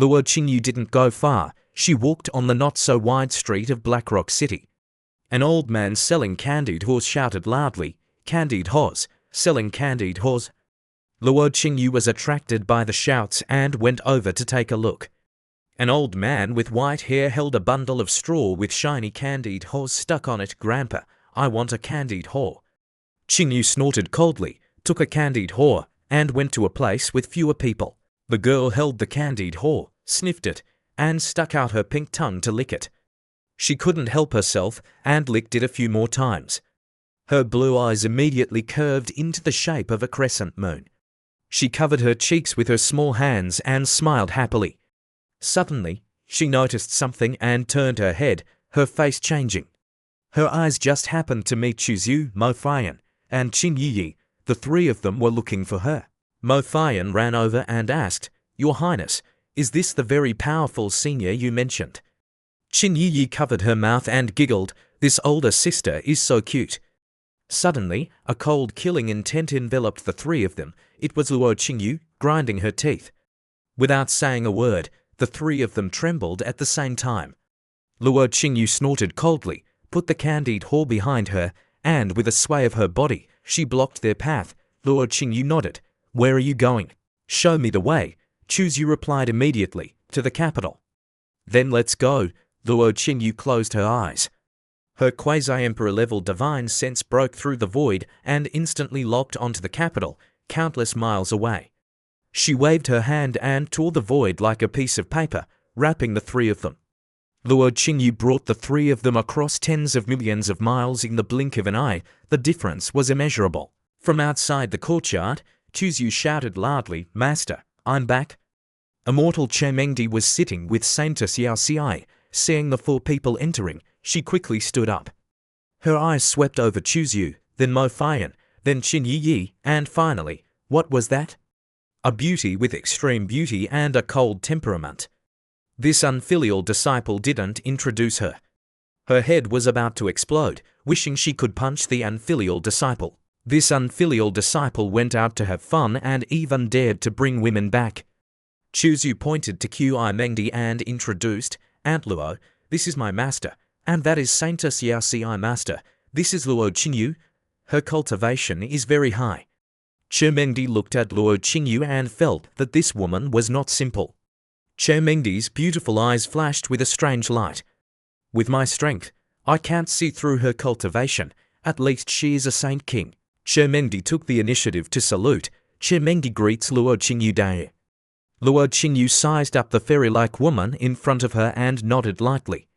Luo Qingyu didn't go far. She walked on the not-so-wide street of Blackrock City. An old man selling candied horse shouted loudly, "Candied horse! Selling candied horse!" Luo Qingyu was attracted by the shouts and went over to take a look. An old man with white hair held a bundle of straw with shiny candied horse stuck on it. "Grandpa, I want a candied horse." Qingyu snorted coldly, took a candied horse, and went to a place with fewer people. The girl held the candied horse, sniffed it, and stuck out her pink tongue to lick it. She couldn't help herself and licked it a few more times. Her blue eyes immediately curved into the shape of a crescent moon. She covered her cheeks with her small hands and smiled happily. Suddenly, she noticed something and turned her head, her face changing. Her eyes just happened to meet Chuzhu, Mo Fian, and Qin Yiyi. The three of them were looking for her. Mo Fian ran over and asked, "Your Highness, is this the very powerful senior you mentioned?" Qin Yiyi covered her mouth and giggled, "This older sister is so cute." Suddenly, a cold killing intent enveloped the three of them. It was Luo Qingyu, grinding her teeth. Without saying a word, the three of them trembled at the same time. Luo Qingyu snorted coldly, put the candied horse behind her, and with a sway of her body, she blocked their path. Luo Qingyu nodded. "Where are you going?" "Show me the way," Chuzhu replied immediately, "to the capital." "Then let's go." Luo Qingyu closed her eyes. Her quasi-emperor-level divine sense broke through the void and instantly locked onto the capital, countless miles away. She waved her hand and tore the void like a piece of paper, wrapping the three of them. Luo Qingyu brought the three of them across tens of millions of miles in the blink of an eye. The difference was immeasurable. From outside the courtyard, Chuzhu shouted loudly, "Master, I'm back." Immortal Chemengdi was sitting with Saint Xiaoxi. Seeing the four people entering, she quickly stood up. Her eyes swept over Chuzhu, then Mo Fian, then Qin Yiyi, and finally, what was that? A beauty with extreme beauty and a cold temperament. This unfilial disciple didn't introduce her. Her head was about to explode, wishing she could punch the unfilial disciple. This unfilial disciple went out to have fun and even dared to bring women back. Chuzhu pointed to Qi Mengdi and introduced, "Aunt Luo, this is my master, and that is Saint Xiaoxi master. This is Luo Qingyu. Her cultivation is very high." Chemengdi looked at Luo Qingyu and felt that this woman was not simple. Chemengdi's beautiful eyes flashed with a strange light. "With my strength, I can't see through her cultivation. At least she is a saint king." Chemengdi took the initiative to salute. Chemengdi greets Luo Qingyu Day. Luo Qingyu sized up the fairy-like woman in front of her and nodded lightly.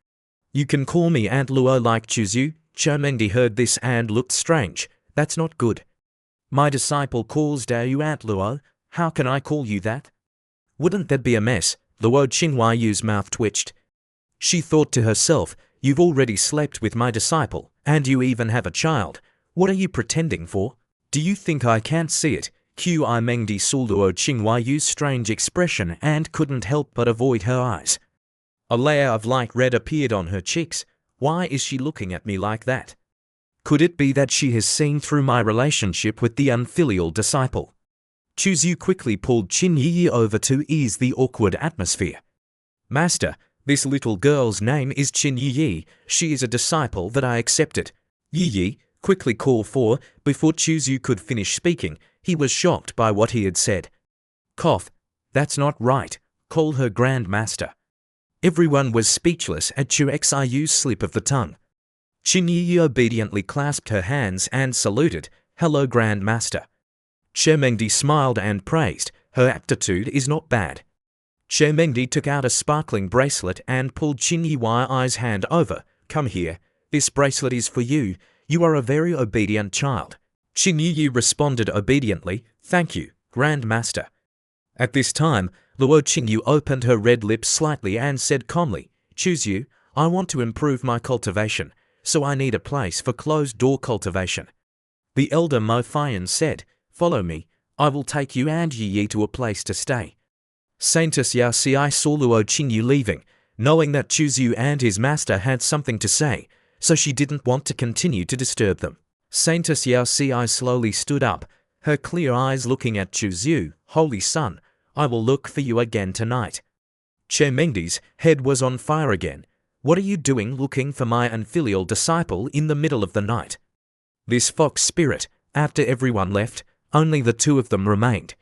"You can call me Aunt Luo like Chuzhu." Chemengdi heard this and looked strange. "That's not good. My disciple calls you Aunt Luo. How can I call you that? Wouldn't that be a mess?" Luo Qingyu's mouth twitched. She thought to herself, "You've already slept with my disciple, and you even have a child. What are you pretending for? Do you think I can't see it?" Qi Mengdi saw Luo Qingyu's strange expression and couldn't help but avoid her eyes. A layer of light red appeared on her cheeks. Why is she looking at me like that? Could it be that she has seen through my relationship with the unfilial disciple? Chuzhu quickly pulled Qin Yiyi over to ease the awkward atmosphere. "Master, this little girl's name is Qin Yiyi. She is a disciple that I accepted." Yiyi quickly called for. Before Chuzhu could finish speaking, he was shocked by what he had said. "Cough. That's not right. Call her Grand Master." Everyone was speechless at Chuxiu's slip of the tongue. Qin Yiyi obediently clasped her hands and saluted, "Hello, Grand Master." Chemengdi smiled and praised, "Her aptitude is not bad." Chemengdi took out a sparkling bracelet and pulled Qin Yi's hand over. "Come here. This bracelet is for you. You are a very obedient child." Qin Yi responded obediently, "Thank you, Grand Master." At this time, Luo Qingyu opened her red lips slightly and said calmly, "Chuzhu, I want to improve my cultivation, so I need a place for closed-door cultivation." The elder Mo Fian said, "Follow me. I will take you and Yi to a place to stay." Saint Xiaoxi saw Luo Qingyu leaving, knowing that Chuzhu and his master had something to say, so she didn't want to continue to disturb them. Saint Xiaoxi slowly stood up, her clear eyes looking at Chuzhu. "Holy Son, I will look for you again tonight." Mengdi's head was on fire again. What are you doing looking for my unfilial disciple in the middle of the night? This fox spirit, after everyone left, only the two of them remained.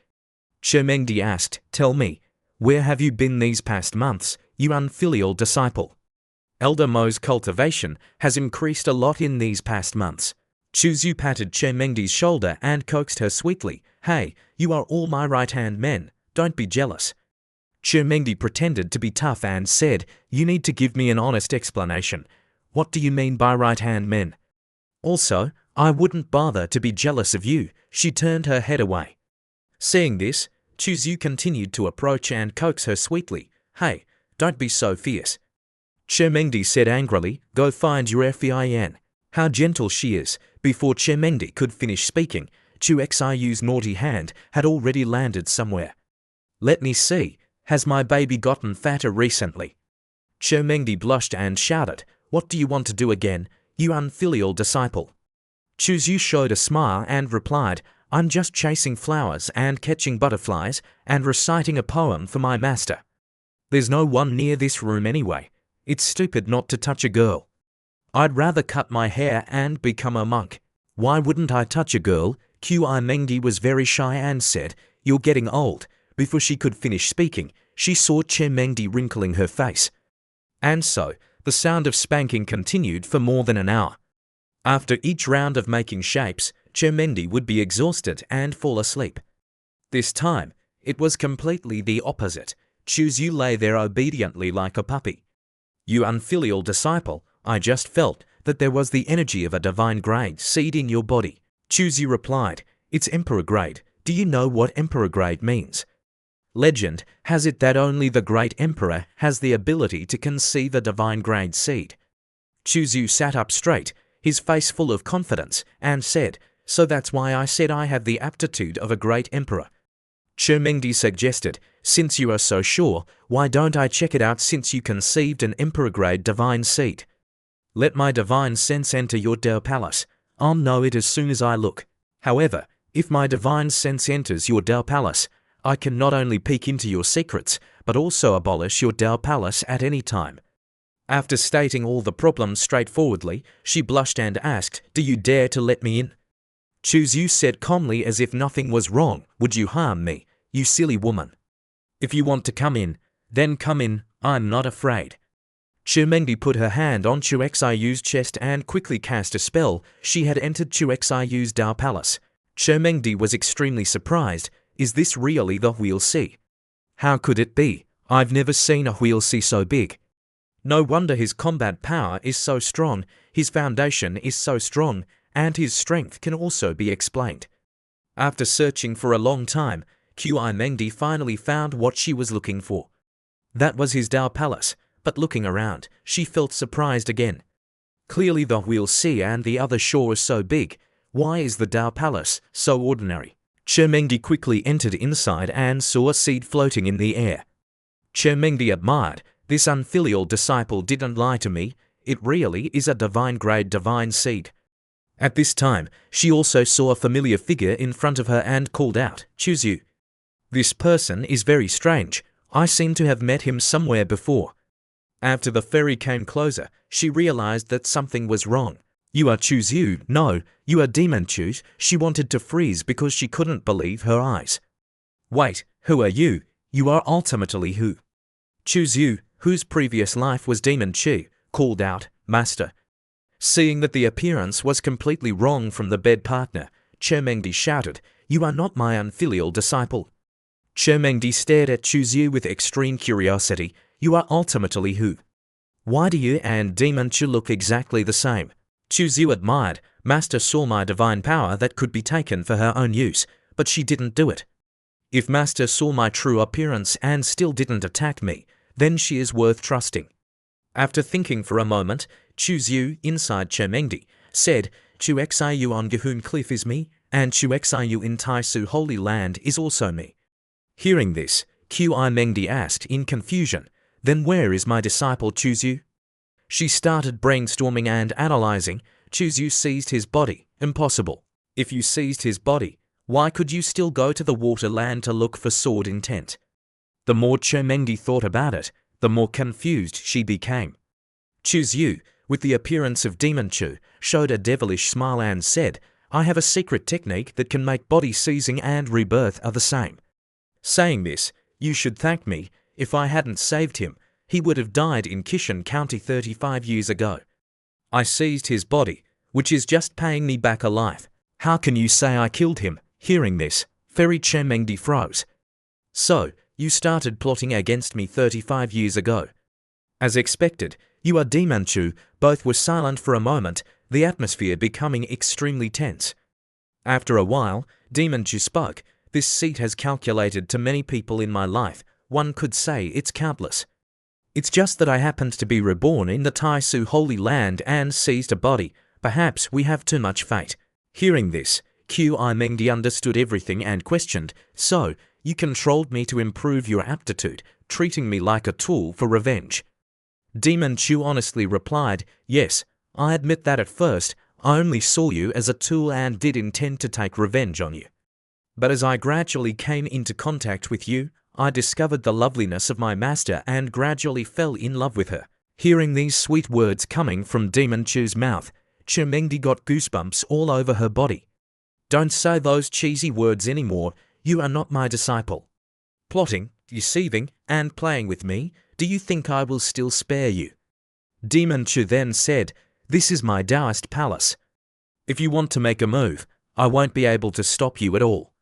Mengdi asked, tell me, where have you been these past months, you unfilial disciple? Elder Mo's cultivation has increased a lot in these past months. Yu patted Mengdi's shoulder and coaxed her sweetly. Hey, you are all my right-hand men, don't be jealous. Mengdi pretended to be tough and said, you need to give me an honest explanation. What do you mean by right-hand men? Also, I wouldn't bother to be jealous of you. She turned her head away. Seeing this, Yu continued to approach and coax her sweetly. Hey, don't be so fierce. Mengdi said angrily, go find your fin. How gentle she is. Before Mengdi could finish speaking, Xiu's naughty hand had already landed somewhere. Let me see. Has my baby gotten fatter recently? Mengdi blushed and shouted, what do you want to do again, you unfilial disciple? Yu showed a smile and replied, I'm just chasing flowers and catching butterflies and reciting a poem for my master. There's no one near this room anyway. It's stupid not to touch a girl. I'd rather cut my hair and become a monk. Why wouldn't I touch a girl? Mengdi was very shy and said, you're getting old. Before she could finish speaking, she saw Mengdi wrinkling her face. And so, the sound of spanking continued for more than an hour. After each round of making shapes, Mengdi would be exhausted and fall asleep. This time, it was completely the opposite. Yu lay there obediently like a puppy. You unfilial disciple, I just felt that there was the energy of a divine grade seed in your body. Yu replied, it's emperor grade. Do you know what emperor grade means? Legend has it that only the great emperor has the ability to conceive a divine grade seed. Yu sat up straight, his face full of confidence, and said, so that's why I said I have the aptitude of a great emperor. Mengdi suggested, since you are so sure, why don't I check it out since you conceived an emperor-grade divine seed? Let my divine sense enter your Dao Palace. I'll know it as soon as I look. However, if my divine sense enters your Dao Palace, I can not only peek into your secrets, but also abolish your Dao Palace at any time. After stating all the problems straightforwardly, she blushed and asked, do you dare to let me in? Yu said calmly as if nothing was wrong, would you harm me, you silly woman? If you want to come in, then come in, I'm not afraid. Mengdi put her hand on Xiu's chest and quickly cast a spell. She had entered Xiu's Dao Palace. Mengdi was extremely surprised. Is this really the Wheel C? How could it be? I've never seen a Wheel C so big. No wonder his combat power is so strong, his foundation is so strong, and his strength can also be explained. After searching for a long time, Mengdi finally found what she was looking for. That was his Dao Palace, but looking around, she felt surprised again. Clearly the Wheel C and the other shore is so big. Why is the Dao Palace so ordinary? Mengdi quickly entered inside and saw a seed floating in the air. Mengdi admired, this unfilial disciple didn't lie to me, it really is a divine grade divine seed. At this time, she also saw a familiar figure in front of her and called out, Yu. This person is very strange, I seem to have met him somewhere before. After the fairy came closer, she realized that something was wrong. You are Yu. No, you are Demon Yu. She wanted to freeze because she couldn't believe her eyes. Wait, who are you? You are ultimately who? Yu, whose previous life was Demon Yu, called out, Master. Seeing that the appearance was completely wrong from the bed partner, Mengdi shouted, you are not my unfilial disciple. Mengdi stared at Yu with extreme curiosity. You are ultimately who? Why do you and Demon Yu look exactly the same? Yu admired, Master saw my divine power that could be taken for her own use, but she didn't do it. If Master saw my true appearance and still didn't attack me, then she is worth trusting. After thinking for a moment, Yu, inside Mengdi, said, Xiu on Gahun Cliff is me, and Xiu in Taisu Holy Land is also me. Hearing this, Mengdi asked in confusion, then where is my disciple Yu? She started brainstorming and analyzing. Yu seized his body. Impossible. If you seized his body, why could you still go to the water land to look for sword intent? The more Mengdi thought about it, the more confused she became. Chu Yu, with the appearance of Demon Chu, showed a devilish smile and said, "I have a secret technique that can make body seizing and rebirth are the same. Saying this, you should thank me. If I hadn't saved him, he would have died in Kishan County 35 years ago. I seized his body, which is just paying me back a life. How can you say I killed him?" Hearing this, Fairy Chemengdi froze. "So, you started plotting against me 35 years ago." As expected, you are Demon Chu. Both were silent for a moment, the atmosphere becoming extremely tense. After a while, Demon Chu spoke. "This seat has calculated to many people in my life. One could say it's countless. It's just that I happened to be reborn in the Taisu Holy Land and seized a body. Perhaps we have too much fate." Hearing this, Qi Mengdi understood everything and questioned, "So, you controlled me to improve your aptitude, treating me like a tool for revenge?" Demon Chu honestly replied, "Yes, I admit that at first, I only saw you as a tool and did intend to take revenge on you. But as I gradually came into contact with you, I discovered the loveliness of my master and gradually fell in love with her." Hearing these sweet words coming from Demon Chu's mouth, Chemengdi got goosebumps all over her body. "Don't say those cheesy words anymore. You are not my disciple. Plotting, deceiving, and playing with me, do you think I will still spare you?" Demon Chu then said, "This is my Taoist palace. If you want to make a move, I won't be able to stop you at all.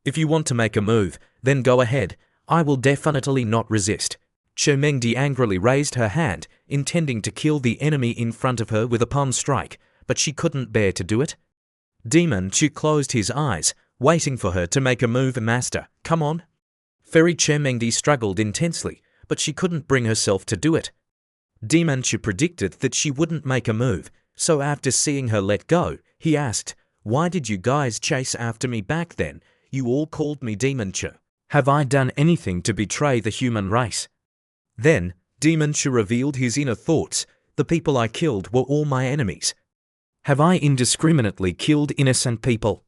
If you want to make a move, then go ahead. I will definitely not resist." Chemengdi angrily raised her hand, intending to kill the enemy in front of her with a palm strike, but she couldn't bear to do it. Demon Chu closed his eyes, waiting for her to make a move. "Master, come on." Fairy Chemengdi struggled intensely, but she couldn't bring herself to do it. Demon Chu predicted that she wouldn't make a move, so after seeing her let go, he asked, "Why did you guys chase after me back then? You all called me Demon Chu. Have I done anything to betray the human race?" Then, Demon Chu revealed his inner thoughts. "The people I killed were all my enemies. Have I indiscriminately killed innocent people?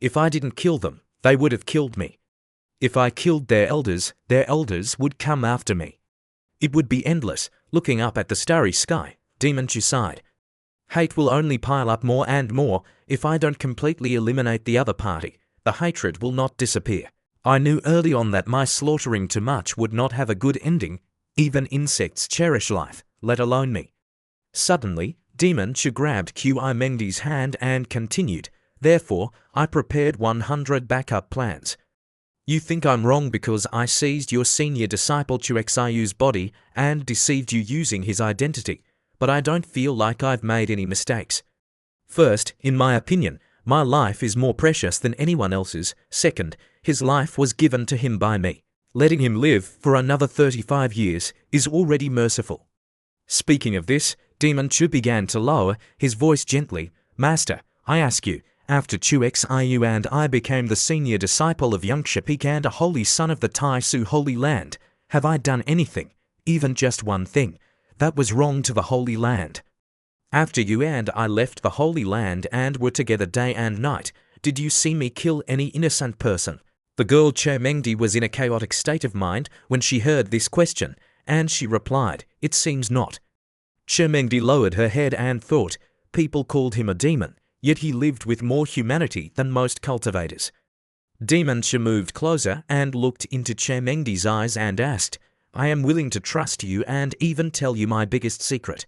If I didn't kill them, they would have killed me. If I killed their elders would come after me. It would be endless." Looking up at the starry sky, Demon Chu sighed. "Hate will only pile up more and more. If I don't completely eliminate the other party, the hatred will not disappear. I knew early on that my slaughtering too much would not have a good ending. Even insects cherish life, let alone me." Suddenly, Demon Chu grabbed Qi Mengdi's hand and continued, "Therefore, I prepared 100 backup plans. You think I'm wrong because I seized your senior disciple Chu Xiu's body and deceived you using his identity, but I don't feel like I've made any mistakes. First, in my opinion, my life is more precious than anyone else's. Second, his life was given to him by me. Letting him live for another 35 years is already merciful." Speaking of this, Demon Chu began to lower his voice gently. "Master, I ask you, after Chu Xiu and I became the senior disciple of Yangshi Peak and a holy son of the Taisu Holy Land, have I done anything, even just one thing, that was wrong to the Holy Land? After you and I left the Holy Land and were together day and night, did you see me kill any innocent person?" The girl Chemengdi was in a chaotic state of mind when she heard this question, and she replied, "It seems not." Chemengdi lowered her head and thought, people called him a demon, yet he lived with more humanity than most cultivators. Demon Chu moved closer and looked into Chemengdi's eyes and asked, "I am willing to trust you and even tell you my biggest secret.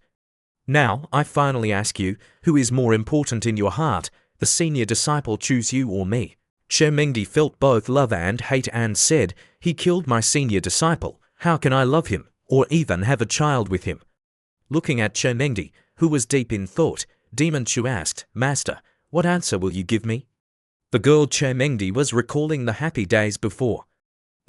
Now, I finally ask you, who is more important in your heart, the senior disciple Chu Yu or me?" Chemengdi felt both love and hate and said, "He killed my senior disciple. How can I love him, or even have a child with him?" Looking at Chemengdi, who was deep in thought, Demon Chu asked, "Master, what answer will you give me?" The girl Chemengdi was recalling the happy days before.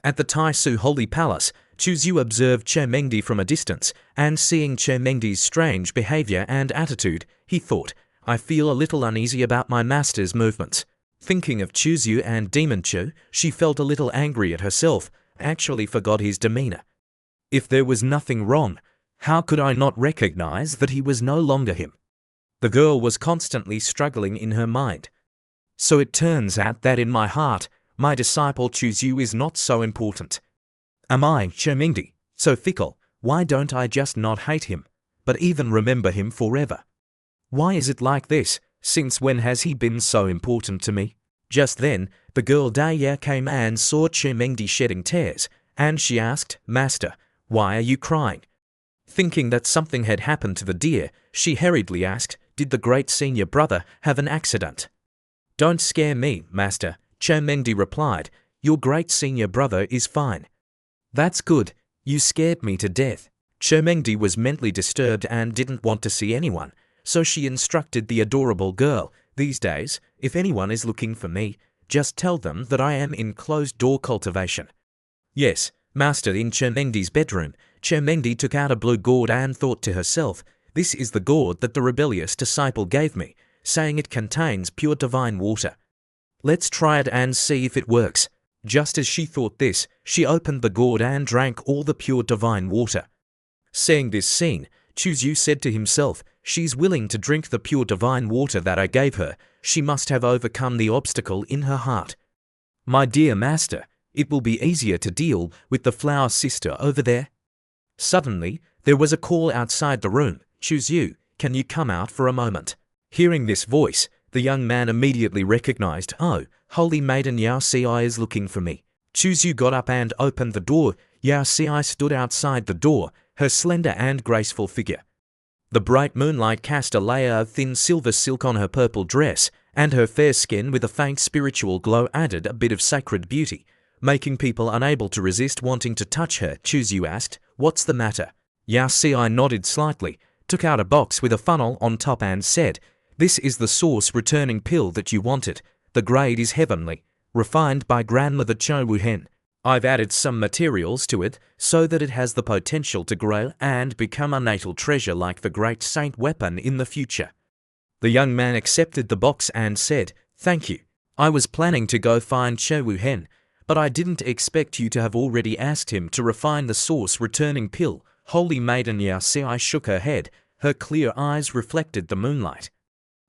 At the Taisu Holy Palace, Chu Yu observed Chemengdi from a distance, and seeing Chemengdi's strange behavior and attitude, he thought, "I feel a little uneasy about my master's movements." Thinking of Chu Yu and Demon Chu, she felt a little angry at herself, actually forgot his demeanor. If there was nothing wrong, how could I not recognize that he was no longer him? The girl was constantly struggling in her mind. So it turns out that in my heart, my disciple Chu Yu is not so important. Am I, Chemengdi, so fickle? Why don't I just not hate him, but even remember him forever? Why is it like this? Since when has he been so important to me? Just then, the girl Daya came and saw Chumengdi shedding tears, and she asked, "Master, why are you crying?" Thinking that something had happened to the deer, she hurriedly asked, "Did the great senior brother have an accident?" "Don't scare me, master," Chumengdi replied. "Your great senior brother is fine." "That's good. You scared me to death." Chumengdi was mentally disturbed and didn't want to see anyone, so she instructed the adorable girl, "These days, if anyone is looking for me, just tell them that I am in closed-door cultivation." "Yes, master." In Chumengdi's bedroom, Chumengdi took out a blue gourd and thought to herself, "This is the gourd that the rebellious disciple gave me, saying it contains pure divine water. Let's try it and see if it works." Just as she thought this, she opened the gourd and drank all the pure divine water. Seeing this scene, Chuzyu said to himself, "She's willing to drink the pure divine water that I gave her. She must have overcome the obstacle in her heart." "My dear master, it will be easier to deal with the flower sister over there." Suddenly, there was a call outside the room. "Chuzyu, can you come out for a moment?" Hearing this voice, the young man immediately recognized, "Oh, holy maiden Yao Ci is looking for me." Chuzyu got up and opened the door. Yao Ci stood outside the door, her slender and graceful figure. The bright moonlight cast a layer of thin silver silk on her purple dress, and her fair skin with a faint spiritual glow added a bit of sacred beauty, making people unable to resist wanting to touch her. Chuzyu asked, "What's the matter?" Yao Ci nodded slightly, took out a box with a funnel on top and said, "This is the source returning pill that you wanted. The grade is heavenly, refined by grandmother Cho Wu Hen. I've added some materials to it so that it has the potential to grow and become a natal treasure like the great saint weapon in the future." The young man accepted the box and said, "Thank you. I was planning to go find Cho Wu Hen, but I didn't expect you to have already asked him to refine the source returning pill." Holy maiden Yao Ci shook her head. Her clear eyes reflected the moonlight.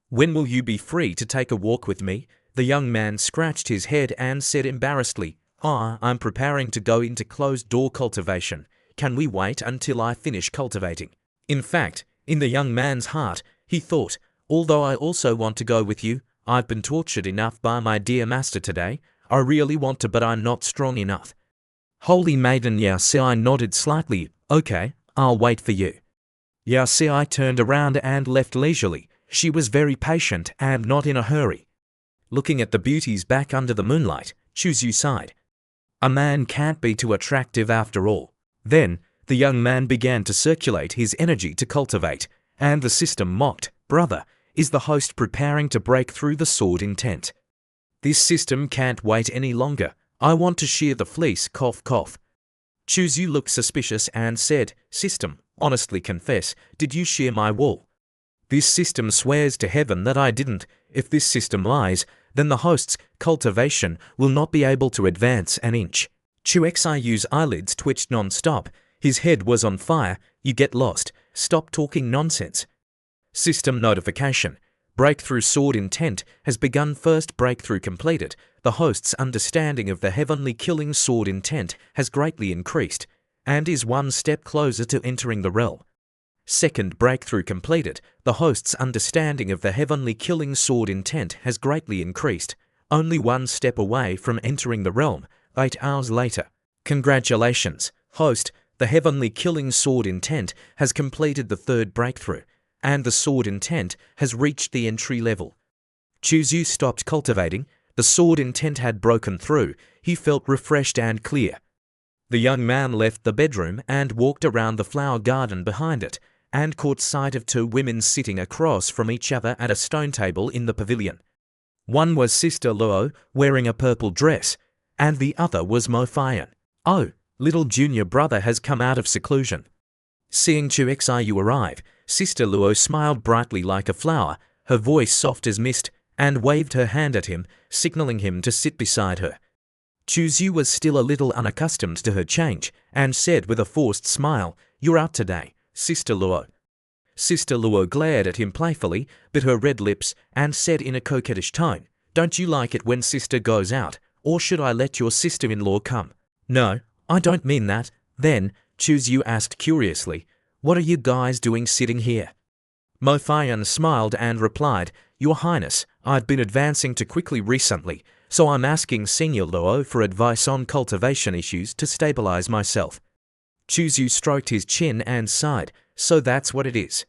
"When will you be free to take a walk with me?" The young man scratched his head and said embarrassedly, "I'm preparing to go into closed-door cultivation. Can we wait until I finish cultivating?" In fact, in the young man's heart, he thought, "Although I also want to go with you, I've been tortured enough by my dear master today. I really want to, but I'm not strong enough." Holy maiden Yao Ci nodded slightly. "Okay, I'll wait for you." Yao Ci turned around and left leisurely. She was very patient and not in a hurry. Looking at the beauties back under the moonlight, Chuzyu sighed. A man can't be too attractive after all. Then, the young man began to circulate his energy to cultivate, and the system mocked, "Brother, is the host preparing to break through the sword intent? This system can't wait any longer. I want to shear the fleece, cough cough." Chuzyu looked suspicious and said, "System, honestly confess, did you shear my wool?" "This system swears to heaven that I didn't. If this system lies, then the host's cultivation will not be able to advance an inch." Chuxiyu's eyelids twitched non-stop. His head was on fire. "You get lost. Stop talking nonsense." System notification. Breakthrough sword intent has begun. First breakthrough completed. The host's understanding of the heavenly killing sword intent has greatly increased, and is one step closer to entering the realm. Second breakthrough completed. The host's understanding of the heavenly killing sword intent has greatly increased, only one step away from entering the realm. 8 hours later. Congratulations, host. The heavenly killing sword intent has completed the third breakthrough, and the sword intent has reached the entry level. Chuzyu stopped cultivating. The sword intent had broken through. He felt refreshed and clear. The young man left the bedroom and walked around the flower garden behind it, and caught sight of 2 women sitting across from each other at a stone table in the pavilion. One was Sister Luo, wearing a purple dress, and the other was Mo Fian. "Oh, little junior brother has come out of seclusion." Seeing Chuxiu arrive, Sister Luo smiled brightly like a flower, her voice soft as mist, and waved her hand at him, signaling him to sit beside her. Chuzyu was still a little unaccustomed to her change, and said with a forced smile, "You're out today, Sister Luo." Sister Luo glared at him playfully, bit her red lips, and said in a coquettish tone, "Don't you like it when sister goes out, or should I let your sister-in-law come?" "No, I don't mean that." Then, Chu asked curiously, "What are you guys doing sitting here?" Mo Fian smiled and replied, "Your Highness, I've been advancing too quickly recently, so I'm asking Senior Luo for advice on cultivation issues to stabilize myself." Chu stroked his chin and sighed, "So that's what it is."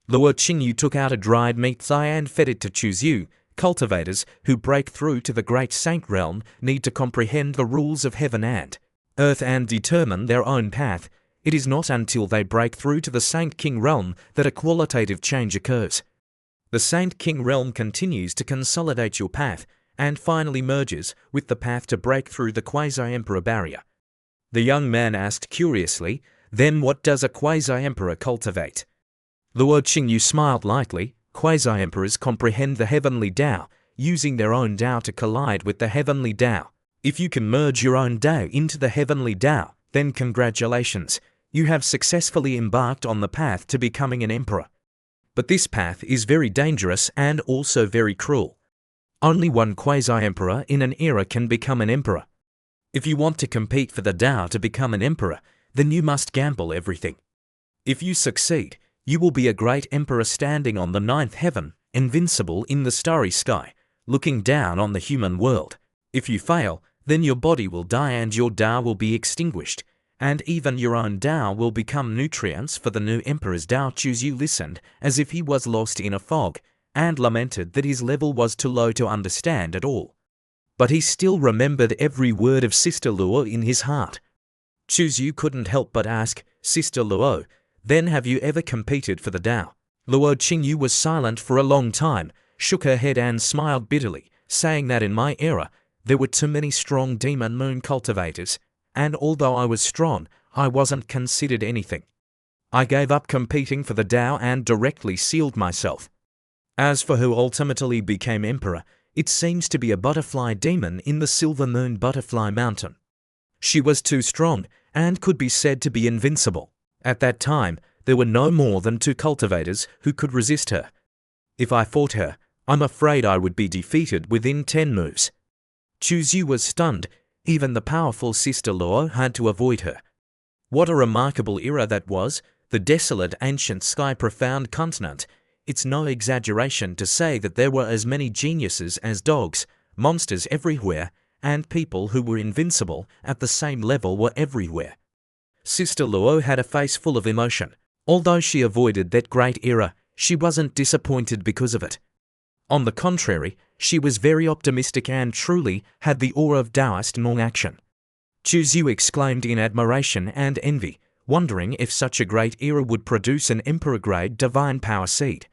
Luo Qingyu took out a dried meat thigh and fed it to Chu. Cultivators who break through to the Great Saint realm need to comprehend the rules of heaven and earth and determine their own path. It is not until they break through to the Saint King realm that a qualitative change occurs. The Saint King realm continues to consolidate your path and finally merges with the path to break through the quasi-emperor barrier. The young man asked curiously, "Then what does a quasi-emperor cultivate?" Luo Qingyu smiled lightly. Quasi-emperors comprehend the heavenly Tao, using their own Tao to collide with the heavenly Tao. If you can merge your own Tao into the heavenly Tao, then congratulations, you have successfully embarked on the path to becoming an emperor. But this path is very dangerous and also very cruel. Only one quasi-emperor in an era can become an emperor. If you want to compete for the Tao to become an emperor, then you must gamble everything. If you succeed, you will be a great emperor standing on the ninth heaven, invincible in the starry sky, looking down on the human world. If you fail, then your body will die and your Tao will be extinguished, and even your own Tao will become nutrients for the new emperor's Tao. Chu listened as if he was lost in a fog, and lamented that his level was too low to understand at all. But he still remembered every word of Sister Luo in his heart. Chu couldn't help but ask, "Sister Luo, then have you ever competed for the Tao?" Luo Qingyu was silent for a long time, shook her head and smiled bitterly, saying that in my era, there were too many strong demon moon cultivators, and although I was strong, I wasn't considered anything. I gave up competing for the Tao and directly sealed myself. As for who ultimately became emperor, it seems to be a butterfly demon in the Silver Moon Butterfly Mountain. She was too strong and could be said to be invincible. At that time, there were no more than 2 cultivators who could resist her. If I fought her, I'm afraid I would be defeated within 10 moves. Chu was stunned. Even the powerful Sister Luo had to avoid her. What a remarkable era that was, the desolate ancient sky-profound continent. It's no exaggeration to say that there were as many geniuses as dogs, monsters everywhere, and people who were invincible at the same level were everywhere. Sister Luo had a face full of emotion. Although she avoided that great era, she wasn't disappointed because of it. On the contrary, she was very optimistic and truly had the aura of Taoist non-action. Chu exclaimed in admiration and envy, wondering if such a great era would produce an emperor-grade divine power seed.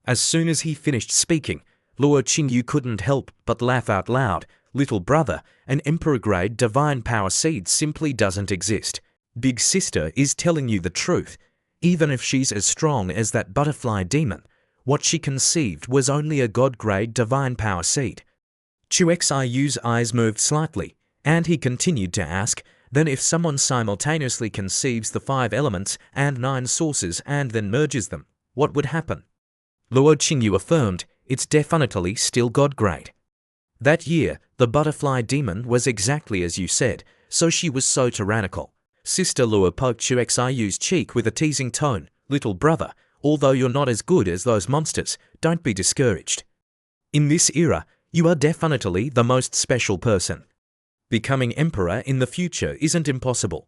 As soon as he finished speaking, Luo Qingyu couldn't help but laugh out loud. "Little brother, an emperor-grade divine power seed simply doesn't exist. Big sister is telling you the truth. Even if she's as strong as that butterfly demon, what she conceived was only a god-grade divine power seed." Chu Xiu's eyes moved slightly, and he continued to ask, "Then if someone simultaneously conceives the 5 elements and 9 sources and then merges them, what would happen?" Luo Qingyu affirmed, "It's definitely still god-grade." That year, the butterfly demon was exactly as you said, so she was so tyrannical. Sister Luo poked Chu Xiu's cheek with a teasing tone, "Little brother, although you're not as good as those monsters, don't be discouraged. In this era, you are definitely the most special person. Becoming emperor in the future isn't impossible."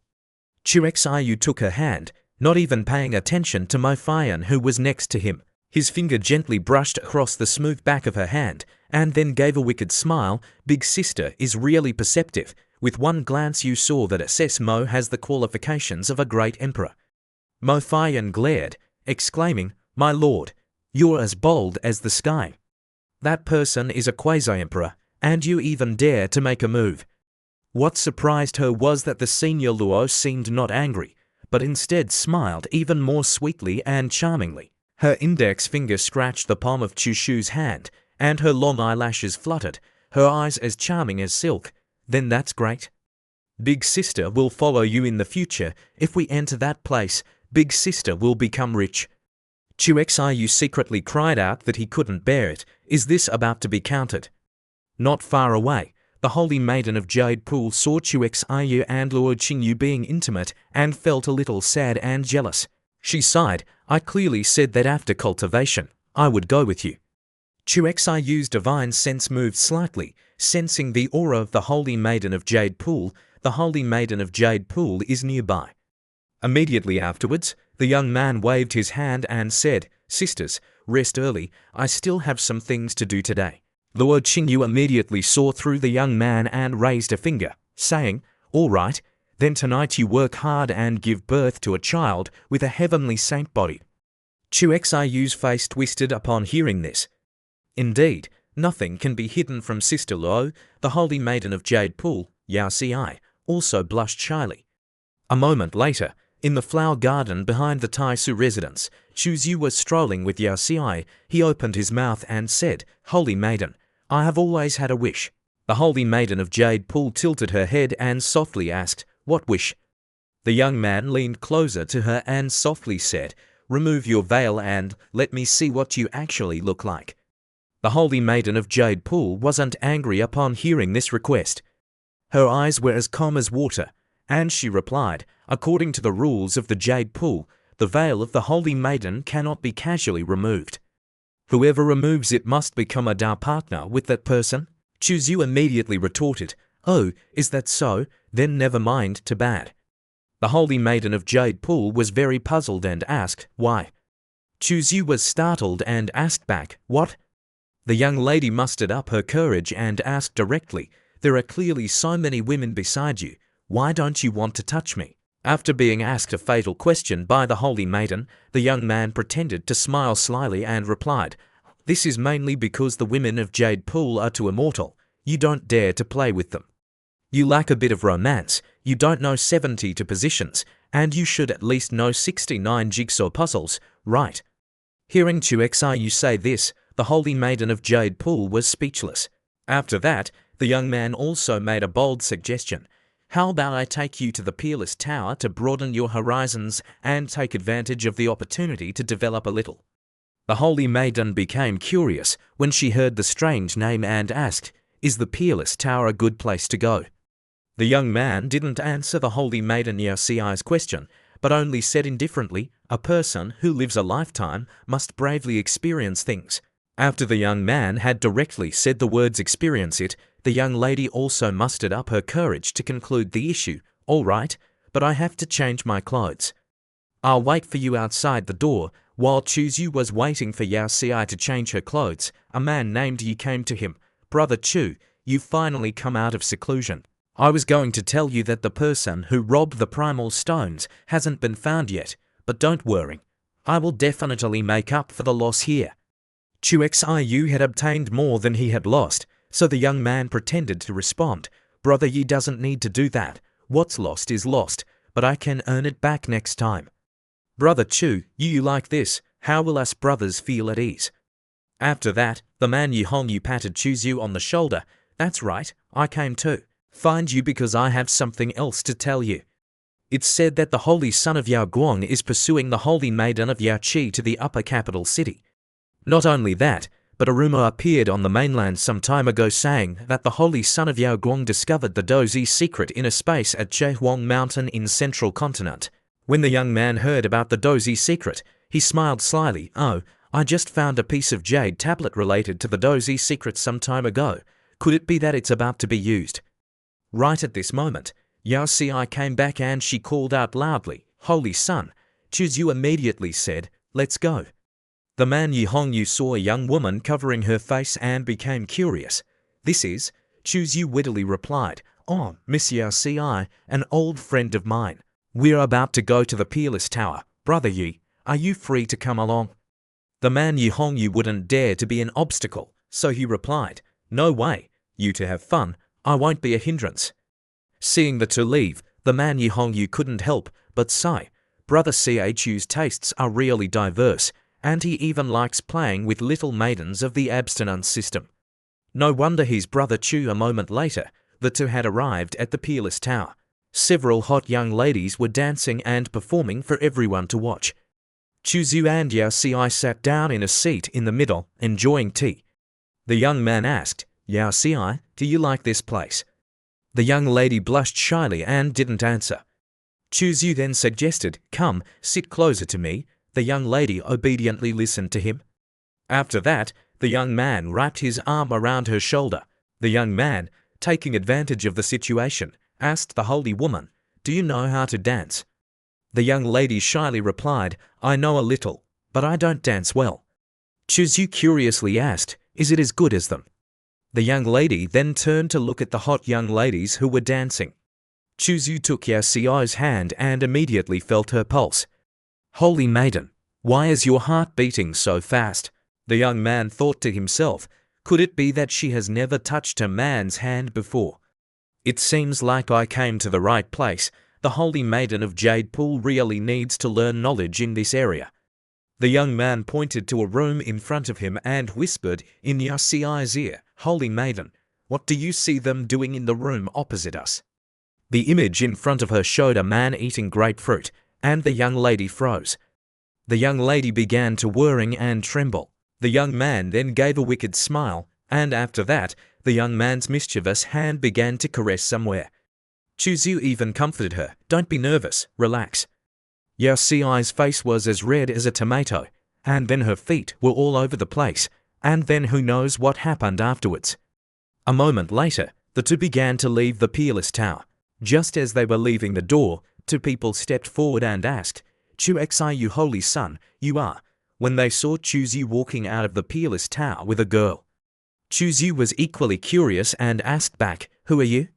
Chu Xiu took her hand, not even paying attention to Mo Fian who was next to him. His finger gently brushed across the smooth back of her hand, and then gave a wicked smile. "Big sister is really perceptive. With one glance you saw that SS Mo has the qualifications of a great emperor." Mo Fian glared, exclaiming, "My lord, you're as bold as the sky. That person is a quasi-emperor, and you even dare to make a move." What surprised her was that the senior Luo seemed not angry, but instead smiled even more sweetly and charmingly. Her index finger scratched the palm of Chushu's hand, and her long eyelashes fluttered, her eyes as charming as silk. "Then that's great. Big sister will follow you in the future. If we enter that place, big sister will become rich." Chu Xiu secretly cried out that he couldn't bear it. Is this about to be counted? Not far away, the holy maiden of Jade Pool saw Chu Xiu and Lord Qingyu being intimate and felt a little sad and jealous. She sighed. I clearly said that after cultivation, I would go with you. Chu Xiu's divine sense moved slightly, sensing the aura of the holy maiden of Jade Pool. The holy maiden of Jade Pool is nearby. Immediately afterwards, the young man waved his hand and said, Sisters, rest early, I still have some things to do today. Lord Qingyu immediately saw through the young man and raised a finger, saying, All right, then tonight you work hard and give birth to a child with a heavenly saint body. Chu Xiu's face twisted upon hearing this. Indeed, nothing can be hidden from Sister Luo. The holy maiden of Jade Pool, Yao Ci, also blushed shyly. A moment later, in the flower garden behind the Taisu residence, Chu Xiu was strolling with Yao Ci. He opened his mouth and said, Holy maiden, I have always had a wish. The holy maiden of Jade Pool tilted her head and softly asked, What wish? The young man leaned closer to her and softly said, Remove your veil and let me see what you actually look like. The holy maiden of Jade Pool wasn't angry upon hearing this request. Her eyes were as calm as water, and she replied, According to the rules of the Jade Pool, the veil of the holy maiden cannot be casually removed. Whoever removes it must become a Dao partner with that person. Chu Xiu immediately retorted, Oh, is that so? Then never mind, too bad. The holy maiden of Jade Pool was very puzzled and asked, Why? Chu Xiu was startled and asked back, What? The young lady mustered up her courage and asked directly, There are clearly so many women beside you. Why don't you want to touch me? After being asked a fatal question by the holy maiden, the young man pretended to smile slyly and replied, This is mainly because the women of Jade Pool are too immortal. You don't dare to play with them. You lack a bit of romance, you don't know 72 positions, and you should at least know 69 jigsaw puzzles, right? Hearing Chu Xiu say this, the holy maiden of Jade Pool was speechless. After that, the young man also made a bold suggestion. How about I take you to the Peerless Tower to broaden your horizons and take advantage of the opportunity to develop a little? The holy maiden became curious when she heard the strange name and asked, Is the Peerless Tower a good place to go? The young man didn't answer the holy maiden Yao Ci's question, but only said indifferently, A person who lives a lifetime must bravely experience things. After the young man had directly said the words experience it, the young lady also mustered up her courage to conclude the issue. All right, but I have to change my clothes. I'll wait for you outside the door. While Chu Xiu was waiting for Yao Ci to change her clothes, a man named Yi came to him. Brother Chu, you've finally come out of seclusion. I was going to tell you that the person who robbed the primal stones hasn't been found yet, but don't worry. I will definitely make up for the loss here. Chu Xiu had obtained more than he had lost, so the young man pretended to respond, Brother Yi doesn't need to do that. What's lost is lost, but I can earn it back next time. Brother Chu, you like this, how will us brothers feel at ease? After that, the man Yihongyu patted Chu Xiu on the shoulder. That's right, I came too. Find you because I have something else to tell you. It's said that the holy son of Yao Guang is pursuing the holy maiden of Yao Qi to the upper capital city. Not only that, but a rumor appeared on the mainland some time ago saying that the holy son of Yao Guang discovered the Dozi's secret in a space at Chehuang Mountain in central continent. When the young man heard about the Dozi's secret, he smiled slyly. Oh, I just found a piece of jade tablet related to the Dozi's secret some time ago. Could it be that it's about to be used? Right at this moment, Yao Ci came back and she called out loudly, Holy son. Chu Xiu immediately said, Let's go. The man Yihongyu saw a young woman covering her face and became curious. This is, Chu Xiu wittily replied, Oh, Miss Yao Ci, an old friend of mine. We're about to go to the Peerless Tower. Brother Yi, are you free to come along? The man Yihongyu wouldn't dare to be an obstacle, so he replied, No way. You two have fun. I won't be a hindrance. Seeing the two leave, the man Yihongyu couldn't help but sigh. Brother Chu's tastes are really diverse, and he even likes playing with little maidens of the abstinence system. No wonder his brother Chu. A moment later, the two had arrived at the Peerless Tower. Several hot young ladies were dancing and performing for everyone to watch. Chu Xiu and Yao Ci sat down in a seat in the middle, enjoying tea. The young man asked, Yao Ci, do you like this place? The young lady blushed shyly and didn't answer. Chuzu then suggested, come, sit closer to me. The young lady obediently listened to him. After that, the young man wrapped his arm around her shoulder. The young man, taking advantage of the situation, asked the holy woman, do you know how to dance? The young lady shyly replied, I know a little, but I don't dance well. Chuzu curiously asked, is it as good as them? The young lady then turned to look at the hot young ladies who were dancing. Chuzu took Yao Xiai's hand and immediately felt her pulse. Holy maiden, why is your heart beating so fast? The young man thought to himself, could it be that she has never touched a man's hand before? It seems like I came to the right place. The holy maiden of Jade Pool really needs to learn knowledge in this area. The young man pointed to a room in front of him and whispered in Yao Xiai's ear, Holy maiden, what do you see them doing in the room opposite us? The image in front of her showed a man eating grapefruit, and the young lady froze. The young lady began to whirring and tremble. The young man then gave a wicked smile, and after that, the young man's mischievous hand began to caress somewhere. Chuzu even comforted her, don't be nervous, relax. Yao Xiai's face was as red as a tomato, and then her feet were all over the place, and then who knows what happened afterwards. A moment later, the two began to leave the peerless tower. Just as they were leaving the door, two people stepped forward and asked, Chuxiu holy son, you are, when they saw Chuzu walking out of the peerless tower with a girl. Chuzu was equally curious and asked back, who are you?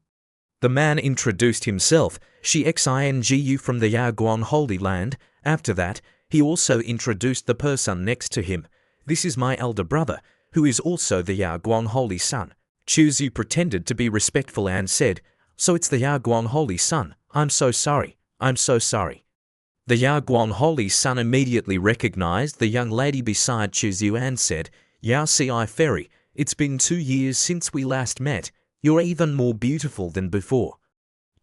The man introduced himself, Xingu from the Yaoguang Holy Land. After that, he also introduced the person next to him. This is my elder brother, who is also the Yaoguang Holy Son. Chuzu pretended to be respectful and said, so it's the Yaoguang Holy Son, I'm so sorry. The Yaoguang Holy Son immediately recognized the young lady beside Chuzu and said, Yao Xiai Fairy, it's been 2 years since we last met. You're even more beautiful than before.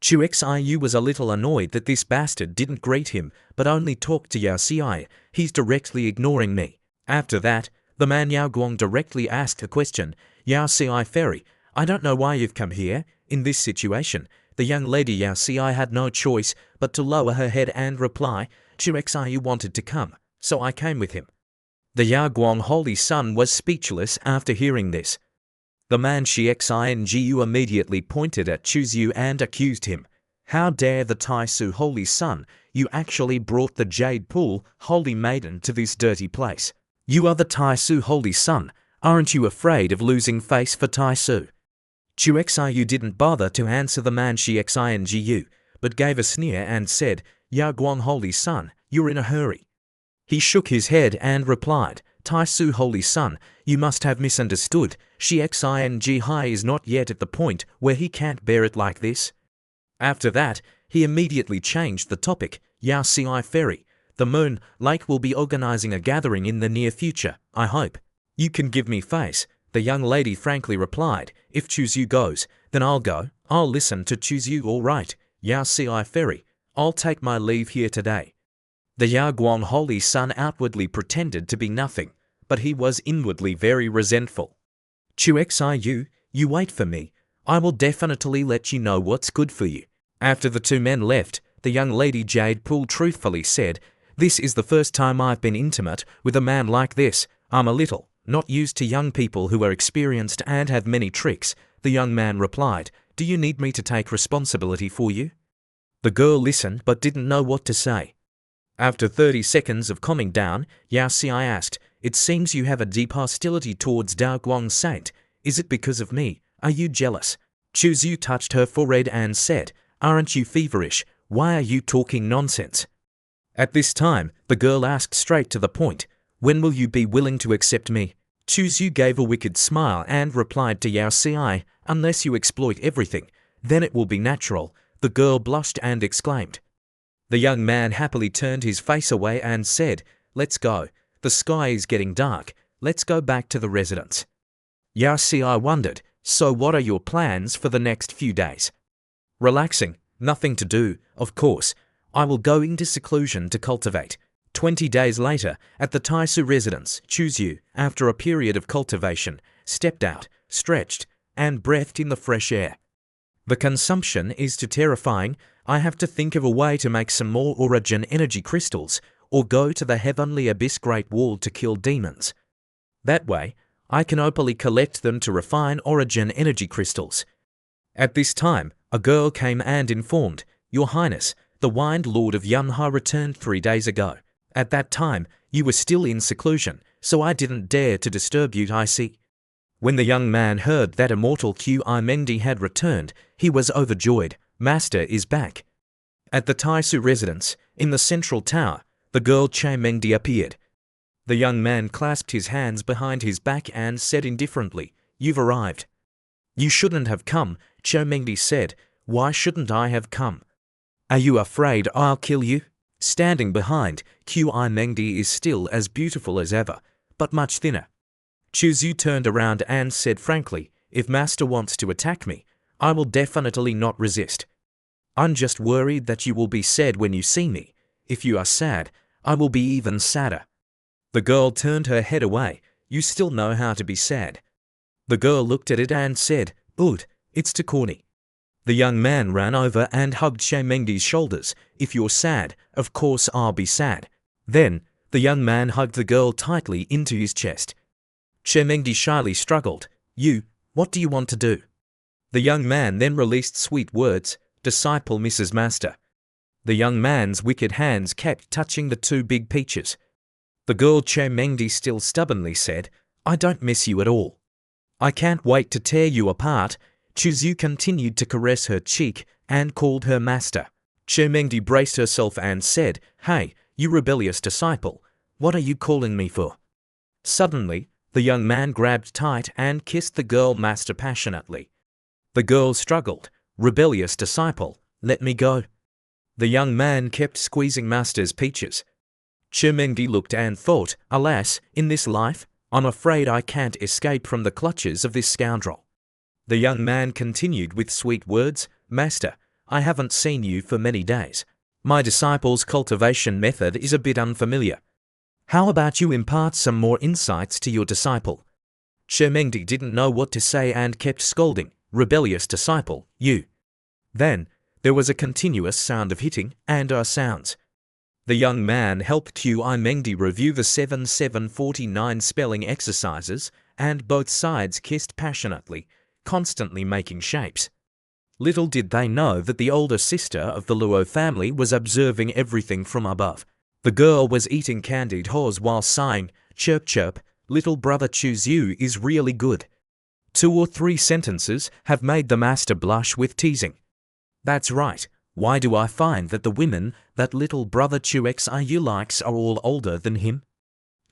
Chuxiu was a little annoyed that this bastard didn't greet him, but only talked to Yao Xiai. He's directly ignoring me. After that, the man Yaoguang directly asked a question, Yao Xiai Fairy, I don't know why you've come here. In this situation, the young lady Yao Xiai had no choice but to lower her head and reply, Chuxiu wanted to come, so I came with him. The Yaoguang Holy Son was speechless after hearing this. The man Xingu immediately pointed at Chuzu and accused him. How dare the Taisu Holy Son, you actually brought the Jade Pool Holy Maiden to this dirty place. You are the Taisu Holy Son, aren't you afraid of losing face for Taisu? Chuxiu didn't bother to answer the man Xingu, but gave a sneer and said, Yaoguang Holy Son, you're in a hurry. He shook his head and replied, Taisu Holy Son, you must have misunderstood. Xingu is not yet at the point where he can't bear it like this. After that, he immediately changed the topic. Yao Xiai Fairy, the Moon Lake will be organizing a gathering in the near future, I hope. You can give me face. The young lady frankly replied, if Chuzu goes, then I'll go. I'll listen to Chuzu, all right. Yao Xiai Fairy, I'll take my leave here today. The Yaoguang Holy Son outwardly pretended to be nothing, but he was inwardly very resentful. Chuxiu, you wait for me. I will definitely let you know what's good for you. After the two men left, the young lady Jade Pool truthfully said, this is the first time I've been intimate with a man like this. I'm a little not used to young people who are experienced and have many tricks. The young man replied, do you need me to take responsibility for you? The girl listened but didn't know what to say. After 30 seconds of calming down, Yao Xiai asked, it seems you have a deep hostility towards Daoguang Saint. Is it because of me? Are you jealous? Chuzu touched her forehead and said, aren't you feverish? Why are you talking nonsense? At this time, the girl asked straight to the point, when will you be willing to accept me? Chuzu gave a wicked smile and replied to Yao Xiai, unless you exploit everything, then it will be natural. The girl blushed and exclaimed. The young man happily turned his face away and said, let's go. The sky is getting dark. Let's go back to the residence. Yao Xiai wondered, so what are your plans for the next few days? Relaxing, nothing to do, of course. I will go into seclusion to cultivate. 20 days later, at the Taisu residence, Chuzu, after a period of cultivation, stepped out, stretched, and breathed in the fresh air. The consumption is too terrifying. I have to think of a way to make some more origin energy crystals, or go to the heavenly abyss great wall to kill demons. That way, I can openly collect them to refine origin energy crystals. At this time, a girl came and informed, Your Highness, the Wind Lord of Manhwa returned 3 days ago. At that time, you were still in seclusion, so I didn't dare to disturb you, I see. When the young man heard that immortal Qi had returned, he was overjoyed. Master is back. At the Taisu residence, in the central tower, the girl Che appeared. The young man clasped his hands behind his back and said indifferently, You've arrived. You shouldn't have come, Che said. Why shouldn't I have come? Are you afraid I'll kill you? Standing behind, Qi is still as beautiful as ever, but much thinner. Chuzu turned around and said frankly, If Master wants to attack me, I will definitely not resist. I'm just worried that you will be sad when you see me. If you are sad, I will be even sadder. The girl turned her head away. You still know how to be sad. The girl looked at it and said, Ood, it's too corny. The young man ran over and hugged Che shoulders. If you're sad, of course I'll be sad. Then, the young man hugged the girl tightly into his chest. Che shyly struggled. What do you want to do? The young man then released sweet words, Disciple Mrs. Master. The young man's wicked hands kept touching the 2 big peaches. The girl Che still stubbornly said, I don't miss you at all. I can't wait to tear you apart. Chuzu continued to caress her cheek and called her master. Che braced herself and said, Hey, you rebellious disciple, what are you calling me for? Suddenly, the young man grabbed tight and kissed the girl master passionately. The girl struggled. Rebellious disciple, let me go. The young man kept squeezing master's peaches. Che looked and thought, Alas, in this life, I'm afraid I can't escape from the clutches of this scoundrel. The young man continued with sweet words, Master, I haven't seen you for many days. My disciple's cultivation method is a bit unfamiliar. How about you impart some more insights to your disciple? Che didn't know what to say and kept scolding, Rebellious disciple, you. Then, there was a continuous sound of hitting and sounds. The young man helped Qi review the 7749 spelling exercises, and both sides kissed passionately, constantly making shapes. Little did they know that the older sister of the Luo family was observing everything from above. The girl was eating candied haws while sighing, Chirp chirp, little brother Chuzu is really good. 2 or 3 sentences have made the master blush with teasing. That's right, why do I find that the women that little brother Chuxiu likes are all older than him?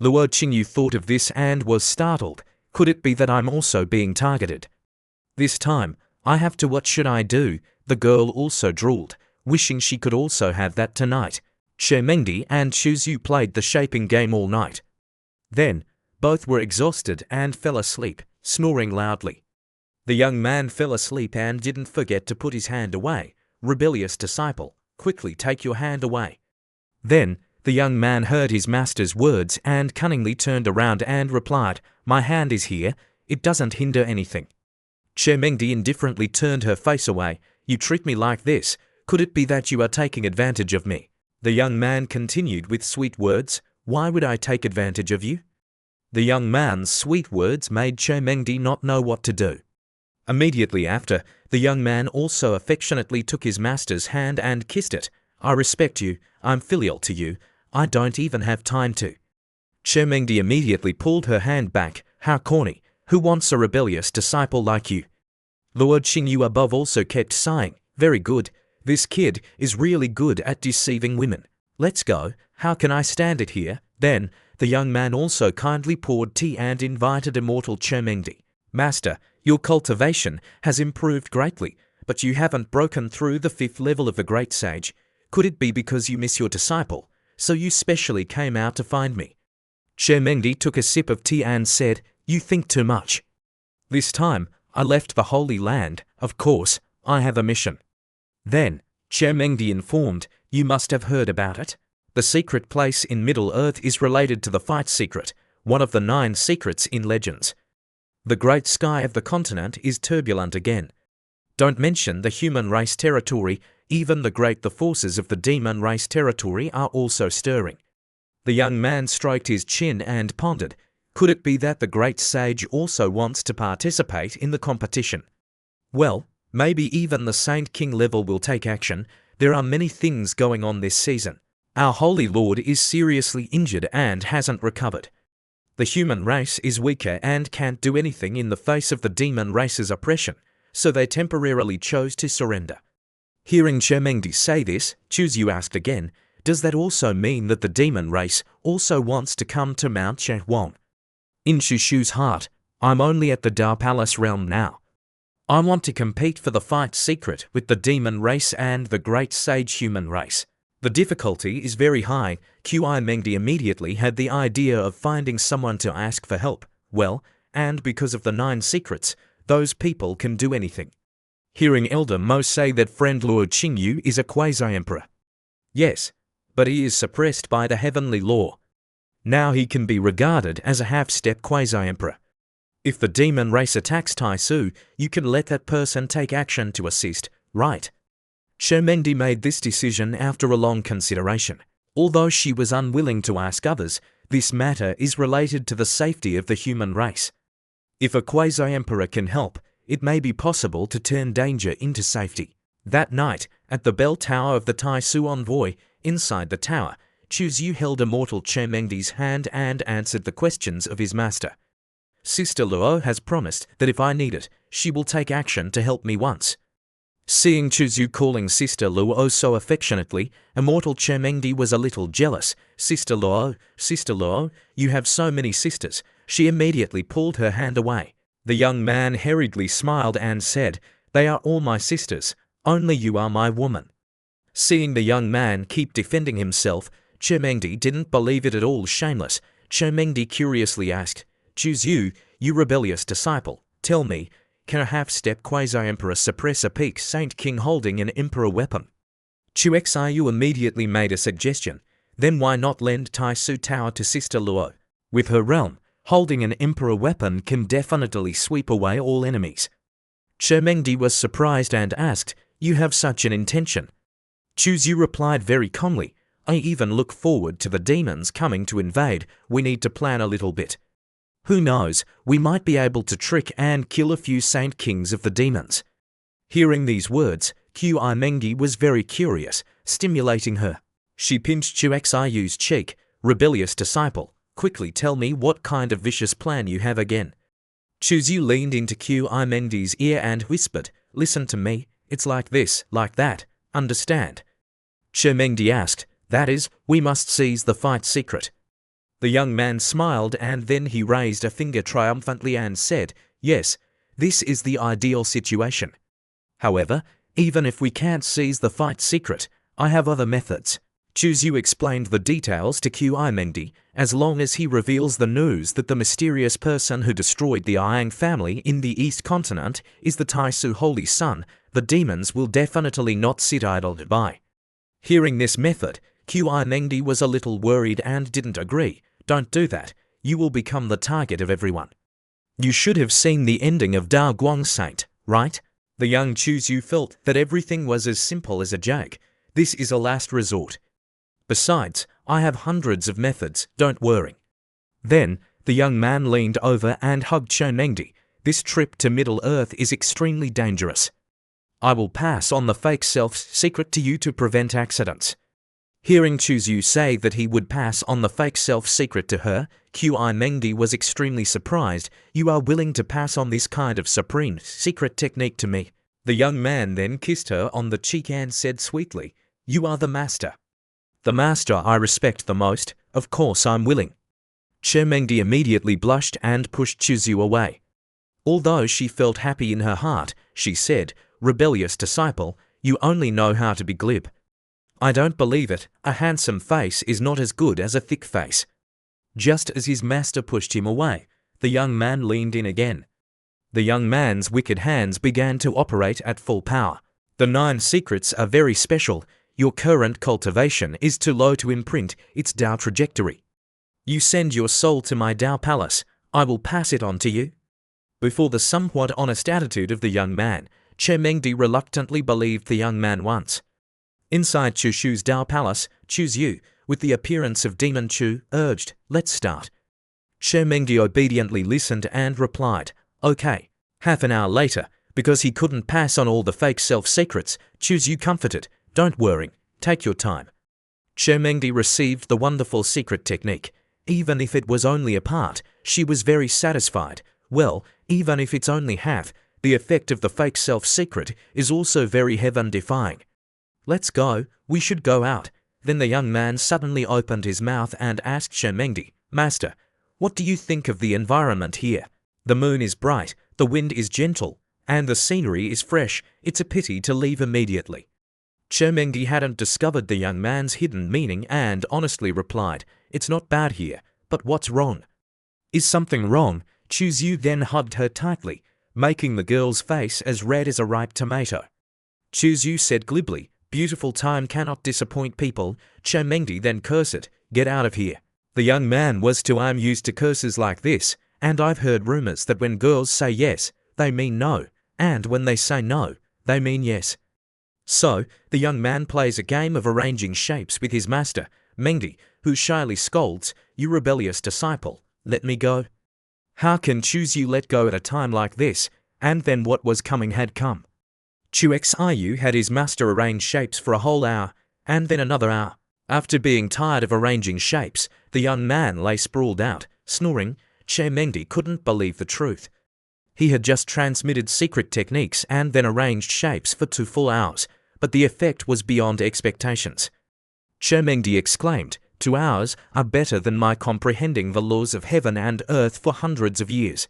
Luo Qingyu thought of this and was startled. Could it be that I'm also being targeted? This time, I have to. What should I do? The girl also drooled, wishing she could also have that tonight. Che and Chuzu played the shaping game all night. Then, both were exhausted and fell asleep, snoring loudly. The young man fell asleep and didn't forget to put his hand away. Rebellious disciple, quickly take your hand away. Then, the young man heard his master's words and cunningly turned around and replied, My hand is here, it doesn't hinder anything. Che indifferently turned her face away. You treat me like this, could it be that you are taking advantage of me? The young man continued with sweet words, Why would I take advantage of you? The young man's sweet words made Che not know what to do. Immediately after, the young man also affectionately took his master's hand and kissed it. I respect you, I'm filial to you, I don't even have time to. Che immediately pulled her hand back. How corny, who wants a rebellious disciple like you? Lord Xingyu above also kept sighing, Very good, this kid is really good at deceiving women. Let's go, how can I stand it here? Then, the young man also kindly poured tea and invited immortal Che Master, your cultivation has improved greatly, but you haven't broken through the 5th level of the great sage. Could it be because you miss your disciple, so you specially came out to find me? Che took a sip of tea and said, You think too much. This time, I left the Holy Land, of course, I have a mission. Then, Che informed, You must have heard about it. The secret place in Middle-earth is related to the fight secret, one of the 9 secrets in Legends. The great sky of the continent is turbulent again. Don't mention the human race territory, even the forces of the demon race territory are also stirring. The young man stroked his chin and pondered. Could it be that the great sage also wants to participate in the competition? Well, maybe even the Saint King level will take action. There are many things going on this season. Our Holy Lord is seriously injured and hasn't recovered. The human race is weaker and can't do anything in the face of the demon race's oppression, so they temporarily chose to surrender. Hearing Chermengdi say this, Chuzyu asked again, does that also mean that the demon race also wants to come to Mount Chehwang? In Shushu's heart, I'm only at the Dao Palace realm now. I want to compete for the fight secret with the demon race and the great sage human race. The difficulty is very high. Qi Mengdi immediately had the idea of finding someone to ask for help. Well, and because of the 9 secrets, those people can do anything. Hearing Elder Mo say that friend Luo Qingyu is a quasi-emperor. Yes, but he is suppressed by the heavenly law. Now he can be regarded as a half-step quasi-emperor. If the demon race attacks Taisu, you can let that person take action to assist, right? Chermengdi made this decision after a long consideration. Although she was unwilling to ask others, this matter is related to the safety of the human race. If a quasi-emperor can help, it may be possible to turn danger into safety. That night, at the bell tower of the Taisu envoy, inside the tower, Chuzyu held immortal Chermengdi's hand and answered the questions of his master. Sister Luo has promised that if I need it, she will take action to help me once. Seeing Chuzyu calling Sister Luo so affectionately, immortal Chermengdi was a little jealous. Sister Luo, you have so many sisters. She immediately pulled her hand away. The young man hurriedly smiled and said, they are all my sisters, only you are my woman. Seeing the young man keep defending himself, Chermengdi didn't believe it at all shameless. Chermengdi curiously asked, Chuzyu, you rebellious disciple, tell me, can a half-step quasi-emperor suppress a peak Saint King holding an emperor weapon? Chuexiu immediately made a suggestion. Then why not lend Taisu Tower to Sister Luo? With her realm, holding an emperor weapon can definitely sweep away all enemies. Chermengdi was surprised and asked, you have such an intention? Chuzyu replied very calmly, I even look forward to the demons coming to invade. We need to plan a little bit. Who knows, we might be able to trick and kill a few Saint Kings of the demons. Hearing these words, Qi Mengdi was very curious, stimulating her. She pinched Chuexiu's cheek. Rebellious disciple, quickly tell me what kind of vicious plan you have again. Chuzyu leaned into Qi Mengdi's ear and whispered, listen to me, it's like this, like that, understand? Chermengdi asked, that is, we must seize the fight secret. The young man smiled and then he raised a finger triumphantly and said, yes, this is the ideal situation. However, even if we can't seize the fight secret, I have other methods. Chuzyu explained the details to Qi Mengdi. As long as he reveals the news that the mysterious person who destroyed the Yang family in the East Continent is the Taisu Holy Son, the demons will definitely not sit idle by. Hearing this method, Qi Mengdi was a little worried and didn't agree. Don't do that, you will become the target of everyone. You should have seen the ending of Dao Guang Saint, right? The young Chuzyu felt that everything was as simple as a joke. This is a last resort. Besides, I have hundreds of methods, don't worry. Then, the young man leaned over and hugged Chermengdi. This trip to Middle Earth is extremely dangerous. I will pass on the fake self's secret to you to prevent accidents. Hearing Chuzyu say that he would pass on the fake self's secret to her, Qi Mengdi was extremely surprised. You are willing to pass on this kind of supreme secret technique to me? The young man then kissed her on the cheek and said sweetly, you are the master. The master I respect the most, of course I'm willing. Chermengdi immediately blushed and pushed Chuzyu away. Although she felt happy in her heart, she said, rebellious disciple, you only know how to be glib. I don't believe it, a handsome face is not as good as a thick face. Just as his master pushed him away, the young man leaned in again. The young man's wicked hands began to operate at full power. The 9 secrets are very special. Your current cultivation is too low to imprint its Dao trajectory. You send your soul to my Dao palace, I will pass it on to you. Before the somewhat honest attitude of the young man, Che Mengdi reluctantly believed the young man once. Inside Chu Shu's Dao Palace, Chu Yu, with the appearance of Demon Chu, urged, "Let's start." Che Mengdi obediently listened and replied, "Okay." Half an hour later, because he couldn't pass on all the fake self-secrets, Chu Yu comforted, "Don't worry, take your time." Che Mengdi received the wonderful secret technique. Even if it was only a part, she was very satisfied. Well, even if it's only half, the effect of the fake self-secret is also very heaven-defying. "Let's go, we should go out." Then the young man suddenly opened his mouth and asked Che Mengdi, "Master, what do you think of the environment here? The moon is bright, the wind is gentle, and the scenery is fresh. It's a pity to leave immediately." Che Mengdi hadn't discovered the young man's hidden meaning and honestly replied, "It's not bad here, but what's wrong?" "Is something wrong?" Chu Yu then hugged her tightly, making the girl's face as red as a ripe tomato. Chu Yu said glibly, "Beautiful time cannot disappoint people." Che Mengdi then cursed, "Get out of here." The young man was too used to curses like this, and I've heard rumors that when girls say yes, they mean no, and when they say no, they mean yes. So, the young man plays a game of arranging shapes with his master, Mengdi, who shyly scolds, "You rebellious disciple, let me go." How can Chu Yu let go at a time like this? And then what was coming had come. Chu Xiu had his master arrange shapes for a whole hour, and then another hour. After being tired of arranging shapes, the young man lay sprawled out, snoring. Che Mengdi couldn't believe the truth. He had just transmitted secret techniques and then arranged shapes for 2 full hours, but the effect was beyond expectations. Che Mengdi exclaimed, 2 hours are better than my comprehending the laws of heaven and earth for hundreds of years.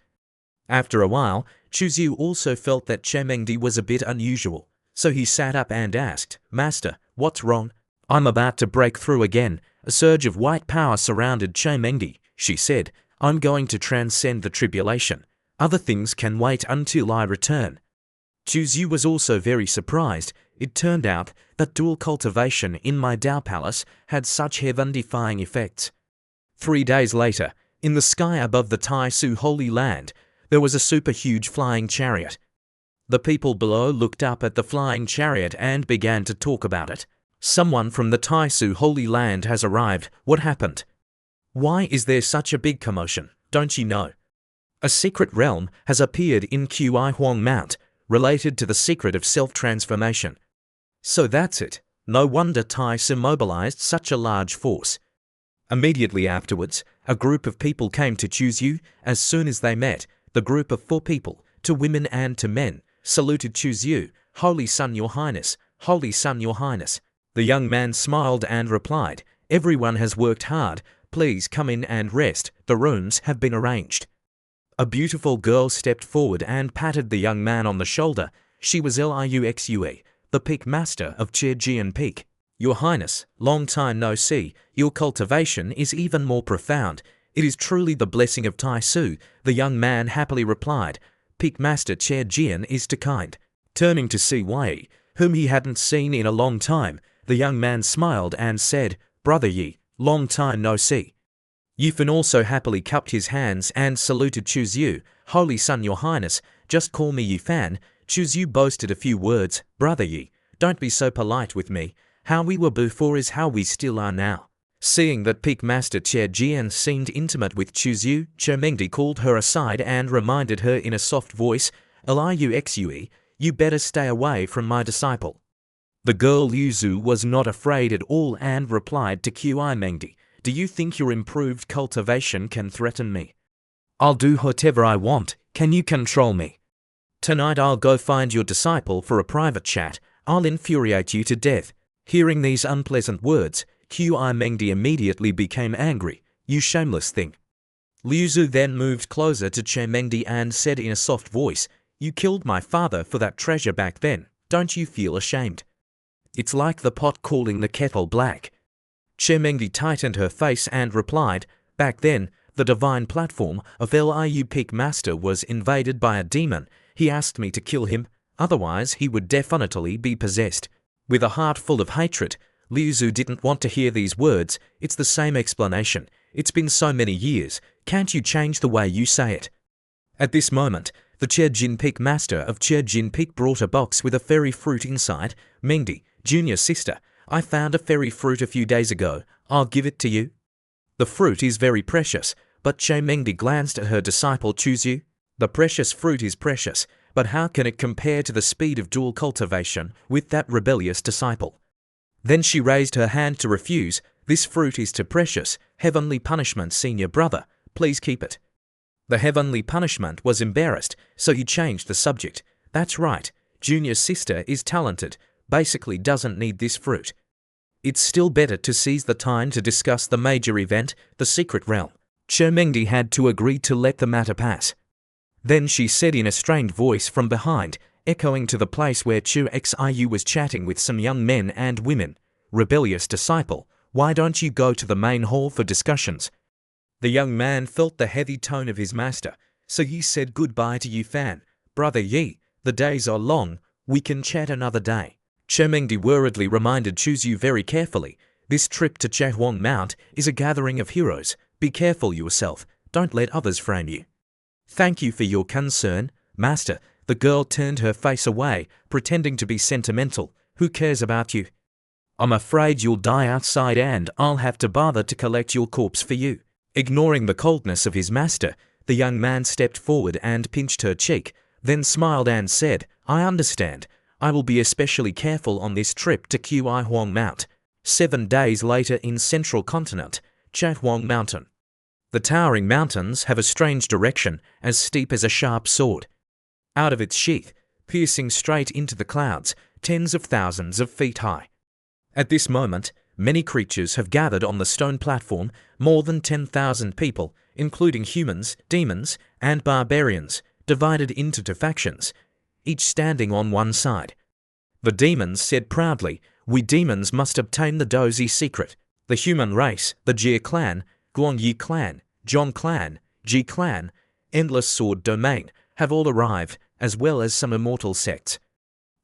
After a while, Chu Yu also felt that Che Mengdi was a bit unusual, so he sat up and asked, "Master, what's wrong?" "I'm about to break through again." A surge of white power surrounded Che Mengdi. She said, "I'm going to transcend the tribulation. Other things can wait until I return." Chu Yu was also very surprised. It turned out that dual cultivation in my Dao Palace had such heaven-defying effects. 3 days later, in the sky above the Tai Su Holy Land, there was a super-huge flying chariot. The people below looked up at the flying chariot and began to talk about it. "Someone from the Tai Su Holy Land has arrived. What happened? Why is there such a big commotion? Don't you know? A secret realm has appeared in Qi Huang Mount, related to the secret of self-transformation." So that's it. No wonder Tai Su mobilized such a large force. Immediately afterwards, a group of people came to Chu Yu. As soon as they met, the group of 4 people, 2 women and 2 men, saluted Chu Yu. "Holy Sun, Your Highness! Holy Sun, Your Highness!" The young man smiled and replied, "Everyone has worked hard. Please come in and rest. The rooms have been arranged." A beautiful girl stepped forward and patted the young man on the shoulder. She was Liuxue, the peak master of Chejian Peak. "Your Highness, long time no see. Your cultivation is even more profound. It is truly the blessing of Tai Su," the young man happily replied. "Peak Master Chejian is too kind." Turning to Si Wei, whom he hadn't seen in a long time, the young man smiled and said, "Brother Yi, long time no see." Yifan also happily cupped his hands and saluted Chu Yu. "Holy Sun, Your Highness, just call me Yifan." Chu Yu boasted a few words. "Brother Yi, don't be so polite with me. How we were before is how we still are now." Seeing that Peak Master Chejian seemed intimate with Chu Yu, Che Mengdi called her aside and reminded her in a soft voice, "Liuxue, you better stay away from my disciple." The girl Liu Zhu was not afraid at all and replied to Qi Mengdi, "Do you think your improved cultivation can threaten me? I'll do whatever I want. Can you control me? Tonight I'll go find your disciple for a private chat. I'll infuriate you to death." Hearing these unpleasant words, Qi Mengdi immediately became angry. "You shameless thing." Liu Zhu then moved closer to Che Mengdi and said in a soft voice, "You killed my father for that treasure back then. Don't you feel ashamed? It's like the pot calling the kettle black." Che Mengdi tightened her face and replied, "Back then, the divine platform of Liu Peak Master was invaded by a demon. He asked me to kill him, otherwise he would definitely be possessed." With a heart full of hatred, Liu Zhu didn't want to hear these words. "It's the same explanation. It's been so many years. Can't you change the way you say it?" At this moment, the Chejin Peak master of Chejin Peak brought a box with a fairy fruit inside. Mengdi, junior sister, I found a fairy fruit a few days ago. I'll give it to you. The fruit is very precious, but Che Mengdi glanced at her disciple Chuzyu. The precious fruit is precious, but how can it compare to the speed of dual cultivation with that rebellious disciple? Then she raised her hand to refuse. This fruit is too precious. Heavenly punishment, senior brother. Please keep it. The heavenly punishment was embarrassed, so he changed the subject. That's right, junior sister is talented, basically doesn't need this fruit. It's still better to seize the time to discuss the major event, the secret realm. Che Mengdi had to agree to let the matter pass. Then she said in a strained voice from behind, echoing to the place where Chu Xiu was chatting with some young men and women, rebellious disciple, why don't you go to the main hall for discussions? The young man felt the heavy tone of his master, so he said goodbye to Yu Fan. Brother Yi, the days are long, we can chat another day. Che Mengdi worriedly reminded Chuzyu very carefully, this trip to Chehuang Mount is a gathering of heroes. Be careful yourself, don't let others frame you. Thank you for your concern, master. The girl turned her face away, pretending to be sentimental. Who cares about you? I'm afraid you'll die outside and I'll have to bother to collect your corpse for you. Ignoring the coldness of his master, the young man stepped forward and pinched her cheek, then smiled and said, I understand. I will be especially careful on this trip to Huang Mount. 7 days later in central continent, Chehuang Mountain. The towering mountains have a strange direction, as steep as a sharp sword. Out of its sheath, piercing straight into the clouds, tens of thousands of feet high. At this moment, many creatures have gathered on the stone platform, more than 10,000 people, including humans, demons, and barbarians, divided into 2 factions, each standing on one side. The demons said proudly, we demons must obtain the Dozi secret. The human race, the Jie clan, Guangyi clan, Zhong clan, Ji clan, Endless Sword domain, have all arrived, as well as some immortal sects.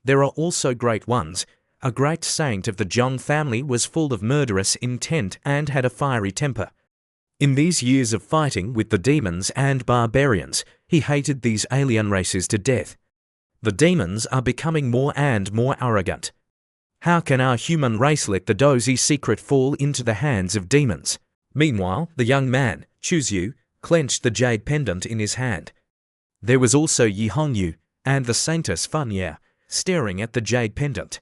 There are also great ones. A great saint of the Zhong family was full of murderous intent and had a fiery temper. In these years of fighting with the demons and barbarians, he hated these alien races to death. The demons are becoming more and more arrogant. How can our human race let the Dozi secret fall into the hands of demons? Meanwhile, the young man, Chuzyu, clenched the jade pendant in his hand. There was also Yi Hongyu and the saintess Funya, staring at the jade pendant.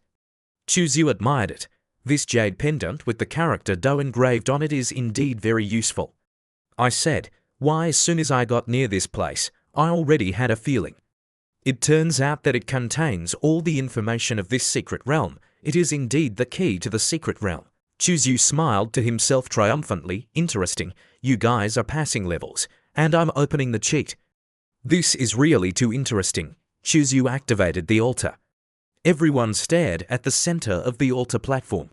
Chuzyu admired it. This jade pendant with the character Do engraved on it is indeed very useful. I said, why as soon as I got near this place, I already had a feeling. It turns out that it contains all the information of this secret realm. It is indeed the key to the secret realm. Chuzyu smiled to himself triumphantly. Interesting, you guys are passing levels, and I'm opening the cheat. This is really too interesting. Chuzyu activated the altar. Everyone stared at the center of the altar platform.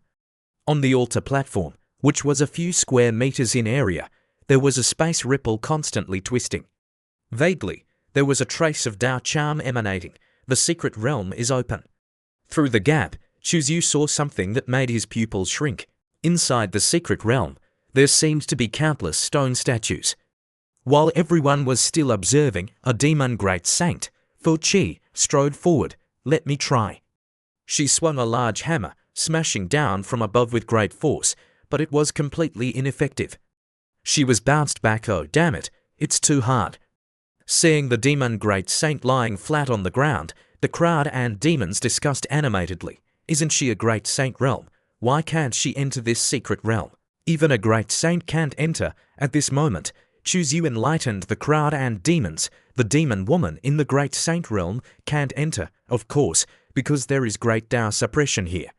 On the altar platform, which was a few square meters in area, there was a space ripple constantly twisting. Vaguely, there was a trace of Dao charm emanating. The secret realm is open. Through the gap, Chuzyu saw something that made his pupils shrink. Inside the secret realm, there seemed to be countless stone statues. While everyone was still observing, a demon great saint, Fu Qi, strode forward. Let me try. She swung a large hammer, smashing down from above with great force, but it was completely ineffective. She was bounced back. Oh, damn it, it's too hard. Seeing the demon great saint lying flat on the ground, the crowd and demons discussed animatedly. Isn't she a great saint realm? Why can't she enter this secret realm? Even a great saint can't enter. At this moment, Chuzyu enlightened the crowd and demons. The demon woman in the great saint realm can't enter, of course, because there is great Dao suppression here.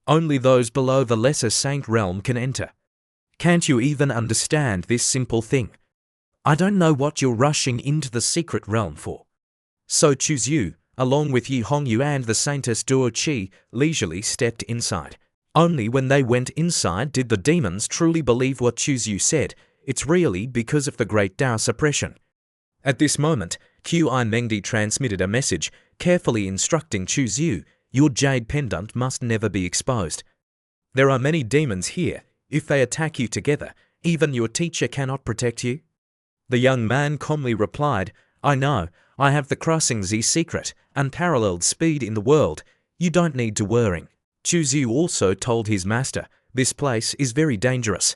Only those below the lesser saint realm can enter. Can't you even understand this simple thing? I don't know what you're rushing into the secret realm for. So Chuzyu, along with Yi Hongyu and the saintess Duo Qi, leisurely stepped inside. Only when they went inside did the demons truly believe what Chuzyu said. It's really because of the great Dao suppression. At this moment, Qi Mengdi transmitted a message, carefully instructing Chuzyu, your jade pendant must never be exposed. There are many demons here. If they attack you together, even your teacher cannot protect you. The young man calmly replied, I know, I have the crossing Z secret, unparalleled speed in the world. You don't need to worry. Chuzu also told his master, this place is very dangerous.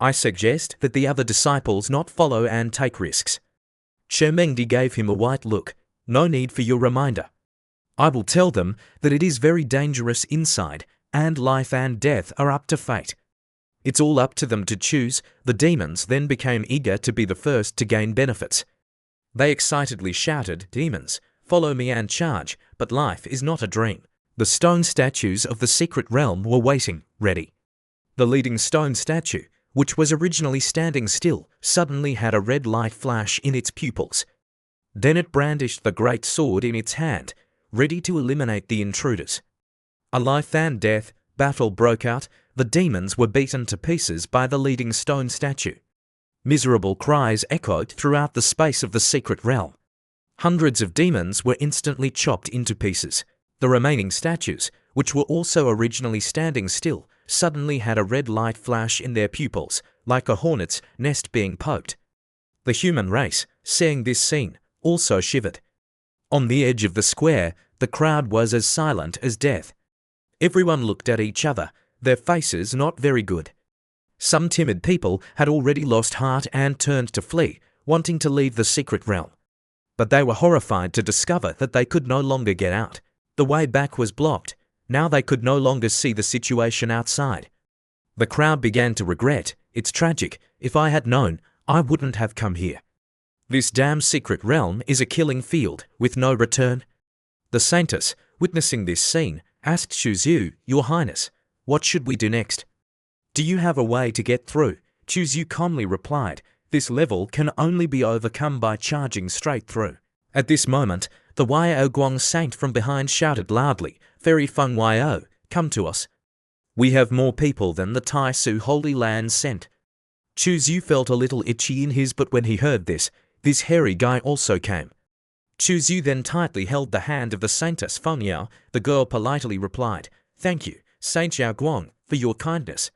I suggest that the other disciples not follow and take risks. Chermengdi gave him a white look. No need for your reminder. I will tell them that it is very dangerous inside, and life and death are up to fate. It's all up to them to choose. The demons then became eager to be the first to gain benefits. They excitedly shouted, demons, follow me and charge, but life is not a dream. The stone statues of the secret realm were waiting, ready. The leading stone statue, which was originally standing still, suddenly had a red light flash in its pupils. Then it brandished the great sword in its hand, ready to eliminate the intruders. A life and death battle broke out. The demons were beaten to pieces by the leading stone statue. Miserable cries echoed throughout the space of the secret realm. Hundreds of demons were instantly chopped into pieces. The remaining statues, which were also originally standing still, suddenly had a red light flash in their pupils, like a hornet's nest being poked. The human race, seeing this scene, also shivered. On the edge of the square, the crowd was as silent as death. Everyone looked at each other, their faces not very good. Some timid people had already lost heart and turned to flee, wanting to leave the secret realm. But they were horrified to discover that they could no longer get out. The way back was blocked. Now they could no longer see the situation outside. The crowd began to regret. It's tragic. If I had known, I wouldn't have come here. This damn secret realm is a killing field, with no return. The saintess, witnessing this scene, asked Chuzu, Your Highness, what should we do next? Do you have a way to get through? Chuzu calmly replied, This level can only be overcome by charging straight through. At this moment, the Yao Guang saint from behind shouted loudly, Fairy Feng Yao, come to us. We have more people than the Tai Su Holy Land sent. Chuzu felt a little itchy in his but when he heard this hairy guy also came. Chuzu then tightly held the hand of the saintess Feng Yao. The girl politely replied, Thank you, Saint Yao Guang, for your kindness.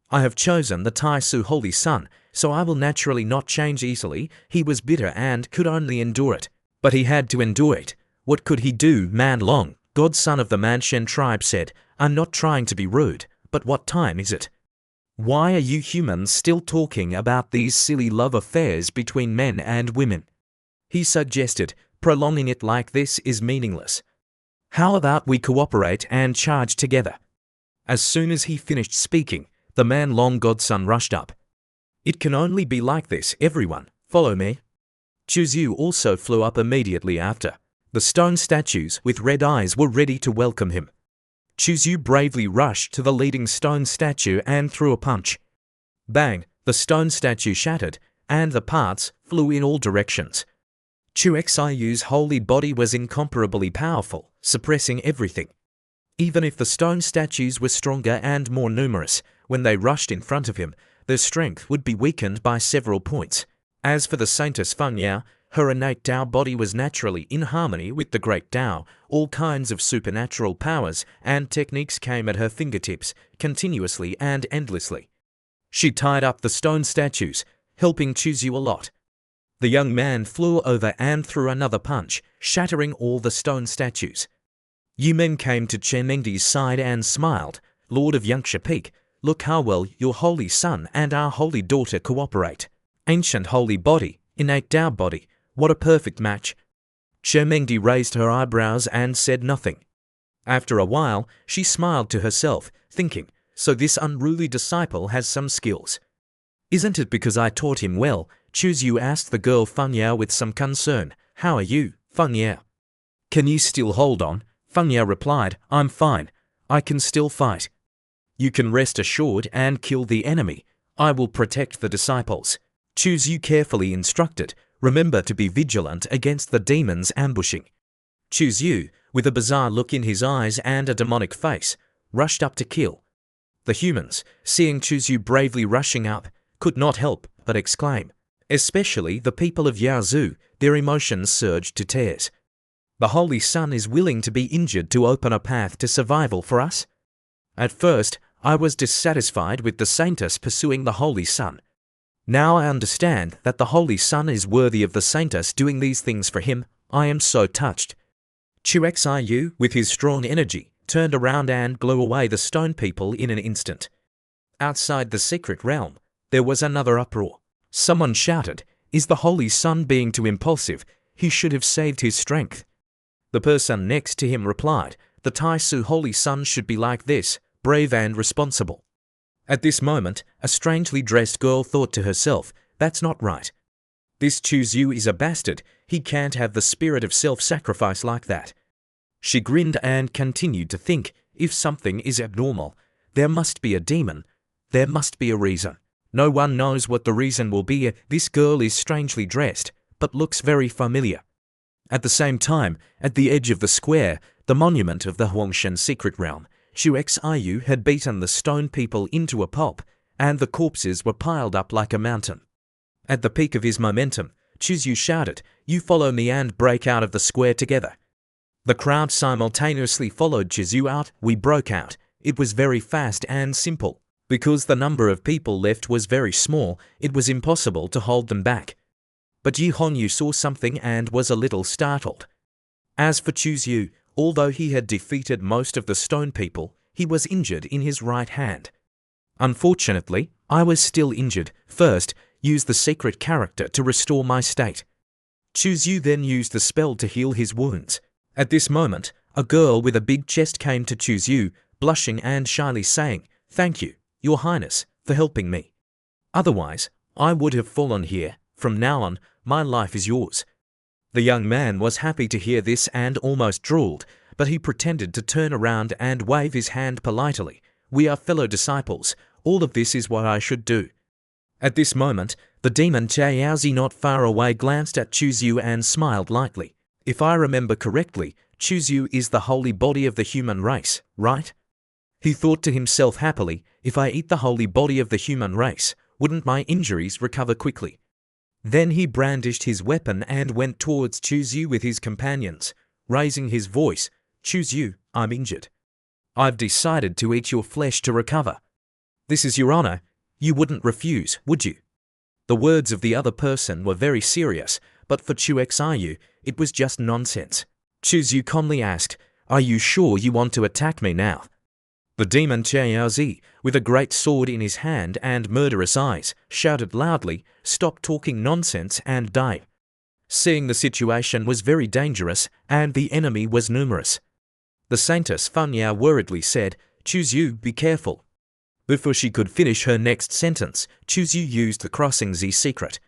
I have chosen the Tai Su Holy Sun, so I will naturally not change easily. He was bitter and could only endure it. But he had to endure it. What could he do? Man Long, godson of the Manshen tribe, said, I'm not trying to be rude, but what time is it? Why are you humans still talking about these silly love affairs between men and women? He suggested, prolonging it like this is meaningless. How about we cooperate and charge together? As soon as he finished speaking, the Man Long godson rushed up. It can only be like this, everyone, follow me. Chuzu also flew up immediately after. The stone statues with red eyes were ready to welcome him. Chuzu bravely rushed to the leading stone statue and threw a punch. Bang! The stone statue shattered, and the parts flew in all directions. Chu Xiyu's holy body was incomparably powerful, suppressing everything. Even if the stone statues were stronger and more numerous, when they rushed in front of him, their strength would be weakened by several points. As for the saintess Feng Yao, her innate Tao body was naturally in harmony with the great Tao. All kinds of supernatural powers and techniques came at her fingertips, continuously and endlessly. She tied up the stone statues, helping Chuzu a lot. The young man flew over and threw another punch, shattering all the stone statues. Yumen came to Chermengdi's side and smiled. Lord of Yangsha Peak, look how well your holy son and our holy daughter cooperate. Ancient holy body, innate Tao body, what a perfect match. Chermengdi raised her eyebrows and said nothing. After a while, she smiled to herself, thinking, so this unruly disciple has some skills. Isn't it because I taught him well? Chuzu asked the girl Feng Yao with some concern. How are you, Feng Yao? Can you still hold on? Feng Yao replied, I'm fine. I can still fight. You can rest assured and kill the enemy. I will protect the disciples. Chuzu carefully instructed, remember to be vigilant against the demons ambushing. Chuzu, with a bizarre look in his eyes and a demonic face, rushed up to kill. The humans, seeing Chuzu bravely rushing up, could not help but exclaim. Especially the people of Yaozu, their emotions surged to tears. The Holy Sun is willing to be injured to open a path to survival for us? At first, I was dissatisfied with the saintess pursuing the Holy Sun. Now I understand that the Holy Sun is worthy of the saintess doing these things for him. I am so touched. Chu Xiu, with his strong energy, turned around and blew away the stone people in an instant. Outside the secret realm, there was another uproar. Someone shouted, "Is the Holy Sun being too impulsive? He should have saved his strength." The person next to him replied, "The Taisu Holy Sun should be like this, brave and responsible." At this moment, a strangely dressed girl thought to herself, "That's not right. This Chu Xiu is a bastard. He can't have the spirit of self-sacrifice like that." She grinned and continued to think, if something is abnormal, there must be a demon. There must be a reason. No one knows what the reason will be. This girl is strangely dressed, but looks very familiar. At the same time, at the edge of the square, the monument of the Huangshan secret realm, Chu Xiu had beaten the stone people into a pulp, and the corpses were piled up like a mountain. At the peak of his momentum, Chu Xiu shouted, "You follow me and break out of the square together." The crowd simultaneously followed Chu Xiu out. We broke out. It was very fast and simple. Because the number of people left was very small, it was impossible to hold them back. But Yi Hongyu saw something and was a little startled. As for Chu Xiu, although he had defeated most of the stone people, he was injured in his right hand. Unfortunately, I was still injured. First, use the secret character to restore my state. Chu Xiu then used the spell to heal his wounds. At this moment, a girl with a big chest came to Chu Xiu, blushing and shyly saying, "Thank you, Your Highness, for helping me. Otherwise, I would have fallen here. From now on, my life is yours." The young man was happy to hear this and almost drooled, but he pretended to turn around and wave his hand politely. "We are fellow disciples. All of this is what I should do." At this moment, the demon Chaozi not far away glanced at Chu Xiu and smiled lightly. "If I remember correctly, Chu Xiu is the holy body of the human race, right?" He thought to himself happily, "If I eat the holy body of the human race, wouldn't my injuries recover quickly?" Then he brandished his weapon and went towards Chu Xiu with his companions, raising his voice, "Chu Xiu, I'm injured. I've decided to eat your flesh to recover. This is your honor. You wouldn't refuse, would you?" The words of the other person were very serious, but for Chu Xiu, it was just nonsense. Chu Xiu calmly asked, "Are you sure you want to attack me now?" The demon Chaozi, with a great sword in his hand and murderous eyes, shouted loudly, "Stop talking nonsense and die." Seeing the situation was very dangerous and the enemy was numerous, the saintess Fanya worriedly said, "Chu Xiu, be careful." Before she could finish her next sentence, Chu Xiu used the crossing Z secret.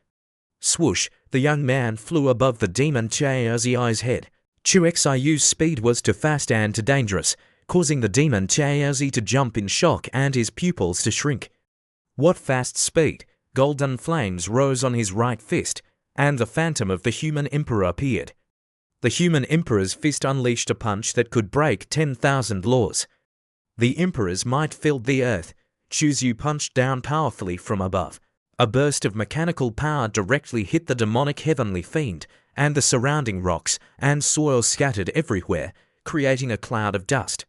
Swoosh, the young man flew above the demon Chaozi's head. Chu Xiu's speed was too fast and too dangerous, causing the demon Chaozi to jump in shock and his pupils to shrink. What fast speed! Golden flames rose on his right fist, and the phantom of the human emperor appeared. The human emperor's fist unleashed a punch that could break 10,000 laws. The emperor's might filled the earth. Chu Xiu punched down powerfully from above. A burst of mechanical power directly hit the demonic heavenly fiend, and the surrounding rocks and soil scattered everywhere, creating a cloud of dust.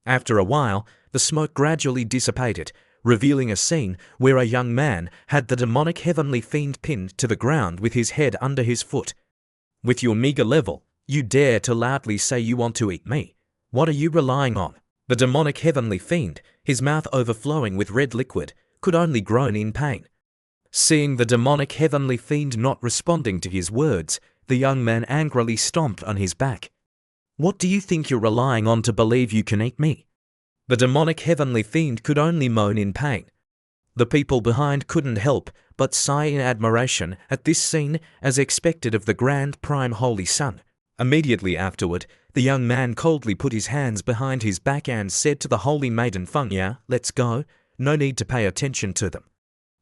After a while, the smoke gradually dissipated, revealing a scene where a young man had the demonic heavenly fiend pinned to the ground with his head under his foot. "With your meager level, you dare to loudly say you want to eat me? What are you relying on?" The demonic heavenly fiend, his mouth overflowing with red liquid, could only groan in pain. Seeing the demonic heavenly fiend not responding to his words, the young man angrily stomped on his back. "What do you think you're relying on to believe you can eat me?" The demonic heavenly fiend could only moan in pain. The people behind couldn't help but sigh in admiration at this scene, as expected of the grand prime holy sun. Immediately afterward, the young man coldly put his hands behind his back and said to the holy maiden Fengya, "Let's go, no need to pay attention to them."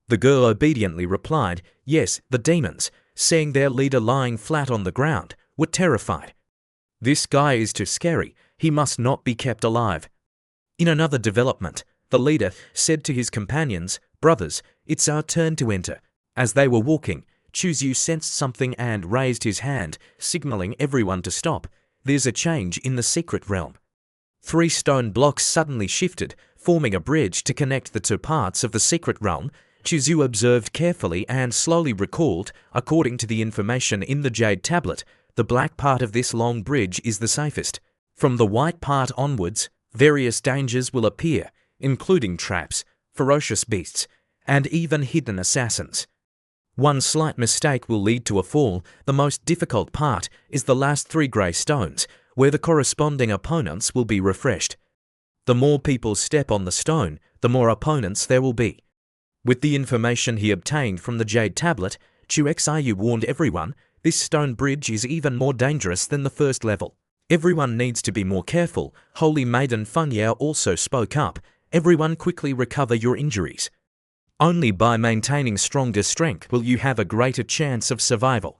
The girl obediently replied, "Yes." The demons, seeing their leader lying flat on the ground, were terrified. "This guy is too scary, he must not be kept alive." In another development, the leader said to his companions, "Brothers, it's our turn to enter." As they were walking, Chu Xiu sensed something and raised his hand, signaling everyone to stop. "There's a change in the secret realm." 3 stone blocks suddenly shifted, forming a bridge to connect the 2 parts of the secret realm, Chuzhu observed carefully and slowly recalled, according to the information in the jade tablet, the black part of this long bridge is the safest. From the white part onwards, various dangers will appear, including traps, ferocious beasts, and even hidden assassins. One slight mistake will lead to a fall. The most difficult part is the last 3 grey stones, where the corresponding opponents will be refreshed. The more people step on the stone, the more opponents there will be. With the information he obtained from the jade tablet, Xiu warned everyone, this stone bridge is even more dangerous than the first level. Everyone needs to be more careful. Holy Maiden Funya also spoke up. Everyone quickly recover your injuries. Only by maintaining stronger strength will you have a greater chance of survival.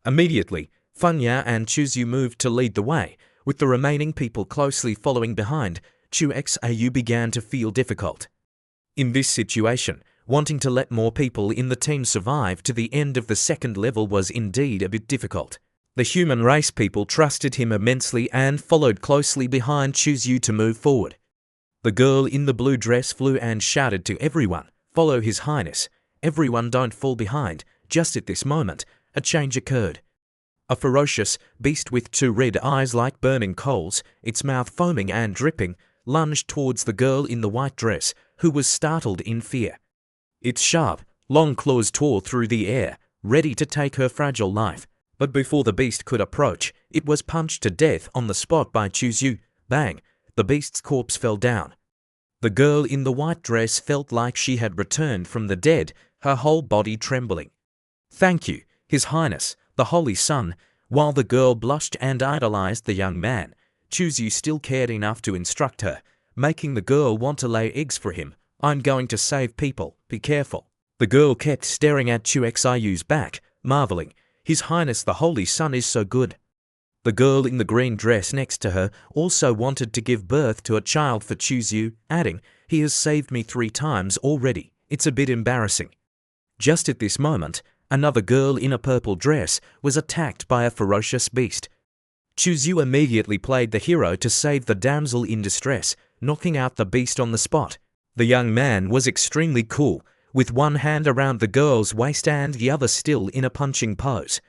Immediately, Funya and Chuzhu moved to lead the way, with the remaining people closely following behind. Xiu began to feel difficult. In this situation, wanting to let more people in the team survive to the end of the second level was indeed a bit difficult. The human race people trusted him immensely and followed closely behind Chuzhu to move forward. The girl in the blue dress flew and shouted to everyone, "Follow His Highness. Everyone don't fall behind." Just at this moment, a change occurred. A ferocious beast with 2 red eyes like burning coals, its mouth foaming and dripping, lunged towards the girl in the white dress, who was startled in fear. Its sharp, long claws tore through the air, ready to take her fragile life. But before the beast could approach, it was punched to death on the spot by Chuzhu. Bang! The beast's corpse fell down. The girl in the white dress felt like she had returned from the dead, her whole body trembling. "Thank you, His Highness, the Holy Sun." While the girl blushed and idolized the young man, Chuzhu still cared enough to instruct her, making the girl want to lay eggs for him. "I'm going to save people, be careful." The girl kept staring at Xiu's back, marveling, "His Highness the Holy Sun is so good." The girl in the green dress next to her also wanted to give birth to a child for Chuzhu, adding, "He has saved me 3 times already. It's a bit embarrassing." Just at this moment, another girl in a purple dress was attacked by a ferocious beast. Chuzhu immediately played the hero to save the damsel in distress, knocking out the beast on the spot. The young man was extremely cool, with one hand around the girl's waist and the other still in a punching pose.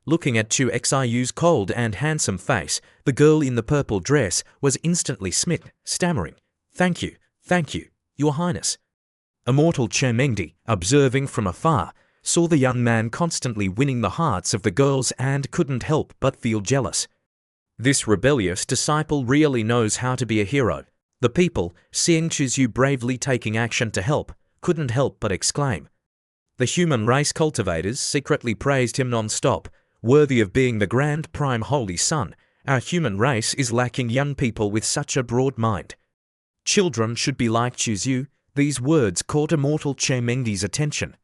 Looking at Xiu's cold and handsome face, the girl in the purple dress was instantly smitten, stammering, thank you, Your Highness." Immortal Chemengdi, observing from afar, saw the young man constantly winning the hearts of the girls and couldn't help but feel jealous. This rebellious disciple really knows how to be a hero. The people, seeing Chuzhu bravely taking action to help, couldn't help but exclaim. The human race cultivators secretly praised him non-stop, worthy of being the grand prime holy sun. Our human race is lacking young people with such a broad mind. Children should be like Chuzhu. These words caught immortal Chemengdi's attention.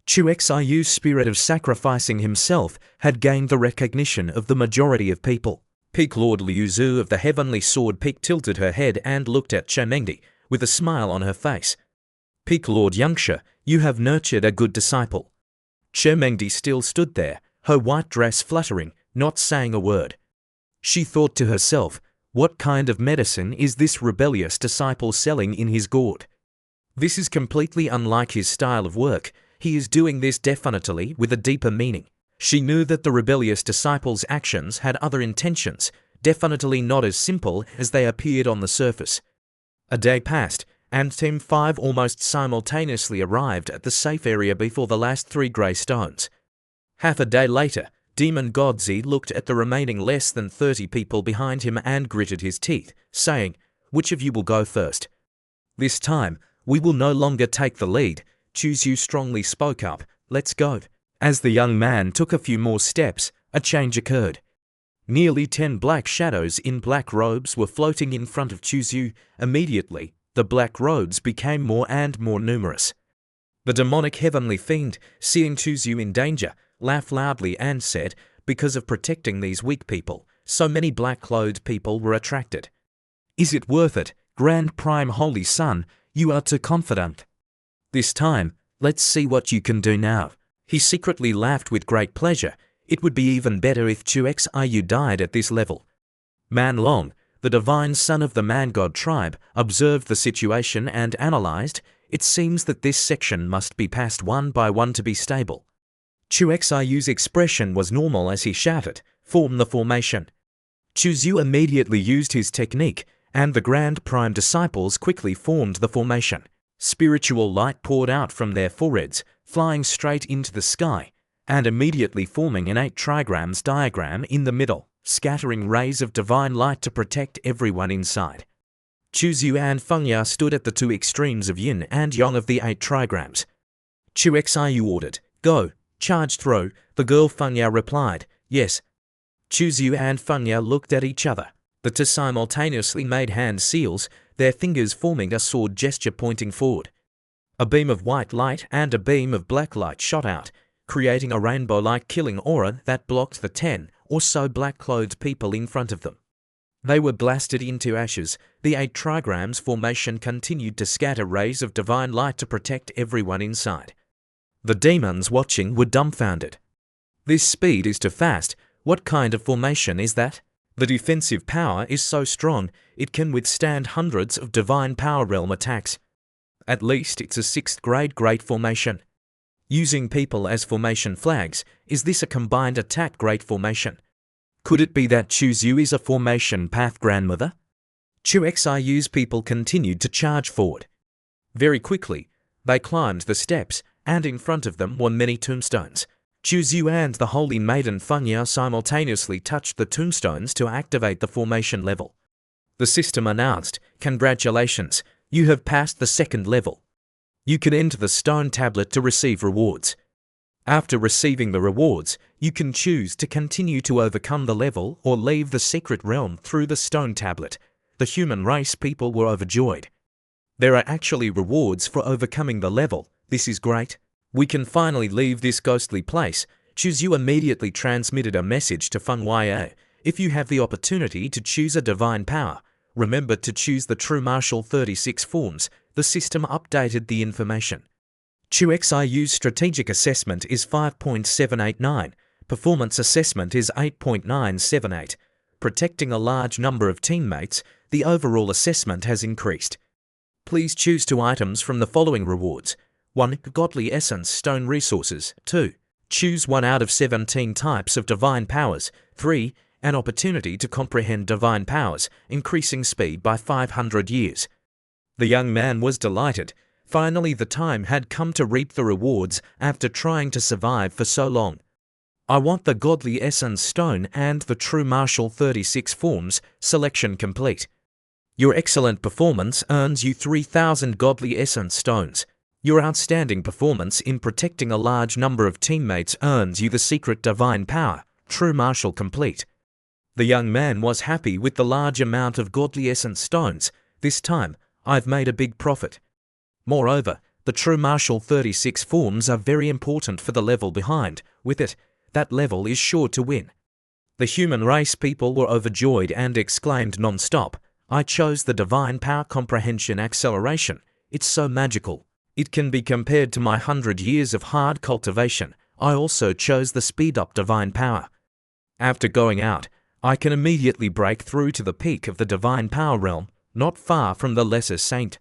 Xiu's spirit of sacrificing himself had gained the recognition of the majority of people. Peak Lord Liu Zhu of the Heavenly Sword Peak tilted her head and looked at Chemengdi, with a smile on her face. "Peak Lord Yangsha, you have nurtured a good disciple." Chemengdi still stood there, her white dress fluttering, not saying a word. She thought to herself, what kind of medicine is this rebellious disciple selling in his gourd? This is completely unlike his style of work. He is doing this definitely with a deeper meaning. She knew that the rebellious disciple's actions had other intentions, definitely not as simple as they appeared on the surface. A day passed, and Team 5 almost simultaneously arrived at the safe area before the last 3 grey stones. Half a day later, Demon Godzi looked at the remaining less than 30 people behind him and gritted his teeth, saying, "Which of you will go first?" "This time, we will no longer take the lead." Chuzhu strongly spoke up, "Let's go." As the young man took a few more steps, a change occurred. Nearly 10 black shadows in black robes were floating in front of Chuzhu. Immediately, the black robes became more and more numerous. The demonic heavenly fiend, seeing Chuzhu in danger, laughed loudly and said, "Because of protecting these weak people, so many black-clothed people were attracted. Is it worth it, Grand Prime Holy Sun? You are too confident. This time, let's see what you can do now." He secretly laughed with great pleasure. It would be even better if Xiu died at this level. Man Long, the divine son of the man-god tribe, observed the situation and analyzed. It seems that this section must be passed one by one to be stable. Chu Xiu's expression was normal as he shouted, "Form the formation." Chu Xiu immediately used his technique, and the Grand Prime disciples quickly formed the formation. Spiritual light poured out from their foreheads, flying straight into the sky, and immediately forming an 8 trigrams diagram in the middle, scattering rays of divine light to protect everyone inside. Chu Xiu and Feng Ya stood at the two extremes of yin and yang of the 8 trigrams. Chu Xiu ordered, "Go, charge throw." The girl Feng Ya replied, "Yes." Chu Xiu and Feng Ya looked at each other. The two simultaneously made hand seals, their fingers forming a sword gesture pointing forward. A beam of white light and a beam of black light shot out, creating a rainbow-like killing aura that blocked the 10 or so black-clothed people in front of them. They were blasted into ashes. The 8 trigrams formation continued to scatter rays of divine light to protect everyone inside. The demons watching were dumbfounded. This speed is too fast. What kind of formation is that? The defensive power is so strong, it can withstand hundreds of divine power realm attacks. At least it's a 6th grade great formation. Using people as formation flags, is this a combined attack great formation? Could it be that Chu Xiu is a formation path grandmother? Chu Xiu's people continued to charge forward. Very quickly, they climbed the steps, and in front of them were many tombstones. Chu Xiu and the Holy Maiden Feng Ya simultaneously touched the tombstones to activate the formation level. The system announced, "Congratulations, you have passed the 2nd level. You can enter the stone tablet to receive rewards. After receiving the rewards, you can choose to continue to overcome the level or leave the secret realm through the stone tablet." The human race people were overjoyed. There are actually rewards for overcoming the level. This is great. We can finally leave this ghostly place. Chu Xiu immediately transmitted a message to Feng Ya. "If you have the opportunity to choose a divine power, remember to choose the true martial 36 forms." The system updated the information. Chu Xiu's strategic assessment is 5.789, performance assessment is 8.978. Protecting a large number of teammates, the overall assessment has increased. Please choose 2 items from the following rewards. 1. Godly Essence Stone Resources. 2. Choose 1 out of 17 types of divine powers. 3. An opportunity to comprehend divine powers, increasing speed by 500 years. The young man was delighted. Finally, the time had come to reap the rewards after trying to survive for so long. "I want the Godly Essence Stone and the True Martial 36 Forms. Selection complete. Your excellent performance earns you 3,000 Godly Essence Stones. Your outstanding performance in protecting a large number of teammates earns you the secret divine power, True Martial complete." The young man was happy with the large amount of Godly Essence Stones. "This time, I've made a big profit." Moreover, the True Martial 36 forms are very important for the level behind. With it, that level is sure to win. The human race people were overjoyed and exclaimed non-stop, "I chose the divine power comprehension acceleration. It's so magical. It can be compared to my 100 years of hard cultivation. I also chose the speed-up divine power. After going out, I can immediately break through to the peak of the divine power realm, not far from the lesser saint.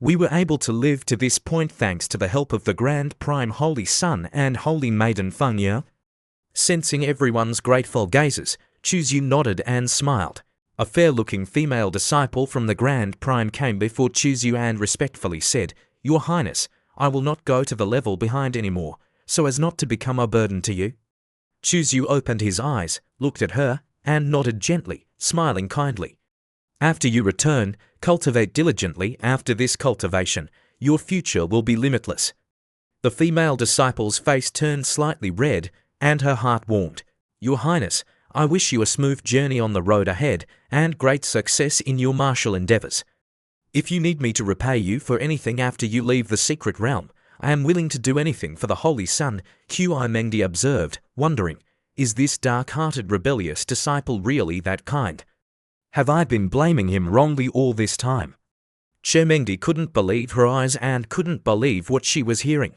We were able to live to this point thanks to the help of the Grand Prime Holy Son and Holy Maiden Feng Ya." Sensing everyone's grateful gazes, Chu Xiu nodded and smiled. A fair-looking female disciple from the Grand Prime came before Chu Xiu and respectfully said, "Your Highness, I will not go to the level behind anymore, so as not to become a burden to you." Chu Xiu opened his eyes, looked at her, and nodded gently, smiling kindly. "After you return, cultivate diligently. After this cultivation, your future will be limitless." The female disciple's face turned slightly red, and her heart warmed. "Your Highness, I wish you a smooth journey on the road ahead, and great success in your martial endeavors. If you need me to repay you for anything after you leave the secret realm, I am willing to do anything for the Holy Son." Hui Mengdi observed, wondering, is this dark-hearted rebellious disciple really that kind? Have I been blaming him wrongly all this time? Che Mengdi couldn't believe her eyes and couldn't believe what she was hearing.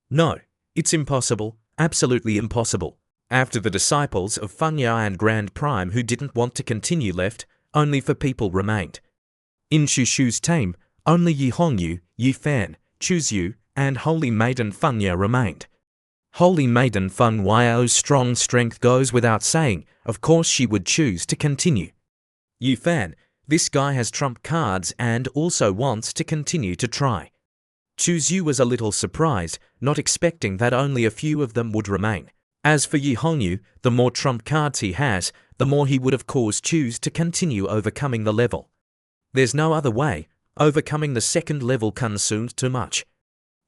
"No, it's impossible, absolutely impossible." After the disciples of Feng Ya and Grand Prime who didn't want to continue left, only 4 people remained. In Shushu's team, only Yi Hongyu, Yi Fan, Choose You, and Holy Maiden Funya remained. Holy Maiden Funyao's strong strength goes without saying, of course she would choose to continue. Yu Fan, this guy has trump cards and also wants to continue to try. Choose You was a little surprised, not expecting that only a few of them would remain. As for Yi Hongyu, the more trump cards he has, the more he would of course choose to continue overcoming the level. There's no other way, overcoming the second level consumes too much.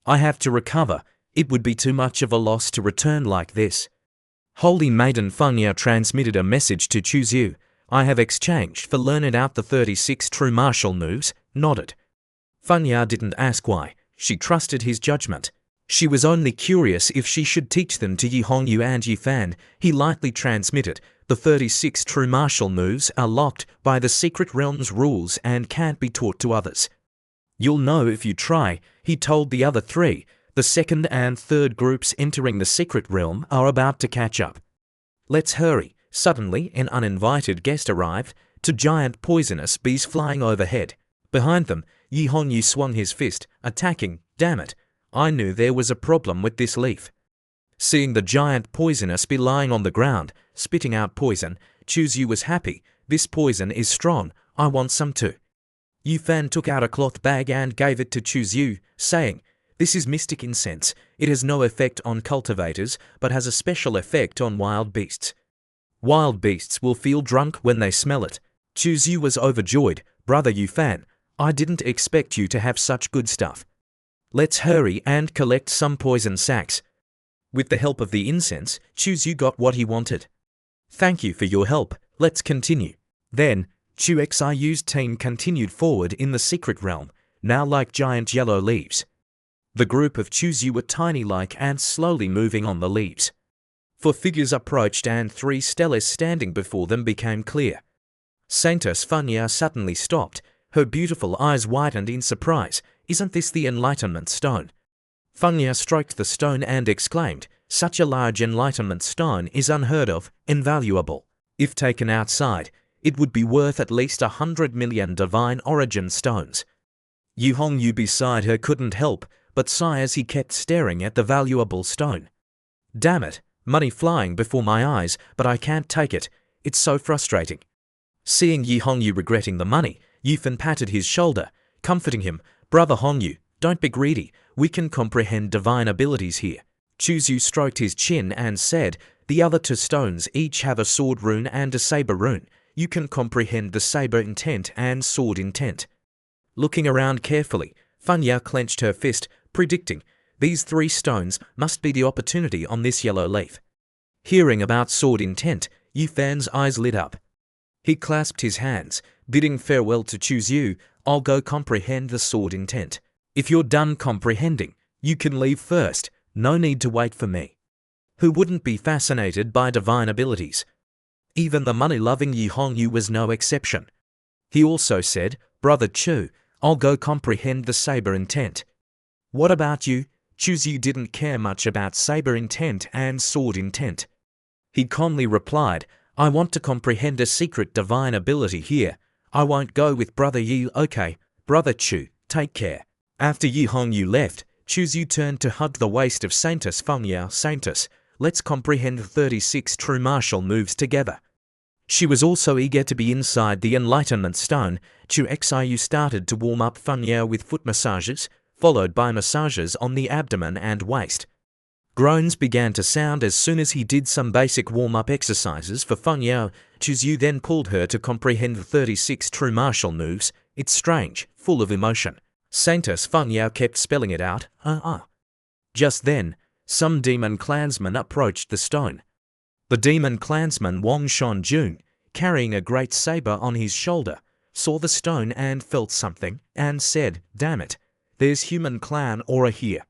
I have to recover, it would be too much of a loss to return like this. Holy Maiden Funya transmitted a message to Choose You. I have exchanged for learned out the 36 true martial moves, nodded. Funya didn't ask why, she trusted his judgment. She was only curious if she should teach them to Yi Hongyu and Yi Fan. He lightly transmitted, the 36 true martial moves are locked by the secret realm's rules and can't be taught to others. You'll know if you try, he told the other three. The second and third groups entering the secret realm are about to catch up. Let's hurry. Suddenly, an uninvited guest arrived, two giant poisonous bees flying overhead. Behind them, Yi Hongyu swung his fist, attacking. Damn it, I knew there was a problem with this leaf. Seeing the giant poisonous bee lying on the ground, spitting out poison, Choose You was happy. This poison is strong, I want some too. Yu Fan took out a cloth bag and gave it to Choose You, saying, this is mystic incense. It has no effect on cultivators, but has a special effect on wild beasts. Wild beasts will feel drunk when they smell it. Choose You was overjoyed. Brother Yu Fan, I didn't expect you to have such good stuff. Let's hurry and collect some poison sacks. With the help of the incense, Choose You got what he wanted. Thank you for your help. Let's continue. Then, Chu Xiu's team continued forward in the secret realm, now like giant yellow leaves. The group of Choose You were tiny like ants slowly moving on the leaves. For figures approached and three stellars standing before them became clear. Saintess Funya suddenly stopped, her beautiful eyes widened in surprise. Isn't this the Enlightenment Stone? Funya stroked the stone and exclaimed, such a large Enlightenment Stone is unheard of, invaluable. If taken outside, it would be worth at least 100 million divine origin stones. Yu Hongyu beside her couldn't help but sigh as he kept staring at the valuable stone. Damn it, money flying before my eyes, but I can't take it. It's so frustrating. Seeing Yi Hongyu regretting the money, Yu Fan patted his shoulder, comforting him. Brother Hongyu, don't be greedy. We can comprehend divine abilities here. Choose You stroked his chin and said, the other two stones each have a sword rune and a saber rune. You can comprehend the saber intent and sword intent. Looking around carefully, Funya clenched her fist, predicting, these three stones must be the opportunity on this yellow leaf. Hearing about sword intent, Yu Fan's eyes lit up. He clasped his hands, bidding farewell to Choose You. I'll go comprehend the sword intent. If you're done comprehending, you can leave first. No need to wait for me. Who wouldn't be fascinated by divine abilities? Even the money-loving Yi Hongyu was no exception. He also said, Brother Chu, I'll go comprehend the saber intent. What about you? Choose You didn't care much about saber intent and sword intent. He calmly replied, I want to comprehend a secret divine ability here. I won't go with Brother Yi. Okay, Brother Chu, take care. After Yi Hongyu left, Choose You turned to hug the waist of Saintess Funya. Saintess, let's comprehend the 36 true martial moves together. She was also eager to be inside the Enlightenment Stone. Chu Xiu started to warm up Funya with foot massages, followed by massages on the abdomen and waist. Groans began to sound as soon as he did some basic warm-up exercises for Funya. Choose You then pulled her to comprehend the 36 true martial moves. It's strange, full of emotion. Saintess Funya kept spelling it out, Just then, some demon clansman approached the stone. The demon clansman Wang Shonjun, carrying a great saber on his shoulder, saw the stone and felt something, and said, damn it, there's human clan aura here.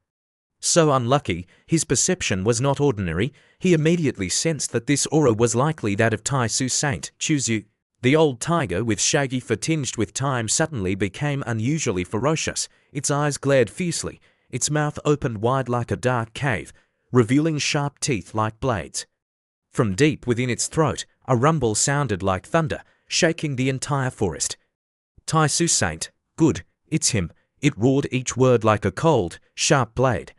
So unlucky, his perception was not ordinary. He immediately sensed that this aura was likely that of Tai Su Saint Choose You. The old tiger with shaggy fur tinged with time suddenly became unusually ferocious. Its eyes glared fiercely. Its mouth opened wide like a dark cave, revealing sharp teeth like blades. From deep within its throat, a rumble sounded like thunder, shaking the entire forest. Tai Su Saint, good, it's him. It roared each word like a cold, sharp blade.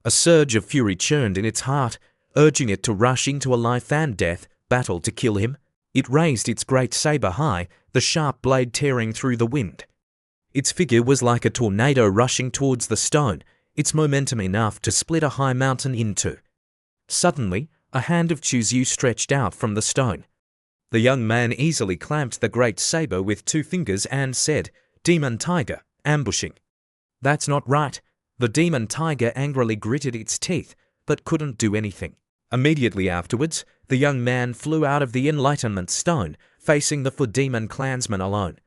A surge of fury churned in its heart, urging it to rush into a life and death battle to kill him. It raised its great saber high, the sharp blade tearing through the wind. Its figure was like a tornado rushing towards the stone, its momentum enough to split a high mountain in two. Suddenly, a hand of Chuzyu stretched out from the stone. The young man easily clamped the great saber with 2 fingers and said, "Demon tiger, ambushing." "That's not right." The demon tiger angrily gritted its teeth, but couldn't do anything. Immediately afterwards, the young man flew out of the enlightenment stone, facing the 4 demon clansmen alone.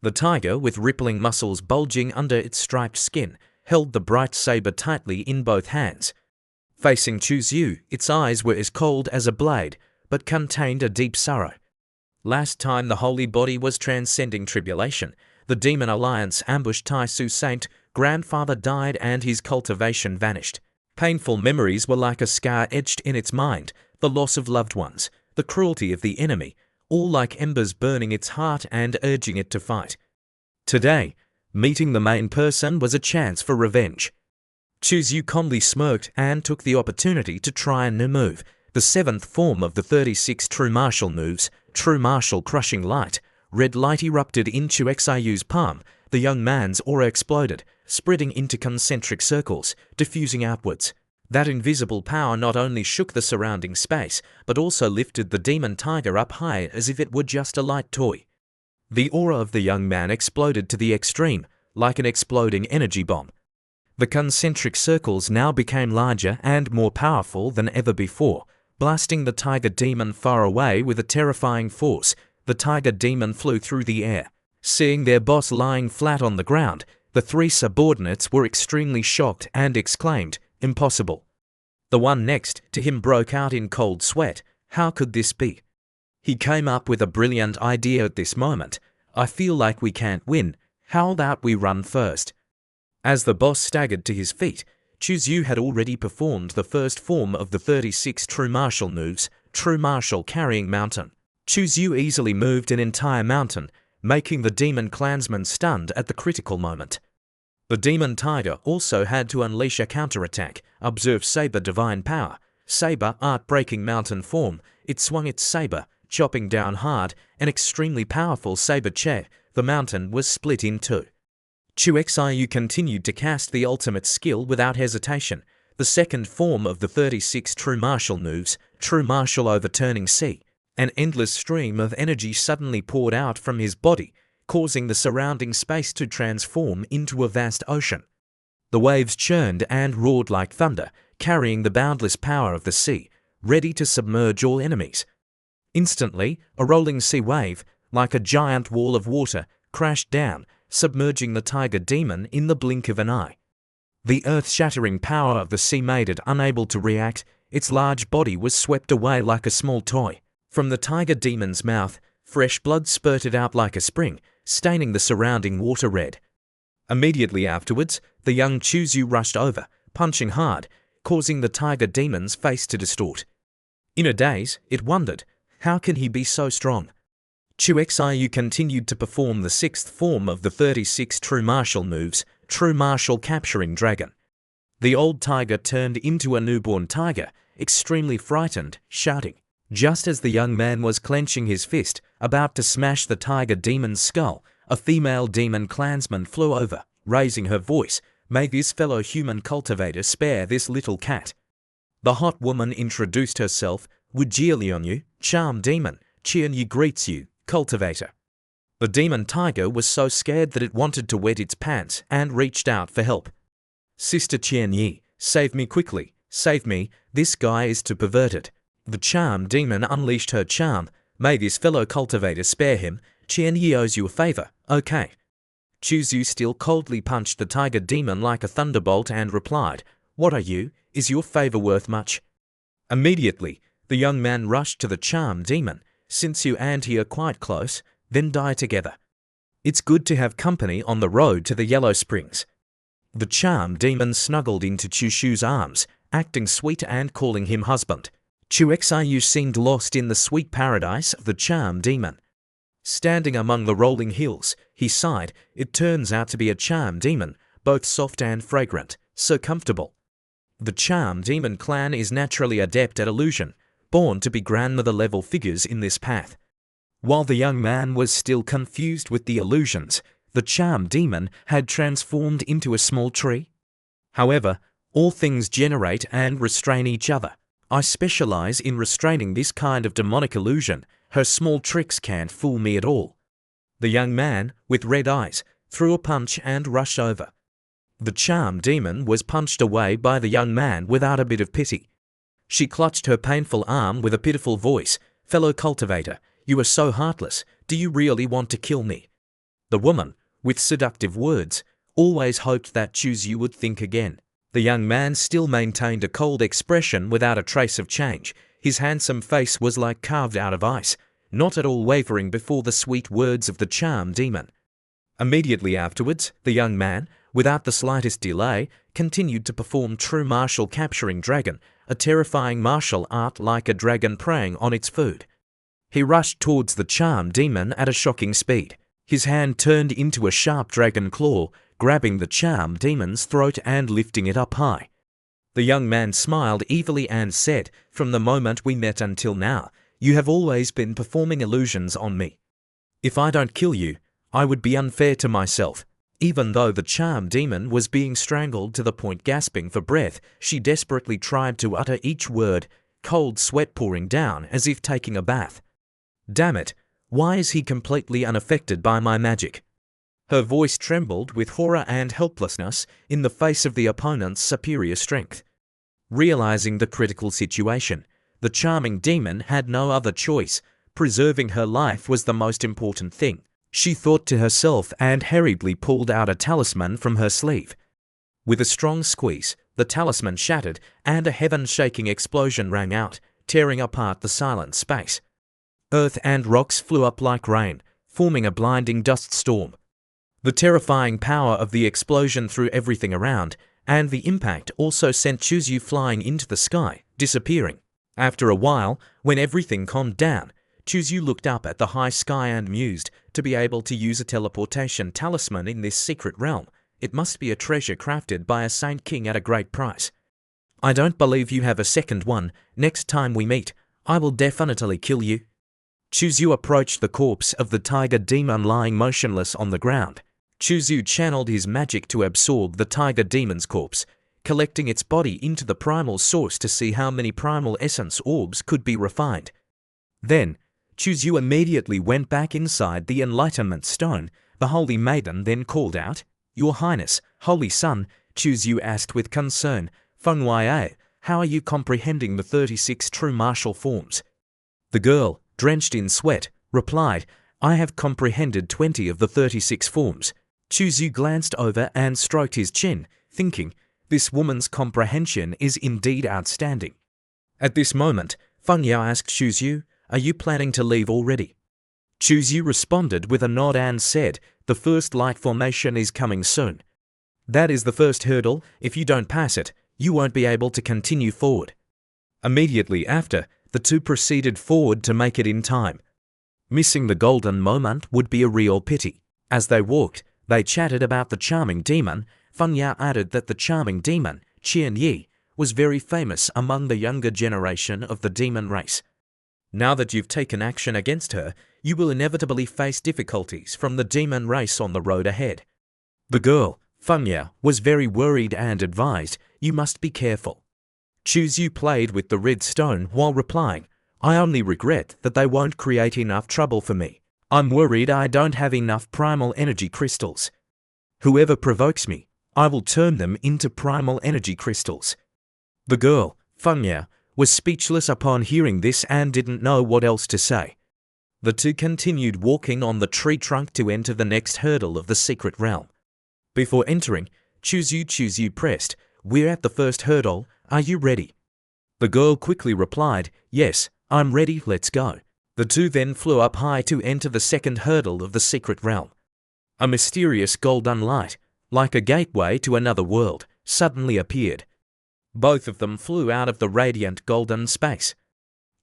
The tiger, with rippling muscles bulging under its striped skin, held the bright saber tightly in both hands. Facing Chuzyu, its eyes were as cold as a blade, but contained a deep sorrow. Last time the holy body was transcending tribulation, the demon alliance ambushed Taisu Saint, grandfather died and his cultivation vanished. Painful memories were like a scar etched in its mind, the loss of loved ones, the cruelty of the enemy, all like embers burning its heart and urging it to fight. Today, meeting the main person was a chance for revenge. Chuzyu calmly smirked and took the opportunity to try a new move, the 7th form of the 36 true martial moves, true martial crushing light. Red light erupted in Chuexayu's palm. The young man's aura exploded, spreading into concentric circles, diffusing outwards. That invisible power not only shook the surrounding space, but also lifted the demon tiger up high as if it were just a light toy. The aura of the young man exploded to the extreme, like an exploding energy bomb. The concentric circles now became larger and more powerful than ever before, blasting the tiger demon far away with a terrifying force. The tiger demon flew through the air. Seeing their boss lying flat on the ground, the 3 subordinates were extremely shocked and exclaimed, "Impossible." The one next to him broke out in cold sweat. How could this be? He came up with a brilliant idea at this moment. "I feel like we can't win. How about we run first?" As the boss staggered to his feet, Chuzyu had already performed the 1st form of the 36 true martial moves, true martial carrying mountain. Chuzyu easily moved an entire mountain, making the demon clansman stunned at the critical moment. The demon tiger also had to unleash a counterattack. Observe saber divine power. Saber art-breaking mountain form. It swung its saber, chopping down hard, an extremely powerful saber che. The mountain was split in 2. Chuexayu continued to cast the ultimate skill without hesitation, the 2nd form of the 36 true martial moves, true martial overturning sea. An endless stream of energy suddenly poured out from his body, causing the surrounding space to transform into a vast ocean. The waves churned and roared like thunder, carrying the boundless power of the sea, ready to submerge all enemies. Instantly, a rolling sea wave, like a giant wall of water, crashed down, submerging the tiger demon in the blink of an eye. The earth-shattering power of the sea made it unable to react. Its large body was swept away like a small toy. From the tiger demon's mouth, fresh blood spurted out like a spring, staining the surrounding water red. Immediately afterwards, the young Chuzyu rushed over, punching hard, causing the tiger demon's face to distort. In a daze, it wondered, how can he be so strong? Chuexayu continued to perform the 6th form of the 36 true martial moves, true martial capturing dragon. The old tiger turned into a newborn tiger, extremely frightened, shouting. Just as the young man was clenching his fist, about to smash the tiger demon's skull, a female demon clansman flew over, raising her voice, "May this fellow human cultivator spare this little cat." The hot woman introduced herself, "Wujilionu, charm demon, Qianyi greets you, cultivator." The demon tiger was so scared that it wanted to wet its pants and reached out for help. "Sister Qianyi, save me quickly, save me, this guy is too perverted." The charm demon unleashed her charm. "May this fellow cultivator spare him, Qianyi owes you a favor, okay." Chuzyu still coldly punched the tiger demon like a thunderbolt and replied, "What are you? Is your favor worth much?" Immediately, the young man rushed to the charm demon. "Since you and he are quite close, then die together. It's good to have company on the road to the Yellow Springs." The charm demon snuggled into Chushu's arms, acting sweet and calling him husband. Chuexayu seemed lost in the sweet paradise of the charm demon. Standing among the rolling hills, He sighed. It turns out to be a charm demon, both soft and fragrant, so comfortable. The charm demon clan is naturally adept at illusion, born to be grandmother-level figures in this path. While the young man was still confused with the illusions, the charm demon had transformed into a small tree. However, all things generate and restrain each other. I specialize in restraining this kind of demonic illusion. Her small tricks can't fool me at all. The young man, with red eyes, threw a punch and rushed over. The charm demon was punched away by the young man without a bit of pity. She clutched her painful arm with a pitiful voice. "Fellow cultivator, you are so heartless. Do you really want to kill me?" The woman, with seductive words, always hoped that Chuzu would think again. The young man still maintained a cold expression without a trace of change. His handsome face was like carved out of ice, not at all wavering before the sweet words of the charm demon. Immediately afterwards, the young man, without the slightest delay, continued to perform true martial capturing dragon, a terrifying martial art like a dragon preying on its food. He rushed towards the charm demon at a shocking speed. His hand turned into a sharp dragon claw, grabbing the charm demon's throat and lifting it up high. The young man smiled evilly and said, "From the moment we met until now, you have always been performing illusions on me. If I don't kill you, I would be unfair to myself." Even though the charm demon was being strangled to the point gasping for breath, she desperately tried to utter each word, cold sweat pouring down as if taking a bath. "Damn it, why is he completely unaffected by my magic?" Her voice trembled with horror and helplessness in the face of the opponent's superior strength. Realizing the critical situation, the charming demon had no other choice. Preserving her life was the most important thing. She thought to herself and hurriedly pulled out a talisman from her sleeve. With a strong squeeze, the talisman shattered and a heaven-shaking explosion rang out, tearing apart the silent space. Earth and rocks flew up like rain, forming a blinding dust storm. The terrifying power of the explosion threw everything around, and the impact also sent Chuzu flying into the sky, disappearing. After a while, when everything calmed down, Chuzu looked up at the high sky and mused, to be able to use a teleportation talisman in this secret realm, it must be a treasure crafted by a saint king at a great price. "I don't believe you have a second one. Next time we meet, I will definitely kill you." Chuzu approached the corpse of the tiger demon lying motionless on the ground. Chuzu channeled his magic to absorb the tiger demon's corpse, collecting its body into the primal source to see how many primal essence orbs could be refined. Then, Chuzu immediately went back inside the Enlightenment Stone. The Holy Maiden then called out, "Your Highness, Holy Son," Chuzu asked with concern, "Fengwei, how are you comprehending the 36 true martial forms?" The girl, drenched in sweat, replied, "I have comprehended 20 of the 36 forms." Chuzu glanced over and stroked his chin, thinking, this woman's comprehension is indeed outstanding. At this moment, Feng Yao asked Chuzu, "Are you planning to leave already?" Chuzu responded with a nod and said, "The first light formation is coming soon. That is the first hurdle. If you don't pass it, you won't be able to continue forward." Immediately after, the two proceeded forward to make it in time. Missing the golden moment would be a real pity. As they walked, they chatted about the charming demon. Feng Yao added that the charming demon, Qian Yi, was very famous among the younger generation of the demon race. Now that you've taken action against her, you will inevitably face difficulties from the demon race on the road ahead. The girl, Feng Yao, was very worried and advised, "You must be careful." Chuzu played with the red stone while replying, "I only regret that they won't create enough trouble for me. I'm worried I don't have enough primal energy crystals. Whoever provokes me, I will turn them into primal energy crystals." The girl, Feng Yao, was speechless upon hearing this and didn't know what else to say. The two continued walking on the tree trunk to enter the next hurdle of the secret realm. Before entering, Chuzu pressed, "We're at the first hurdle, are you ready?" The girl quickly replied, "Yes, I'm ready, let's go." The two then flew up high to enter the second hurdle of the secret realm. A mysterious golden light, like a gateway to another world, suddenly appeared. Both of them flew out of the radiant golden space.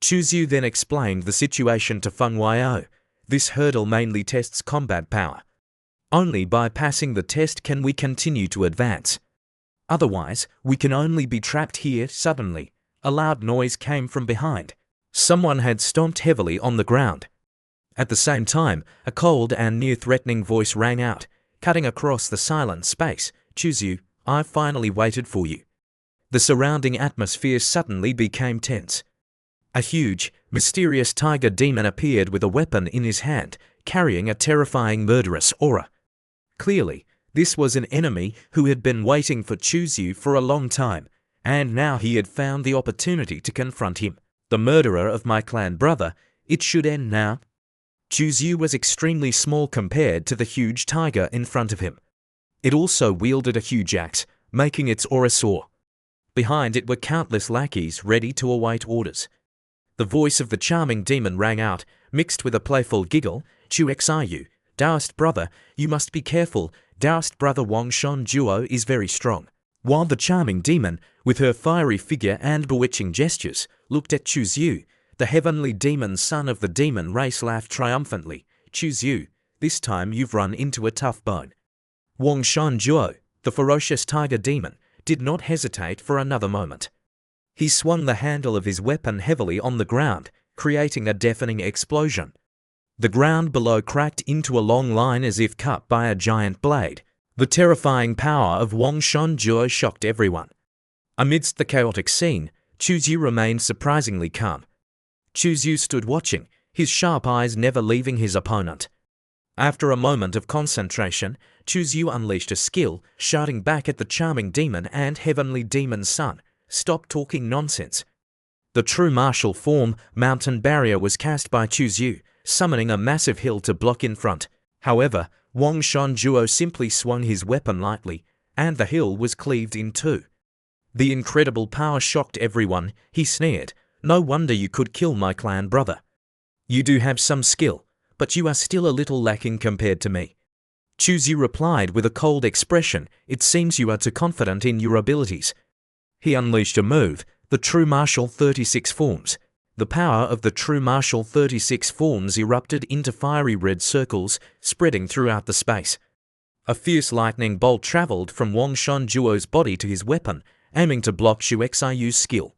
Chuzu then explained the situation to Feng Wei. "This hurdle mainly tests combat power. Only by passing the test can we continue to advance. Otherwise, we can only be trapped here. Suddenly, a loud noise came from behind. Someone had stomped heavily on the ground. At the same time, a cold and near-threatening voice rang out, cutting across the silent space. "Choose you, I finally waited for you." The surrounding atmosphere suddenly became tense. A huge, mysterious tiger demon appeared with a weapon in his hand, carrying a terrifying murderous aura. Clearly, this was an enemy who had been waiting for Choose You for a long time, and now he had found the opportunity to confront him. "The murderer of my clan brother, it should end now." Choose You was extremely small compared to the huge tiger in front of him. It also wielded a huge axe, making its aura soar. Behind it were countless lackeys ready to await orders. The voice of the charming demon rang out, mixed with a playful giggle. "Xiu, Taoist brother, you must be careful. Taoist brother Wang Shan Duo is very strong." While the charming demon, with her fiery figure and bewitching gestures, looked at Choose You, the heavenly demon son of the demon race laughed triumphantly. "Choose You, this time you've run into a tough bone." Wang Shan Duo, the ferocious tiger demon, did not hesitate for another moment. He swung the handle of his weapon heavily on the ground, creating a deafening explosion. The ground below cracked into a long line as if cut by a giant blade. The terrifying power of Wang Shan Duo shocked everyone. Amidst the chaotic scene, Choose You remained surprisingly calm. Choose You stood watching, his sharp eyes never leaving his opponent. After a moment of concentration, Choose You unleashed a skill, shouting back at the charming demon and heavenly demon's son, "Stop talking nonsense." The true martial form, Mountain Barrier, was cast by Choose You, summoning a massive hill to block in front. However, Wang Shan Duo simply swung his weapon lightly, and the hill was cleaved in two. The incredible power shocked everyone. He sneered, "No wonder you could kill my clan brother. You do have some skill, but you are still a little lacking compared to me." Choose You replied with a cold expression, "It seems you are too confident in your abilities." He unleashed a move, the True Martial 36 Forms. The power of the True Martial 36 Forms erupted into fiery red circles, spreading throughout the space. A fierce lightning bolt travelled from Wang Shan Duo's body to his weapon, aiming to block Xiu's skill.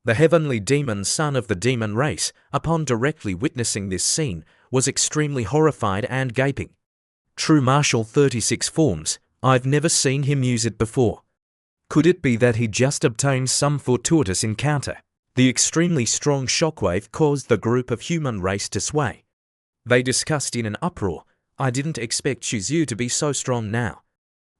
The heavenly demon son of the demon race, upon directly witnessing this scene, was extremely horrified and gaping. True Martial 36 Forms, I've never seen him use it before. Could it be that he just obtained some fortuitous encounter? The extremely strong shockwave caused the group of human race to sway. They discussed in an uproar, "I didn't expect Xiu to be so strong now."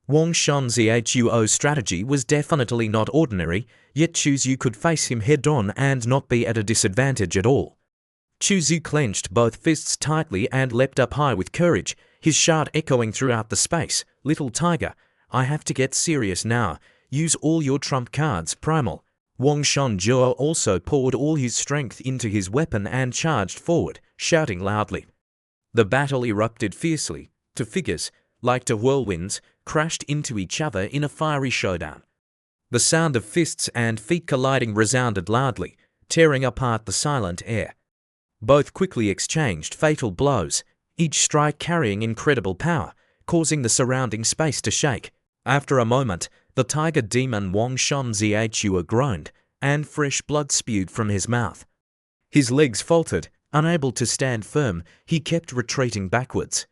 Wang Shan Zhuo's strategy was definitely not ordinary, yet Xiu could face him head-on and not be at a disadvantage at all. Xiu clenched both fists tightly and leapt up high with courage, his shout echoing throughout the space. "Little tiger, I have to get serious now. Use all your trump cards, Primal." Wang Shan Duo also poured all his strength into his weapon and charged forward, shouting loudly. The battle erupted fiercely. Two figures, like two whirlwinds, crashed into each other in a fiery showdown. The sound of fists and feet colliding resounded loudly, tearing apart the silent air. Both quickly exchanged fatal blows, each strike carrying incredible power, causing the surrounding space to shake. After a moment, the tiger demon Wang Shan Zhuo groaned, and fresh blood spewed from his mouth. His legs faltered, unable to stand firm, he kept retreating backwards.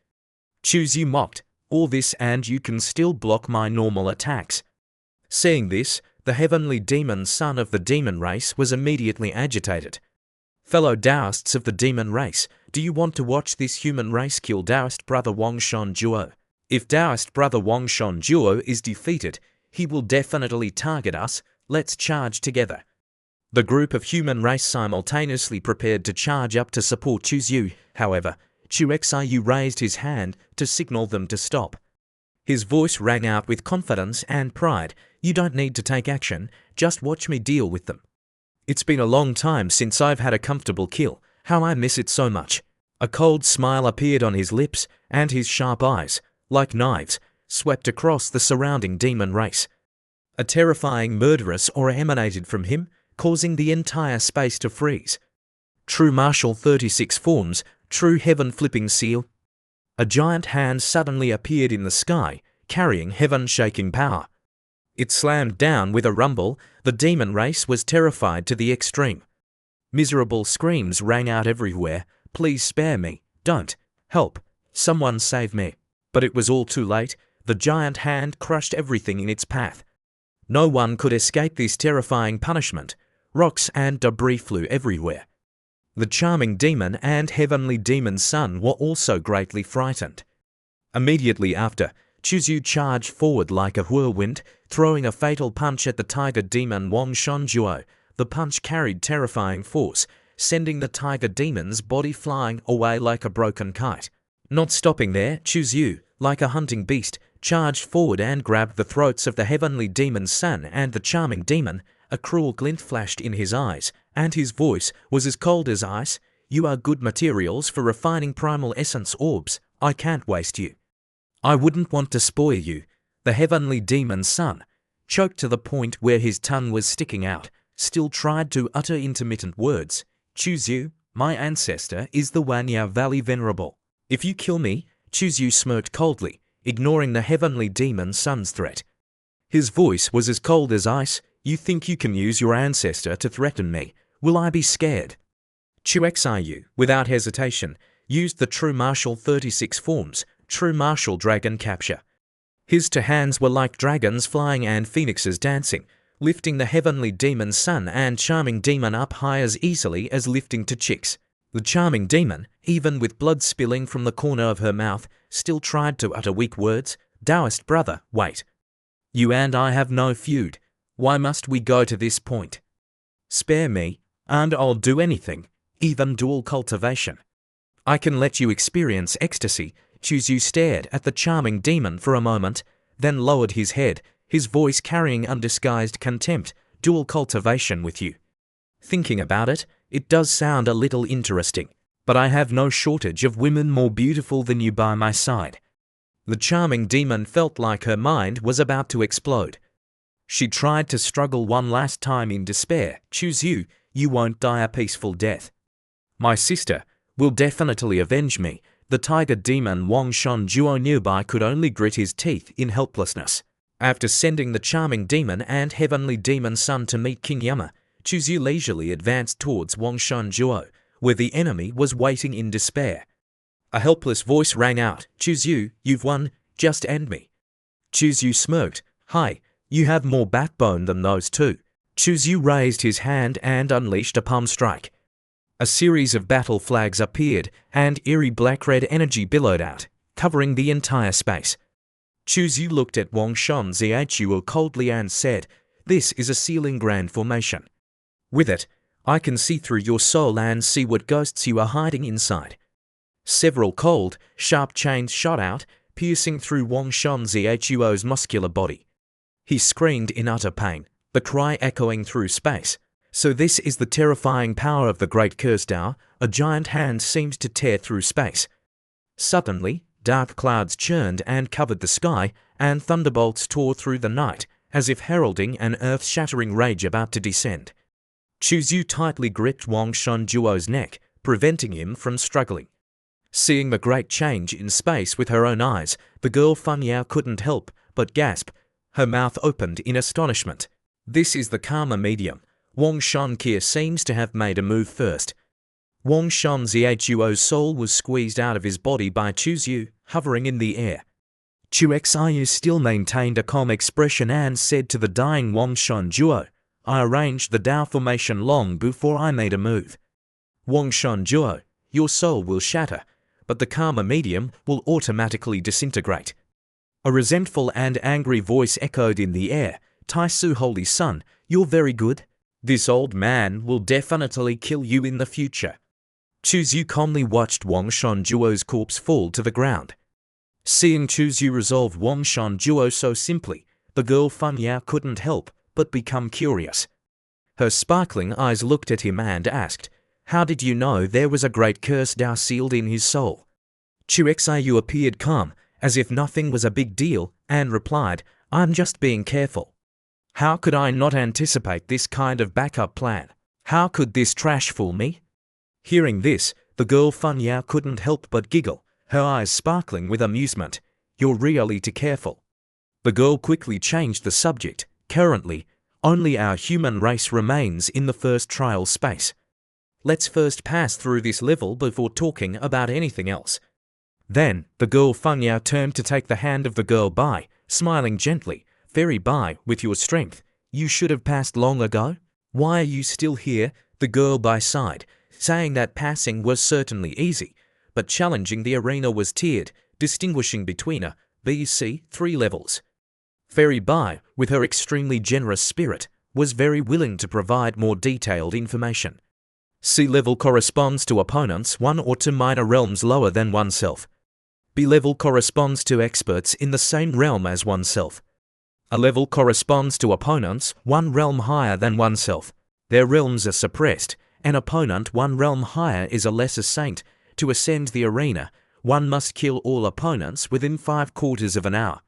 Choose You mocked, "All this and you can still block my normal attacks." Seeing this, the heavenly demon son of the demon race was immediately agitated. "Fellow Taoists of the demon race, do you want to watch this human race kill Taoist brother Wang Shan Duo? If Taoist brother Wang Shan Duo is defeated, he will definitely target us. Let's charge together." The group of human race simultaneously prepared to charge up to support Xiu. However, Xiu raised his hand to signal them to stop. His voice rang out with confidence and pride. "You don't need to take action, just watch me deal with them. It's been a long time since I've had a comfortable kill. How I miss it so much." A cold smile appeared on his lips, and his sharp eyes, like knives, swept across the surrounding demon race. A terrifying murderous aura emanated from him, causing the entire space to freeze. True Martial 36 Forms, True Heaven Flipping Seal. a giant hand suddenly appeared in the sky, carrying heaven-shaking power. It slammed down with a rumble. The demon race was terrified to the extreme. Miserable screams rang out everywhere. "Please spare me. Don't. Help. Someone save me." But it was all too late. The giant hand crushed everything in its path. No one could escape this terrifying punishment. Rocks and debris flew everywhere. The charming demon and heavenly demon's son were also greatly frightened. Immediately after, Chuzyu charged forward like a whirlwind, throwing a fatal punch at the tiger demon Wang Shonjuo. The punch carried terrifying force, sending the tiger demon's body flying away like a broken kite. Not stopping there, Chuzyu, like a hunting beast, charged forward and grabbed the throats of the heavenly demon's son and the charming demon. A cruel glint flashed in his eyes, and his voice was as cold as ice. "You are good materials for refining primal essence orbs. I can't waste you. I wouldn't want to spoil you." The heavenly demon's son, choked to the point where his tongue was sticking out, still tried to utter intermittent words. "Chuzyu, my ancestor is the Wanya Valley Venerable. If you kill me," Chuzyu smirked coldly, ignoring the heavenly demon's son's threat. His voice was as cold as ice. "You think you can use your ancestor to threaten me? Will I be scared?" Chuexiu, without hesitation, used the true martial 36 forms, true martial dragon capture. His two hands were like dragons flying and phoenixes dancing, lifting the heavenly demon's son and charming demon up high as easily as lifting two chicks. The charming demon, even with blood spilling from the corner of her mouth, still tried to utter weak words. "Taoist brother, wait. You and I have no feud. Why must we go to this point? Spare me, and I'll do anything, even dual cultivation. I can let you experience ecstasy." Chuzyu stared at the charming demon for a moment, then lowered his head, his voice carrying undisguised contempt. "Dual cultivation with you? Thinking about it, it does sound a little interesting, but I have no shortage of women more beautiful than you by my side." The charming demon felt like her mind was about to explode. She tried to struggle one last time in despair. "Chuzyu, you won't die a peaceful death. My sister will definitely avenge me." The tiger demon Wang Shonjuo nearby could only grit his teeth in helplessness. After sending the charming demon and heavenly demon son to meet King Yama, Chuzyu leisurely advanced towards Wang Shonjuo, where the enemy was waiting in despair. A helpless voice rang out. "Chuzyu, you've won. Just end me." Chuzyu smirked. "Hi, you have more backbone than those two." Chuzyu raised his hand and unleashed a palm strike. A series of battle flags appeared, and eerie black-red energy billowed out, covering the entire space. Chuzyu looked at Wang Shonzuo coldly and said, "This is a sealing grand formation. With it, I can see through your soul and see what ghosts you are hiding inside." Several cold, sharp chains shot out, piercing through Wang Shonzuo's muscular body. He screamed in utter pain, the cry echoing through space. So this is the terrifying power of the Great Curse Tao. A giant hand seemed to tear through space. Suddenly, dark clouds churned and covered the sky, and thunderbolts tore through the night, as if heralding an earth-shattering rage about to descend. Chuzyu tightly gripped Wang Shonjuo's neck, preventing him from struggling. Seeing the great change in space with her own eyes, the girl Funyao couldn't help but gasp. Her mouth opened in astonishment. This is the karma medium. Wang Shonqie seems to have made a move first. Wang Shonzuo's soul was squeezed out of his body by Chuzyu, hovering in the air. Chuexiu still maintained a calm expression and said to the dying Wang Shonjuo, "I arranged the Tao formation long before I made a move. Wang Shonjuo, your soul will shatter, but the karma medium will automatically disintegrate." A resentful and angry voice echoed in the air. "Taisu, holy son, you're very good. This old man will definitely kill you in the future." Chuzyu calmly watched Wang Shonjuo's corpse fall to the ground. Seeing Chuzyu resolve Wang Shonjuo so simply, the girl Funyao couldn't help but become curious. Her sparkling eyes looked at him and asked, "How did you know there was a great curse Tao sealed in his soul?" Chuexiu appeared calm, as if nothing was a big deal, and replied, "I'm just being careful. How could I not anticipate this kind of backup plan? How could this trash fool me?" Hearing this, the girl Funyao couldn't help but giggle. her eyes sparkling with amusement. You're really too careful. The girl quickly changed the subject. Currently, only our human race remains in the first trial space. Let's first pass through this level before talking about anything else. Then, the girl Feng Yao turned to take the hand of the girl Bai, smiling gently. Fairy Bai, with your strength, you should have passed long ago. Why are you still here? The girl Bai sighed, saying that passing was certainly easy, but challenging the arena was tiered, distinguishing between A, B, C, 3 levels. Fairy Bai, with her extremely generous spirit, was very willing to provide more detailed information. C level corresponds to opponents 1 or 2 minor realms lower than oneself. B level corresponds to experts in the same realm as oneself. A level corresponds to opponents 1 realm higher than oneself. Their realms are suppressed. An opponent 1 realm higher is a lesser saint. To ascend the arena, one must kill all opponents within 5/4 of an hour.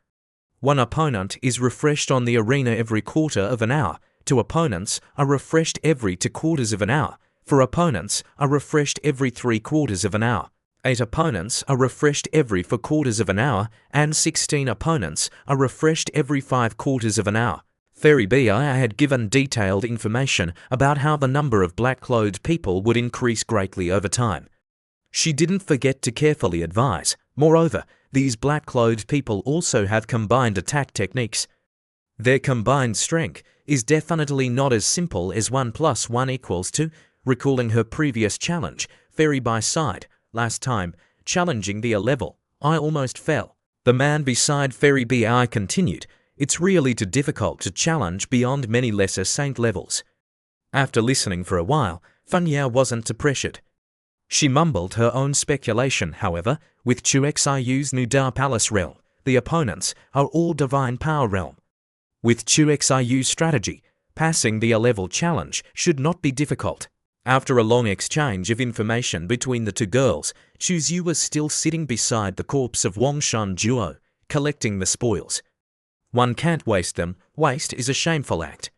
One opponent is refreshed on the arena every 1/4 of an hour. 2 opponents are refreshed every 2/4 of an hour. 4 opponents are refreshed every 3/4 of an hour. 8 opponents are refreshed every 4/4 of an hour, and 16 opponents are refreshed every 5/4 of an hour. Fairy Bai had given detailed information about how the number of black-clothed people would increase greatly over time. She didn't forget to carefully advise. Moreover, these black-clothed people also have combined attack techniques. Their combined strength is definitely not as simple as 1 + 1 = 2. Recalling her previous challenge, Fairy Bai sighed. Last time, challenging the A level, I almost fell. The man beside Fairy Bai continued. It's really too difficult to challenge beyond many lesser saint levels. After listening for a while, Feng Yao wasn't too pressured. She mumbled her own speculation, however. With Chu Xiu's Nudar Palace realm, the opponents are all divine power realm. With Chu Xiu's strategy, passing the A-level challenge should not be difficult. After a long exchange of information between the 2 girls, Chu Xiu was still sitting beside the corpse of Wang Shan Duo, collecting the spoils. One can't waste them. Waste is a shameful act.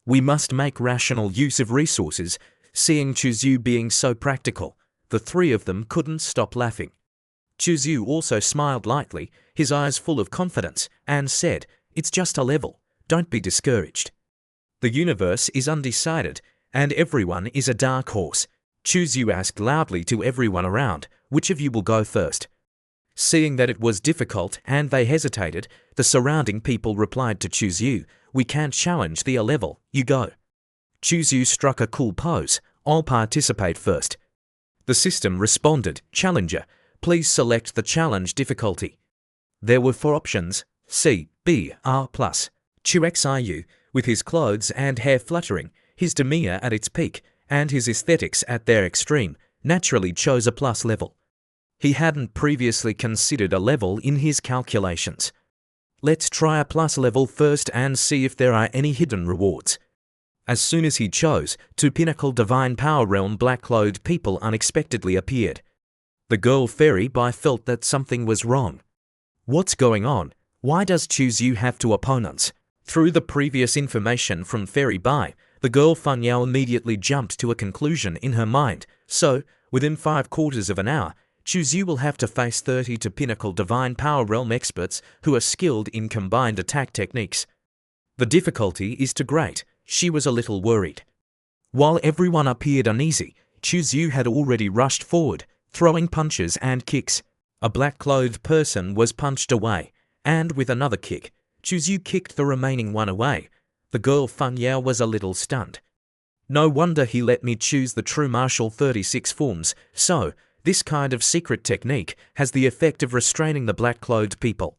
We must make rational use of resources. Seeing Chu Xiu being so practical, the 3 of them couldn't stop laughing. Chu Xiu also smiled lightly, his eyes full of confidence, and said, "It's just a level. Don't be discouraged. The universe is undecided, and everyone is a dark horse." Chu Xiu asked loudly to everyone around, "Which of you will go first?" Seeing that it was difficult and they hesitated, the surrounding people replied to Chu Xiu, "We can't challenge the A level, you go." Chu Xiu struck a cool pose. "I'll participate first." The system responded, "Challenger, please select the challenge difficulty." There were 4 options, C, B, R+. Chu Xiu, with his clothes and hair fluttering, his demeanor at its peak, and his aesthetics at their extreme, naturally chose a plus level. He hadn't previously considered a level in his calculations. Let's try a plus level first and see if there are any hidden rewards. As soon as he chose, 2 pinnacle divine power realm black-clothed people unexpectedly appeared. The girl Fairy Bai felt that something was wrong. What's going on? Why does Chu Xiu have 2 opponents? Through the previous information from Fairy Bai, the girl Feng Yao immediately jumped to a conclusion in her mind. So, within 5/4 of an hour, Chu Xiu will have to face 32 pinnacle divine power realm experts who are skilled in combined attack techniques. The difficulty is too great. She was a little worried. While everyone appeared uneasy, Chu Xiu had already rushed forward, throwing punches and kicks. A black-clothed person was punched away, and with another kick, Chu Xiu kicked the remaining one away. The girl Feng Yao was a little stunned. No wonder he let me choose the true martial 36 forms, so this kind of secret technique has the effect of restraining the black-clothed people.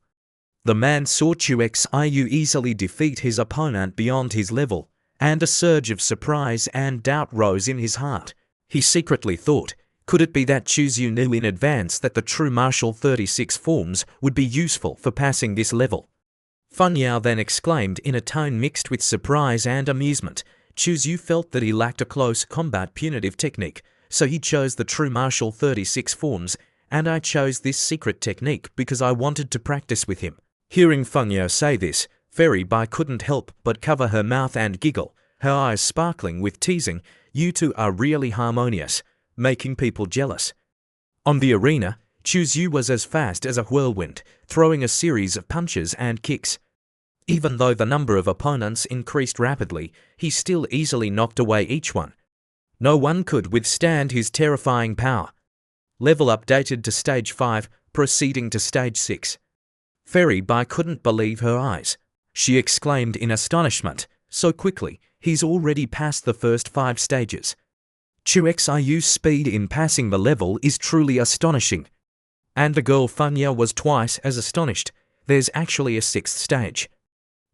The man saw Chu Xiu easily defeat his opponent beyond his level, and a surge of surprise and doubt rose in his heart. He secretly thought, could it be that Chu Xiu knew in advance that the true martial 36 forms would be useful for passing this level? Feng Yao then exclaimed in a tone mixed with surprise and amusement. Chu Xiu felt that he lacked a close combat punitive technique, so he chose the true martial 36 forms, and I chose this secret technique because I wanted to practice with him. Hearing Feng Yao say this, Fairy Bai couldn't help but cover her mouth and giggle, her eyes sparkling with teasing. "You 2 are really harmonious, making people jealous." On the arena, Yu was as fast as a whirlwind, throwing a series of punches and kicks. Even though the number of opponents increased rapidly, he still easily knocked away each one. No one could withstand his terrifying power. Level updated to Stage 5, proceeding to Stage 6. Fairy Bai couldn't believe her eyes. She exclaimed in astonishment, so quickly, he's already passed the first 5 stages. Xiu's speed in passing the level is truly astonishing. And the girl Funya was twice as astonished. There's actually a 6th stage.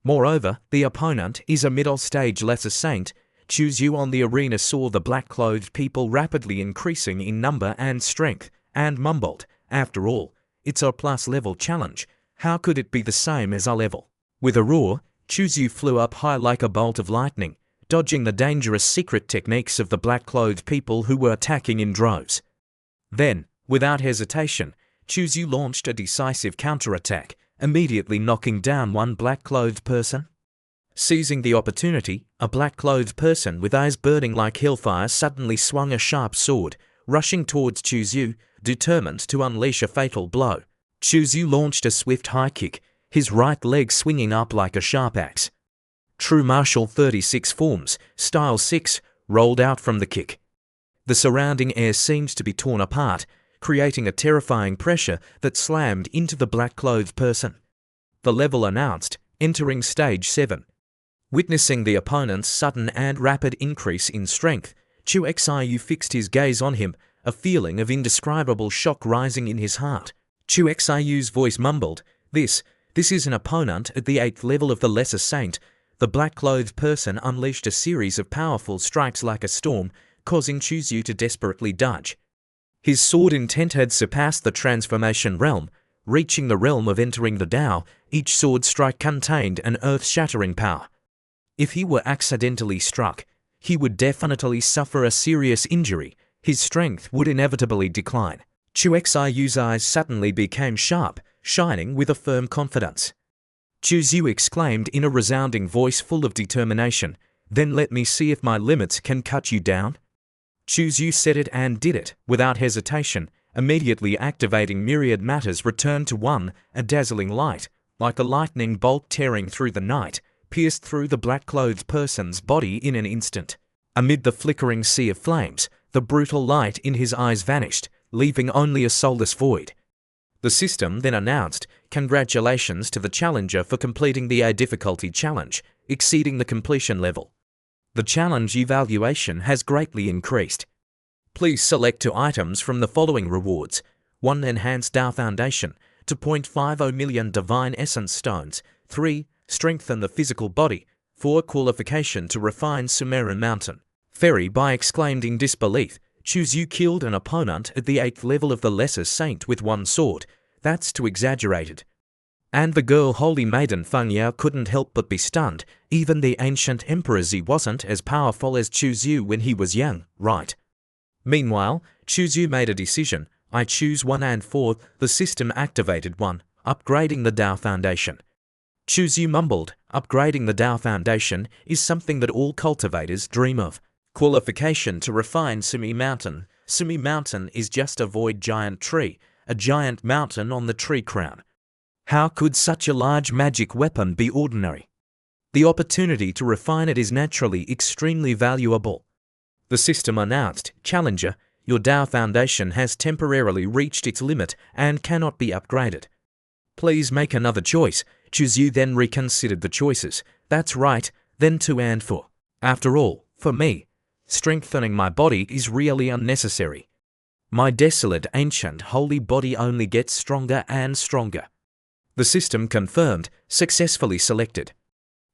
Moreover, the opponent is a middle stage lesser saint. Yu on the arena saw the black-clothed people rapidly increasing in number and strength, and mumbled, after all, it's a plus level challenge. How could it be the same as our level? With a roar, Yu flew up high like a bolt of lightning, dodging the dangerous secret techniques of the black-clothed people who were attacking in droves. Then, without hesitation, Yu launched a decisive counterattack, immediately knocking down one black-clothed person. Seizing the opportunity, a black-clothed person with eyes burning like hellfire suddenly swung a sharp sword, rushing towards Yu, determined to unleash a fatal blow. Yu launched a swift high kick, his right leg swinging up like a sharp axe. True martial 36 forms, style 6, rolled out from the kick. The surrounding air seemed to be torn apart, creating a terrifying pressure that slammed into the black-clothed person. The level announced, entering Stage 7. Witnessing the opponent's sudden and rapid increase in strength, Xiu fixed his gaze on him, a feeling of indescribable shock rising in his heart. Xiu's voice mumbled, This is an opponent at the 8th level of the Lesser Saint. The black-clothed person unleashed a series of powerful strikes like a storm, causing Yu to desperately dodge. His sword intent had surpassed the transformation realm, reaching the realm of entering the Tao. Each sword strike contained an earth-shattering power. If he were accidentally struck, he would definitely suffer a serious injury. His strength would inevitably decline. Xiu's eyes suddenly became sharp, shining with a firm confidence. Yu exclaimed in a resounding voice full of determination, Then let me see if my limits can cut you down. Yu said it and did it, without hesitation, immediately activating myriad matters returned to 1, a dazzling light, like a lightning bolt tearing through the night, pierced through the black-clothed person's body in an instant. Amid the flickering sea of flames, the brutal light in his eyes vanished, leaving only a soulless void. The system then announced, Congratulations to the challenger for completing the A difficulty challenge, exceeding the completion level. The challenge evaluation has greatly increased. Please select 2 items from the following rewards. 1 Enhanced Tao Foundation, 2.50 million Divine Essence Stones. 3. Strengthen the physical body. 4. Qualification to refine Sumerian Mountain. Fairy Bai exclaimed in disbelief, Yu killed an opponent at the 8th level of the Lesser Saint with 1 sword. That's too exaggerated. And the girl Holy Maiden Funya couldn't help but be stunned. Even the ancient Emperor Zi wasn't as powerful as Yu when he was young, right? Meanwhile, Yu made a decision. I choose 1 and 4. The system activated 1, upgrading the Tao Foundation. Yu mumbled, upgrading the Tao Foundation is something that all cultivators dream of. Qualification to refine Sumi Mountain. Sumi Mountain is just a void giant tree, a giant mountain on the tree crown. How could such a large magic weapon be ordinary? The opportunity to refine it is naturally extremely valuable. The system announced, Challenger, your Tao Foundation has temporarily reached its limit and cannot be upgraded. Please make another choice. Yu then reconsidered the choices. That's right, then 2 and 4. After all, for me, strengthening my body is really unnecessary. My desolate ancient holy body only gets stronger and stronger. The system confirmed, successfully selected.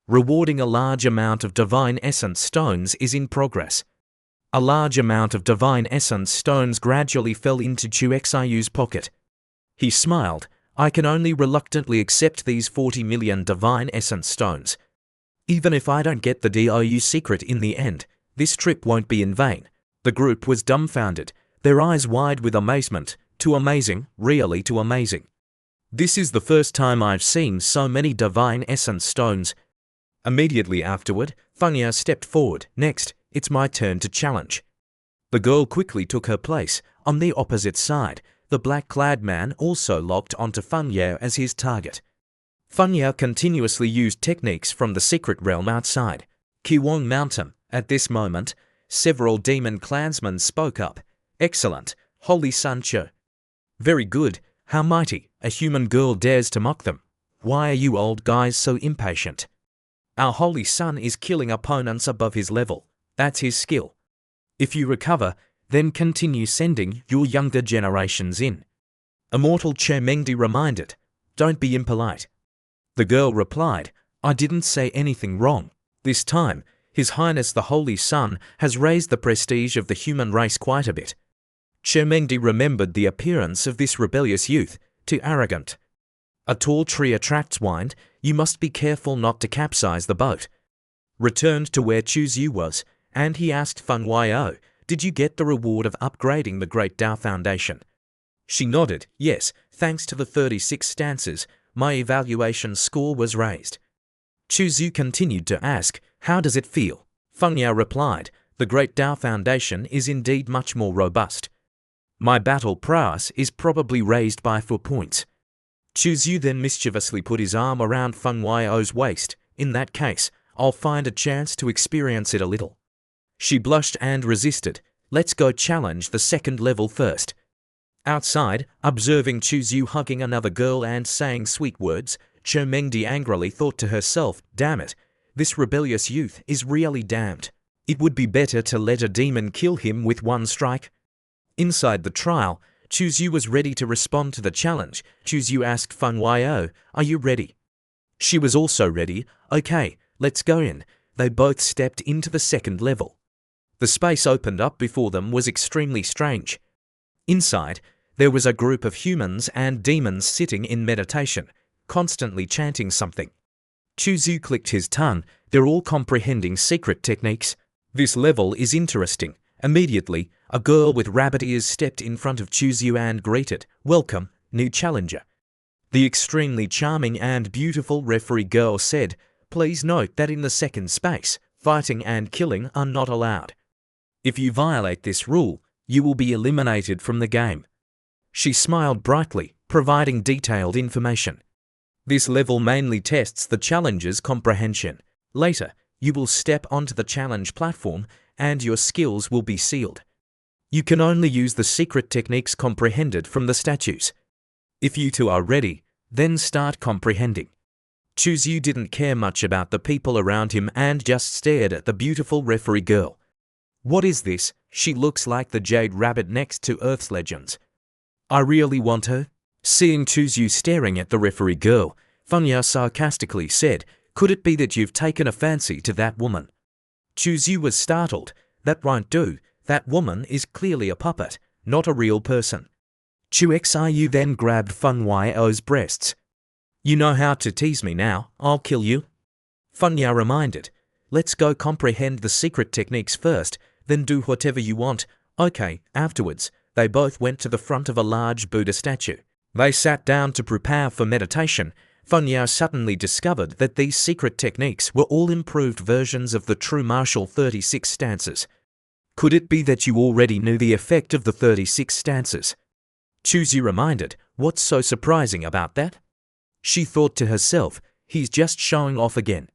Rewarding a large amount of Divine Essence Stones is in progress. A large amount of Divine Essence Stones gradually fell into Xiu's pocket. He smiled, I can only reluctantly accept these 40 million Divine Essence Stones. Even if I don't get the DOU secret in the end, this trip won't be in vain. The group was dumbfounded, their eyes wide with amazement. Too amazing, really too amazing. This is the first time I've seen so many Divine Essence Stones. Immediately afterward, Funya stepped forward. Next, it's my turn to challenge. The girl quickly took her place. On the opposite side, The black-clad man also locked onto Feng Yao as his target. Feng Yao continuously used techniques from the secret realm outside Kiwong Mountain. At this moment, several demon clansmen spoke up. Excellent, Holy Sun Cho. Very good, how mighty, a human girl dares to mock them. Why are you old guys so impatient? Our Holy Sun is killing opponents above his level. That's his skill. If you recover, then continue sending your younger generations in. Immortal Che Mengdi reminded, don't be impolite. The girl replied, I didn't say anything wrong. This time, His Highness the Holy Sun has raised the prestige of the human race quite a bit. Che Mengdi remembered the appearance of this rebellious youth, too arrogant. A tall tree attracts wind, you must be careful not to capsize the boat. Returned to where Chu Yu was, and he asked Feng Yao, did you get the reward of upgrading the Great Tao Foundation? She nodded, yes, thanks to the 36 stances, my evaluation score was raised. Chu Yu continued to ask, how does it feel? Feng Yao replied, the Great Tao Foundation is indeed much more robust. My battle prowess is probably raised by 4 points. Chu Yu then mischievously put his arm around Feng Yao's waist. In that case, I'll find a chance to experience it a little. She blushed and resisted. Let's go challenge the second level first. Outside, observing Chu Yu hugging another girl and saying sweet words, Che Mengdi angrily thought to herself, damn it, this rebellious youth is really damned. It would be better to let a demon kill him with one strike. Inside the trial, Chu Yu was ready to respond to the challenge. Chu Yu asked Feng Yao, are you ready? She was also ready. Okay, let's go in. They both stepped into the second level. The space opened up before them was extremely strange. Inside, there was a group of humans and demons sitting in meditation, constantly chanting something. Chu Yu clicked his tongue. They're all comprehending secret techniques. This level is interesting. Immediately, a girl with rabbit ears stepped in front of Chu Yu and greeted, welcome, new challenger. The extremely charming and beautiful referee girl said, please note that in the second space, fighting and killing are not allowed. If you violate this rule, you will be eliminated from the game. She smiled brightly, providing detailed information. This level mainly tests the challenger's comprehension. Later, you will step onto the challenge platform and your skills will be sealed. You can only use the secret techniques comprehended from the statues. If you two are ready, then start comprehending. Chu Yu didn't care much about the people around him and just stared at the beautiful referee girl. What is this? She looks like the jade rabbit next to Earth's legends. I really want her. Seeing Chu Yu staring at the referee girl, Feng Yao sarcastically said, could it be that you've taken a fancy to that woman? Chu Yu was startled. That won't do. That woman is clearly a puppet, not a real person. Chu Xiu then grabbed Feng Yao's breasts. You know how to tease me now, I'll kill you. Feng Yao reminded, let's go comprehend the secret techniques first, then do whatever you want. Okay, afterwards, they both went to the front of a large Buddha statue. They sat down to prepare for meditation. Feng Yao suddenly discovered that these secret techniques were all improved versions of the true martial 36 stances. Could it be that you already knew the effect of the 36 stances? Chu Yu reminded, what's so surprising about that? She thought to herself, he's just showing off again.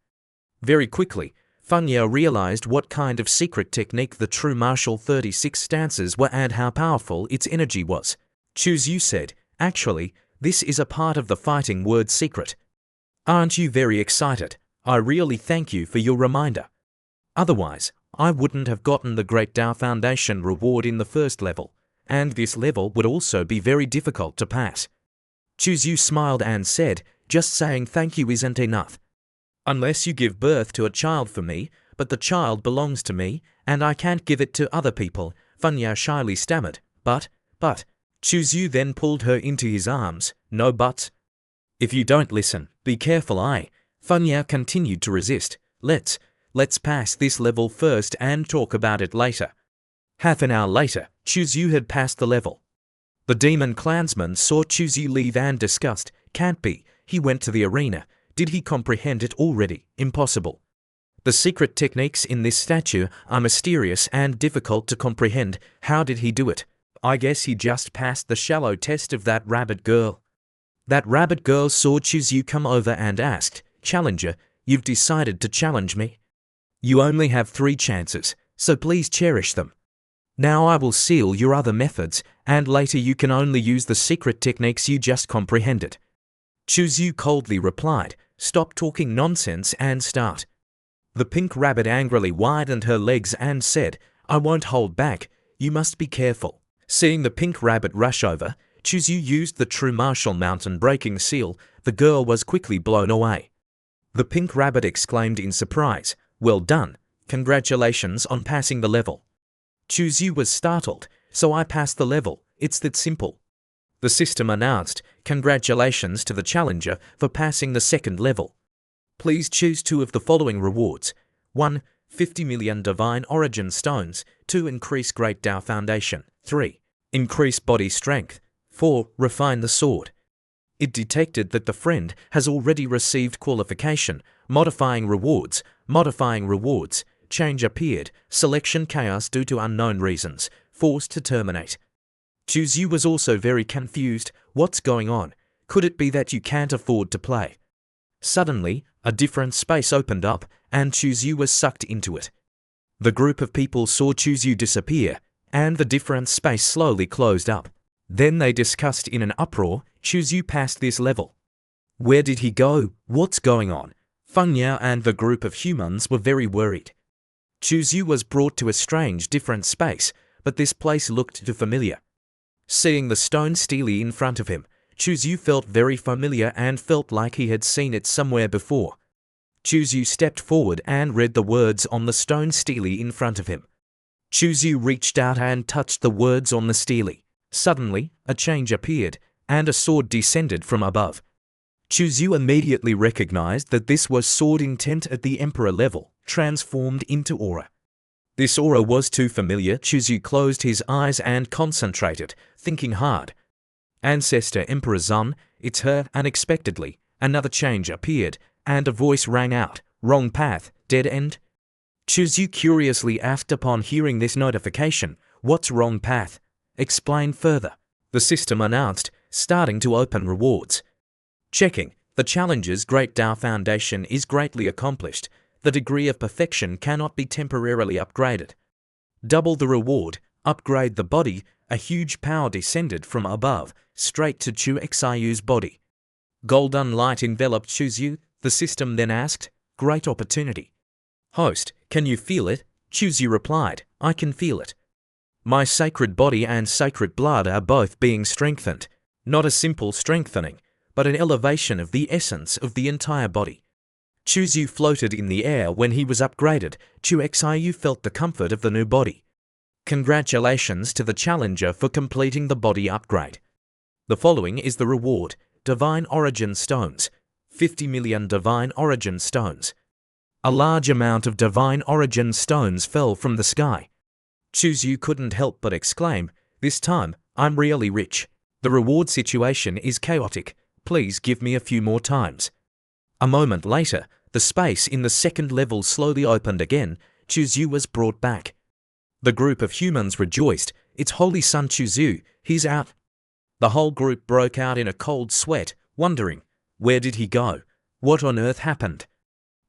Very quickly, Feng Yao realized what kind of secret technique the true martial 36 stances were and how powerful its energy was. Chu Yu said, actually, this is a part of the fighting word secret. Aren't you very excited? I really thank you for your reminder. Otherwise, I wouldn't have gotten the Great Tao Foundation reward in the first level, and this level would also be very difficult to pass. Chu Yu smiled and said, just saying thank you isn't enough. Unless you give birth to a child for me, but the child belongs to me, and I can't give it to other people, Feng Yao shyly stammered. But, Chu Yu then pulled her into his arms. No buts. If you don't listen, be careful. Feng Yao continued to resist. Let's pass this level first and talk about it later. Half an hour later, Chu Yu had passed the level. The demon clansman saw Chu Yu leave and discussed. Can't be, he went to the arena. Did he comprehend it already? Impossible. The secret techniques in this statue are mysterious and difficult to comprehend. How did he do it? I guess he just passed the shallow test of that rabbit girl. That rabbit girl saw Chuzyu come over and asked, "Challenger, you've decided to challenge me? You only have 3 chances, so please cherish them. Now I will seal your other methods, and later you can only use the secret techniques you just comprehended." Chuzyu coldly replied, "Stop talking nonsense and start." The pink rabbit angrily widened her legs and said, "I won't hold back, you must be careful." Seeing the pink rabbit rush over, Chuzyu used the true martial mountain breaking seal. The girl was quickly blown away. The pink rabbit exclaimed in surprise, "Well done, congratulations on passing the level." Chuzyu was startled, "So I passed the level, it's that simple." The system announced, "Congratulations to the challenger for passing the 2nd level. Please choose 2 of the following rewards. 1. 50 million Divine Origin Stones. 2. Increase Great Tao Foundation. 3. Increase Body Strength. 4. Refine the Sword." It detected that the friend has already received qualification. Modifying rewards. Change appeared. Selection chaos due to unknown reasons. Forced to terminate. Chuzyu was also very confused. What's going on? Could it be that you can't afford to play? Suddenly, a different space opened up, and Chuzyu was sucked into it. The group of people saw Chuzyu disappear, and the different space slowly closed up. Then they discussed in an uproar, "Chuzyu passed this level. Where did he go? What's going on?" Feng Yao and the group of humans were very worried. Chuzyu was brought to a strange different space, but this place looked too familiar. Seeing the stone stele in front of him, Chuzyu felt very familiar and felt like he had seen it somewhere before. Chuzyu stepped forward and read the words on the stone stele in front of him. Chuzyu reached out and touched the words on the stele. Suddenly, a change appeared, and a sword descended from above. Chuzyu immediately recognized that this was sword intent at the Emperor level, transformed into aura. This aura was too familiar. Chuzyu closed his eyes and concentrated, thinking hard. "Ancestor Emperor Zun, it's her." Unexpectedly, another change appeared, and a voice rang out, "Wrong path, dead end." Chuzyu curiously asked upon hearing this notification, "What's wrong path? Explain further." The system announced, starting to open rewards. Checking, the challenger's Great Tao Foundation is greatly accomplished. The degree of perfection cannot be temporarily upgraded. Double the reward, upgrade the body. A huge power descended from above, straight to Chu Xiu's body. Golden light enveloped Chuzyu. The system then asked, "Great opportunity. Host, can you feel it?" Chuzyu replied, "I can feel it. My sacred body and sacred blood are both being strengthened. Not a simple strengthening, but an elevation of the essence of the entire body." Chuzyu floated in the air when he was upgraded. Chu Xiu felt the comfort of the new body. Congratulations to the challenger for completing the body upgrade. The following is the reward: Divine Origin Stones. 50 million Divine Origin Stones. A large amount of Divine Origin Stones fell from the sky. Chuzyu couldn't help but exclaim, "This time, I'm really rich. The reward situation is chaotic. Please give me a few more times." A moment later, the space in the 2nd level slowly opened again. Chuzyu was brought back. The group of humans rejoiced. "It's Holy Son Chuzyu, he's out." The whole group broke out in a cold sweat, wondering, where did he go? What on earth happened?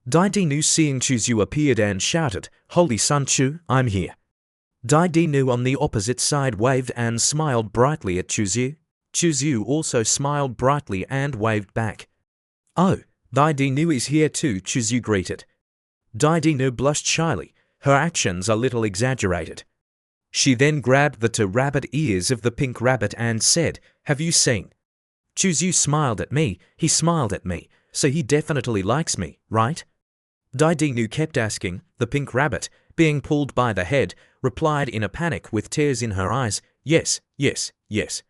Dai Dinu seeing Chuzyu appeared and shouted, "Holy Son Chu, I'm here." Dai Dinu on the opposite side waved and smiled brightly at Chuzyu. Chuzyu also smiled brightly and waved back. "Oh, Dai Dinu is here too," Chuzyu greeted. Dai Dinu blushed shyly, her actions a little exaggerated. She then grabbed the 2 rabbit ears of the pink rabbit and said, "Have you seen? Chuzyu smiled at me, he smiled at me, so he definitely likes me, right?" Dai Dinu kept asking. The pink rabbit, being pulled by the head, replied in a panic with tears in her eyes, "Yes, yes, yes.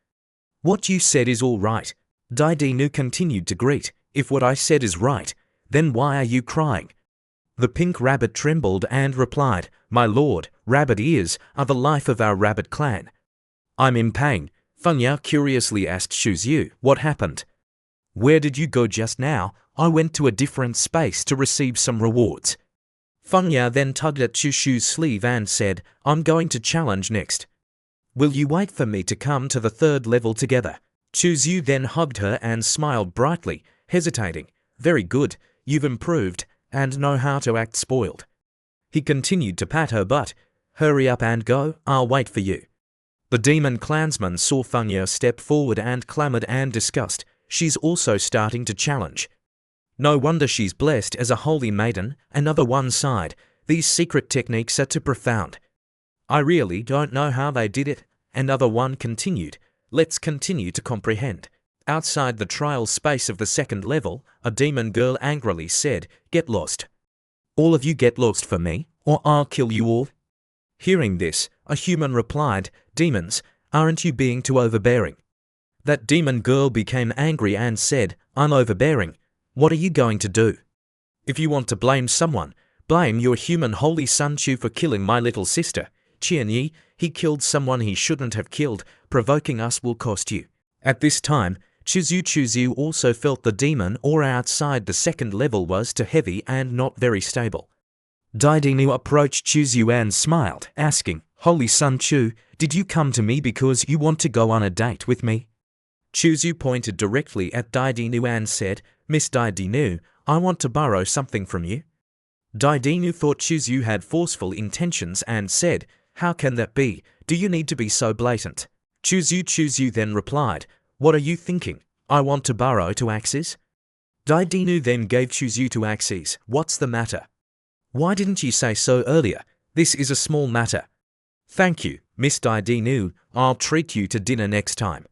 What you said is all right." Dai Dinu continued to greet, "If what I said is right, then why are you crying?" The pink rabbit trembled and replied, "My lord, rabbit ears are the life of our rabbit clan." "I'm in pain." Feng Yao curiously asked Chuzyu, "What happened? Where did you go just now?" "I went to a different space to receive some rewards." Feng Yao then tugged at Chuzhu's sleeve and said, "I'm going to challenge next." Will you wait for me to come to the third level together? Chuzu then hugged her and smiled brightly, hesitating. Very good, you've improved, and know how to act spoiled. He continued to pat her butt. Hurry up and go, I'll wait for you. The demon clansman saw Funya step forward and clamored in disgust. She's also starting to challenge. No wonder she's blessed as a holy maiden. Another one sighed. These secret techniques are too profound. I really don't know how they did it. Another one continued. Let's continue to comprehend. Outside the trial space of the second level, a demon girl angrily said, Get lost. All of you get lost for me, or I'll kill you all. Hearing this, a human replied, Demons, aren't you being too overbearing? That demon girl became angry and said, I'm overbearing. What are you going to do? If you want to blame someone, blame your human holy son Chu for killing my little sister. Qianyi, he killed someone he shouldn't have killed. Provoking us will cost you. At this time, Chuzu also felt the demon aura outside the second level was too heavy and not very stable. Daidinu approached Chuzu and smiled, asking, Holy Son Chu, did you come to me because you want to go on a date with me? Chuzu pointed directly at Daidinu and said, Miss Daidinu, I want to borrow something from you. Daidinu thought Chuzu had forceful intentions and said, How can that be? Do you need to be so blatant? Chuzu then replied, What are you thinking? I want to borrow 2 axes. Daidinu then gave Chuzu 2 axes. What's the matter? Why didn't you say so earlier? This is a small matter. Thank you, Miss Daidinu. I'll treat you to dinner next time.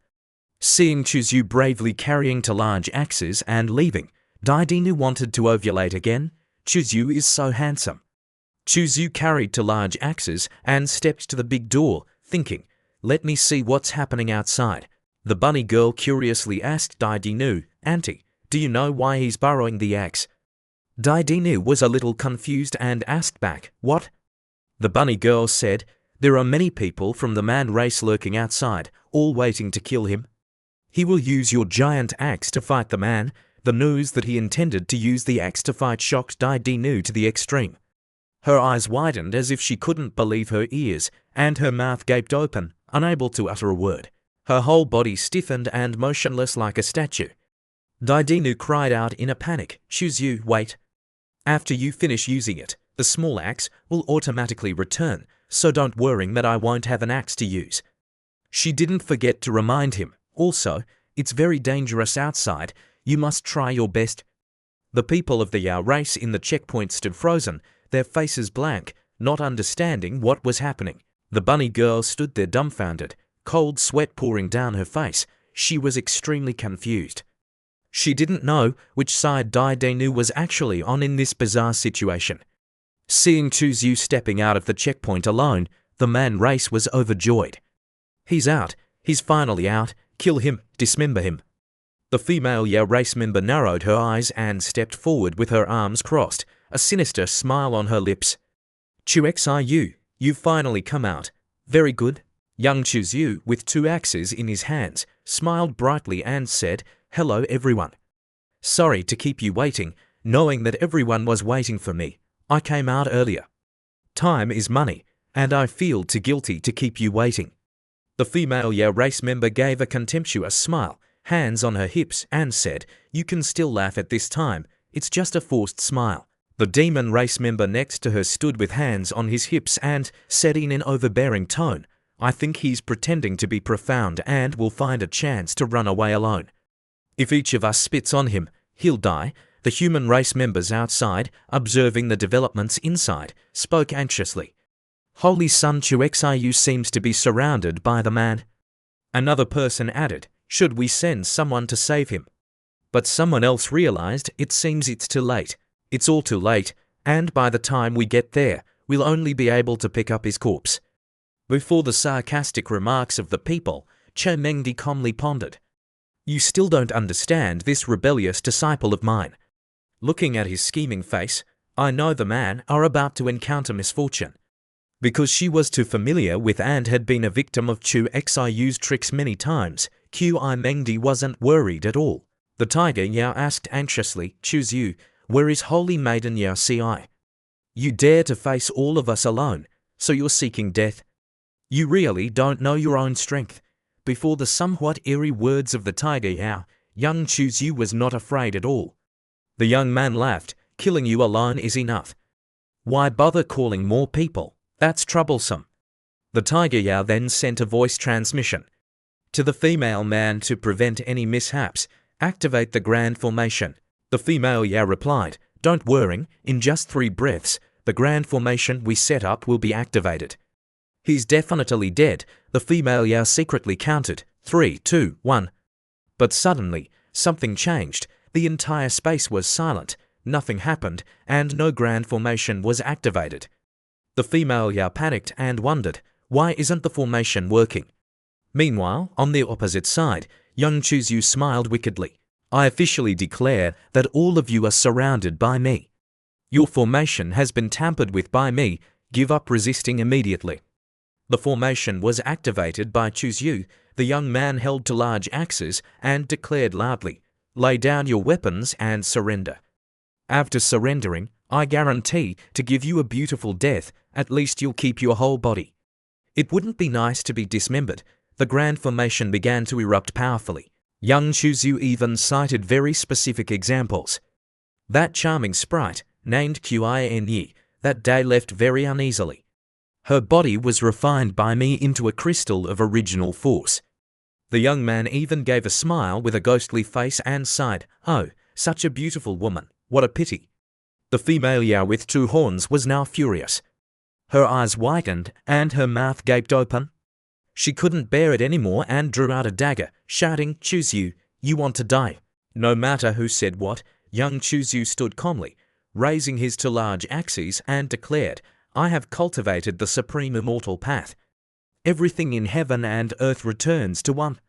Seeing Chuzu bravely carrying 2 large axes and leaving, Daidinu wanted to ovulate again. Chuzu is so handsome. Chuzu carried 2 large axes and stepped to the big door, thinking, Let me see what's happening outside. The bunny girl curiously asked Daidinu, Auntie, do you know why he's borrowing the axe? Daidinu was a little confused and asked back, What? The bunny girl said, There are many people from the man race lurking outside, all waiting to kill him. He will use your giant axe to fight the man. The news that he intended to use the axe to fight shocked Daidinu to the extreme. Her eyes widened as if she couldn't believe her ears, and her mouth gaped open, unable to utter a word. Her whole body stiffened and motionless like a statue. Daidinu cried out in a panic, Chuzu, wait. After you finish using it, the small axe will automatically return, so don't worry that I won't have an axe to use. She didn't forget to remind him, also, it's very dangerous outside, you must try your best. The people of the Yao race in the checkpoint stood frozen, their faces blank, not understanding what was happening. The bunny girl stood there dumbfounded, cold sweat pouring down her face. She was extremely confused. She didn't know which side Daidinu was actually on in this bizarre situation. Seeing Chuzu stepping out of the checkpoint alone, the man race was overjoyed. He's out. He's finally out. Kill him. Dismember him. The female Yao race member narrowed her eyes and stepped forward with her arms crossed, a sinister smile on her lips. Chuxiu, you've finally come out. Very good. Young Chuzu, with 2 axes in his hands, smiled brightly and said, Hello everyone. Sorry to keep you waiting, knowing that everyone was waiting for me. I came out earlier. Time is money, and I feel too guilty to keep you waiting. The female Yao race member gave a contemptuous smile, hands on her hips, and said, You can still laugh at this time, it's just a forced smile. The demon race member next to her stood with hands on his hips and said in an overbearing tone, I think he's pretending to be profound and will find a chance to run away alone. If each of us spits on him, he'll die. The human race members outside, observing the developments inside, spoke anxiously. Holy Son Chuxiu seems to be surrounded by the man. Another person added, Should we send someone to save him? But someone else realized, it seems it's too late. It's all too late, and by the time we get there, we'll only be able to pick up his corpse. Before the sarcastic remarks of the people, Che Mengdi calmly pondered. You still don't understand this rebellious disciple of mine. Looking at his scheming face, I know the man are about to encounter misfortune. Because she was too familiar with and had been a victim of Chuxiu's tricks many times, Qi Mengdi wasn't worried at all. The tiger Yao asked anxiously, Chuzu, where is holy maiden Yao Ci? You dare to face all of us alone, so you're seeking death. You really don't know your own strength. Before the somewhat eerie words of the tiger Yao, young Chu was not afraid at all. The young man laughed. Killing you alone is enough. Why bother calling more people? That's troublesome. The tiger Yao then sent a voice transmission to the female man to prevent any mishaps. Activate the grand formation. The female Yao replied, don't worry, in just 3 breaths, the grand formation we set up will be activated. He's definitely dead, the female Yao secretly counted, 3, 2, 1. But suddenly, something changed. The entire space was silent, nothing happened, and no grand formation was activated. The female Yao panicked and wondered, why isn't the formation working? Meanwhile, on the opposite side, young Chu smiled wickedly. I officially declare that all of you are surrounded by me. Your formation has been tampered with by me. Give up resisting immediately. The formation was activated by Chu. The young man held 2 large axes and declared loudly, lay down your weapons and surrender. After surrendering, I guarantee to give you a beautiful death. At least you'll keep your whole body. It wouldn't be nice to be dismembered. The grand formation began to erupt powerfully. Young Chu even cited very specific examples. That charming sprite, named Qin, that day left very uneasily. Her body was refined by me into a crystal of original force. The young man even gave a smile with a ghostly face and sighed, oh, such a beautiful woman, what a pity. The female Yao with 2 horns was now furious. Her eyes widened and her mouth gaped open. She couldn't bear it anymore and drew out a dagger, shouting, choose you want to die. No matter who said what, young Chu stood calmly, raising his 2 large axes and declared, I have cultivated the supreme immortal path. Everything in heaven and earth returns to one.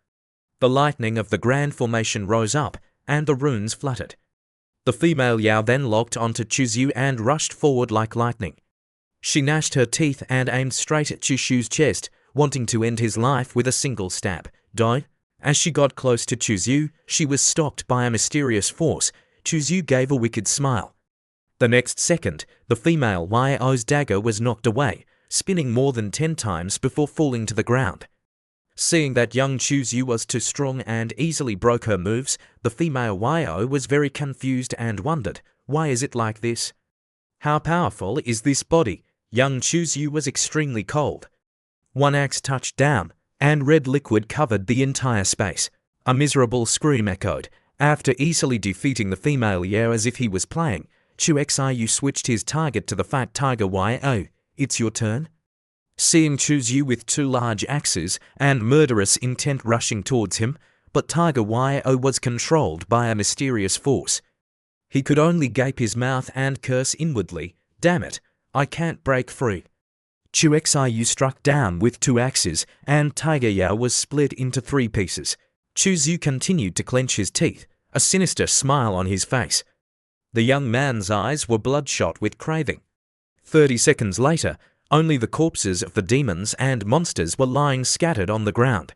The lightning of the grand formation rose up, and the runes fluttered. The female Yao then locked onto Chu and rushed forward like lightning. She gnashed her teeth and aimed straight at Chu's chest, wanting to end his life with a single stab. Die. As she got close to Chu, she was stopped by a mysterious force. Chu gave a wicked smile. The next second, the female Yao's dagger was knocked away, spinning more than 10 times before falling to the ground. Seeing that young Chu was too strong and easily broke her moves, the female Yao was very confused and wondered, why is it like this? How powerful is this body? Young Chu was extremely cold. 1 axe touched down, and red liquid covered the entire space. A miserable scream echoed. After easily defeating the female Yao as if he was playing, Chu Xiu switched his target to the fat tiger Yao. It's your turn? Seeing Chu with 2 large axes and murderous intent rushing towards him, but tiger Yao was controlled by a mysterious force. He could only gape his mouth and curse inwardly, damn it, I can't break free. Chu Xiu struck down with 2 axes, and tiger Yao was split into 3 pieces. Chu continued to clench his teeth, a sinister smile on his face. The young man's eyes were bloodshot with craving. 30 seconds later, only the corpses of the demons and monsters were lying scattered on the ground.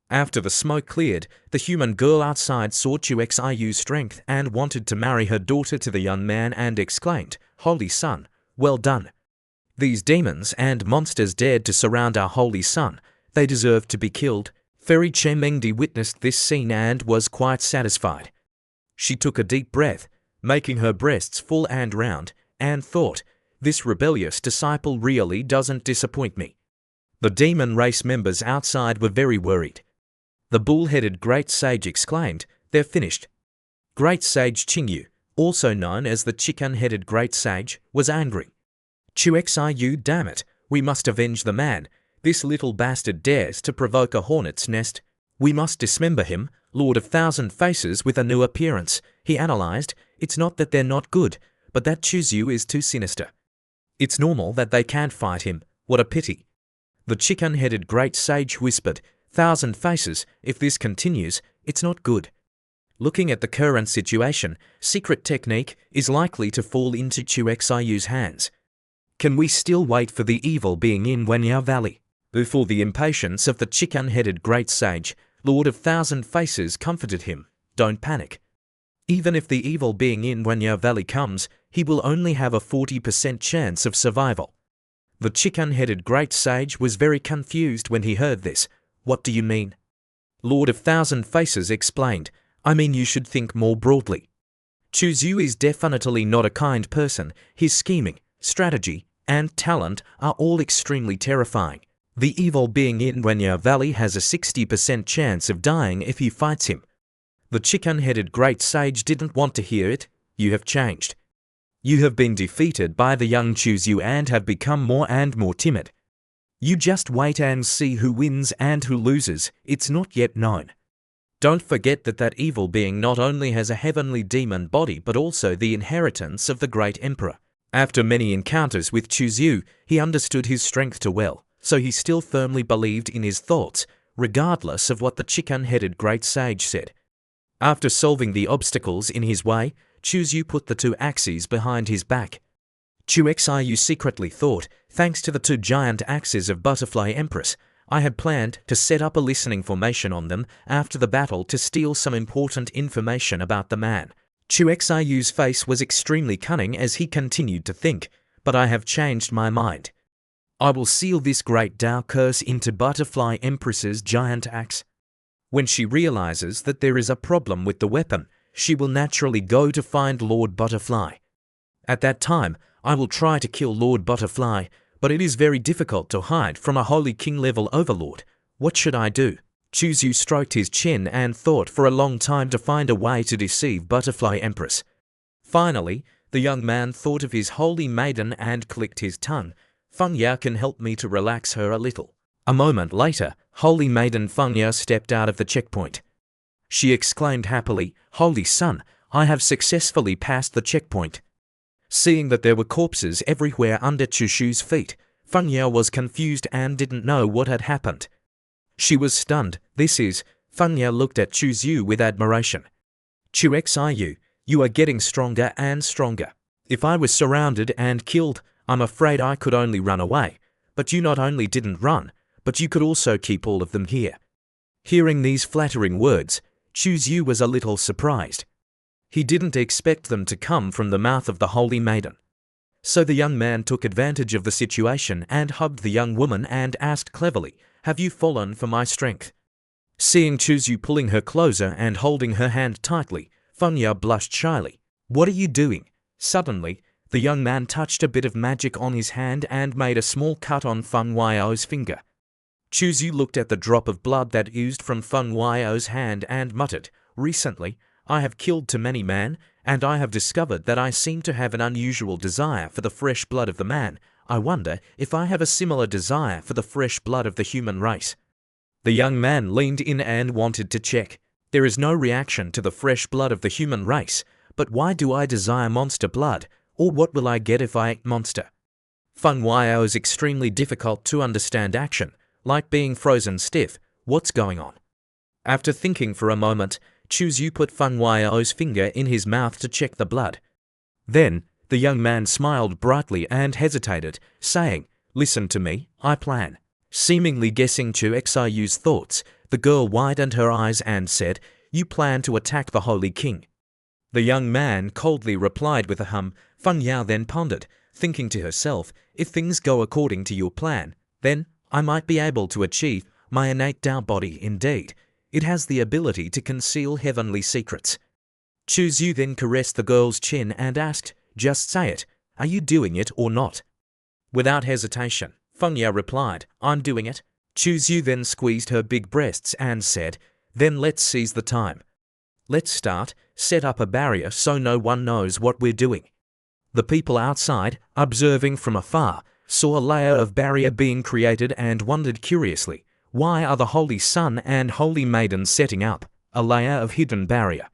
After the smoke cleared, the human girl outside saw Chu Xiu's strength and wanted to marry her daughter to the young man and exclaimed, Holy Son, well done. These demons and monsters dared to surround our holy son. They deserve to be killed. Fairy Chemengdi witnessed this scene and was quite satisfied. She took a deep breath, making her breasts full and round, and thought, this rebellious disciple really doesn't disappoint me. The demon race members outside were very worried. The bull-headed great sage exclaimed, they're finished. Great Sage Qingyu, also known as the chicken-headed great sage, was angry. Chu Xiu, damn it, we must avenge the man. This little bastard dares to provoke a hornet's nest. We must dismember him, Lord of 1,000 Faces with a new appearance. He analyzed, it's not that they're not good, but that Chu is too sinister. It's normal that they can't fight him, what a pity. The chicken-headed great sage whispered, 1,000 Faces, if this continues, it's not good. Looking at the current situation, secret technique is likely to fall into Chu Xiu's hands. Can we still wait for the evil being in Wenyao Valley? Before the impatience of the chicken-headed great sage, Lord of 1,000 Faces comforted him, don't panic. Even if the evil being in Wenyao Valley comes, he will only have a 40% chance of survival. The chicken-headed great sage was very confused when he heard this. What do you mean? Lord of Thousand Faces explained, I mean you should think more broadly. Chuzu is definitely not a kind person. His scheming, strategy, and talent are all extremely terrifying. The evil being in Wenya Valley has a 60% chance of dying if he fights him. The chicken-headed great sage didn't want to hear it. You have changed. You have been defeated by the young Chuzu and have become more and more timid. You just wait and see who wins and who loses. It's not yet known. Don't forget that evil being not only has a heavenly demon body but also the inheritance of the great emperor. After many encounters with Chuzu, he understood his strength too well, so he still firmly believed in his thoughts, regardless of what the chicken-headed great sage said. After solving the obstacles in his way, Chuzu put the two axes behind his back. Chuxiu secretly thought, thanks to the two giant axes of Butterfly Empress, I had planned to set up a listening formation on them after the battle to steal some important information about the man. Chuxiu's face was extremely cunning as he continued to think, but I have changed my mind. I will seal this great Tao curse into Butterfly Empress's giant axe. When she realizes that there is a problem with the weapon, she will naturally go to find Lord Butterfly. At that time, I will try to kill Lord Butterfly, but it is very difficult to hide from a Holy King-level overlord. What should I do? Chuzu stroked his chin and thought for a long time to find a way to deceive Butterfly Empress. Finally, the young man thought of his holy maiden and clicked his tongue. Fengya can help me to relax her a little. A moment later, holy maiden Fengya stepped out of the checkpoint. She exclaimed happily, Holy Sun, I have successfully passed the checkpoint. Seeing that there were corpses everywhere under Chuzu's feet, Fengya was confused and didn't know what had happened. She was stunned. Fengya looked at Chuzu with admiration. Chuxiu, you are getting stronger and stronger. If I was surrounded and killed, I'm afraid I could only run away. But you not only didn't run, but you could also keep all of them here. Hearing these flattering words, Chuzu was a little surprised. He didn't expect them to come from the mouth of the holy maiden. So the young man took advantage of the situation and hugged the young woman and asked cleverly, Have you fallen for my strength? Seeing Chuzu pulling her closer and holding her hand tightly, Fengya blushed shyly. What are you doing? Suddenly, the young man touched a bit of magic on his hand and made a small cut on Fengya's finger. Chuzu looked at the drop of blood that oozed from Fengya's hand and muttered, Recently, I have killed too many men, and I have discovered that I seem to have an unusual desire for the fresh blood of the man. I wonder if I have a similar desire for the fresh blood of the human race. The young man leaned in and wanted to check. There is no reaction to the fresh blood of the human race, but why do I desire monster blood, or what will I get if I eat monster? Fengya is extremely difficult to understand action, like being frozen stiff. What's going on? After thinking for a moment, Chuzu put Fengya's finger in his mouth to check the blood. Then, the young man smiled brightly and hesitated, saying, Listen to me, I plan. Seemingly guessing Chuxiu's thoughts, the girl widened her eyes and said, You plan to attack the Holy King. The young man coldly replied with a hum. Fengya then pondered, thinking to herself, If things go according to your plan, then I might be able to achieve my innate Tao body indeed. It has the ability to conceal heavenly secrets. Chuzu then caressed the girl's chin and asked, Just say it, are you doing it or not? Without hesitation, Fengya replied, I'm doing it. Chuzu then squeezed her big breasts and said, Then let's seize the time. Let's start, set up a barrier so no one knows what we're doing. The people outside, observing from afar, saw a layer of barrier being created and wondered curiously, why are the Holy Sun and Holy Maiden setting up a layer of hidden barrier?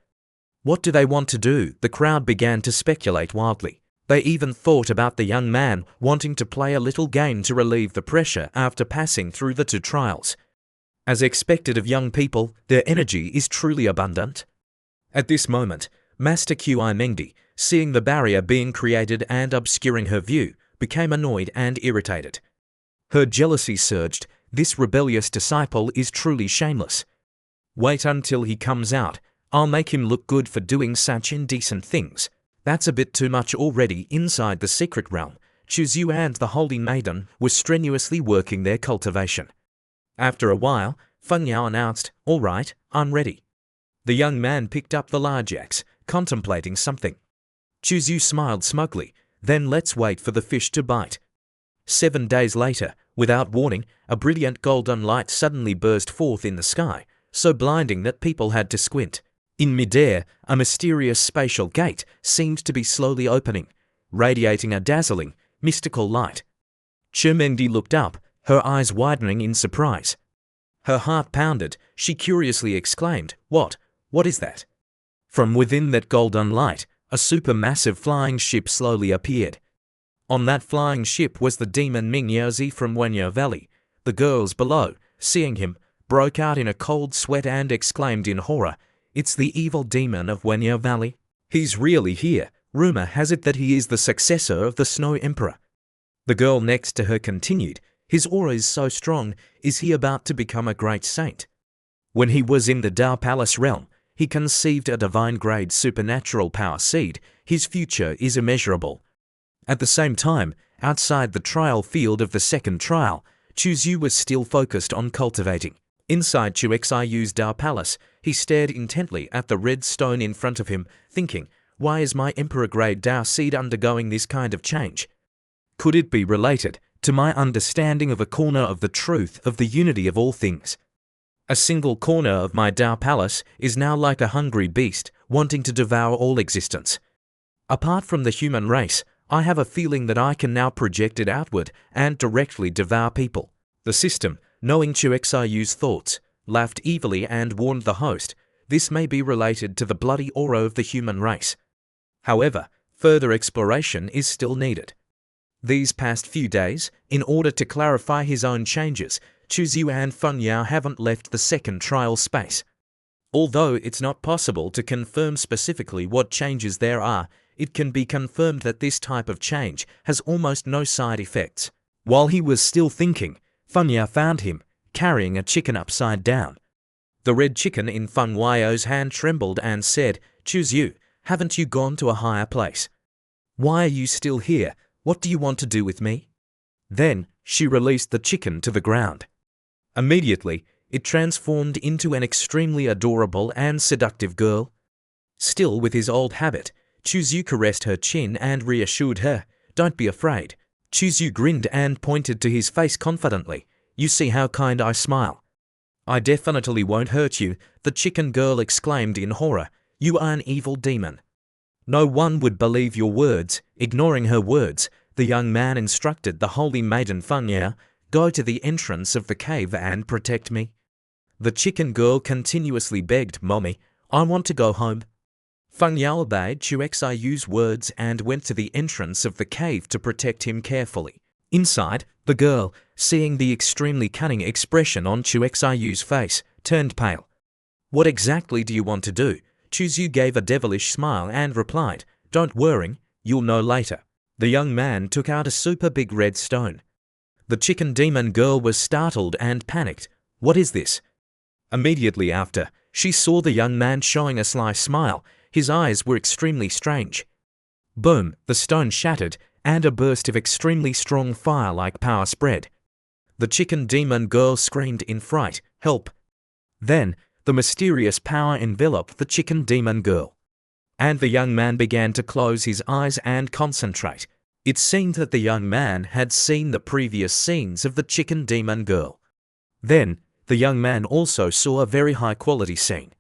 What do they want to do? The crowd began to speculate wildly. They even thought about the young man wanting to play a little game to relieve the pressure after passing through the two trials. As expected of young people, their energy is truly abundant. At this moment, Master Qi Mengdi, seeing the barrier being created and obscuring her view, became annoyed and irritated. Her jealousy surged. This rebellious disciple is truly shameless. Wait until he comes out. I'll make him look good for doing such indecent things. That's a bit too much already. Inside the secret realm, Chuzhu and the Holy Maiden were strenuously working their cultivation. After a while, Feng Yao announced, "All right, I'm ready." The young man picked up the large axe, contemplating something. Chuzhu smiled smugly, "Then let's wait for the fish to bite." 7 days later, without warning, a brilliant golden light suddenly burst forth in the sky, so blinding that people had to squint. In midair, a mysterious spatial gate seemed to be slowly opening, radiating a dazzling, mystical light. Chermendi looked up, her eyes widening in surprise. Her heart pounded. She curiously exclaimed, What is that?" From within that golden light, a supermassive flying ship slowly appeared. On that flying ship was the demon Ming Yaozi from Wenyo Valley. The girls below, seeing him, broke out in a cold sweat and exclaimed in horror, "It's the evil demon of Wenyo Valley. He's really here. Rumor has it that he is the successor of the Snow Emperor." The girl next to her continued, "His aura is so strong, is he about to become a great saint? When he was in the Dao Palace realm, he conceived a divine-grade supernatural power seed. His future is immeasurable." At the same time, outside the trial field of the second trial, Chuzhu was still focused on cultivating. Inside Chuxiu's Dao Palace, he stared intently at the red stone in front of him, thinking, "Why is my Emperor-grade Dao seed undergoing this kind of change? Could it be related to my understanding of a corner of the truth of the unity of all things? A single corner of my Dao Palace is now like a hungry beast wanting to devour all existence. Apart from the human race, I have a feeling that I can now project it outward and directly devour people." The system, knowing Chuxiu's thoughts, laughed evilly and warned the host, "This may be related to the bloody aura of the human race. However, further exploration is still needed." These past few days, in order to clarify his own changes, Chuzhu and Feng Yao haven't left the second trial space. Although it's not possible to confirm specifically what changes there are, it can be confirmed that this type of change has almost no side effects. While he was still thinking, Feng Yao found him, carrying a chicken upside down. The red chicken in Feng Yao's hand trembled and said, "Chuzhu, haven't you gone to a higher place? Why are you still here? What do you want to do with me?" Then she released the chicken to the ground. Immediately, it transformed into an extremely adorable and seductive girl. Still with his old habit, Chuzhu caressed her chin and reassured her, "Don't be afraid." Chuzhu grinned and pointed to his face confidently, "You see how kind I smile." "I definitely won't hurt you," the chicken girl exclaimed in horror. "You are an evil demon." "No one would believe your words." Ignoring her words, the young man instructed the holy maiden Feng Yao, "Go to the entrance of the cave and protect me." The chicken girl continuously begged, "Mommy, I want to go home." Feng Yao obeyed Chuxiu's words and went to the entrance of the cave to protect him carefully. Inside, the girl, seeing the extremely cunning expression on Chuxiu's face, turned pale. "What exactly do you want to do?" Chuzhu gave a devilish smile and replied, "Don't worry, you'll know later." The young man took out a super big red stone. The chicken demon girl was startled and panicked. "What is this?" Immediately after, she saw the young man showing a sly smile. His eyes were extremely strange. Boom, the stone shattered, and a burst of extremely strong fire-like power spread. The chicken demon girl screamed in fright, "Help!" Then, the mysterious power enveloped the chicken demon girl. And the young man began to close his eyes and concentrate. It seemed that the young man had seen the previous scenes of the chicken demon girl. Then, the young man also saw a very high-quality scene.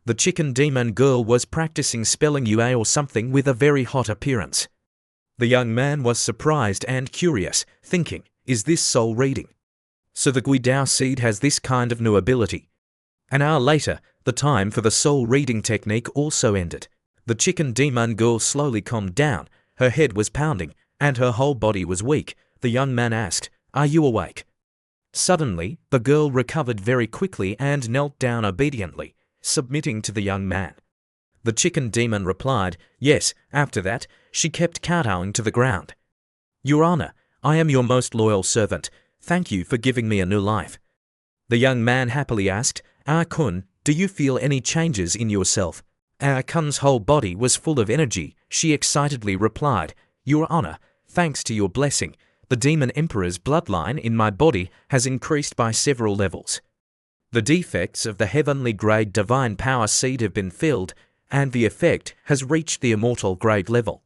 The chicken demon girl was practicing spelling Yue or something with a very hot appearance. The young man was surprised and curious, thinking, "Is this soul reading? So the Guidao seed has this kind of new ability." An hour later, the time for the soul reading technique also ended. The chicken demon girl slowly calmed down, her head was pounding, and her whole body was weak. The young man asked, "Are you awake?" Suddenly, the girl recovered very quickly and knelt down obediently, submitting to the young man. The chicken demon replied, "Yes." After that, she kept kowtowing to the ground. "Your Honor, I am your most loyal servant. Thank you for giving me a new life." The young man happily asked, "Kun, do you feel any changes in yourself?" Kun's whole body was full of energy. She excitedly replied, "Your Honor, Thanks to your blessing, the Demon Emperor's bloodline in my body has increased by several levels. The defects of the heavenly grade divine power seed have been filled, and the effect has reached the immortal grade level.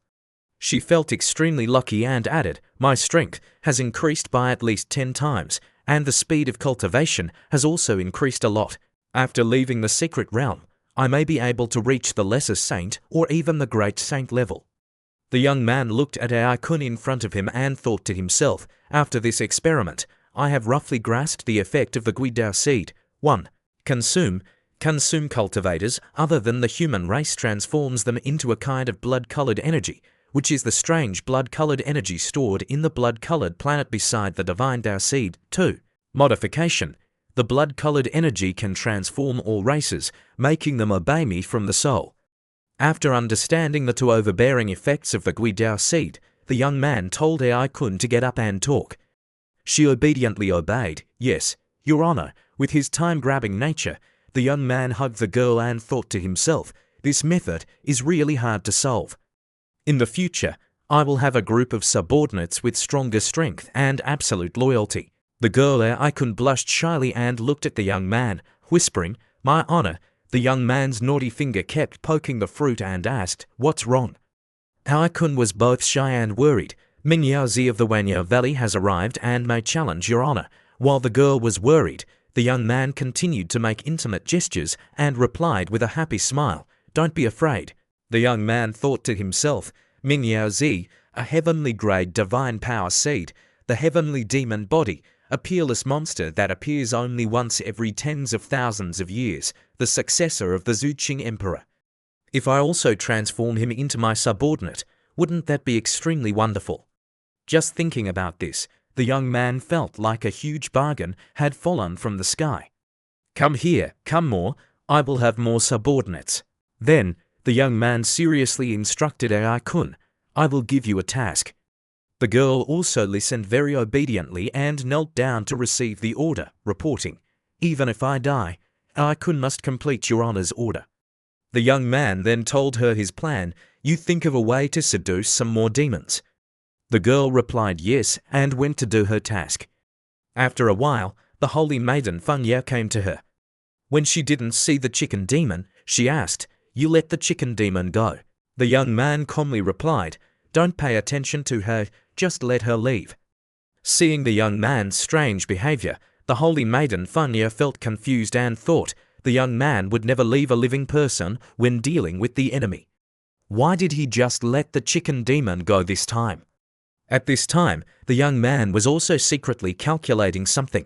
She felt extremely lucky and added, my strength has increased by at least 10 times, and the speed of cultivation has also increased a lot. After leaving the secret realm, I may be able to reach the lesser saint or even the great saint level. The young man looked at Ai-kun in front of him and thought to himself, after this experiment, I have roughly grasped the effect of the Guidao seed. 1. Consume. Consume cultivators other than the human race transforms them into a kind of blood-colored energy, which is the strange blood-colored energy stored in the blood-colored planet beside the divine Dao seed. 2. Modification. The blood-colored energy can transform all races, making them obey me from the soul. After understanding the two overbearing effects of the Guidao seed, the young man told Ai-kun to get up and talk. She obediently obeyed. Yes, Your Honor. With his time-grabbing nature, the young man hugged the girl and thought to himself, this method is really hard to solve. In the future, I will have a group of subordinates with stronger strength and absolute loyalty. The girl Ai-kun blushed shyly and looked at the young man, whispering, My honor. The young man's naughty finger kept poking the fruit and asked, What's wrong? Ai-kun was both shy and worried. Ming Yaozi of the Wanya Valley has arrived and may challenge Your Honor. While the girl was worried, the young man continued to make intimate gestures and replied with a happy smile, Don't be afraid. The young man thought to himself, Ming Yaozi, a heavenly grade divine power seed, the heavenly demon body, a peerless monster that appears only once every tens of thousands of years, the successor of the Zuqing Emperor. If I also transform him into my subordinate, wouldn't that be extremely wonderful? Just thinking about this, the young man felt like a huge bargain had fallen from the sky. Come here, come more, I will have more subordinates. Then, the young man seriously instructed Ai-kun, I will give you a task. The girl also listened very obediently and knelt down to receive the order, reporting, Even if I die, Ai-kun must complete Your Honor's order. The young man then told her his plan, You think of a way to seduce some more demons. The girl replied yes and went to do her task. After a while, the holy maiden Fengya came to her. When she didn't see the chicken demon, she asked, You let the chicken demon go. The young man calmly replied, Don't pay attention to her, just let her leave. Seeing the young man's strange behavior, the holy maiden Fengya felt confused and thought the young man would never leave a living person when dealing with the enemy. Why did he just let the chicken demon go this time? At this time, the young man was also secretly calculating something.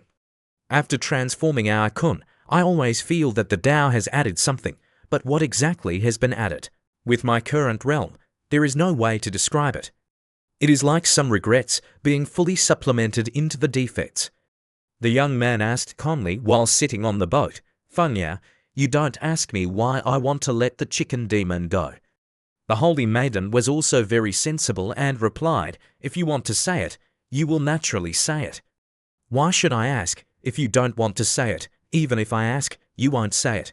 After transforming Ai-kun, I always feel that the Tao has added something, but what exactly has been added? With my current realm, there is no way to describe it. It is like some regrets being fully supplemented into the defects. The young man asked calmly while sitting on the boat, Fengya, you don't ask me why I want to let the chicken demon go. The holy maiden was also very sensible and replied, If you want to say it, you will naturally say it. Why should I ask if you don't want to say it? Even if I ask, you won't say it.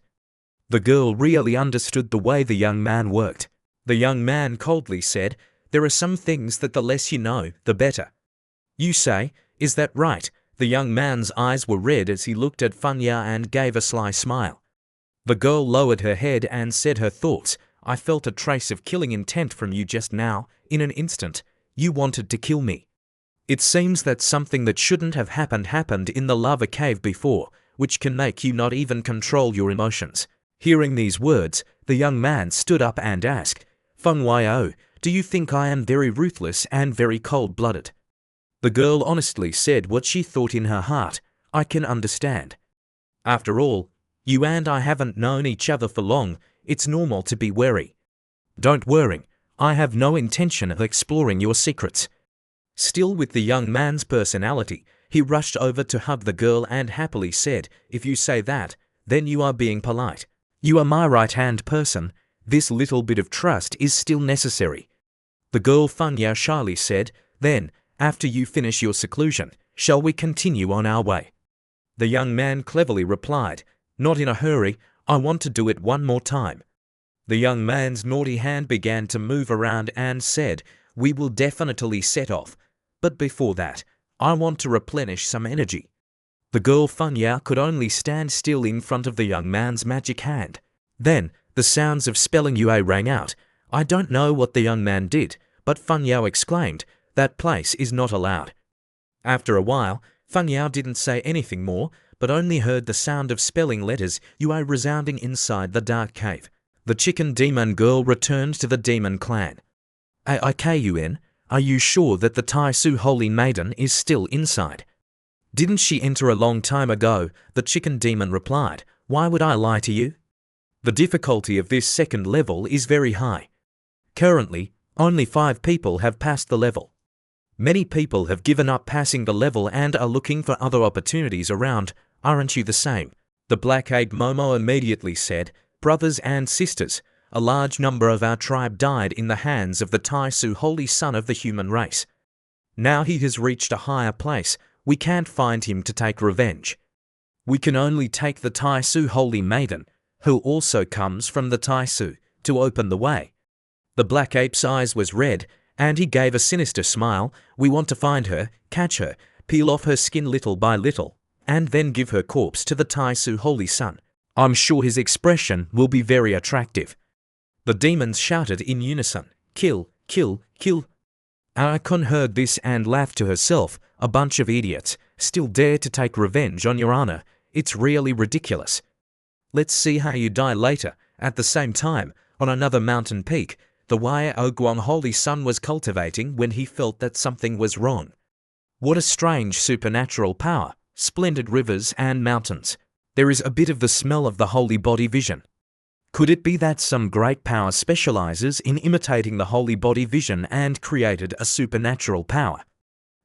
The girl really understood the way the young man worked. The young man coldly said, There are some things that the less you know, the better. You say, Is that right? The young man's eyes were red as he looked at Fengya and gave a sly smile. The girl lowered her head and said her thoughts, I felt a trace of killing intent from you just now, in an instant. You wanted to kill me. It seems that something that shouldn't have happened in the lava cave before, which can make you not even control your emotions. Hearing these words, the young man stood up and asked, Fengya, do you think I am very ruthless and very cold-blooded? The girl honestly said what she thought in her heart, I can understand. After all, you and I haven't known each other for long, it's normal to be wary. Don't worry, I have no intention of exploring your secrets. Still with the young man's personality, he rushed over to hug the girl and happily said, If you say that, then you are being polite. You are my right-hand person, this little bit of trust is still necessary. The girl Fengya shyly said, Then, after you finish your seclusion, shall we continue on our way? The young man cleverly replied, Not in a hurry, I want to do it one more time. The young man's naughty hand began to move around and said, we will definitely set off. But before that, I want to replenish some energy. The girl Feng Yao could only stand still in front of the young man's magic hand. Then, the sounds of spelling Yue rang out. I don't know what the young man did, but Feng Yao exclaimed, "That place is not allowed." After a while, Feng Yao didn't say anything more, but only heard the sound of spelling letters Yue resounding inside the dark cave. The chicken demon girl returned to the demon clan. "Kun, are you sure that the Tai Su holy maiden is still inside?" "Didn't she enter a long time ago?" the chicken demon replied. "Why would I lie to you?" The difficulty of this second level is very high. Currently, only 5 people have passed the level. Many people have given up passing the level and are looking for other opportunities around. Aren't you the same? The black ape Momo immediately said, "Brothers and sisters, a large number of our tribe died in the hands of the Tai Su holy son of the human race. Now he has reached a higher place. We can't find him to take revenge. We can only take the Tai Su holy maiden, who also comes from the Tai Su, to open the way." The black ape's eyes was red, and he gave a sinister smile. "We want to find her, catch her, peel off her skin little by little, and then give her corpse to the Tai Su holy son. I'm sure his expression will be very attractive." The demons shouted in unison, "Kill, kill, kill." Kun heard this and laughed to herself. "A bunch of idiots, still dare to take revenge on your honor. It's really ridiculous. Let's see how you die later." At the same time, on another mountain peak, the Wai Guang holy son was cultivating when he felt that something was wrong. What a strange supernatural power, splendid rivers and mountains. There is a bit of the smell of the holy body vision. Could it be that some great power specializes in imitating the holy body vision and created a supernatural power?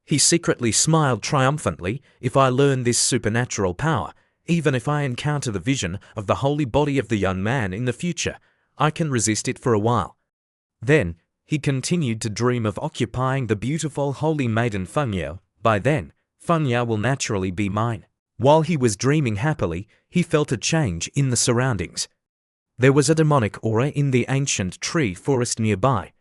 He secretly smiled triumphantly. "If I learn this supernatural power, even if I encounter the vision of the holy body of the young man in the future, I can resist it for a while." Then, he continued to dream of occupying the beautiful holy maiden Feng Yao. "By then, Feng Yao will naturally be mine." While he was dreaming happily, he felt a change in the surroundings. There was a demonic aura in the ancient tree forest nearby.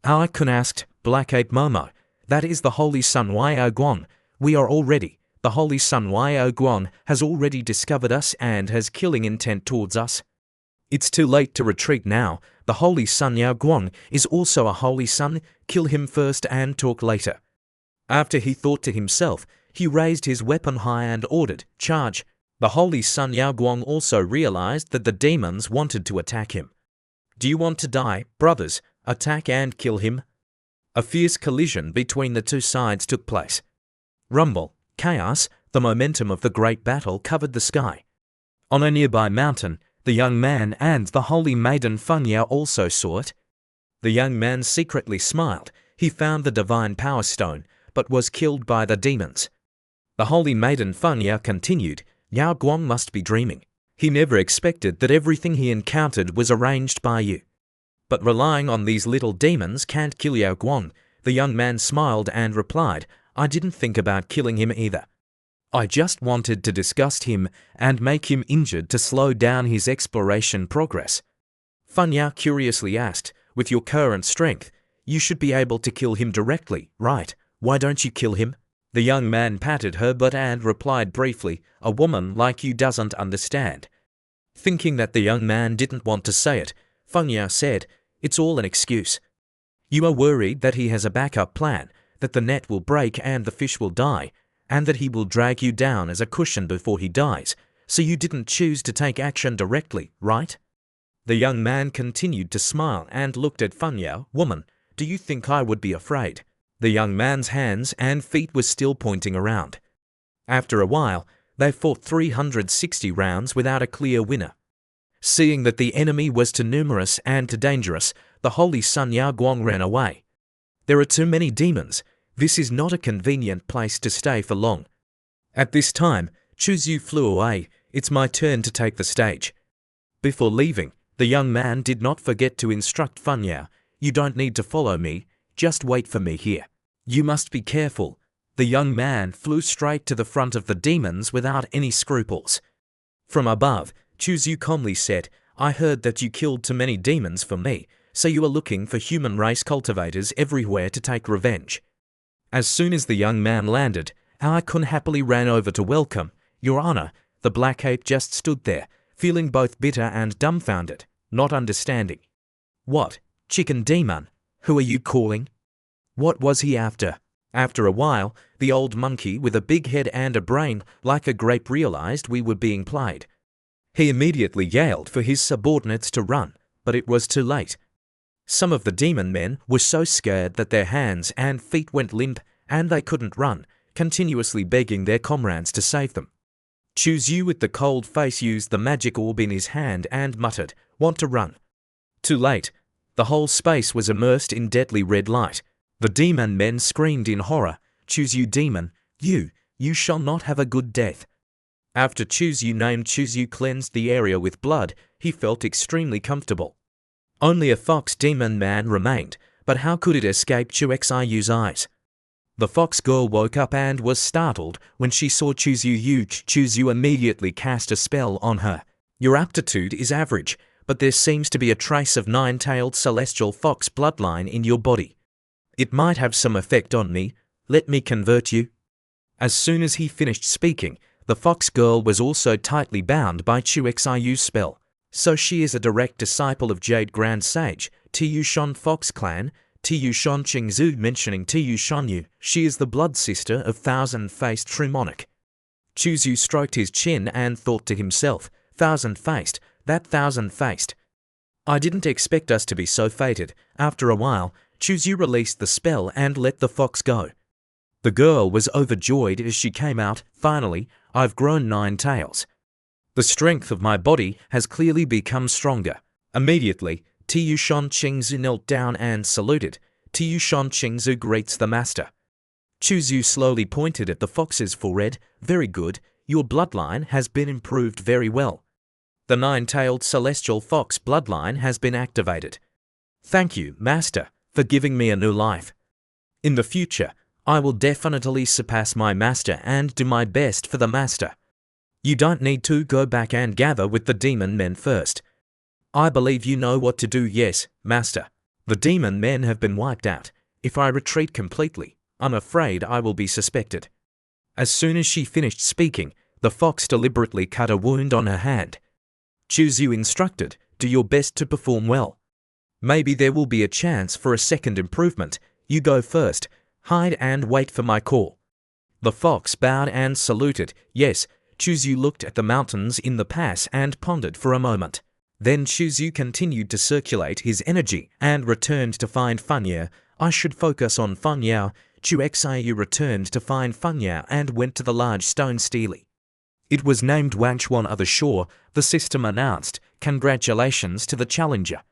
Kun asked, "Black Ape Momo, that is the holy son Wai Guang. We are all ready. The holy son Wai Guang has already discovered us and has killing intent towards us. It's too late to retreat now. The holy son Yao Guang is also a holy son. Kill him first and talk later." After he thought to himself, he raised his weapon high and ordered, "Charge." The holy son Yao Guang also realized that the demons wanted to attack him. "Do you want to die, brothers? Attack and kill him." A fierce collision between the two sides took place. Rumble, chaos, the momentum of the great battle covered the sky. On a nearby mountain, the young man and the holy maiden Feng Yao also saw it. The young man secretly smiled. He found the divine power stone, but was killed by the demons. The holy maiden Feng Yao continued, "Yao Guang must be dreaming. He never expected that everything he encountered was arranged by you. But relying on these little demons can't kill Yao Guang." The young man smiled and replied, "I didn't think about killing him either. I just wanted to disgust him and make him injured to slow down his exploration progress." Feng Yao curiously asked, "With your current strength, you should be able to kill him directly, right? Why don't you kill him?" The young man patted her butt and replied briefly, "A woman like you doesn't understand." Thinking that the young man didn't want to say it, Feng Yao said, "It's all an excuse. You are worried that he has a backup plan, that the net will break and the fish will die, and that he will drag you down as a cushion before he dies, so you didn't choose to take action directly, right?" The young man continued to smile and looked at Feng Yao. "Woman, do you think I would be afraid?" The young man's hands and feet were still pointing around. After a while, they fought 360 rounds without a clear winner. Seeing that the enemy was too numerous and too dangerous, the holy son Yao Guang ran away. "There are too many demons. This is not a convenient place to stay for long." At this time, Chu Zhu flew away. "It's my turn to take the stage." Before leaving, the young man did not forget to instruct Feng Yao, "You don't need to follow me. Just wait for me here. You must be careful." The young man flew straight to the front of the demons without any scruples. From above, Chu Zhu calmly said, "I heard that you killed too many demons for me, so you are looking for human race cultivators everywhere to take revenge. As soon as the young man landed, Kun happily ran over to welcome. Your Honor, the black ape just stood there, feeling both bitter and dumbfounded, not understanding. What, chicken demon? Who are you calling? What was he after? After a while, the old monkey with a big head and a brain like a grape realized we were being played. He immediately yelled for his subordinates to run, but it was too late. Some of the demon men were so scared that their hands and feet went limp and they couldn't run, continuously begging their comrades to save them. Choose You with the cold face used the magic orb in his hand and muttered, "Want to run?" Too late. The whole space was immersed in deadly red light. The demon men screamed in horror, "Choose You demon, you shall not have a good death." After Choose You named Choose You cleansed the area with blood, he felt extremely comfortable. Only a fox demon man remained, but how could it escape Xiu's eyes? The fox girl woke up and was startled when she saw Choose You. Choose You immediately cast a spell on her. Your aptitude is average, but there seems to be a trace of nine-tailed celestial fox bloodline in your body. It might have some effect on me. Let me convert you. As soon as he finished speaking, the fox girl was also tightly bound by Xiu's spell. So she is a direct disciple of Jade Grand Sage, Tiyushan Fox Clan, Tiyushan Qingzu mentioning Tiyushan Yu. She is the blood sister of Thousand-Faced True Monarch. Choose You stroked his chin and thought to himself, Thousand-Faced, that Thousand-Faced. I didn't expect us to be so fated. After a while, Choose You released the spell and let the fox go. The girl was overjoyed as she came out. Finally, I've grown 9 tails. The strength of my body has clearly become stronger. Immediately, Tiyushan Qingzu knelt down and saluted. Tiyushan Qingzu greets the master. Choose You slowly pointed at the fox's forehead. Very good, your bloodline has been improved very well. The 9-tailed celestial fox bloodline has been activated. Thank you, master, for giving me a new life. In the future, I will definitely surpass my master and do my best for the master. You don't need to go back and gather with the demon men first. I believe you know what to do. Yes, master. The demon men have been wiped out. If I retreat completely, I'm afraid I will be suspected. As soon as she finished speaking, the fox deliberately cut a wound on her hand. Choose You instructed, do your best to perform well. Maybe there will be a chance for a second improvement. You go first. Hide and wait for my call. The fox bowed and saluted. Yes. Choose You looked at the mountains in the pass and pondered for a moment. Then Choose You continued to circulate his energy and returned to find Funyao. I should focus on Funyao. Xiu returned to find Funyao and went to the large stone stele. It was named Wangchuan of the shore. The system announced, "Congratulations to the challenger.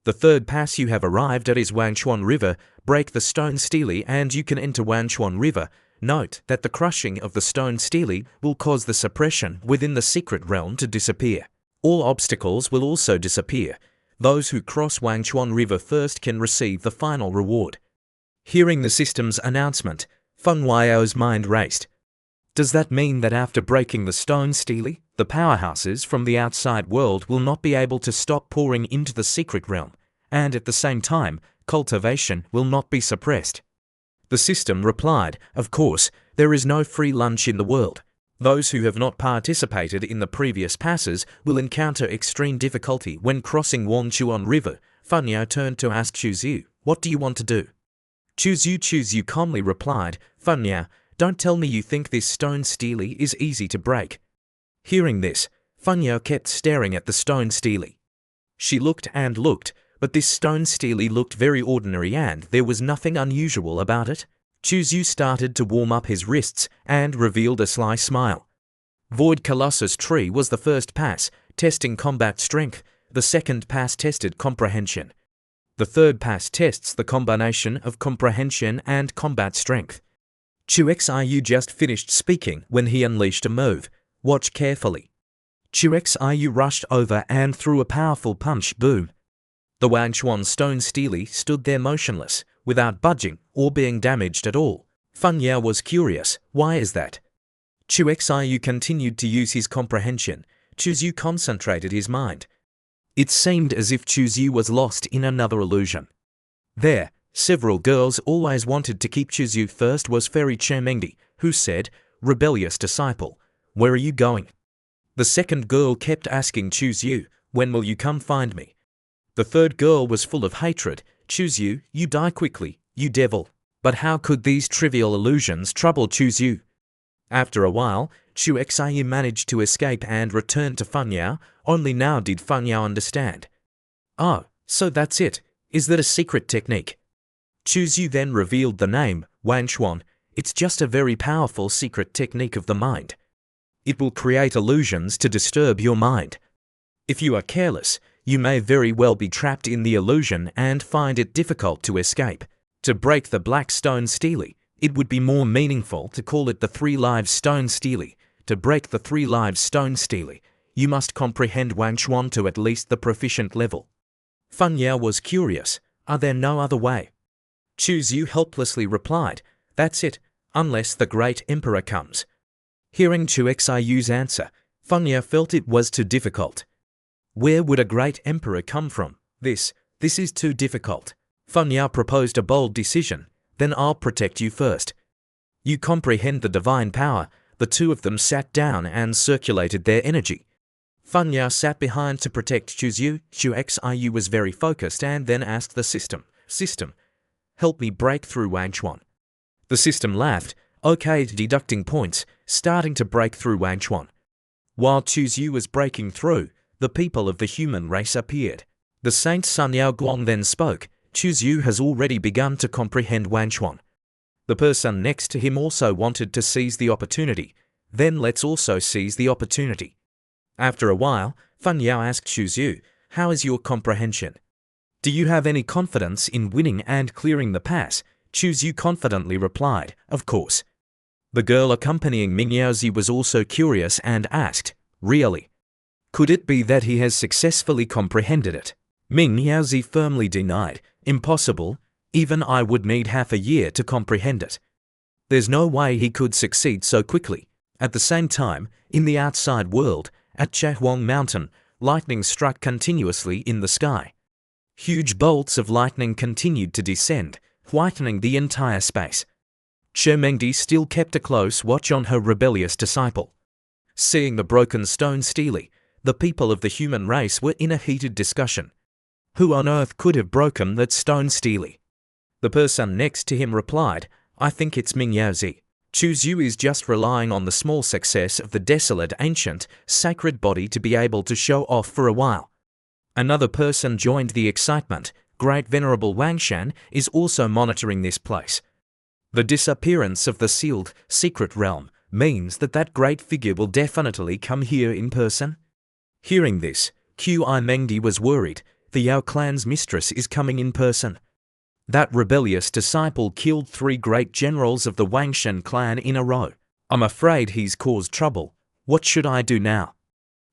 The third pass you have arrived at is Wangchuan River. Break the stone stele and you can enter Wangchuan River. Note that the crushing of the stone stele will cause the suppression within the secret realm to disappear. All obstacles will also disappear. Those who cross Wangchuan River first can receive the final reward." Hearing the system's announcement, Feng Wao's mind raced. Does that mean that after breaking the stone stele, the powerhouses from the outside world will not be able to stop pouring into the secret realm, and at the same time, cultivation will not be suppressed? The system replied, of course, there is no free lunch in the world. Those who have not participated in the previous passes will encounter extreme difficulty when crossing Wangchuan River. Funyao turned to ask Choose You, what do you want to do? Choose You calmly replied, Funyao, don't tell me you think this stone stele is easy to break. Hearing this, Funyao kept staring at the stone stele. She looked and looked, but this stone stele looked very ordinary and there was nothing unusual about it. Choose You started to warm up his wrists and revealed a sly smile. Void Colossus Tree was the first pass, testing combat strength. The second pass tested comprehension. The third pass tests the combination of comprehension and combat strength. Xiu just finished speaking when he unleashed a move. Watch carefully. Xiu rushed over and threw a powerful punch. Boom. The Wangchuan stone stele stood there motionless, without budging or being damaged at all. Funyao was curious, why is that? Xiu continued to use his comprehension. Choose You concentrated his mind. It seemed as if Chuzi was lost in another illusion. There, several girls always wanted to keep Chuzi. First was Fairy Chermengdi, who said, "Rebellious disciple, where are you going?" The second girl kept asking Chuzi, "When will you come find me?" The third girl was full of hatred, "Chuzi, you die quickly, you devil." But how could these trivial illusions trouble Chuzi? After a while, Chuzi managed to escape and return to Funyao. Only now did Funyao understand. "Oh, so that's it. Is that a secret technique?" Chuzi then revealed the name, Wanchuan. It's just a very powerful secret technique of the mind. It will create illusions to disturb your mind. If you are careless, you may very well be trapped in the illusion and find it difficult to escape. To break the black stone stele, it would be more meaningful to call it the 3 lives stone stele. To break the 3 lives stone stele, you must comprehend Wanchuan to at least the proficient level. Funyao was curious. Are there no other way? Chuzi helplessly replied, "That's it, unless the great emperor comes." Hearing Chuzi's answer, Funyao felt it was too difficult. Where would a great emperor come from? This is too difficult. Funyao proposed a bold decision. "Then I'll protect you first. You comprehend the divine power." The two of them sat down and circulated their energy. Funyao sat behind to protect Chuzi. Chuzi was very focused and then asked the system, "Help me break through Wanchuan." The system laughed, "Okay," deducting points, starting to break through Wanchuan. While Chuzi was breaking through, the people of the human race appeared. The Saint Sun Yao Guang then spoke, "Chuzi has already begun to comprehend Wanchuan." The person next to him also wanted to seize the opportunity. "Then let's also seize the opportunity." After a while, Funyao asked Chuzi, "How is your comprehension? Do you have any confidence in winning and clearing the pass?" Chuzi confidently replied, "Of course." The girl accompanying Mingyaozi was also curious and asked, "Really? Could it be that he has successfully comprehended it?" Mingyaozi firmly denied, "Impossible. Even I would need half a year to comprehend it. There's no way he could succeed so quickly." At the same time, in the outside world, at Chahuang Mountain, lightning struck continuously in the sky. Huge bolts of lightning continued to descend, whitening the entire space. Chermengdi still kept a close watch on her rebellious disciple. Seeing the broken stone stele, the people of the human race were in a heated discussion. Who on earth could have broken that stone stele? The person next to him replied, "I think it's Mingyaozi. Chuzi is just relying on the small success of the desolate ancient, sacred body to be able to show off for a while." Another person joined the excitement. "Great Venerable Wangshan is also monitoring this place. The disappearance of the sealed, secret realm means that great figure will definitely come here in person." Hearing this, Qi Mengdi was worried. The Yao clan's mistress is coming in person. That rebellious disciple killed 3 great generals of the Wangshan clan in a row. I'm afraid he's caused trouble. What should I do now?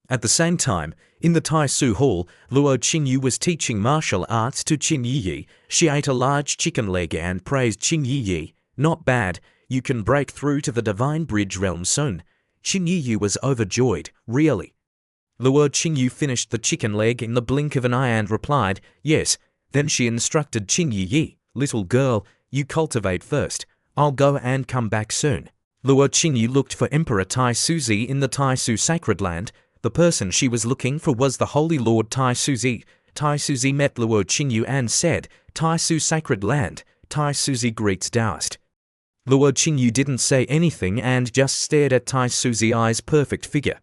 At the same time, in the Tai Su Hall, Luo Qingyu was teaching martial arts to Qin Yiyi. She ate a large chicken leg and praised Qin Yiyi. "Not bad, you can break through to the divine bridge realm soon." Qin Yiyi was overjoyed, "Really?" Luo Qingyu finished the chicken leg in the blink of an eye and replied, "Yes." Then she instructed Qin Yiyi, "Little girl, you cultivate first. I'll go and come back soon." Luo Qingyu looked for Emperor Tai Suzi in the Tai Su Sacred Land. The person she was looking for was the Holy Lord Tai Suzi. Tai Suzi met Luo Qingyu and said, "Tai Su Sacred Land, Tai Suzi greets Taoist." Luo Qingyu didn't say anything and just stared at Tai Suzi's perfect figure.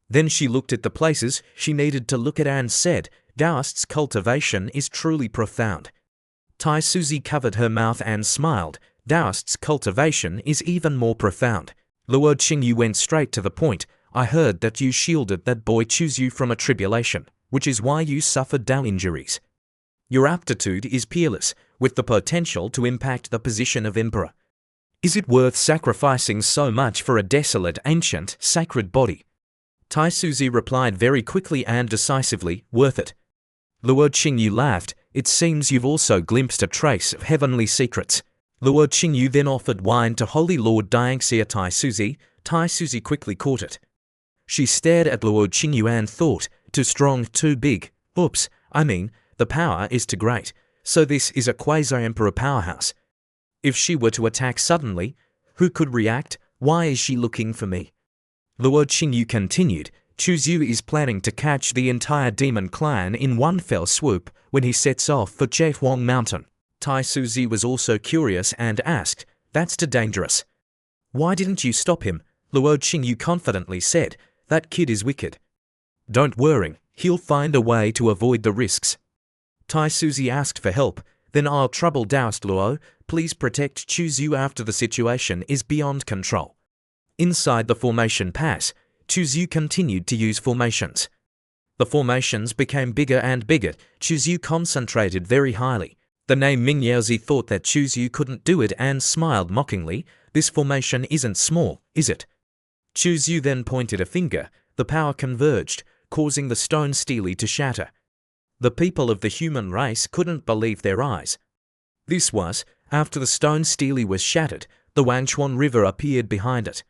Then she looked at the places she needed to look at and said, "Taoist's cultivation is truly profound." Tai Suzi covered her mouth and smiled. "Taoist's cultivation is even more profound." Luo Qingyu went straight to the point. "I heard that you shielded that boy Chuzi from a tribulation, which is why you suffered Tao injuries. Your aptitude is peerless, with the potential to impact the position of emperor. Is it worth sacrificing so much for a desolate, ancient, sacred body?" Tai Suzi replied very quickly and decisively, "Worth it." Luo Qingyu laughed. "It seems you've also glimpsed a trace of heavenly secrets." Luo Qingyu then offered wine to Holy Lord Dianxia Tai Suzi. Tai Suzi quickly caught it. She stared at Luo Qingyu and thought, "Too strong, too big. Oops, I mean, the power is too great, so this is a quasi-emperor powerhouse. If she were to attack suddenly, who could react? Why is she looking for me? Luo Qingyu continued. Chuzhu is planning to catch the entire demon clan in one fell swoop when he sets off for Zhehuang Mountain. Tai Suzi was also curious and asked, "That's too dangerous. Why didn't you stop him?" Luo Qingyu confidently said, "That kid is wicked. Don't worry, he'll find a way to avoid the risks." Tai Suzi asked for help. "Then I'll trouble doused Luo. Please protect Chuzhu after the situation is beyond control." Inside the formation pass, Chuzhu continued to use formations. The formations became bigger and bigger. Chuzhu concentrated very highly. The name Mingyaozi thought that Chuzhu couldn't do it and smiled mockingly. "This formation isn't small, is it?" Chuzhu then pointed a finger. The power converged, causing the stone stele to shatter. The people of the human race couldn't believe their eyes. This was, after the stone stele was shattered, the Wangchuan River appeared behind it.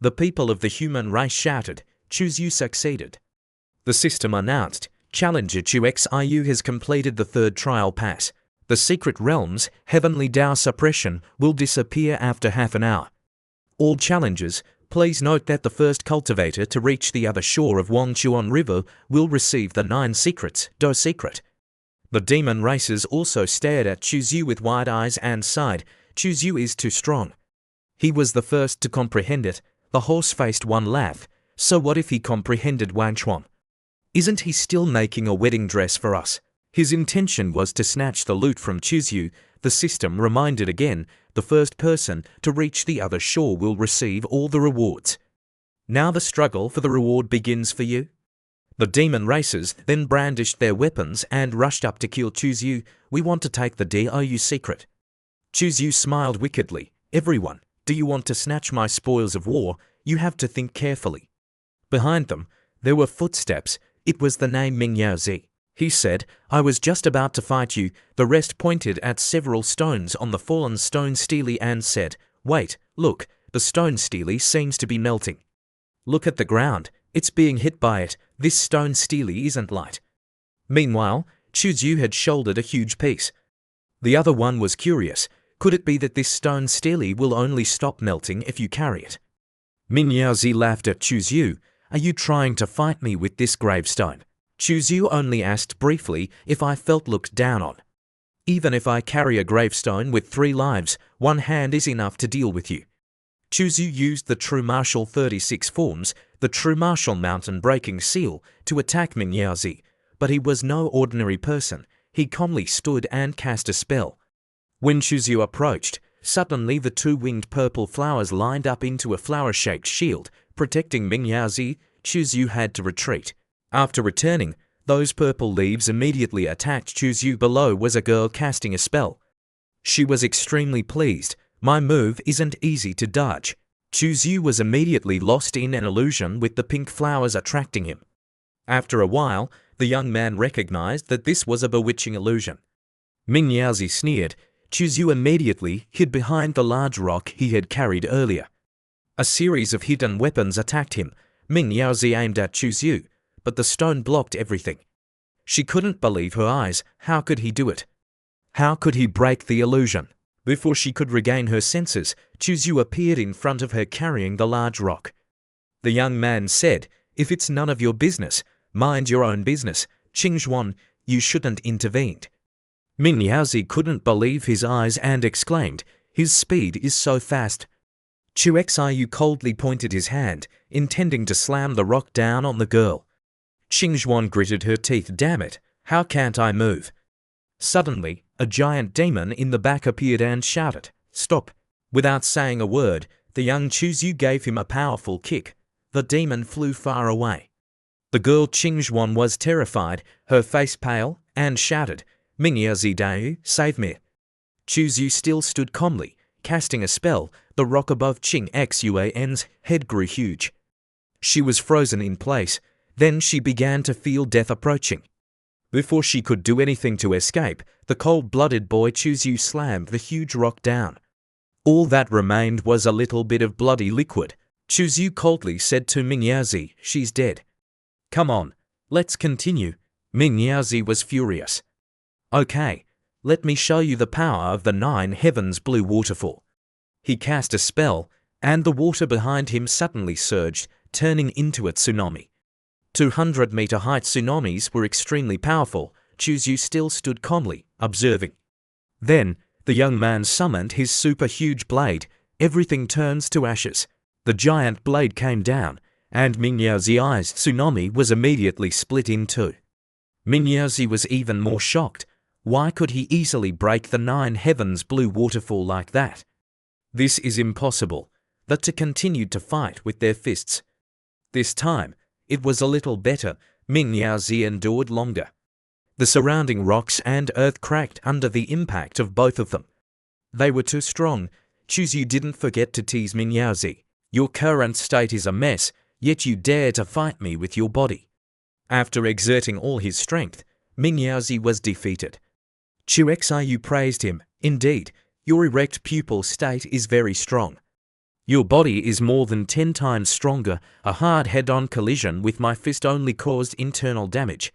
The people of the human race shouted, "Chuzhu succeeded." The system announced, "Challenger Chu Xiu has completed the third trial pass. The secret realm's heavenly Dao suppression will disappear after half an hour. All challengers, please note that the first cultivator to reach the other shore of Wangchuan River will receive the 9 secrets, Do secret." The demon races also stared at Chuzhu with wide eyes and sighed. "Chuzhu is too strong." He was the first to comprehend it. The horse-faced one laughed. "So what if he comprehended Wangchuan? Isn't he still making a wedding dress for us?" His intention was to snatch the loot from Chuzhu. The system reminded again, the first person to reach the other shore will receive all the rewards. Now the struggle for the reward begins for you. The demon racers then brandished their weapons and rushed up to kill Chuzhu. "We want to take the DOU secret." Chuzhu smiled wickedly. "Everyone, do you want to snatch my spoils of war? You have to think carefully." Behind them, there were footsteps. It was the name Mingyaozi. He said, "I was just about to fight you." The rest pointed at several stones on the fallen stone stele and said, "Wait, look, the stone stele seems to be melting. Look at the ground, it's being hit by it. This stone stele isn't light." Meanwhile, Chuzhu had shouldered a huge piece. The other one was curious. Could it be that this stone stele will only stop melting if you carry it? Mingyaozi laughed at Chuzhu. "Are you trying to fight me with this gravestone?" Chuzhu only asked briefly if I felt looked down on. "Even if I carry a gravestone with 3 lives, 1 hand is enough to deal with you." Chuzhu used the true martial 36 forms, the true martial mountain breaking seal, to attack Mingyaozi, but he was no ordinary person. He calmly stood and cast a spell. When Chuzhu approached, suddenly the 2 winged purple flowers lined up into a flower-shaped shield, protecting Mingyaozi. Chuzhu had to retreat. After returning, those purple leaves immediately attacked Chuzhu. Below was a girl casting a spell. She was extremely pleased. "My move isn't easy to dodge." Chuzhu was immediately lost in an illusion with the pink flowers attracting him. After a while, the young man recognized that this was a bewitching illusion. Mingyaozi sneered. Chuzhu immediately hid behind the large rock he had carried earlier. A series of hidden weapons attacked him. Mingyaozi aimed at Chuzhu, but the stone blocked everything. She couldn't believe her eyes. How could he do it? How could he break the illusion? Before she could regain her senses, Chuzhu appeared in front of her carrying the large rock. The young man said, "If it's none of your business, mind your own business. Qingzhuan, you shouldn't intervened." Mingyaozi couldn't believe his eyes and exclaimed, "His speed is so fast." Chu Xiu coldly pointed his hand, intending to slam the rock down on the girl. Qingzhuan gritted her teeth. "Damn it, how can't I move?" Suddenly, a giant demon in the back appeared and shouted, "Stop!" Without saying a word, the young Chuzhu gave him a powerful kick. The demon flew far away. The girl Qingzhuan was terrified, her face pale, and shouted, "Mingyaozi Dao, save me!" Chuzhu still stood calmly, casting a spell. The rock above Qing Xuan's head grew huge. She was frozen in place. Then she began to feel death approaching. Before she could do anything to escape, the cold-blooded boy Chuzhu slammed the huge rock down. All that remained was a little bit of bloody liquid. Chuzhu coldly said to Mingyaozi, "She's dead. Come on, let's continue." Ming Yaozi was furious. Okay, let me show you the power of the 9 heavens blue waterfall. He cast a spell, and the water behind him suddenly surged, turning into a tsunami. 200-meter height tsunamis were extremely powerful. Chuzyu still stood calmly, observing. Then, the young man summoned his super huge blade. Everything turns to ashes. The giant blade came down, and Ming Yaozi's tsunami was immediately split in two. Ming Yaozi was even more shocked. Why could he easily break the 9 heavens blue waterfall like that? This is impossible. The two continued to fight with their fists. This time, it was a little better. Ming Yaozi endured longer. The surrounding rocks and earth cracked under the impact of both of them. They were too strong. Chuzyu didn't forget to tease Ming Yaozi. Your current state is a mess, yet you dare to fight me with your body. After exerting all his strength, Ming Yaozi was defeated. Xiu praised him. Indeed, your erect pupil state is very strong. Your body is more than 10 times stronger. A hard head-on collision with my fist only caused internal damage.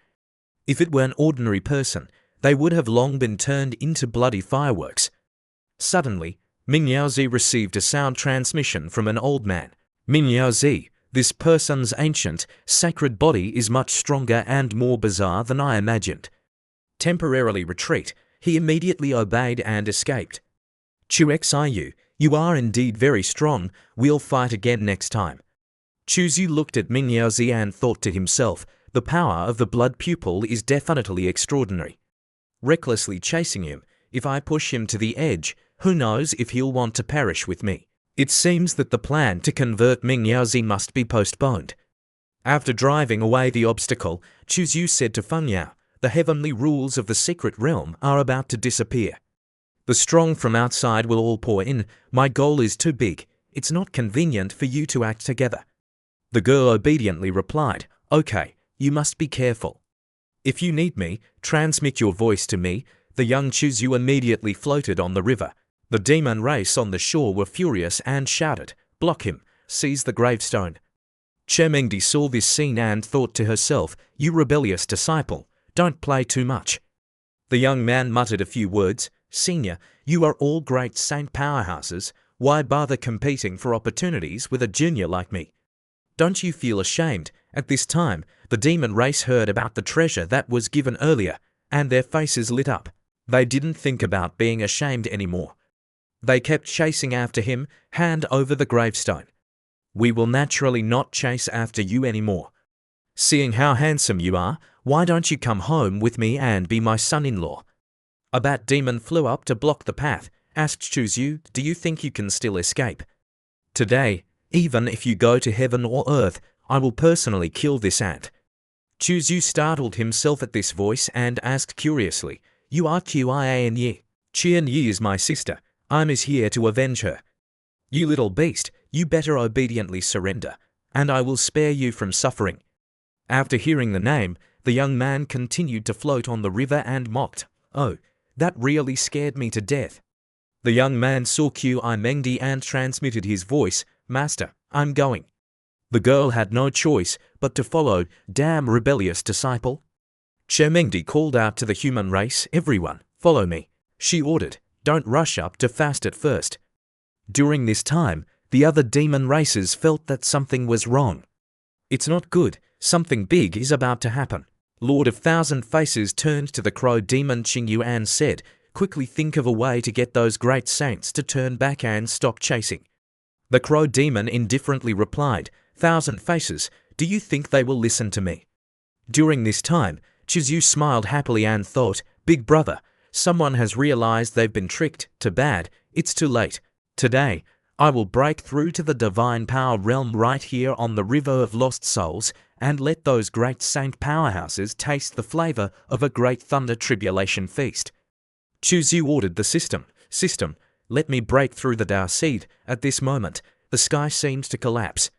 If it were an ordinary person, they would have long been turned into bloody fireworks. Suddenly, Ming Yaozi received a sound transmission from an old man. Ming Yaozi, this person's ancient, sacred body is much stronger and more bizarre than I imagined. Temporarily retreat, he immediately obeyed and escaped. Xiu, you are indeed very strong. We'll fight again next time. Chuzyu looked at Ming Yaozi and thought to himself, the power of the blood pupil is definitely extraordinary. Recklessly chasing him, if I push him to the edge, who knows if he'll want to perish with me. It seems that the plan to convert Ming Yaozi must be postponed. After driving away the obstacle, Chuzyu said to Feng Yao, the heavenly rules of the secret realm are about to disappear. The strong from outside will all pour in. My goal is too big. It's not convenient for you to act together. The girl obediently replied, okay, you must be careful. If you need me, transmit your voice to me. The young Chuzyu immediately floated on the river. The demon race on the shore were furious and shouted, block him, seize the gravestone. Chermengdi saw this scene and thought to herself, you rebellious disciple, don't play too much. The young man muttered a few words, Senior, you are all great saint powerhouses. Why bother competing for opportunities with a junior like me? Don't you feel ashamed? At this time, the demon race heard about the treasure that was given earlier, and their faces lit up. They didn't think about being ashamed anymore. They kept chasing after him, hand over the gravestone. We will naturally not chase after you anymore. Seeing how handsome you are, why don't you come home with me and be my son-in-law? A bat demon flew up to block the path, asked Chuzyu, do you think you can still escape? Today, even if you go to heaven or earth, I will personally kill this ant. Chuzyu startled himself at this voice and asked curiously, you are Qianyi? Qianyi is my sister. I'm here to avenge her. You little beast, you better obediently surrender, and I will spare you from suffering. After hearing the name, the young man continued to float on the river and mocked, oh, that really scared me to death. The young man saw Qianmengdi and transmitted his voice, Master, I'm going. The girl had no choice but to follow. Damn rebellious disciple. Chermengdi called out to the human race, everyone, follow me. She ordered, don't rush up too fast at first. During this time, the other demon races felt that something was wrong. It's not good, something big is about to happen. Lord of Thousand Faces turned to the crow demon Qingyu and said, quickly think of a way to get those great saints to turn back and stop chasing. The crow demon indifferently replied, Thousand Faces, do you think they will listen to me? During this time, Chuzyu smiled happily and thought, big brother, someone has realized they've been tricked. Too bad, it's too late. Today, I will break through to the divine power realm right here on the river of lost souls and let those great saint powerhouses taste the flavor of a great thunder tribulation feast. Chuzyu ordered the system, let me break through the Tao seed. At this moment, the sky seemed to collapse.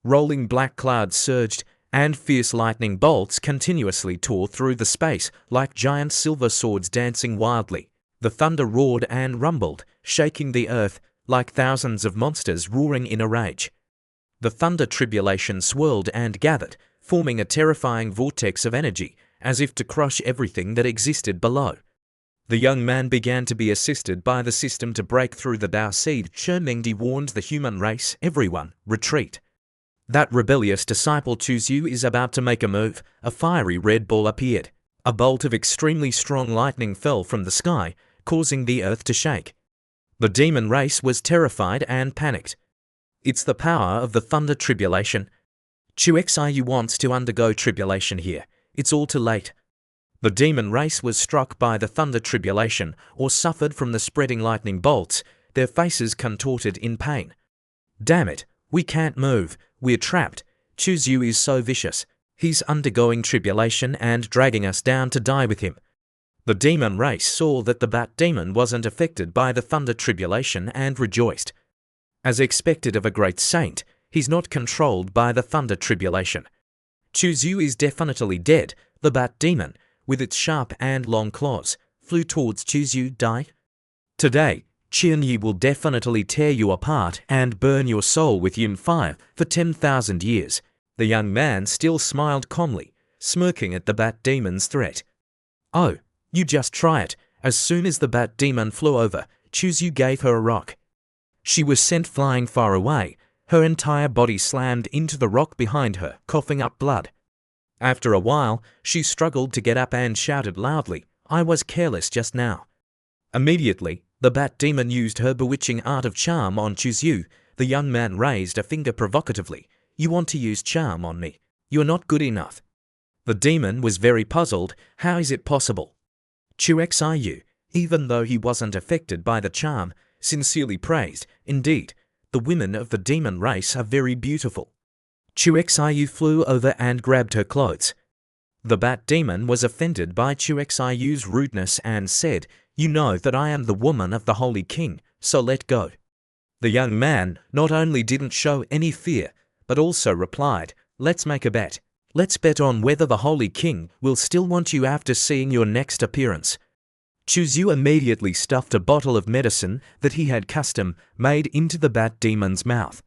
Rolling black clouds surged, and fierce lightning bolts continuously tore through the space like giant silver swords dancing wildly. The thunder roared and rumbled, shaking the earth like thousands of monsters roaring in a rage. The thunder tribulation swirled and gathered, forming a terrifying vortex of energy, as if to crush everything that existed below. The young man began to be assisted by the system to break through the Tao seed. Shemengdi warned the human race, everyone, retreat. That rebellious disciple Chuzyu is about to make a move. A fiery red ball appeared. A bolt of extremely strong lightning fell from the sky, causing the earth to shake. The demon race was terrified and panicked. It's the power of the thunder tribulation. Chuxiu wants to undergo tribulation here. It's all too late. The demon race was struck by the thunder tribulation, or suffered from the spreading lightning bolts, their faces contorted in pain. Damn it, we can't move, we're trapped. Chuzyu is so vicious. He's undergoing tribulation and dragging us down to die with him. The demon race saw that the bat demon wasn't affected by the thunder tribulation and rejoiced. As expected of a great saint, he's not controlled by the thunder tribulation. Chuzyu is definitely dead. The bat demon, with its sharp and long claws, flew towards Chuzyu. Die. Today, Qianyi will definitely tear you apart and burn your soul with yin fire for 10,000 years. The young man still smiled calmly, smirking at the bat demon's threat. Oh, you just try it. As soon as the bat demon flew over, Chuzyu gave her a rock. She was sent flying far away. Her entire body slammed into the rock behind her, coughing up blood. After a while, she struggled to get up and shouted loudly, "I was careless just now." Immediately, the bat demon used her bewitching art of charm on Chuzyu. The young man raised a finger provocatively. "You want to use charm on me? You're not good enough." The demon was very puzzled. How is it possible? Chuxiu, even though he wasn't affected by the charm, sincerely praised, "Indeed, the women of the demon race are very beautiful." Chuxiu flew over and grabbed her clothes. The bat demon was offended by Chuxiu's rudeness and said, "You know that I am the woman of the Holy King, so let go." The young man not only didn't show any fear, but also replied, "Let's make a bet. Let's bet on whether the Holy King will still want you after seeing your next appearance." Chuzyu immediately stuffed a bottle of medicine that he had custom made into the bat demon's mouth.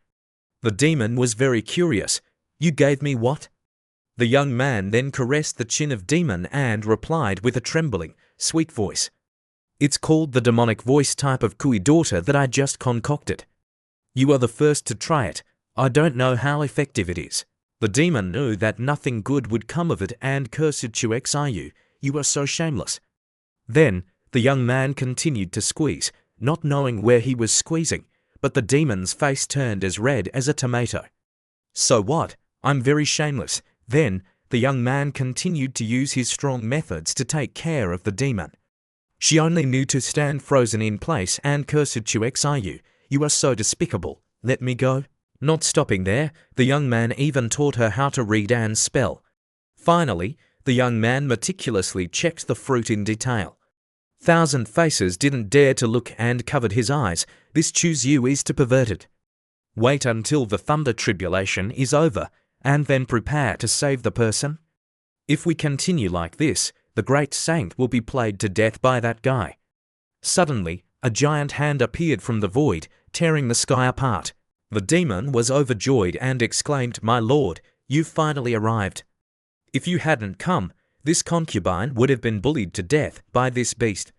The demon was very curious. "You gave me what?" The young man then caressed the chin of demon and replied with a trembling, sweet voice, "It's called the demonic voice type of Kui daughter that I just concocted. You are the first to try it. I don't know how effective it is." The demon knew that nothing good would come of it and cursed Chuxiu, "You are so shameless." Then, the young man continued to squeeze, not knowing where he was squeezing, but the demon's face turned as red as a tomato. "So what? I'm very shameless." Then, the young man continued to use his strong methods to take care of the demon. She only knew to stand frozen in place and cursed Chuxiu, "You are so despicable. Let me go." Not stopping there, the young man even taught her how to read and spell. Finally, the young man meticulously checked the fruit in detail. 1,000 faces didn't dare to look and covered his eyes. This Chuzyu is too perverted. Wait until the thunder tribulation is over, and then prepare to save the person. If we continue like this, the great saint will be played to death by that guy. Suddenly, a giant hand appeared from the void, tearing the sky apart. The demon was overjoyed and exclaimed, "My lord, you've finally arrived. If you hadn't come, this concubine would have been bullied to death by this beast."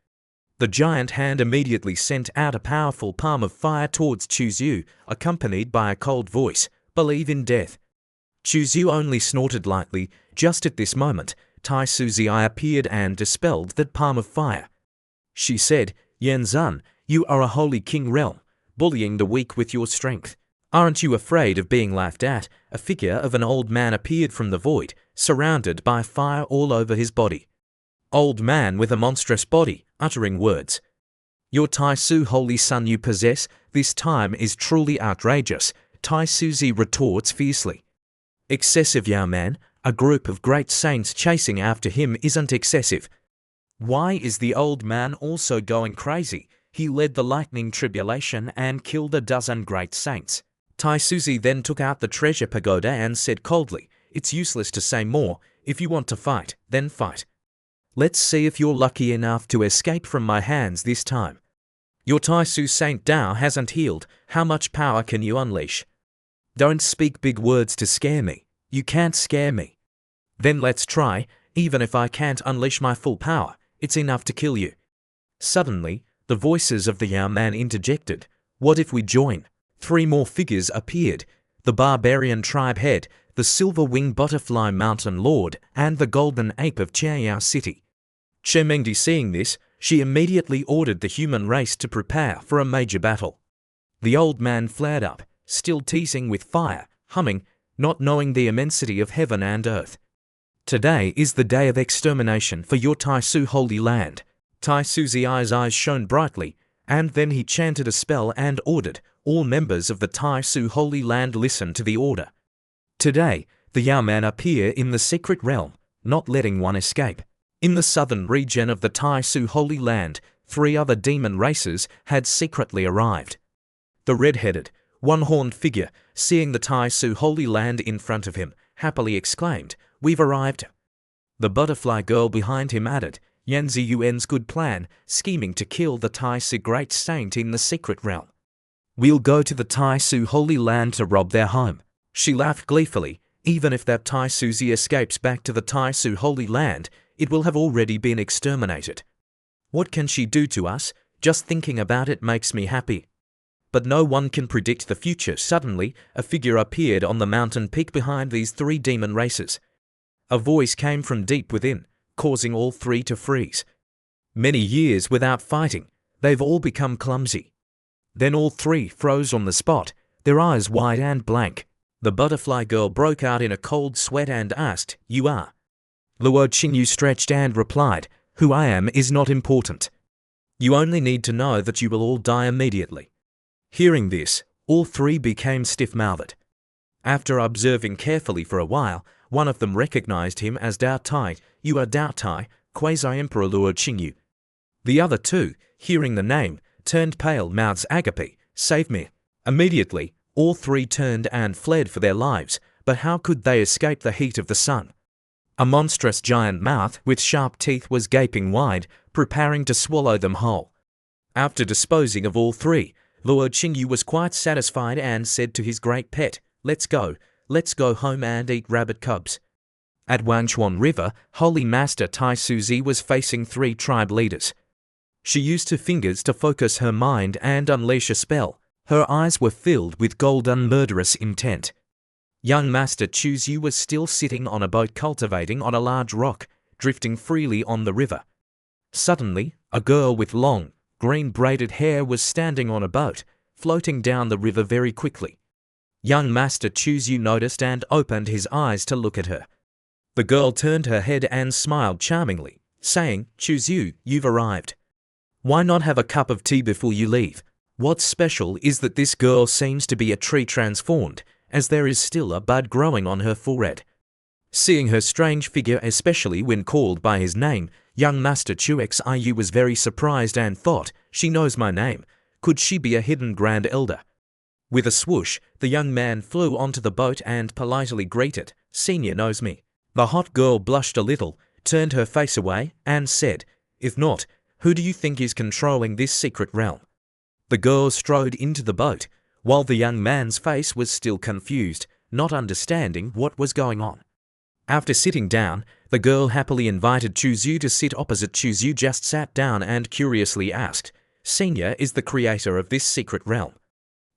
The giant hand immediately sent out a powerful palm of fire towards Chuzyu, accompanied by a cold voice, "Believe in death." Chuzyu only snorted lightly. Just at this moment, Tai Suzai appeared and dispelled that palm of fire. She said, "Yanzan, you are a holy king realm, bullying the weak with your strength. Aren't you afraid of being laughed at?" A figure of an old man appeared from the void, surrounded by fire all over his body. Old man with a monstrous body, uttering words. "Your Tai Su holy son you possess, this time is truly outrageous," Tai Suzi retorts fiercely. "Excessive, young man. A group of great saints chasing after him isn't excessive." Why is the old man also going crazy? He led the lightning tribulation and killed a dozen great saints. Tai Suzi then took out the treasure pagoda and said coldly, "It's useless to say more. If you want to fight, then fight. Let's see if you're lucky enough to escape from my hands this time. Your Tai Su Saint Dao hasn't healed. How much power can you unleash? Don't speak big words to scare me. You can't scare me." "Then let's try. Even if I can't unleash my full power, it's enough to kill you." Suddenly, the voices of the young man interjected. "What if we join?" 3 more figures appeared: the barbarian tribe head, the silver-winged butterfly mountain lord, and the golden ape of Chiao City. Chemengdi seeing this, she immediately ordered the human race to prepare for a major battle. The old man flared up, still teasing with fire, humming, not knowing the immensity of heaven and earth. "Today is the day of extermination for your Taisu holy land." Taisu's eyes shone brightly, and then he chanted a spell and ordered, "All members of the Taisu holy land listen to the order. Today, the Yao Man appear in the secret realm, not letting one escape." In the southern region of the Taisu holy land, 3 other demon races had secretly arrived. The red-headed, one-horned figure, seeing the Taisu holy land in front of him, happily exclaimed, "We've arrived." The butterfly girl behind him added, "Yanzi Yuan's good plan, scheming to kill the Taisu great saint in the secret realm. We'll go to the Taisu holy land to rob their home." She laughed gleefully. "Even if that Taisuzi escapes back to the Taisu holy land, it will have already been exterminated. What can she do to us? Just thinking about it makes me happy." But no one can predict the future. Suddenly, a figure appeared on the mountain peak behind these 3 demon races. A voice came from deep within, causing all 3 to freeze. Many years without fighting, they've all become clumsy. Then all 3 froze on the spot, their eyes wide and blank. The butterfly girl broke out in a cold sweat and asked, "You are?" Luo Qingyu stretched and replied, "Who I am is not important. You only need to know that you will all die immediately." Hearing this, all 3 became stiff-mouthed. After observing carefully for a while, one of them recognized him as Dao Tai. "You are Dao Tai, Quasi-Emperor Luo Qingyu." The other 2, hearing the name, turned pale. "Mouths Agape, save me." Immediately, all 3 turned and fled for their lives, but how could they escape the heat of the sun? A monstrous giant mouth with sharp teeth was gaping wide, preparing to swallow them whole. After disposing of all 3, Luo Qingyu was quite satisfied and said to his great pet, let's go home and eat rabbit cubs." At Wangchuan River, Holy Master Tai Suzi was facing 3 tribe leaders. She used her fingers to focus her mind and unleash a spell. Her eyes were filled with golden murderous intent. Young Master Chuzu was still sitting on a boat cultivating on a large rock, drifting freely on the river. Suddenly, a girl with long, green braided hair was standing on a boat, floating down the river very quickly. Young Master Chuzu noticed and opened his eyes to look at her. The girl turned her head and smiled charmingly, saying, "Chuzu, you've arrived. Why not have a cup of tea before you leave?" What's special is that this girl seems to be a tree transformed, as there is still a bud growing on her forehead. Seeing her strange figure, especially when called by his name, young Master Chuxiu was very surprised and thought, "She knows my name. Could she be a hidden Grand Elder?" With a swoosh, the young man flew onto the boat and politely greeted, "Senior knows me." The hot girl blushed a little, turned her face away, and said, "If not, who do you think is controlling this secret realm?" The girl strode into the boat, while the young man's face was still confused, not understanding what was going on. After sitting down, the girl happily invited Chuzu to sit opposite. Chuzu just sat down and curiously asked, "Senior is the creator of this secret realm?"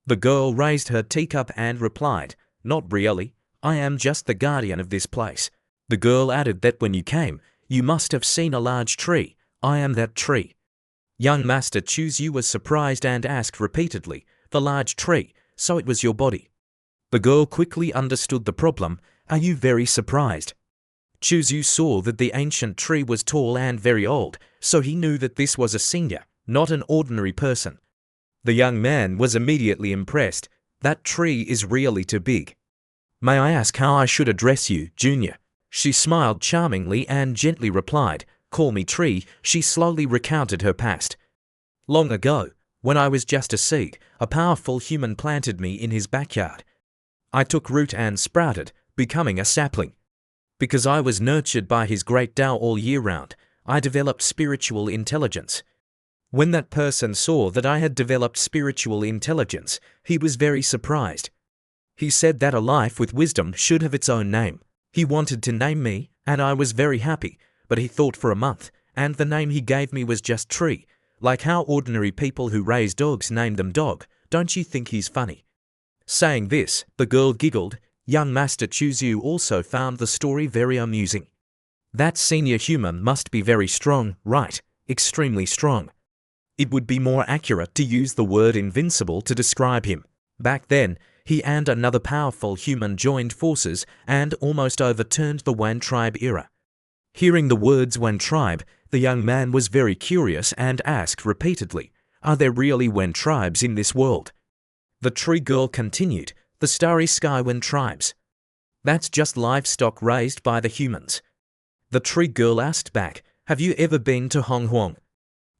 The girl raised her teacup and replied, "Not really, I am just the guardian of this place." The girl added that when you came, you must have seen a large tree. I am that tree. Young Master Chuzu was surprised and asked repeatedly, "The large tree, so it was your body?" The girl quickly understood the problem. "Are you very surprised?" Chuzu saw that the ancient tree was tall and very old, so he knew that this was a senior, not an ordinary person. The young man was immediately impressed. "That tree is really too big. May I ask how I should address you, Junior?" She smiled charmingly and gently replied, "Call me Tree." She slowly recounted her past. "Long ago, when I was just a seed, a powerful human planted me in his backyard. I took root and sprouted, becoming a sapling. Because I was nurtured by his great Tao all year round, I developed spiritual intelligence. When that person saw that I had developed spiritual intelligence, he was very surprised. He said that a life with wisdom should have its own name. He wanted to name me and I was very happy, but he thought for a month, and the name he gave me was just Tree, like how ordinary people who raise dogs name them Dog. Don't you think he's funny?" Saying this, the girl giggled. Young Master Chuzu also found the story very amusing. That senior human must be very strong, right? Extremely strong. It would be more accurate to use the word invincible to describe him. Back then, he and another powerful human joined forces and almost overturned the Wan tribe era. Hearing the words Wan tribe, the young man was very curious and asked repeatedly, "Are there really Wan tribes in this world?" The tree girl continued, "The starry sky Wan tribes. That's just livestock raised by the humans." The tree girl asked back, "Have you ever been to Hong Huang?"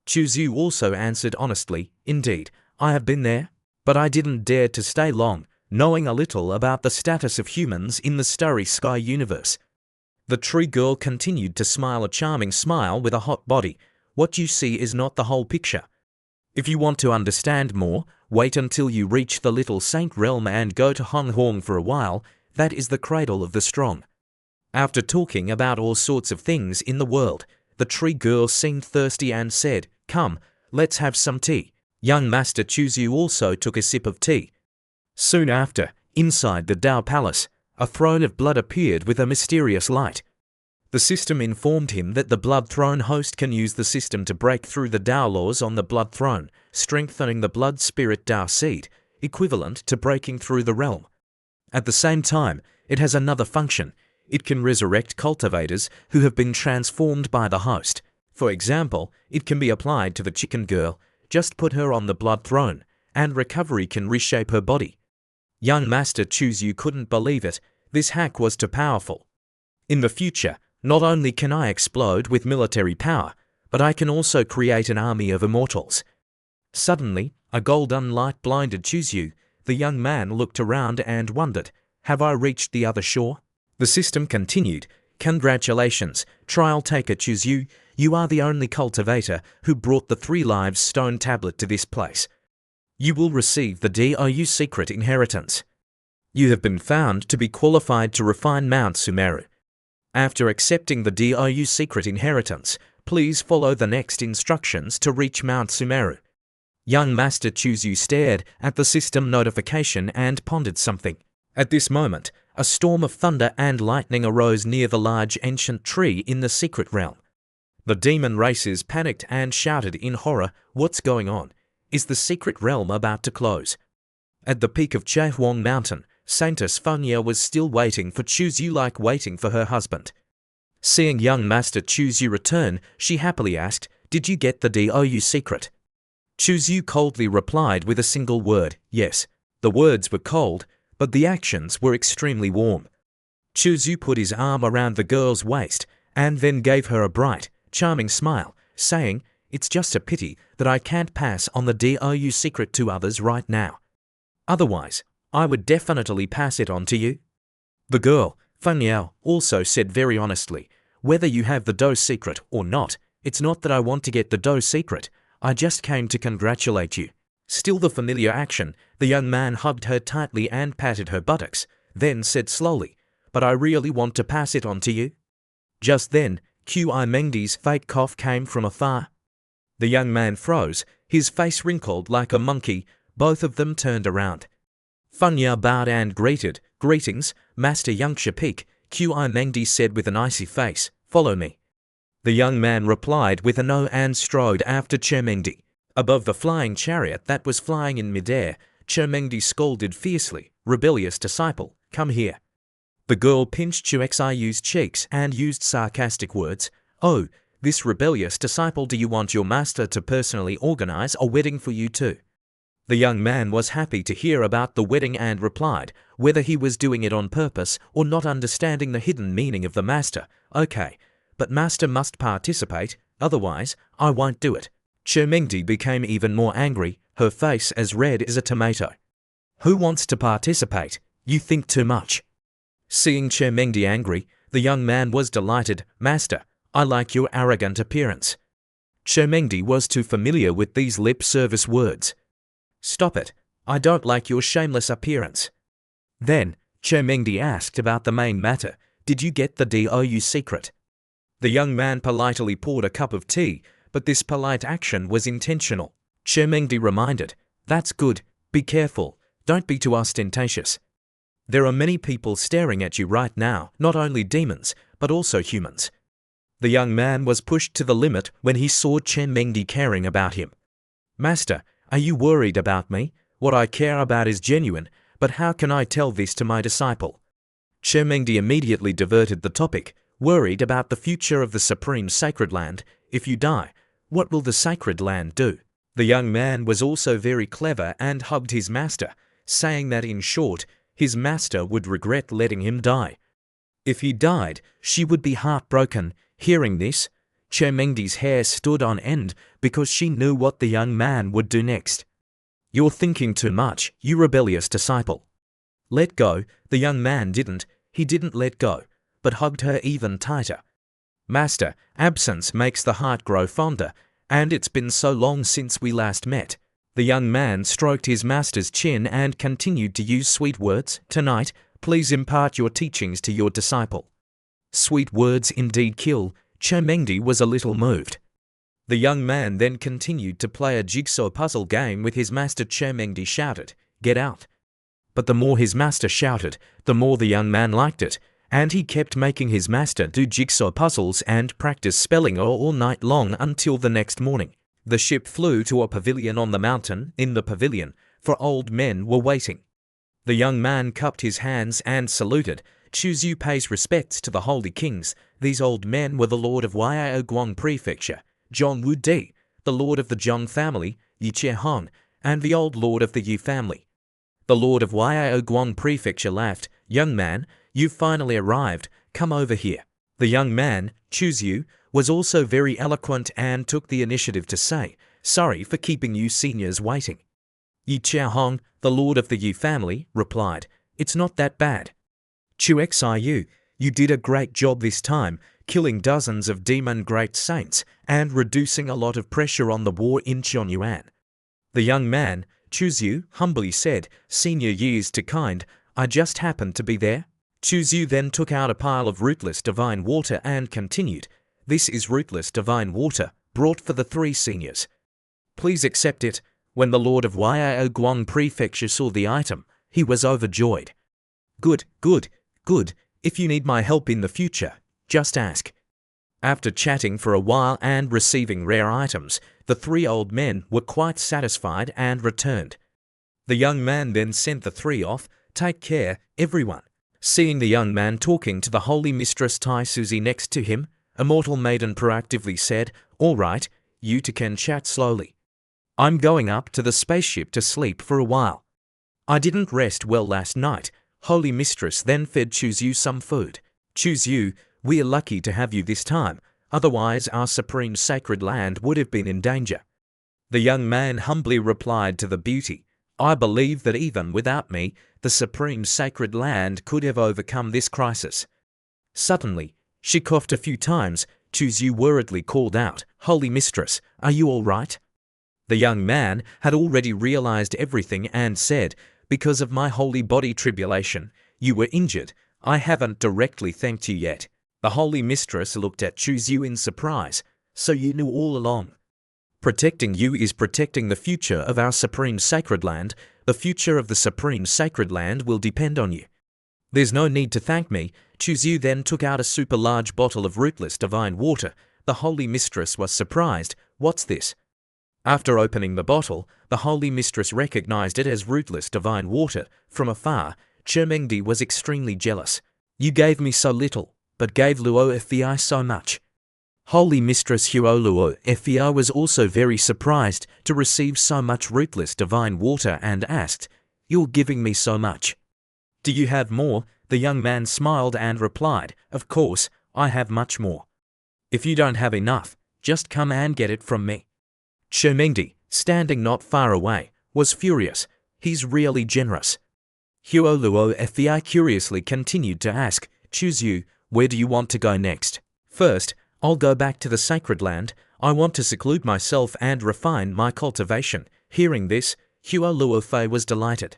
Chuzu also answered honestly, "Indeed, I have been there, but I didn't dare to stay long, knowing a little about the status of humans in the starry sky universe." The tree girl continued to smile a charming smile with a hot body. "What you see is not the whole picture. If you want to understand more, wait until you reach the Little Saint realm and go to Hong Huang for a while. That is the cradle of the strong." After talking about all sorts of things in the world, the tree girl seemed thirsty and said, "Come, let's have some tea." Young Master Chuzu also took a sip of tea. Soon after, inside the Dao Palace, a throne of blood appeared with a mysterious light. The system informed him that the Blood Throne host can use the system to break through the Dao laws on the Blood Throne, strengthening the Blood Spirit Dao Seed, equivalent to breaking through the realm. At the same time, it has another function. It can resurrect cultivators who have been transformed by the host. For example, it can be applied to the chicken girl. Just put her on the Blood Throne, and recovery can reshape her body. Young Master Chuzu couldn't believe it. This hack was too powerful. In the future, not only can I explode with military power, but I can also create an army of immortals. Suddenly, a golden light blinded Chuzu. The young man looked around and wondered, "Have I reached the other shore?" The system continued, "Congratulations, trial taker Chuzu. You are the only cultivator who brought the 3 lives stone tablet to this place. You will receive the DOU secret inheritance. You have been found to be qualified to refine Mount Sumeru. After accepting the DOU secret inheritance, please follow the next instructions to reach Mount Sumeru." Young Master Chuzu stared at the system notification and pondered something. At this moment, a storm of thunder and lightning arose near the large ancient tree in the secret realm. The demon races panicked and shouted in horror, "What's going on? Is the secret realm about to close?" At the peak of Chaehuang Mountain, Saintess Funya was still waiting for Chuzu like waiting for her husband. Seeing young Master Chuzu return, she happily asked, "Did you get the DOU secret?" Chuzu coldly replied with a single word, "Yes." The words were cold, but the actions were extremely warm. Chuzu put his arm around the girl's waist and then gave her a bright, charming smile, saying, "It's just a pity that I can't pass on the DOU secret to others right now. Otherwise, I would definitely pass it on to you." The girl, Funyao, also said very honestly, "Whether you have the DOU secret or not, it's not that I want to get the DOU secret. I just came to congratulate you." Still the familiar action, the young man hugged her tightly and patted her buttocks, then said slowly, "But I really want to pass it on to you." Just then, Qi Mengdi's fake cough came from afar. The young man froze, his face wrinkled like a monkey. Both of them turned around. Funya bowed and greeted, "Greetings, Master Young Shapik," Qi Mengdi said with an icy face, "Follow me." The young man replied with a no and strode after Chermengdi. Above the flying chariot that was flying in midair, Chermengdi scolded fiercely, "Rebellious disciple, come here." The girl pinched Chuxiu's cheeks and used sarcastic words, "Oh, this rebellious disciple, do you want your master to personally organize a wedding for you too?" The young man was happy to hear about the wedding and replied, whether he was doing it on purpose or not understanding the hidden meaning of the master, "Okay, but master must participate, otherwise I won't do it." Chermengdi became even more angry, her face as red as a tomato. "Who wants to participate? You think too much." Seeing Chermengdi angry, the young man was delighted, "Master, I like your arrogant appearance." Chermengdi was too familiar with these lip service words. "Stop it, I don't like your shameless appearance." Then, Chermengdi asked about the main matter, Did you get the DOU secret? The young man politely poured a cup of tea, but this polite action was intentional. Chermengdi reminded, "That's good, be careful, don't be too ostentatious. There are many people staring at you right now, not only demons, but also humans." The young man was pushed to the limit when he saw Chermengdi caring about him. "Master, are you worried about me? What I care about is genuine, but how can I tell this to my disciple?" Chermengdi immediately diverted the topic, worried about the future of the supreme sacred land. "If you die, what will the sacred land do?" The young man was also very clever and hugged his master, saying that in short, his master would regret letting him die. If he died, she would be heartbroken. Hearing this, Chermengdi's hair stood on end because she knew what the young man would do next. "You're thinking too much, you rebellious disciple." "Let go." The young man didn't. He didn't let go, but hugged her even tighter. "Master, absence makes the heart grow fonder, and it's been so long since we last met." The young man stroked his master's chin and continued to use sweet words. "Tonight, please impart your teachings to your disciple." Sweet words indeed kill. Chermengdi was a little moved. The young man then continued to play a jigsaw puzzle game with his master. Chermengdi shouted, "Get out." But the more his master shouted, the more the young man liked it, and he kept making his master do jigsaw puzzles and practice spelling all night long until the next morning. The ship flew to a pavilion on the mountain. In the pavilion, 4 old men were waiting. The young man cupped his hands and saluted. Chuzyu pays respects to the holy kings. These old men were the lord of Guang Prefecture, Zhong Wu Di, the lord of the Zhong family, Yi Hong, and the old lord of the Yu family. The lord of Guang Prefecture laughed. "Young man, you've finally arrived. Come over here." The young man, Chuzyu, was also very eloquent and took the initiative to say, "Sorry for keeping you seniors waiting." Yi Hong, the lord of the Yu family, replied, "It's not that bad. Chu Xiu, you did a great job this time, killing dozens of demon great saints and reducing a lot of pressure on the war in Chonyuan." The young man, Chuzyu, humbly said, "Senior years to kind, I just happened to be there." Chuzyu then took out a pile of rootless divine water and continued, "This is rootless divine water, brought for the 3 seniors. Please accept it." When the lord of Guang Prefecture saw the item, he was overjoyed. "Good, good, good. If you need my help in the future, just ask." After chatting for a while and receiving rare items, the 3 old men were quite satisfied and returned. The young man then sent the 3 off. "Take care, everyone." Seeing the young man talking to the holy mistress Tai Suzy next to him, Immortal Maiden proactively said, "All right, you two can chat slowly. I'm going up to the spaceship to sleep for a while. I didn't rest well last night." Holy Mistress then fed Chuzyu some food. "Chuzyu, we are lucky to have you this time, otherwise our supreme sacred land would have been in danger." The young man humbly replied to the beauty, "I believe that even without me, the supreme sacred land could have overcome this crisis." Suddenly, she coughed a few times. Chuzyu worriedly called out, "Holy Mistress, are you all right?" The young man had already realized everything and said, "Because of my holy body tribulation, you were injured. I haven't directly thanked you yet." The holy mistress looked at Chuzyu in surprise. "So you knew all along?" "Protecting you is protecting the future of our supreme sacred land. The future of the supreme sacred land will depend on you. There's no need to thank me." Chuzyu then took out a super large bottle of rootless divine water. The holy mistress was surprised. "What's this?" After opening the bottle, the holy mistress recognized it as rootless divine water. From afar, Chermengdi was extremely jealous. "You gave me so little, but gave Luo Fei so much." Holy Mistress Huo Luo Fei was also very surprised to receive so much rootless divine water and asked, "You're giving me so much. Do you have more?" The young man smiled and replied, "Of course, I have much more. If you don't have enough, just come and get it from me." Chermengdi, standing not far away, was furious. "He's really generous." Huo Luo Fei curiously continued to ask, "Chuzyu, where do you want to go next?" "First, I'll go back to the sacred land. I want to seclude myself and refine my cultivation." Hearing this, Huo Luo Fei was delighted.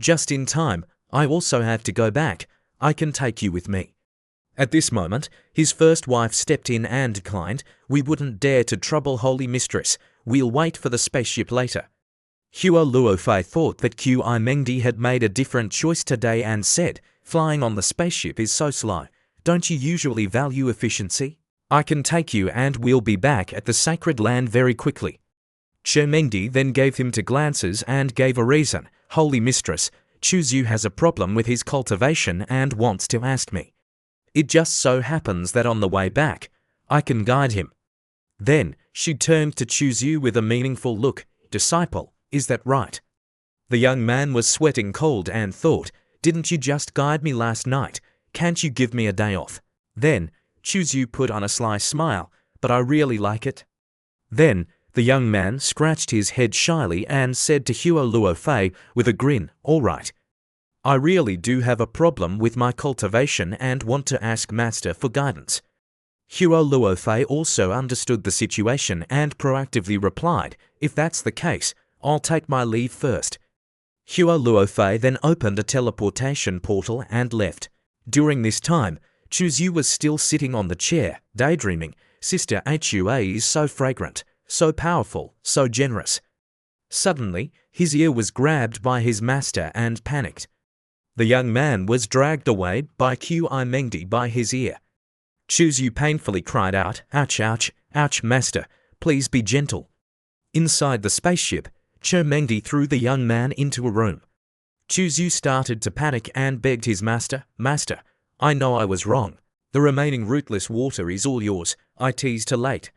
"Just in time, I also have to go back. I can take you with me." At this moment, his first wife stepped in and declined, "We wouldn't dare to trouble Holy Mistress. We'll wait for the spaceship later." Hua Luofei thought that Qi Mengdi had made a different choice today and said, "Flying on the spaceship is so slow. Don't you usually value efficiency? I can take you and we'll be back at the sacred land very quickly." Qi Mengdi then gave him 2 glances and gave a reason. "Holy Mistress, Chuzyu has a problem with his cultivation and wants to ask me. It just so happens that on the way back, I can guide him." Then she turned to Chuzyu with a meaningful look. "Disciple, is that right?" The young man was sweating cold and thought, "Didn't you just guide me last night? Can't you give me a day off?" Then Chuzyu put on a sly smile, "But I really like it." Then the young man scratched his head shyly and said to Hua Luofei with a grin, "All right. I really do have a problem with my cultivation and want to ask Master for guidance." Hua Luofei also understood the situation and proactively replied, "If that's the case, I'll take my leave first." Hua Luofei then opened a teleportation portal and left. During this time, Chuzyu was still sitting on the chair, daydreaming. Sister Hua is so fragrant, so powerful, so generous. Suddenly, his ear was grabbed by his master and panicked. The young man was dragged away by Qi Mengdi by his ear. Chuzyu painfully cried out, "Ouch, ouch, ouch, master, please be gentle." Inside the spaceship, Qi Mengdi threw the young man into a room. Chuzyu started to panic and begged his master, "Master, I know I was wrong. The remaining rootless water is all yours. It's too late."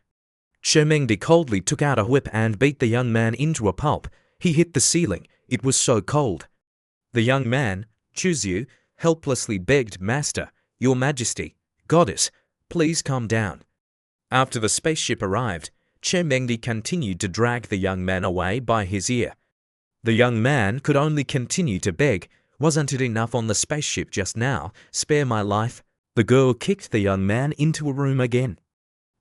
Qi Mengdi coldly took out a whip and beat the young man into a pulp. He hit the ceiling. It was so cold. The young man, Chuzyu, helplessly begged, "Master, Your Majesty, Goddess, please calm down." After the spaceship arrived, Qi Mengdi continued to drag the young man away by his ear. The young man could only continue to beg, "Wasn't it enough on the spaceship just now? Spare my life." The girl kicked the young man into a room again.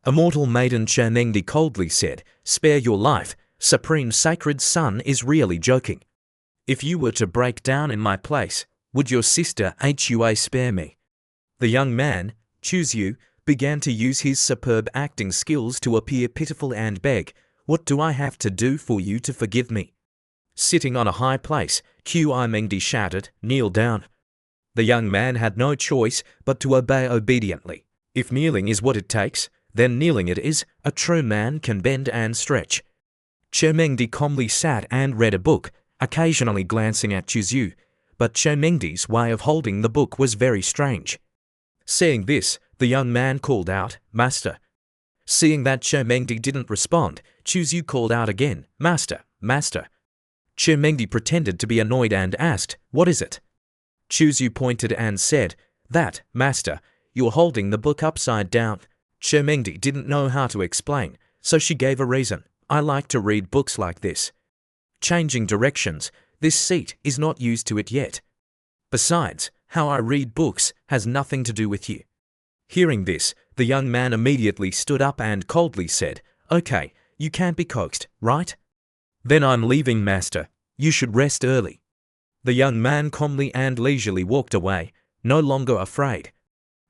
Immortal Maiden Qi Mengdi coldly said, "Spare your life. Supreme Sacred Son is really joking. If you were to break down in my place, would your sister Hua spare me?" The young man, Chuzyu, began to use his superb acting skills to appear pitiful and beg, "What do I have to do for you to forgive me?" Sitting on a high place, Qi Mengdi shouted, "Kneel down." The young man had no choice but to obey obediently. If kneeling is what it takes, then kneeling it is. A true man can bend and stretch. Qi Mengdi calmly sat and read a book, occasionally glancing at Chuzyu, but Qi Mengdi's way of holding the book was very strange. Seeing this, the young man called out, "Master." Seeing that Qi Mengdi didn't respond, Chuzyu called out again, "Master, Master." Qi Mengdi pretended to be annoyed and asked, "What is it?" Chuzyu pointed and said, "That, Master, you're holding the book upside down." Qi Mengdi didn't know how to explain, so she gave a reason. "I like to read books like this. Changing directions, this seat is not used to it yet. Besides, how I read books has nothing to do with you." Hearing this, the young man immediately stood up and coldly said, "Okay, you can't be coaxed, right? Then I'm leaving, Master. You should rest early." The young man calmly and leisurely walked away, no longer afraid.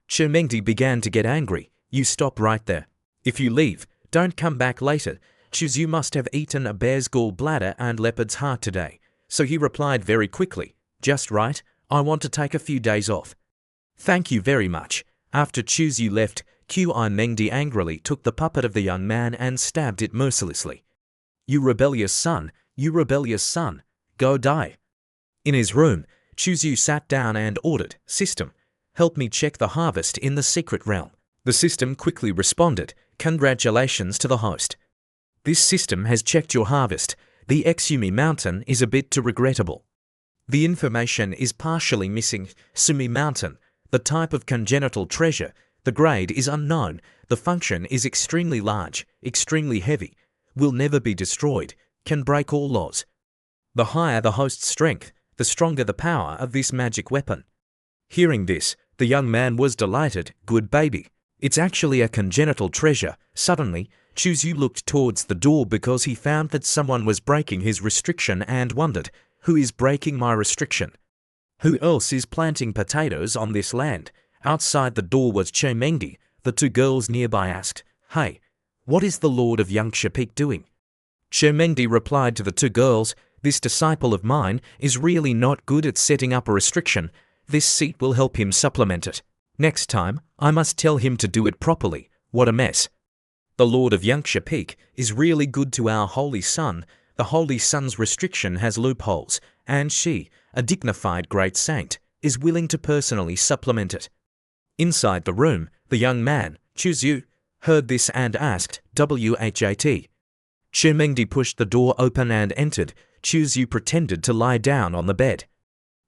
Qi Mengdi began to get angry. "You stop right there. If you leave, don't come back later. Chuzyu must have eaten a bear's gallbladder and leopard's heart today." So he replied very quickly, "Just right, I want to take a few days off." "Thank you very much." After Chuzyu left, Qi Mengdi angrily took the puppet of the young man and stabbed it mercilessly. "You rebellious son, you rebellious son, go die." In his room, Chuzyu sat down and ordered, "System, help me check the harvest in the secret realm." The system quickly responded, "Congratulations to the host. This system has checked your harvest. The Exumi Mountain is a bit too regrettable. The information is partially missing. Sumi Mountain, the type of congenital treasure, the grade is unknown, the function is extremely large, extremely heavy, will never be destroyed, can break all laws. The higher the host's strength, the stronger the power of this magic weapon." Hearing this, the young man was delighted. "Good baby. It's actually a congenital treasure." Suddenly, Chuzyu looked towards the door because he found that someone was breaking his restriction and wondered, "Who is breaking my restriction? Who else is planting potatoes on this land?" Outside the door was Chomengdi. The two girls nearby asked, "Hey, what is the Lord of Yangsha Peak doing?" Chomengdi replied to the two girls, "This disciple of mine is really not good at setting up a restriction. This seat will help him supplement it. Next time, I must tell him to do it properly. What a mess." The Lord of Yangsha Peak is really good to our Holy Sun. The Holy Sun's restriction has loopholes, and she, a dignified great saint, is willing to personally supplement it. Inside the room, the young man, Chuzyu, heard this and asked, "What?" Chomengdi pushed the door open and entered. Chuzyu pretended to lie down on the bed.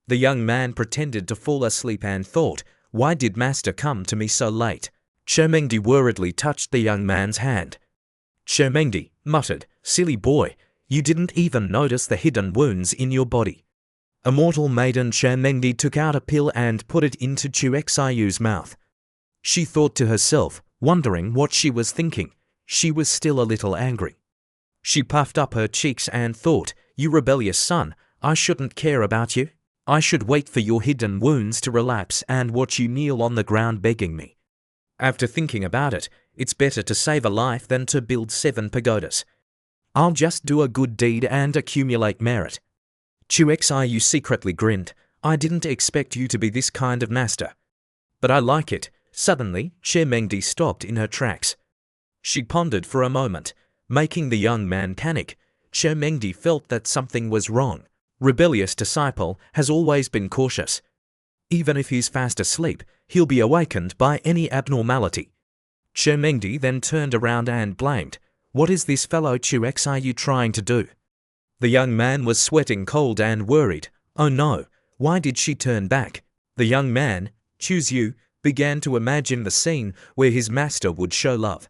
The young man pretended to fall asleep and thought, "Why did Master come to me so late?" Chomengdi worriedly touched the young man's hand. Chomengdi muttered, "Silly boy, you didn't even notice the hidden wounds in your body." Immortal maiden Chomengdi took out a pill and put it into Chuexayu's mouth. She thought to herself, wondering what she was thinking. She was still a little angry. She puffed up her cheeks and thought, "You rebellious son, I shouldn't care about you. I should wait for your hidden wounds to relapse and watch you kneel on the ground begging me." After thinking about it, it's better to save a life than to build 7 pagodas. I'll just do a good deed and accumulate merit. Chuexayu secretly grinned. "I didn't expect you to be this kind of master. But I like it." Suddenly, Chomengdi stopped in her tracks. She pondered for a moment, making the young man panic. Chomengdi felt that something was wrong. Rebellious disciple has always been cautious. Even if he's fast asleep, he'll be awakened by any abnormality. Chomengdi then turned around and blamed. "What is this fellow Chuexayu trying to do?" The young man was sweating cold and worried. Oh no, why did she turn back? The young man, Chuzyu, began to imagine the scene where his master would show love.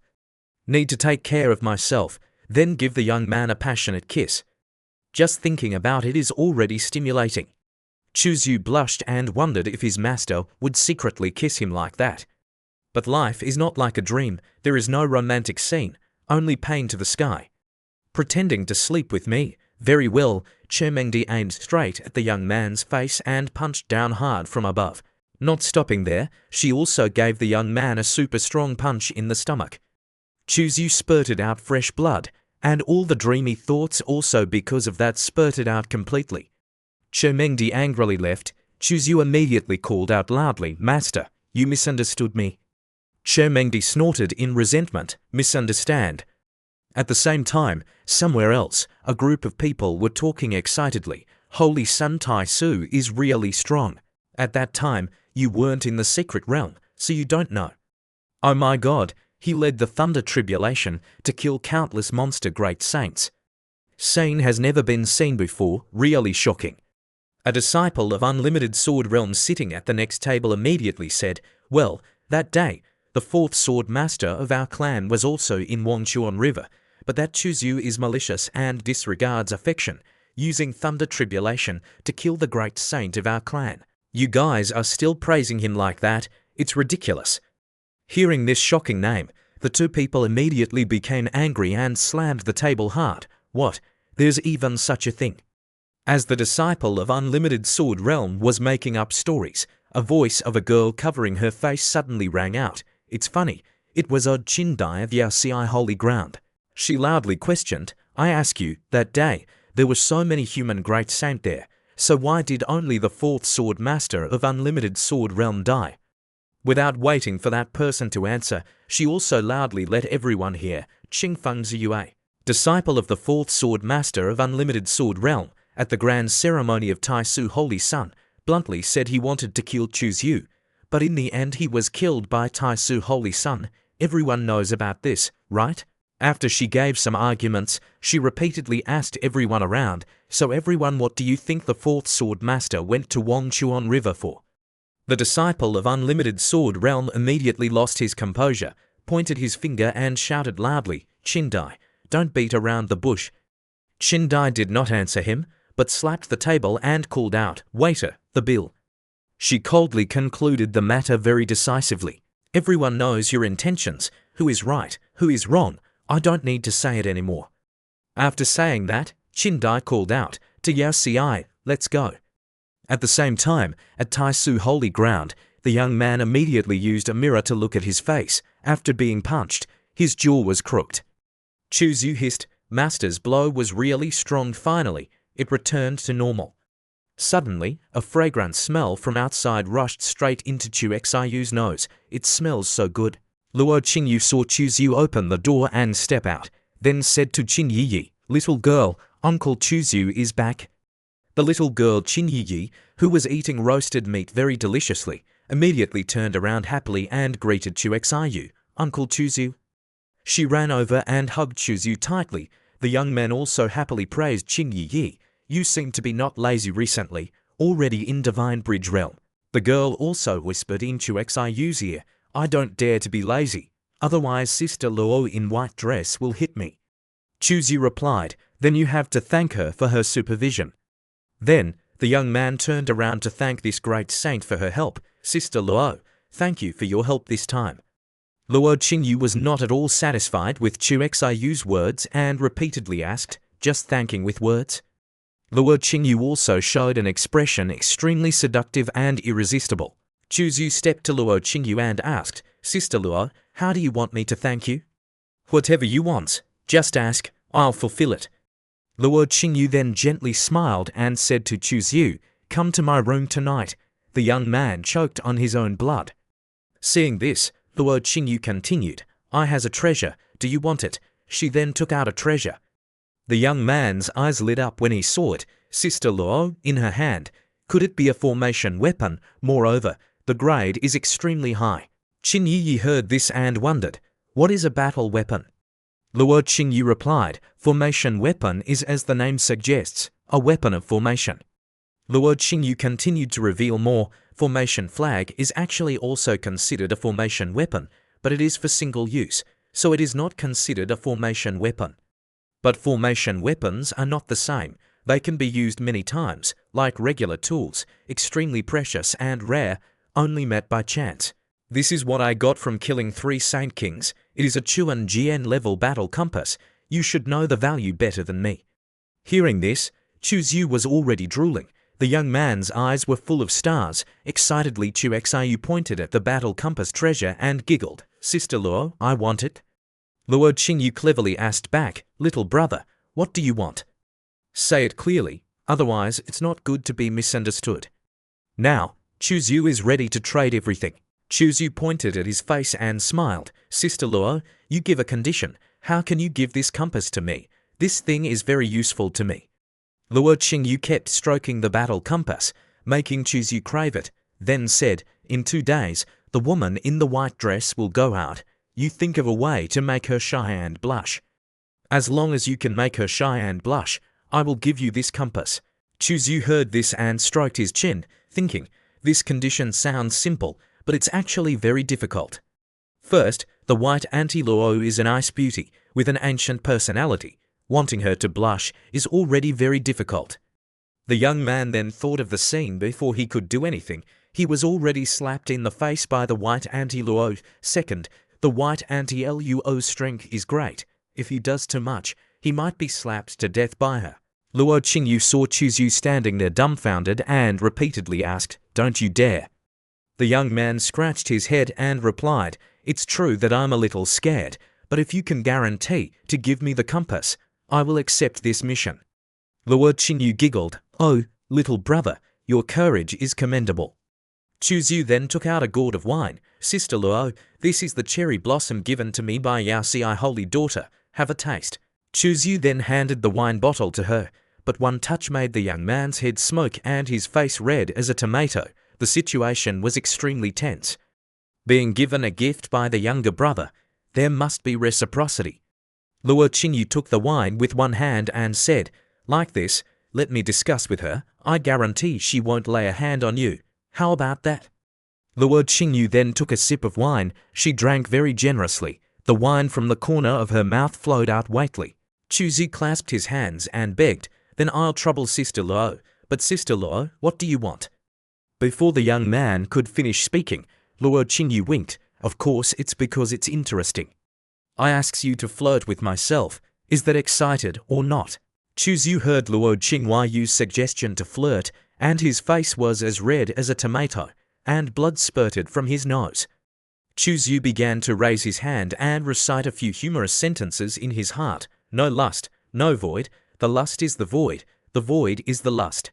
"Need to take care of myself," then give the young man a passionate kiss. Just thinking about it is already stimulating. Chuzyu blushed and wondered if his master would secretly kiss him like that. But life is not like a dream. There is no romantic scene, only pain to the sky. Pretending to sleep with me. Very well. Chomengdi aimed straight at the young man's face and punched down hard from above. Not stopping there, she also gave the young man a super strong punch in the stomach. Chuzyu spurted out fresh blood, and all the dreamy thoughts also because of that spurted out completely. Chomengdi angrily left. Chuzyu immediately called out loudly, "Master, you misunderstood me." Chomengdi snorted in resentment, "Misunderstand?" At the same time, somewhere else, a group of people were talking excitedly. "Holy Sun Tai-su is really strong. At that time, you weren't in the secret realm, so you don't know. Oh my god, he led the Thunder Tribulation to kill countless monster great saints. Scene has never been seen before, really shocking." A disciple of Unlimited Sword Realm sitting at the next table immediately said, "Well, that day, the 4th sword master of our clan was also in Wangchuan River, but that Chuzyu is malicious and disregards affection, using Thunder Tribulation to kill the great saint of our clan. You guys are still praising him like that. It's ridiculous." Hearing this shocking name, the two people immediately became angry and slammed the table hard. "What? There's even such a thing?" As the disciple of Unlimited Sword Realm was making up stories, a voice of a girl covering her face suddenly rang out. It's funny, it was Odd Chindai of Yaoci Holy Ground. She loudly questioned, "I ask you, that day, there were so many human great saint there, so why did only the 4th sword master of Unlimited Sword Realm die?" Without waiting for that person to answer, she also loudly let everyone hear, "Qingfeng Ziyue, disciple of the 4th sword master of Unlimited Sword Realm, at the grand ceremony of Tai-Su Holy Sun, bluntly said he wanted to kill Chuzyu, but in the end he was killed by Tai-Su Holy Sun. Everyone knows about this, right?" After she gave some arguments, she repeatedly asked everyone around, "So everyone, what do you think the 4th sword master went to Wangchuan River for?" The disciple of Unlimited Sword Realm immediately lost his composure, pointed his finger and shouted loudly, "Chindai, don't beat around the bush." Chindai did not answer him, but slapped the table and called out, "Waiter, the bill." She coldly concluded the matter very decisively. "Everyone knows your intentions. Who is right, who is wrong? I don't need to say it anymore." After saying that, Chindai called out, "To Yaoci, let's go." At the same time, at Tai-Su Holy Ground, The young man immediately used a mirror to look at his face. After being punched, his jaw was crooked. Chuzu hissed. Master's blow was really strong. Finally, it returned to normal. Suddenly, a fragrant smell from outside rushed straight into Chu Xiu's nose. It smells so good. Luo Qingyu saw Chuzu open the door and step out, then said to Qin Yiyi, "Little girl, Uncle Chuzu is back." The little girl Qin Yiyi, who was eating roasted meat very deliciously, immediately turned around happily and greeted Chu Xiu, "Uncle Chuzu." She ran over and hugged Chuzu tightly. The young man also happily praised Qin Yiyi. "You seem to be not lazy recently, already in Divine Bridge realm." The girl also whispered in Chu Xiu's ear, "I don't dare to be lazy, otherwise Sister Luo in white dress will hit me." Chuzu replied, "Then you have to thank her for her supervision." Then, the young man turned around to thank this great saint for her help. "Sister Luo, thank you for your help this time." Luo Qingyu was not at all satisfied with Chu Xiu's words and repeatedly asked, "Just thanking with words?" Luo Qingyu also showed an expression extremely seductive and irresistible. Chuzu stepped to Luo Qingyu and asked, "Sister Luo, how do you want me to thank you?" "Whatever you want, just ask, I'll fulfill it." Luo Qingyu then gently smiled and said to Chuzu, "Come to my room tonight." The young man choked on his own blood. Seeing this, Luo Qingyu continued, "I has a treasure, do you want it?" She then took out a treasure. The young man's eyes lit up when he saw it, Sister Luo, in her hand. Could it be a formation weapon? Moreover, the grade is extremely high. Qin Yiyi heard this and wondered, "What is a battle weapon?" Luo Qingyu replied, "Formation weapon is, as the name suggests, a weapon of formation." Luo Qingyu continued to reveal more. Formation flag is actually also considered a formation weapon, but it is for single use, so it is not considered a formation weapon. But formation weapons are not the same. They can be used many times, like regular tools, extremely precious and rare, only met by chance. This is what I got from killing 3 Saint Kings. It is a Chuan Jian level battle compass. You should know the value better than me. Hearing this, Chuzu was already drooling. The young man's eyes were full of stars. Excitedly, Chu Xiu pointed at the battle compass treasure and giggled, "Sister Luo, I want it." Luo Qingyu cleverly asked back, "Little brother, what do you want? Say it clearly, otherwise it's not good to be misunderstood." Now, Chuzu is ready to trade everything. Chuzu pointed at his face and smiled, "Sister Luo, you give a condition. How can you give this compass to me? This thing is very useful to me." Luo Qingyu kept stroking the battle compass, making Chuzu crave it, then said, "In 2 days, the woman in the white dress will go out. You think of a way to make her shy and blush. As long as you can make her shy and blush, I will give you this compass." Chuzu heard this and stroked his chin, thinking, this condition sounds simple, but it's actually very difficult. First, the white anti-Luo is an ice beauty with an ancient personality. Wanting her to blush is already very difficult. The young man then thought of the scene before he could do anything. He was already slapped in the face by the white anti-Luo. Second, the white anti-Luo's strength is great. If he does too much, he might be slapped to death by her. Luo Qingyu saw Chuzu standing there dumbfounded and repeatedly asked, "Don't you dare." The young man scratched his head and replied, "It's true that I'm a little scared, but if you can guarantee to give me the compass, I will accept this mission." Luo Qingyu giggled, "Oh, little brother, your courage is commendable." Chuzu then took out a gourd of wine. "Sister Luo, this is the cherry blossom given to me by Yao Xi, holy daughter. Have a taste." Chuzu then handed the wine bottle to her, but one touch made the young man's head smoke and his face red as a tomato. The situation was extremely tense. Being given a gift by the younger brother, there must be reciprocity. Luo Qingyu took the wine with one hand and said, "Like this, let me discuss with her. I guarantee she won't lay a hand on you. How about that?" Luo Qingyu then took a sip of wine. She drank very generously. The wine from the corner of her mouth flowed out weightily. Chuzu clasped his hands and begged, "Then I'll trouble Sister Luo. But Sister Luo, what do you want?" Before the young man could finish speaking, Luo Qingyu winked. "Of course, it's because it's interesting. I asks you to flirt with myself. Is that excited or not?" Chuzu heard Luo Qingyu's suggestion to flirt, and his face was as red as a tomato. and blood spurted from his nose. Chuzu began to raise his hand and recite a few humorous sentences in his heart. No lust, no void, the lust is the void is the lust.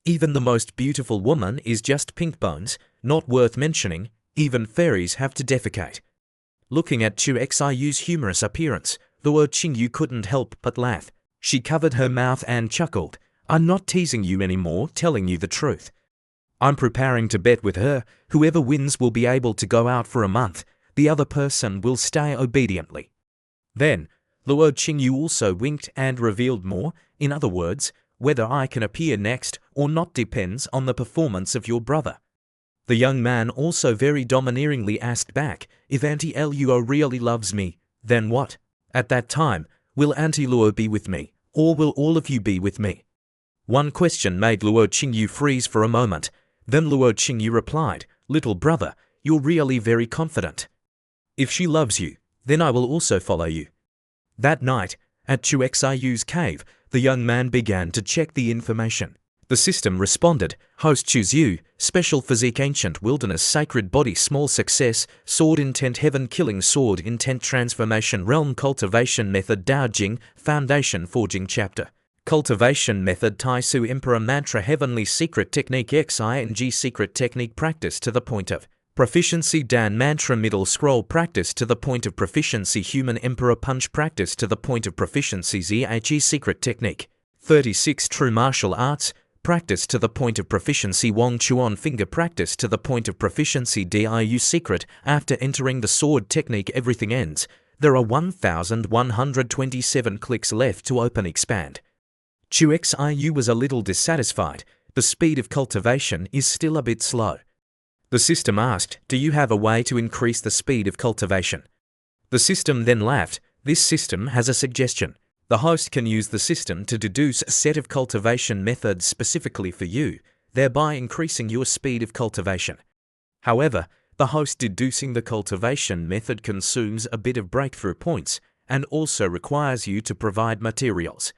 Even the most beautiful woman is just pink bones, not worth mentioning, even fairies have to defecate. Looking at Chu Xiu's humorous appearance, the word Qingyu couldn't help but laugh. She covered her mouth and chuckled. I'm not teasing you anymore, telling you the truth. I'm preparing to bet with her, whoever wins will be able to go out for a month, the other person will stay obediently. Then, Luo Qingyu also winked and revealed more, in other words, whether I can appear next or not depends on the performance of your brother. The young man also very domineeringly asked back, if Auntie Luo really loves me, then what? At that time, will Auntie Luo be with me, or will all of you be with me? One question made Luo Qingyu freeze for a moment. Then Luo Qingyu replied, little brother, you're really very confident. If she loves you, then I will also follow you. That night, at Chu Xiu's cave, the young man began to check the information. The system responded, host Chuzu, special physique ancient wilderness sacred body small success, sword intent heaven killing sword intent transformation realm cultivation method Dao Jing, foundation forging chapter. Cultivation method Tai Su Emperor Mantra Heavenly Secret Technique XING Secret Technique Practice to the point of Proficiency Dan Mantra Middle Scroll Practice to the point of Proficiency Human Emperor Punch Practice to the point of Proficiency ZHE Secret Technique 36 True Martial Arts Practice to the point of Proficiency Wong Chuan Finger Practice to the point of Proficiency DIU Secret. After entering the sword technique everything ends. There are 1127 clicks left to open expand. Chu Xiu was a little dissatisfied. The speed of cultivation is still a bit slow. The system asked, do you have a way to increase the speed of cultivation? The system then laughed. This system has a suggestion. The host can use the system to deduce a set of cultivation methods specifically for you, thereby increasing your speed of cultivation. However, the host deducing the cultivation method consumes a bit of breakthrough points and also requires you to provide materials.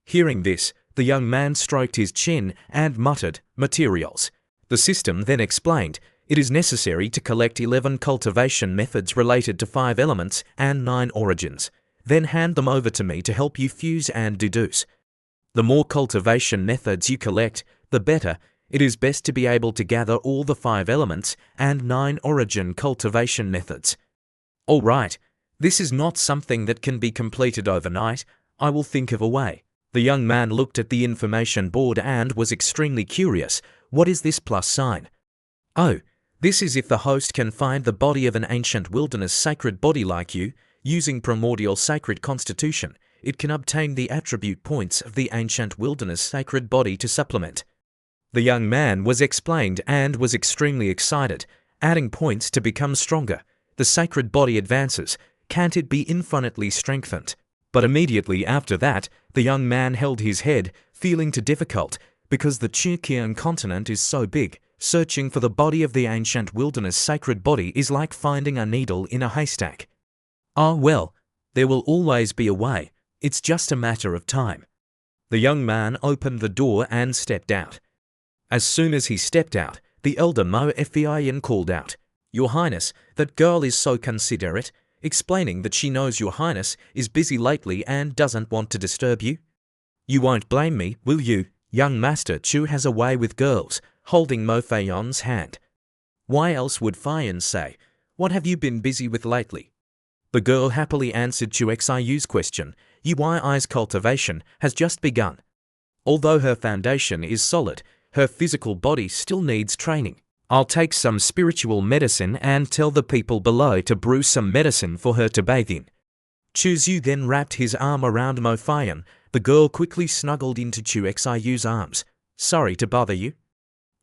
Hearing this, the young man stroked his chin and muttered, materials. The system then explained, it is necessary to collect 11 cultivation methods related to 5 elements and 9 origins. Then hand them over to me to help you fuse and deduce. The more cultivation methods you collect, the better. It is best to be able to gather all the 5 elements and 9 origin cultivation methods. All right, this is not something that can be completed overnight. I will think of a way. The young man looked at the information board and was extremely curious. What is this plus sign? Oh, this is if the host can find the body of an ancient wilderness sacred body like you, using primordial sacred constitution, it can obtain the attribute points of the ancient wilderness sacred body to supplement. The young man was explained and was extremely excited, adding points to become stronger. The sacred body advances. Can't it be infinitely strengthened? But immediately after that, the young man held his head, feeling too difficult, because the Chuqian continent is so big. Searching for the body of the ancient wilderness sacred body is like finding a needle in a haystack. Ah well, there will always be a way. It's just a matter of time. The young man opened the door and stepped out. As soon as he stepped out, the elder Mo Fian called out, Your Highness, that girl is so considerate, explaining that she knows Your Highness is busy lately and doesn't want to disturb you. You won't blame me, will you? Young Master Chu has a way with girls, holding Mo Fian's hand. Why else would Fian say, What have you been busy with lately? The girl happily answered Chu Xiu's question. UI's cultivation has just begun. Although her foundation is solid, her physical body still needs training. I'll take some spiritual medicine and tell the people below to brew some medicine for her to bathe in. Chuzu then wrapped his arm around Mo Fian. The girl quickly snuggled into Chu Xiu's arms. Sorry to bother you.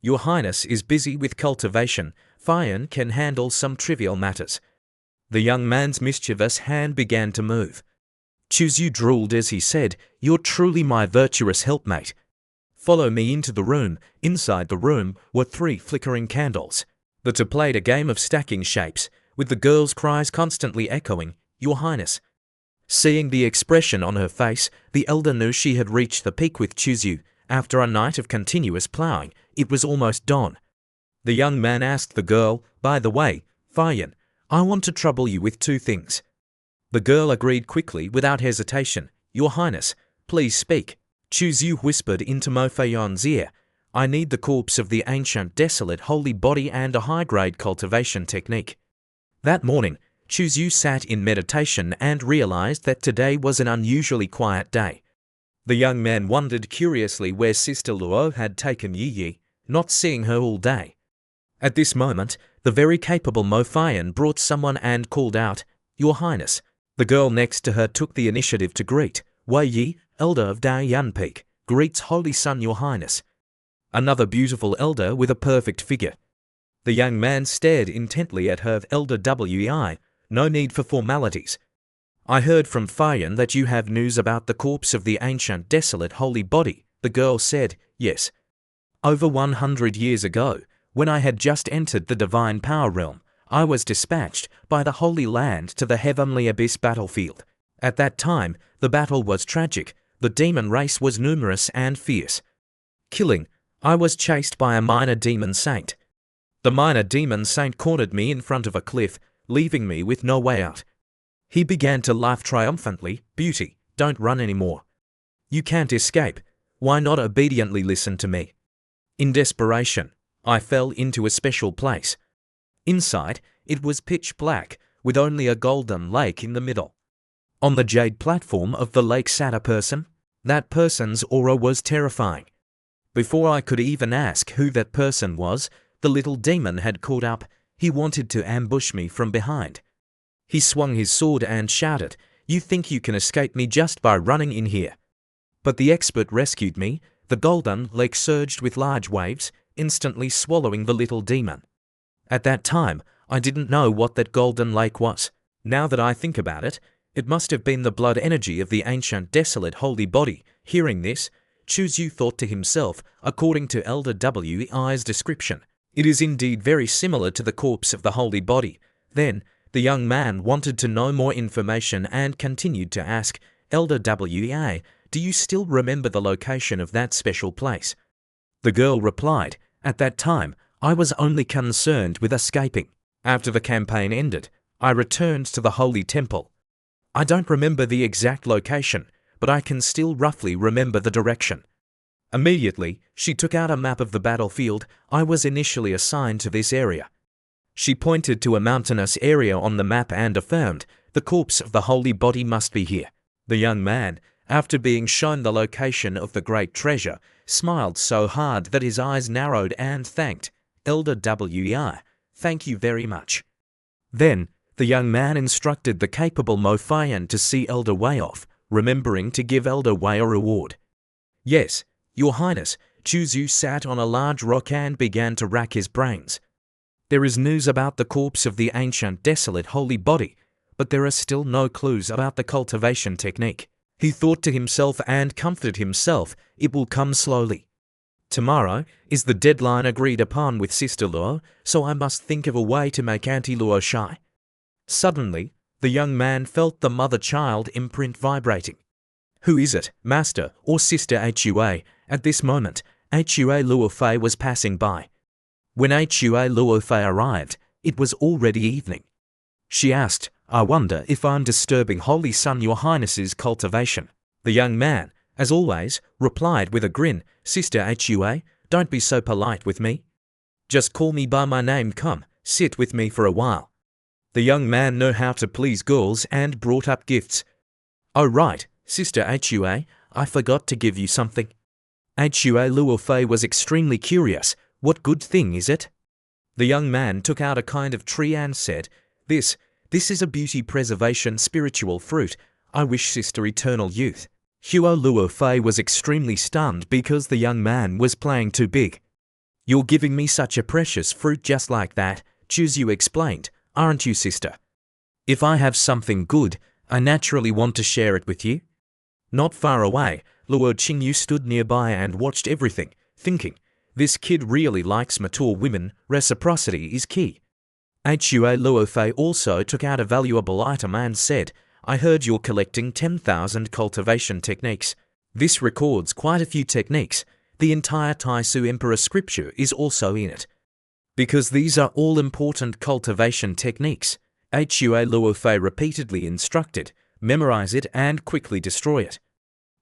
Your Highness is busy with cultivation. Fian can handle some trivial matters. The young man's mischievous hand began to move. Chuzu drooled as he said, You're truly my virtuous helpmate. Follow me into the room. Inside the room were 3 flickering candles. The two played a game of stacking shapes, with the girl's cries constantly echoing, Your Highness. Seeing the expression on her face, the elder knew she had reached the peak with Chuzu. After a night of continuous ploughing, it was almost dawn. The young man asked the girl, "By the way, Fayan, I want to trouble you with two things." The girl agreed quickly without hesitation. "Your Highness, please speak." Chu Yu whispered into Mo Fayan's ear, "I need the corpse of the ancient desolate holy body and a high-grade cultivation technique." That morning, Chu Yu sat in meditation and realized that today was an unusually quiet day. The young man wondered curiously where Sister Luo had taken Yi, not seeing her all day. At this moment, the very capable Mo Fayan brought someone and called out, "Your Highness." The girl next to her took the initiative to greet. "Wei Yi, elder of Dao Yan Peak, greets Holy Son Your Highness." Another beautiful elder with a perfect figure. The young man stared intently at her. "Elder Wei, no need for formalities. I heard from Fayan that you have news about the corpse of the ancient desolate holy body." The girl said, "Yes. Over 100 years ago, when I had just entered the divine power realm, I was dispatched by the Holy Land to the heavenly abyss battlefield. At that time, the battle was tragic. The demon race was numerous and fierce. I was chased by a minor demon saint. The minor demon saint cornered me in front of a cliff, leaving me with no way out. He began to laugh triumphantly. "Beauty, don't run anymore. You can't escape. Why not obediently listen to me?" In desperation, I fell into a special place. Inside, it was pitch black, with only a golden lake in the middle. On the jade platform of the lake sat a person. That person's aura was terrifying. Before I could even ask who that person was, the little demon had caught up. He wanted to ambush me from behind. He swung his sword and shouted, "You think you can escape me just by running in here?" But the expert rescued me. The golden lake surged with large waves, instantly swallowing the little demon. At that time, I didn't know what that golden lake was. Now that I think about it, it must have been the blood energy of the ancient desolate holy body. Hearing this, Chu Yu thought to himself, according to Elder Wei's description, it is indeed very similar to the corpse of the holy body. Then, the young man wanted to know more information and continued to ask, "Elder Wei, do you still remember the location of that special place?" The girl replied, "At that time, I was only concerned with escaping. After the campaign ended, I returned to the holy temple. I don't remember the exact location, but I can still roughly remember the direction." Immediately, she took out a map of the battlefield. "I was initially assigned to this area." She pointed to a mountainous area on the map and affirmed, "The corpse of the holy body must be here." The young man, after being shown the location of the great treasure, smiled so hard that his eyes narrowed and thanked, "Elder Wei, thank you very much." Then, the young man instructed the capable Mo Fayan to see Elder Wei off, remembering to give Elder Wei a reward. "Yes, Your Highness." Chu Yu sat on a large rock and began to rack his brains. There is news about the corpse of the ancient desolate holy body, but there are still no clues about the cultivation technique. He thought to himself and comforted himself, it will come slowly. Tomorrow is the deadline agreed upon with Sister Luo, so I must think of a way to make Auntie Luo shy. Suddenly, the young man felt the mother-child imprint vibrating. "Who is it, Master or Sister Hua?" At this moment, Hua Luofei was passing by. When Hua Luofei arrived, it was already evening. She asked, "I wonder if I'm disturbing Holy Son Your Highness's cultivation." The young man, as always, replied with a grin, "Sister Hua, don't be so polite with me. Just call me by my name. Come, sit with me for a while." The young man knew how to please girls and brought up gifts. "Oh right, Sister Hua, I forgot to give you something." Hua Luofei was extremely curious. "What good thing is it?" The young man took out a kind of tree and said, This is a beauty preservation spiritual fruit. I wish Sister eternal youth." Hua Luofei was extremely stunned because the young man was playing too big. "You're giving me such a precious fruit just like that," Chu Yu explained, "aren't you, sister? If I have something good, I naturally want to share it with you." Not far away, Luo Qingyu stood nearby and watched everything, thinking, this kid really likes mature women. Reciprocity is key. Hua Luofei also took out a valuable item and said, "I heard you're collecting 10,000 cultivation techniques. This records quite a few techniques. The entire Taisu Emperor scripture is also in it." Because these are all important cultivation techniques. Hua Luofei repeatedly instructed, memorize it and quickly destroy it.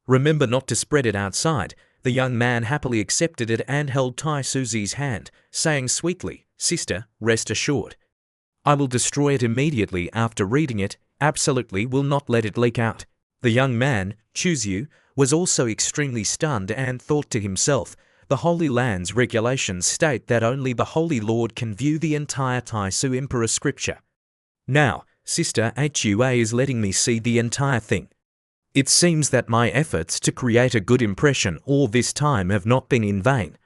Remember not to spread it outside. The young man happily accepted it and held Tai Suzi's hand, saying sweetly, "Sister, rest assured. I will destroy it immediately after reading it, absolutely will not let it leak out." The young man, Chuzyu, was also extremely stunned and thought to himself, the Holy Land's regulations state that only the Holy Lord can view the entire Taisu Emperor scripture. Now, Sister Hua is letting me see the entire thing. It seems that my efforts to create a good impression all this time have not been in vain.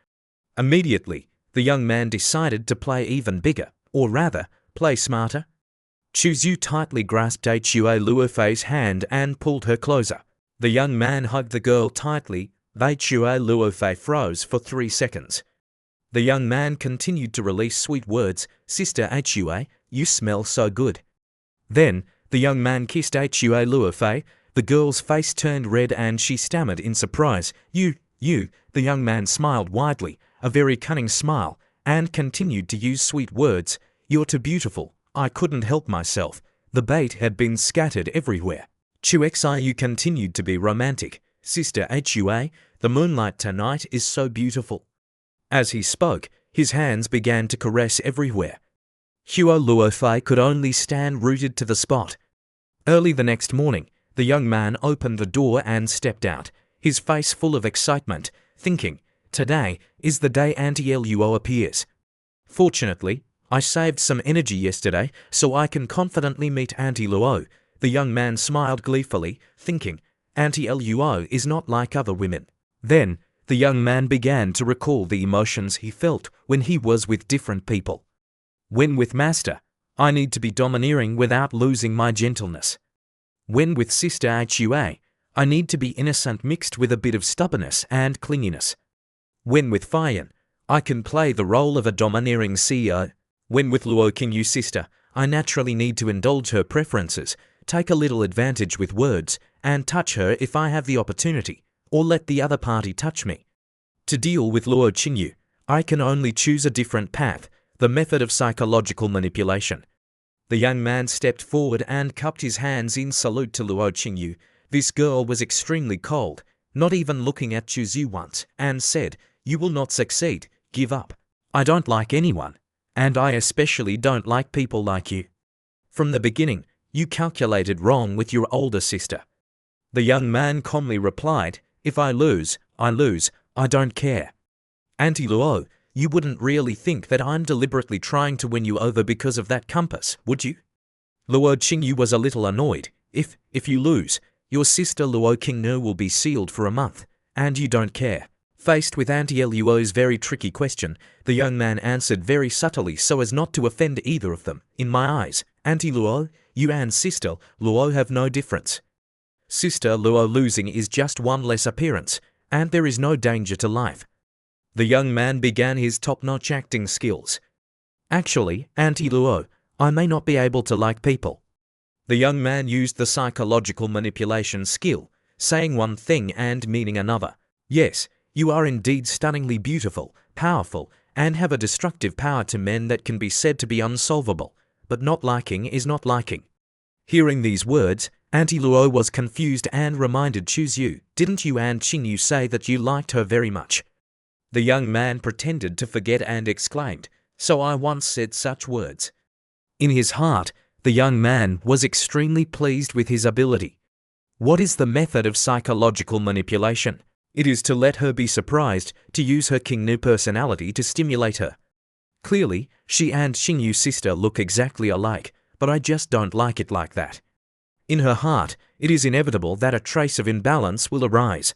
Immediately, the young man decided to play even bigger, or rather, play smarter. Chuzyu tightly grasped Hua Luofei's hand and pulled her closer. The young man hugged the girl tightly. Hua Luofei froze for 3 seconds. The young man continued to release sweet words, "Sister Hua, you smell so good." Then, the young man kissed Hua Luofei. The girl's face turned red and she stammered in surprise, You. The young man smiled widely, a very cunning smile, and continued to use sweet words, "You're too beautiful, I couldn't help myself." The bait had been scattered everywhere. Chuxiu continued to be romantic. "Sister Hua, the moonlight tonight is so beautiful." As he spoke, his hands began to caress everywhere. Hua Luofei could only stand rooted to the spot. Early the next morning, the young man opened the door and stepped out, his face full of excitement, thinking, "Today is the day Auntie Luo appears. Fortunately, I saved some energy yesterday, so I can confidently meet Auntie Luo." The young man smiled gleefully, thinking, "Auntie Luo is not like other women." Then, the young man began to recall the emotions he felt when he was with different people. When with Master, I need to be domineering without losing my gentleness. When with Sister Hua, I need to be innocent mixed with a bit of stubbornness and clinginess. When with Fian, I can play the role of a domineering CEO. When with Luo Qingyu Sister, I naturally need to indulge her preferences, take a little advantage with words, and touch her if I have the opportunity, or let the other party touch me. To deal with Luo Qingyu, I can only choose a different path, the method of psychological manipulation. The young man stepped forward and cupped his hands in salute to Luo Qingyu. This girl was extremely cold, not even looking at Chuzyu once, and said, "You will not succeed, give up. I don't like anyone, and I especially don't like people like you. From the beginning, you calculated wrong with your older sister." The young man calmly replied, "If I lose, I lose, I don't care. Auntie Luo, you wouldn't really think that I'm deliberately trying to win you over because of that compass, would you?" Luo Qingyu was a little annoyed. If you lose, your sister Luo Qingnu will be sealed for a month, and you don't care." Faced with Auntie Luo's very tricky question, the young man answered very subtly so as not to offend either of them. "In my eyes, Auntie Luo, you and Sister Luo have no difference. Sister Luo losing is just one less appearance, and there is no danger to life." The young man began his top-notch acting skills. "Actually, Auntie Luo, I may not be able to like people." The young man used the psychological manipulation skill, saying one thing and meaning another. "Yes, you are indeed stunningly beautiful, powerful, and have a destructive power to men that can be said to be unsolvable, but not liking is not liking." Hearing these words, Auntie Luo was confused and reminded Chuzyu, "Didn't you and Qingyu say that you liked her very much?" The young man pretended to forget and exclaimed, "So I once said such words." In his heart, the young man was extremely pleased with his ability. What is the method of psychological manipulation? It is to let her be surprised, to use her Qingnu personality to stimulate her. Clearly, she and Qingyu's sister look exactly alike, but I just don't like it like that. In her heart, it is inevitable that a trace of imbalance will arise.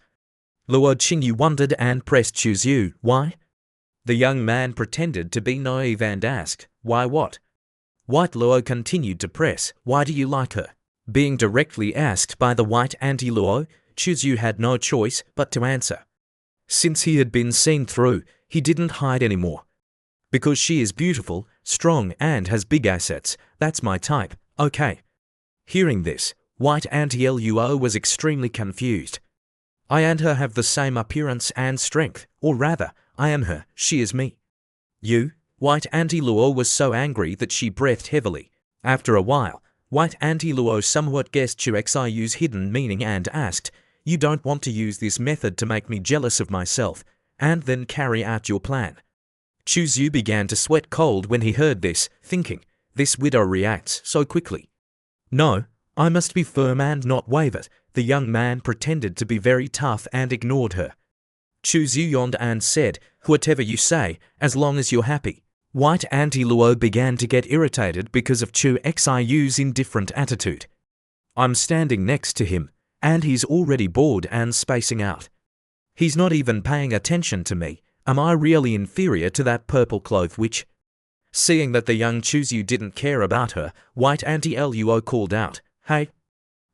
Luo Qingyu wondered and pressed Chuzyu, "Why?" The young man pretended to be naive and asked, "Why what?" White Luo continued to press, "Why do you like her?" Being directly asked by the white Auntie Luo, Chuzyu had no choice but to answer. Since he had been seen through, he didn't hide anymore. "Because she is beautiful, strong, and has big assets, that's my type, okay." Hearing this, white Auntie Luo was extremely confused. "I and her have the same appearance and strength, or rather, I am her, she is me." You White Auntie Luo was so angry that she breathed heavily. After a while, White Auntie Luo somewhat guessed Chu Xiu's hidden meaning and asked, "You don't want to use this method to make me jealous of myself, and then carry out your plan?" Chu Xiu began to sweat cold when he heard this, thinking, this widow reacts so quickly. "No, I must be firm and not waver." The young man pretended to be very tough and ignored her. Chu Xiu yawned and said, "Whatever you say, as long as you're happy." White Auntie Luo began to get irritated because of Chu Xiu's indifferent attitude. "I'm standing next to him, and he's already bored and spacing out. He's not even paying attention to me. Am I really inferior to that purple-clothed witch?" Seeing that the young Chu Xiu didn't care about her, White Auntie Luo called out, "Hey!"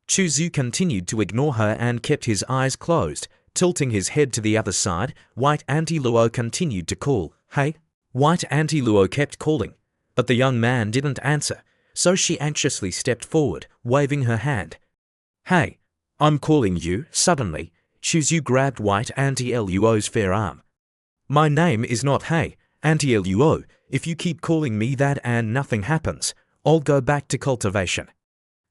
Chu Xiu continued to ignore her and kept his eyes closed, tilting his head to the other side. White Auntie Luo continued to call, "Hey!" White Auntie Luo kept calling, but the young man didn't answer, so she anxiously stepped forward, waving her hand. "Hey, I'm calling you." Suddenly, Chu Xiu grabbed White Auntie Luo's fair arm. "My name is not Hey, Auntie Luo. If you keep calling me that and nothing happens, I'll go back to cultivation."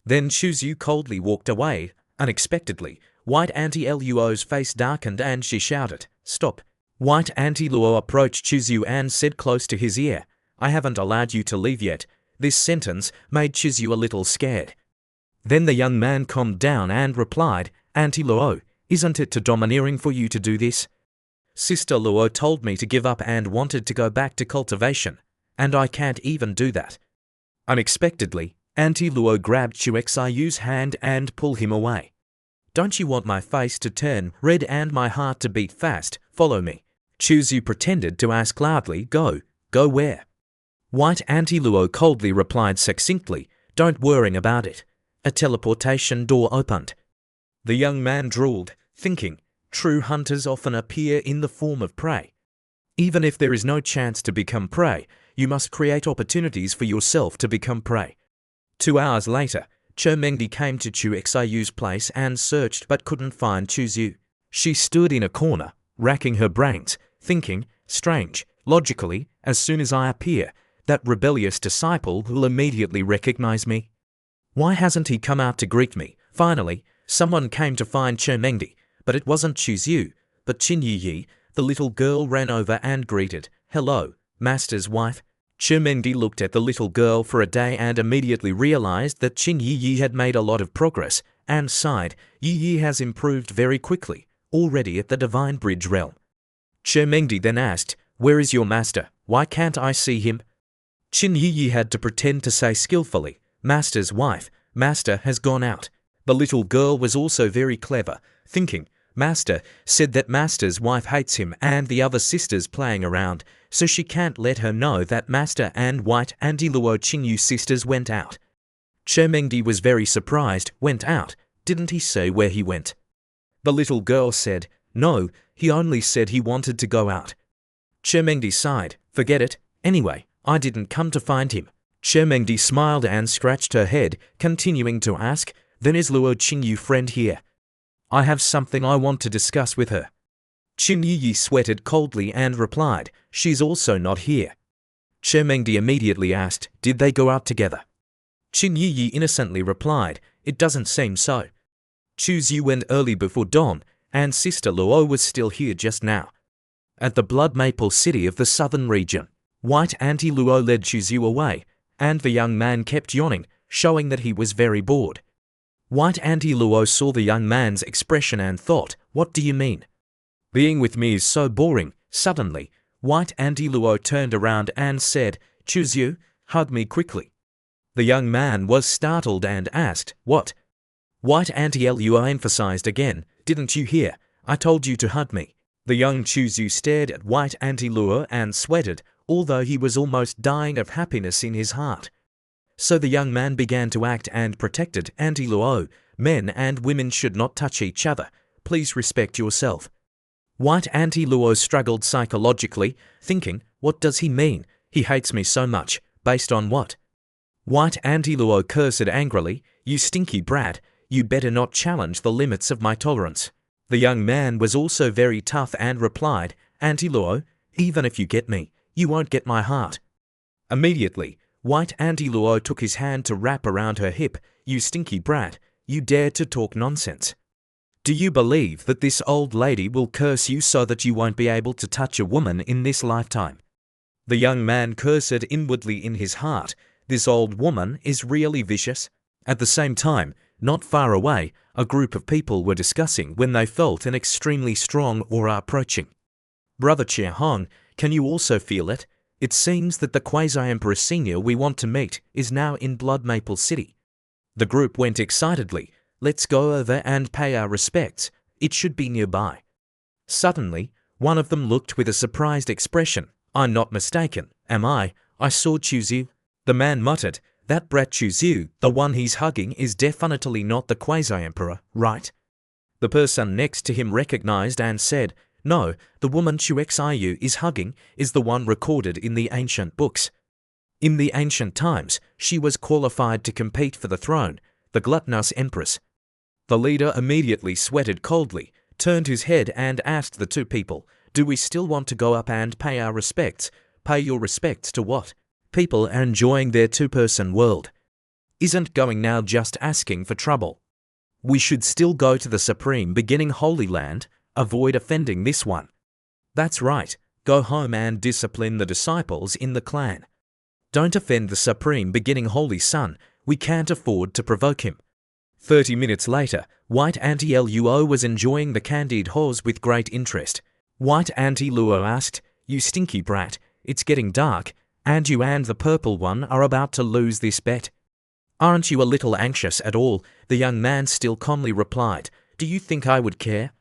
Then Chu Xiu coldly walked away. Unexpectedly, White Auntie Luo's face darkened and she shouted, "Stop." White Auntie Luo approached Chu Xiu and said close to his ear, "I haven't allowed you to leave yet." This sentence made Chu Xiu a little scared. Then the young man calmed down and replied, "Auntie Luo, isn't it too domineering for you to do this? Sister Luo told me to give up and wanted to go back to cultivation, and I can't even do that." Unexpectedly, Auntie Luo grabbed Chu Xiu's hand and pulled him away. "Don't you want my face to turn red and my heart to beat fast? Follow me." Chu Xiu pretended to ask loudly, "Go where?" White Auntie Luo coldly replied succinctly, "Don't worry about it." A teleportation door opened. The young man drooled, thinking, true hunters often appear in the form of prey. Even if there is no chance to become prey, you must create opportunities for yourself to become prey. 2 hours later, Chen Mengdi came to Chu Xiu's place and searched but couldn't find Chu Xiu. She stood in a corner, racking her brains, thinking, strange, logically, as soon as I appear, that rebellious disciple will immediately recognize me. Why hasn't he come out to greet me? Finally, someone came to find Chen Mengdi, but it wasn't Chu Xiu, but Qin Yi. The little girl ran over and greeted, "Hello, Master's wife." Chen Mengdi looked at the little girl for a day and immediately realized that Qin Yi had made a lot of progress, and sighed, "Yi has improved very quickly, already at the Divine Bridge realm." Chen Mengdi then asked, "Where is your master? Why can't I see him?" Qin Yi had to pretend to say skillfully, "Master's wife, Master has gone out." The little girl was also very clever, thinking, Master said that Master's wife hates him and the other sisters playing around, so she can't let her know that Master and White Auntie Luo Qingyu sisters went out. Chen Mengdi was very surprised. Went out? Didn't he say where he went? The little girl said, "No, he only said he wanted to go out." Chen Mengdi sighed, "Forget it. Anyway, I didn't come to find him." Chen Mengdi smiled and scratched her head, continuing to ask, "Then is Luo Qingyu friend here? I have something I want to discuss with her." Qin Yi sweated coldly and replied, "She's also not here." Chen Mengdi immediately asked, "Did they go out together?" Qin Yi innocently replied, "It doesn't seem so. Chu Xiu went early before dawn, and Sister Luo was still here just now." At the Blood Maple City of the southern region, White Auntie Luo led Chu Xiu away, and the young man kept yawning, showing that he was very bored. White Auntie Luo saw the young man's expression and thought, "What do you mean? Being with me is so boring." Suddenly, White Auntie Luo turned around and said, "Chu Xiu, hug me quickly." The young man was startled and asked, "What?" White Auntie Luo emphasized again, "Didn't you hear? I told you to hug me." The young Chu Xiu stared at White Auntie Luo and sweated, although he was almost dying of happiness in his heart. So the young man began to act and protected Auntie Luo. "Men and women should not touch each other. Please respect yourself." White Auntie Luo struggled psychologically, thinking, "What does he mean? He hates me so much. Based on what?" White Auntie Luo cursed angrily, "You stinky brat, you better not challenge the limits of my tolerance." The young man was also very tough and replied, "Auntie Luo, even if you get me, you won't get my heart." Immediately, White Auntie Luo took his hand to wrap around her hip. You stinky brat, you dare to talk nonsense. Do you believe that this old lady will curse you so that you won't be able to touch a woman in this lifetime? The young man cursed inwardly in his heart. This old woman is really vicious. At the same time, not far away, a group of people were discussing when they felt an extremely strong aura approaching. Brother Chia Hong, can you also feel it? It seems that the Quasi-Emperor Senior we want to meet is now in Blood Maple City. The group went excitedly. Let's go over and pay our respects. It should be nearby. Suddenly, one of them looked with a surprised expression. I'm not mistaken, am I? I saw Chuzu. The man muttered, that brat Chuzu, the one he's hugging, is definitely not the Quasi-Emperor, right? The person next to him recognized and said, no, the woman Chuxiu is hugging is the one recorded in the ancient books. In the ancient times, she was qualified to compete for the throne, the gluttonous empress. The leader immediately sweated coldly, turned his head and asked the two people, do we still want to go up and pay our respects? Pay your respects to what? People are enjoying their two-person world. Isn't going now just asking for trouble? We should still go to the Supreme Beginning Holy Land, avoid offending this one. That's right, go home and discipline the disciples in the clan. Don't offend the Supreme Beginning Holy Son, we can't afford to provoke him. 30 minutes later, White Auntie Luo was enjoying the candied horse with great interest. White Auntie Luo asked, you stinky brat, it's getting dark, and you and the purple one are about to lose this bet. Aren't you a little anxious at all? The young man still calmly replied, do you think I would care?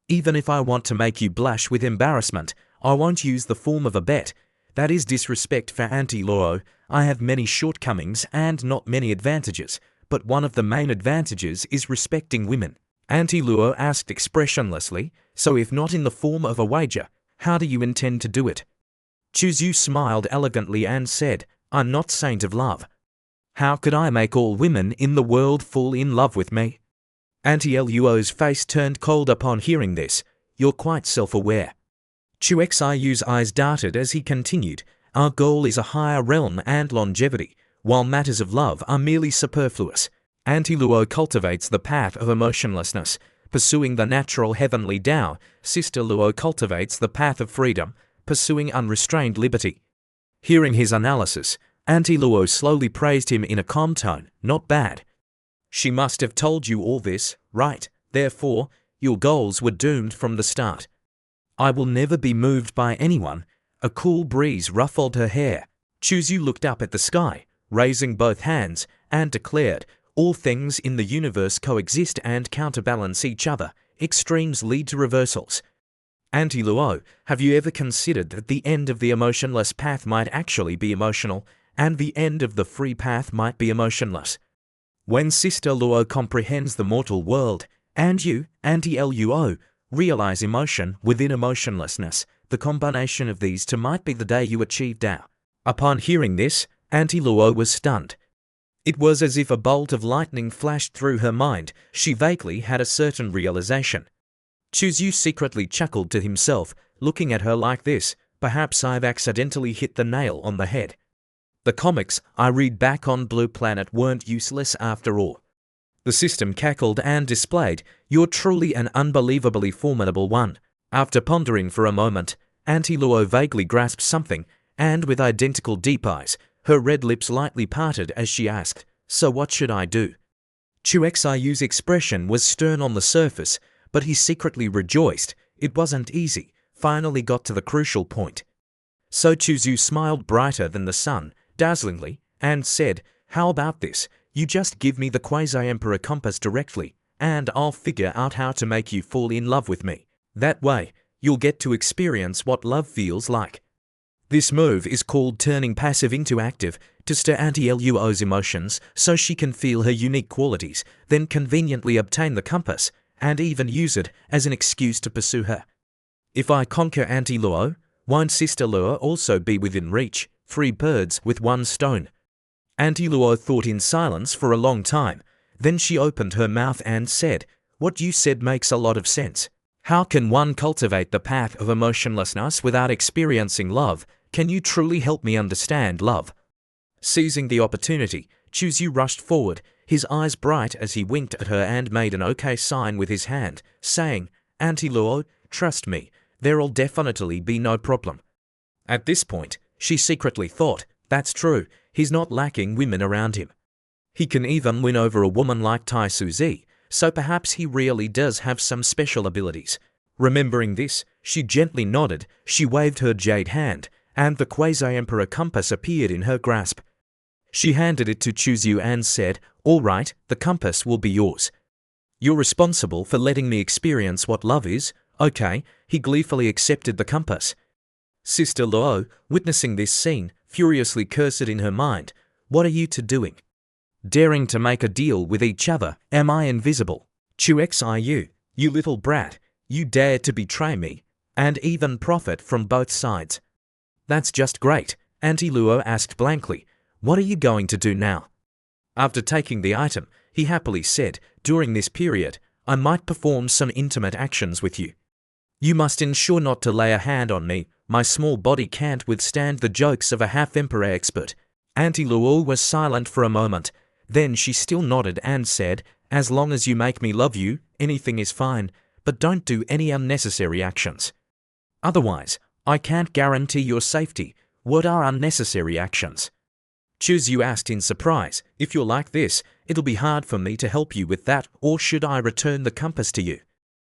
Even if I want to make you blush with embarrassment, I won't use the form of a bet. That is disrespect for Auntie Luo. I have many shortcomings and not many advantages, but one of the main advantages is respecting women. Auntie Luo asked expressionlessly, so if not in the form of a wager, how do you intend to do it? Chuzu smiled elegantly and said, I'm not saint of love. How could I make all women in the world fall in love with me? Auntie Luo's face turned cold upon hearing this. You're quite self-aware. Chuxiu's eyes darted as he continued, our goal is a higher realm and longevity, while matters of love are merely superfluous. Auntie Luo cultivates the path of emotionlessness, pursuing the natural heavenly Tao. Sister Luo cultivates the path of freedom, pursuing unrestrained liberty. Hearing his analysis, Auntie Luo slowly praised him in a calm tone, not bad. She must have told you all this, right? Therefore, your goals were doomed from the start. I will never be moved by anyone. A cool breeze ruffled her hair. Chuzu looked up at the sky, raising both hands, and declared, all things in the universe coexist and counterbalance each other. Extremes lead to reversals. Auntie Luo, have you ever considered that the end of the emotionless path might actually be emotional, and the end of the free path might be emotionless? When Sister Luo comprehends the mortal world, and you, Auntie Luo, realize emotion within emotionlessness, the combination of these two might be the day you achieve Tao. Upon hearing this, Auntie Luo was stunned. It was as if a bolt of lightning flashed through her mind. She vaguely had a certain realization. Chuzu secretly chuckled to himself, looking at her like this, perhaps I've accidentally hit the nail on the head. The comics I read back on Blue Planet weren't useless after all. The system cackled and displayed, you're truly an unbelievably formidable one. After pondering for a moment, Auntie Luo vaguely grasped something, and with identical deep eyes, her red lips lightly parted as she asked, so what should I do? Chuxiu's expression was stern on the surface, but he secretly rejoiced. It wasn't easy, finally got to the crucial point. So Chuzu smiled brighter than the sun, dazzlingly, and said, how about this? You just give me the Quasi-Emperor compass directly, and I'll figure out how to make you fall in love with me. That way, you'll get to experience what love feels like. This move is called turning passive into active, to stir Auntie Luo's emotions so she can feel her unique qualities, then conveniently obtain the compass, and even use it as an excuse to pursue her. If I conquer Auntie Luo, won't Sister Luo also be within reach? 3 birds with 1 stone. Auntie Luo thought in silence for a long time. Then she opened her mouth and said, what you said makes a lot of sense. How can one cultivate the path of emotionlessness without experiencing love? Can you truly help me understand love? Seizing the opportunity, Chuzu rushed forward, his eyes bright as he winked at her and made an okay sign with his hand, saying, Auntie Luo, trust me, there'll definitely be no problem. At this point, she secretly thought, that's true, he's not lacking women around him. He can even win over a woman like Tai Suzy, so perhaps he really does have some special abilities. Remembering this, she gently nodded, she waved her jade hand, and the Quasi-Emperor compass appeared in her grasp. She handed it to Chuzu and said, all right, the compass will be yours. You're responsible for letting me experience what love is. Okay, he gleefully accepted the compass. Sister Luo, witnessing this scene, furiously cursed in her mind, what are you two doing? Daring to make a deal with each other, am I invisible? Xiu, you little brat, you dare to betray me, and even profit from both sides. That's just great, Auntie Luo asked blankly, what are you going to do now? After taking the item, he happily said, during this period, I might perform some intimate actions with you. You must ensure not to lay a hand on me, my small body can't withstand the jokes of a half-emperor expert. Auntie Luo was silent for a moment, then she still nodded and said, as long as you make me love you, anything is fine, but don't do any unnecessary actions. Otherwise, I can't guarantee your safety. What are unnecessary actions? Chuzu asked in surprise, if you're like this, it'll be hard for me to help you with that, or should I return the compass to you?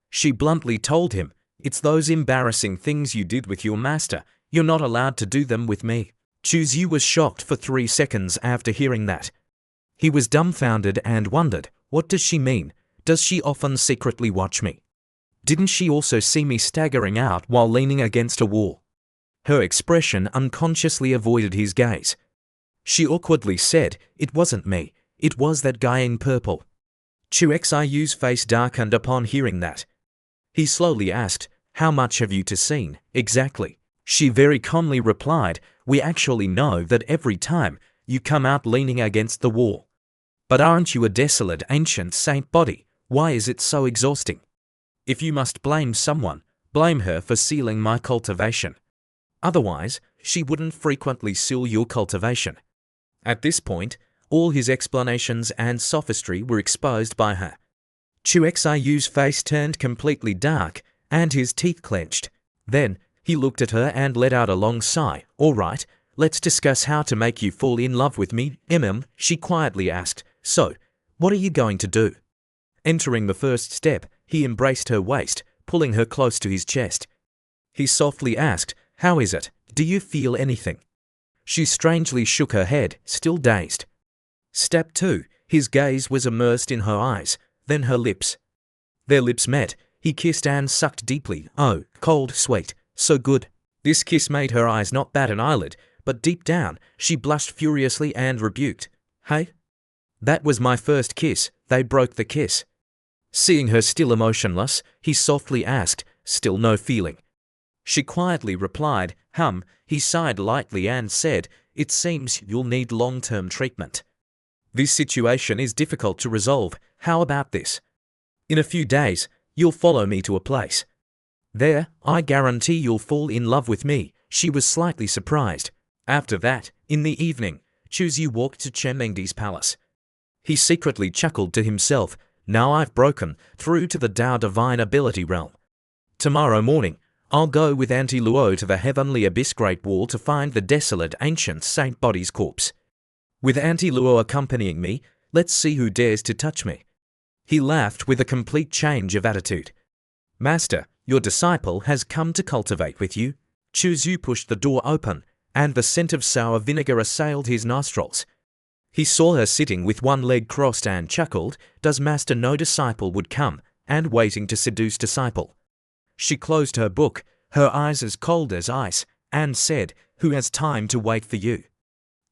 She bluntly told him, it's those embarrassing things you did with your master, you're not allowed to do them with me. Chuzu was shocked for 3 seconds after hearing that. He was dumbfounded and wondered, what does she mean? Does she often secretly watch me? Didn't she also see me staggering out while leaning against a wall? Her expression unconsciously avoided his gaze. She awkwardly said, it wasn't me, it was that guy in purple. Xiu's face darkened upon hearing that. He slowly asked, how much have you two seen, exactly? She very calmly replied, we actually know that every time you come out leaning against the wall. But aren't you a desolate ancient saint body? Why is it so exhausting? If you must blame someone, blame her for sealing my cultivation. Otherwise, she wouldn't frequently seal your cultivation. At this point, all his explanations and sophistry were exposed by her. Xiu's face turned completely dark, and his teeth clenched. Then, he looked at her and let out a long sigh. All right, let's discuss how to make you fall in love with me, she quietly asked. So, what are you going to do? Entering the first step, he embraced her waist, pulling her close to his chest. He softly asked, how is it? Do you feel anything? She strangely shook her head, still dazed. Step 2, his gaze was immersed in her eyes, then her lips. Their lips met, he kissed and sucked deeply. Oh, cold, sweet, so good. This kiss made her eyes not bat an eyelid, but deep down, she blushed furiously and rebuked. Hey? That was my first kiss, they broke the kiss. Seeing her still emotionless, he softly asked, still no feeling. She quietly replied, he sighed lightly and said, it seems you'll need long-term treatment. This situation is difficult to resolve, how about this? In a few days, you'll follow me to a place. There, I guarantee you'll fall in love with me. She was slightly surprised. After that, in the evening, Chuzu walked to Chemengdi's palace. He secretly chuckled to himself, now I've broken through to the Tao Divine Ability realm. Tomorrow morning, I'll go with Auntie Luo to the Heavenly Abyss Great Wall to find the desolate ancient saint body's corpse. With Auntie Luo accompanying me, let's see who dares to touch me. He laughed with a complete change of attitude. Master, your disciple has come to cultivate with you. Chuzu pushed the door open, and the scent of sour vinegar assailed his nostrils. He saw her sitting with one leg crossed and chuckled, does master know disciple would come, and waiting to seduce disciple. She closed her book, her eyes as cold as ice, and said, who has time to wait for you?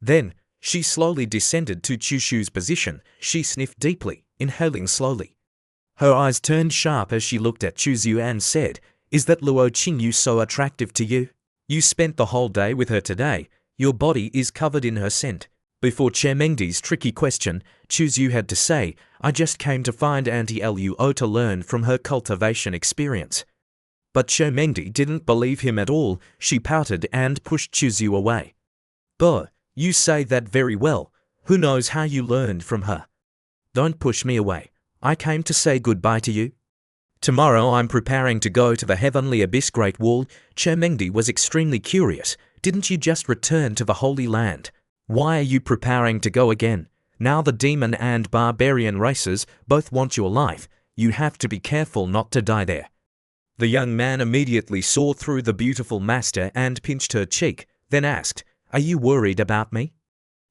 Then, she slowly descended to Chushu's position, she sniffed deeply, inhaling slowly. Her eyes turned sharp as she looked at Chuzu and said, is that Luo Qingyu so attractive to you? You spent the whole day with her today, your body is covered in her scent. Before Chemengdi's tricky question, Chuzu had to say, I just came to find Auntie Luo to learn from her cultivation experience. But Xiaomengdi didn't believe him at all. She pouted and pushed Chuzhu away. "Buh, you say that very well. Who knows how you learned from her? Don't push me away. I came to say goodbye to you. Tomorrow I'm preparing to go to the heavenly abyss Great Wall." Xiaomengdi was extremely curious. "Didn't you just return to the Holy Land? Why are you preparing to go again? Now the demon and barbarian races both want your life. You have to be careful not to die there." The young man immediately saw through the beautiful master and pinched her cheek, then asked, "Are you worried about me?"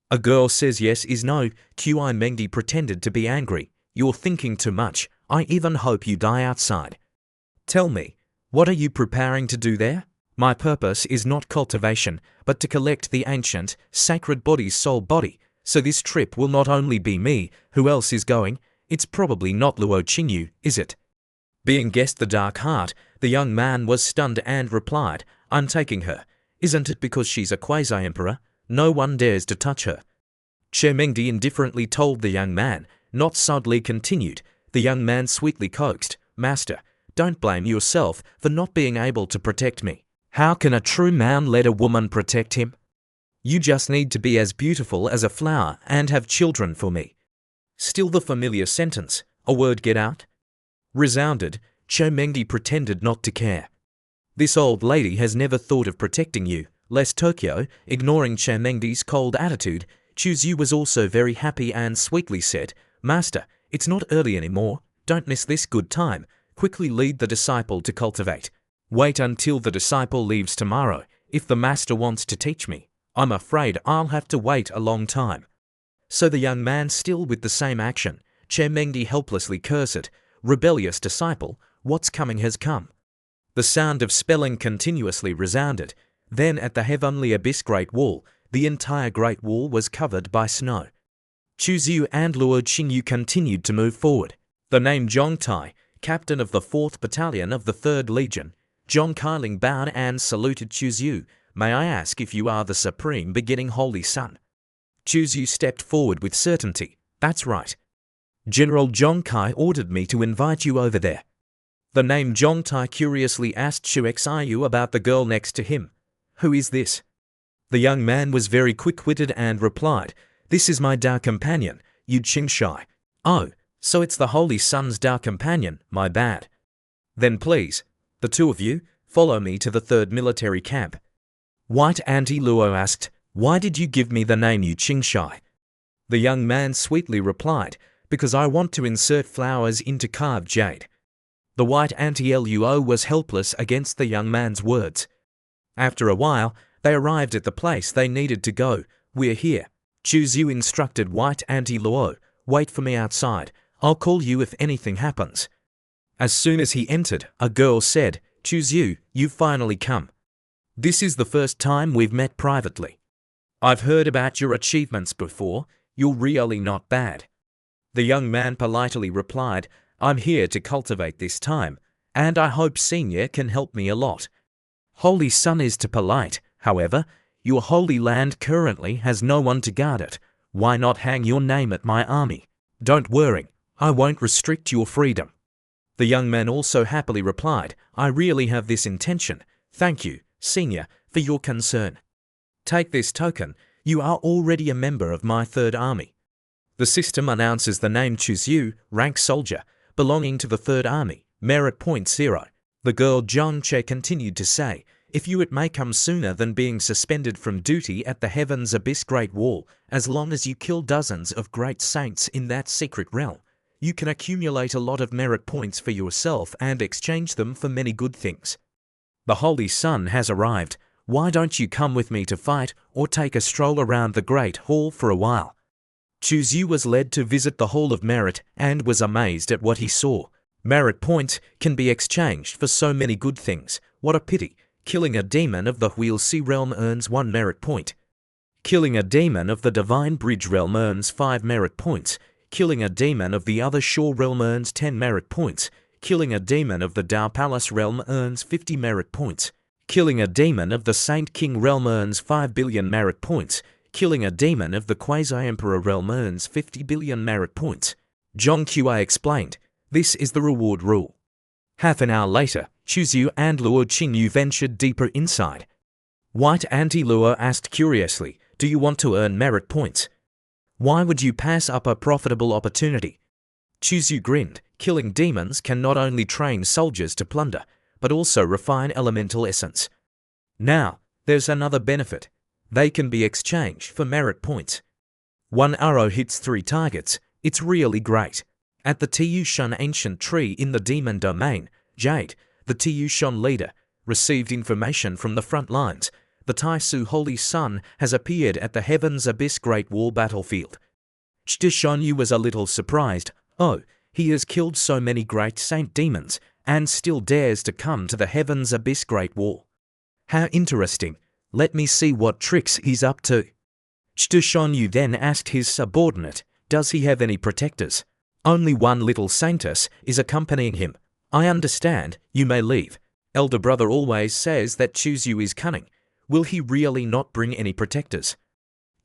"A girl says yes is no." Xiaomengdi pretended to be angry. "You're thinking too much. I even hope you die outside." "Tell me, what are you preparing to do there?" "My purpose is not cultivation, but to collect the ancient, sacred body's soul body. So this trip will not only be me. Who else is going? It's probably not Luo Qingyu, is it?" Being guessed the dark heart, the young man was stunned and replied, "I'm taking her. Isn't it because she's a quasi-emperor? No one dares to touch her." Xiaomengdi indifferently told the young man, not subtly continued. The young man sweetly coaxed, "Master, don't blame yourself for not being able to protect me. How can a true man let a woman protect him? You just need to be as beautiful as a flower and have children for me." Still the familiar sentence, "A word get out?" resounded. Xiaomengdi pretended not to care. "This old lady has never thought of protecting you." Les Tokyo, ignoring Xiaomengdi's cold attitude, Chuzhu was also very happy and sweetly said, "Master, it's not early anymore. Don't miss this good time. Quickly lead the disciple to cultivate. Wait until the disciple leaves tomorrow. If the master wants to teach me, I'm afraid I'll have to wait a long time." So the young man still with the same action. Xiaomengdi helplessly cursed, "Rebellious disciple, what's coming has come." The sound of spelling continuously resounded. Then at the heavenly abyss Great Wall, the entire Great Wall was covered by snow. Chuzhu and Luo Qingyu continued to move forward. The name Zhong Tai, captain of the 4th Battalion of the 3rd Legion, Zhong Kailing bowed and saluted Chuzhu. "May I ask if you are the Supreme Beginning Holy Son?" Chuzhu stepped forward with certainty. "That's right. General Zhong Kai ordered me to invite you over there." The name Zhong Tai curiously asked Xiu about the girl next to him. "Who is this?" The young man was very quick-witted and replied, "This is my Dao companion, Yu Qingshai." "Oh, so it's the Holy Son's Dao companion, my bad. Then please, the two of you, follow me to the 3rd military camp." White Auntie Luo asked, "Why did you give me the name Yu Qingshai?" The young man sweetly replied, "Because I want to insert flowers into carved jade." The white Auntie Luo was helpless against the young man's words. After a while, they arrived at the place they needed to go. "We're here." Chuzhu instructed white Auntie Luo, "Wait for me outside. I'll call you if anything happens." As soon as he entered, a girl said, "Chuzhu, you've finally come. This is the first time we've met privately. I've heard about your achievements before. You're really not bad." The young man politely replied, "I'm here to cultivate this time, and I hope Senior can help me a lot." Holy Son is too polite. However, your holy land currently has no one to guard it. Why not hang your name at my army? Don't worry, I won't restrict your freedom." The young man also happily replied, "I really have this intention. Thank you, Senior, for your concern. Take this token. You are already a member of my 3rd Army." The system announces the name Chuzhu, rank soldier, belonging to the 3rd Army, merit point 0. The girl Zhang Che continued to say, "If you it may come sooner than being suspended from duty at the Heaven's Abyss Great Wall, as long as you kill dozens of great saints in that secret realm, you can accumulate a lot of merit points for yourself and exchange them for many good things. The Holy Son has arrived. Why don't you come with me to fight or take a stroll around the Great Hall for a while?" Chuzhu was led to visit the Hall of Merit and was amazed at what he saw. Merit points can be exchanged for so many good things. What a pity. Killing a demon of the Wheel Sea realm earns 1 merit point. Killing a demon of the Divine Bridge realm earns 5 merit points. Killing a demon of the Other Shore realm earns 10 merit points. Killing a demon of the Dao Palace realm earns 50 merit points. Killing a demon of the Saint King realm earns 5 billion merit points. Killing a demon of the Quasi-Emperor realm earns 50 billion merit points. Zhong Qi explained, "This is the reward rule." Half an hour later, Chuzyu and Luo Qingyu ventured deeper inside. White Anti-Luo asked curiously, "Do you want to earn merit points? Why would you pass up a profitable opportunity?" Chuzyu grinned. Killing demons can not only train soldiers to plunder, but also refine elemental essence. Now, there's another benefit. They can be exchanged for merit points. One arrow hits 3 targets. It's really great. At the Tiyushan ancient tree in the demon domain, Jade, the Tiyushan leader, received information from the front lines. The Taisu Holy Sun has appeared at the Heaven's Abyss Great Wall battlefield. Tiyushan was a little surprised. Oh, he has killed so many great saint demons, and still dares to come to the Heaven's Abyss Great Wall. How interesting. Let me see what tricks he's up to. Tiyushan then asked his subordinate, "Does he have any protectors?" "Only one little saintess is accompanying him." "I understand, you may leave. Elder brother always says that Chuzyu is cunning. Will he really not bring any protectors?"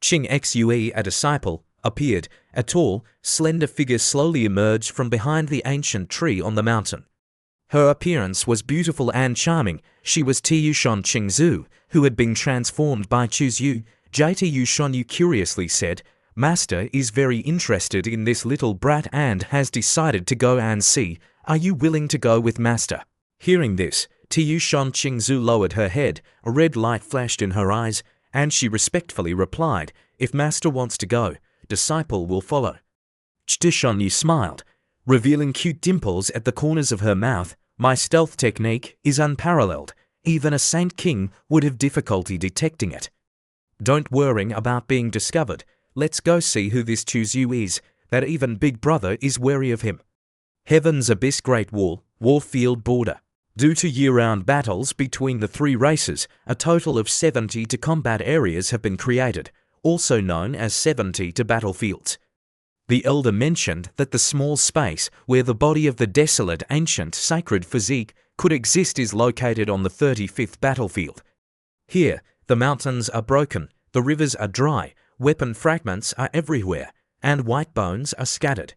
Qing Xue, a disciple, appeared. A tall, slender figure slowly emerged from behind the ancient tree on the mountain. Her appearance was beautiful and charming. She was Tiyushan Qingzu, who had been transformed by Chuzyu. Tiyushan curiously said, "Master is very interested in this little brat and has decided to go and see. Are you willing to go with Master?" Hearing this, Tiyushan Qingzu lowered her head. A red light flashed in her eyes, and she respectfully replied, "If Master wants to go, disciple will follow." Tiyushan smiled, revealing cute dimples at the corners of her mouth. "My stealth technique is unparalleled. Even a Saint King would have difficulty detecting it. Don't worry about being discovered. Let's go see who this Chuzyu is, that even Big Brother is wary of him." Heaven's Abyss Great Wall, Warfield Border. Due to year-round battles between the 3 races, a total of 70 to combat areas have been created, also known as 70 to battlefields. The elder mentioned that the small space where the body of the desolate ancient sacred physique could exist is located on the 35th battlefield. Here, the mountains are broken, the rivers are dry, weapon fragments are everywhere, and white bones are scattered.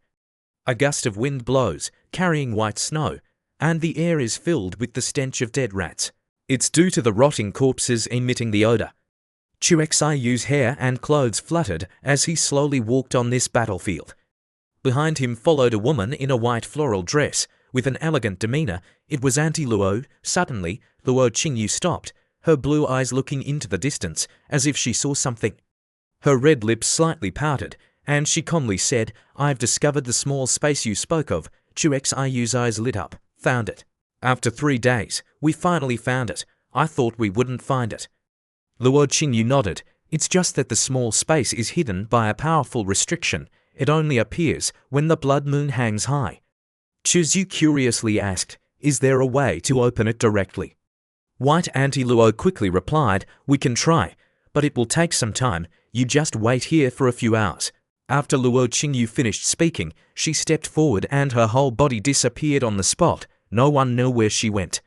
A gust of wind blows, carrying white snow, and the air is filled with the stench of dead rats. It's due to the rotting corpses emitting the odor. Chuexiyu's hair and clothes fluttered as he slowly walked on this battlefield. Behind him followed a woman in a white floral dress, with an elegant demeanor. It was Auntie Luo. Suddenly, Luo Qingyu stopped, her blue eyes looking into the distance, as if she saw something. Her red lips slightly pouted, and she calmly said, "I've discovered the small space you spoke of." Chuexiyu's eyes lit up. "Found it. After 3 days, we finally found it. I thought we wouldn't find it." Luo Qingyu nodded. "It's just that the small space is hidden by a powerful restriction. It only appears when the blood moon hangs high." Chuzyu curiously asked, "Is there a way to open it directly?" White Anti-Luo quickly replied, "We can try, but it will take some time. You just wait here for a few hours." After Luo Qingyu finished speaking, she stepped forward and her whole body disappeared on the spot. No one knew where she went.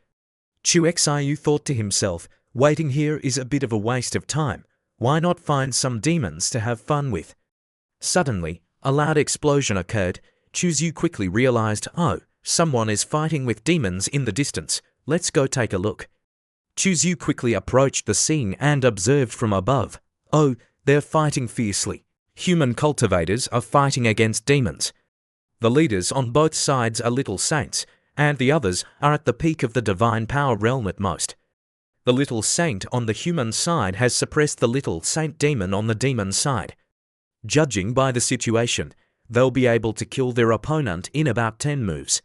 Chuexiyou thought to himself, "Waiting here is a bit of a waste of time. Why not find some demons to have fun with?" Suddenly, a loud explosion occurred. Chuzyu quickly realized, "Oh, someone is fighting with demons in the distance. Let's go take a look." Chuzyu quickly approached the scene and observed from above. "Oh, they're fighting fiercely. Human cultivators are fighting against demons. The leaders on both sides are little saints, and the others are at the peak of the divine power realm at most. The little saint on the human side has suppressed the little saint demon on the demon side. Judging by the situation, they'll be able to kill their opponent in about 10 moves."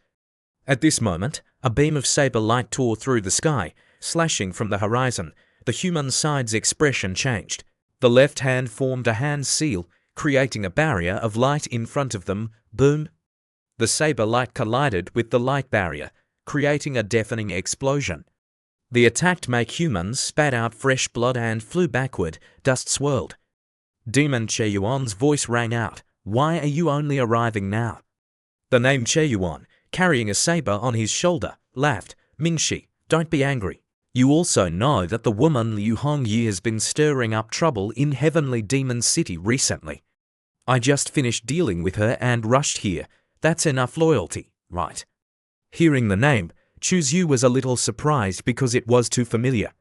At this moment, a beam of saber light tore through the sky, slashing from the horizon. The human side's expression changed. The left hand formed a hand seal, creating a barrier of light in front of them. Boom! The saber light collided with the light barrier, creating a deafening explosion. The attacked humans spat out fresh blood and flew backward. Dust swirled. Demon Cheyuan's voice rang out, "Why are you only arriving now?" The name Cheyuan, carrying a saber on his shoulder, laughed. "Mingshi, don't be angry. You also know that the woman Liu Hongyi has been stirring up trouble in Heavenly Demon City recently. I just finished dealing with her and rushed here. That's enough loyalty, right?" Hearing the name, Chu Yu was a little surprised because it was too familiar.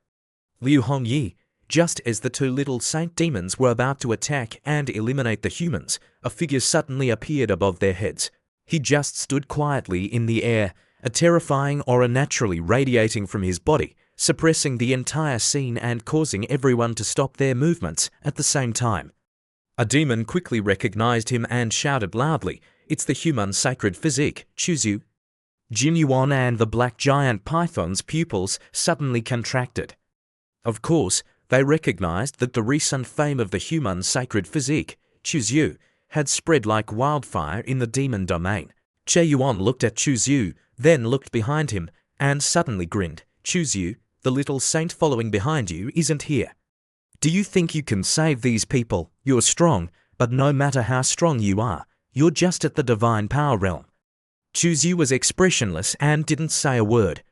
Liu Hongyi, just as the two little saint demons were about to attack and eliminate the humans, a figure suddenly appeared above their heads. He just stood quietly in the air, a terrifying aura naturally radiating from his body, suppressing the entire scene and causing everyone to stop their movements at the same time. A demon quickly recognized him and shouted loudly, "It's the human sacred physique, Chu Yu." Jin Yuan and the black giant python's pupils suddenly contracted. Of course, they recognized that the recent fame of the human sacred physique, Chu Yu, had spread like wildfire in the demon domain. Che Yuan looked at Chu Yu, then looked behind him, and suddenly grinned. "Chu Yu, the little saint following behind you isn't here. Do you think you can save these people? You're strong, but no matter how strong you are, you're just at the divine power realm." Chu Yu was expressionless and didn't say a word.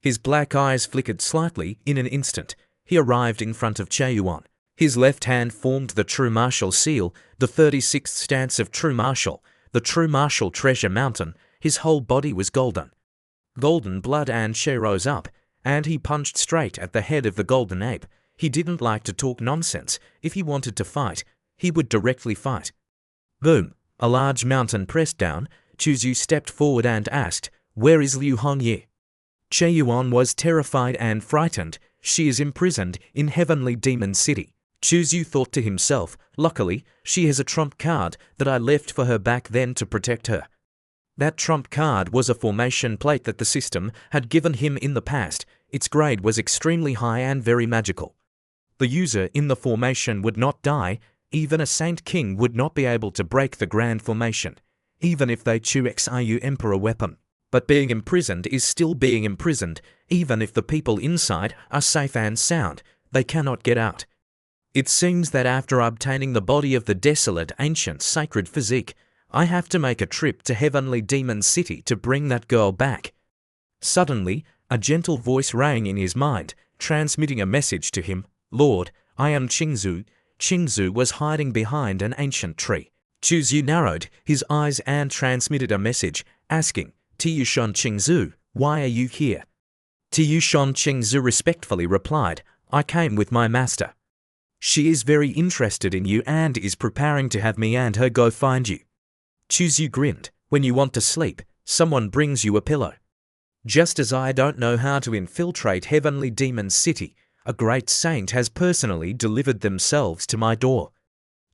His black eyes flickered slightly. In an instant, he arrived in front of Che Yuan. His left hand formed the true martial seal, the 36th stance of true martial, the true martial treasure mountain. His whole body was golden. Golden blood, and She rose up, and he punched straight at the head of the golden ape. He didn't like to talk nonsense. If he wanted to fight, he would directly fight. Boom! A large mountain pressed down. Chu Yu stepped forward and asked, "Where is Liu Hongyi?" Che Yuan was terrified and frightened. "She is imprisoned in Heavenly Demon City." Chu Yu thought to himself, "Luckily, she has a trump card that I left for her back then to protect her." That trump card was a formation plate that the system had given him in the past. Its grade was extremely high and very magical. The user in the formation would not die. Even a Saint King would not be able to break the grand formation, even if they choose Xiu Emperor weapon. But being imprisoned is still being imprisoned. Even if the people inside are safe and sound, they cannot get out. It seems that after obtaining the body of the desolate ancient sacred physique, I have to make a trip to Heavenly Demon City to bring that girl back. Suddenly, a gentle voice rang in his mind, transmitting a message to him. "Lord, I am Qingzu." Qingzu was hiding behind an ancient tree. Chu Yu narrowed his eyes and transmitted a message, asking, "Tiyushan Qingzu, why are you here?" Tiyushan Qingzu respectfully replied, "I came with my master. She is very interested in you and is preparing to have me and her go find you." Chu Yu grinned. "When you want to sleep, someone brings you a pillow. Just as I don't know how to infiltrate Heavenly Demon City, a great saint has personally delivered themselves to my door."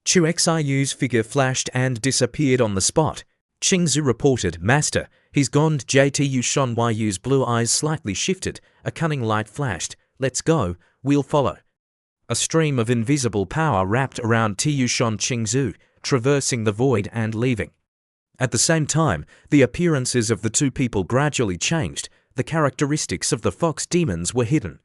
Chu Xiu's figure flashed and disappeared on the spot. Qingzu reported, "Master, he's gone." JTU Shon Yu's blue eyes slightly shifted. A cunning light flashed. "Let's go, we'll follow." A stream of invisible power wrapped around Tiyushan Qingzu, traversing the void and leaving. At the same time, the appearances of the two people gradually changed. The characteristics of the fox demons were hidden.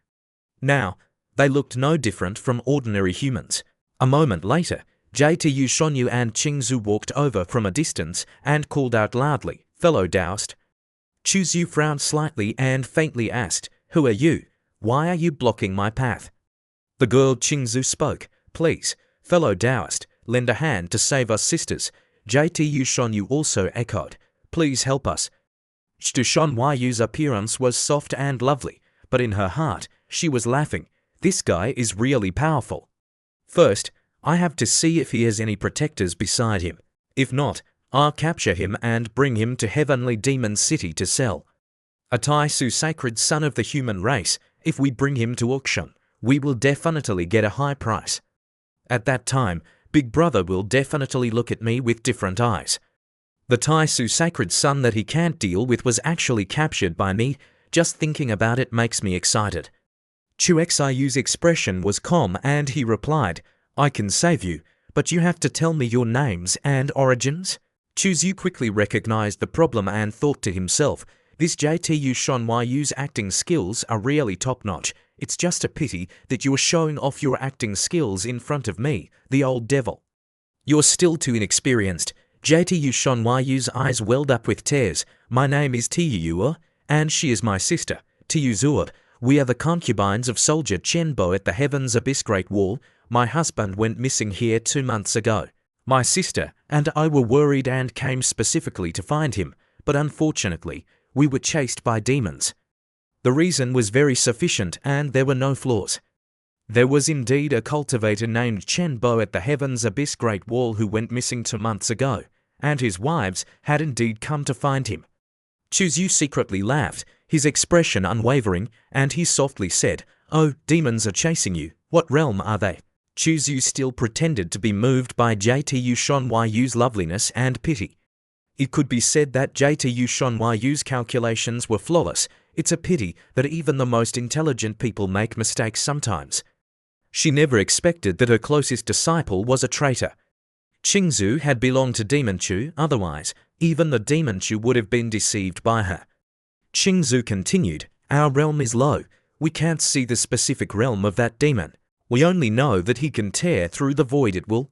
Now, they looked no different from ordinary humans. A moment later, JTU Shonyu and Qingzu walked over from a distance and called out loudly, "Fellow Taoist." Chu Yu frowned slightly and faintly asked, "Who are you? Why are you blocking my path?" The girl Qingzu spoke, "Please, fellow Taoist, lend a hand to save us sisters." JTU Shonyu also echoed, "Please help us." Shon Yu's appearance was soft and lovely, but in her heart, she was laughing. This guy is really powerful. First, I have to see if he has any protectors beside him. If not, I'll capture him and bring him to Heavenly Demon City to sell. A Taisu sacred son of the human race, if we bring him to auction, we will definitely get a high price. At that time, Big Brother will definitely look at me with different eyes. The Taisu sacred son that he can't deal with was actually captured by me. Just thinking about it makes me excited. Chu Xiu's expression was calm and he replied, "I can save you, but you have to tell me your names and origins." Chu Yu quickly recognized the problem and thought to himself, "This JTU Shon Yu's acting skills are really top-notch. It's just a pity that you are showing off your acting skills in front of me, the old devil. You're still too inexperienced." JTU Shon Yu's eyes welled up with tears. "My name is Tiyuua, and she is my sister, Tiyuzuur. We are the concubines of soldier Chenbo at the Heavens Abyss Great Wall. My husband went missing here 2 months ago. My sister and I were worried and came specifically to find him, but unfortunately, we were chased by demons. The reason was very sufficient and there were no flaws. There was indeed a cultivator named Chen Bo at the Heaven's Abyss Great Wall who went missing 2 months ago, and his wives had indeed come to find him. Chuzu secretly laughed, his expression unwavering, and he softly said, "Oh, demons are chasing you. What realm are they?" Chuzu still pretended to be moved by JTU Shonyu's loveliness and pity. It could be said that JTU Shonyu's calculations were flawless. It's a pity that even the most intelligent people make mistakes sometimes. She never expected that her closest disciple was a traitor. Qingzu had belonged to Demon Chu, otherwise, even the Demon Chu would have been deceived by her. Qingzu continued, "Our realm is low. We can't see the specific realm of that demon. We only know that he can tear through the void at will."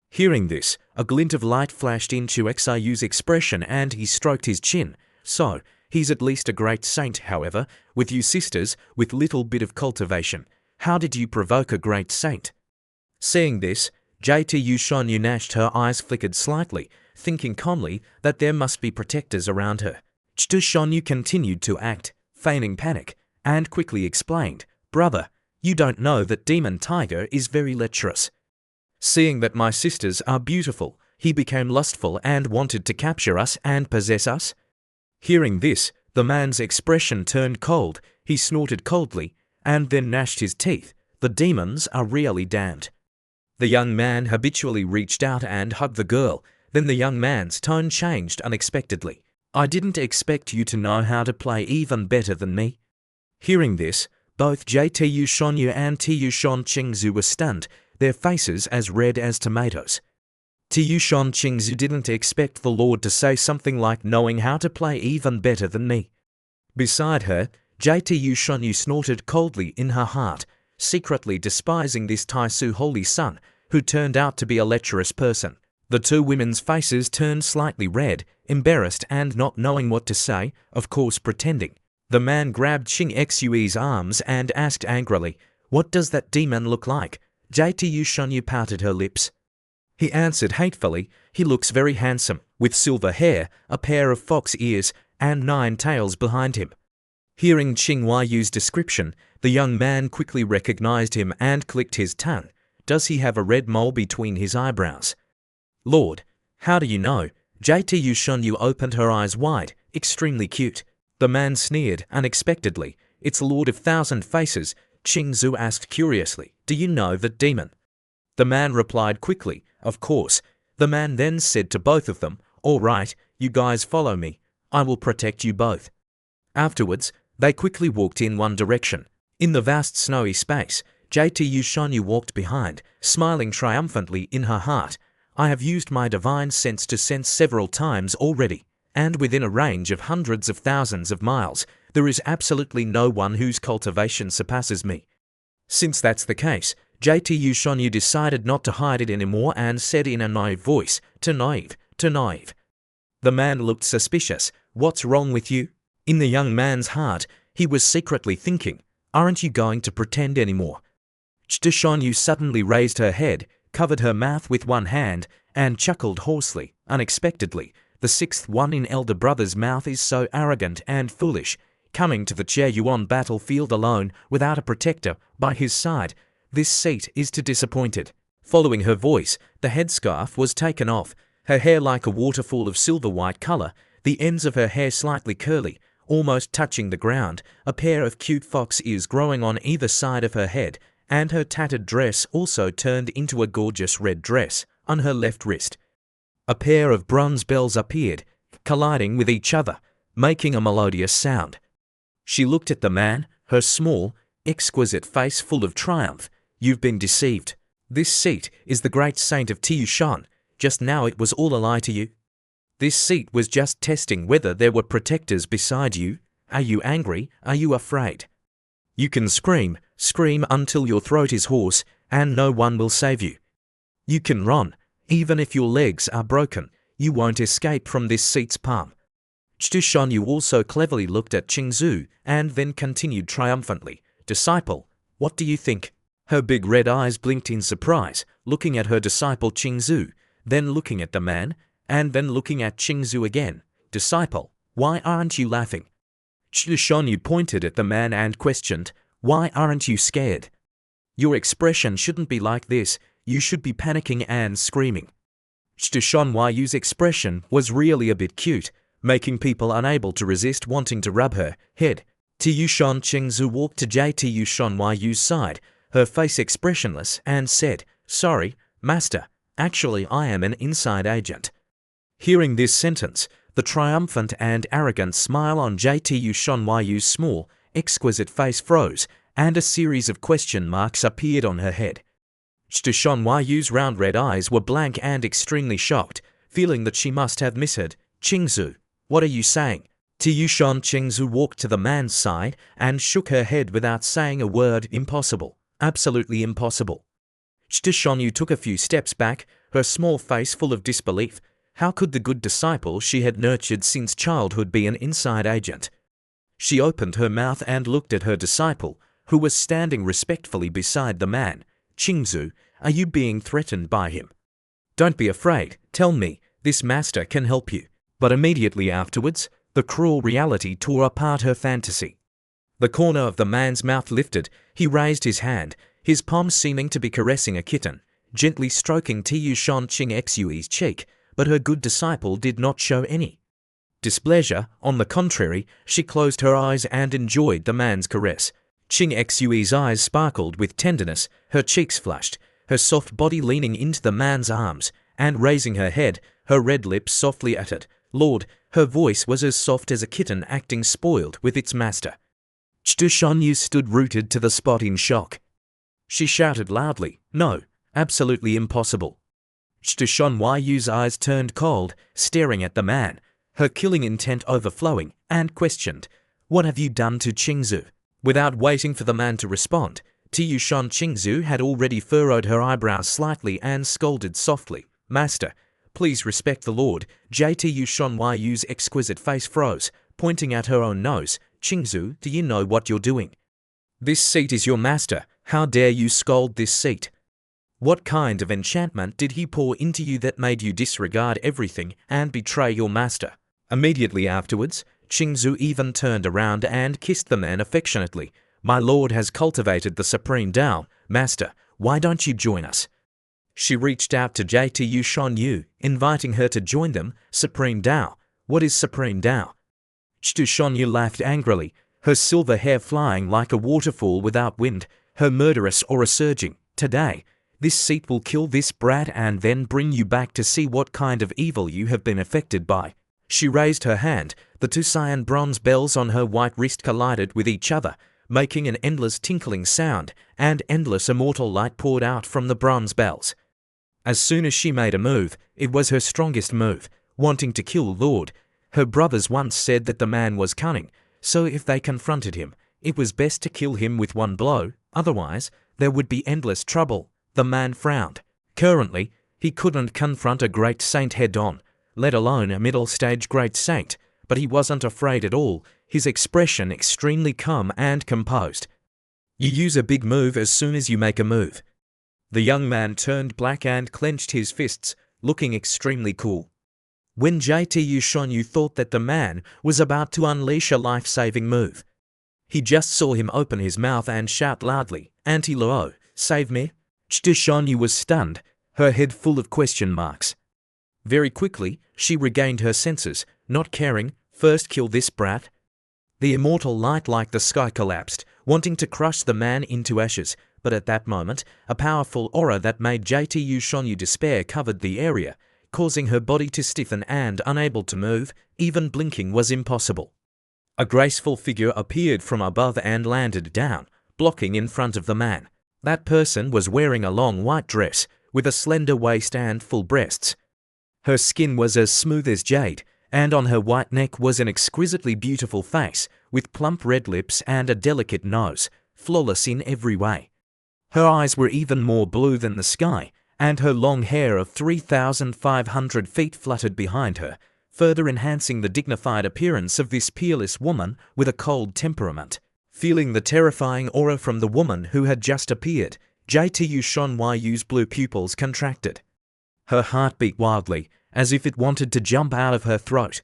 Hearing this, a glint of light flashed into Xiyu's expression and he stroked his chin. "So, he's at least a great saint, however, with you sisters, with little bit of cultivation. How did you provoke a great saint?" Seeing this, JTU Shonyu gnashed, her eyes flickered slightly, thinking calmly that there must be protectors around her. Chtu Shonyu continued to act, feigning panic, and quickly explained, "Brother, you don't know that Demon Tiger is very lecherous. Seeing that my sisters are beautiful, he became lustful and wanted to capture us and possess us." Hearing this, the man's expression turned cold, he snorted coldly, and then gnashed his teeth. "The demons are really damned." The young man habitually reached out and hugged the girl, then the young man's tone changed unexpectedly. "I didn't expect you to know how to play even better than me." Hearing this, both JTU Shonyu and TU Shon Qingzu were stunned, their faces as red as tomatoes. TU Shon Qingzu didn't expect the Lord to say something like knowing how to play even better than me. Beside her, JTU Shonyu snorted coldly in her heart, secretly despising this Taisu holy son, who turned out to be a lecherous person. The two women's faces turned slightly red, embarrassed and not knowing what to say, of course pretending. The man grabbed Qing Xue's arms and asked angrily, "What does that demon look like?" JTU Shonyu pouted her lips. He answered hatefully, "He looks very handsome, with silver hair, a pair of fox ears, and 9 tails behind him." Hearing Qing Yu's description, the young man quickly recognized him and clicked his tongue. "Does he have a red mole between his eyebrows?" "Lord, how do you know?" JTU Shonyu opened her eyes wide, "Extremely cute." The man sneered unexpectedly. "It's Lord of Thousand Faces." Qingzu asked curiously, "Do you know that demon?" The man replied quickly, "Of course." The man then said to both of them, "All right, you guys follow me. I will protect you both." Afterwards, they quickly walked in one direction. In the vast snowy space, JTU Shonyu walked behind, smiling triumphantly in her heart. "I have used my divine sense to sense several times already, and within a range of hundreds of thousands of miles, there is absolutely no one whose cultivation surpasses me." Since that's the case, JTU Shonyu decided not to hide it anymore and said in a naive voice, "Too naive, too naive." The man looked suspicious. "What's wrong with you?" In the young man's heart, he was secretly thinking, "Aren't you going to pretend anymore?" Chtu Shonyu suddenly raised her head, covered her mouth with one hand, and chuckled hoarsely, unexpectedly. "The 6th one in elder brother's mouth is so arrogant and foolish, coming to the Yuan battlefield alone without a protector by his side. This seat is too disappointed." Following her voice, the headscarf was taken off, her hair like a waterfall of silver-white color, the ends of her hair slightly curly, almost touching the ground, a pair of cute fox ears growing on either side of her head, and her tattered dress also turned into a gorgeous red dress on her left wrist. A pair of bronze bells appeared, colliding with each other, making a melodious sound. She looked at the man, her small, exquisite face full of triumph. "You've been deceived. This seat is the great saint of Tiushan. Just now it was all a lie to you. This seat was just testing whether there were protectors beside you. Are you angry? Are you afraid? You can scream, scream until your throat is hoarse, and no one will save you. You can run, even if your legs are broken, you won't escape from this seat's palm." Chtu Shonyu also cleverly looked at Qingzu and then continued triumphantly, "Disciple, what do you think?" Her big red eyes blinked in surprise, looking at her disciple Qingzu, then looking at the man, and then looking at Qingzu again. "Disciple, why aren't you laughing?" Shonyu pointed at the man and questioned, "Why aren't you scared? Your expression shouldn't be like this, you should be panicking and screaming." Shonyu's expression was really a bit cute, making people unable to resist wanting to rub her head. Tiyushon Chingzu walked to Shonyu's side, her face expressionless, and said, "Sorry, master, actually I am an inside agent." Hearing this sentence, the triumphant and arrogant smile on Shonyu's small, exquisite face froze, and a series of question marks appeared on her head. Shonyu's round red eyes were blank and extremely shocked, feeling that she must have misheard. "Chingzu, what are you saying?" Tiyushon Chingzu walked to the man's side and shook her head without saying a word. "Impossible. Absolutely impossible." Shonyu took a few steps back, her small face full of disbelief. How could the good disciple she had nurtured since childhood be an inside agent? She opened her mouth and looked at her disciple, who was standing respectfully beside the man. "Chingzu, are you being threatened by him? Don't be afraid, tell me, this master can help you." But immediately afterwards, the cruel reality tore apart her fantasy. The corner of the man's mouth lifted, he raised his hand, his palm seeming to be caressing a kitten, gently stroking Tiyushon Chingxui's cheek, but her good disciple did not show any displeasure. On the contrary, she closed her eyes and enjoyed the man's caress. Chingxui's eyes sparkled with tenderness, her cheeks flushed, her soft body leaning into the man's arms, and raising her head, her red lips softly uttered, "Lord." Her voice was as soft as a kitten acting spoiled with its master. Shonyu stood rooted to the spot in shock. She shouted loudly, "No, absolutely impossible." Shonyu's eyes turned cold, staring at the man, her killing intent overflowing, and questioned, "What have you done to Chingzu?" Without waiting for the man to respond, Tiyushon Chingzu had already furrowed her eyebrows slightly and scolded softly, "Master, please respect the Lord." Shonyu's exquisite face froze, pointing at her own nose. "Chingzu, do you know what you're doing? This seat is your master. How dare you scold this seat? What kind of enchantment did he pour into you that made you disregard everything and betray your master?" Immediately afterwards, Chingzu even turned around and kissed the man affectionately. "My lord has cultivated the supreme Tao. Master, why don't you join us?" She reached out to Shonyu, inviting her to join them. "Supreme Tao? What is supreme Tao?" Shonyu laughed angrily, her silver hair flying like a waterfall without wind, her murderous aura surging. "Today, this seat will kill this brat and then bring you back to see what kind of evil you have been affected by." She raised her hand, the two cyan bronze bells on her white wrist collided with each other, making an endless tinkling sound, and endless immortal light poured out from the bronze bells. As soon as she made a move, it was her strongest move, wanting to kill Lord. Her brothers once said that the man was cunning, so if they confronted him, it was best to kill him with one blow, otherwise there would be endless trouble. The man frowned. Currently, he couldn't confront a great saint head-on, let alone a middle-stage great saint, but he wasn't afraid at all, his expression extremely calm and composed. "You use a big move as soon as you make a move." The young man turned black and clenched his fists, looking extremely cool. When Shonyu thought that the man was about to unleash a life-saving move, he just saw him open his mouth and shout loudly, "Anti-Luo, save me." Shonyu was stunned, her head full of question marks. Very quickly, she regained her senses, not caring, "First kill this brat." The immortal light like the sky collapsed, wanting to crush the man into ashes, but at that moment, a powerful aura that made Shonyu despair covered the area, causing her body to stiffen and unable to move, even blinking was impossible. A graceful figure appeared from above and landed down, blocking in front of the man. That person was wearing a long white dress, with a slender waist and full breasts. Her skin was as smooth as jade, and on her white neck was an exquisitely beautiful face, with plump red lips and a delicate nose, flawless in every way. Her eyes were even more blue than the sky, and her long hair of 3,500 feet fluttered behind her, further enhancing the dignified appearance of this peerless woman with a cold temperament. Feeling the terrifying aura from the woman who had just appeared, Shonyu's blue pupils contracted. Her heart beat wildly, as if it wanted to jump out of her throat.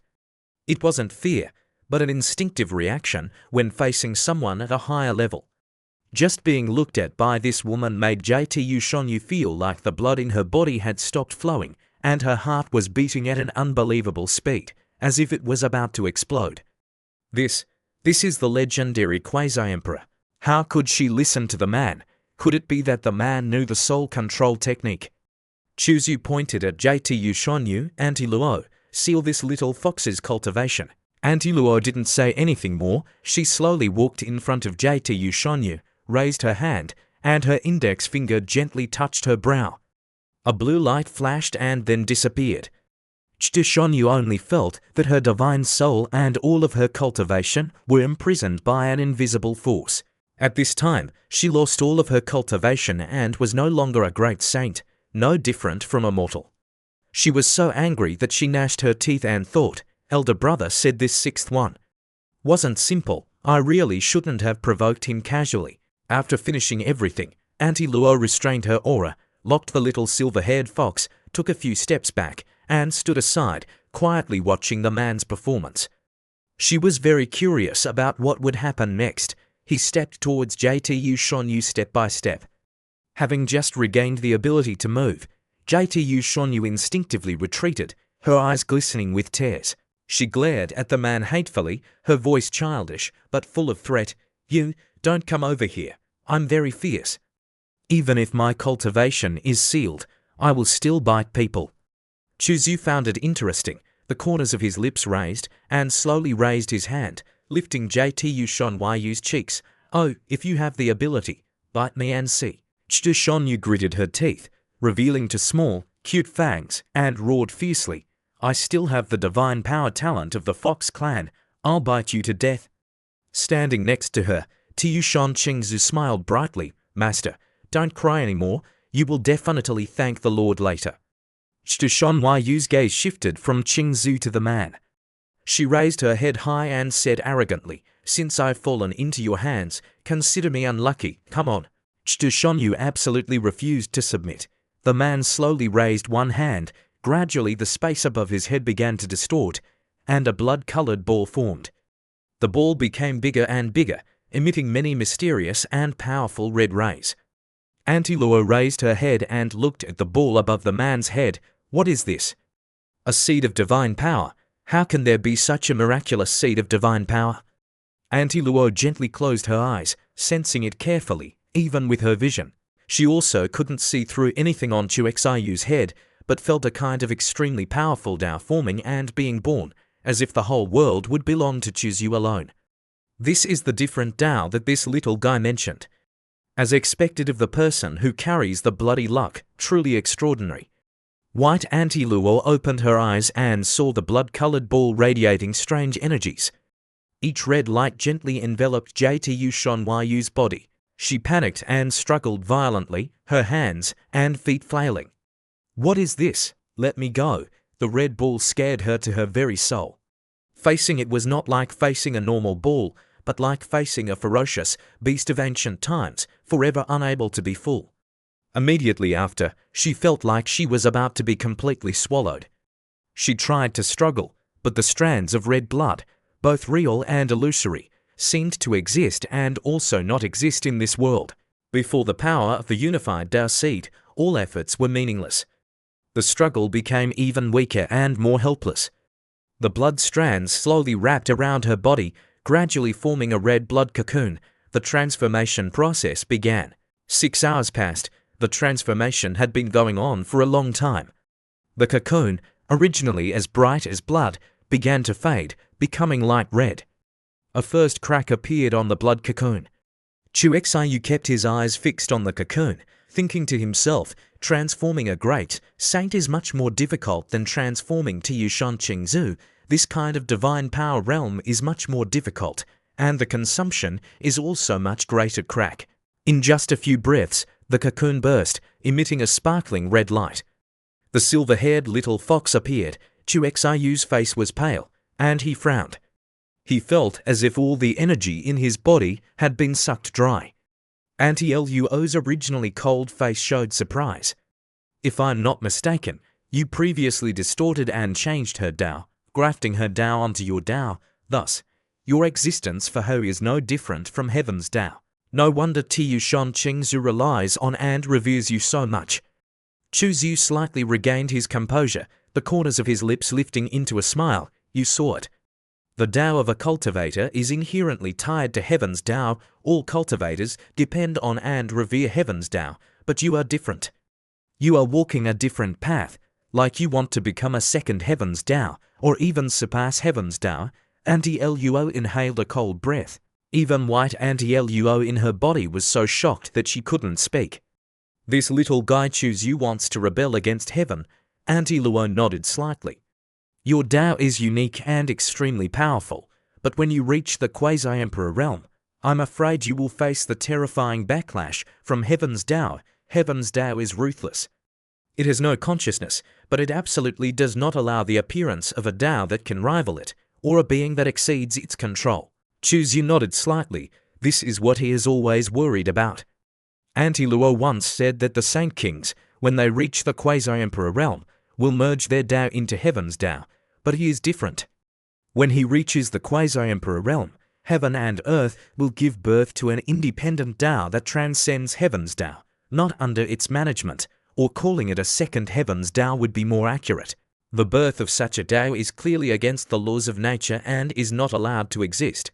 It wasn't fear, but an instinctive reaction when facing someone at a higher level. Just being looked at by this woman made Jtu Shonyu feel like the blood in her body had stopped flowing and her heart was beating at an unbelievable speed, as if it was about to explode. This is the legendary Quasi-Emperor. How could she listen to the man? Could it be that the man knew the soul control technique? Chuzu pointed at Jtu Shonyu. Auntie Luo, seal this little fox's cultivation. Auntie Luo didn't say anything more. She slowly walked in front of Jtu Shonyu, raised her hand, and her index finger gently touched her brow. A blue light flashed and then disappeared. Jtu Shonyu only felt that her divine soul and all of her cultivation were imprisoned by an invisible force. At this time, she lost all of her cultivation and was no longer a great saint, no different from a mortal. She was so angry that she gnashed her teeth and thought, "Elder brother said this sixth one wasn't simple. I really shouldn't have provoked him casually." After finishing everything, Auntie Luo restrained her aura, locked the little silver-haired fox, took a few steps back, and stood aside, quietly watching the man's performance. She was very curious about what would happen next. He stepped towards Jtu Shonyu step by step. Having just regained the ability to move, Jtu Shonyu instinctively retreated, her eyes glistening with tears. She glared at the man hatefully, her voice childish but full of threat. "You, don't come over here. I'm very fierce. Even if my cultivation is sealed, I will still bite people." Chuzu found it interesting. The corners of his lips raised and slowly raised his hand, lifting Jtu Shonyu's cheeks. "Oh, if you have the ability, bite me and see." Jtu Shonyu gritted her teeth, revealing two small, cute fangs, and roared fiercely, "I still have the divine power talent of the Fox clan. I'll bite you to death." Standing next to her, Tiyushan Qingzu smiled brightly. "Master, don't cry anymore. You will definitely thank the Lord later." Jtu Shonyu's gaze shifted from Qingzu to the man. She raised her head high and said arrogantly, "Since I've fallen into your hands, consider me unlucky. Come on." Jtu Shonyu absolutely refused to submit. The man slowly raised one hand. Gradually the space above his head began to distort, and a blood-colored ball formed. The ball became bigger and bigger, emitting many mysterious and powerful red rays. Auntie Luo raised her head and looked at the ball above the man's head. "What is this?" "A seed of divine power. How can there be such a miraculous seed of divine power?" Auntie Luo gently closed her eyes, sensing it carefully, even with her vision. She also couldn't see through anything on Chuexayu's head, but felt a kind of extremely powerful Tao forming and being born, as if the whole world would belong to Chuzu alone. This is the different Tao that this little guy mentioned. As expected of the person who carries the bloody luck, truly extraordinary. White Auntie Luo opened her eyes and saw the blood-colored ball radiating strange energies. Each red light gently enveloped Jtu Shonyu's body. She panicked and struggled violently, her hands and feet flailing. "What is this? Let me go." The red ball scared her to her very soul. Facing it was not like facing a normal ball, but like facing a ferocious beast of ancient times, forever unable to be full. Immediately after, she felt like she was about to be completely swallowed. She tried to struggle, but the strands of red blood, both real and illusory, seemed to exist and also not exist in this world. Before the power of the unified Tao seed, all efforts were meaningless. The struggle became even weaker and more helpless. The blood strands slowly wrapped around her body, gradually forming a red blood cocoon. The transformation process began. 6 hours passed. The transformation had been going on for a long time. The cocoon, originally as bright as blood, began to fade, becoming light red. A first crack appeared on the blood cocoon. Chuexayu kept his eyes fixed on the cocoon, thinking to himself, transforming a great saint is much more difficult than transforming Tiyushan Qingzu. This kind of divine power realm is much more difficult, and the consumption is also much greater. Crack. In just a few breaths, the cocoon burst, emitting a sparkling red light. The silver-haired little fox appeared. Chuexayu's face was pale, and he frowned. He felt as if all the energy in his body had been sucked dry. Auntie Luo's originally cold face showed surprise. "If I'm not mistaken, you previously distorted and changed her Tao, grafting her Tao onto your Tao. Thus, Your existence for her is no different from heaven's Tao. No wonder Tu Shan Qingzu relies on and reveres you so much. Chu Zhu slightly regained his composure, the corners of his lips lifting into a smile. You saw it. The Tao of a cultivator is inherently tied to heaven's Tao. All cultivators depend on and revere heaven's Tao, but you are different. You are walking a different path, like you want to become a second heaven's Tao, or even surpass heaven's Tao. Auntie Luo inhaled a cold breath. Even white Auntie Luo in her body was so shocked that she couldn't speak. This little guy Chu Zhu wants to rebel against heaven. Auntie Luo nodded slightly. Your Tao is unique and extremely powerful, but when you reach the quasi-emperor realm, I'm afraid you will face the terrifying backlash from heaven's Tao. Heaven's Tao is ruthless. It has no consciousness, but it absolutely does not allow the appearance of a Tao that can rival it, or a being that exceeds its control. Chu Zhu nodded slightly. This is what he is always worried about. Auntie Luo once said that the Saint Kings, when they reach the quasi-emperor realm, will merge their Tao into heaven's Tao, but he is different. When he reaches the quasi-emperor realm, heaven and earth will give birth to an independent Tao that transcends heaven's Tao, not under its management, or calling it a second heaven's Tao would be more accurate. The birth of such a Tao is clearly against the laws of nature and is not allowed to exist.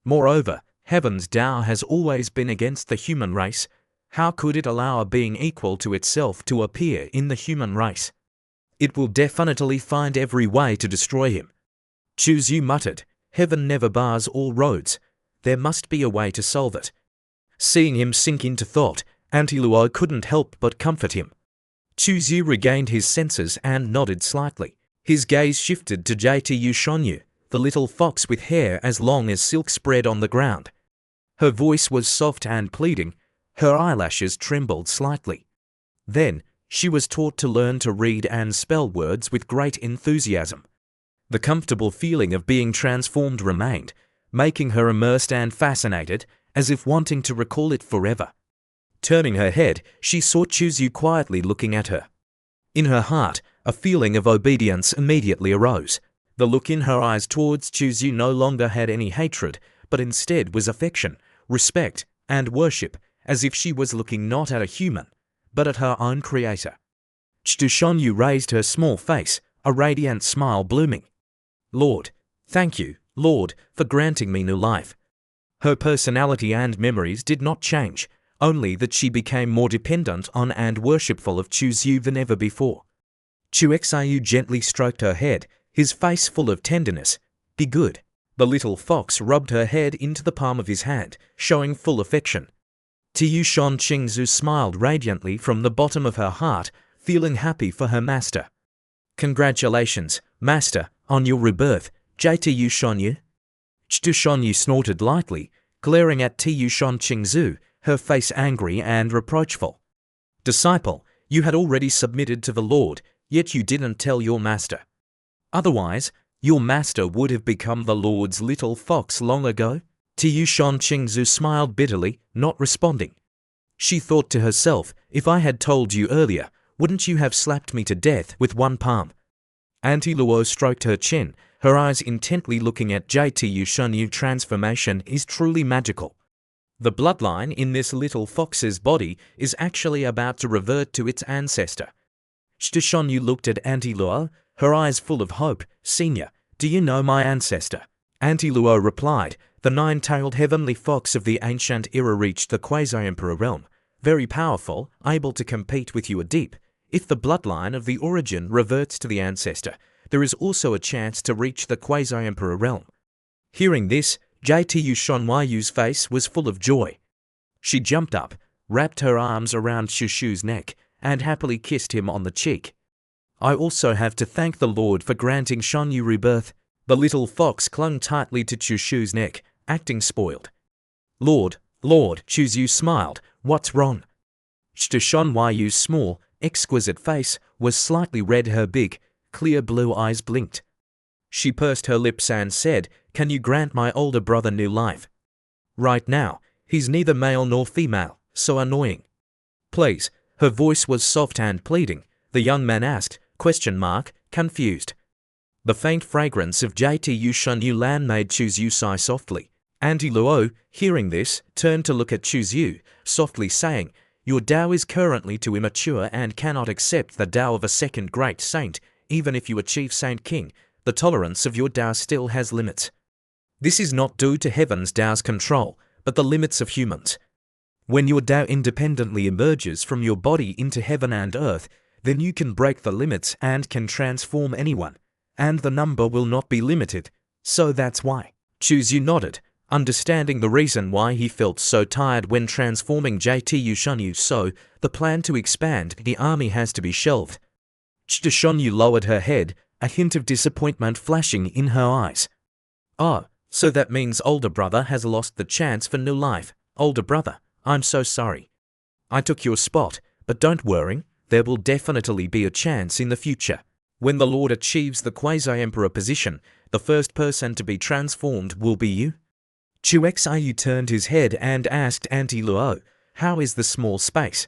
Moreover, heaven's Tao has always been against the human race. How could it allow a being equal to itself to appear in the human race? It will definitely find every way to destroy him. Chu Zhu muttered, heaven never bars all roads. There must be a way to solve it. Seeing him sink into thought, Auntie Luo couldn't help but comfort him. Chu Zhu regained his senses and nodded slightly. His gaze shifted to Jtu Shonyu, the little fox with hair as long as silk spread on the ground. Her voice was soft and pleading. Her eyelashes trembled slightly. Then, she was taught to learn to read and spell words with great enthusiasm. The comfortable feeling of being transformed remained, making her immersed and fascinated, as if wanting to recall it forever. Turning her head, she saw Chu Zhu quietly looking at her. In her heart, a feeling of obedience immediately arose. The look in her eyes towards Chu Zhu no longer had any hatred, but instead was affection, respect, and worship, as if she was looking not at a human, but at her own creator. Chu Shonyu raised her small face, a radiant smile blooming. Lord, thank you, Lord, for granting me new life. Her personality and memories did not change, only that she became more dependent on and worshipful of Chu Zhu than ever before. Chu Xiu gently stroked her head, his face full of tenderness. Be good. The little fox rubbed her head into the palm of his hand, showing full affection. Tu Shan Qingzu smiled radiantly from the bottom of her heart, feeling happy for her master. Congratulations, master, on your rebirth, Jtu Shonyu. Chu Shonyu snorted lightly, glaring at Tu Shan Qingzu, her face angry and reproachful. Disciple, you had already submitted to the Lord, yet you didn't tell your master. Otherwise, your master would have become the Lord's little fox long ago. Tu Shan Qingzu smiled bitterly, not responding. She thought to herself, if I had told you earlier, wouldn't you have slapped me to death with one palm? Auntie Luo stroked her chin, her eyes intently looking at Jtu Shunyu. Transformation is truly magical. The bloodline in this little fox's body is actually about to revert to its ancestor. Shunyu looked at Auntie Luo, her eyes full of hope. Senior, do you know my ancestor? Auntie Luo replied, the nine-tailed heavenly fox of the ancient era reached the quasi-emperor realm. Very powerful, able to compete with you a deep. If the bloodline of the origin reverts to the ancestor, there is also a chance to reach the quasi-emperor realm. Hearing this, Jtu Shonyu's face was full of joy. She jumped up, wrapped her arms around Shushu's neck, and happily kissed him on the cheek. I also have to thank the Lord for granting Shonyu rebirth. The little fox clung tightly to Chushu's neck, acting spoiled. Lord, Chushu smiled. What's wrong? Shonyu's small, exquisite face was slightly red. Her big, clear blue eyes blinked. She pursed her lips and said, can you grant my older brother new life? Right now, he's neither male nor female, so annoying. Please. Her voice was soft and pleading. The young man asked, ? Confused. The faint fragrance of JTU Shunyu Lan made Chuzyu sigh softly. Auntie Luo, hearing this, turned to look at Chuzyu, softly saying, "Your Tao is currently too immature and cannot accept the Tao of a second great saint. Even if you achieve Saint King, the tolerance of your Tao still has limits. This is not due to heaven's Tao's control, but the limits of humans. When your Tao independently emerges from your body into heaven and earth, then you can break the limits and can transform anyone. And the number will not be limited. So that's why." Chuzyu nodded, understanding the reason why he felt so tired when transforming JTU Shunyu. So, the plan to expand the army has to be shelved. Shunyu lowered her head, a hint of disappointment flashing in her eyes. "Oh, so that means older brother has lost the chance for new life. Older brother, I'm so sorry. I took your spot, but don't worry, there will definitely be a chance in the future. When the Lord achieves the quasi-emperor position, the first person to be transformed will be you." Chu Xiu turned his head and asked Auntie Luo, "How is the small space?"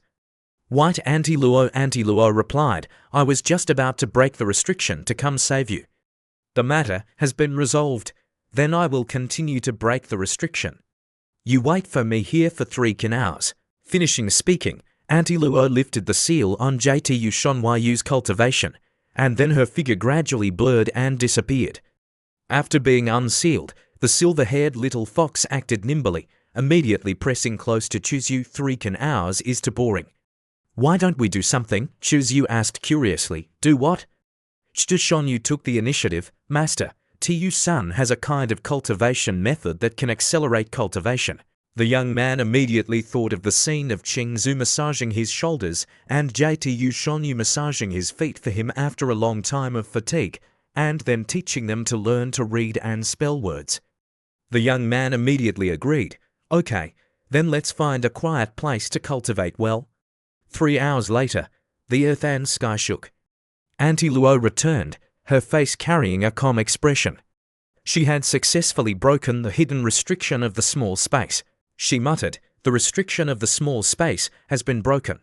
White Auntie Luo replied, "I was just about to break the restriction to come save you. The matter has been resolved. Then I will continue to break the restriction. You wait for me here for 3 hours." Finishing speaking, Auntie Luo lifted the seal on JTU Shunyu's cultivation, and then her figure gradually blurred and disappeared. After being unsealed, the silver-haired little fox acted nimbly, immediately pressing close to Chuzyu. 3 hours is too boring. "Why don't we do something?" Chuzyu asked curiously. "Do what?" Shunyu took the initiative. "Master, Tu-san has a kind of cultivation method that can accelerate cultivation." The young man immediately thought of the scene of Qingzu massaging his shoulders and JTU Shunyu massaging his feet for him after a long time of fatigue, and then teaching them to learn to read and spell words. The young man immediately agreed. "Okay, then let's find a quiet place to cultivate well." 3 hours later, the earth and sky shook. Auntie Luo returned, her face carrying a calm expression. She had successfully broken the hidden restriction of the small space. She muttered, "The restriction of the small space has been broken."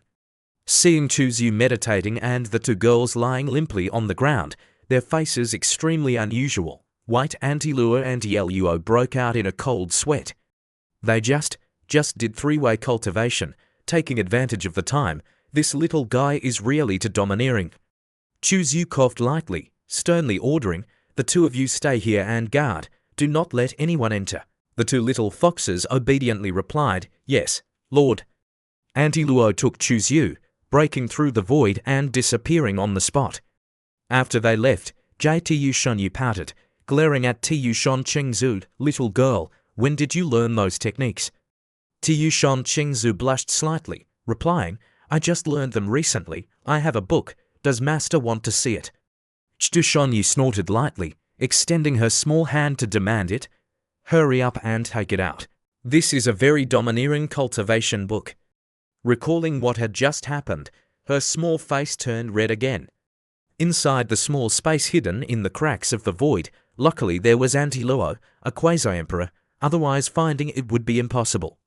Seeing Chuzyu meditating and the 2 girls lying limply on the ground, their faces extremely unusual, White Auntie Luo broke out in a cold sweat. They just did 3-way cultivation, taking advantage of the time. This little guy is really too domineering. Chuzyu coughed lightly, sternly ordering, "The 2 of you stay here and guard. Do not let anyone enter." The 2 little foxes obediently replied, "Yes, Lord." Auntie Luo took Chuzyu, breaking through the void and disappearing on the spot. After they left, JTU Shunyu pouted, glaring at Tu-san Qingzu. "Little girl, when did you learn those techniques?" Tu-san Qingzu blushed slightly, replying, "I just learned them recently. I have a book. Does master want to see it?" Shunyu snorted lightly, extending her small hand to demand it. "Hurry up and take it out. This is a very domineering cultivation book." Recalling what had just happened, her small face turned red again. Inside the small space hidden in the cracks of the void, luckily there was Auntie Luo, a quasi-emperor, otherwise finding it would be impossible.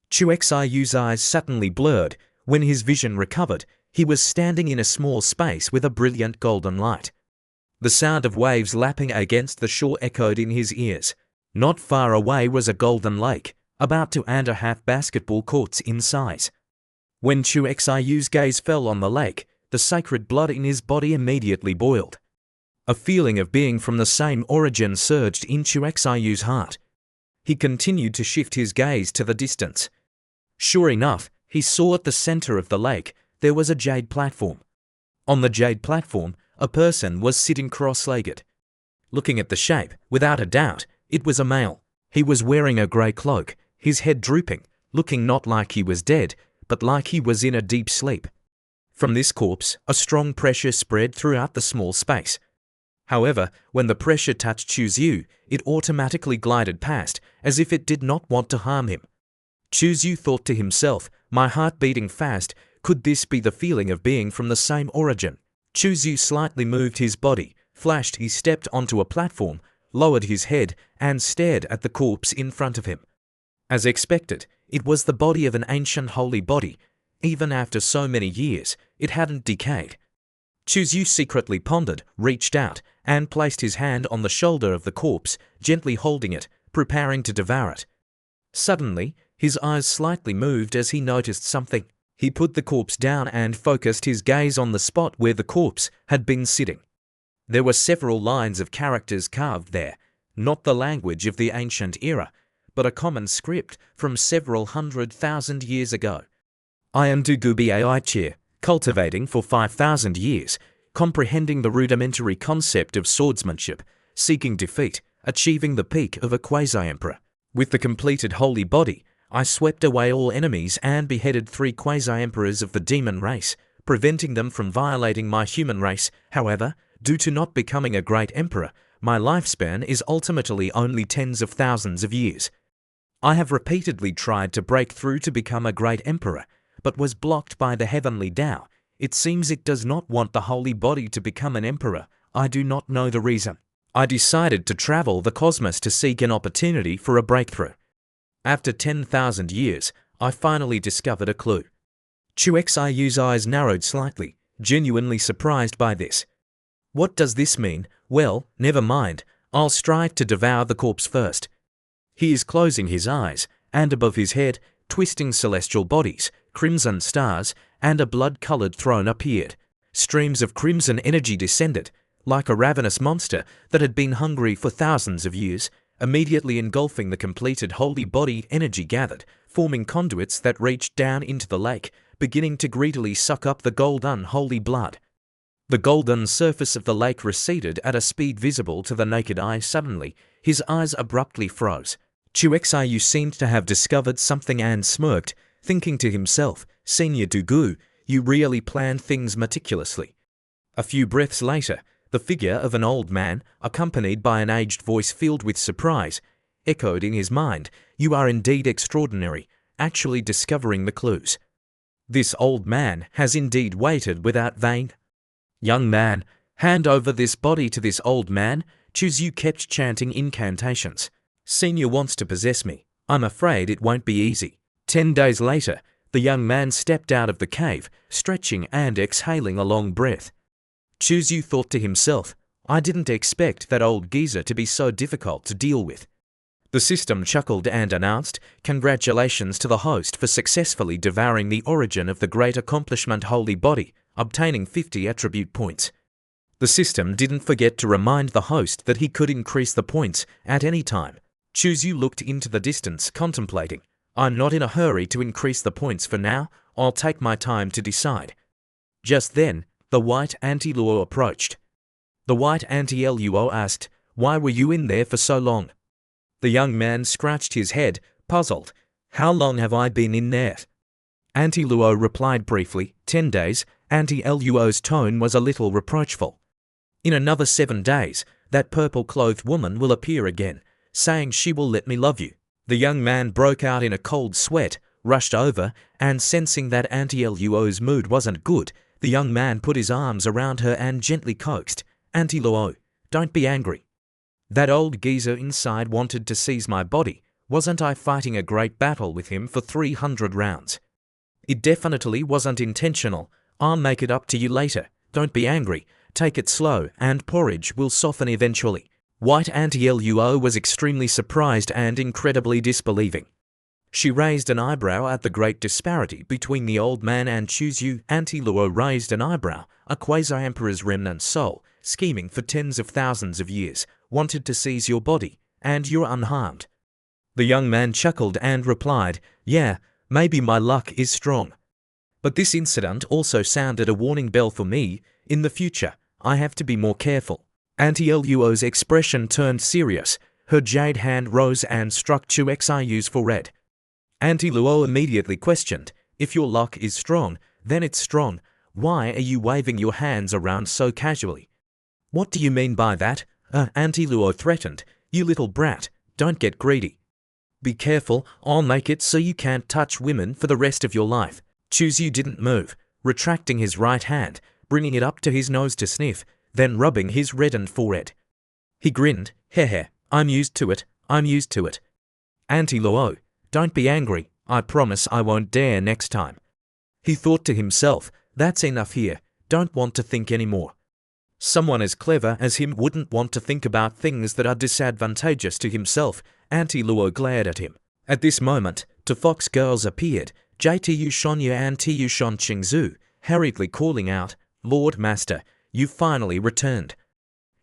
Chu Xiu's eyes suddenly blurred. When his vision recovered, he was standing in a small space with a brilliant golden light. The sound of waves lapping against the shore echoed in his ears. Not far away was a golden lake, about 2.5 basketball courts in size. When Chu Xiu's gaze fell on the lake, the sacred blood in his body immediately boiled. A feeling of being from the same origin surged in Chu Xiu's heart. He continued to shift his gaze to the distance. Sure enough, he saw at the center of the lake there was a jade platform. On the jade platform, a person was sitting cross-legged. Looking at the shape, without a doubt, it was a male. He was wearing a grey cloak, his head drooping, looking not like he was dead, but like he was in a deep sleep. From this corpse, a strong pressure spread throughout the small space. However, when the pressure touched Chuzyu, it automatically glided past, as if it did not want to harm him. Chuzyu thought to himself, "My heart beating fast, could this be the feeling of being from the same origin?" Chuzyu slightly moved his body, flashed he stepped onto a platform, lowered his head, and stared at the corpse in front of him. As expected, it was the body of an ancient holy body. Even after so many years, it hadn't decayed. Chuzu secretly pondered, reached out, and placed his hand on the shoulder of the corpse, gently holding it, preparing to devour it. Suddenly, his eyes slightly moved as he noticed something. He put the corpse down and focused his gaze on the spot where the corpse had been sitting. There were several lines of characters carved there, not the language of the ancient era, but a common script from several 100,000 years ago. I am Dugubiaichi, cultivating for 5,000 years, comprehending the rudimentary concept of swordsmanship, seeking defeat, achieving the peak of a quasi-emperor. With the completed holy body, I swept away all enemies and beheaded 3 quasi-emperors of the demon race, preventing them from violating my human race. However, due to not becoming a great emperor, my lifespan is ultimately only tens of thousands of years. I have repeatedly tried to break through to become a great emperor, but was blocked by the heavenly Tao. It seems it does not want the holy body to become an emperor. I do not know the reason. I decided to travel the cosmos to seek an opportunity for a breakthrough. After 10,000 years, I finally discovered a clue. Chuexiyu's eyes narrowed slightly, genuinely surprised by this. What does this mean? Well, never mind. I'll strive to devour the corpse first. He is closing his eyes, and above his head, twisting celestial bodies, crimson stars, and a blood-colored throne appeared. Streams of crimson energy descended, like a ravenous monster that had been hungry for thousands of years. Immediately engulfing the completed holy body, energy gathered, forming conduits that reached down into the lake, beginning to greedily suck up the golden holy blood. The golden surface of the lake receded at a speed visible to the naked eye. Suddenly, his eyes abruptly froze. Chuexiu seemed to have discovered something and smirked, thinking to himself, "Senior Dugu, you really planned things meticulously." A few breaths later, the figure of an old man, accompanied by an aged voice filled with surprise, echoed in his mind, "You are indeed extraordinary, actually discovering the clues. This old man has indeed waited without vain." "Young man, hand over this body to this old man," Chuzu kept chanting incantations. "Senior wants to possess me. I'm afraid it won't be easy." 10 days later, the young man stepped out of the cave, stretching and exhaling a long breath. Chuzu thought to himself, "I didn't expect that old geezer to be so difficult to deal with." The system chuckled and announced, "Congratulations to the host for successfully devouring the origin of the great accomplishment holy body, obtaining 50 attribute points." The system didn't forget to remind the host that he could increase the points at any time. Chuzu looked into the distance, contemplating. "I'm not in a hurry to increase the points for now. I'll take my time to decide." Just then, the white anti-Luo approached. The white anti-Luo asked, "Why were you in there for so long?" The young man scratched his head, puzzled. "How long have I been in there?" Anti-Luo replied briefly, 10 days. Anti-Luo's tone was a little reproachful. "In another 7 days, that purple-clothed woman will appear again, saying she will let me love you." The young man broke out in a cold sweat, rushed over, and sensing that Anti-Luo's mood wasn't good, the young man put his arms around her and gently coaxed, "Anti-Luo, don't be angry. That old geezer inside wanted to seize my body. Wasn't I fighting a great battle with him for 300 rounds? It definitely wasn't intentional. I'll make it up to you later. Don't be angry. Take it slow, and porridge will soften eventually." White Anti-Luo was extremely surprised and incredibly disbelieving. She raised an eyebrow at the great disparity between the old man and Chuzu. Anti-Luo raised an eyebrow, a quasi-emperor's remnant soul, scheming for tens of thousands of years, wanted to seize your body, and you're unharmed. The young man chuckled and replied, "Yeah, maybe my luck is strong. But this incident also sounded a warning bell for me. In the future, I have to be more careful." Anti-Luo's expression turned serious. Her jade hand rose and struck Chuexiyu's forehead. Anti-Luo immediately questioned, "If your luck is strong, then it's strong. Why are you waving your hands around so casually?" "What do you mean by that?" Anti-Luo threatened. "You little brat, don't get greedy. Be careful, I'll make it so you can't touch women for the rest of your life." Chuzu didn't move, retracting his right hand, bringing it up to his nose to sniff, then rubbing his reddened forehead. He grinned, "Heh, I'm used to it, I'm used to it." "Anti-Luo, don't be angry, I promise I won't dare next time." He thought to himself, "That's enough here, don't want to think anymore. Someone as clever as him wouldn't want to think about things that are disadvantageous to himself. Auntie Luo glared at him. At this moment, two fox girls appeared, JTU Shonyu and Tu Shon Qingzu, hurriedly calling out, "Lord Master, you finally returned."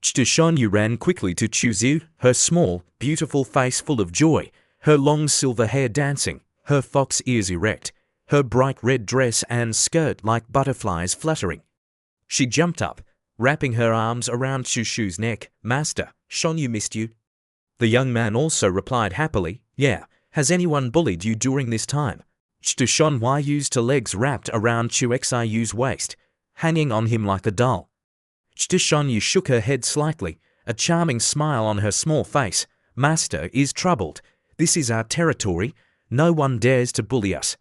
Tu Shonyu ran quickly to Chuzu, her small, beautiful face full of joy, her long silver hair dancing, her fox ears erect, her bright red dress and skirt like butterflies fluttering. She jumped up, wrapping her arms around Chushu's neck. "Master, Shonyu missed you." The young man also replied happily, "Yeah, has anyone bullied you during this time?" Chu Shonyu used her legs wrapped around Chu Xiu's waist, hanging on him like a doll. Chu Shonyu shook her head slightly, a charming smile on her small face. "Master is troubled. This is our territory. No one dares to bully us."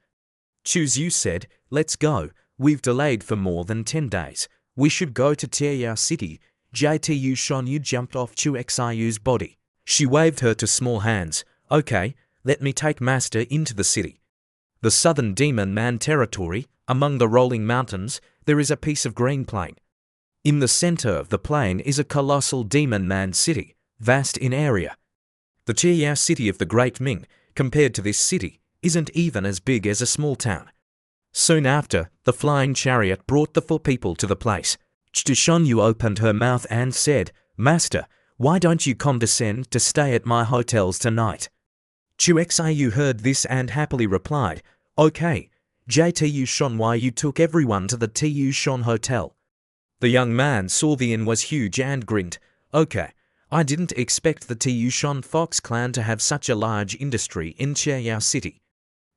Chu Xiu said, "Let's go. We've delayed for more than 10 days. We should go to Tieyao City." JTU Shonyu jumped off Chu Xiu's body. She waved her two small hands. "Okay, let me take Master into the city." The southern Demon Man territory, among the rolling mountains, there is a piece of green plain. In the center of the plain is a colossal Demon Man city, vast in area. The Tieyao city of the Great Ming, compared to this city, isn't even as big as a small town. Soon after, the flying chariot brought the 4 people to the place. Chu Shonyu opened her mouth and said, "Master, why don't you condescend to stay at my hotels tonight?" Chu Xiu heard this and happily replied, "Okay, JTU Shon, why you took everyone to the Tu Shon Hotel." The young man saw the inn was huge and grinned. "Okay, I didn't expect the Tu Shon Fox clan to have such a large industry in Tieyao City.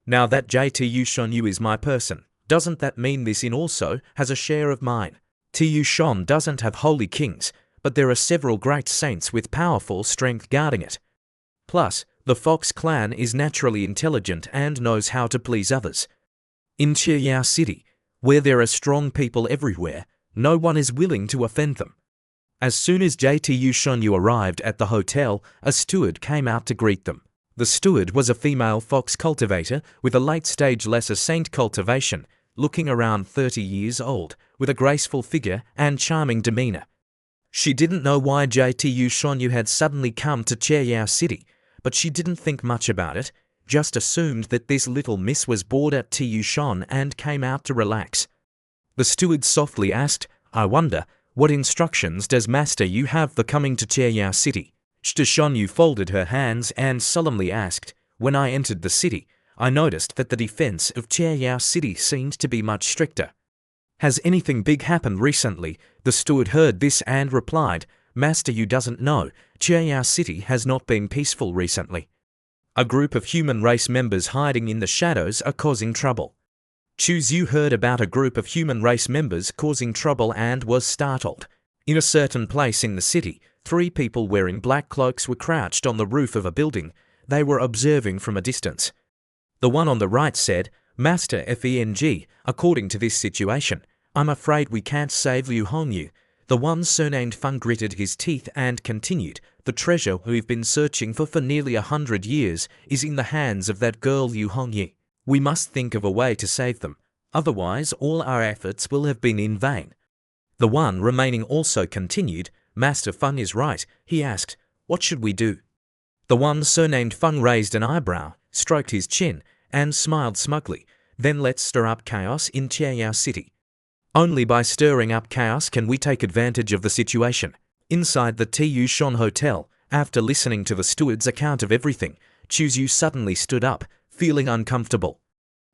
Now that JTU Shonyu is my person, doesn't that mean this inn also has a share of mine? Tu Shon doesn't have holy kings, but there are several great saints with powerful strength guarding it. Plus, the Fox clan is naturally intelligent and knows how to please others. In Tieyao City, where there are strong people everywhere, no one is willing to offend them." As soon as JTU Shonyu arrived at the hotel, a steward came out to greet them. The steward was a female fox cultivator with a late-stage lesser saint cultivation, looking around 30 years old, with a graceful figure and charming demeanor. She didn't know why JTU Shonyu had suddenly come to Tieyao City, but she didn't think much about it, just assumed that this little miss was bored at Tu Shon and came out to relax. The steward softly asked, "I wonder, what instructions does Master you have for coming to Tieyao City?" Chu Shonyu folded her hands and solemnly asked, "When I entered the city, I noticed that the defense of Tieyao City seemed to be much stricter. Has anything big happened recently?" The steward heard this and replied, "Master, you doesn't know, Tieyao City has not been peaceful recently. A group of human race members hiding in the shadows are causing trouble." Chu Xiu heard about a group of human race members causing trouble and was startled. In a certain place in the city, 3 people wearing black cloaks were crouched on the roof of a building. They were observing from a distance. The one on the right said, "Master Feng, according to this situation, I'm afraid we can't save Liu Hongyu." The one surnamed Feng gritted his teeth and continued, "The treasure we've been searching for nearly 100 years is in the hands of that girl Liu Hongyu. We must think of a way to save them, otherwise all our efforts will have been in vain." The one remaining also continued, "Master Feng is right." He asked, "What should we do?" The one surnamed Feng raised an eyebrow, stroked his chin, and smiled smugly. "Then let's stir up chaos in Tieyao City. Only by stirring up chaos can we take advantage of the situation." Inside the Tu Shon Hotel, after listening to the steward's account of everything, Chu Xiu suddenly stood up, feeling uncomfortable.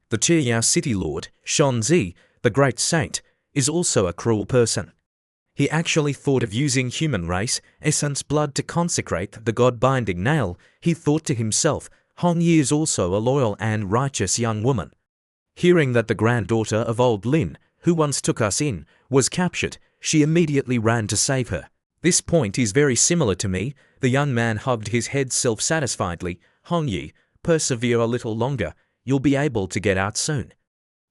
The Tieyao City Lord, Shon Zi, the great saint, is also a cruel person. He actually thought of using human race essence blood to consecrate the god-binding nail. He thought to himself, "Hong Yi is also a loyal and righteous young woman." Hearing that the granddaughter of old Lin, who once took us in, was captured, she immediately ran to save her. "This point is very similar to me." The young man hugged his head self-satisfiedly. "Hong Yi, persevere a little longer, you'll be able to get out soon."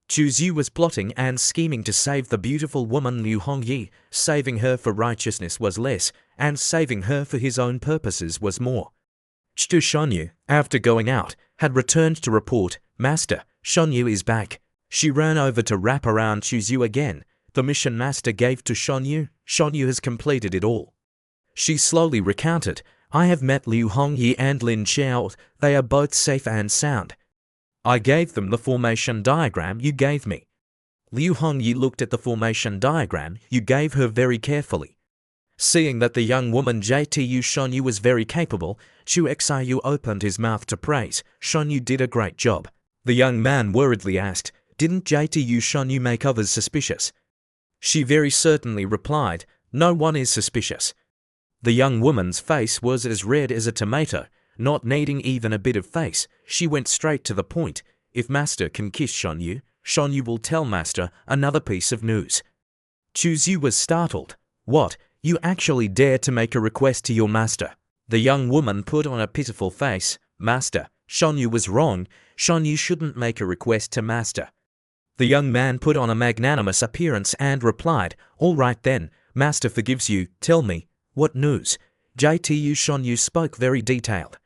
Chu Xiu was plotting and scheming to save the beautiful woman Liu Hongyi. Saving her for righteousness was less, and saving her for his own purposes was more. Chu Shonyu, after going out, had returned to report, "Master, Shonyu is back." She ran over to wrap around Chu Xiu again. the mission master gave to Shonyu. Shonyu has completed it all. She slowly recounted, I have met Liu Hongyi and Lin Xiao, they are both safe and sound. I gave them the formation diagram you gave me. Liu Hongyi looked at the formation diagram you gave her very carefully. Seeing that the young woman JTU Shonyu was very capable, Chu Xiu opened his mouth to praise, Shonyu did a great job. The young man worriedly asked, didn't JTU Shonyu make others suspicious? She very certainly replied, no one is suspicious. The young woman's face was as red as a tomato, not needing even a bit of face. She went straight to the point. If Master can kiss Shonyu, Shonyu will tell Master another piece of news. Chu Zhu was startled. What? You actually dare to make a request to your master? The young woman put on a pitiful face. Master, Shonyu was wrong. Shonyu shouldn't make a request to Master. The young man put on a magnanimous appearance and replied, all right then, Master forgives you, tell me. What news? JTU Shonyu spoke very detailed.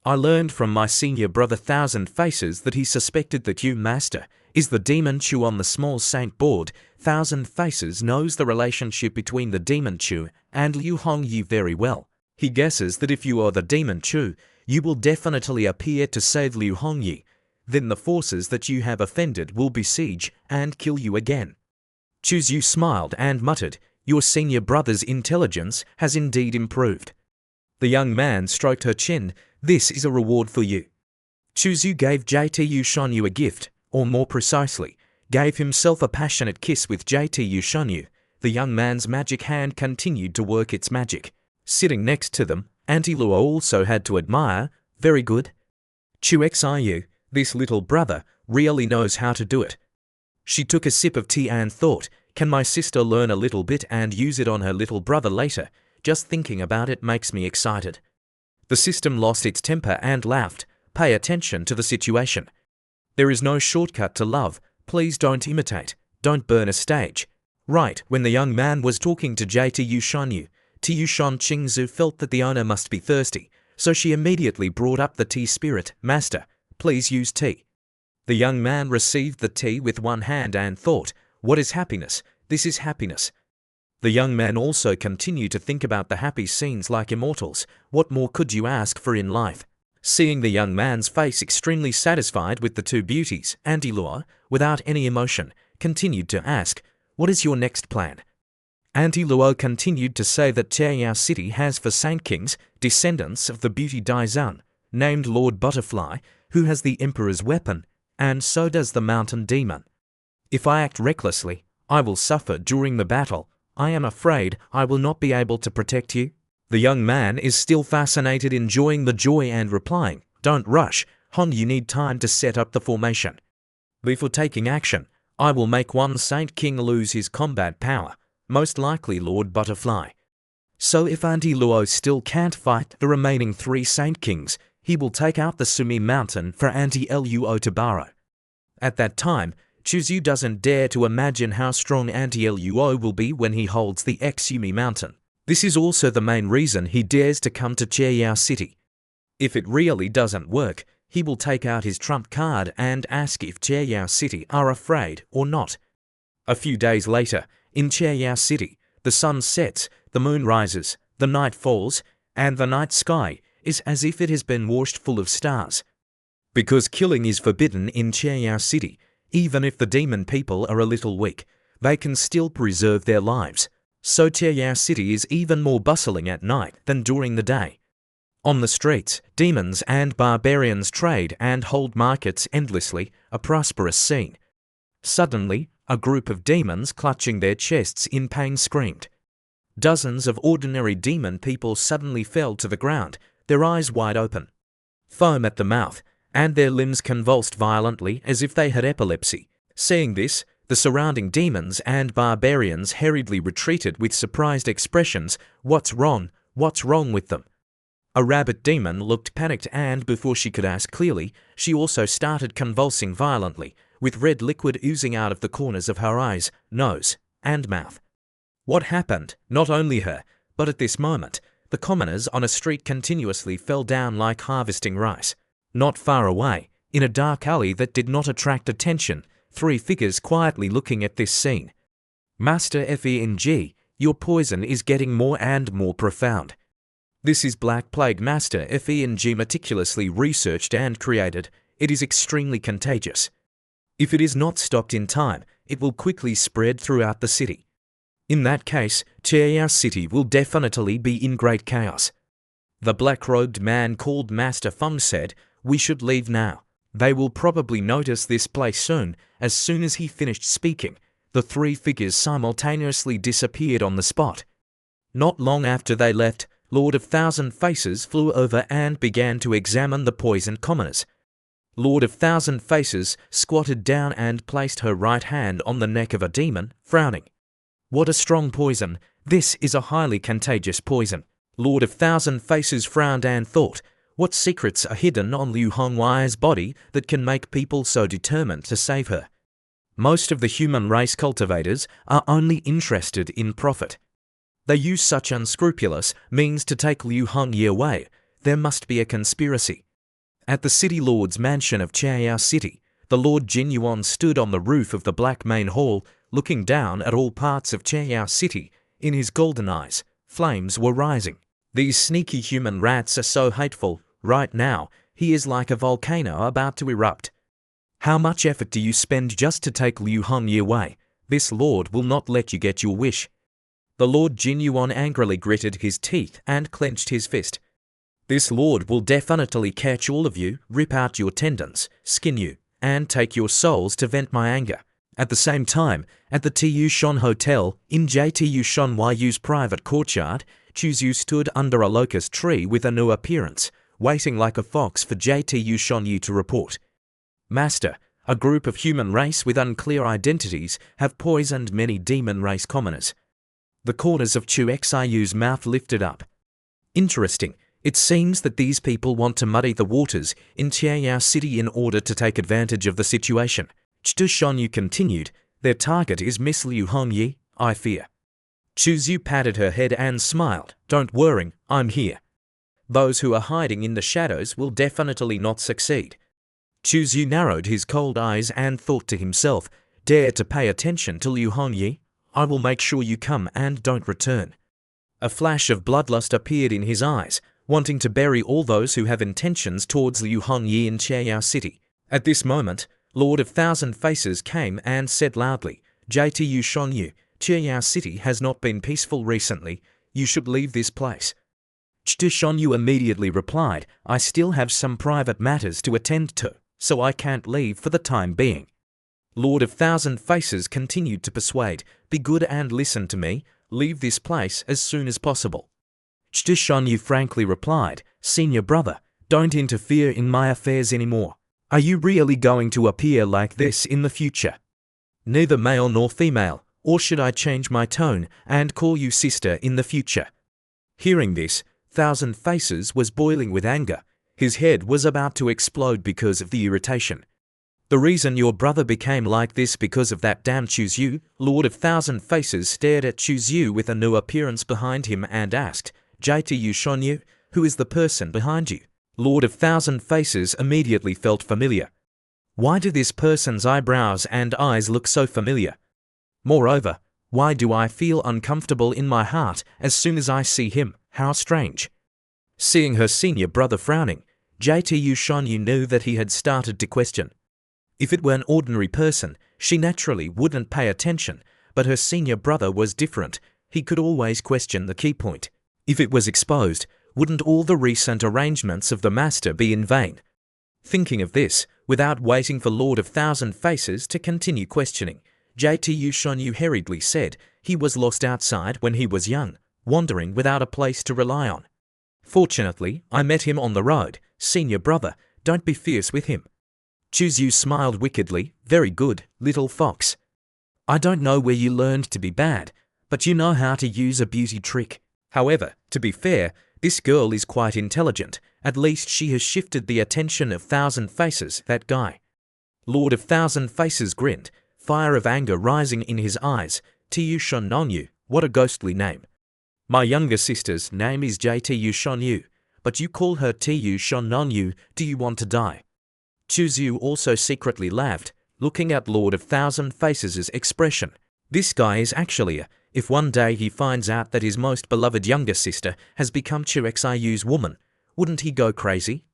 I learned from my senior brother Thousand Faces that he suspected that you, Master, is the Demon Chu on the small saint board. Thousand Faces knows the relationship between the Demon Chu and Liu Hongyi very well. He guesses that if you are the Demon Chu, you will definitely appear to save Liu Hongyi. Then the forces that you have offended will besiege and kill you again. Chu Zhu smiled and muttered, your senior brother's intelligence has indeed improved. The young man stroked her chin. This is a reward for you. Chu Zhu gave JTU Shonyu a gift, or more precisely, gave himself a passionate kiss with JTU Shonyu. The young man's magic hand continued to work its magic. Sitting next to them, Auntie Luo also had to admire, very good. Chu Xiu, this little brother, really knows how to do it. She took a sip of tea and thought, can my sister learn a little bit and use it on her little brother later? Just thinking about it makes me excited. The system lost its temper and laughed. Pay attention to the situation. There is no shortcut to love. Please don't imitate. Don't burn a stage. Right, when the young man was talking to JTU Shonyu, Tiushan Qingzu felt that the owner must be thirsty, so she immediately brought up the tea spirit. Master, please use tea. The young man received the tea with one hand and thought, what is happiness? This is happiness. The young man also continued to think about the happy scenes like immortals. What more could you ask for in life? Seeing the young man's face extremely satisfied with the two beauties, Auntie Luo, without any emotion, continued to ask, what is your next plan? Auntie Luo continued to say that Chiao City has for Saint Kings, descendants of the beauty Daizan, named Lord Butterfly, who has the Emperor's weapon, and so does the mountain demon. If I act recklessly, I will suffer during the battle. I am afraid I will not be able to protect you. The young man is still fascinated, enjoying the joy and replying, don't rush, Hon, you need time to set up the formation. Before taking action, I will make one Saint King lose his combat power, most likely Lord Butterfly. So if Auntie Luo still can't fight the remaining 3 Saint Kings, he will take out the Sumi Mountain for Auntie Luo to borrow. At that time, Chu Zhu doesn't dare to imagine how strong Auntie Luo will be when he holds the Sumi Mountain. This is also the main reason he dares to come to Chiao City. If it really doesn't work, he will take out his trump card and ask if Chiao City are afraid or not. A few days later, in Chiao City, the sun sets, the moon rises, the night falls, and the night sky is as if it has been washed full of stars. Because killing is forbidden in Chiao City, even if the demon people are a little weak, they can still preserve their lives. So Chiao City is even more bustling at night than during the day. On the streets, demons and barbarians trade and hold markets endlessly, a prosperous scene. Suddenly, a group of demons clutching their chests in pain screamed. Dozens of ordinary demon people suddenly fell to the ground, their eyes wide open, foam at the mouth, and their limbs convulsed violently as if they had epilepsy. Seeing this, the surrounding demons and barbarians hurriedly retreated with surprised expressions. What's wrong? What's wrong with them? A rabbit demon looked panicked, and before she could ask clearly, she also started convulsing violently, with red liquid oozing out of the corners of her eyes, nose, and mouth. What happened? Not only her, but at this moment, the commoners on a street continuously fell down like harvesting rice. Not far away, in a dark alley that did not attract attention, 3 figures quietly looking at this scene. Master FENG, your poison is getting more and more profound. This is Black Plague Master FENG meticulously researched and created. It is extremely contagious. If it is not stopped in time, it will quickly spread throughout the city. In that case, Chiao City will definitely be in great chaos. The black-robed man called Master Feng said, "We should leave now. They will probably notice this place soon." As soon as he finished speaking, the three figures simultaneously disappeared on the spot. Not long after they left, Lord of Thousand Faces flew over and began to examine the poisoned commoners. Lord of Thousand Faces squatted down and placed her right hand on the neck of a demon, frowning. "What a strong poison! This is a highly contagious poison." Lord of Thousand Faces frowned and thought, what secrets are hidden on Liu Hongwei's body that can make people so determined to save her? Most of the human race cultivators are only interested in profit. They use such unscrupulous means to take Liu Hongyi away. There must be a conspiracy. At the City Lord's mansion of Chiao City, the Lord Jinyuan stood on the roof of the Black Main Hall, looking down at all parts of Chiao City. In his golden eyes, flames were rising. These sneaky human rats are so hateful. Right now, he is like a volcano about to erupt. How much effort do you spend just to take Liu Hongyi away? This lord will not let you get your wish. The Lord Jinyuan angrily gritted his teeth and clenched his fist. This lord will definitely catch all of you, rip out your tendons, skin you, and take your souls to vent my anger. At the same time, at the Tu Shan Hotel, in JTU Shan Yu's private courtyard, Chuzu stood under a locust tree with a new appearance, waiting like a fox for JTU Shan Yu to report. "Master, a group of human race with unclear identities have poisoned many demon race commoners." The corners of Chu Xiu's mouth lifted up. "Interesting. It seems that these people want to muddy the waters in Chiao City in order to take advantage of the situation." Chu Shanyu continued, "Their target is Miss Liu Hongyi, I fear." Chuzu patted her head and smiled. "Don't worry, I'm here. Those who are hiding in the shadows will definitely not succeed." Chuzu narrowed his cold eyes and thought to himself, "Dare to pay attention to Liu Hongyi? I will make sure you come and don't return." A flash of bloodlust appeared in his eyes, wanting to bury all those who have intentions towards Liu Hongyi in Chiao City. At this moment, Lord of Thousand Faces came and said loudly, "JTU Shanyu, Chiao City has not been peaceful recently. You should leave this place." Chu Shanyu immediately replied, "I still have some private matters to attend to, so I can't leave for the time being." Lord of Thousand Faces continued to persuade, "Be good and listen to me. Leave this place as soon as possible." Chu Shanyu frankly replied, "Senior brother, don't interfere in my affairs anymore. Are you really going to appear like this in the future? Neither male nor female, or should I change my tone and call you sister in the future?" Hearing this, Thousand Faces was boiling with anger. His head was about to explode because of the irritation. "The reason your brother became like this because of that damn Chuzu." Lord of Thousand Faces stared at Chuzu with a new appearance behind him and asked, "JTU Shanyu, who is the person behind you?" Lord of Thousand Faces immediately felt familiar. Why do this person's eyebrows and eyes look so familiar? Moreover, why do I feel uncomfortable in my heart as soon as I see him? How strange. Seeing her senior brother frowning, JTU Shanyu knew that he had started to question. If it were an ordinary person, she naturally wouldn't pay attention, but her senior brother was different. He could always question the key point. If it was exposed, wouldn't all the recent arrangements of the master be in vain? Thinking of this, without waiting for Lord of Thousand Faces to continue questioning, JTU Shanyu hurriedly said he was lost outside when he was young, wandering without a place to rely on. "Fortunately, I met him on the road. Senior brother, don't be fierce with him." Chuzu smiled wickedly. "Very good, little fox. I don't know where you learned to be bad, but you know how to use a beauty trick. However, to be fair, this girl is quite intelligent. At least she has shifted the attention of Thousand Faces, that guy." Lord of Thousand Faces grinned, fire of anger rising in his eyes. "Tu Shanyu, what a ghostly name. My younger sister's name is JTU Shanyu, but you call her Tu Shanyu. Do you want to die?" Chuzu also secretly laughed, looking at Lord of Thousand Faces' expression. This guy is actually if one day he finds out that his most beloved younger sister has become Chuxiu's woman, wouldn't he go crazy?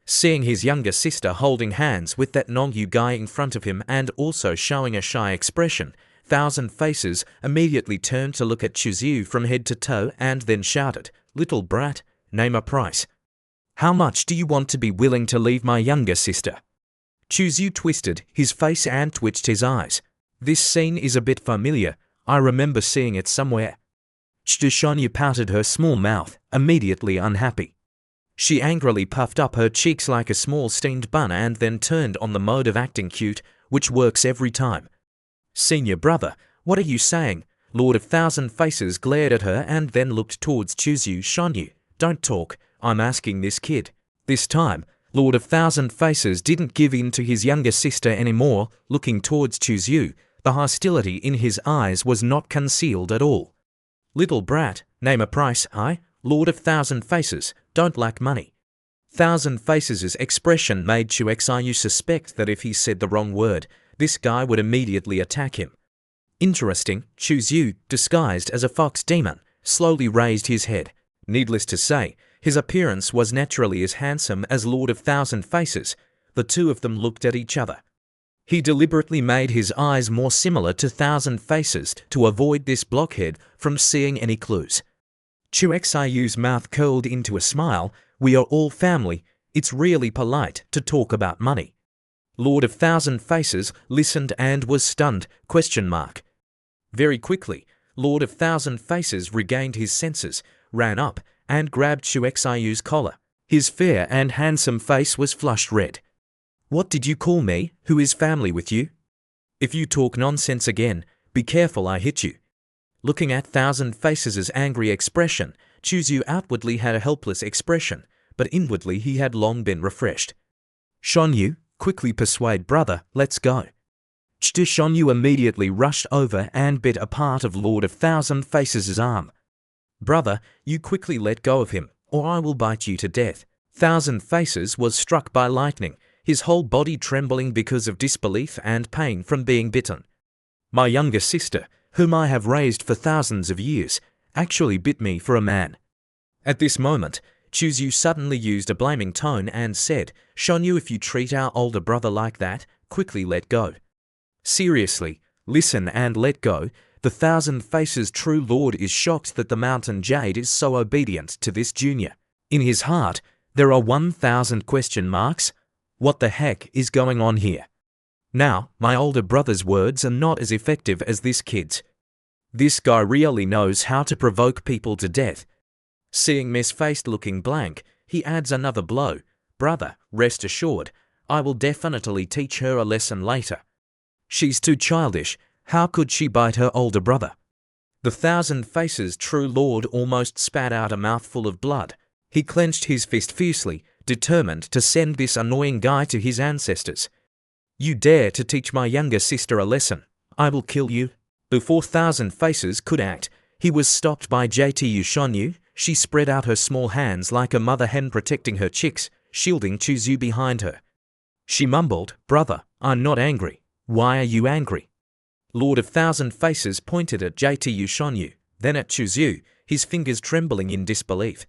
Seeing his younger sister holding hands with that Nongyu guy in front of him and also showing a shy expression, Thousand Faces immediately turned to look at Chuxiu from head to toe and then shouted, "Little brat, name a price. How much do you want to be willing to leave my younger sister?" Chuxiu twisted his face and twitched his eyes. This scene is a bit familiar. I remember seeing it somewhere. Shonyu pouted her small mouth, immediately unhappy. She angrily puffed up her cheeks like a small steamed bun and then turned on the mode of acting cute, which works every time. "Senior brother, what are you saying?" Lord of Thousand Faces glared at her and then looked towards Chuxiu. "Shonyu, don't talk, I'm asking this kid." This time, Lord of Thousand Faces didn't give in to his younger sister anymore. Looking towards Chuxiu, the hostility in his eyes was not concealed at all. "Little brat, name a price. I, Lord of Thousand Faces, don't lack money." Thousand Faces' expression made Chuxiu suspect that if he said the wrong word, this guy would immediately attack him. Interesting, Chuxiu, disguised as a fox demon, slowly raised his head. Needless to say, his appearance was naturally as handsome as Lord of Thousand Faces. The two of them looked at each other. He deliberately made his eyes more similar to Thousand Faces to avoid this blockhead from seeing any clues. Chuxiu's mouth curled into a smile. "We are all family. It's really polite to talk about money." Lord of Thousand Faces listened and was stunned. Very quickly, Lord of Thousand Faces regained his senses, ran up, and grabbed Chuxiu's collar. His fair and handsome face was flushed red. "What did you call me? Who is family with you? If you talk nonsense again, be careful I hit you." Looking at Thousand Faces' angry expression, Chuxiu outwardly had a helpless expression, but inwardly he had long been refreshed. "Shonyu, quickly persuade brother, let's go." Shonyu immediately rushed over and bit a part of Lord of Thousand Faces' arm. "Brother, you quickly let go of him, or I will bite you to death." Thousand Faces was struck by lightning, his whole body trembling because of disbelief and pain from being bitten. "My younger sister, whom I have raised for thousands of years, actually bit me for a man." At this moment, Chuxiu suddenly used a blaming tone and said, "Shonyu, if you treat our older brother like that, quickly let go. Seriously, listen and let go." The Thousand Faces' true lord is shocked that the mountain jade is so obedient to this junior. In his heart, there are 1,000 question marks. What the heck is going on here? Now, my older brother's words are not as effective as this kid's. This guy really knows how to provoke people to death. Seeing Miss Faced looking blank, he adds another blow. "Brother, rest assured, I will definitely teach her a lesson later. She's too childish. How could she bite her older brother?" The Thousand Faces' true lord almost spat out a mouthful of blood. He clenched his fist fiercely, determined to send this annoying guy to his ancestors. "You dare to teach my younger sister a lesson? I will kill you." Before Thousand Faces could act, he was stopped by Shonyu. She spread out her small hands like a mother hen protecting her chicks, shielding Chuxiu behind her. She mumbled, "Brother, I'm not angry. Why are you angry?" Lord of Thousand Faces pointed at Shonyu, then at Chuxiu, his fingers trembling in disbelief.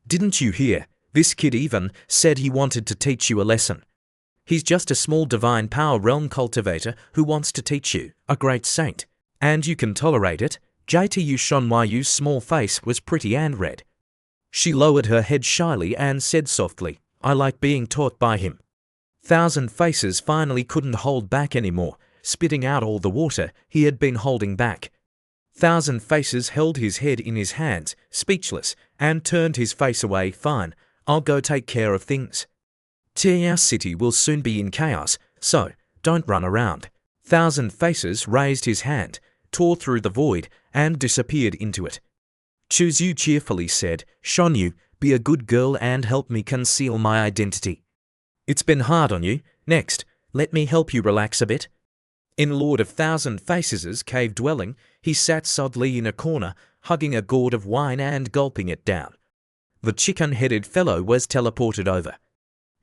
"Didn't you hear? This kid even said he wanted to teach you a lesson. He's just a small divine power realm cultivator who wants to teach you, a great saint. And you can tolerate it?" Shonyu's small face was pretty and red. She lowered her head shyly and said softly, "I like being taught by him." Thousand Faces finally couldn't hold back anymore, spitting out all the water he had been holding back. Thousand Faces held his head in his hands, speechless, and turned his face away. "Fine, I'll go take care of things. Our city will soon be in chaos, so don't run around." Thousand Faces raised his hand, tore through the void, and disappeared into it. Chuxiu cheerfully said, "Shonyu, be a good girl and help me conceal my identity. It's been hard on you. Next, let me help you relax a bit." In Lord of Thousand Faces' cave dwelling, he sat sodly in a corner, hugging a gourd of wine and gulping it down. The chicken-headed fellow was teleported over.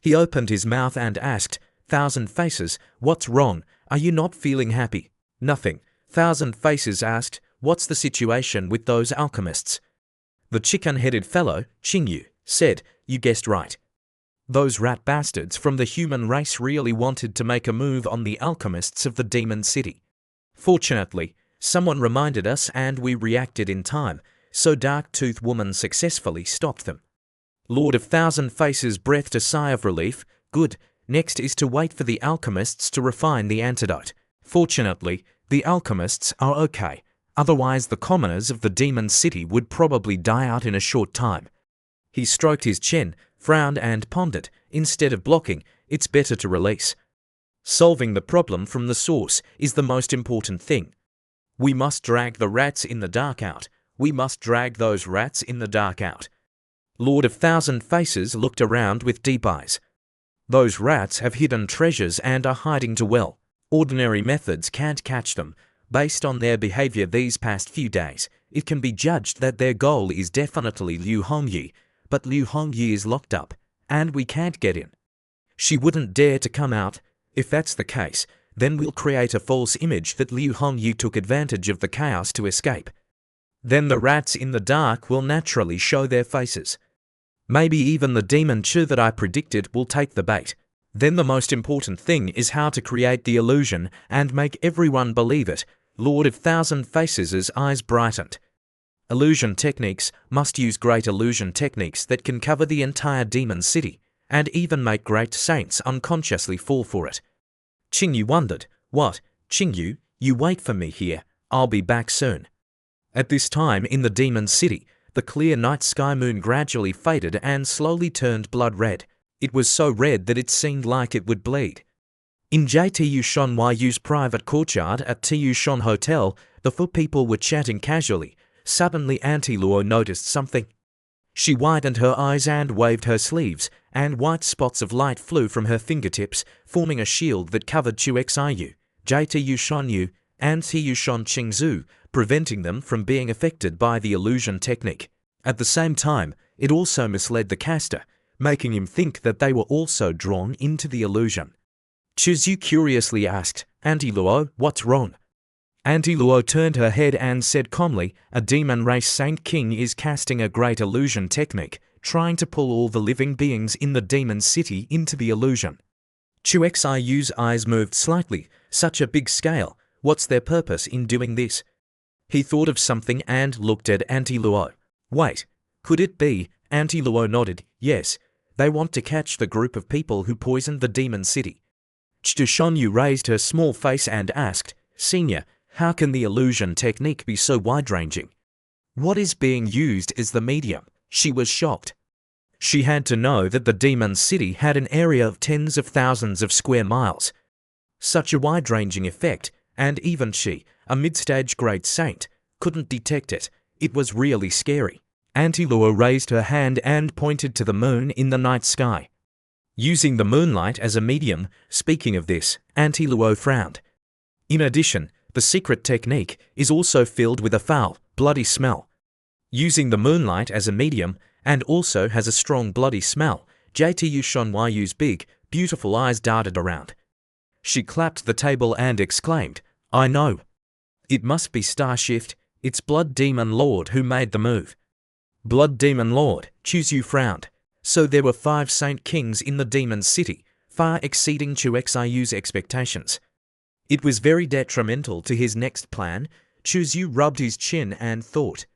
He opened his mouth and asked, "Thousand Faces, what's wrong? Are you not feeling happy?" "Nothing." Thousand Faces asked, "What's the situation with those alchemists?" The chicken-headed fellow, Qingyu, said, "You guessed right. Those rat bastards from the human race really wanted to make a move on the alchemists of the demon city. Fortunately, someone reminded us and we reacted in time, so Dark-Tooth Woman successfully stopped them." Lord of Thousand Faces breathed a sigh of relief. "Good, next is to wait for the alchemists to refine the antidote. Fortunately, the alchemists are okay, otherwise the commoners of the demon city would probably die out in a short time." He stroked his chin, frowned and pondered. "Instead of blocking, it's better to release. Solving the problem from the source is the most important thing. We must drag the rats in the dark out. We must drag those rats in the dark out." Lord of Thousand Faces looked around with deep eyes. "Those rats have hidden treasures and are hiding too well. Ordinary methods can't catch them. Based on their behavior these past few days, it can be judged that their goal is definitely Liu Hongyi, but Liu Hongyi is locked up, and we can't get in. She wouldn't dare to come out. If that's the case, then we'll create a false image that Liu Hongyi took advantage of the chaos to escape. Then the rats in the dark will naturally show their faces. Maybe even the demon Chu that I predicted will take the bait. Then the most important thing is how to create the illusion and make everyone believe it." Lord of Thousand Faces' eyes brightened. "Illusion techniques must use great illusion techniques that can cover the entire demon city, and even make great saints unconsciously fall for it." Qingyu wondered. "What, Qingyu, you wait for me here. I'll be back soon." At this time in the demon city, the clear night sky moon gradually faded and slowly turned blood red. It was so red that it seemed like it would bleed. In JTU private courtyard at Tuyushon Hotel, the foot people were chatting casually. Suddenly Auntie Luo noticed something. She widened her eyes and waved her sleeves, and white spots of light flew from her fingertips, forming a shield that covered Chuxiu, JTU and Tuyushon Qingzu, preventing them from being affected by the illusion technique. At the same time, it also misled the caster, making him think that they were also drawn into the illusion. Chuzhu curiously asked, "Auntie Luo, what's wrong?" Auntie Luo turned her head and said calmly, "A demon race Saint King is casting a great illusion technique, trying to pull all the living beings in the demon city into the illusion." Chuxiu's eyes moved slightly. "Such a big scale. What's their purpose in doing this?" He thought of something and looked at Auntie Luo. "Wait, could it be?" Auntie Luo nodded. "Yes, they want to catch the group of people who poisoned the demon city." Chushonyu raised her small face and asked, "Senior, how can the illusion technique be so wide-ranging? What is being used as the medium?" She was shocked. She had to know that the demon city had an area of tens of thousands of square miles. Such a wide-ranging effect, and even she, a mid-stage great saint, couldn't detect it. It was really scary. Auntie Luo raised her hand and pointed to the moon in the night sky. Using the moonlight as a medium, speaking of this, Auntie Luo frowned. In addition, the secret technique is also filled with a foul, bloody smell. Using the moonlight as a medium, and also has a strong bloody smell, JTU Shonyu's big, beautiful eyes darted around. She clapped the table and exclaimed, "I know. It must be Starshift. It's Blood Demon Lord who made the move." Blood Demon Lord, Chuzhu frowned. So there were 5 Saint Kings in the demon city, far exceeding Chuxiu's expectations. It was very detrimental to his next plan. Chuzhu rubbed his chin and thought.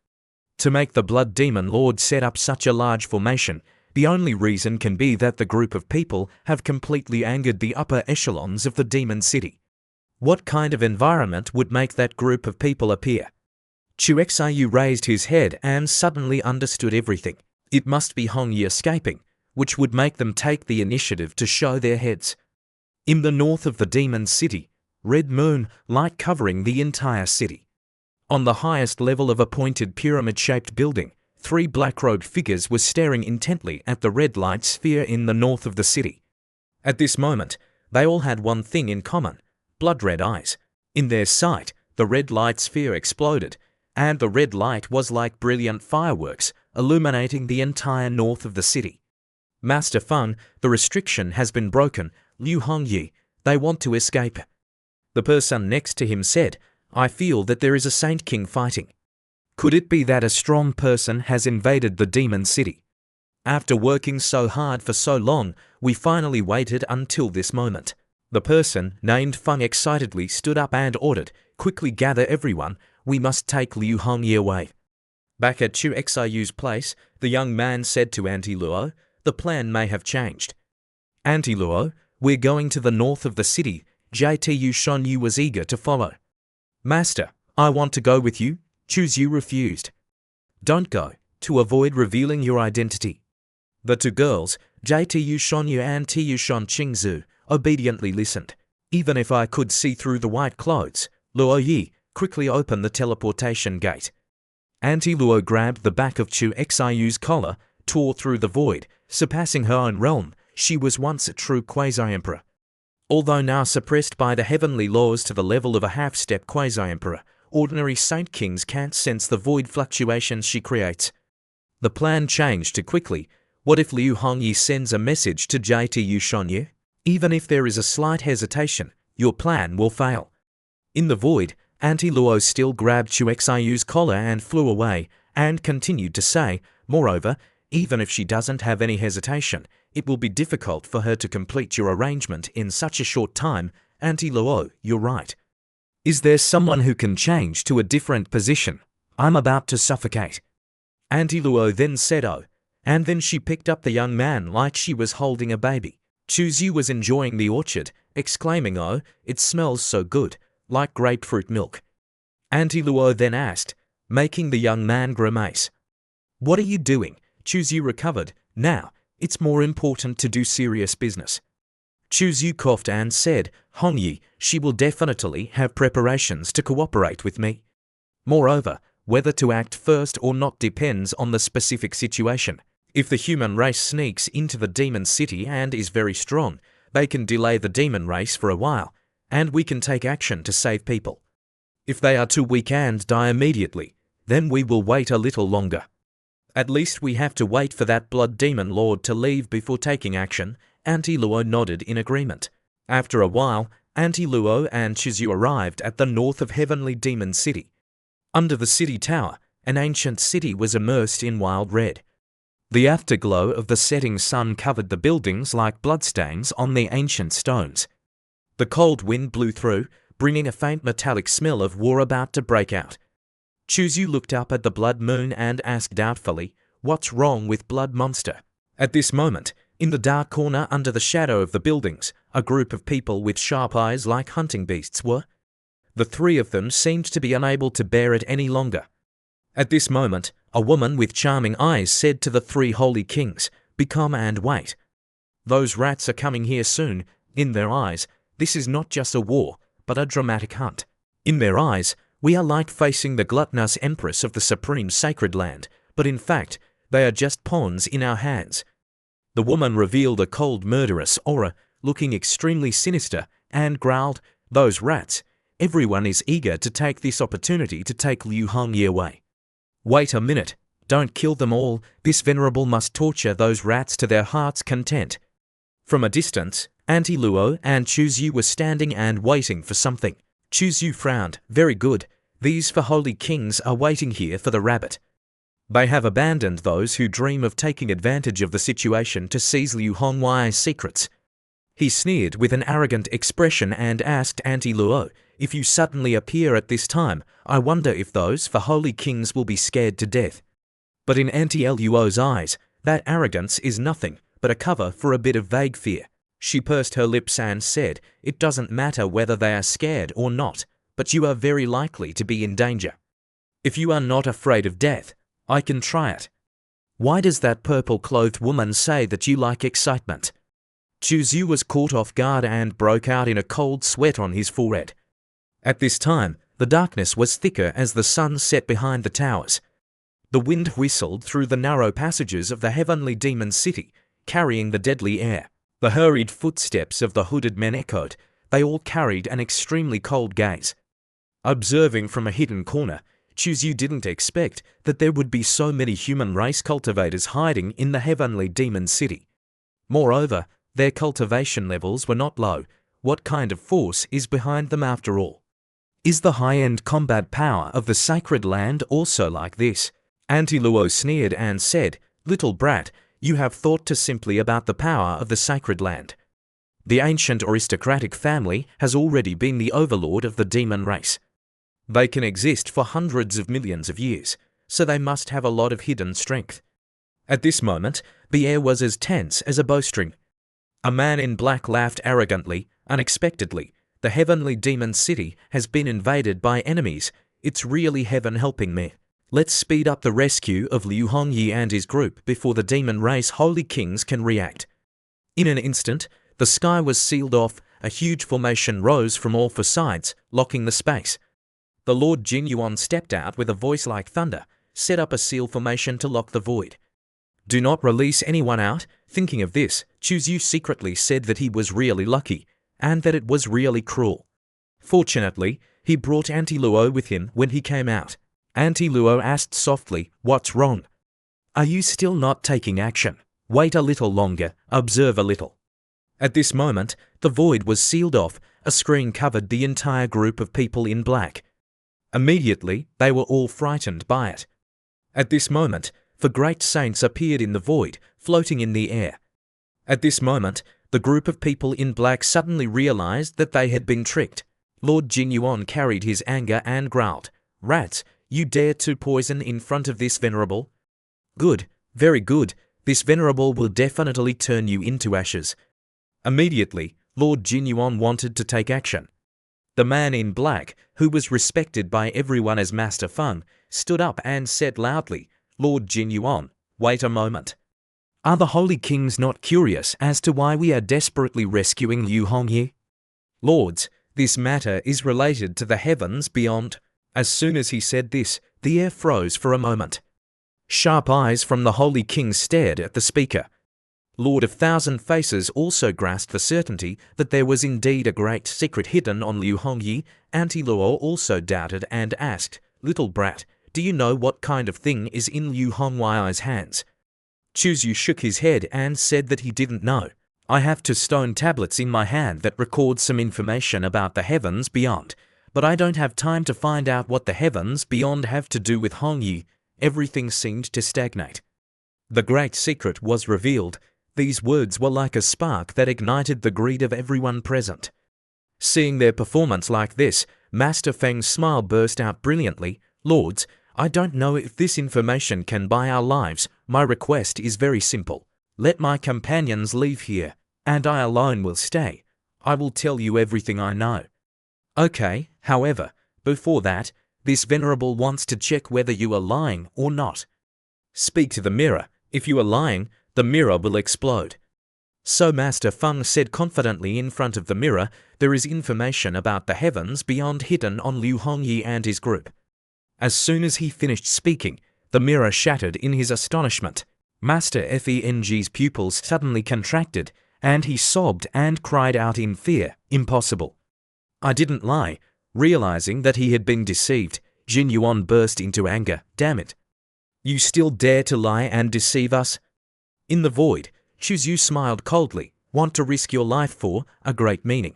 To make the Blood Demon Lord set up such a large formation, the only reason can be that the group of people have completely angered the upper echelons of the demon city. What kind of environment would make that group of people appear? Chuxiu raised his head and suddenly understood everything. It must be Hongyi escaping, which would make them take the initiative to show their heads. In the north of the demon city, red moon, light covering the entire city. On the highest level of a pointed pyramid-shaped building, 3 black-robed figures were staring intently at the red light sphere in the north of the city. At this moment, they all had one thing in common: blood-red eyes. In their sight, the red light sphere exploded, and the red light was like brilliant fireworks, illuminating the entire north of the city. "Master Feng, the restriction has been broken. Liu Hongyi, they want to escape." The person next to him said, I feel that there is a Saint King fighting. Could it be that a strong person has invaded the demon city? After working so hard for so long, we finally waited until this moment. The person, named Feng, excitedly stood up and ordered, "Quickly gather everyone, we must take Liu Hongyi away." Back at Chu Xiu's place, the young man said to Auntie Luo, "The plan may have changed." "Auntie Luo, we're going to the north of the city." JTU Shonyu was eager to follow. "Master, I want to go with you." Chu Xiu refused. "Don't go, to avoid revealing your identity." The two girls, JTU Shonyu and Tu Shon Qingzu, obediently listened. "Even if I could see through the white clothes, Luo Yi, quickly open the teleportation gate." Auntie Luo grabbed the back of Chu Xiu's collar, tore through the void, surpassing her own realm. She was once a true quasi-emperor. Although now suppressed by the heavenly laws to the level of a half-step quasi-emperor, ordinary Saint Kings can't sense the void fluctuations she creates. The plan changed too quickly. What if Liu Hongyi sends a message to JTU Shonyu? Even if there is a slight hesitation, your plan will fail. In the void, Auntie Luo still grabbed Chu Xiu's collar and flew away, and continued to say, "Moreover, even if she doesn't have any hesitation, it will be difficult for her to complete your arrangement in such a short time." "Auntie Luo, you're right. Is there someone who can change to a different position? I'm about to suffocate." Auntie Luo then said, "Oh," and then she picked up the young man like she was holding a baby. Chu Xiu was enjoying the orchard, exclaiming, "Oh, it smells so good, like grapefruit milk." Auntie Luo then asked, making the young man grimace, "What are you doing?" Chu Xiu recovered. "Now, it's more important to do serious business." Chu Xiu coughed and said, "Hongyi, she will definitely have preparations to cooperate with me. Moreover, whether to act first or not depends on the specific situation. If the human race sneaks into the demon city and is very strong, they can delay the demon race for a while, and we can take action to save people. If they are too weak and die immediately, then we will wait a little longer. At least we have to wait for that blood demon lord to leave before taking action." Auntie Luo nodded in agreement. After a while, Auntie Luo and Chu Xiu arrived at the north of Heavenly Demon City. Under the city tower, an ancient city was immersed in wild red. The afterglow of the setting sun covered the buildings like bloodstains on the ancient stones. The cold wind blew through, bringing a faint metallic smell of war about to break out. Chu Xiu looked up at the blood moon and asked doubtfully, "What's wrong with Blood Monster?" At this moment, in the dark corner under the shadow of the buildings, a group of people with sharp eyes like hunting beasts were. The three of them seemed to be unable to bear it any longer. At this moment, a woman with charming eyes said to the three holy kings, "Be calm and wait. Those rats are coming here soon." In their eyes, this is not just a war, but a dramatic hunt. In their eyes, we are like facing the gluttonous empress of the supreme sacred land, but in fact, they are just pawns in our hands. The woman revealed a cold, murderous aura, looking extremely sinister, and growled, "Those rats. Everyone is eager to take this opportunity to take Liu Hongyi away. Wait a minute. Don't kill them all. This venerable must torture those rats to their heart's content." From a distance, Auntie Luo and Chu Xiu were standing and waiting for something. Chu Xiu frowned. "Very good. These four holy kings are waiting here for the rabbit. They have abandoned those who dream of taking advantage of the situation to seize Liu Hongyi's secrets." He sneered with an arrogant expression and asked Auntie Luo, "If you suddenly appear at this time, I wonder if those four holy kings will be scared to death." But in Auntie Luo's eyes, that arrogance is nothing but a cover for a bit of vague fear. She pursed her lips and said, "It doesn't matter whether they are scared or not, but you are very likely to be in danger. If you are not afraid of death, I can try it. Why does that purple-clothed woman say that you like excitement?" Chu Xiu was caught off guard and broke out in a cold sweat on his forehead. At this time, the darkness was thicker as the sun set behind the towers. The wind whistled through the narrow passages of the heavenly demon city, carrying the deadly air. The hurried footsteps of the hooded men echoed. They all carried an extremely cold gaze. Observing from a hidden corner, Chu Xiu didn't expect that there would be so many human race cultivators hiding in the heavenly demon city. Moreover, their cultivation levels were not low. What kind of force is behind them after all? Is the high-end combat power of the sacred land also like this? Auntie Luo sneered and said, "Little brat, you have thought too simply about the power of the sacred land. The ancient aristocratic family has already been the overlord of the demon race. They can exist for hundreds of millions of years, so they must have a lot of hidden strength." At this moment, the air was as tense as a bowstring. A man in black laughed arrogantly, unexpectedly. "The heavenly demon city has been invaded by enemies. It's really heaven helping me. Let's speed up the rescue of Liu Hongyi and his group before the demon race holy kings can react." In an instant, the sky was sealed off. A huge formation rose from all four sides, locking the space. The Lord Jinyuan stepped out with a voice like thunder, set up a seal formation to lock the void. "Do not release anyone out." Thinking of this, Chuzu secretly said that he was really lucky, and that it was really cruel. Fortunately, he brought Auntie Luo with him when he came out. Auntie Luo asked softly, "What's wrong? Are you still not taking action? Wait a little longer, observe a little." At this moment, the void was sealed off. A screen covered the entire group of people in black. Immediately, they were all frightened by it. At this moment, the great saints appeared in the void, floating in the air. At this moment, the group of people in black suddenly realized that they had been tricked. Lord Jinyuan carried his anger and growled, "Rats, you dare to poison in front of this venerable? Good, very good. This venerable will definitely turn you into ashes." Immediately, Lord Jinyuan wanted to take action. The man in black, who was respected by everyone as Master Feng, stood up and said loudly, "Lord Jinyuan, wait a moment. Are the holy kings not curious as to why we are desperately rescuing Liu Hongyi? Lords, this matter is related to the heavens beyond." As soon as he said this, the air froze for a moment. Sharp eyes from the holy kings stared at the speaker. Lord of Thousand Faces also grasped the certainty that there was indeed a great secret hidden on Liu Hongyi. Auntie Luo also doubted and asked, "Little brat, do you know what kind of thing is in Liu Hongyi's hands?" Chuzu shook his head and said that he didn't know. "I have two stone tablets in my hand that record some information about the heavens beyond, but I don't have time to find out what the heavens beyond have to do with Hongyi." Everything seemed to stagnate. The great secret was revealed. These words were like a spark that ignited the greed of everyone present. Seeing their performance like this, Master Feng's smile burst out brilliantly. "Lords, I don't know if this information can buy our lives. My request is very simple. Let my companions leave here, and I alone will stay. I will tell you everything I know." "Okay, however, before that, this venerable wants to check whether you are lying or not. Speak to the mirror. If you are lying, the mirror will explode." So Master Feng said confidently in front of the mirror, "There is information about the heavens beyond hidden on Liu Hongyi and his group." As soon as he finished speaking, the mirror shattered in his astonishment. Master Feng's pupils suddenly contracted, and he sobbed and cried out in fear, "Impossible. I didn't lie." Realizing that he had been deceived, Jinyuan burst into anger. "Damn it. You still dare to lie and deceive us?" In the void, Chuzu smiled coldly. "Want to risk your life for a great meaning.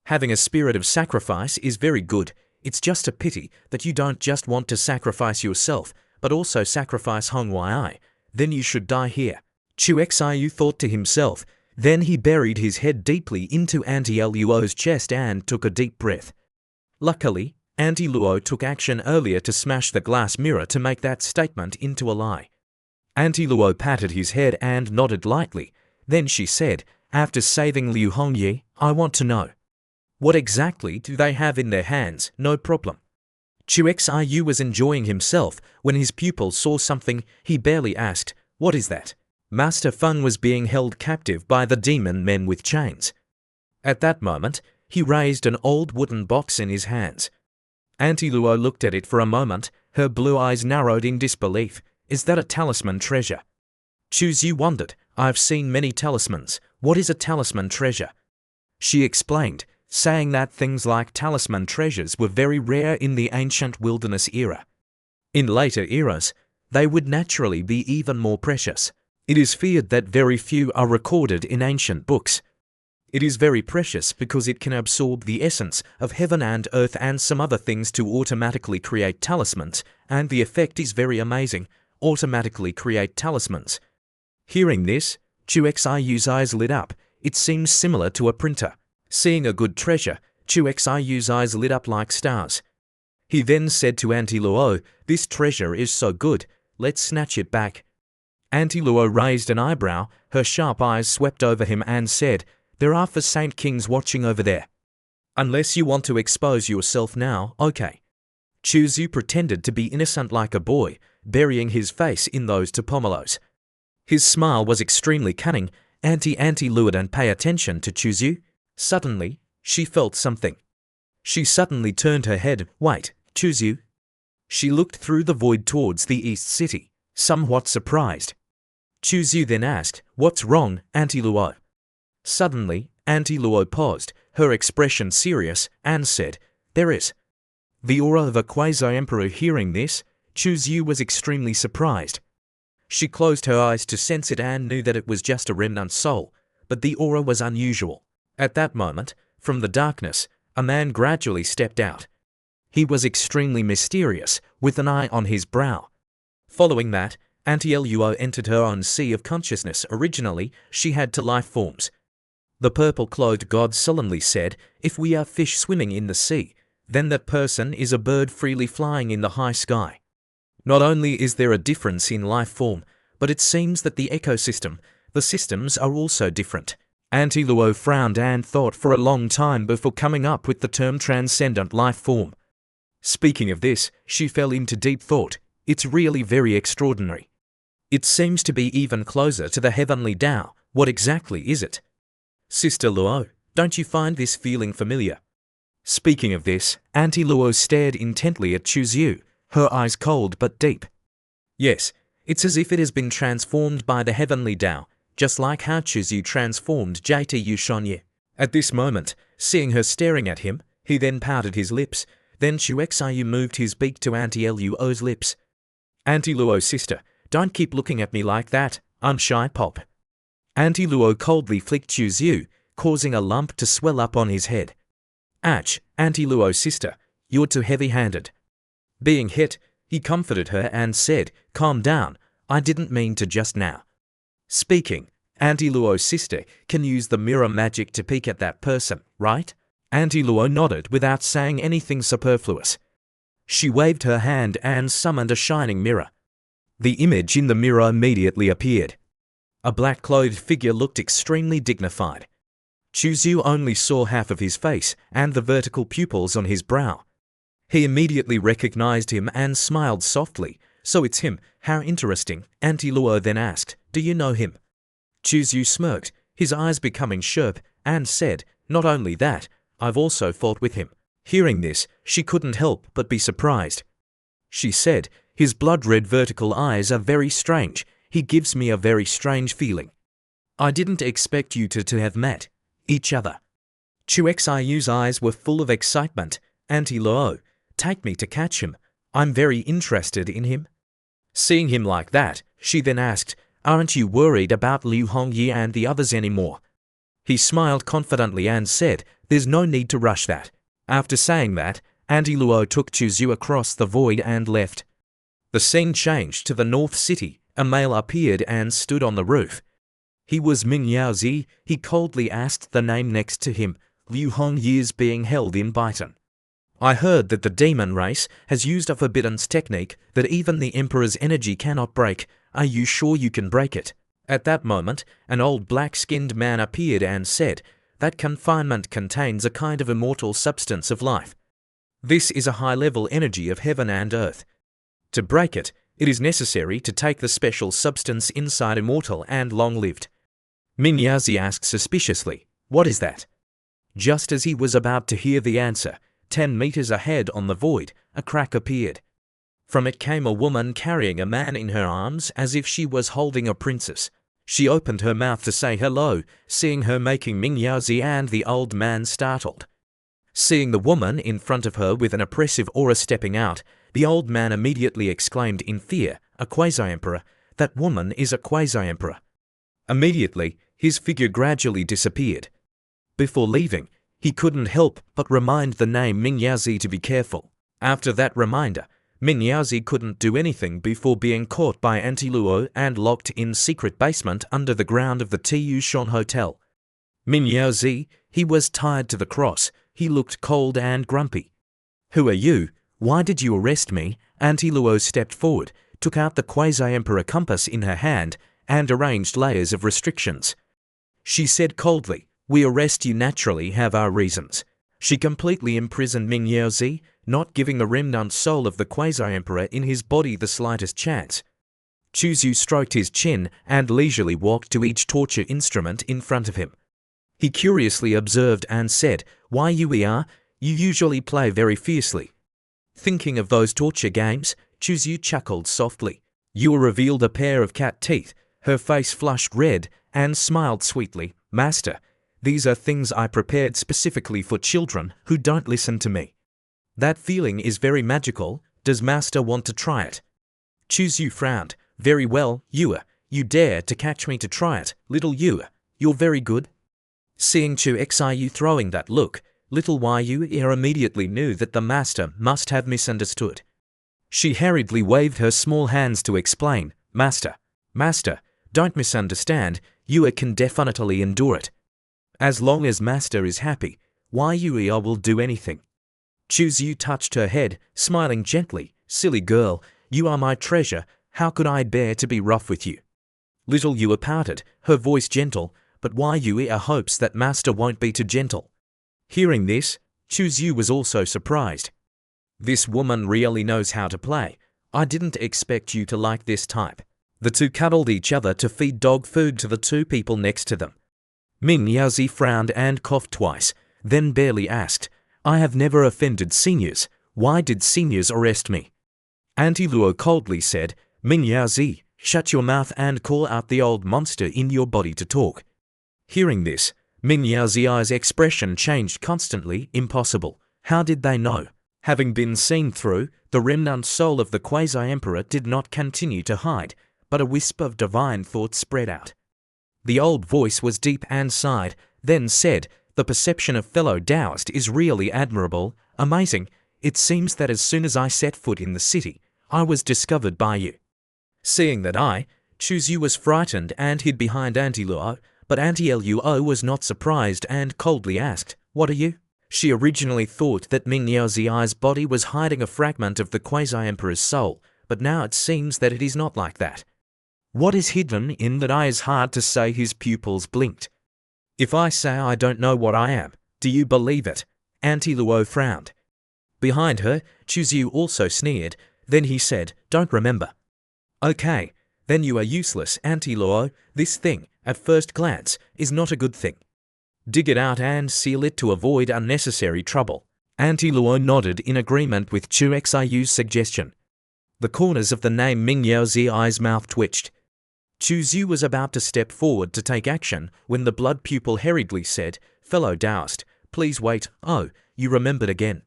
Having a spirit of sacrifice is very good. It's just a pity that you don't just want to sacrifice yourself, but also sacrifice Hongyi. Then you should die here." Xiu thought to himself. Then he buried his head deeply into Auntie Luo's chest and took a deep breath. Luckily, Auntie Luo took action earlier to smash the glass mirror to make that statement into a lie. Auntie Luo patted his head and nodded lightly. Then she said, "After saving Liu Hongyi, I want to know. What exactly do they have in their hands?" "No problem." Xiu was enjoying himself when his pupil saw something. He barely asked, "What is that?" Master Feng was being held captive by the demon men with chains. At that moment, he raised an old wooden box in his hands. Auntie Luo looked at it for a moment. Her blue eyes narrowed in disbelief. "Is that a talisman treasure?" Chuzu wondered. "I've seen many talismans. What is a talisman treasure?" She explained, saying that things like talisman treasures were very rare in the ancient wilderness era. In later eras, they would naturally be even more precious. It is feared that very few are recorded in ancient books. It is very precious because it can absorb the essence of heaven and earth and some other things to automatically create talismans, and the effect is very amazing. Automatically create talismans. Hearing this, Chu Xiu's eyes lit up. It seems similar to a printer. Seeing a good treasure, Chu Xiu's eyes lit up like stars. He then said to Auntie Luo, "This treasure is so good, let's snatch it back." Auntie Luo raised an eyebrow, her sharp eyes swept over him and said, "There are for Saint Kings watching over there. Unless you want to expose yourself now, okay." Chu Xiu pretended to be innocent like a boy, burying his face in those two pomelos. His smile was extremely cunning. Auntie lured and pay attention to Chu Xiu. Suddenly, she felt something. She suddenly turned her head. "Wait, Chu Xiu." She looked through the void towards the east city, somewhat surprised. Chu Xiu then asked, "What's wrong, Auntie Luo?" Suddenly, Auntie Luo paused, her expression serious, and said, "There is." The aura of a quasi-emperor. Hearing this, Chu Xiu was extremely surprised. She closed her eyes to sense it and knew that it was just a remnant soul, but the aura was unusual. At that moment, from the darkness, a man gradually stepped out. He was extremely mysterious, with an eye on his brow. Following that, Auntie Luo entered her own sea of consciousness. Originally, she had two life forms. The purple-clothed god solemnly said, "If we are fish swimming in the sea, then that person is a bird freely flying in the high sky." Not only is there a difference in life form, but it seems that the ecosystem, the systems are also different. Auntie Luo frowned and thought for a long time before coming up with the term transcendent life form. Speaking of this, she fell into deep thought. It's really very extraordinary. It seems to be even closer to the heavenly Tao. What exactly is it? Sister Luo, don't you find this feeling familiar? Speaking of this, Auntie Luo stared intently at Chu Xiu, her eyes cold but deep. Yes, it's as if it has been transformed by the heavenly Tao, just like how Chu Xiu transformed JT Yushonye. At this moment, seeing her staring at him, he then pouted his lips. Then Chu Xiu moved his beak to Auntie Luo's lips. "Auntie Luo, sister, don't keep looking at me like that. I'm shy, Pop." Auntie Luo coldly flicked Chu Xiu, causing a lump to swell up on his head. "Ouch, Auntie Luo, sister, you're too heavy-handed." Being hit, he comforted her and said, "Calm down, I didn't mean to just now." Speaking, Auntie Luo's sister can use the mirror magic to peek at that person, right? Auntie Luo nodded without saying anything superfluous. She waved her hand and summoned a shining mirror. The image in the mirror immediately appeared. A black-clothed figure looked extremely dignified. Chu Xiu only saw half of his face and the vertical pupils on his brow. He immediately recognized him and smiled softly. "So it's him, how interesting." Auntie Luo then asked, "Do you know him?" Chu Xiu smirked, his eyes becoming sharp, and said, "Not only that, I've also fought with him." Hearing this, she couldn't help but be surprised. She said, "His blood-red vertical eyes are very strange. He gives me a very strange feeling. I didn't expect you to have met each other." Chu Xiu's eyes were full of excitement. "Auntie Luo, take me to catch him. I'm very interested in him." Seeing him like that, she then asked, "Aren't you worried about Liu Hongyi and the others anymore?" He smiled confidently and said, "There's no need to rush that." After saying that, Auntie Luo took Chu Xiu across the void and left. The scene changed to the North City. A male appeared and stood on the roof. He was Ming Yaozi. He coldly asked the name next to him. "Liu Hongyi is being held in Baitan. I heard that the demon race has used a forbidden technique that even the Emperor's energy cannot break. Are you sure you can break it?" At that moment, an old black-skinned man appeared and said, "That confinement contains a kind of immortal substance of life. This is a high-level energy of heaven and earth. To break it, it is necessary to take the special substance inside immortal and long-lived." Ming Yazi asked suspiciously, "What is that?" Just as he was about to hear the answer, 10 meters ahead on the void, a crack appeared. From it came a woman carrying a man in her arms as if she was holding a princess. She opened her mouth to say hello, seeing her making Ming Yaozi and the old man startled. Seeing the woman in front of her with an oppressive aura stepping out, the old man immediately exclaimed in fear, "A quasi-emperor! That woman is a quasi-emperor!" Immediately, his figure gradually disappeared. Before leaving, he couldn't help but remind the name Mingyaozi to be careful. After that reminder, Mingyaozi couldn't do anything before being caught by Auntie Luo and locked in secret basement under the ground of the Tu Shan Hotel. Mingyaozi, he was tied to the cross. He looked cold and grumpy. "Who are you? Why did you arrest me?" Auntie Luo stepped forward, took out the quasi-emperor compass in her hand, and arranged layers of restrictions. She said coldly, "We arrest you naturally have our reasons." She completely imprisoned Mingyaozi, not giving the remnant soul of the quasi-emperor in his body the slightest chance. Chuzu stroked his chin and leisurely walked to each torture instrument in front of him. He curiously observed and said, "Why you usually play very fiercely." Thinking of those torture games, Chuzu chuckled softly. Yua revealed a pair of cat teeth. Her face flushed red and smiled sweetly. "Master, these are things I prepared specifically for children who don't listen to me. That feeling is very magical. Does Master want to try it?" Chuzu frowned. "Very well, Yua. You dare to catch me to try it, little Yua. You're very good." Seeing Chu Xiu throwing that look, little Yu immediately knew that the master must have misunderstood. She hurriedly waved her small hands to explain, Master, don't misunderstand, Yua can definitely endure it. As long as Master is happy, Yua will do anything." Chuzu touched her head, smiling gently. "Silly girl, you are my treasure. How could I bear to be rough with you?" Little Yua pouted, her voice gentle, but Yua hopes that Master won't be too gentle. Hearing this, Chuzu was also surprised. "This woman really knows how to play. I didn't expect you to like this type." The two cuddled each other to feed dog food to the two people next to them. Mingyaozi frowned and coughed twice, then barely asked, "I have never offended seniors. Why did seniors arrest me?" Auntie Luo coldly said, "Mingyaozi, shut your mouth and call out the old monster in your body to talk." Hearing this, Mingyaozi's expression changed constantly. Impossible. How did they know? Having been seen through, the remnant soul of the quasi-emperor did not continue to hide, but a wisp of divine thought spread out. The old voice was deep and sighed, then said, "The perception of fellow Taoist is really admirable, amazing. It seems that as soon as I set foot in the city, I was discovered by you." Seeing that Chuzu was frightened and hid behind Auntie Luo, but Auntie Luo was not surprised and coldly asked, "What are you?" She originally thought that Mingyaozi's body was hiding a fragment of the quasi-emperor's soul, but now it seems that it is not like that. "What is hidden in that eye is hard to say." His pupils blinked. "If I say I don't know what I am, do you believe it?" Auntie Luo frowned. Behind her, Chuzu also sneered, then he said, "Don't remember." "Okay, then you are useless, Auntie Luo. This thing, at first glance, is not a good thing. Dig it out and seal it to avoid unnecessary trouble." Auntie Luo nodded in agreement with Chu Xiu's suggestion. The corners of the name Mingyaozi's mouth twitched. Chuzu was about to step forward to take action when the blood pupil hurriedly said, "Fellow Taoist, please wait." "Oh, you remembered again."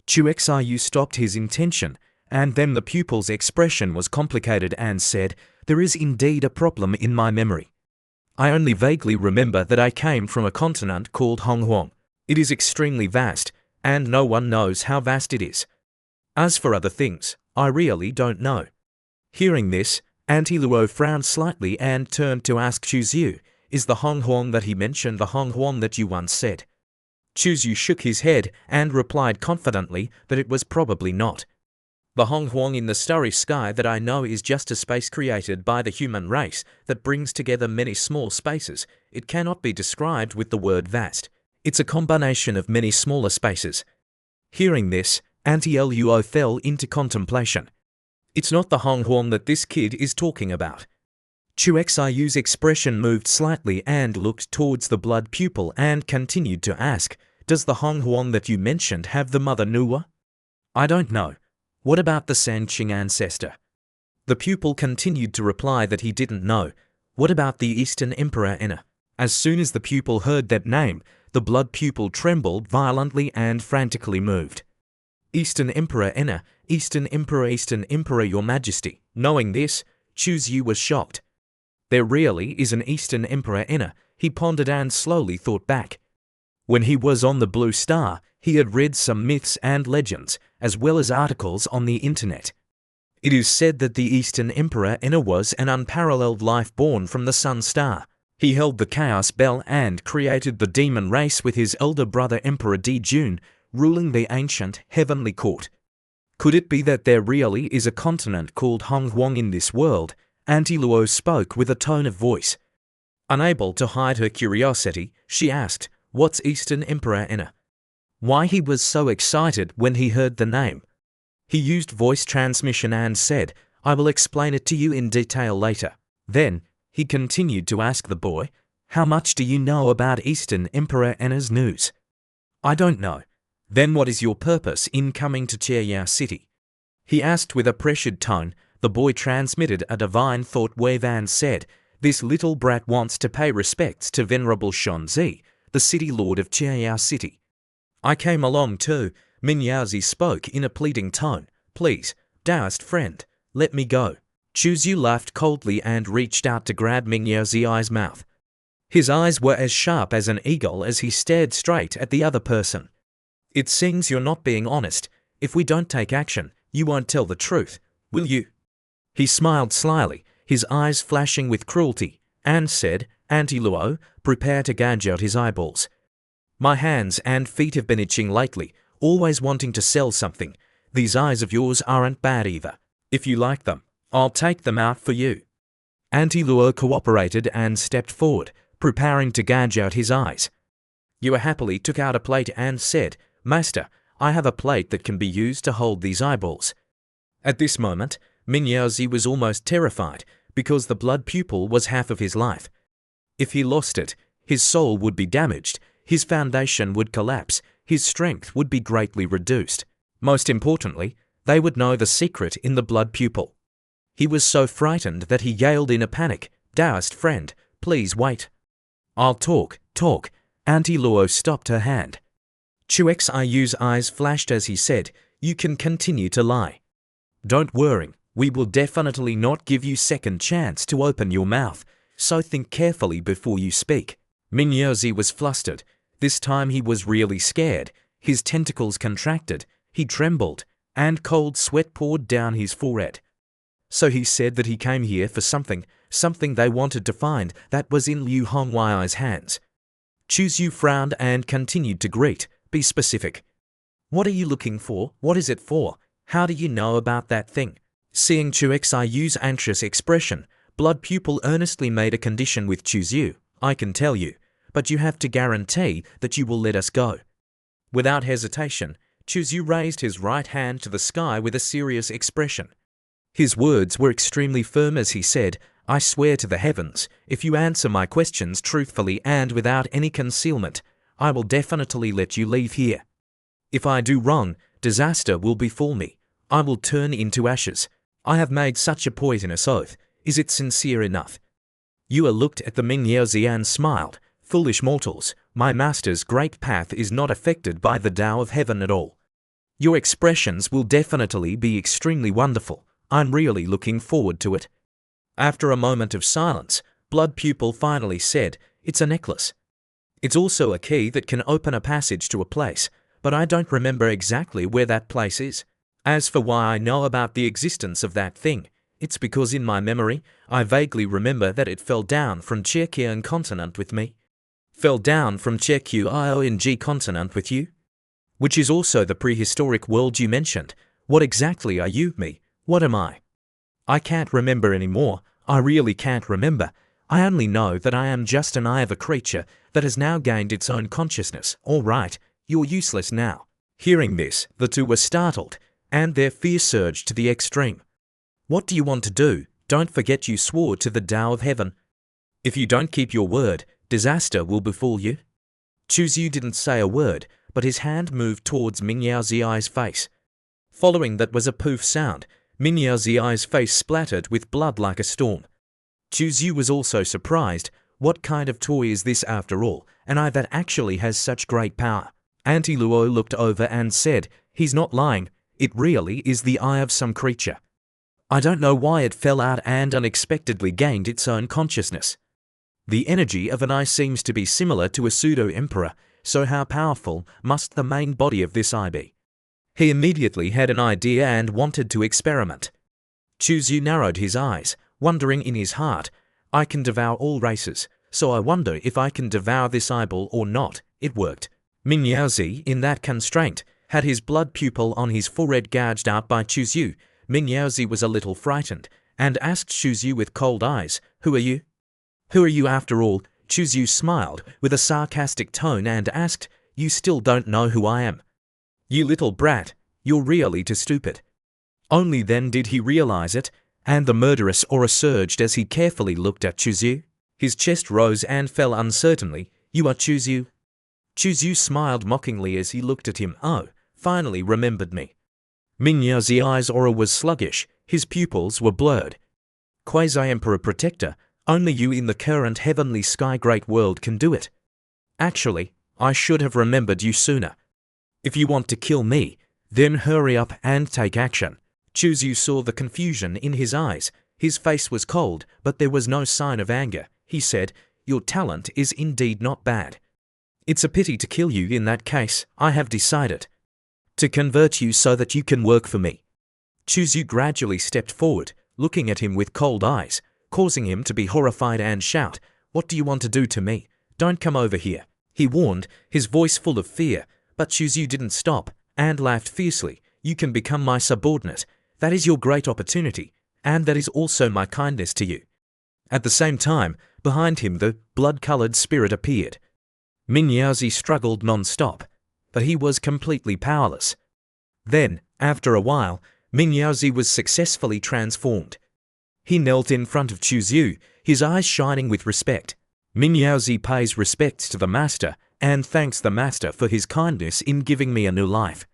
Chu Xiu stopped his intention, and then the pupil's expression was complicated and said, "There is indeed a problem in my memory. I only vaguely remember that I came from a continent called Honghuang. It is extremely vast, and no one knows how vast it is. As for other things, I really don't know." Hearing this, Auntie Luo frowned slightly and turned to ask Chuzu, "Is the Honghuang that he mentioned the Honghuang that you once said?" Chuzu shook his head and replied confidently that it was probably not. "The Honghuang in the starry sky that I know is just a space created by the human race that brings together many small spaces. It cannot be described with the word vast. It's a combination of many smaller spaces." Hearing this, Auntie Luo fell into contemplation. "It's not the Honghuang that this kid is talking about." Chu Xiu's expression moved slightly and looked towards the blood pupil and continued to ask, "Does the Honghuang that you mentioned have the mother Nuwa?" "I don't know. What about the Sanqing ancestor?" The pupil continued to reply that he didn't know. "What about the Eastern Emperor Enna?" As soon as the pupil heard that name, the blood pupil trembled violently and frantically moved. "Eastern Emperor Enna, Eastern Emperor, Your Majesty." Knowing this, Chuzu was shocked. There really is an Eastern Emperor Enna, he pondered and slowly thought back. When he was on the Blue Star, he had read some myths and legends, as well as articles on the internet. It is said that the Eastern Emperor En was an unparalleled life born from the Sun Star. He held the Chaos Bell and created the demon race with his elder brother Emperor Jun, ruling the ancient heavenly court. Could it be that there really is a continent called Honghuang in this world? Auntie Luo spoke with a tone of voice. Unable to hide her curiosity, she asked, "What's Eastern Emperor En?" Why he was so excited when he heard the name. He used voice transmission and said, "I will explain it to you in detail later." Then, he continued to ask the boy, "How much do you know about Eastern Emperor En's news?" "I don't know." "Then what is your purpose in coming to Chieyao City?" he asked with a pressured tone. The boy transmitted a divine thought wave and said, "This little brat wants to pay respects to Venerable Shonzi, the city lord of Chieyao City." "I came along too," Min Yaozi spoke in a pleading tone. "Please, Taoist friend, let me go." Chuzu laughed coldly and reached out to grab Min Yaozi's mouth. His eyes were as sharp as an eagle as he stared straight at the other person. "It seems you're not being honest. If we don't take action, you won't tell the truth, will you?" He smiled slyly, his eyes flashing with cruelty, and said, "Auntie Luo, prepare to gouge out his eyeballs. My hands and feet have been itching lately, always wanting to sell something. These eyes of yours aren't bad either. If you like them, I'll take them out for you." Auntie Luo cooperated and stepped forward, preparing to gouge out his eyes. Yua happily took out a plate and said, "Master, I have a plate that can be used to hold these eyeballs." At this moment, Min Yaozi was almost terrified, because the blood pupil was half of his life. If he lost it, his soul would be damaged, his foundation would collapse, his strength would be greatly reduced. Most importantly, they would know the secret in the blood pupil. He was so frightened that he yelled in a panic, "Taoist friend, please wait." "I'll talk." Auntie Luo stopped her hand. Chuxiu's eyes flashed as he said, "You can continue to lie. Don't worry, we will definitely not give you second chance to open your mouth, so think carefully before you speak." Min Yaozi was flustered. This time he was really scared. His tentacles contracted, he trembled, and cold sweat poured down his forehead. So he said that he came here for something they wanted to find that was in Liu Hongwei's hands. Chuzu frowned and continued to greet, "Be specific. What are you looking for? What is it for? How do you know about that thing?" Seeing Chuxiu's anxious expression, blood pupil earnestly made a condition with Chuzu. "I can tell you, but you have to guarantee that you will let us go." Without hesitation, Chuzu raised his right hand to the sky with a serious expression. His words were extremely firm as he said, "I swear to the heavens, if you answer my questions truthfully and without any concealment, I will definitely let you leave here. If I do wrong, disaster will befall me. I will turn into ashes. I have made such a poisonous oath. Is it sincere enough?" Yua looked at the Min Yaozi and smiled. "Foolish mortals, my master's great path is not affected by the Tao of heaven at all. Your expressions will definitely be extremely wonderful. I'm really looking forward to it." After a moment of silence, blood pupil finally said, "It's a necklace. It's also a key that can open a passage to a place, but I don't remember exactly where that place is. As for why I know about the existence of that thing, it's because in my memory, I vaguely remember that it fell down from Chieyao continent with me." "Fell down from Chieyao continent with you? Which is also the prehistoric world you mentioned. What exactly are you, me? What am I?" "I can't remember anymore. I really can't remember. I only know that I am just an eye of a creature that has now gained its own consciousness. All right, you're useless now." Hearing this, the two were startled, and their fear surged to the extreme. "What do you want to do? Don't forget you swore to the Tao of heaven. If you don't keep your word, disaster will befall you." Chuzu didn't say a word, but his hand moved towards Min Yaozi's face. Following that was a poof sound. Min Yaozi's face splattered with blood like a storm. Chuzu was also surprised. What kind of toy is this after all? An eye that actually has such great power. Auntie Luo looked over and said, "He's not lying. It really is the eye of some creature. I don't know why it fell out and unexpectedly gained its own consciousness. The energy of an eye seems to be similar to a pseudo-emperor, so how powerful must the main body of this eye be? He immediately had an idea and wanted to experiment. Chuzyu narrowed his eyes, wondering in his heart, I can devour all races, so I wonder if I can devour this eyeball or not. It worked. Minyaozi, in that constraint, had his blood pupil on his forehead gouged out by Chuzyu. Minyaozi was a little frightened, and asked Chuzyu with cold eyes, Who are you? Who are you after all? Chuzyu smiled with a sarcastic tone and asked, You still don't know who I am? You little brat, you're really too stupid. Only then did he realize it, and the murderous aura surged as he carefully looked at Chuzyu. His chest rose and fell uncertainly. You are Chuzyu? Chuzyu smiled mockingly as he looked at him. Oh, finally remembered me. Minyaozi's eyes aura was sluggish, his pupils were blurred. Quasi-Emperor Protector, only you in the current heavenly sky great world can do it. Actually, I should have remembered you sooner. If you want to kill me, then hurry up and take action. Chuzyu saw the confusion in his eyes. His face was cold, but there was no sign of anger. He said, Your talent is indeed not bad. It's a pity to kill you in that case. I have decided to convert you so that you can work for me. Chuzyu gradually stepped forward, looking at him with cold eyes, causing him to be horrified and shout, What do you want to do to me? Don't come over here. He warned, his voice full of fear, but Chuzyu didn't stop, and laughed fiercely. You can become my subordinate. That is your great opportunity, and that is also my kindness to you. At the same time, behind him the blood-colored spirit appeared. Minyaozi struggled non-stop, but he was completely powerless. Then, after a while, Minyaozi was successfully transformed. He knelt in front of Chuzyu, his eyes shining with respect. Minyaozi pays respects to the master and thanks the master for his kindness in giving me a new life.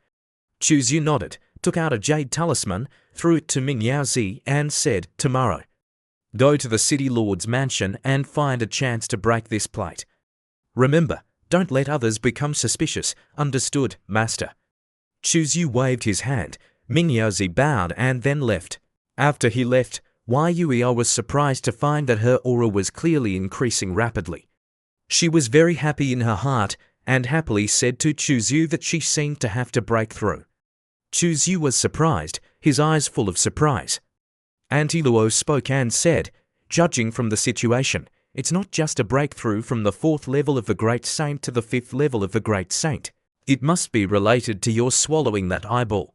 Chuzyu nodded, took out a jade talisman, threw it to Minyaozi and said, Tomorrow, go to the city lord's mansion and find a chance to break this plate. Remember, don't let others become suspicious. Understood, master. Chuzyu waved his hand. Minyaozi bowed and then left. After he left, Yuiao was surprised to find that her aura was clearly increasing rapidly. She was very happy in her heart and happily said to Chuzyu that she seemed to have to break through. Chuzyu was surprised, his eyes full of surprise. Auntie Luo spoke and said, Judging from the situation, it's not just a breakthrough from the 4th level of the Great Saint to the 5th level of the Great Saint. It must be related to your swallowing that eyeball.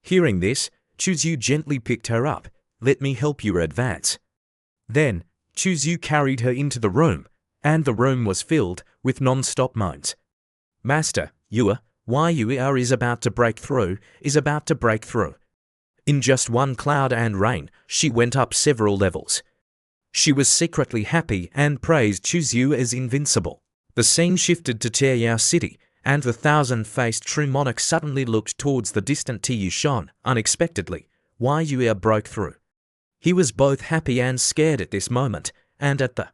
Hearing this, Chuzyu gently picked her up. Let me help you advance. Then, Chuzyu carried her into the room, and the room was filled with non-stop moans. Master, Yuiao is about to break through, In just one cloud and rain, she went up several levels. She was secretly happy and praised Chuzyu as invincible. The scene shifted to Chieyao City, and the thousand-faced true monarch suddenly looked towards the distant Tiyushan. Unexpectedly, Yuiao broke through. He was both happy and scared at this moment, and at the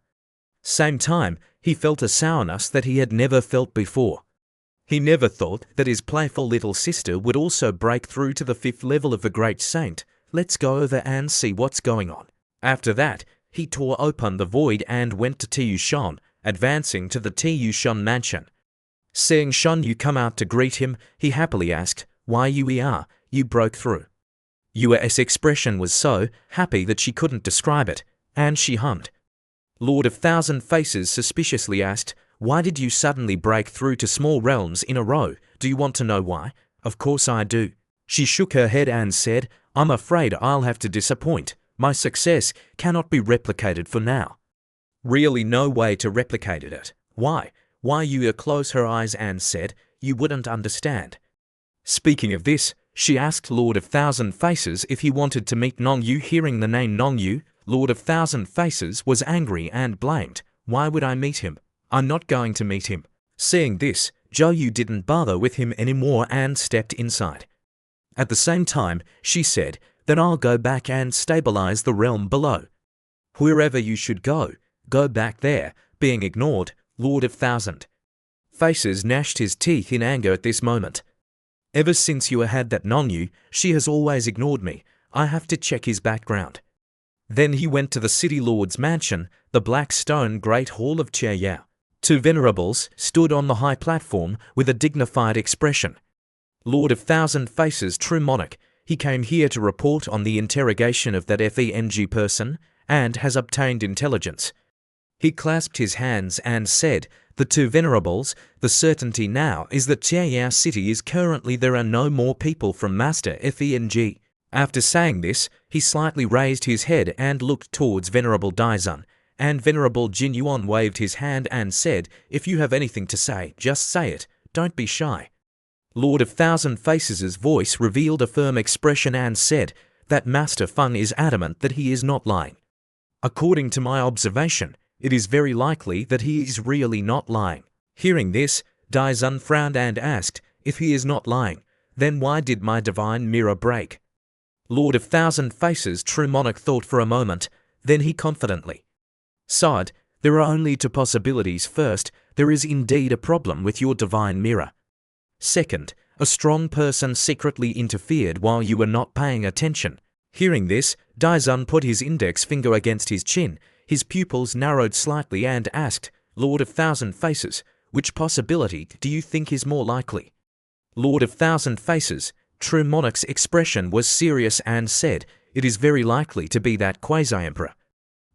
same time, he felt a sourness that he had never felt before. He never thought that his playful little sister would also break through to the 5th level of the Great Saint. Let's go over and see what's going on. After that, he tore open the void and went to Tiyushan, advancing to the Tiyushan mansion. Seeing Shun Yu come out to greet him, he happily asked, Yuiao, you broke through. Yuiao's expression was so happy that she couldn't describe it, and she hummed. Lord of Thousand Faces suspiciously asked, Why did you suddenly break through to small realms in a row? Do you want to know why? Of course I do. She shook her head and said, I'm afraid I'll have to disappoint. My success cannot be replicated for now. Really no way to replicate it. Why? Yuiao closed her eyes and said, You wouldn't understand. Speaking of this, she asked Lord of Thousand Faces if he wanted to meet Nongyu. Hearing the name Nongyu, Lord of Thousand Faces was angry and blamed. Why would I meet him? I'm not going to meet him. Seeing this, Yu didn't bother with him anymore and stepped inside. At the same time, she said, Then I'll go back and stabilize the realm below. Wherever you should go back there. Being ignored, Lord of Thousand Faces gnashed his teeth in anger at this moment. Ever since you had that Nongyu, she has always ignored me. I have to check his background. Then he went to the city lord's mansion, the black stone great hall of Chieyao. Two venerables stood on the high platform with a dignified expression. Lord of Thousand Faces, true monarch, he came here to report on the interrogation of that FENG person and has obtained intelligence. He clasped his hands and said, "The two venerables, the certainty now is that Chiao City is currently there are no more people from Master FENG." After saying this, he slightly raised his head and looked towards Venerable Daizun, and Venerable Jin Yuan waved his hand and said, "If you have anything to say, just say it, don't be shy." Lord of Thousand Faces' voice revealed a firm expression and said, "That Master Feng is adamant that he is not lying. According to my observation, it is very likely that he is really not lying." Hearing this, Daizun frowned and asked, "If he is not lying, then why did my divine mirror break?" Lord of Thousand Faces, true monarch, thought for a moment, then he confidently sighed, "There are only two possibilities. First, there is indeed a problem with your divine mirror. Second, a strong person secretly interfered while you were not paying attention." Hearing this, Daizun put his index finger against his chin, his pupils narrowed slightly and asked, "Lord of Thousand Faces, which possibility do you think is more likely?" Lord of Thousand Faces, true monarch's expression was serious and said, "It is very likely to be that quasi-emperor."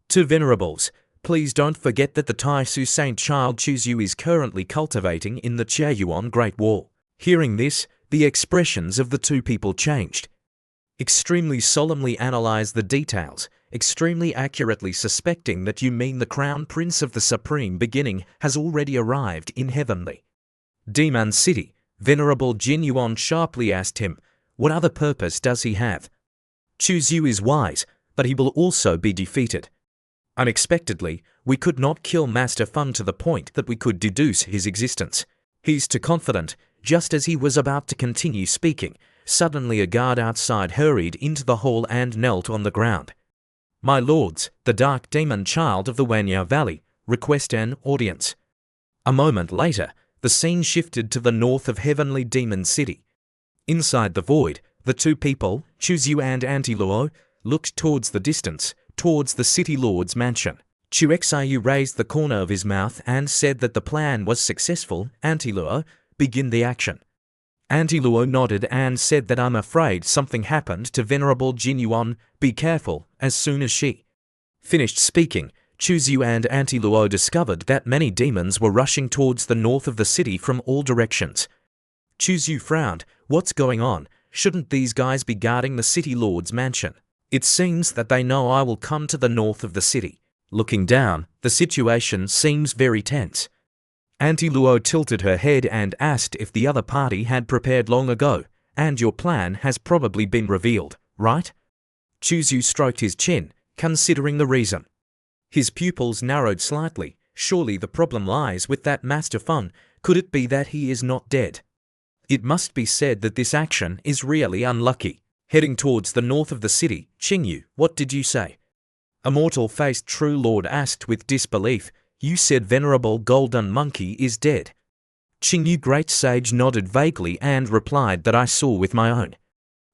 Two venerables, please don't forget that the Taisu Saint Child Chuzu is currently cultivating in the Chiayuan Great Wall. Hearing this, the expressions of the two people changed. Extremely solemnly analyze the details, extremely accurately suspecting that you mean the Crown Prince of the Supreme Beginning has already arrived in Heavenly Demon City. Venerable Jin Yuan sharply asked him, "What other purpose does he have?" Chuzu is wise, but he will also be defeated. Unexpectedly, we could not kill Master Feng to the point that we could deduce his existence. He's too confident. Just as he was about to continue speaking, suddenly a guard outside hurried into the hall and knelt on the ground. "My lords, the dark demon child of the Wanya Valley, request an audience." A moment later, the scene shifted to the north of Heavenly Demon City. Inside the void, the two people, Chuzu and Antiluo, looked towards the distance, towards the city lord's mansion. Chuexiu raised the corner of his mouth and said that the plan was successful. Antiluo, begin the action. Antiluo nodded and said that I'm afraid something happened to Venerable Jin Yuan. Be careful. As soon as she finished speaking, Chuzu and Antiluo discovered that many demons were rushing towards the north of the city from all directions. Chuzu frowned. What's going on? Shouldn't these guys be guarding the city lord's mansion? It seems that they know I will come to the north of the city. Looking down, the situation seems very tense. Antiluo tilted her head and asked if the other party had prepared long ago, and your plan has probably been revealed, right? Chuzu stroked his chin, considering the reason. His pupils narrowed slightly. Surely the problem lies with that Master Feng. Could it be that he is not dead? It must be said that this action is really unlucky. Heading towards the north of the city, Qingyu, what did you say? A mortal-faced true lord asked with disbelief. You said Venerable Golden Monkey is dead. Qingyu Great Sage nodded vaguely and replied that I saw with my own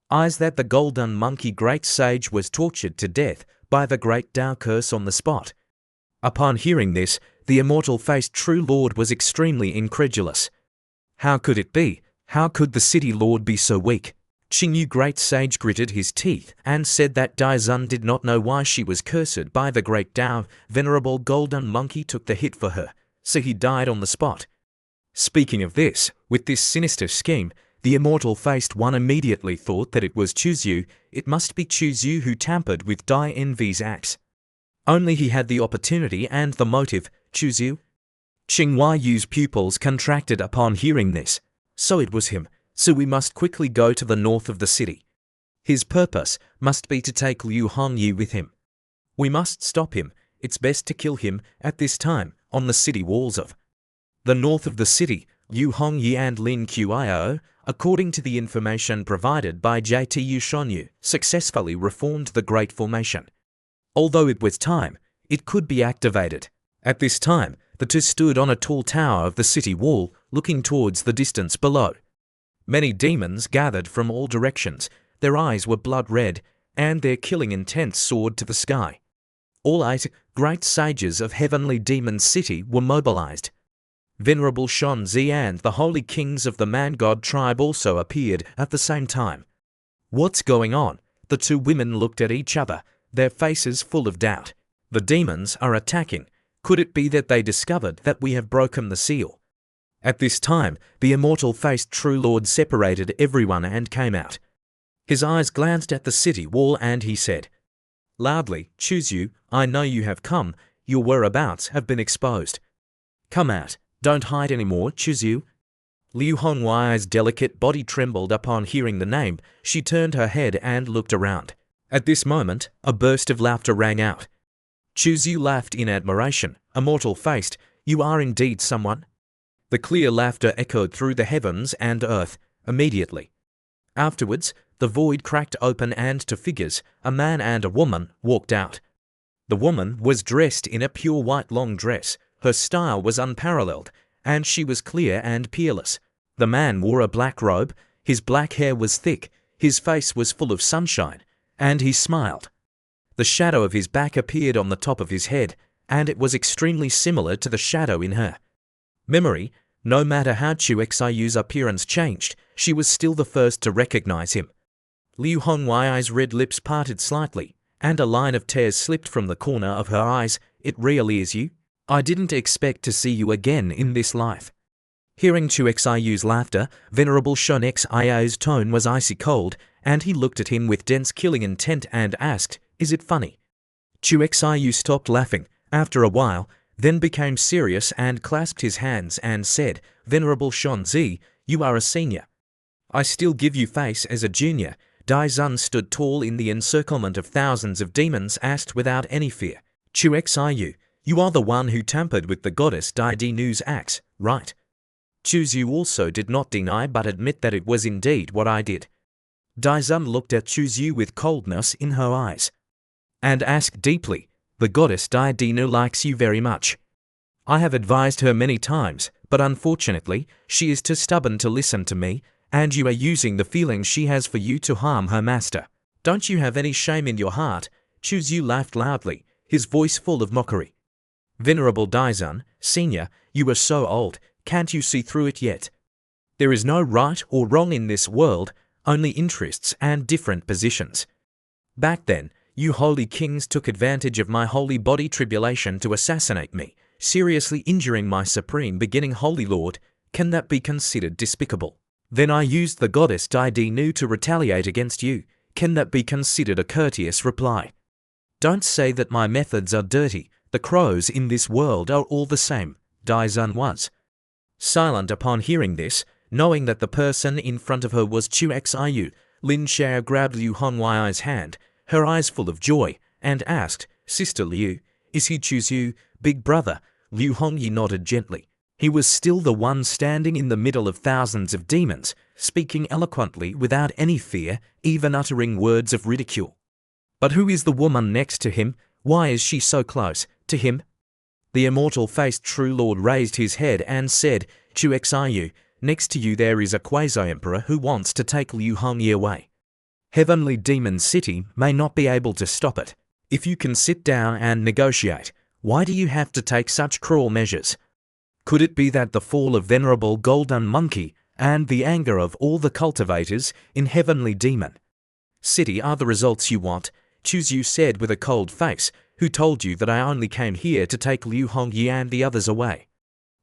eyes that the Golden Monkey Great Sage was tortured to death by the Great Tao Curse on the spot. Upon hearing this, the immortal-faced true lord was extremely incredulous. How could it be? How could the city lord be so weak? Qingyu Great Sage gritted his teeth and said that Daizun did not know why she was cursed by the Great Tao. Venerable Golden Monkey took the hit for her, so he died on the spot. Speaking of this, with this sinister scheme, the immortal-faced one immediately thought that it was Chuzu. It must be Chuzu who tampered with Dai Envy's axe. Only he had the opportunity and the motive. Chuzu? Qinghua Yu's pupils contracted upon hearing this. So it was him. So we must quickly go to the north of the city. His purpose must be to take Liu Hongyu with him. We must stop him. It's best to kill him at this time on the city walls of the north of the city. Liu Hongyu and Lin Qiao, according to the information provided by JTU Shonyu, successfully reformed the Great Formation. Although it was time, it could be activated. At this time, the two stood on a tall tower of the city wall, looking towards the distance below. Many demons gathered from all directions. Their eyes were blood red, and their killing intent soared to the sky. All 8 great sages of Heavenly Demon City were mobilized. Venerable Shonzi and the holy kings of the man-god tribe also appeared at the same time. What's going on? The two women looked at each other, their faces full of doubt. The demons are attacking. Could it be that they discovered that we have broken the seal? At this time, the immortal-faced true lord separated everyone and came out. His eyes glanced at the city wall and he said loudly, "Choose you, I know you have come, your whereabouts have been exposed. Come out, don't hide anymore, choose you." Liu Hongwei's delicate body trembled upon hearing the name. She turned her head and looked around. At this moment, a burst of laughter rang out. Choose you laughed in admiration. Immortal-faced, you are indeed someone. The clear laughter echoed through the heavens and earth immediately. Afterwards, the void cracked open and two figures, a man and a woman, walked out. The woman was dressed in a pure white long dress. Her style was unparalleled, and she was clear and peerless. The man wore a black robe, his black hair was thick, his face was full of sunshine, and he smiled. The shadow of his back appeared on the top of his head, and it was extremely similar to the shadow in her memory. No matter how Chu Xiu's appearance changed, she was still the first to recognize him. Liu Hongwei's red lips parted slightly, and a line of tears slipped from the corner of her eyes. It really is you? I didn't expect to see you again in this life. Hearing Chu Xiu's laughter, Venerable Shon Xiu's tone was icy cold, and he looked at him with dense killing intent and asked, "Is it funny?" Chu Xiu stopped laughing, after a while, then became serious and clasped his hands and said, "Venerable Shonzi, you are a senior. I still give you face as a junior." Dai Zun stood tall in the encirclement of thousands of demons, asked without any fear, "Chu Xiu, you are the one who tampered with the goddess Dai Dinu's axe, right?" Chu Xiu also did not deny but admit that it was indeed what I did. Dai Zun looked at Chu Xiu with coldness in her eyes and asked deeply, "The goddess Dai Dinu likes you very much. I have advised her many times, but unfortunately, she is too stubborn to listen to me, and you are using the feelings she has for you to harm her master. Don't you have any shame in your heart?" Chu Xiu laughed loudly, his voice full of mockery. "Venerable Daizun, Senior, you are so old, can't you see through it yet? There is no right or wrong in this world, only interests and different positions. Back then, you holy kings took advantage of my holy body tribulation to assassinate me, seriously injuring my supreme beginning holy lord. Can that be considered despicable? Then I used the goddess Dai Dinu to retaliate against you. Can that be considered a courteous reply? Don't say that my methods are dirty. The crows in this world are all the same." Daizun was silent upon hearing this, knowing that the person in front of her was Chu Xiu. Lin Xiao grabbed Liu Hongwei's hand, her eyes full of joy, and asked, "Sister Liu, is he Chu Xiu, big brother?" Liu Hongyi nodded gently. He was still the one standing in the middle of thousands of demons, speaking eloquently without any fear, even uttering words of ridicule. But who is the woman next to him? Why is she so close to him? The immortal-faced true lord raised his head and said, "Chu Xiu, next to you there is a quasi-emperor who wants to take Liu Hongyi away. Heavenly Demon City may not be able to stop it. If you can sit down and negotiate, why do you have to take such cruel measures? Could it be that the fall of Venerable Golden Monkey and the anger of all the cultivators in Heavenly Demon City are the results you want?" Chu Xiu said with a cold face, "Who told you that I only came here to take Liu Hongyi and the others away?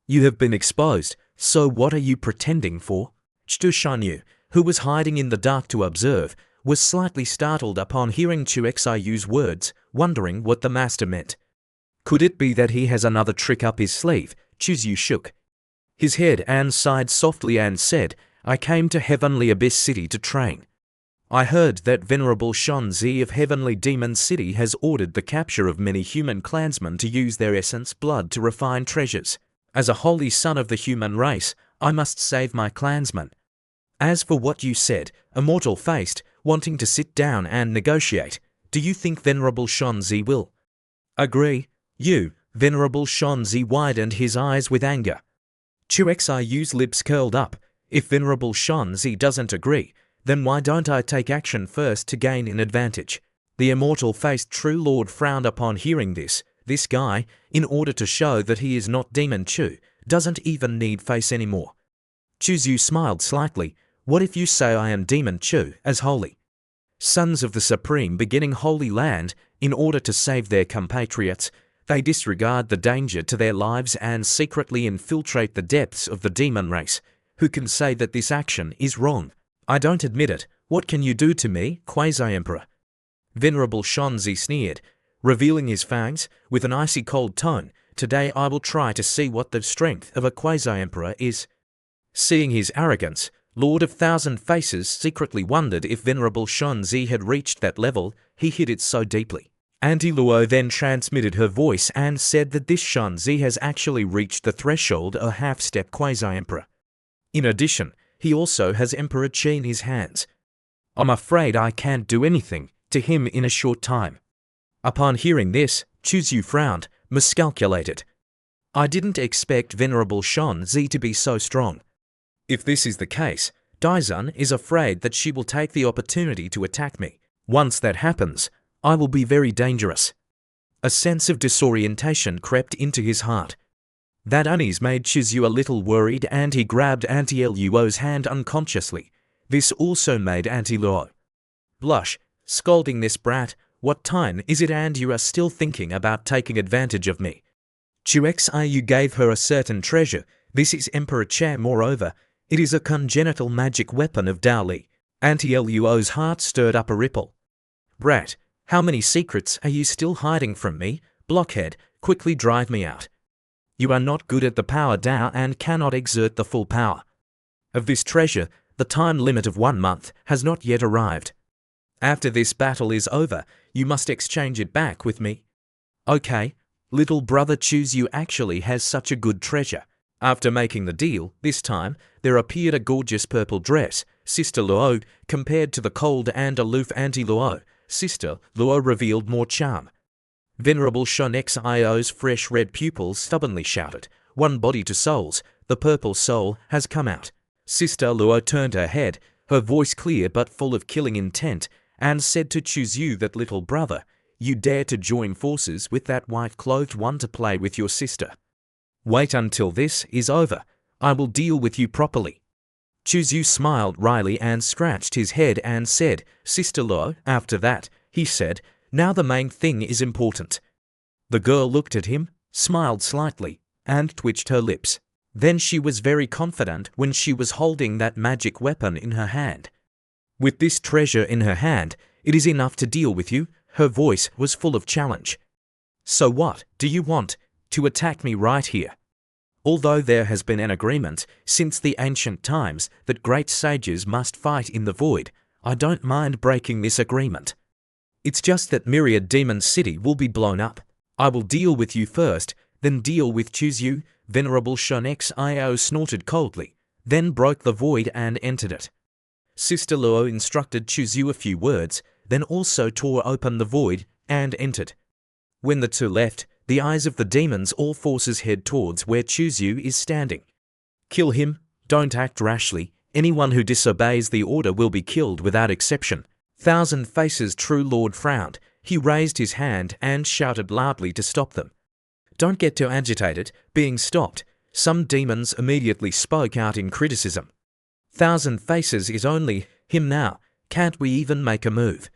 You have been exposed, so what are you pretending for?" Chu Shanyu, who was hiding in the dark to observe, was slightly startled upon hearing Chu Xiu's words, wondering what the master meant. Could it be that he has another trick up his sleeve? Chu Xiu shook his head and sighed softly and said, "I came to Heavenly Abyss City to train. I heard that Venerable Shonzi of Heavenly Demon City has ordered the capture of many human clansmen to use their essence blood to refine treasures. As a holy son of the human race, I must save my clansmen. As for what you said, immortal-faced, wanting to sit down and negotiate, do you think Venerable Shonzi will agree?" You, Venerable Shonzi widened his eyes with anger. Chu Xiu's lips curled up. "If Venerable Shonzi doesn't agree, then why don't I take action first to gain an advantage?" The immortal-faced true lord frowned upon hearing this. This guy, in order to show that he is not Demon Chu, doesn't even need face anymore. Chuzu smiled slightly. What if you say I am Demon Chu, as holy sons of the Supreme beginning Holy Land, in order to save their compatriots, they disregard the danger to their lives and secretly infiltrate the depths of the demon race. Who can say that this action is wrong? I don't admit it. What can you do to me, Quasi-Emperor? Venerable Shonzi sneered, revealing his fangs with an icy cold tone. Today I will try to see what the strength of a Quasi-Emperor is. Seeing his arrogance, Lord of Thousand Faces secretly wondered if Venerable Shonzi had reached that level. He hid it so deeply. Auntie Luo then transmitted her voice and said that this Shonzi has actually reached the threshold of half-step Quasi-Emperor. In addition, he also has Emperor Qi in his hands. I'm afraid I can't do anything to him in a short time. Upon hearing this, Chuzu frowned, miscalculated. I didn't expect Venerable Shonzi to be so strong. If this is the case, Daizun is afraid that she will take the opportunity to attack me. Once that happens, I will be very dangerous. A sense of disorientation crept into his heart. That unease made Chuzu a little worried and he grabbed Auntie Luo's hand unconsciously. This also made Auntie Luo blush, scolding this brat. What time is it and you are still thinking about taking advantage of me? You gave her a certain treasure. This is Emperor Che. Moreover, it is a congenital magic weapon of Dao Li. Auntie Luo's heart stirred up a ripple. Brat, how many secrets are you still hiding from me? Blockhead, quickly drive me out. You are not good at the power Dao and cannot exert the full power of this treasure. The time limit of 1 month has not yet arrived. After this battle is over, you must exchange it back with me. Okay, little brother Chuzu actually has such a good treasure. After making the deal, this time, there appeared a gorgeous purple dress. Sister Luo, compared to the cold and aloof Auntie Luo, Sister Luo revealed more charm. Venerable Shon Xio's fresh red pupils stubbornly shouted, one body to souls, the purple soul has come out. Sister Luo turned her head, her voice clear but full of killing intent, and said to Chuzu that little brother, you dare to join forces with that white-clothed one to play with your sister. Wait until this is over. I will deal with you properly. Chuzu smiled wryly and scratched his head and said, Sister Luo, after that, he said, now the main thing is important. The girl looked at him, smiled slightly, and twitched her lips. Then she was very confident when she was holding that magic weapon in her hand. With this treasure in her hand, it is enough to deal with you. Her voice was full of challenge. So what do you want? To attack me right here? Although there has been an agreement since the ancient times that great sages must fight in the void, I don't mind breaking this agreement. It's just that Myriad Demon City will be blown up. I will deal with you first, then deal with Chuzu. Venerable Shon Xio snorted coldly, then broke the void and entered it. Sister Luo instructed Chuzu a few words, then also tore open the void and entered. When the two left, the eyes of the demons all forces head towards where Chuzu is standing. Kill him, don't act rashly. Anyone who disobeys the order will be killed without exception. Thousand Faces' true lord frowned. He raised his hand and shouted loudly to stop them. Don't get too agitated, being stopped. Some demons immediately spoke out in criticism. Thousand Faces is only him now. Can't we even make a move?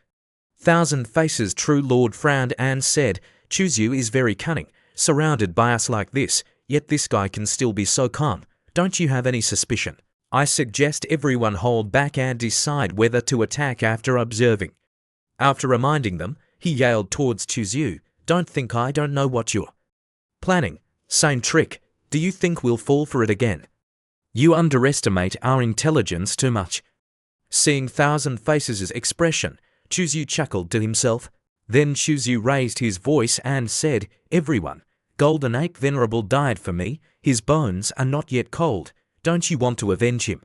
Thousand Faces' true lord frowned and said, Chuzu is very cunning, surrounded by us like this, yet this guy can still be so calm. Don't you have any suspicion? I suggest everyone hold back and decide whether to attack after observing. After reminding them, he yelled towards Chuzu, don't think I don't know what you're planning. Same trick. Do you think we'll fall for it again? You underestimate our intelligence too much. Seeing Thousand Faces' expression, Chuzu chuckled to himself. Then Chuzu raised his voice and said, everyone, Golden Ape Venerable died for me. His bones are not yet cold. Don't you want to avenge him?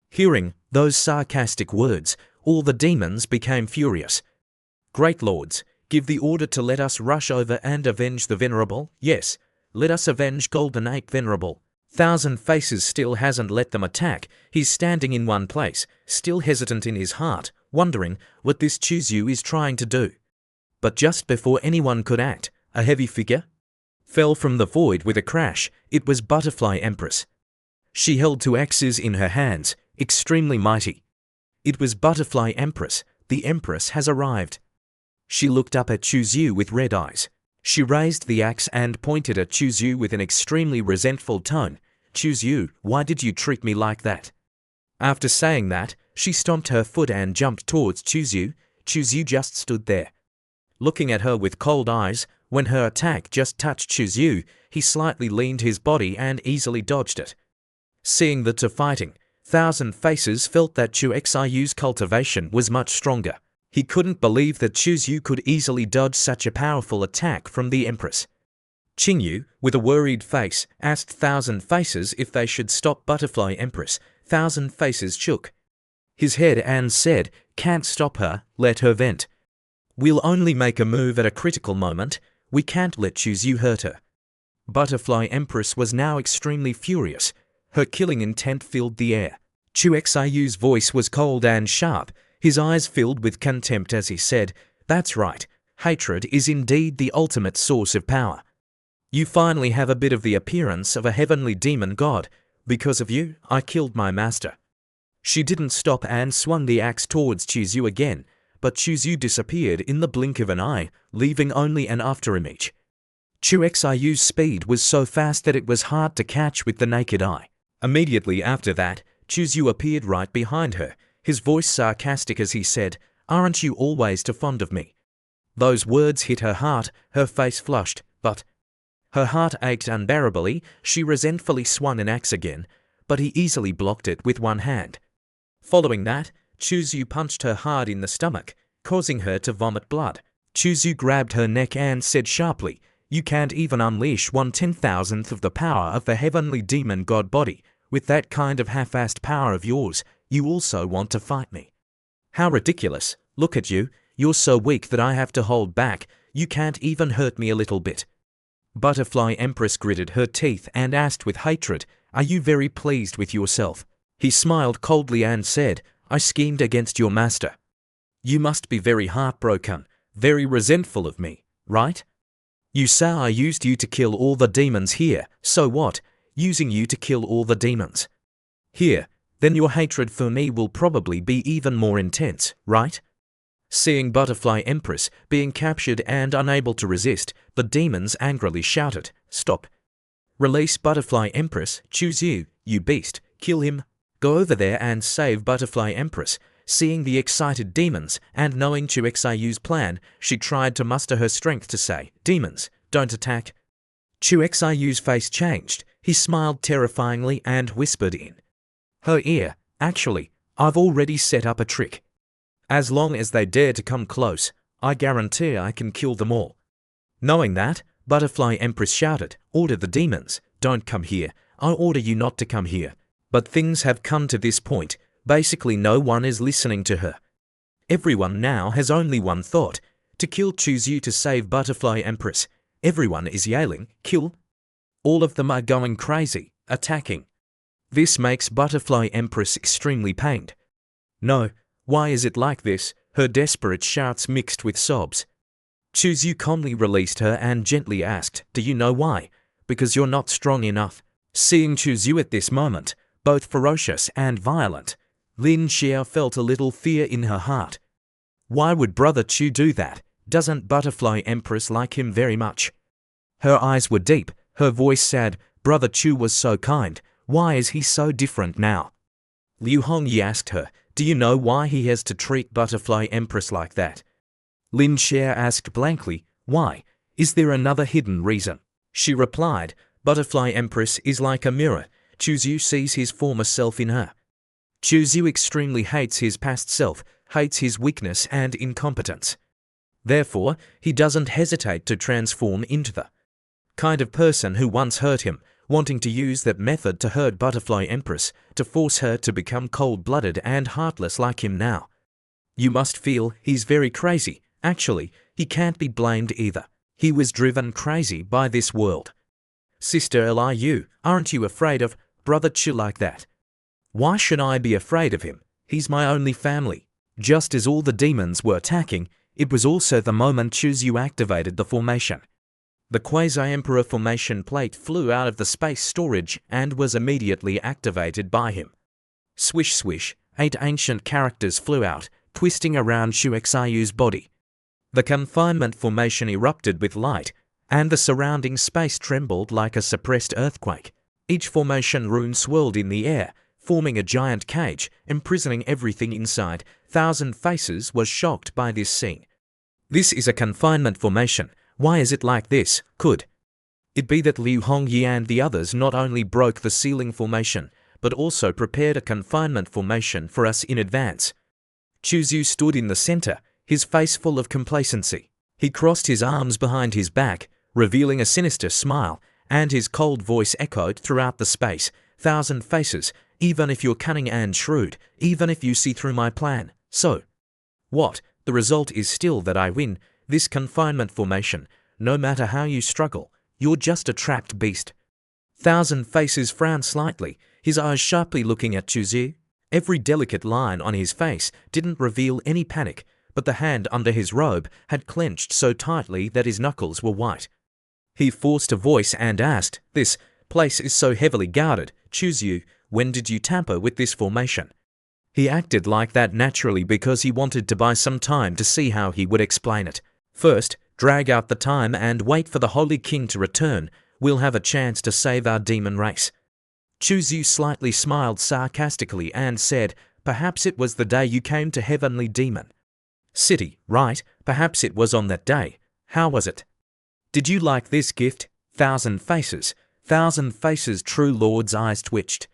Hearing those sarcastic words, all the demons became furious. Great lords, give the order to let us rush over and avenge the Venerable. Yes, let us avenge Golden Ape Venerable. Thousand Faces still hasn't let them attack. He's standing in one place, still hesitant in his heart, wondering what this Chuzu is trying to do. But just before anyone could act, a heavy figure, fell from the void with a crash. It was Butterfly Empress. She held two axes in her hands, extremely mighty. It was Butterfly Empress. The Empress has arrived. She looked up at Chuzyu with red eyes. She raised the axe and pointed at Chuzyu with an extremely resentful tone. Chuzyu, why did you treat me like that? After saying that, she stomped her foot and jumped towards Chuzyu. Chuzyu just stood there, looking at her with cold eyes. When her attack just touched Chuzyu, he slightly leaned his body and easily dodged it. Seeing the two fighting, Thousand Faces felt that Chuzhyu's cultivation was much stronger. He couldn't believe that Chuzyu could easily dodge such a powerful attack from the Empress. Qingyu, with a worried face, asked Thousand Faces if they should stop Butterfly Empress. Thousand Faces shook his head and said, "Can't stop her, let her vent. We'll only make a move at a critical moment. We can't let Chuzyu hurt her." Butterfly Empress was now extremely furious. Her killing intent filled the air. Chuzhyu's voice was cold and sharp, his eyes filled with contempt as he said, "That's right, hatred is indeed the ultimate source of power. You finally have a bit of the appearance of a heavenly demon god. Because of you, I killed my master." She didn't stop and swung the axe towards Chuzyu again, but Chuzyu disappeared in the blink of an eye, leaving only an afterimage. Chuzhyu's speed was so fast that it was hard to catch with the naked eye. Immediately after that, Chuzyu appeared right behind her, his voice sarcastic as he said, "Aren't you always too fond of me?" Those words hit her heart, her face flushed, but her heart ached unbearably. She resentfully swung an axe again, but he easily blocked it with one hand. Following that, Chuzyu punched her hard in the stomach, causing her to vomit blood. Chuzyu grabbed her neck and said sharply, "You can't even unleash 1/10,000th of the power of the heavenly demon god body. With that kind of half-assed power of yours, you also want to fight me? How ridiculous. Look at you, you're so weak that I have to hold back. You can't even hurt me a little bit." Butterfly Empress gritted her teeth and asked with hatred, "Are you very pleased with yourself?" He smiled coldly and said, "I schemed against your master. You must be very heartbroken, very resentful of me, right? You say I used you to kill all the demons here, so what? Using you to kill all the demons here, then your hatred for me will probably be even more intense, right?" Seeing Butterfly Empress being captured and unable to resist, the demons angrily shouted, "Stop! Release Butterfly Empress, Chuzyu, you beast, kill him. Go over there and save Butterfly Empress." Seeing the excited demons and knowing Chuzhyu's plan, she tried to muster her strength to say, "Demons, don't attack." Chuzhyu's face changed. He smiled terrifyingly and whispered in her ear, "Actually, I've already set up a trick. As long as they dare to come close, I guarantee I can kill them all." Knowing that, Butterfly Empress shouted, "Order the demons, don't come here. I order you not to come here." But things have come to this point. Basically no one is listening to her. Everyone now has only one thought, to kill Chuzyu to save Butterfly Empress. Everyone is yelling, "Kill!" All of them are going crazy, attacking. This makes Butterfly Empress extremely pained. "No, why is it like this?" Her desperate shouts mixed with sobs. Chuzyu calmly released her and gently asked, "Do you know why? Because you're not strong enough." Seeing Chuzyu at this moment, both ferocious and violent, Lin Xia felt a little fear in her heart. Why would Brother Chu do that? Doesn't Butterfly Empress like him very much? Her eyes were deep, her voice sad. Brother Chu was so kind. Why is he so different now? Liu Hongyi asked her, "Do you know why he has to treat Butterfly Empress like that?" Lin Xia asked blankly, "Why? Is there another hidden reason?" She replied, "Butterfly Empress is like a mirror. Chuzyu sees his former self in her. Chuzyu extremely hates his past self, hates his weakness and incompetence. Therefore, he doesn't hesitate to transform into the kind of person who once hurt him, wanting to use that method to hurt Butterfly Empress, to force her to become cold-blooded and heartless like him now. You must feel he's very crazy. Actually, he can't be blamed either. He was driven crazy by this world. Sister Liu, aren't you afraid of Brother Chu like that? Why should I be afraid of him? He's my only family." Just as all the demons were attacking, it was also the moment Chuzyu activated the formation. The Quasi-Emperor formation plate flew out of the space storage and was immediately activated by him. Swish swish, 8 ancient characters flew out, twisting around Xuexiu's body. The confinement formation erupted with light, and the surrounding space trembled like a suppressed earthquake. Each formation rune swirled in the air, forming a giant cage, imprisoning everything inside. Thousand Faces was shocked by this scene. This is a confinement formation. Why is it like this? Could it be that Liu Hongyi and the others not only broke the ceiling formation, but also prepared a confinement formation for us in advance? Chuzhu stood in the center, his face full of complacency. He crossed his arms behind his back, revealing a sinister smile, and his cold voice echoed throughout the space. Thousand Faces, even if you're cunning and shrewd, even if you see through my plan, so what? The result is still that I win this confinement formation. No matter how you struggle, you're just a trapped beast. Thousand Faces frowned slightly, his eyes sharply looking at Chuzhu. Every delicate line on his face didn't reveal any panic, but the hand under his robe had clenched so tightly that his knuckles were white. He forced a voice and asked, "This place is so heavily guarded. Chuzhu, when did you tamper with this formation?" He acted like that naturally because he wanted to buy some time to see how he would explain it. First, drag out the time and wait for the Holy King to return. We'll have a chance to save our demon race. Chuzhu slightly smiled sarcastically and said, "Perhaps it was the day you came to Heavenly Demon City, right? Perhaps it was on that day. How was it? Did you like this gift?" Thousand Faces, True Lord's eyes twitched.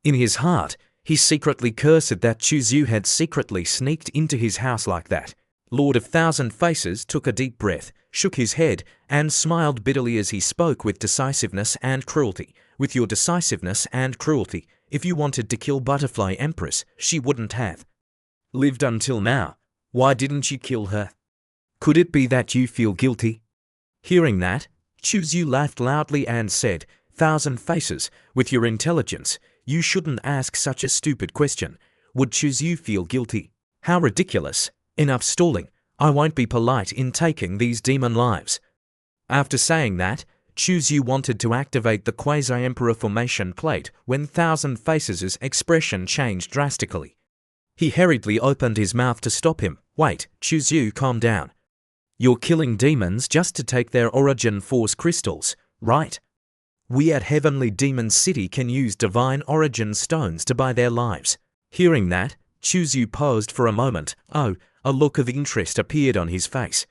In his heart, he secretly cursed that Chuzhu had secretly sneaked into his house like that. Lord of Thousand Faces took a deep breath, shook his head, and smiled bitterly as he spoke with decisiveness and cruelty. With your decisiveness and cruelty, if you wanted to kill Butterfly Empress, she wouldn't have lived until now. Why didn't you kill her? Could it be that you feel guilty? Hearing that, Chuzhu laughed loudly and said, "Thousand Faces, with your intelligence, you shouldn't ask such a stupid question. Would Chuzhu feel guilty? How ridiculous. Enough stalling. I won't be polite in taking these demon lives." After saying that, Chuzhu wanted to activate the Quasi-Emperor formation plate when Thousand Faces' expression changed drastically. He hurriedly opened his mouth to stop him. "Wait, Chuzhu, calm down. You're killing demons just to take their origin force crystals, right? We at Heavenly Demon City can use divine origin stones to buy their lives." Hearing that, Chuzhu paused for a moment. Oh, a look of interest appeared on his face.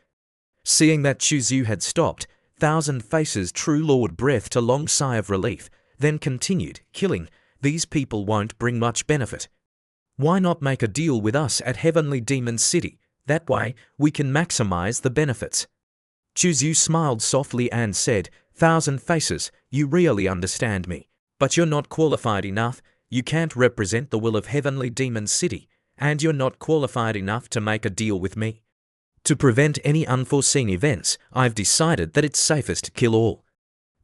Seeing that Chuzhu had stopped, Thousand Faces' True Lord breathed a long sigh of relief, then continued, "Killing these people won't bring much benefit. Why not make a deal with us at Heavenly Demon City? That way, we can maximize the benefits." Chuzhu smiled softly and said, "Thousand Faces, you really understand me. But you're not qualified enough. You can't represent the will of Heavenly Demon City, and you're not qualified enough to make a deal with me. To prevent any unforeseen events, I've decided that it's safest to kill all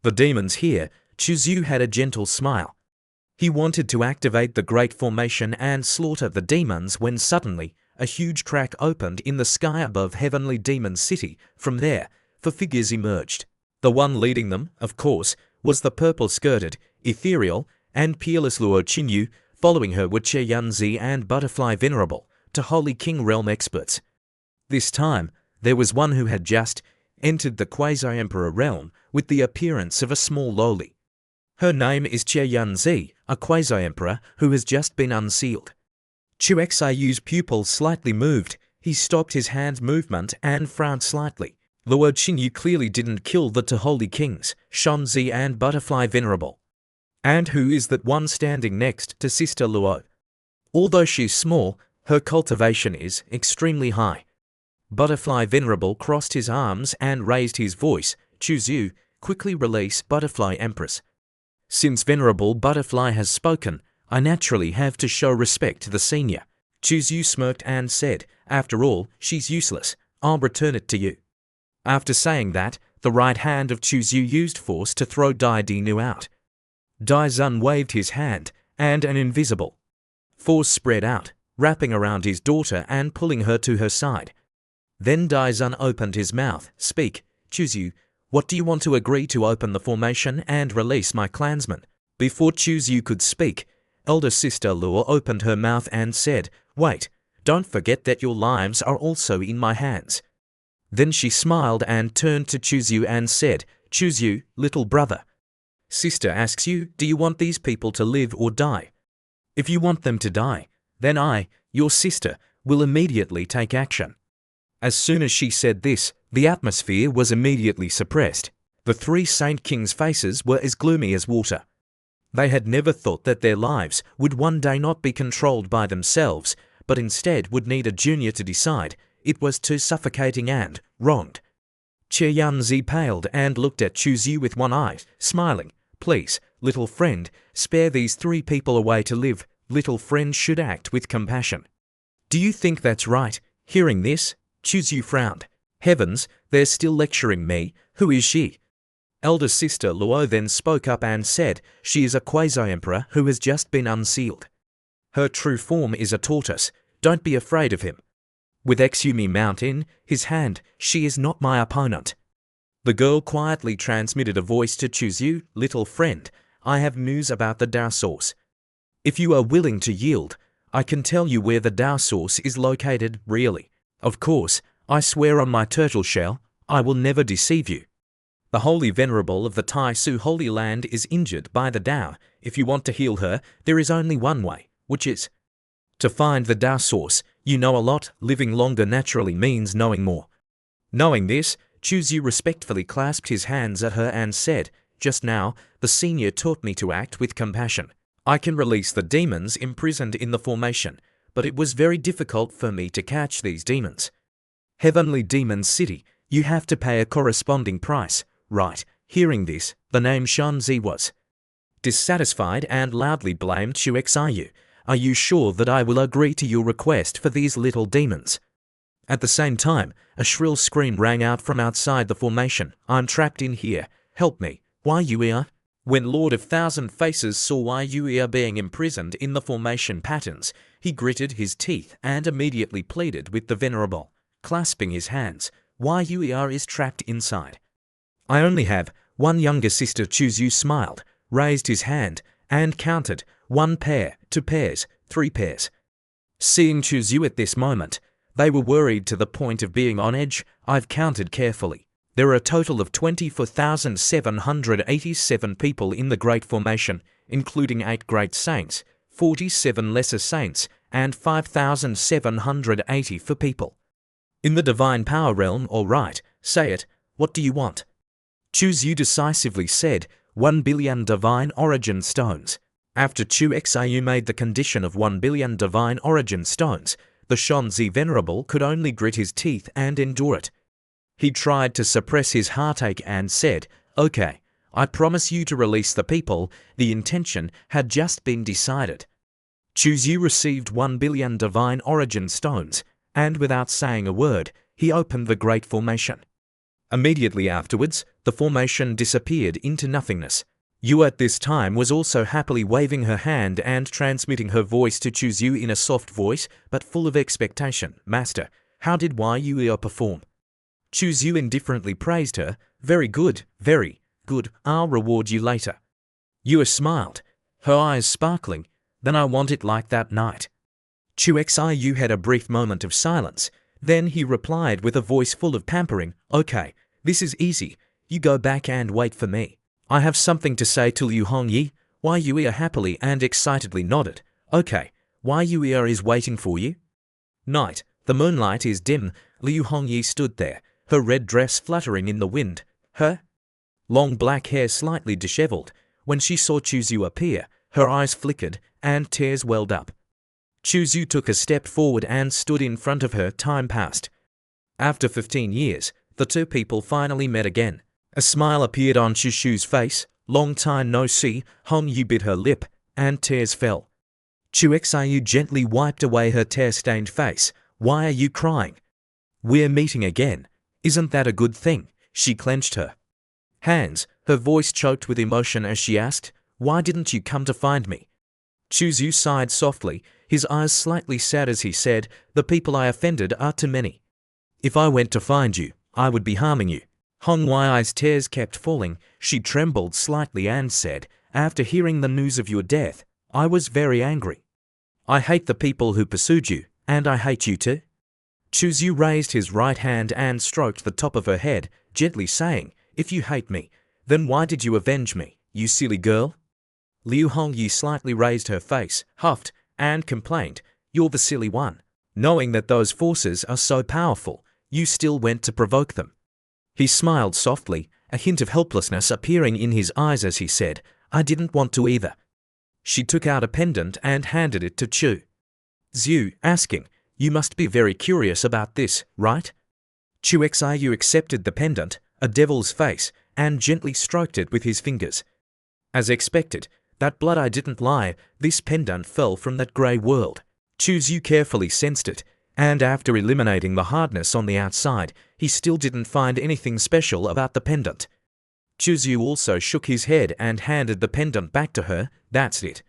the demons here." Chuzhu had a gentle smile. He wanted to activate the Great Formation and slaughter the demons when suddenly, a huge crack opened in the sky above Heavenly Demon City. From there, 4 figures emerged. The one leading them, of course, was the purple-skirted, ethereal, and peerless Luo Qinyu. Following her were Che Yunzi and Butterfly Venerable, to Holy King realm experts. This time, there was one who had just entered the Quasi-Emperor realm with the appearance of a small lowly. Her name is Che Yunzi, a Quasi-Emperor who has just been unsealed. Xuexiu's pupils slightly moved. He stopped his hand movement and frowned slightly. Luo Qinyu clearly didn't kill the two Holy Kings, Shunzi and Butterfly Venerable. And who is that one standing next to Sister Luo? Although she's small, her cultivation is extremely high. Butterfly Venerable crossed his arms and raised his voice. "Chuzhu, quickly release Butterfly Empress. Since Venerable Butterfly has spoken, I naturally have to show respect to the senior." Chuzhu smirked and said, "After all, she's useless. I'll return it to you." After saying that, the right hand of Chuzhu used force to throw Dai Dinu out. Dai Zun waved his hand, and an invisible force spread out, wrapping around his daughter and pulling her to her side. Then Dai Zun opened his mouth. "Speak, Chuzhu, What do you want to agree to open the formation and release my clansmen? Before Chuzyu could speak, elder sister Luo opened her mouth and said, "Wait, don't forget that your lives are also in my hands." Then she smiled and turned to Chuzyu and said, "Chuzyu, little brother. Sister asks you, do you want these people to live or die? If you want them to die, then I, your sister, will immediately take action." As soon as she said this, the atmosphere was immediately suppressed. The three Saint Kings' faces were as gloomy as water. They had never thought that their lives would one day not be controlled by themselves, but instead would need a junior to decide. It was too suffocating and wronged. Yanzi paled and looked at Chuzyu with one eye, smiling. "Please, little friend, spare these three people a way to live. Little friend should act with compassion." "Do you think that's right?" Hearing this, Chuzyu frowned. "Heavens, they're still lecturing me. Who is she?" Elder sister Luo then spoke up and said, "She is a quasi-emperor who has just been unsealed. Her true form is a tortoise. Don't be afraid of him. With Exumi Mount in his hand, she is not my opponent." The girl quietly transmitted a voice to Chuzyu, "Little friend, I have news about the Tao source. If you are willing to yield, I can tell you where the Tao source is located, really. Of course, I swear on my turtle shell, I will never deceive you. The Holy Venerable of the Tai Su Holy Land is injured by the Tao. If you want to heal her, there is only one way, which is to find the Tao source. You know a lot. Living longer naturally means knowing more." Knowing this, Chuzyu respectfully clasped his hands at her and said, "Just now, the senior taught me to act with compassion. I can release the demons imprisoned in the formation, but it was very difficult for me to catch these demons. Heavenly Demon City, you have to pay a corresponding price, right?" Hearing this, the name Shanzi was dissatisfied and loudly blamed Xuexiu. "Are you sure that I will agree to your request for these little demons?" At the same time, a shrill scream rang out from outside the formation. "I'm trapped in here. Help me. Why Yuia?" When Lord of Thousand Faces saw Why Yuia being imprisoned in the formation patterns, he gritted his teeth and immediately pleaded with the Venerable, clasping his hands. "Why Yuia is trapped inside. I only have one younger sister." Chuzyu smiled, raised his hand, and counted 1 pair, 2 pairs, 3 pairs. Seeing Chuzyu at this moment, they were worried to the point of being on edge. "I've counted carefully. There are a total of 24,787 people in the Great Formation, including 8 Great Saints, 47 Lesser Saints, and 5,780 for people. In the Divine Power Realm, all right, say it, what do you want?" Chuzyu decisively said, 1 billion Divine Origin Stones. After Xuexiu made the condition of 1 billion Divine Origin Stones, the Shanzi Venerable could only grit his teeth and endure it. He tried to suppress his heartache and said, "Okay, I promise you to release the people." The intention had just been decided. Chuzyu received 1 billion Divine Origin Stones, and without saying a word, he opened the Great Formation. Immediately afterwards, the formation disappeared into nothingness. Yu at this time was also happily waving her hand and transmitting her voice to Chuzyu in a soft voice, but full of expectation. "Master, how did Yuia perform?" Chuzyu indifferently praised her. "Very good, very good. I'll reward you later." Yua smiled, her eyes sparkling. "Then I want it like that night." Xuexiu had a brief moment of silence. Then he replied with a voice full of pampering, "Okay, this is easy. You go back and wait for me. I have something to say to Liu Hongyi." Yuia happily and excitedly nodded. "Okay, Yuia is waiting for you." Night. The moonlight is dim. Liu Hongyi stood there, her red dress fluttering in the wind, her long black hair slightly disheveled. When she saw Chuzyu appear, her eyes flickered and tears welled up. Chuzyu took a step forward and stood in front of her. Time passed. After 15 years, the two people finally met again. A smile appeared on Chuzhu's face. "Long time no see." Hongyu bit her lip, and tears fell. Xuexiu gently wiped away her tear-stained face. "Why are you crying? We're meeting again. Isn't that a good thing?" She clenched her hands, her voice choked with emotion as she asked, "Why didn't you come to find me?" Chuzyu sighed softly, his eyes slightly sad as he said, "The people I offended are too many. If I went to find you, I would be harming you." Hong Wai's tears kept falling. She trembled slightly and said, "After hearing the news of your death, I was very angry. I hate the people who pursued you, and I hate you too." Chuzyu raised his right hand and stroked the top of her head, gently saying, "If you hate me, then why did you avenge me, you silly girl?" Liu Hongyi slightly raised her face, huffed, and complained, "You're the silly one. Knowing that those forces are so powerful, you still went to provoke them." He smiled softly, a hint of helplessness appearing in his eyes as he said, "I didn't want to either." She took out a pendant and handed it to Chu Zhu, asking, "You must be very curious about this, right?" Chu Xiu accepted the pendant, a devil's face, and gently stroked it with his fingers. As expected, that blood eye didn't lie, this pendant fell from that grey world. Chu Zhu carefully sensed it, and after eliminating the hardness on the outside, he still didn't find anything special about the pendant. Chu Zhu also shook his head and handed the pendant back to her. "That's it.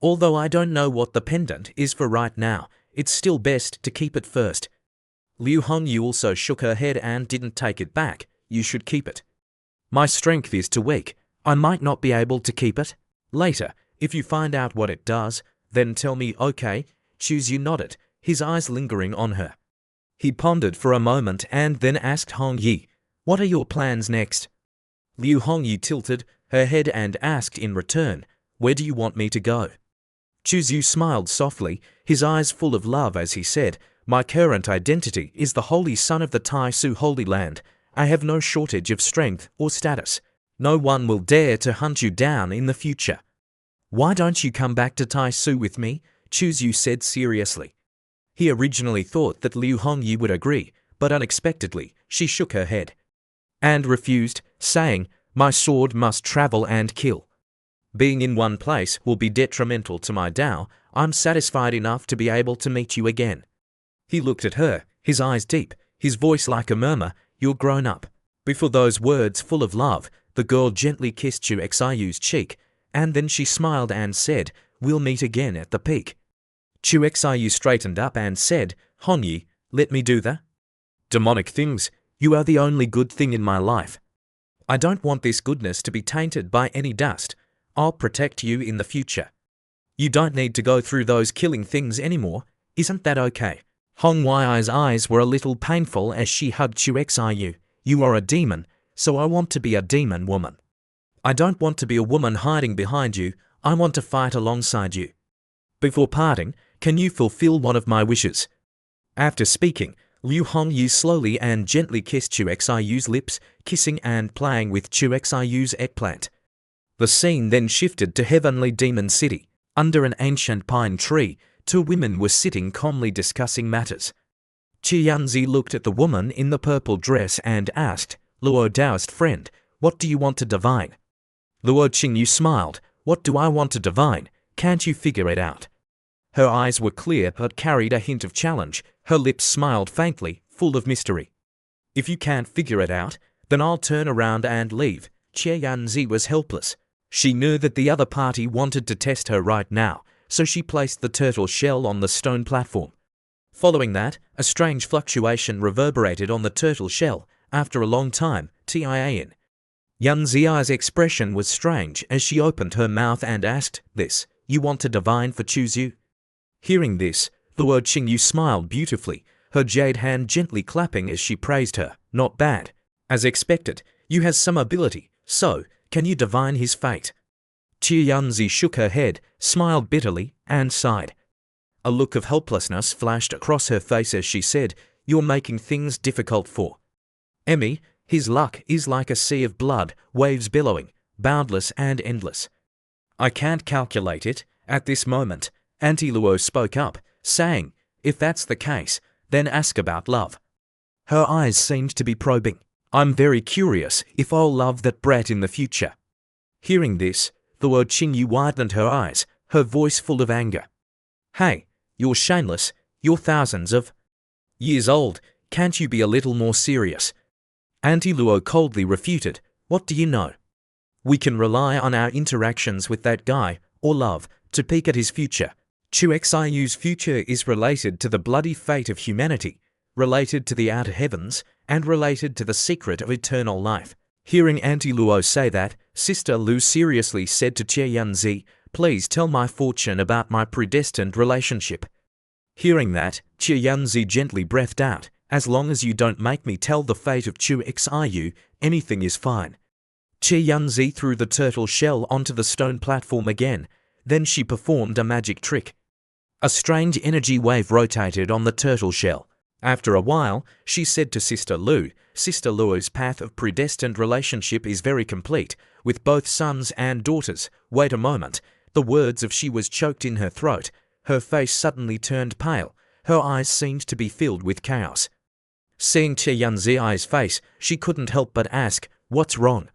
Although I don't know what the pendant is for right now, it's still best to keep it first." Liu Hongyu also shook her head and didn't take it back. "You should keep it. My strength is too weak. I might not be able to keep it. Later, if you find out what it does, then tell me, okay?" Chu Zhu nodded, his eyes lingering on her. He pondered for a moment and then asked Hongyi, "What are your plans next?" Liu Hongyi tilted her head and asked in return, "Where do you want me to go?" Chu Zhu smiled softly, his eyes full of love as he said, "My current identity is the Holy Son of the Tai Su Holy Land. I have no shortage of strength or status. No one will dare to hunt you down in the future. Why don't you come back to Tai Su with me?" Chu Zhu said seriously. He originally thought that Liu Hongyi would agree, but unexpectedly, she shook her head and refused, saying, "My sword must travel and kill. Being in one place will be detrimental to my Tao. I'm satisfied enough to be able to meet you again." He looked at her, his eyes deep, his voice like a murmur, "You're grown up." Before those words full of love, the girl gently kissed Chu Xiu's cheek, and then she smiled and said, "We'll meet again at the peak." Chu Xiu straightened up and said, "Hongyi, let me do that. Demonic things, you are the only good thing in my life. I don't want this goodness to be tainted by any dust. I'll protect you in the future. You don't need to go through those killing things anymore. Isn't that okay?" Hong Wai's eyes were a little painful as she hugged Chu Xiu. "You are a demon, so I want to be a demon woman. I don't want to be a woman hiding behind you. I want to fight alongside you. Before parting, can you fulfill one of my wishes?" After speaking, Liu Hongyu slowly and gently kissed Chu Xiu's lips, kissing and playing with Chu Xiu's eggplant. The scene then shifted to Heavenly Demon City. Under an ancient pine tree, two women were sitting calmly discussing matters. Qi Yanzi looked at the woman in the purple dress and asked, "Luo Daoist friend, what do you want to divine?" Luo Qingyu smiled, "What do I want to divine? Can't you figure it out?" Her eyes were clear but carried a hint of challenge. Her lips smiled faintly, full of mystery. "If you can't figure it out, then I'll turn around and leave." Qi Yanzi was helpless. She knew that the other party wanted to test her right now, so she placed the turtle shell on the stone platform. Following that, a strange fluctuation reverberated on the turtle shell. After a long time, Tian Yanzi's expression was strange as she opened her mouth and asked, "This, you want to divine for Chu Zhu?" Hearing this, Luo Qingyu smiled beautifully, her jade hand gently clapping as she praised her. "Not bad. As expected, you have some ability, so can you divine his fate?" Qi Yanzi shook her head, smiled bitterly, and sighed. A look of helplessness flashed across her face as she said, "You're making things difficult for Emmy. His luck is like a sea of blood, waves billowing, boundless and endless. I can't calculate it at this moment." Auntie Luo spoke up, saying, "If that's the case, then ask about love." Her eyes seemed to be probing. "I'm very curious if I'll love that brat in the future." Hearing this, Luo Qingyu widened her eyes, her voice full of anger. "Hey, you're shameless. You're thousands of years old. Can't you be a little more serious?" Auntie Luo coldly refuted, "What do you know? We can rely on our interactions with that guy, or love, to peek at his future. Chu Xiu's future is related to the bloody fate of humanity. related to the outer heavens, and related to the secret of eternal life. Hearing Auntie Luo say that, Sister Lu seriously said to Che Yunzi, "Please tell my fortune about my predestined relationship." Hearing that, Che Yunzi gently breathed out, "As long as you don't make me tell the fate of Chu Xiu, anything is fine." Che Yunzi threw the turtle shell onto the stone platform again, then she performed a magic trick. A strange energy wave rotated on the turtle shell. After a while, she said to Sister Lu, "Sister Luo's path of predestined relationship is very complete, with both sons and daughters. Wait a moment." The words of she was choked in her throat. Her face suddenly turned pale. Her eyes seemed to be filled with chaos. Seeing Che Yunzi's face, she couldn't help but ask, "What's wrong?"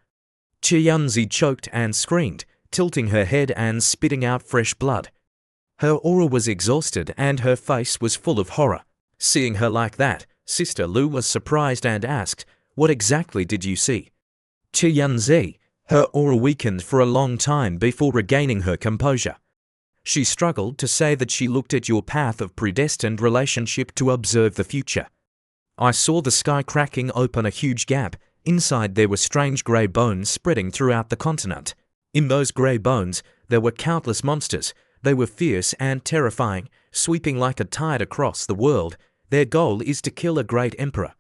Che Yunzi choked and screamed, tilting her head and spitting out fresh blood. Her aura was exhausted and her face was full of horror. Seeing her like that, Sister Lu was surprised and asked, "What exactly did you see?" Che Yunzi, her aura weakened for a long time before regaining her composure. She struggled to say that she looked at your path of predestined relationship to observe the future. "I saw the sky cracking open a huge gap. Inside there were strange grey bones spreading throughout the continent. In those grey bones, there were countless monsters. They were fierce and terrifying, sweeping like a tide across the world. Their goal is to kill a great emperor.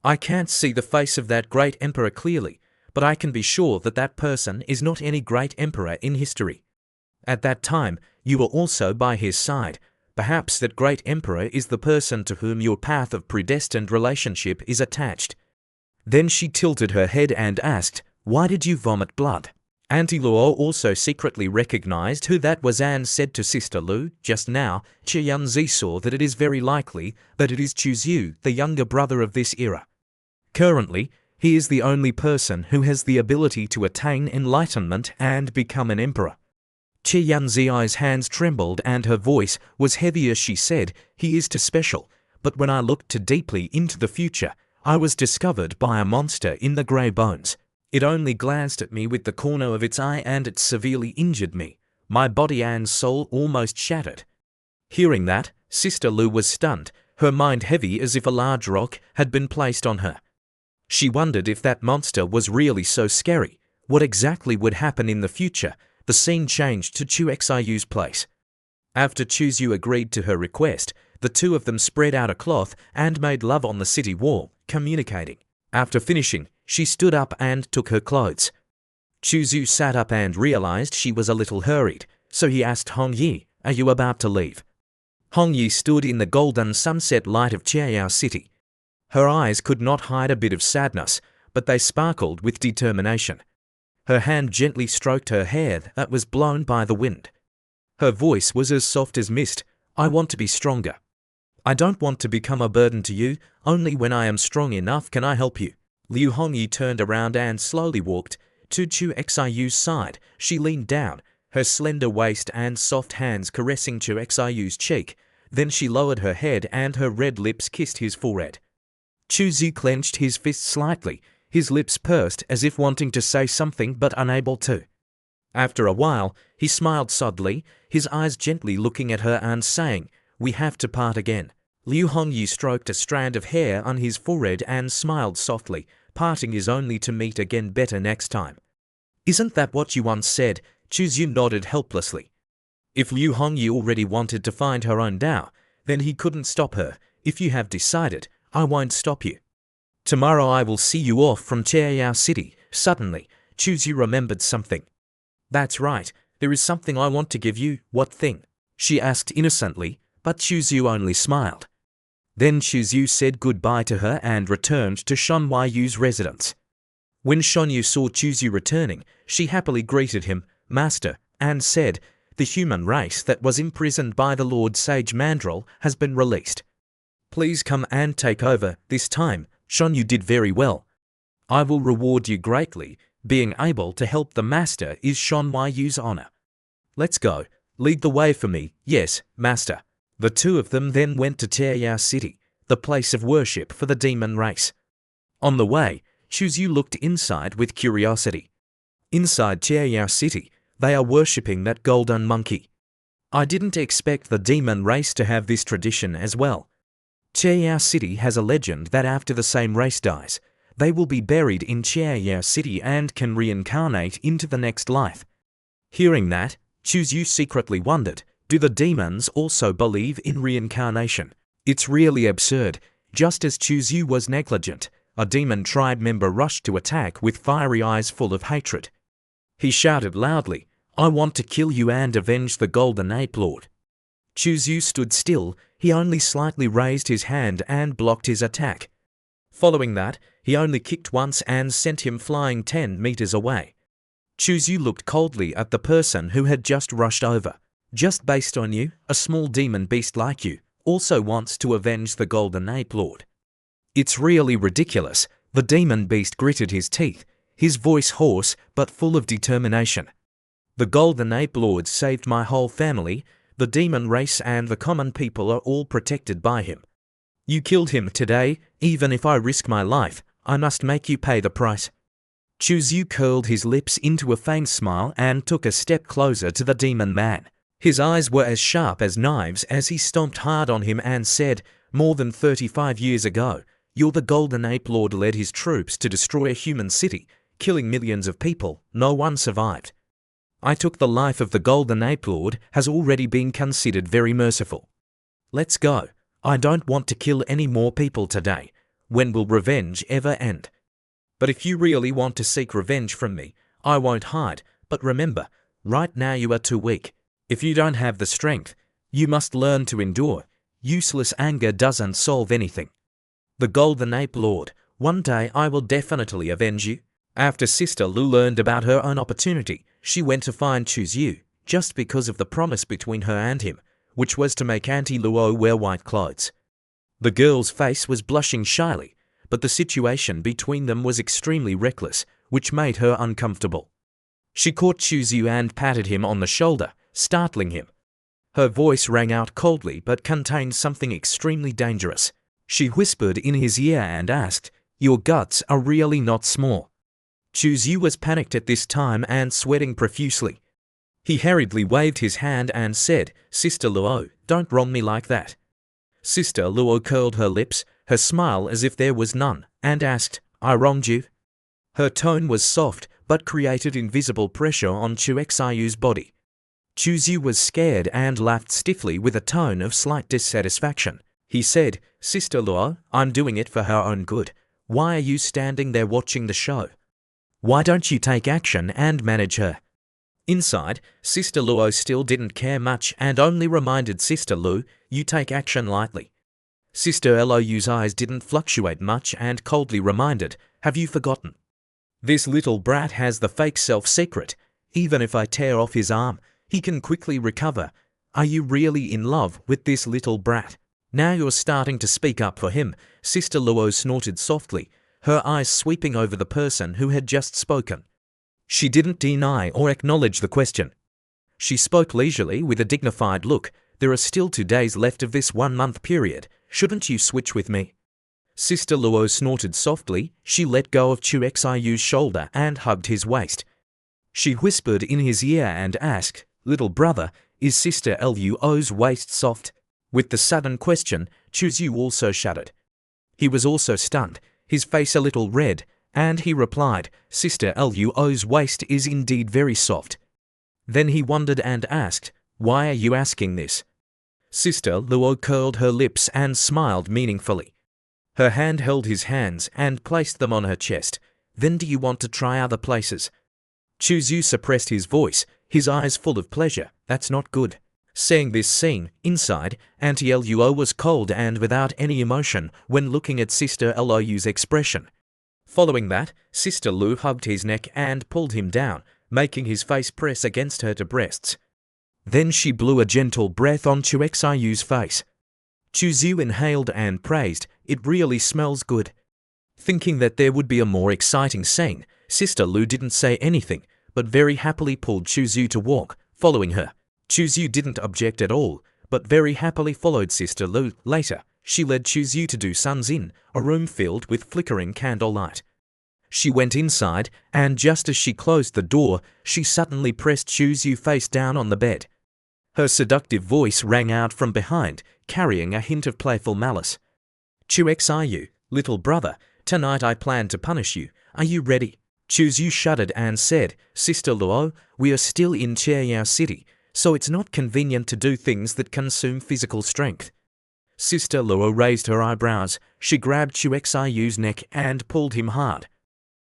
I can't see the face of that great emperor clearly, but I can be sure that that person is not any great emperor in history. At that time, you were also by his side. Perhaps that great emperor is the person to whom your path of predestined relationship is attached." Then she tilted her head and asked, "Why did you vomit blood?" Auntie Luo also secretly recognized who that was and said to Sister Lu, "Just now, Che Yunzi saw that it is very likely that it is Chu Xiu, the younger brother of this era. Currently, he is the only person who has the ability to attain enlightenment and become an emperor." Che Yunzi's hands trembled and her voice was heavy as she said, "He is too special, but when I looked too deeply into the future, I was discovered by a monster in the grey bones. It only glanced at me with the corner of its eye and it severely injured me. My body and soul almost shattered." Hearing that, Sister Lu was stunned, her mind heavy as if a large rock had been placed on her. She wondered if that monster was really so scary. What exactly would happen in the future? The scene changed to Chu Xiu's place. After Chu Xiu agreed to her request, the two of them spread out a cloth and made love on the city wall, communicating. After finishing, she stood up and took her clothes. Chu Xiu sat up and realized she was a little hurried, so he asked Hong Yi, "Are you about to leave?" Hong Yi stood in the golden sunset light of Chiao City. Her eyes could not hide a bit of sadness, but they sparkled with determination. Her hand gently stroked her hair that was blown by the wind. Her voice was as soft as mist. "I want to be stronger. I don't want to become a burden to you. Only when I am strong enough can I help you." Liu Hongyi turned around and slowly walked to Chu Xiu's side. She leaned down, her slender waist and soft hands caressing Chu Xiu's cheek. Then she lowered her head and her red lips kissed his forehead. Chu Xiu clenched his fist slightly, his lips pursed as if wanting to say something but unable to. After a while, he smiled softly, his eyes gently looking at her and saying, "We have to part again." Liu Hongyi stroked a strand of hair on his forehead and smiled softly. "Parting is only to meet again better next time." "Isn't that what you once said?" Chu Xiu nodded helplessly. If Liu Hongyi already wanted to find her own Tao, then he couldn't stop her. "If you have decided, I won't stop you. Tomorrow I will see you off from Chiao City." Suddenly, Chu Xiu remembered something. "That's right, there is something I want to give you." "What thing?" she asked innocently, but Chu Xiu only smiled. Then Chu Xiu said goodbye to her and returned to Shan Yu's residence. When Shan Yu saw Chu Xiu returning, she happily greeted him, "Master," and said, "The human race that was imprisoned by the Lord Sage Mandrel has been released. Please come and take over. This time, Shan Yu did very well. I will reward you greatly. Being able to help the Master is Shan Yu's honor. Let's go. Lead the way for me." "Yes, Master." The two of them then went to Chiao City, the place of worship for the demon race. On the way, Chu Xiu looked inside with curiosity. Inside Chiao City, they are worshipping that golden monkey. I didn't expect the demon race to have this tradition as well. Chiao City has a legend that after the same race dies, they will be buried in Chiao City and can reincarnate into the next life. Hearing that, Chuzu secretly wondered, do the demons also believe in reincarnation? It's really absurd. Just as Chuzu was negligent, a demon tribe member rushed to attack with fiery eyes full of hatred. He shouted loudly, "I want to kill you and avenge the Golden Ape Lord." Chuzu stood still. He only slightly raised his hand and blocked his attack. Following that, he only kicked once and sent him flying 10 meters away. Chuzu looked coldly at the person who had just rushed over. Just based on you, a small demon beast like you also wants to avenge the Golden Ape Lord. It's really ridiculous. The demon beast gritted his teeth, his voice hoarse but full of determination. The Golden Ape Lord saved my whole family. The demon race and the common people are all protected by him. You killed him today. Even if I risk my life, I must make you pay the price. Chuzu curled his lips into a faint smile and took a step closer to the demon man. His eyes were as sharp as knives as he stomped hard on him and said, "More than 35 years ago, the Golden Ape Lord led his troops to destroy a human city, killing millions of people. No one survived. I took the life of the Golden Ape Lord has already been considered very merciful. Let's go. I don't want to kill any more people today. When will revenge ever end? But if you really want to seek revenge from me, I won't hide. But remember, right now you are too weak. If you don't have the strength, you must learn to endure. Useless anger doesn't solve anything. The Golden Ape Lord, one day I will definitely avenge you." After Sister Lu learned about her own opportunity, she went to find Chuzu, just because of the promise between her and him, which was to make Auntie Luo wear white clothes. The girl's face was blushing shyly, but the situation between them was extremely reckless, which made her uncomfortable. She caught Chuzu and patted him on the shoulder, startling him. Her voice rang out coldly but contained something extremely dangerous. She whispered in his ear and asked, "Your guts are really not small." Chuzu was panicked at this time and sweating profusely. He hurriedly waved his hand and said, "Sister Luo, don't wrong me like that." Sister Luo curled her lips, her smile as if there was none, and asked, "I wronged you?" Her tone was soft but created invisible pressure on Chuexayu's body. Chuzu was scared and laughed stiffly with a tone of slight dissatisfaction. He said, "Sister Luo, I'm doing it for her own good. Why are you standing there watching the show? Why don't you take action and manage her?" Inside, Sister Luo still didn't care much and only reminded Sister Lu, "You take action lightly." Sister Lu's eyes didn't fluctuate much and coldly reminded, "Have you forgotten? This little brat has the fake self secret. Even if I tear off his arm, he can quickly recover. Are you really in love with this little brat? Now you're starting to speak up for him." Sister Luo snorted softly, her eyes sweeping over the person who had just spoken. She didn't deny or acknowledge the question. She spoke leisurely with a dignified look. "There are still 2 days left of this 1-month period. Shouldn't you switch with me?" Sister Luo snorted softly. She let go of Chuexayu's shoulder and hugged his waist. She whispered in his ear and asked, "Little brother, is Sister Luo's waist soft?" With the sudden question, Chuzu also shuddered. He was also stunned, his face a little red, and he replied, "Sister Luo's waist is indeed very soft." Then he wondered and asked, "Why are you asking this?" Sister Luo curled her lips and smiled meaningfully. Her hand held his hands and placed them on her chest. "Then do you want to try other places?" Chuzu suppressed his voice, his eyes full of pleasure. "That's not good." Seeing this scene, inside, Auntie Luo was cold and without any emotion when looking at Sister Lu's expression. Following that, Sister Lu hugged his neck and pulled him down, making his face press against her breasts. Then she blew a gentle breath on Chuexayu's face. Chuzu inhaled and praised, "It really smells good." Thinking that there would be a more exciting scene, Sister Lu didn't say anything, but very happily pulled Chuzu to walk, following her. Chuzu didn't object at all, but very happily followed Sister Lu. Later, she led Chuzu to Do Sun's Inn, a room filled with flickering candlelight. She went inside, and just as she closed the door, she suddenly pressed Chuzu face down on the bed. Her seductive voice rang out from behind, carrying a hint of playful malice. Xiu, little brother, tonight I plan to punish you. Are you ready? Yu shuddered and said, Sister Luo, we are still in Qianyao City, so it's not convenient to do things that consume physical strength. Sister Luo raised her eyebrows. She grabbed Xiu's neck and pulled him hard.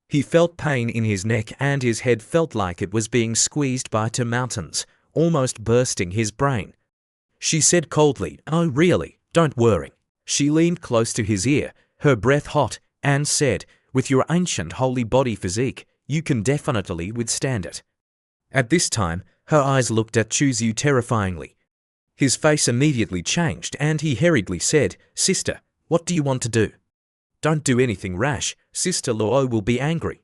He felt pain in his neck and his head felt like it was being squeezed by two mountains, almost bursting his brain. She said coldly, Oh really, don't worry. She leaned close to his ear, her breath hot, and said, With your ancient holy body physique, you can definitely withstand it. At this time, her eyes looked at Yu terrifyingly. His face immediately changed and he hurriedly said, Sister, what do you want to do? Don't do anything rash, Sister Luo will be angry.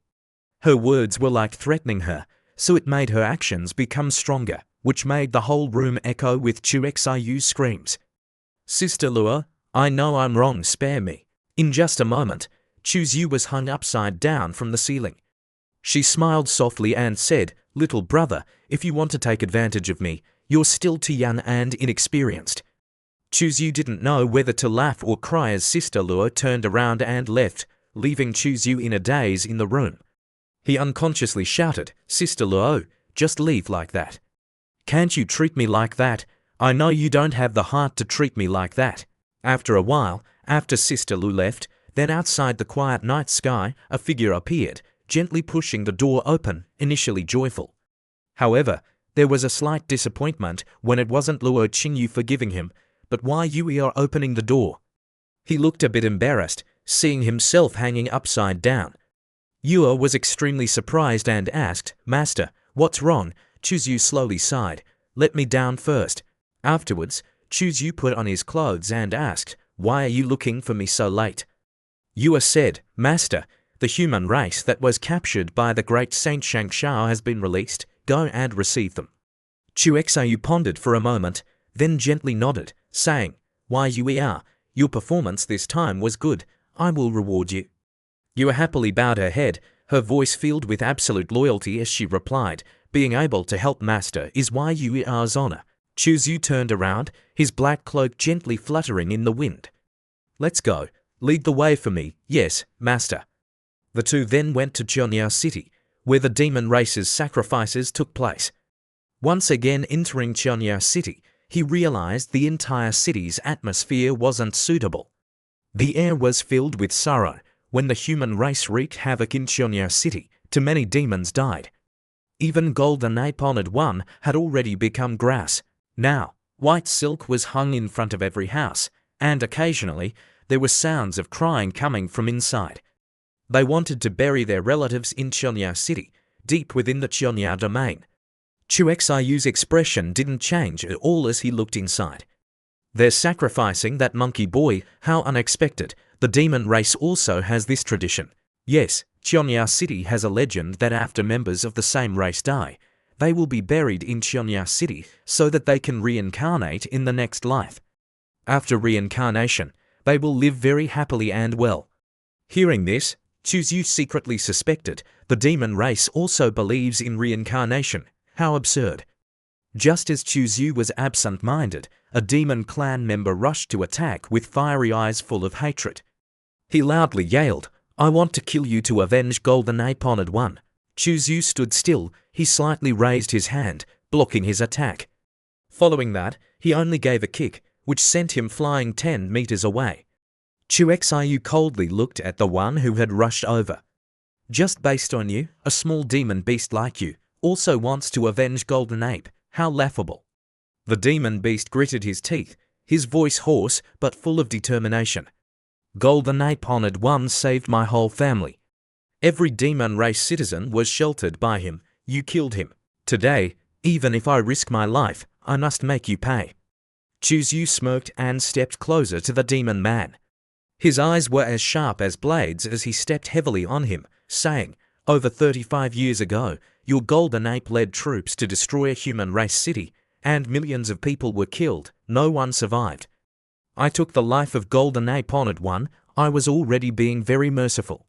Her words were like threatening her, so it made her actions become stronger, which made the whole room echo with Xiu's screams. Sister Luo, I know I'm wrong, spare me. In just a moment, Yu was hung upside down from the ceiling. She smiled softly and said, Little brother, if you want to take advantage of me, you're still too young and inexperienced. Yu didn't know whether to laugh or cry as Sister Luo turned around and left, leaving Yu in a daze in the room. He unconsciously shouted, Sister Luo, just leave like that. Can't you treat me like that? I know you don't have the heart to treat me like that. After a while, after Sister Lu left, then outside the quiet night sky, a figure appeared, gently pushing the door open, initially joyful. However, there was a slight disappointment when it wasn't Luo Qingyu forgiving him, but why you are opening the door. He looked a bit embarrassed, seeing himself hanging upside down. Yue was extremely surprised and asked, Master, what's wrong? Yu slowly sighed, Let me down first. Afterwards, Yu put on his clothes and asked, Why are you looking for me so late? Yue said, Master, the human race that was captured by the great Saint Shangshao has been released. Go and receive them. Xiu pondered for a moment, then gently nodded, saying, Why your performance this time was good. I will reward you. Yue happily bowed her head, her voice filled with absolute loyalty as she replied, Being able to help Master is why you are's honor. Yu turned around, his black cloak gently fluttering in the wind. Let's go. Lead the way for me. Yes, Master. The two then went to Qianyao City, where the demon race's sacrifices took place. Once again entering Qianyao City, he realized the entire city's atmosphere wasn't suitable. The air was filled with sorrow. When the human race wreaked havoc in Qianyao City, too many demons died. Even golden ape-honored one had already become grass. Now, white silk was hung in front of every house, and occasionally, there were sounds of crying coming from inside. They wanted to bury their relatives in Qianyao City, deep within the Qianyao domain. Xiu's expression didn't change at all as he looked inside. They're sacrificing that monkey boy, how unexpected. The demon race also has this tradition. Yes, Qianyao City has a legend that after members of the same race die, they will be buried in Qianyao City so that they can reincarnate in the next life. After reincarnation, they will live very happily and well. Hearing this, Yu secretly suspected the demon race also believes in reincarnation. How absurd. Just as Yu was absent-minded, a demon clan member rushed to attack with fiery eyes full of hatred. He loudly yelled, I want to kill you to avenge Golden Ape-honored one. Yu stood still, he slightly raised his hand, blocking his attack. Following that, he only gave a kick, which sent him flying 10 meters away. Xiu coldly looked at the one who had rushed over. Just based on you, a small demon beast like you, also wants to avenge Golden Ape. How laughable. The demon beast gritted his teeth, his voice hoarse but full of determination. Golden Ape-honored one saved my whole family. Every demon race citizen was sheltered by him. You killed him. Today, even if I risk my life, I must make you pay. Yu smirked and stepped closer to the demon man. His eyes were as sharp as blades as he stepped heavily on him, saying, Over 35 years ago, your Golden Ape led troops to destroy a human race city, and millions of people were killed. No one survived. I took the life of Golden Ape-honored one. I was already being very merciful.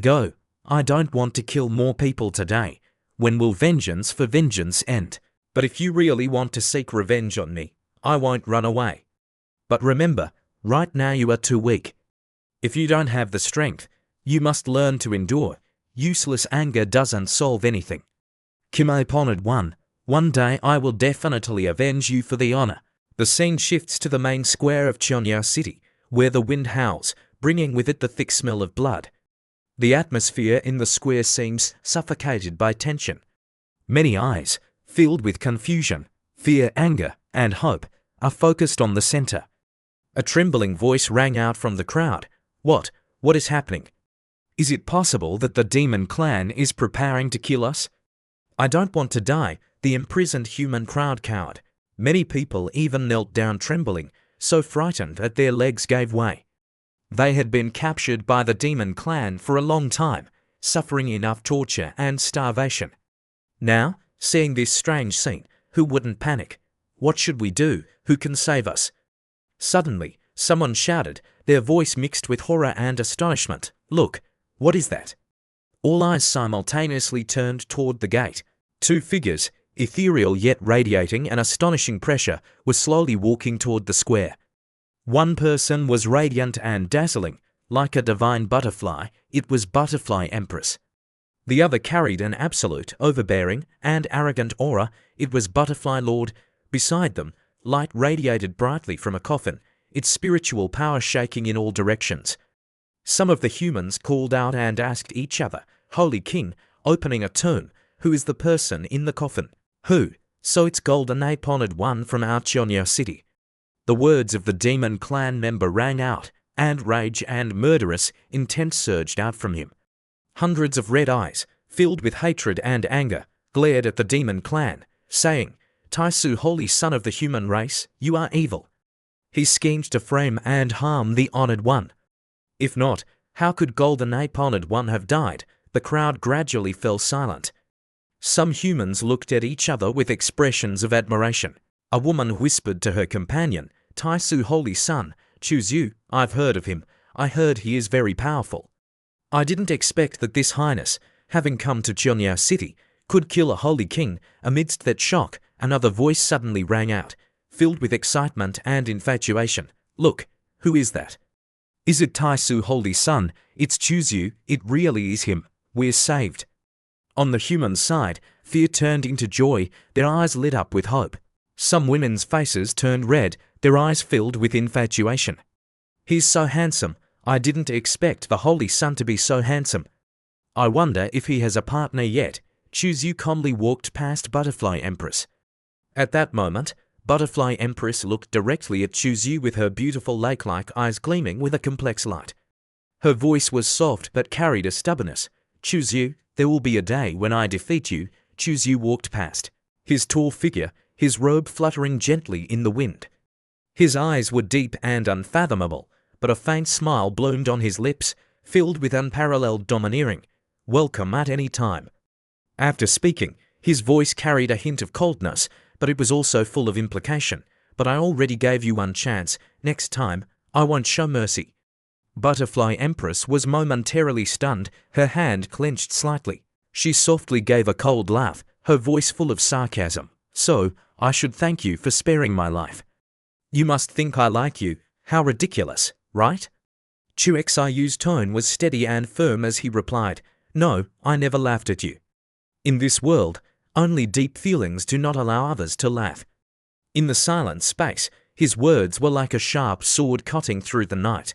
Go. I don't want to kill more people today. When will vengeance for vengeance end? But if you really want to seek revenge on me, I won't run away. But remember, right now you are too weak. If you don't have the strength, you must learn to endure. Useless anger doesn't solve anything. Kime pondered one day I will definitely avenge you for the honor. The scene shifts to the main square of Cheonya City, where the wind howls, bringing with it the thick smell of blood. The atmosphere in the square seems suffocated by tension. Many eyes, filled with confusion, fear, anger, and hope, are focused on the center. A trembling voice rang out from the crowd. What is happening? Is it possible that the demon clan is preparing to kill us? I don't want to die, the imprisoned human crowd cowered. Many people even knelt down trembling, so frightened that their legs gave way. They had been captured by the demon clan for a long time, suffering enough torture and starvation. Now, seeing this strange scene, who wouldn't panic? What should we do? Who can save us? Suddenly, someone shouted, their voice mixed with horror and astonishment. Look, what is that? All eyes simultaneously turned toward the gate. Two figures, ethereal yet radiating an astonishing pressure, were slowly walking toward the square. One person was radiant and dazzling, like a divine butterfly. It was Butterfly Empress. The other carried an absolute, overbearing, and arrogant aura. It was Butterfly Lord. Beside them, light radiated brightly from a coffin, its spiritual power shaking in all directions. Some of the humans called out and asked each other, Holy King, opening a tomb, who is the person in the coffin? Who? So it's Golden Ape Honored One from our Cheonya City. The words of the demon clan member rang out, and rage and murderous intent surged out from him. Hundreds of red eyes, filled with hatred and anger, glared at the demon clan, saying, Taisu, holy son of the human race, you are evil. He schemed to frame and harm the Honored One. If not, how could Golden Ape Honored One have died? The crowd gradually fell silent. Some humans looked at each other with expressions of admiration. A woman whispered to her companion, Taisu, holy son, choose you. I've heard of him. I heard he is very powerful. I didn't expect that this highness, having come to Cheonya City, could kill a holy king. Amidst that shock, another voice suddenly rang out, filled with excitement and infatuation. Look, who is that? Is it Taisu, holy son? It's Chuzu. It really is him. We're saved. On the human side, fear turned into joy, their eyes lit up with hope. Some women's faces turned red, their eyes filled with infatuation. He's so handsome. I didn't expect the holy son to be so handsome. I wonder if he has a partner yet. Chuzu calmly walked past Butterfly Empress. At that moment, Butterfly Empress looked directly at Chuzu with her beautiful lake-like eyes gleaming with a complex light. Her voice was soft but carried a stubbornness. Chuzu, there will be a day when I defeat you. Chuzu walked past, his tall figure, his robe fluttering gently in the wind. His eyes were deep and unfathomable, but a faint smile bloomed on his lips, filled with unparalleled domineering. Welcome at any time. After speaking, his voice carried a hint of coldness, but it was also full of implication. But I already gave you one chance. Next time, I won't show mercy. Butterfly Empress was momentarily stunned, her hand clenched slightly. She softly gave a cold laugh, her voice full of sarcasm. So, I should thank you for sparing my life. You must think I like you. How ridiculous, right? Chuxiu's tone was steady and firm as he replied, No, I never laughed at you. In this world, only deep feelings do not allow others to laugh. In the silent space, his words were like a sharp sword cutting through the night.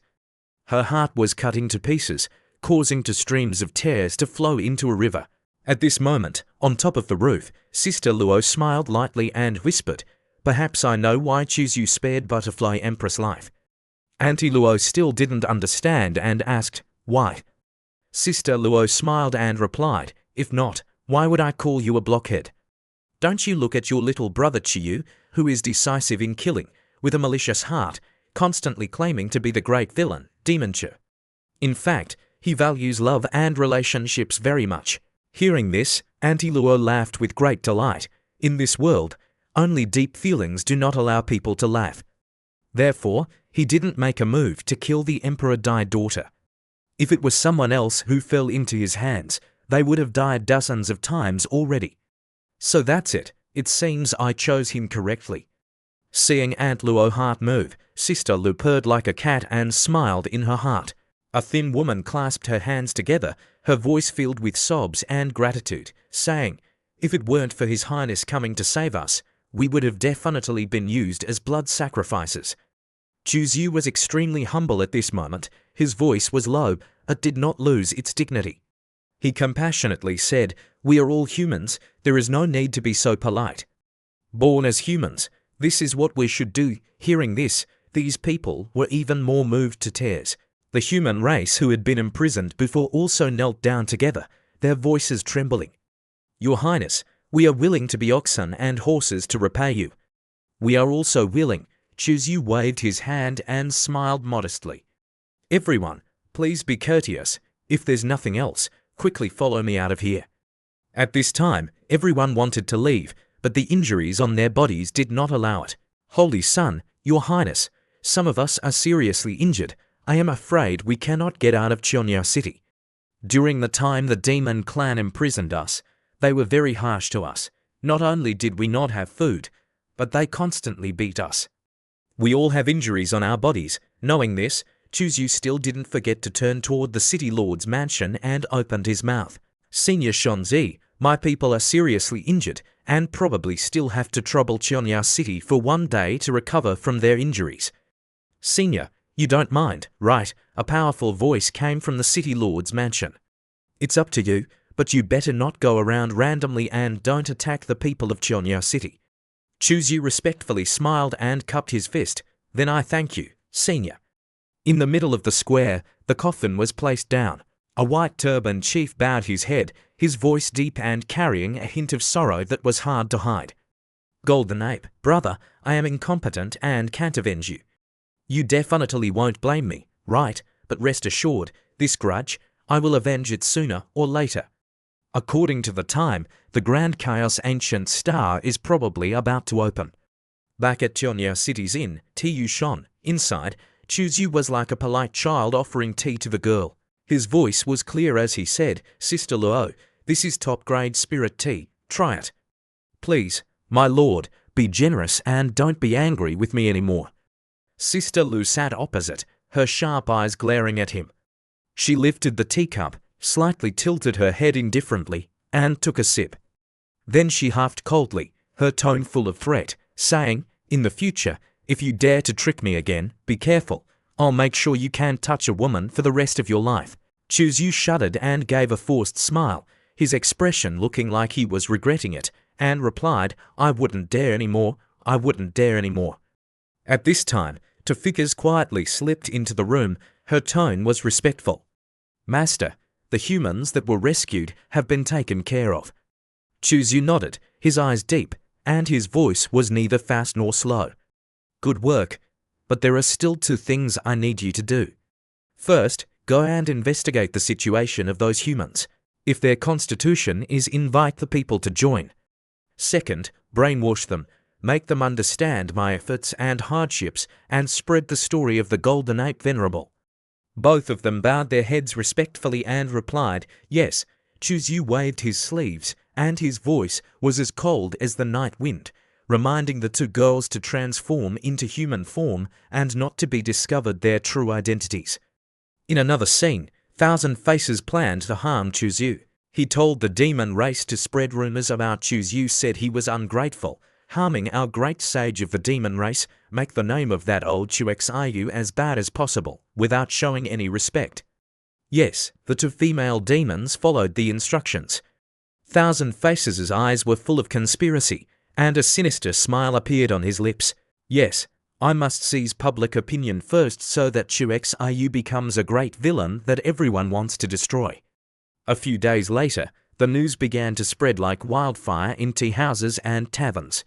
Her heart was cut into pieces, causing streams of tears to flow into a river. At this moment, on top of the roof, Sister Luo smiled lightly and whispered, Perhaps I know why Chuzu spared Butterfly Empress' life. Auntie Luo still didn't understand and asked, Why? Sister Luo smiled and replied, If not, why would I call you a blockhead? Don't you look at your little brother Chiyu, who is decisive in killing, with a malicious heart, constantly claiming to be the great villain, Demon Chu. In fact, he values love and relationships very much. Hearing this, Auntie Luo laughed with great delight. In this world, only deep feelings do not allow people to laugh. Therefore, he didn't make a move to kill the Emperor Dai daughter. If it was someone else who fell into his hands, they would have died dozens of times already. So that's it. It seems I chose him correctly. Seeing Aunt Luo's heart move, Sister Lu purred like a cat and smiled in her heart. A thin woman clasped her hands together, her voice filled with sobs and gratitude, saying, "If it weren't for His Highness coming to save us, we would have definitely been used as blood sacrifices." Chuzyu was extremely humble at this moment. His voice was low, but did not lose its dignity. He compassionately said, "We are all humans. There is no need to be so polite. Born as humans, this is what we should do." Hearing this, these people were even more moved to tears. The human race who had been imprisoned before also knelt down together, their voices trembling. "Your Highness, we are willing to be oxen and horses to repay you. We are also willing." Chuzyu waved his hand and smiled modestly. "Everyone, please be courteous. If there's nothing else, quickly follow me out of here." At this time, everyone wanted to leave, but the injuries on their bodies did not allow it. "Holy Sun, Your Highness, some of us are seriously injured. I am afraid we cannot get out of Cheonya City. During the time the demon clan imprisoned us, they were very harsh to us. Not only did we not have food, but they constantly beat us. We all have injuries on our bodies." Knowing this, Chuzyu still didn't forget to turn toward the city lord's mansion and opened his mouth. "Senior Shonzi, my people are seriously injured and probably still have to trouble Cheonya City for one day to recover from their injuries." "Senior, you don't mind, right?" A powerful voice came from the city lord's mansion. "It's up to you, but you better not go around randomly and don't attack the people of Cheonya City." Chuzyu respectfully smiled and cupped his fist. "Then I thank you, Senior." In the middle of the square, the coffin was placed down. A white turbaned chief bowed his head, his voice deep and carrying a hint of sorrow that was hard to hide. "Golden Ape, brother, I am incompetent and can't avenge you. You definitely won't blame me, right? But rest assured, this grudge, I will avenge it sooner or later. According to the time, the Grand Chaos Ancient Star is probably about to open." Back at Cheonya City's inn, Tu shone. Inside, Chuzyu was like a polite child offering tea to the girl. His voice was clear as he said, "Sister Luo, this is top-grade spirit tea. Try it." "Please, my lord, be generous and don't be angry with me anymore." Sister Lu sat opposite, her sharp eyes glaring at him. She lifted the teacup, slightly tilted her head indifferently, and took a sip. Then she huffed coldly, her tone full of threat, saying, "In the future, if you dare to trick me again, be careful. I'll make sure you can't touch a woman for the rest of your life." Chuzyu shuddered and gave a forced smile, his expression looking like he was regretting it, and replied, "I wouldn't dare anymore. I wouldn't dare anymore." At this time, Tafikas quietly slipped into the room. Her tone was respectful. "Master, the humans that were rescued have been taken care of." Chuzyu nodded, his eyes deep, and his voice was neither fast nor slow. "Good work, but there are still 2 things I need you to do. First, go and investigate the situation of those humans. If their constitution is, invite the people to join. Second, brainwash them, make them understand my efforts and hardships, and spread the story of the Golden Ape Venerable." Both of them bowed their heads respectfully and replied, "Yes." Chuzyu waved his sleeves, and his voice was as cold as the night wind, reminding the 2 girls to transform into human form and not to be discovered their true identities. In another scene, Thousand Faces planned to harm Chuzyu. He told the demon race to spread rumors about Chuzyu, said he was ungrateful, harming our great sage of the demon race, make the name of that old Chuxiu as bad as possible, without showing any respect. Yes, the 2 female demons followed the instructions. Thousand Faces' eyes were full of conspiracy, and a sinister smile appeared on his lips. "Yes, I must seize public opinion first so that Chuxiu becomes a great villain that everyone wants to destroy." A few days later, the news began to spread like wildfire in tea houses and taverns.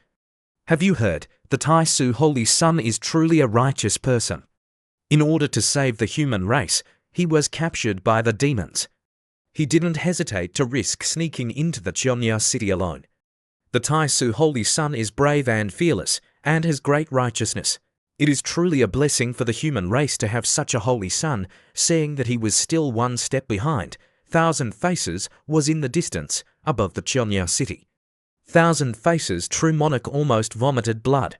"Have you heard? The Taisu Holy Sun is truly a righteous person. In order to save the human race, he was captured by the demons. He didn't hesitate to risk sneaking into the Cheonya City alone. The Taisu Holy Sun is brave and fearless, and has great righteousness. It is truly a blessing for the human race to have such a holy son." Seeing that he was still 1 step behind, Thousand Faces was in the distance, above the Cheonya City. Thousand Faces' true monarch almost vomited blood.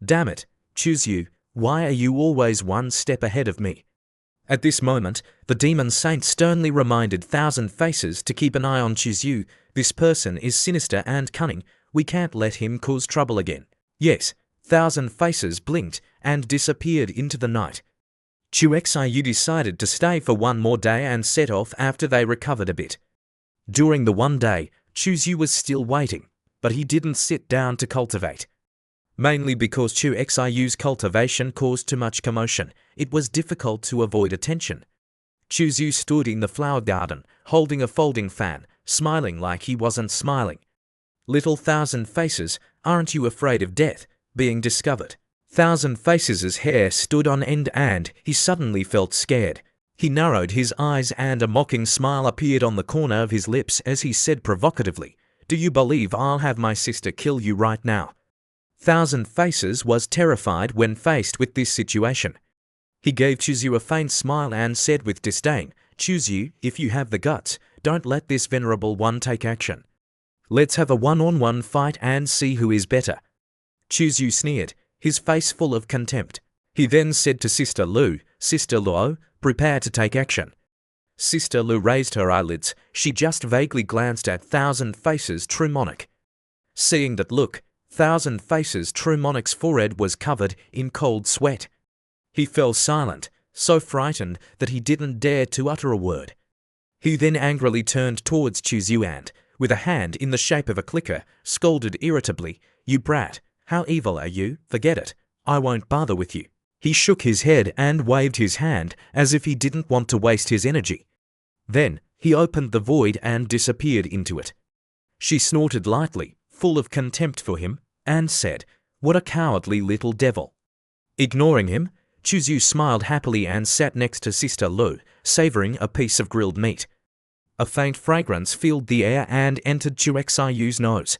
"Damn it, Chuzyu, why are you always 1 step ahead of me?" At this moment, the demon saint sternly reminded Thousand Faces to keep an eye on Chuzyu. This person is sinister and cunning. We can't let him cause trouble again. Yes, Thousand Faces blinked and disappeared into the night. Chuxiu decided to stay for one more day and set off after they recovered a bit. During the one day, Chuzyu was still waiting, but he didn't sit down to cultivate. Mainly because Chuxiu's cultivation caused too much commotion, it was difficult to avoid attention. Chuzyu stood in the flower garden, holding a folding fan, smiling like he wasn't smiling. Little Thousand Faces, aren't you afraid of death being discovered? Thousand Faces' hair stood on end and he suddenly felt scared. He narrowed his eyes and a mocking smile appeared on the corner of his lips as he said provocatively, "Do you believe I'll have my sister kill you right now?" Thousand Faces was terrified when faced with this situation. He gave Chuzyu a faint smile and said with disdain, "Chuzyu, if you have the guts, don't let this venerable one take action. Let's have a one-on-one fight and see who is better." Chuzyu sneered, his face full of contempt. He then said to Sister Lu, "Sister Luo, prepare to take action." Sister Lu raised her eyelids. She just vaguely glanced at Thousand Faces' true monarch. Seeing that look, Thousand Faces' true monarch's forehead was covered in cold sweat. He fell silent, so frightened that he didn't dare to utter a word. He then angrily turned towards Chuzyu and, with a hand in the shape of a clicker, scolded irritably, "You brat, how evil are you? Forget it. I won't bother with you." He shook his head and waved his hand as if he didn't want to waste his energy. Then, he opened the void and disappeared into it. She snorted lightly, full of contempt for him, and said, "What a cowardly little devil." Ignoring him, Chuzyu smiled happily and sat next to Sister Lu, savoring a piece of grilled meat. A faint fragrance filled the air and entered Chuxiu's nose.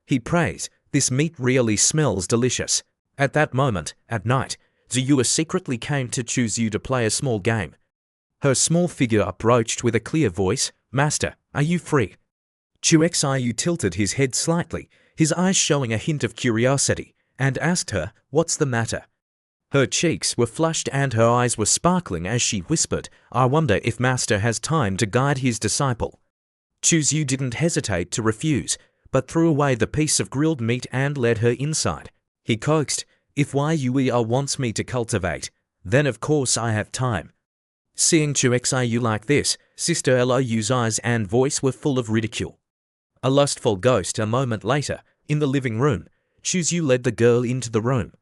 He praised, "This meat really smells delicious." At that moment, at night, Ziyue secretly came to Chuzyu to play a small game. Her small figure approached with a clear voice, "Master, are you free?" Chuxiu tilted his head slightly, his eyes showing a hint of curiosity, and asked her, "What's the matter?" Her cheeks were flushed and her eyes were sparkling as she whispered, "I wonder if Master has time to guide his disciple." Chuzyu didn't hesitate to refuse, but threw away the piece of grilled meat and led her inside. He coaxed, "If Yue wants me to cultivate, then of course I have time." Seeing Chuxiu like this, Sister Luo's eyes and voice were full of ridicule. A lustful ghost a moment later, in the living room, Chuzyu led the girl into the room.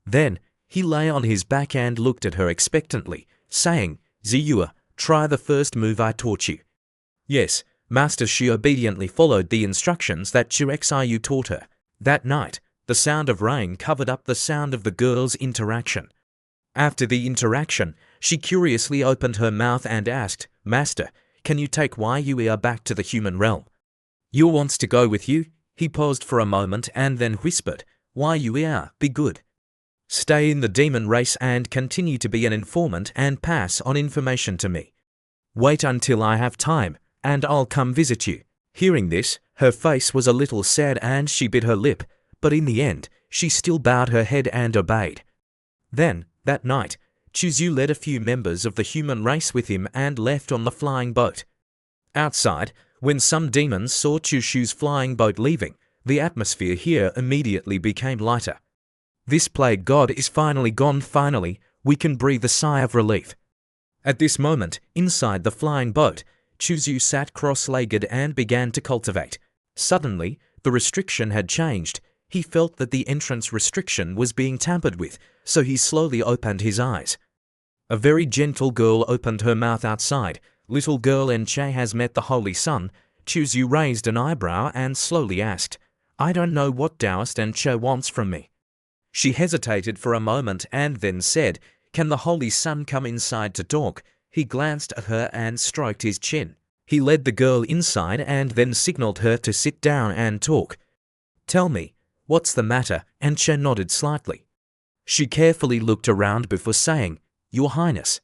Then, he lay on his back and looked at her expectantly, saying, "Ziyue, try the first move I taught you." Yes, Master Shi obediently followed the instructions that Chuxiu taught her. That night, the sound of rain covered up the sound of the girls' interaction. After the interaction, she curiously opened her mouth and asked, "Master, can you take Yue back to the human realm?" "You wants to go with you?" He paused for a moment and then whispered, "Yue, be good. Stay in the demon race and continue to be an informant and pass on information to me. Wait until I have time, and I'll come visit you." Hearing this, her face was a little sad and she bit her lip, but in the end, she still bowed her head and obeyed. Then, that night, Chuzyu led a few members of the human race with him and left on the flying boat. Outside, when some demons saw Chuzhu's flying boat leaving, the atmosphere here immediately became lighter. This plague god is finally gone. Finally, we can breathe a sigh of relief. At this moment, inside the flying boat, Chuzyu sat cross-legged and began to cultivate. Suddenly, the restriction had changed. He felt that the entrance restriction was being tampered with, so he slowly opened his eyes. A very gentle girl opened her mouth outside. "Little girl Enche has met the Holy Sun." Chuzyu raised an eyebrow and slowly asked, "I don't know what Taoist Enche wants from me." She hesitated for a moment and then said, "Can the Holy Sun come inside to talk?" He glanced at her and stroked his chin. He led the girl inside and then signaled her to sit down and talk. "Tell me, what's the matter?" Enche nodded slightly. She carefully looked around before saying, "Your Highness."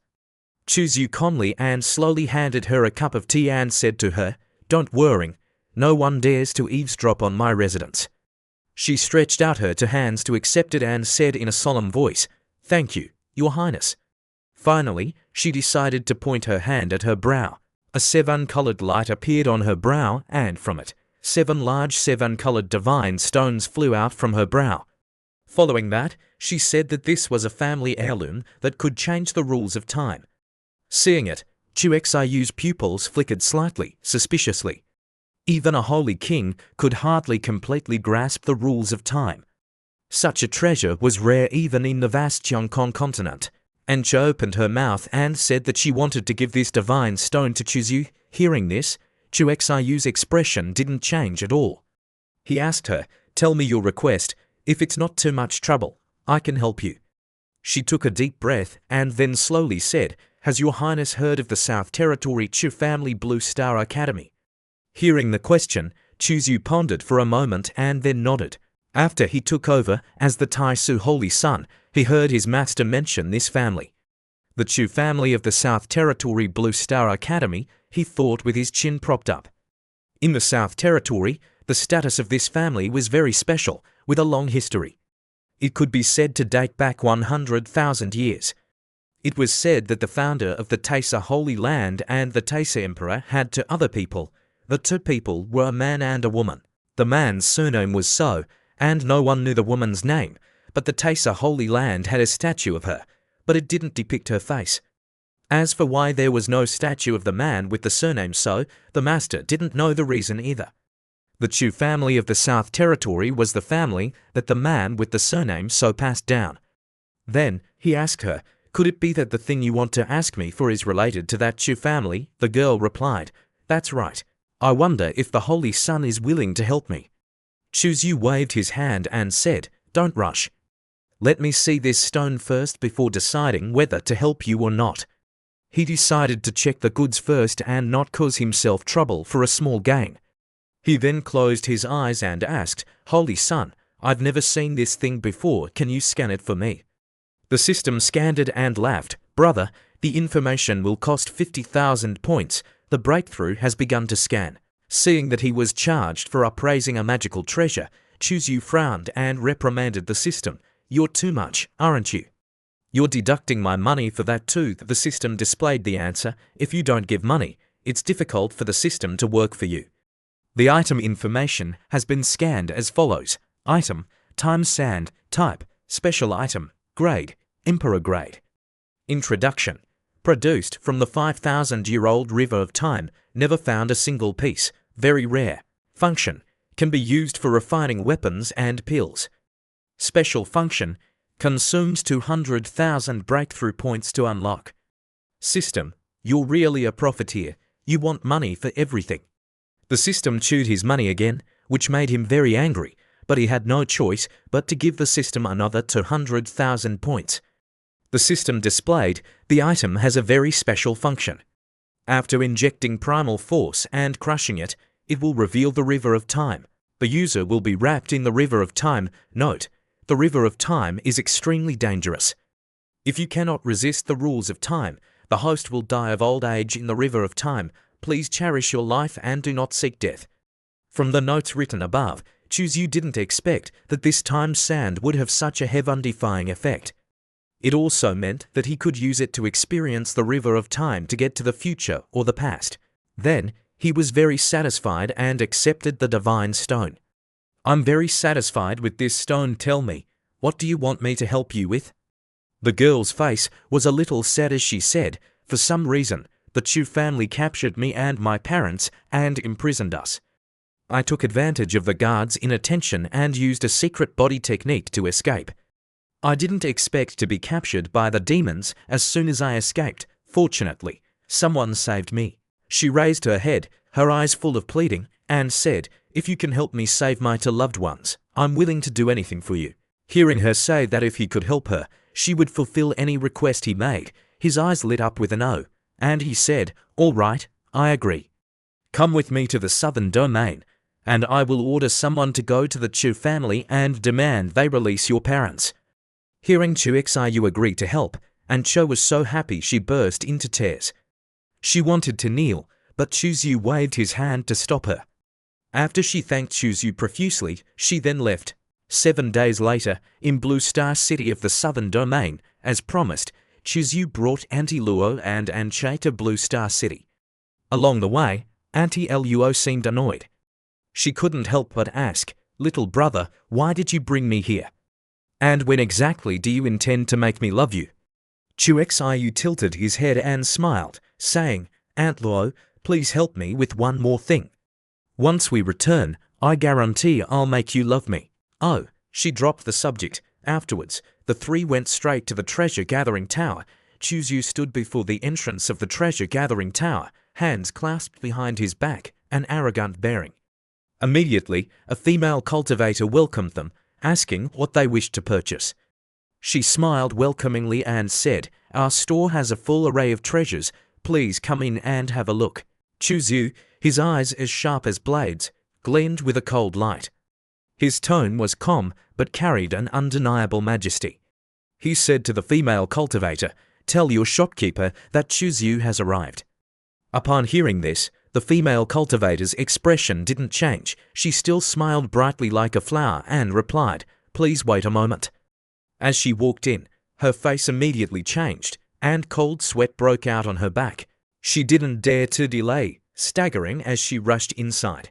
Chuzyu calmly and slowly handed her a cup of tea and said to her, "Don't worry, no one dares to eavesdrop on my residence." She stretched out her two hands to accept it and said in a solemn voice, "Thank you, Your Highness." Finally, she decided to point her hand at her brow. A seven-colored light appeared on her brow, and from it, 7 large seven-colored divine stones flew out from her brow. Following that, she said that this was a family heirloom that could change the rules of time. Seeing it, Chu Xiu's pupils flickered slightly, suspiciously. Even a holy king could hardly completely grasp the rules of time. Such a treasure was rare even in the vast Cheongkong continent, and Chu opened her mouth and said that she wanted to give this divine stone to Chu. Hearing this, Chu Xiu's expression didn't change at all. He asked her, "Tell me your request. If it's not too much trouble, I can help you." She took a deep breath and then slowly said, "Has your highness heard of the South Territory Chu family Blue Star Academy?" Hearing the question, Chu pondered for a moment and then nodded. After he took over as the Taisu Holy Son, he heard his master mention this family. The Chu family of the South Territory Blue Star Academy, he thought with his chin propped up. In the South Territory, the status of this family was very special, with a long history. It could be said to date back 100,000 years. It was said that the founder of the Taisa Holy Land and the Taisa Emperor had 2 other people. The 2 people were a man and a woman. The man's surname was So, and no one knew the woman's name, but the Taisa Holy Land had a statue of her, but it didn't depict her face. As for why there was no statue of the man with the surname So, the master didn't know the reason either. The Chu family of the South Territory was the family that the man with the surname So passed down. Then, he asked her, "Could it be that the thing you want to ask me for is related to that Chu family?" The girl replied, "That's right. I wonder if the Holy Son is willing to help me." Chu waved his hand and said, "Don't rush. Let me see this stone first before deciding whether to help you or not." He decided to check the goods first and not cause himself trouble for a small gain. He then closed his eyes and asked, "Holy Son, I've never seen this thing before, can you scan it for me?" The system scanned it and laughed, "Brother, the information will cost 50,000 points. The breakthrough has begun to scan." Seeing that he was charged for appraising a magical treasure, Chu frowned and reprimanded the system. "You're too much, aren't you? You're deducting my money for that too." The system displayed the answer, "If you don't give money, it's difficult for the system to work for you." The item information has been scanned as follows: Item, time sand, type, special item, grade, emperor grade. Introduction. Produced from the 5,000-year-old river of time, never found a single piece, very rare. Function, can be used for refining weapons and pills. Special function, consumes 200,000 breakthrough points to unlock. System, you're really a profiteer, you want money for everything. The system chewed his money again, which made him very angry, but he had no choice but to give the system another 200,000 points. The system displayed, the item has a very special function. After injecting primal force and crushing it, it will reveal the river of time. The user will be wrapped in the river of time. Note, the river of time is extremely dangerous. If you cannot resist the rules of time, the host will die of old age in the river of time. Please cherish your life and do not seek death. From the notes written above, Chu didn't expect that this time sand would have such a heaven-defying effect. It also meant that he could use it to experience the river of time to get to the future or the past. Then, he was very satisfied and accepted the divine stone. "I'm very satisfied with this stone. Tell me, what do you want me to help you with?" The girl's face was a little sad as she said, "For some reason, the Chu family captured me and my parents and imprisoned us. I took advantage of the guards' inattention and used a secret body technique to escape. I didn't expect to be captured by the demons as soon as I escaped. Fortunately, someone saved me." She raised her head, her eyes full of pleading, and said, "If you can help me save my 2 loved ones, I'm willing to do anything for you." Hearing her say that if he could help her, she would fulfill any request he made, his eyes lit up with an O, and he said, "All right, I agree. Come with me to the southern domain, and I will order someone to go to the Chu family and demand they release your parents." Hearing Chu Xiu agree to help, and Cho was so happy she burst into tears. She wanted to kneel, but Chu waved his hand to stop her. After she thanked Chu profusely, she then left. 7 days later, in Blue Star City of the Southern Domain, as promised, Chuzu brought Auntie Luo and Anche to Blue Star City. Along the way, Auntie Luo seemed annoyed. She couldn't help but ask, "Little brother, why did you bring me here? And when exactly do you intend to make me love you?" Xiu tilted his head and smiled, saying, "Aunt Luo, please help me with one more thing. Once we return, I guarantee I'll make you love me." Oh, she dropped the subject. Afterwards, the three went straight to the treasure-gathering tower. Chuzu stood before the entrance of the treasure-gathering tower, hands clasped behind his back, an arrogant bearing. Immediately, a female cultivator welcomed them, asking what they wished to purchase. She smiled welcomingly and said, "Our store has a full array of treasures. Please come in and have a look." Chuzu, his eyes as sharp as blades, gleamed with a cold light. His tone was calm but carried an undeniable majesty. He said to the female cultivator, "Tell your shopkeeper that Chuzu has arrived." Upon hearing this, the female cultivator's expression didn't change. She still smiled brightly like a flower and replied, "Please wait a moment." As she walked in, her face immediately changed, and cold sweat broke out on her back. She didn't dare to delay, staggering as she rushed inside.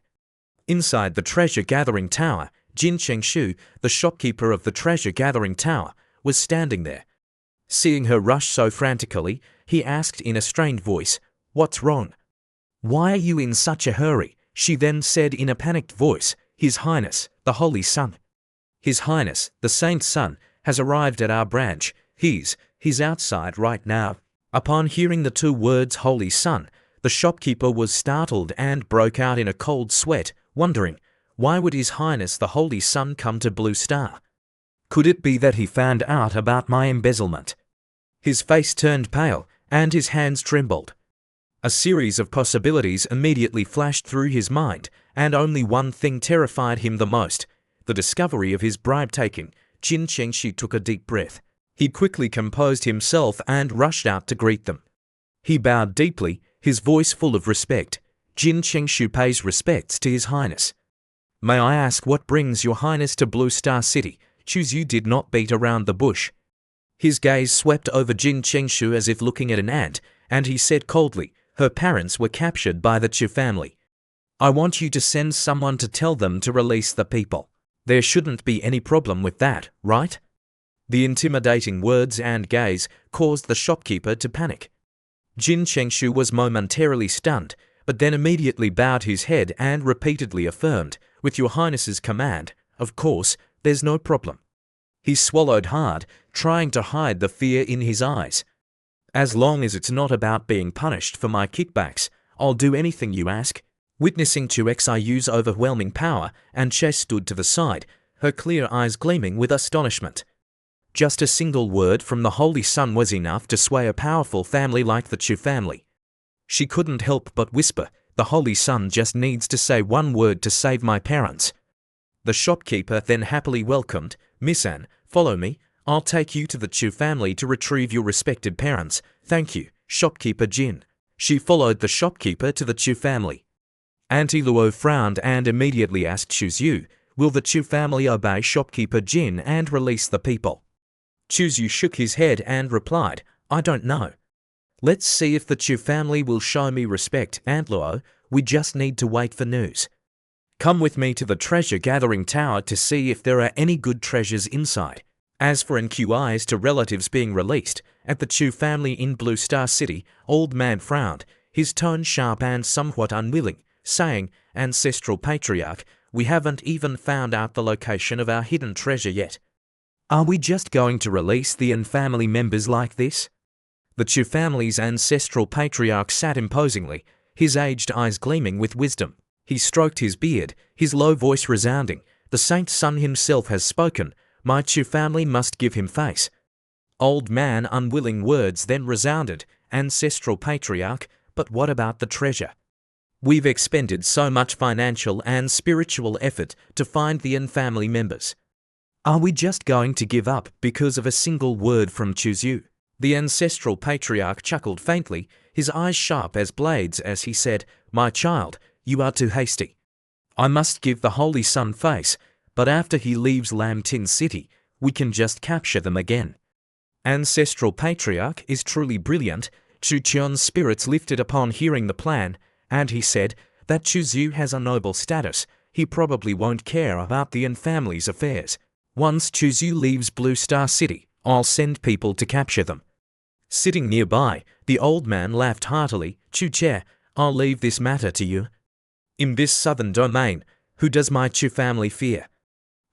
Inside the treasure-gathering tower, Jin Chengshu, the shopkeeper of the treasure-gathering tower, was standing there. Seeing her rush so frantically, he asked in a strained voice, "What's wrong? Why are you in such a hurry?" She then said in a panicked voice, "His Highness, the Holy Sun. His Highness, the Saint's Son, has arrived at our branch. He's outside right now." Upon hearing the two words Holy Sun, the shopkeeper was startled and broke out in a cold sweat, wondering, why would His Highness the Holy Sun come to Blue Star? Could it be that he found out about my embezzlement? His face turned pale, and his hands trembled. A series of possibilities immediately flashed through his mind, and only one thing terrified him the most: the discovery of his bribe-taking. Jin Chengshu took a deep breath. He quickly composed himself and rushed out to greet them. He bowed deeply, his voice full of respect. "Jin Chengshu pays respects to His Highness. May I ask what brings Your Highness to Blue Star City?" Chuzu did not beat around the bush. His gaze swept over Jin Chengshu as if looking at an ant, and he said coldly, "Her parents were captured by the Chu family. I want you to send someone to tell them to release the people. There shouldn't be any problem with that, right?" The intimidating words and gaze caused the shopkeeper to panic. Jin Chengshu was momentarily stunned, but then immediately bowed his head and repeatedly affirmed, "With Your Highness's command, of course, there's no problem." He swallowed hard, trying to hide the fear in his eyes. "As long as it's not about being punished for my kickbacks, I'll do anything you ask." Witnessing Xiu's overwhelming power, Anche stood to the side, her clear eyes gleaming with astonishment. Just a single word from the Holy Sun was enough to sway a powerful family like the Chu family. She couldn't help but whisper, "The Holy Sun just needs to say one word to save my parents." The shopkeeper then happily welcomed, "Miss Anne, follow me. I'll take you to the Chu family to retrieve your respected parents." "Thank you, shopkeeper Jin." She followed the shopkeeper to the Chu family. Auntie Luo frowned and immediately asked Chuzu, "Will the Chu family obey shopkeeper Jin and release the people?" Chuzu shook his head and replied, "I don't know. Let's see if the Chu family will show me respect, Aunt Luo. We just need to wait for news. Come with me to the treasure-gathering tower to see if there are any good treasures inside." As for inquiries to relatives being released, at the Chu family in Blue Star City, Old Man frowned, his tone sharp and somewhat unwilling, saying, "Ancestral Patriarch, we haven't even found out the location of our hidden treasure yet. Are we just going to release the N family members like this?" The Chu family's Ancestral Patriarch sat imposingly, his aged eyes gleaming with wisdom. He stroked his beard, his low voice resounding, "The Saint's Son himself has spoken. My Chu family must give him face." Old Man unwilling words then resounded, "Ancestral Patriarch, but what about the treasure? We've expended so much financial and spiritual effort to find the N family members. Are we just going to give up because of a single word from Chuzu?" The Ancestral Patriarch chuckled faintly, his eyes sharp as blades as he said, "My child, you are too hasty. I must give the Holy Sun face, but after he leaves Lam Tin City, we can just capture them again." ancestral patriarch is truly brilliant. Chu Chun's spirits lifted upon hearing the plan, and he said that Chu Zhu has a noble status. He probably won't care about the En family's affairs. Once Chu Zhu leaves Blue Star City, I'll send people to capture them. Sitting nearby, the old man laughed heartily. Chu Che, I'll leave this matter to you. In this southern domain, who does my Chu family fear?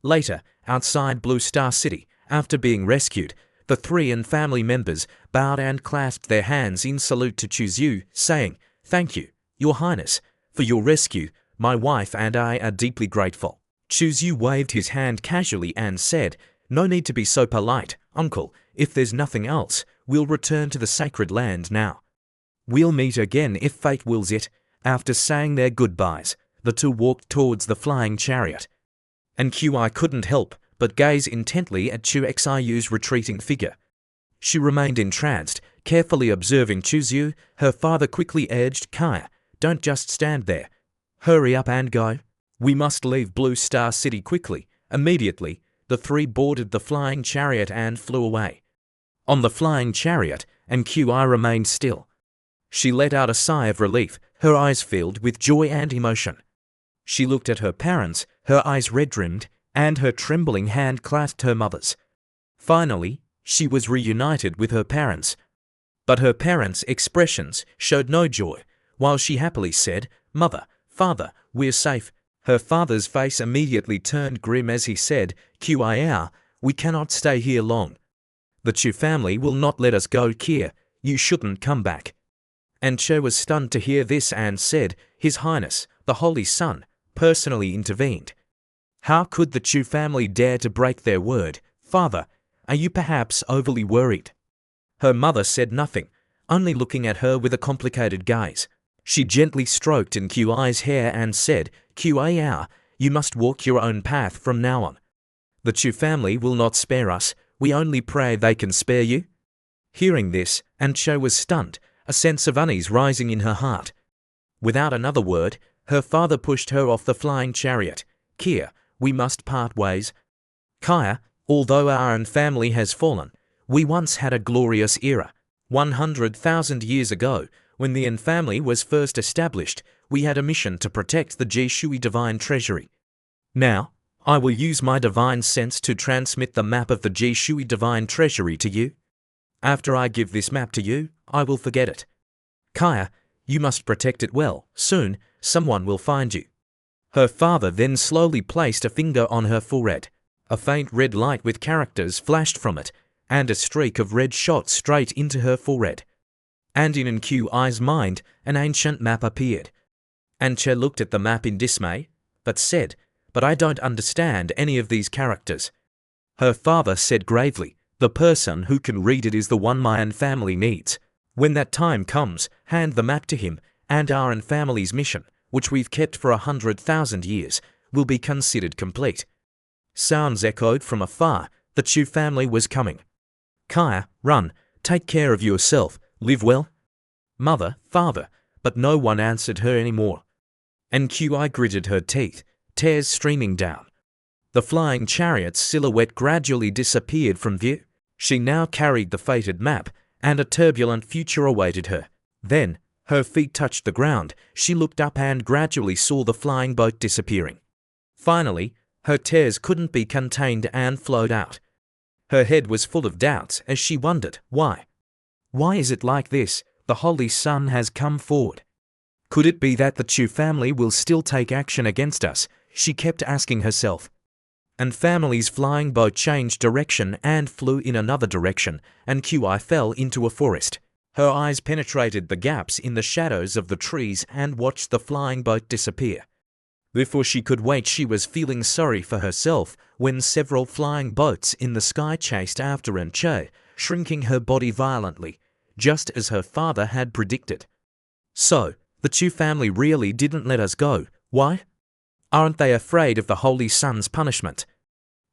Later, outside Blue Star City, after being rescued, the three En family members bowed and clasped their hands in salute to Chu Zhu, saying, "Thank you, Your Highness, for your rescue. My wife and I are deeply grateful." Chu Zhu waved his hand casually and said, "No need to be so polite, uncle. If there's nothing else, we'll return to the sacred land now. We'll meet again if fate wills it." After saying their goodbyes, the two walked towards the flying chariot. And Qi couldn't help but gaze intently at Chu Xiu's retreating figure. She remained entranced, carefully observing Chu Zhu. Her father quickly urged, "Kaya, don't just stand there. Hurry up and go. We must leave Blue Star City quickly." Immediately, the three boarded the flying chariot and flew away. On the flying chariot, and Qi remained still. She let out a sigh of relief, her eyes filled with joy and emotion. She looked at her parents, her eyes red-rimmed, and her trembling hand clasped her mother's. Finally, she was reunited with her parents. But her parents' expressions showed no joy, while she happily said, "Mother, Father, we're safe." Her father's face immediately turned grim as he said, "Qi, we cannot stay here long. The Chu family will not let us go. Qi, you shouldn't come back." And Che was stunned to hear this and said, "His Highness, the Holy Sun, personally intervened. How could the Chu family dare to break their word? Father, are you perhaps overly worried?" Her mother said nothing, only looking at her with a complicated gaze. She gently stroked in Qi's hair and said, "Qi, you must walk your own path from now on. The Chu family will not spare us. We only pray they can spare you." Hearing this, Che was stunned, a sense of unease rising in her heart. Without another word, her father pushed her off the flying chariot. "Qi, we must part ways. Kaya, although our En family has fallen, we once had a glorious era. 100,000 years ago, when the En family was first established, we had a mission to protect the Jishui divine treasury. Now, I will use my divine sense to transmit the map of the Jishui divine treasury to you. After I give this map to you, I will forget it. Kaya, you must protect it well. Soon, someone will find you." Her father then slowly placed a finger on her forehead. A faint red light with characters flashed from it, and a streak of red shot straight into her forehead. And in Qi's mind, an ancient map appeared. And Che looked at the map in dismay, but said, "But I don't understand any of these characters." Her father said gravely, "The person who can read it is the one my En family needs. When that time comes, hand the map to him, and our En family's mission, which we've kept for 100,000 years, will be considered complete." Sounds echoed from afar. The Chu family was coming. "Kaya, run, take care of yourself, live well." "Mother, father," but no one answered her anymore. And Qi gritted her teeth, tears streaming down. The flying chariot's silhouette gradually disappeared from view. She now carried the fated map, and a turbulent future awaited her. Then, her feet touched the ground, she looked up and gradually saw the flying boat disappearing. Finally, her tears couldn't be contained and flowed out. Her head was full of doubts as she wondered, why? Why is it like this? The Holy Sun has come forward. Could it be that the Chu family will still take action against us? She kept asking herself. And family's flying boat changed direction and flew in another direction, and Qi fell into a forest. Her eyes penetrated the gaps in the shadows of the trees and watched the flying boat disappear. Before she could wait, she was feeling sorry for herself when several flying boats in the sky chased after Che, shrinking her body violently, just as her father had predicted. So, the Chu family really didn't let us go. Why? Aren't they afraid of the Holy Sun's punishment?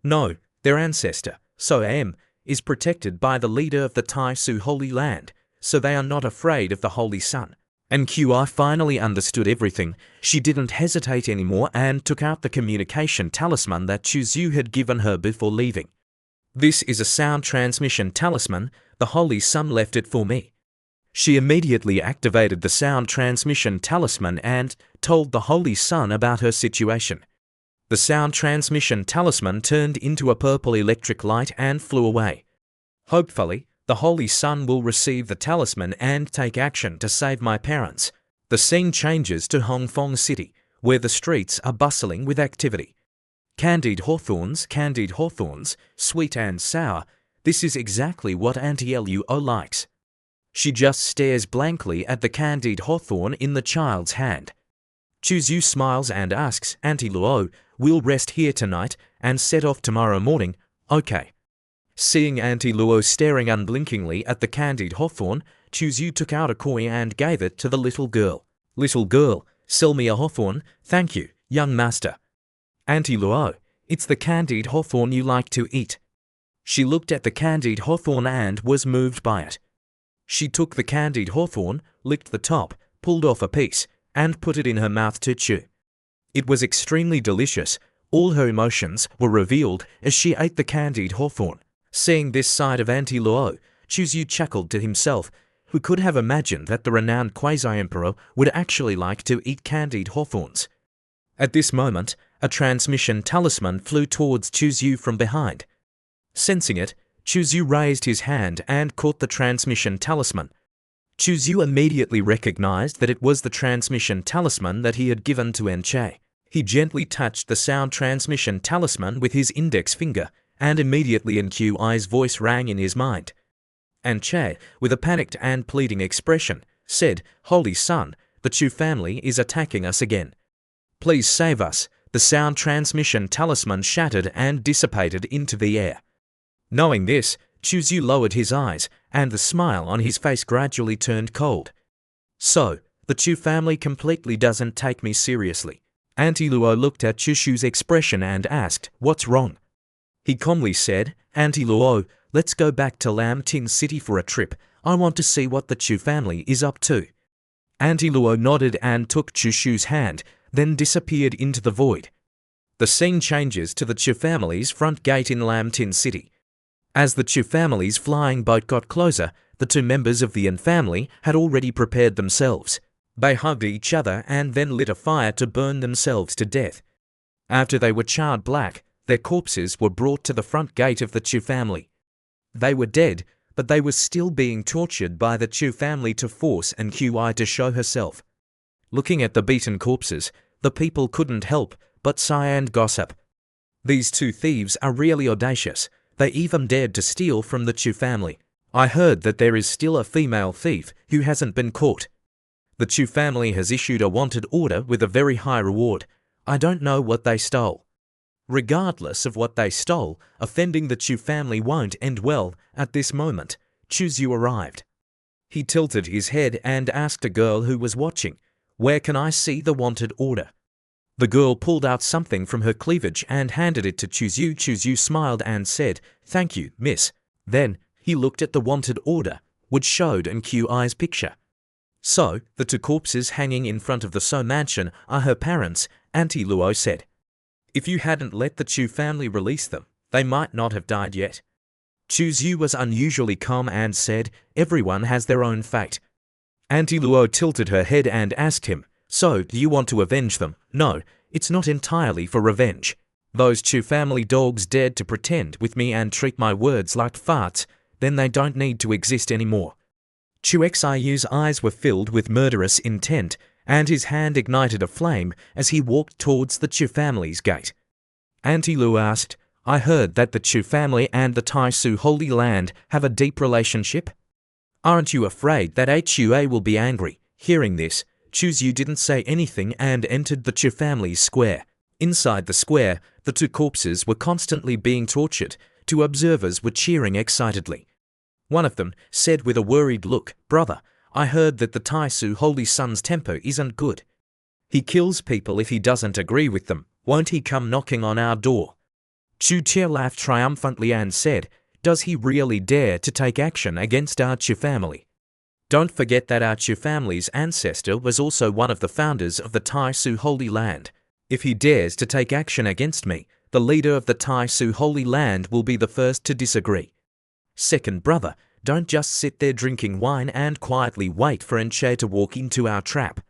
No, their ancestor, So Am, is protected by the leader of the Tai Su Holy Land, so they are not afraid of the Holy Sun. And Qi finally understood everything. She didn't hesitate anymore and took out the communication talisman that Chu Zhu had given her before leaving. This is a sound transmission talisman. The Holy Sun left it for me. She immediately activated the sound transmission talisman and told the Holy Sun about her situation. The sound transmission talisman turned into a purple electric light and flew away. Hopefully, the Holy Sun will receive the talisman and take action to save my parents. The scene changes to Hong Kong City, where the streets are bustling with activity. Candied hawthorns, sweet and sour. This is exactly what Auntie Luo likes. She just stares blankly at the candied hawthorn in the child's hand. Chuzu smiles and asks, Auntie Luo, we'll rest here tonight and set off tomorrow morning, okay? Seeing Auntie Luo staring unblinkingly at the candied hawthorn, Chuzu took out a coin and gave it to the little girl. Little girl, sell me a hawthorn, thank you, young master. Auntie Luo, it's the candied hawthorn you like to eat. She looked at the candied hawthorn and was moved by it. She took the candied hawthorn, licked the top, pulled off a piece, and put it in her mouth to chew. It was extremely delicious. All her emotions were revealed as she ate the candied hawthorn. Seeing this side of Auntie Luo, Chuzu chuckled to himself. Who could have imagined that the renowned quasi-emperor would actually like to eat candied hawthorns? At this moment, a transmission talisman flew towards Chuzu from behind. Sensing it, Chuzu raised his hand and caught the transmission talisman. Chuzu immediately recognized that it was the transmission talisman that he had given to Enche. He gently touched the sound transmission talisman with his index finger, and immediately Enqi's voice rang in his mind. Enche, with a panicked and pleading expression, said, Holy Sun, the Chu family is attacking us again. Please save us. The sound transmission talisman shattered and dissipated into the air. Knowing this, Chuzu lowered his eyes, and the smile on his face gradually turned cold. So, the Chu family completely doesn't take me seriously. Auntie Luo looked at Chuzu's expression and asked, What's wrong? He calmly said, Auntie Luo, let's go back to Lam Tin City for a trip. I want to see what the Chu family is up to. Auntie Luo nodded and took Chuzu's hand, then disappeared into the void. The scene changes to the Chu family's front gate in Lam Tin City. As the Chu family's flying boat got closer, the two members of the En family had already prepared themselves. They hugged each other and then lit a fire to burn themselves to death. After they were charred black, their corpses were brought to the front gate of the Chu family. They were dead, but they were still being tortured by the Chu family to force Nqi to show herself. Looking at the beaten corpses, the people couldn't help but sigh and gossip. These two thieves are really audacious. They even dared to steal from the Chu family. I heard that there is still a female thief who hasn't been caught. The Chu family has issued a wanted order with a very high reward. I don't know what they stole. Regardless of what they stole, offending the Chu family won't end well. At this moment, Chuzu arrived. He tilted his head and asked a girl who was watching, Where can I see the wanted order? The girl pulled out something from her cleavage and handed it to Chuzu. Chuzu smiled and said, Thank you, miss. Then, he looked at the wanted order, which showed Nqi's picture. So, the two corpses hanging in front of the So mansion are her parents, Auntie Luo said. If you hadn't let the Chu family release them, they might not have died yet. Chuzu was unusually calm and said, Everyone has their own fate. Auntie Luo tilted her head and asked him, So, do you want to avenge them? No, it's not entirely for revenge. Those Chu family dogs dared to pretend with me and treat my words like farts, then they don't need to exist anymore. Chu Xiu's eyes were filled with murderous intent, and his hand ignited a flame as he walked towards the Chu family's gate. Auntie Luo asked, I heard that the Chu family and the Taisu Holy Land have a deep relationship. Aren't you afraid that Hua will be angry? Hearing this, Chuzu didn't say anything and entered the Chu family's square. Inside the square, the two corpses were constantly being tortured. Two observers were cheering excitedly. One of them said with a worried look, Brother, I heard that the Taisu Holy Sun's temper isn't good. He kills people if he doesn't agree with them. Won't he come knocking on our door? Chu Chia laughed triumphantly and said, Does he really dare to take action against our Chu family? Don't forget that our Chu family's ancestor was also one of the founders of the Taisu Holy Land. If he dares to take action against me, the leader of the Tai Su Holy Land will be the first to disagree. Second brother, don't just sit there drinking wine and quietly wait for Enche to walk into our trap.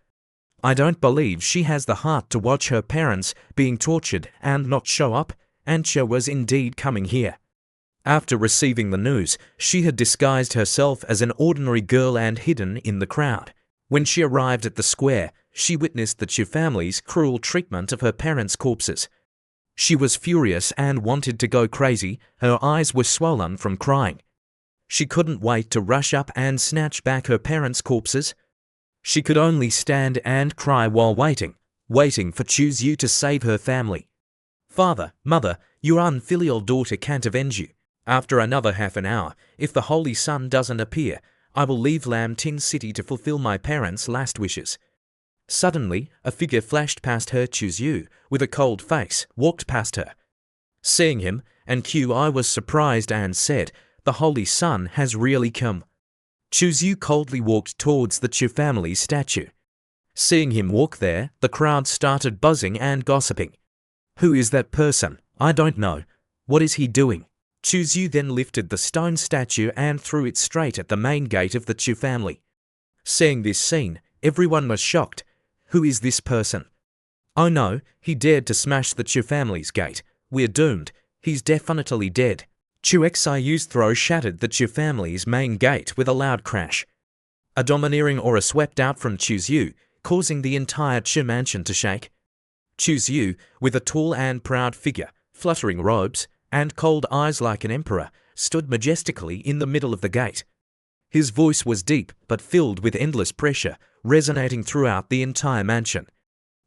I don't believe she has the heart to watch her parents being tortured and not show up. Enche was indeed coming here. After receiving the news, she had disguised herself as an ordinary girl and hidden in the crowd. When she arrived at the square, she witnessed the Chu family's cruel treatment of her parents' corpses. She was furious and wanted to go crazy. Her eyes were swollen from crying. She couldn't wait to rush up and snatch back her parents' corpses. She could only stand and cry while waiting for Chu Yu to save her family. Father, mother, your unfilial daughter can't avenge you. After another half an hour, if the Holy Sun doesn't appear, I will leave Lam Tin City to fulfill my parents' last wishes. Suddenly, a figure flashed past her. Chu Yu, with a cold face, walked past her. Seeing him, and Qi was surprised and said, "The Holy Sun has really come." Chu Yu coldly walked towards the Chu family's statue. Seeing him walk there, the crowd started buzzing and gossiping. Who is that person? I don't know. What is he doing? Chu Yu then lifted the stone statue and threw it straight at the main gate of the Chu family. Seeing this scene, everyone was shocked. Who is this person? Oh no, he dared to smash the Chu family's gate. We're doomed. He's definitely dead. Chu Xiyu's throw shattered the Chu family's main gate with a loud crash. A domineering aura swept out from Chu Yu, causing the entire Chu mansion to shake. Chu Yu, with a tall and proud figure, fluttering robes, and cold eyes like an emperor, stood majestically in the middle of the gate. His voice was deep but filled with endless pressure, resonating throughout the entire mansion.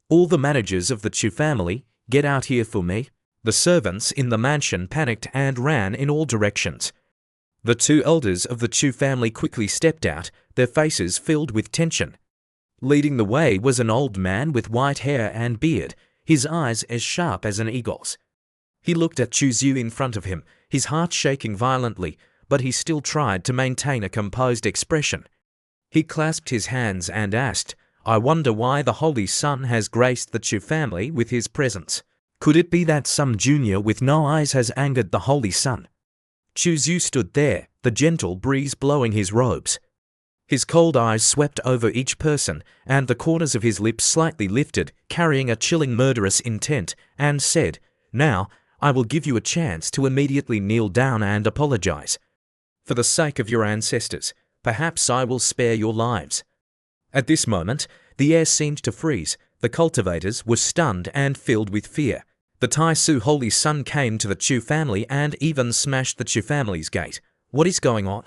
All the managers of the Chu family, get out here for me. The servants in the mansion panicked and ran in all directions. The two elders of the Chu family quickly stepped out, their faces filled with tension. Leading the way was an old man with white hair and beard, his eyes as sharp as an eagle's. He looked at Chu Yu in front of him, his heart shaking violently, but he still tried to maintain a composed expression. He clasped his hands and asked, "I wonder why the Holy Sun has graced the Chu family with his presence. Could it be that some junior with no eyes has angered the Holy Sun?" Chu Yu stood there, the gentle breeze blowing his robes. His cold eyes swept over each person, and the corners of his lips slightly lifted, carrying a chilling murderous intent, and said, "Now, I will give you a chance to immediately kneel down and apologize. For the sake of your ancestors, perhaps I will spare your lives." At this moment, the air seemed to freeze. The cultivators were stunned and filled with fear. The Tai Su Holy Sun came to the Chu family and even smashed the Chu family's gate. "What is going on?"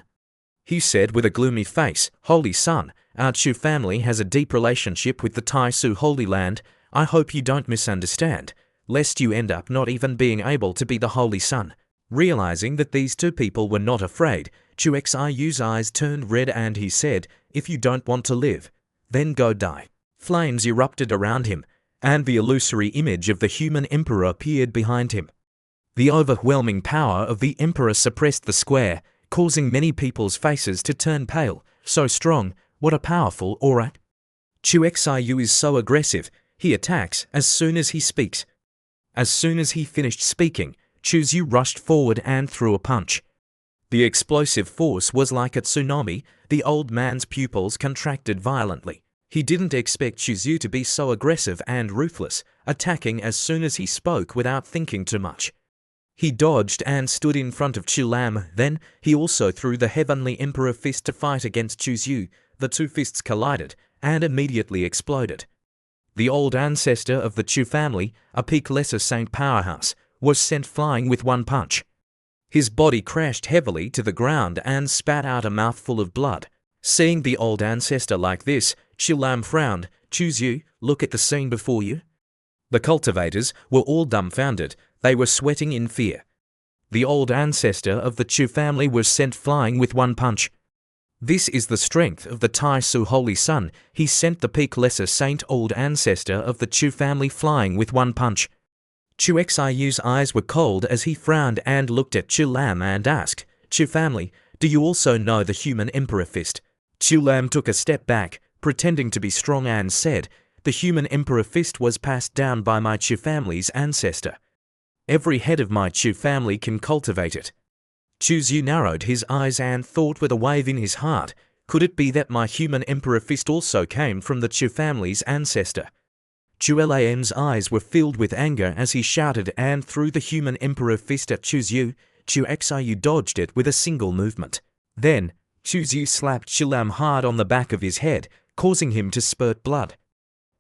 He said with a gloomy face, "Holy Sun, our Chu family has a deep relationship with the Tai Su Holy Land. I hope you don't misunderstand, lest you end up not even being able to be the Holy Sun." Realizing that these two people were not afraid, Chu Xiyu's eyes turned red and he said, "If you don't want to live, then go die." Flames erupted around him, and the illusory image of the human emperor appeared behind him. The overwhelming power of the emperor suppressed the square, causing many people's faces to turn pale. So strong, what a powerful aura. Chu Xiyu is so aggressive, he attacks as soon as he speaks. As soon as he finished speaking, Chu Yu rushed forward and threw a punch. The explosive force was like a tsunami. The old man's pupils contracted violently. He didn't expect Chu Yu to be so aggressive and ruthless, attacking as soon as he spoke without thinking too much. He dodged and stood in front of Chu Lam. Then, he also threw the Heavenly Emperor fist to fight against Chu Yu. The two fists collided and immediately exploded. The old ancestor of the Chu family, a peak lesser saint powerhouse, was sent flying with one punch. His body crashed heavily to the ground and spat out a mouthful of blood. Seeing the old ancestor like this, Chu Lam frowned. "Chu Yu, look at the scene before you." The cultivators were all dumbfounded. They were sweating in fear. The old ancestor of the Chu family was sent flying with one punch. This is the strength of the Tai Su Holy Sun. He sent the peak lesser saint old ancestor of the Chu family flying with one punch. Chu Xiyu's eyes were cold as he frowned and looked at Chu Lam and asked, "Chu family, do you also know the human emperor fist?" Chu Lam took a step back, pretending to be strong and said, "The human emperor fist was passed down by my Chu family's ancestor." Every head of my Chu family can cultivate it. Chu Zhu narrowed his eyes and thought with a wave in his heart, could it be that my human emperor fist also came from the Chu family's ancestor? Chu Lam's eyes were filled with anger as he shouted and threw the human emperor fist at Chu Zhu. Chu Xiu dodged it with a single movement. Then, Chu Zhu slapped Chu Lam hard on the back of his head, causing him to spurt blood.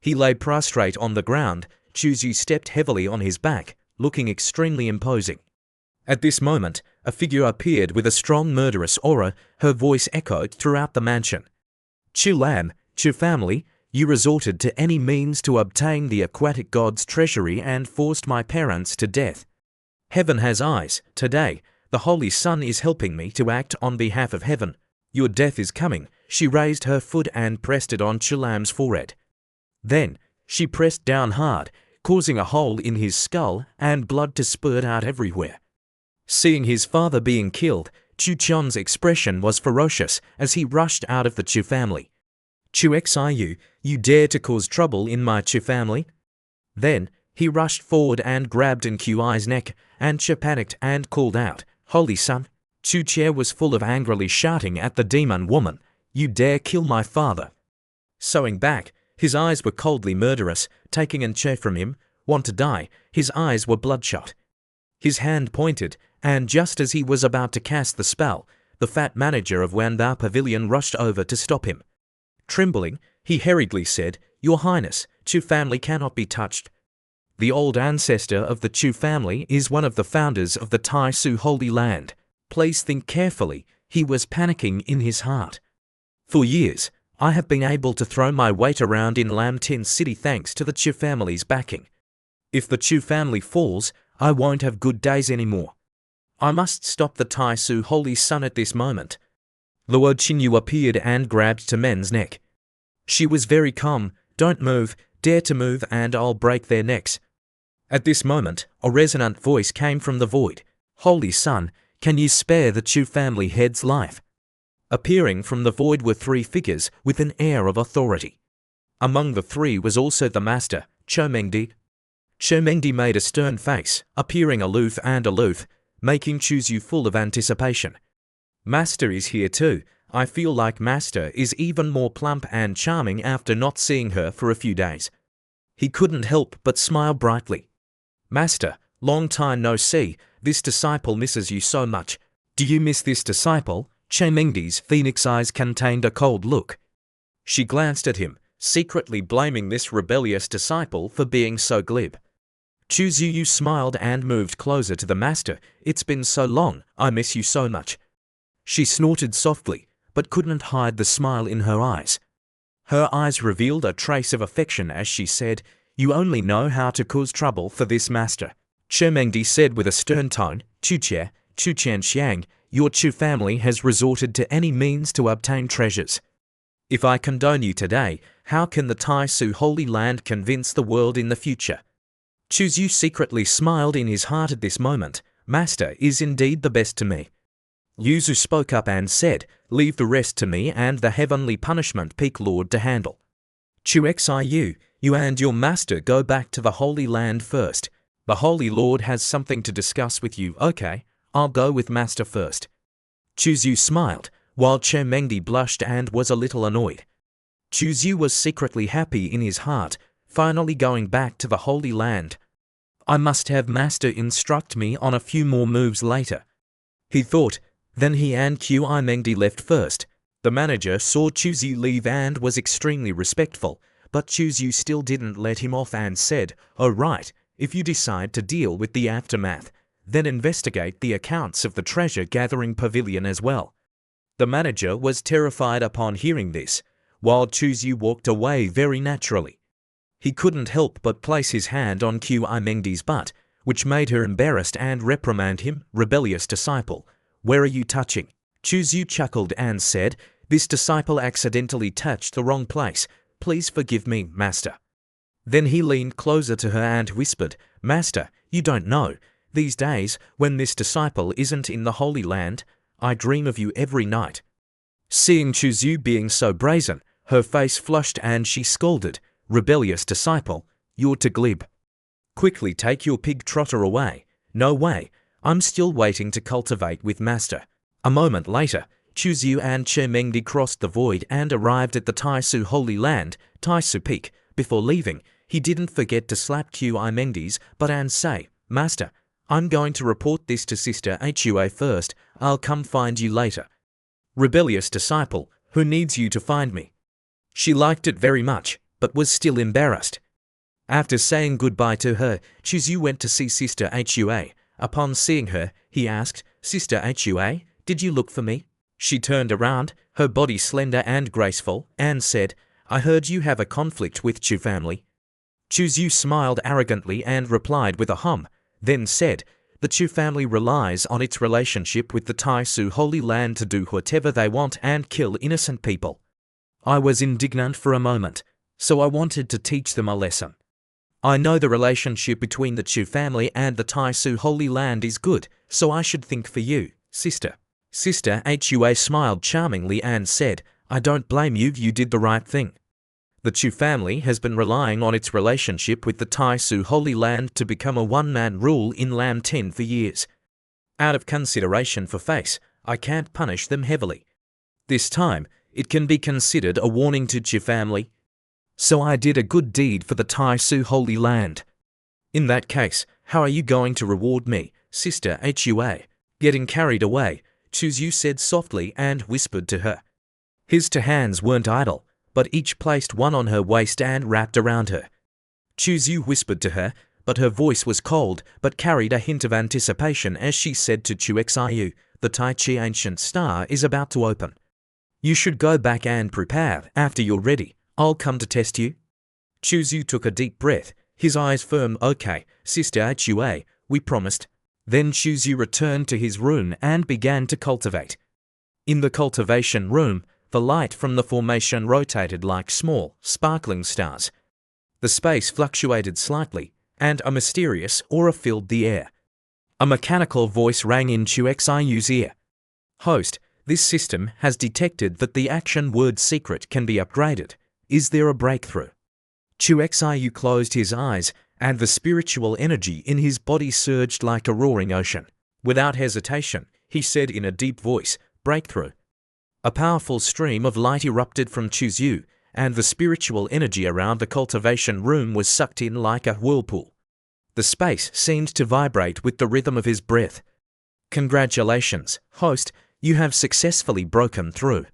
He lay prostrate on the ground. Chu Zhu stepped heavily on his back, looking extremely imposing. At this moment, a figure appeared with a strong murderous aura. Her voice echoed throughout the mansion. Chu Lam, Chu family, you resorted to any means to obtain the aquatic god's treasury and forced my parents to death. Heaven has eyes. Today, the Holy Sun is helping me to act on behalf of heaven. Your death is coming. She raised her foot and pressed it on Chu Lam's forehead. Then, she pressed down hard, causing a hole in his skull and blood to spurt out everywhere. Seeing his father being killed, Chu Chon's expression was ferocious as he rushed out of the Chu family. Chu Xiu, you dare to cause trouble in my Chu family? Then, he rushed forward and grabbed Nqi's neck, and Chu panicked and called out, Holy Sun! Chu Che was full of angrily shouting at the demon woman, you dare kill my father! Sewing back, his eyes were coldly murderous, taking Nche from him, want to die, his eyes were bloodshot. His hand pointed, and just as he was about to cast the spell, the fat manager of Wanda Pavilion rushed over to stop him. Trembling, he hurriedly said, Your Highness, Chu family cannot be touched. The old ancestor of the Chu family is one of the founders of the Tai Su Holy Land. Please think carefully, he was panicking in his heart. For years, I have been able to throw my weight around in Lam Tin City thanks to the Chu family's backing. If the Chu family falls, I won't have good days anymore. I must stop the Tai Su Holy Sun at this moment. Luo Qinyu appeared and grabbed Temen's neck. She was very calm. Don't move, dare to move and I'll break their necks. At this moment, a resonant voice came from the void. Holy Sun, can you spare the Chu family head's life? Appearing from the void were three figures with an air of authority. Among the three was also the master, Chou Mengdi. Chou Mengdi made a stern face, appearing aloof, making Chu Zhu full of anticipation. Master is here too. I feel like Master is even more plump and charming after not seeing her for a few days. He couldn't help but smile brightly. Master, long time no see, this disciple misses you so much. Do you miss this disciple? Chou Mengdi's phoenix eyes contained a cold look. She glanced at him, secretly blaming this rebellious disciple for being so glib. Chu Zhu smiled and moved closer to the master. It's been so long, I miss you so much. She snorted softly, but couldn't hide the smile in her eyes. Her eyes revealed a trace of affection as she said, You only know how to cause trouble for this master. Chou Mengdi said with a stern tone, Chu Che, Chu Chen Xiang, your Chu family has resorted to any means to obtain treasures. If I condone you today, how can the Tai Su Holy Land convince the world in the future? Chu Zhu secretly smiled in his heart at this moment. Master is indeed the best to me. Yu Zhu spoke up and said, Leave the rest to me and the heavenly punishment Peak Lord to handle. Chu Xiu, you and your master go back to the Holy Land first. The Holy Lord has something to discuss with you. Okay, I'll go with master first. Chu Zhu smiled, while Chou Mengdi blushed and was a little annoyed. Chu Zhu was secretly happy in his heart, finally going back to the Holy Land. I must have master instruct me on a few more moves later, he thought. Then he and Qi Mengdi left first. The manager saw Chu Zhu leave and was extremely respectful, but Chu Zhu still didn't let him off and said, Oh right, if you decide to deal with the aftermath, then investigate the accounts of the treasure-gathering pavilion as well. The manager was terrified upon hearing this, while Chu Zhu walked away very naturally. He couldn't help but place his hand on Qi Mengdi's butt, which made her embarrassed and reprimand him, rebellious disciple. Where are you touching? Chu Zhu chuckled and said, This disciple accidentally touched the wrong place. Please forgive me, master. Then he leaned closer to her and whispered, Master, you don't know. These days, when this disciple isn't in the Holy Land, I dream of you every night. Seeing Chu Zhu being so brazen, her face flushed and she scolded, Rebellious disciple, you're too glib. Quickly take your pig trotter away. No way, I'm still waiting to cultivate with Master. A moment later, Chuzu and Che Mengdi crossed the void and arrived at the Taisu Holy Land, Taisu Peak. Before leaving, he didn't forget to slap Qi Mengdi's butt and say, "Master, I'm going to report this to Sister Hua first, I'll come find you later. Rebellious disciple, who needs you to find me?" She liked it very much, but was still embarrassed. After saying goodbye to her, Chuzu went to see Sister Hua. Upon seeing her, he asked, "Sister Hua, did you look for me?" She turned around, her body slender and graceful, and said, "I heard you have a conflict with Chu family." Chuzu smiled arrogantly and replied with a hum, then said, "The Chu family relies on its relationship with the Taisu Holy Land to do whatever they want and kill innocent people." I was indignant for a moment, so I wanted to teach them a lesson. I know the relationship between the Chu family and the Taisu Holy Land is good, so I should think for you, sister. Sister Hua smiled charmingly and said, "I don't blame you, you did the right thing." The Chu family has been relying on its relationship with the Taisu Holy Land to become a one-man rule in Lam Tin for years. Out of consideration for face, I can't punish them heavily. This time, it can be considered a warning to Chu family. So I did a good deed for the Taisu Holy Land. In that case, how are you going to reward me, Sister Hua? Getting carried away, Chuzu said softly and whispered to her. His two hands weren't idle, but each placed one on her waist and wrapped around her. Chuzu whispered to her, but her voice was cold but carried a hint of anticipation as she said to Chuxiu, "The Tai Chi Ancient Star is about to open. You should go back and prepare. After you're ready, I'll come to test you." Chuzu took a deep breath, his eyes firm. "Okay, Sister Hua, we promised." Then Chuzu returned to his room and began to cultivate. In the cultivation room, the light from the formation rotated like small, sparkling stars. The space fluctuated slightly, and a mysterious aura filled the air. A mechanical voice rang in Chuxiu's ear. "Host, this system has detected that the action word secret can be upgraded. Is there a breakthrough?" Chuxiu closed his eyes, and the spiritual energy in his body surged like a roaring ocean. Without hesitation, he said in a deep voice, "Breakthrough." A powerful stream of light erupted from Chuzu, and the spiritual energy around the cultivation room was sucked in like a whirlpool. The space seemed to vibrate with the rhythm of his breath. "Congratulations, host, you have successfully broken through.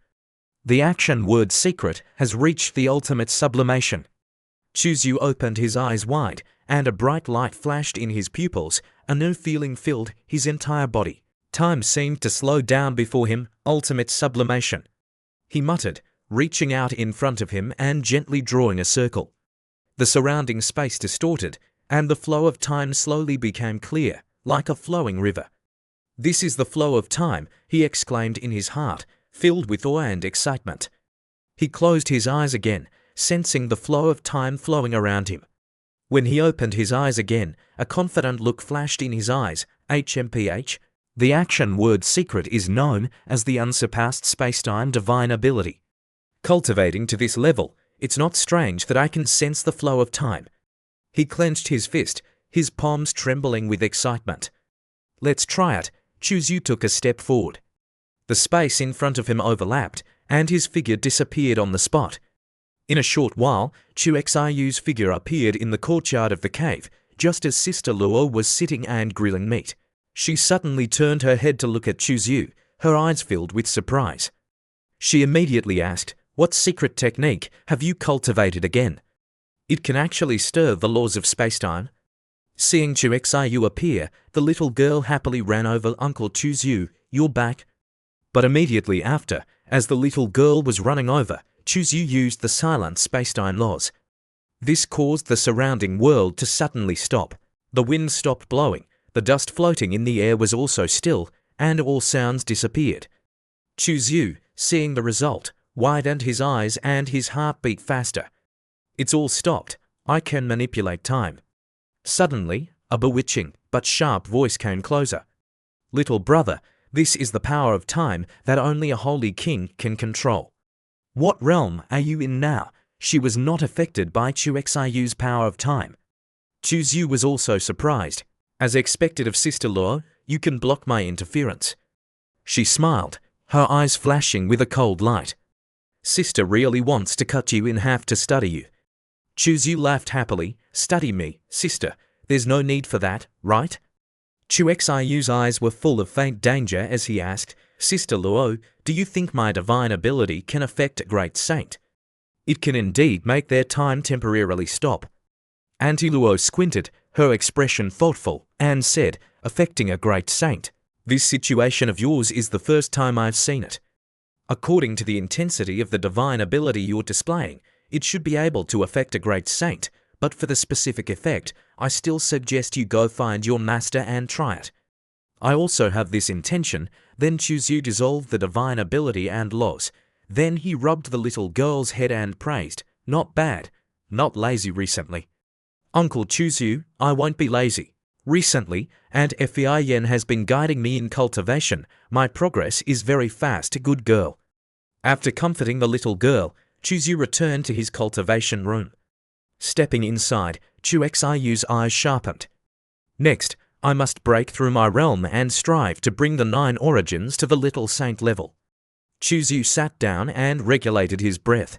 The action word secret has reached the ultimate sublimation." Chuzu opened his eyes wide, and a bright light flashed in his pupils. A new feeling filled his entire body. Time seemed to slow down before him. Ultimate sublimation. He muttered, reaching out in front of him and gently drawing a circle. The surrounding space distorted, and the flow of time slowly became clear, like a flowing river. "This is the flow of time," he exclaimed in his heart, filled with awe and excitement. He closed his eyes again, sensing the flow of time flowing around him. When he opened his eyes again, a confident look flashed in his eyes. "HMPH, the action word secret is known as the unsurpassed spacetime divine ability. Cultivating to this level, it's not strange that I can sense the flow of time." He clenched his fist, his palms trembling with excitement. "Let's try it." Chuzu took a step forward. The space in front of him overlapped, and his figure disappeared on the spot. In a short while, Chuxiu's figure appeared in the courtyard of the cave, just as Sister Luo was sitting and grilling meat. She suddenly turned her head to look at Chuzu, her eyes filled with surprise. She immediately asked, "What secret technique have you cultivated again? It can actually stir the laws of spacetime." Seeing Chuxiu appear, the little girl happily ran over. "Uncle Chuzu, you're back." But immediately after, as the little girl was running over, Chuzu used the silent spacetime laws. This caused the surrounding world to suddenly stop. The wind stopped blowing, the dust floating in the air was also still, and all sounds disappeared. Chuzu, seeing the result, widened his eyes and his heart beat faster. "It's all stopped. I can manipulate time." Suddenly, a bewitching but sharp voice came closer. "Little brother, this is the power of time that only a holy king can control." "What realm are you in now?" She was not affected by Chuxiu's power of time. Chuzu was also surprised. As expected of Sister Luo, you can block my interference. She smiled, her eyes flashing with a cold light. Sister really wants to cut you in half to study you. Chuzu laughed happily. Study me, sister. There's no need for that, right? Chu Xiu's eyes were full of faint danger as he asked, Sister Luo, do you think my divine ability can affect a great saint? It can indeed make their time temporarily stop. Auntie Luo squinted, her expression thoughtful, and said, affecting a great saint. This situation of yours is the first time I've seen it. According to the intensity of the divine ability you're displaying, it should be able to affect a great saint, but for the specific effect, I still suggest you go find your master and try it. I also have this intention. Then Chuzu dissolved the divine ability and laws. Then he rubbed the little girl's head and praised, not bad, not lazy recently. Uncle Chuzu, I won't be lazy. Recently, Aunt Fei has been guiding me in cultivation. My progress is very fast, good girl. After comforting the little girl, Chuzu returned to his cultivation room. Stepping inside, Chu Xiu's eyes sharpened. Next, I must break through my realm and strive to bring the 9 origins to the little saint level. Chuzu sat down and regulated his breath.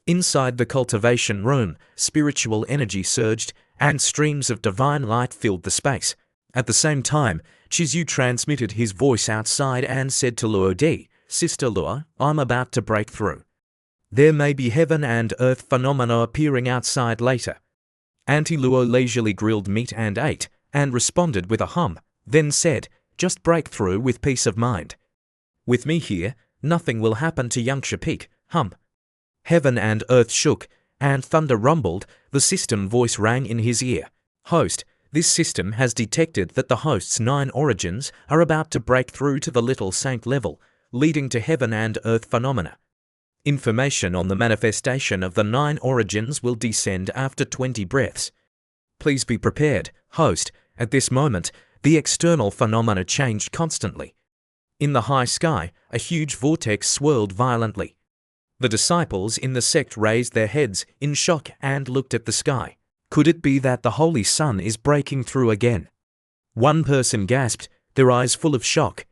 Inside the cultivation room, spiritual energy surged, and streams of divine light filled the space. At the same time, Chuzu transmitted his voice outside and said to Luo Di, Sister Luo, I'm about to break through. There may be heaven and earth phenomena appearing outside later. Auntie Luo leisurely grilled meat and ate, and responded with a hum, then said, just break through with peace of mind. With me here, nothing will happen to young Shapik, hum. Heaven and earth shook, and thunder rumbled. The system voice rang in his ear. Host, this system has detected that the host's 9 origins are about to break through to the little saint level, leading to heaven and earth phenomena. Information on the manifestation of the 9 origins will descend after 20 breaths. Please be prepared, host. At this moment, the external phenomena changed constantly. In the high sky, a huge vortex swirled violently. The disciples in the sect raised their heads in shock and looked at the sky. Could it be that the Holy Sun is breaking through again? One person gasped, their eyes full of shock.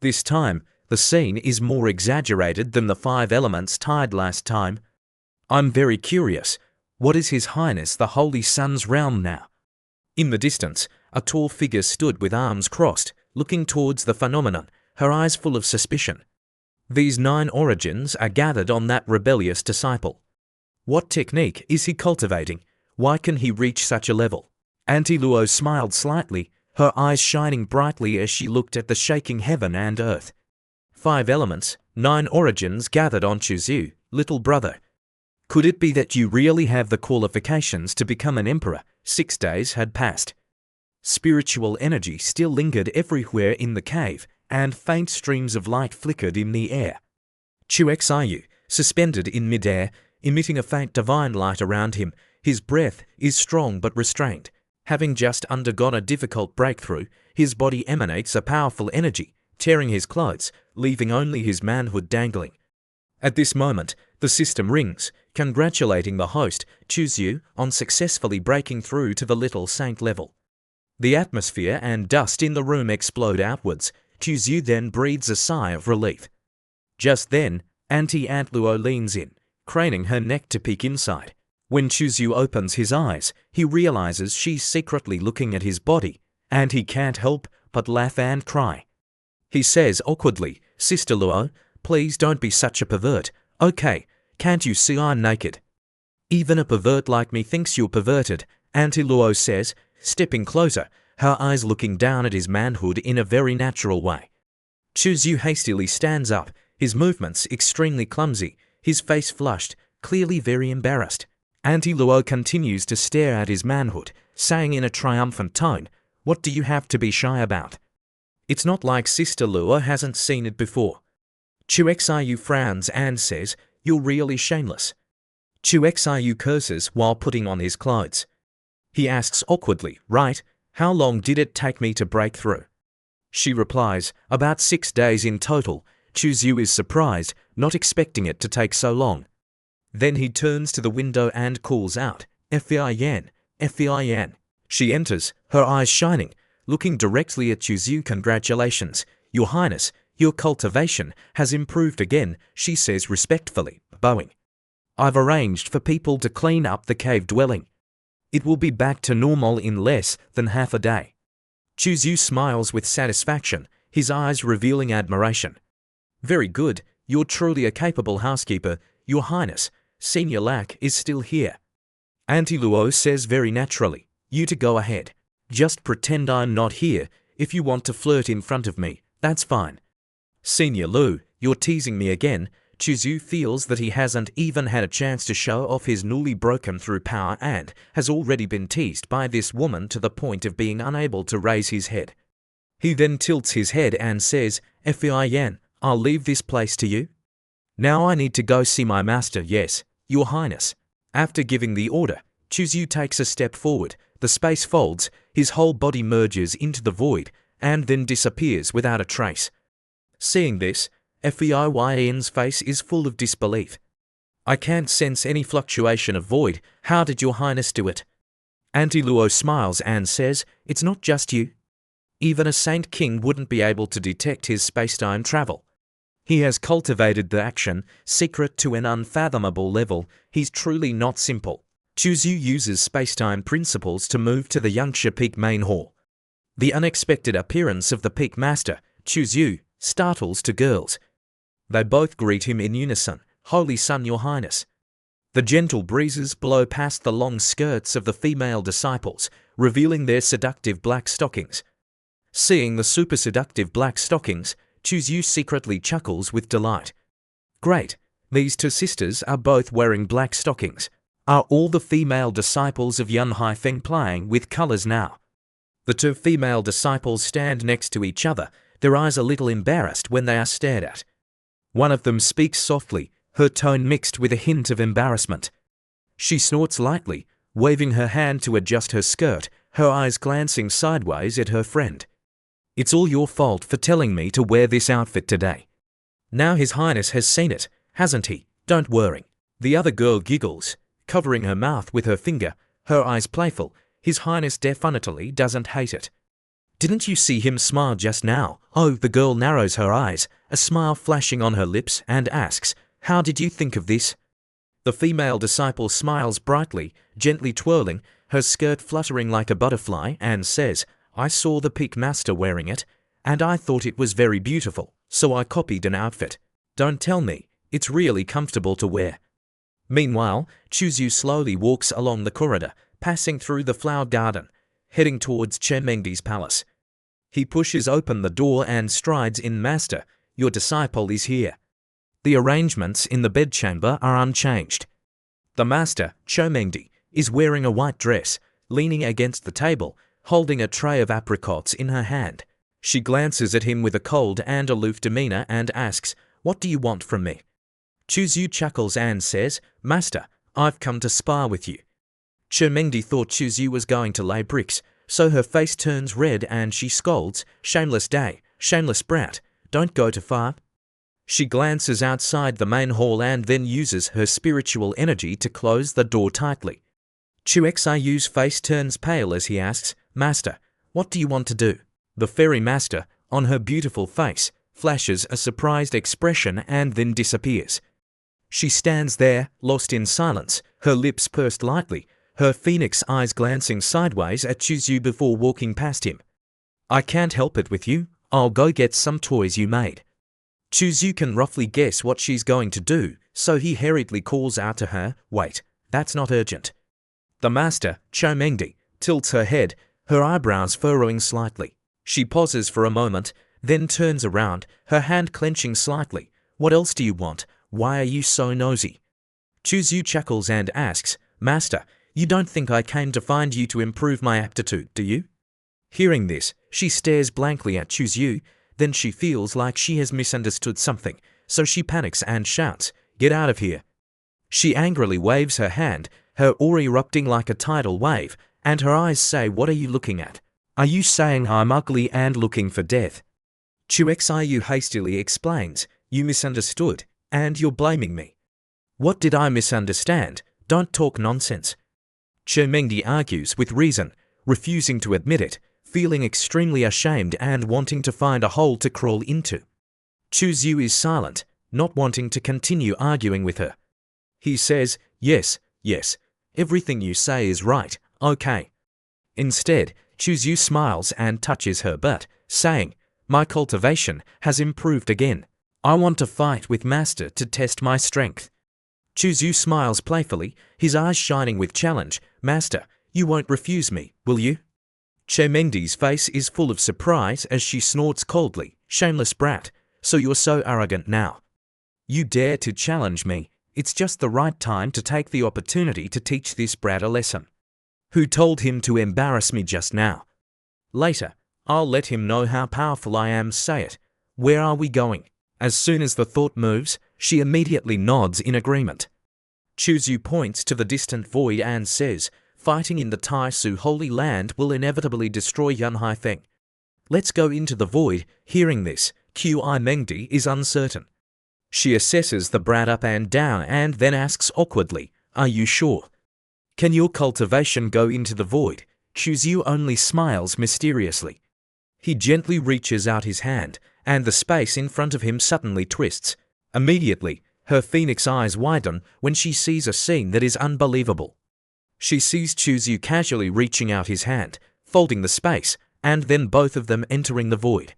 This time, the scene is more exaggerated than the 5 elements tied last time. I'm very curious. What is His Highness the Holy Sun's realm now? In the distance, a tall figure stood with arms crossed, looking towards the phenomenon, her eyes full of suspicion. These 9 origins are gathered on that rebellious disciple. What technique is he cultivating? Why can he reach such a level? Auntie Luo smiled slightly, her eyes shining brightly as she looked at the shaking heaven and earth. 5 elements, 9 origins gathered on Chuzu, little brother. Could it be that you really have the qualifications to become an emperor? 6 days had passed. Spiritual energy still lingered everywhere in the cave, and faint streams of light flickered in the air. Chu Xiu, suspended in midair, emitting a faint divine light around him, his breath is strong but restrained. Having just undergone a difficult breakthrough, his body emanates a powerful energy, tearing his clothes, leaving only his manhood dangling. At this moment, the system rings, congratulating the host, Chuzu, on successfully breaking through to the little saint level. The atmosphere and dust in the room explode outwards. Chuzu then breathes a sigh of relief. Just then, Auntie Aunt Luo leans in, craning her neck to peek inside. When Chuzu opens his eyes, he realizes she's secretly looking at his body, and he can't help but laugh and cry. He says awkwardly, Sister Luo, please don't be such a pervert. Okay, can't you see I'm naked? Even a pervert like me thinks you're perverted, Auntie Luo says, stepping closer, her eyes looking down at his manhood in a very natural way. Chuzu hastily stands up, his movements extremely clumsy, his face flushed, clearly very embarrassed. Auntie Luo continues to stare at his manhood, saying in a triumphant tone, what do you have to be shy about? It's not like Sister Luo hasn't seen it before. Chu Xiu frowns and says, you're really shameless. Chu Xiu curses while putting on his clothes. He asks awkwardly, right, how long did it take me to break through? She replies, about 6 days in total. Chuzu is surprised, not expecting it to take so long. Then he turns to the window and calls out, Fei Yan, Fei Yan. She enters, her eyes shining, looking directly at Chuzyu. Congratulations, Your Highness, your cultivation has improved again, she says respectfully, bowing. I've arranged for people to clean up the cave dwelling. It will be back to normal in less than half a day. Chuzyu smiles with satisfaction, his eyes revealing admiration. Very good, you're truly a capable housekeeper, Your Highness. Senior Lack is still here. Auntie Luo says very naturally, you to go ahead. Just pretend I'm not here. If you want to flirt in front of me, that's fine. Senior Lu, you're teasing me again. Chuzyu feels that he hasn't even had a chance to show off his newly broken through power and has already been teased by this woman to the point of being unable to raise his head. He then tilts his head and says, Fin, I'll leave this place to you. Now I need to go see my master. Yes, Your Highness. After giving the order, Chuzyu takes a step forward, the space folds, his whole body merges into the void, and then disappears without a trace. Seeing this, Fein's face is full of disbelief. I can't sense any fluctuation of void. How did Your Highness do it? Auntie Luo smiles and says, it's not just you. Even a Saint King wouldn't be able to detect his space-time travel. He has cultivated the action secret to an unfathomable level. He's truly not simple. Chuzyu uses space-time principles to move to the Yangsha Peak main hall. The unexpected appearance of the Peak Master, Chuzyu, startles two girls. They both greet him in unison, Holy Sun, Your Highness. The gentle breezes blow past the long skirts of the female disciples, revealing their seductive black stockings. Seeing the super seductive black stockings, Chuzyu secretly chuckles with delight. Great, these two sisters are both wearing black stockings. Are all the female disciples of Yun Haifeng playing with colors now? The two female disciples stand next to each other, their eyes a little embarrassed when they are stared at. One of them speaks softly, her tone mixed with a hint of embarrassment. She snorts lightly, waving her hand to adjust her skirt, her eyes glancing sideways at her friend. It's all your fault for telling me to wear this outfit today. Now His Highness has seen it, hasn't he? Don't worry. The other girl giggles, covering her mouth with her finger, her eyes playful. His Highness definitely doesn't hate it. Didn't you see him smile just now? Oh, the girl narrows her eyes, a smile flashing on her lips, and asks, how did you think of this? The female disciple smiles brightly, gently twirling, her skirt fluttering like a butterfly, and says, I saw the Peak Master wearing it, and I thought it was very beautiful, so I copied an outfit. Don't tell me, it's really comfortable to wear. Meanwhile, Chuzyu slowly walks along the corridor, passing through the flower garden, heading towards Chemengdi's palace. He pushes open the door and strides in. Master, your disciple is here. The arrangements in the bedchamber are unchanged. The master, Chomengdi, is wearing a white dress, leaning against the table, holding a tray of apricots in her hand. She glances at him with a cold and aloof demeanor and asks, what do you want from me? Chuzyu chuckles and says, Master, I've come to spar with you. Chomengdi thought Chuzyu was going to lay bricks, so her face turns red and she scolds, shameless day, shameless brat, don't go too far. She glances outside the main hall and then uses her spiritual energy to close the door tightly. Chuxiyu's face turns pale as he asks, Master, what do you want to do? The fairy master, on her beautiful face, flashes a surprised expression and then disappears. She stands there, lost in silence, her lips pursed lightly, her phoenix eyes glancing sideways at Chuzyu before walking past him. I can't help it with you, I'll go get some toys you made. Chuzyu can roughly guess what she's going to do, so he hurriedly calls out to her, wait, that's not urgent. The master, Chomengdi, tilts her head, her eyebrows furrowing slightly. She pauses for a moment, then turns around, her hand clenching slightly. What else do you want? Why are you so nosy? Chuzyu chuckles and asks, Master, you don't think I came to find you to improve my aptitude, do you? Hearing this, she stares blankly at Chuzyu, then she feels like she has misunderstood something, so she panics and shouts, Get out of here. She angrily waves her hand, her aura erupting like a tidal wave, and her eyes say, What are you looking at? Are you saying I'm ugly and looking for death? Chuxiyu hastily explains, You misunderstood, and you're blaming me. What did I misunderstand? Don't talk nonsense. Chomengdi argues with reason, refusing to admit it, feeling extremely ashamed and wanting to find a hole to crawl into. Chu Yu is silent, not wanting to continue arguing with her. He says, yes, everything you say is right, okay. Instead, Chu Yu smiles and touches her butt, saying, my cultivation has improved again. I want to fight with Master to test my strength. Chu Yu smiles playfully, his eyes shining with challenge. Master, you won't refuse me, will you? Che Mengdi's face is full of surprise as she snorts coldly, shameless brat, so you're so arrogant now. You dare to challenge me, it's just the right time to take the opportunity to teach this brat a lesson. Who told him to embarrass me just now? Later, I'll let him know how powerful I am, say it. Where are we going? As soon as the thought moves, she immediately nods in agreement. Chu Yu points to the distant void and says, fighting in the Tai Su Holy Land will inevitably destroy Yun Haifeng. Let's go into the void. Hearing this, Qi Mengdi is uncertain. She assesses the brat up and down and then asks awkwardly, are you sure? Can your cultivation go into the void? Chu Yu only smiles mysteriously. He gently reaches out his hand, and the space in front of him suddenly twists. Immediately, her phoenix eyes widen when she sees a scene that is unbelievable. She sees Chu Yu casually reaching out his hand, folding the space, and then both of them entering the void.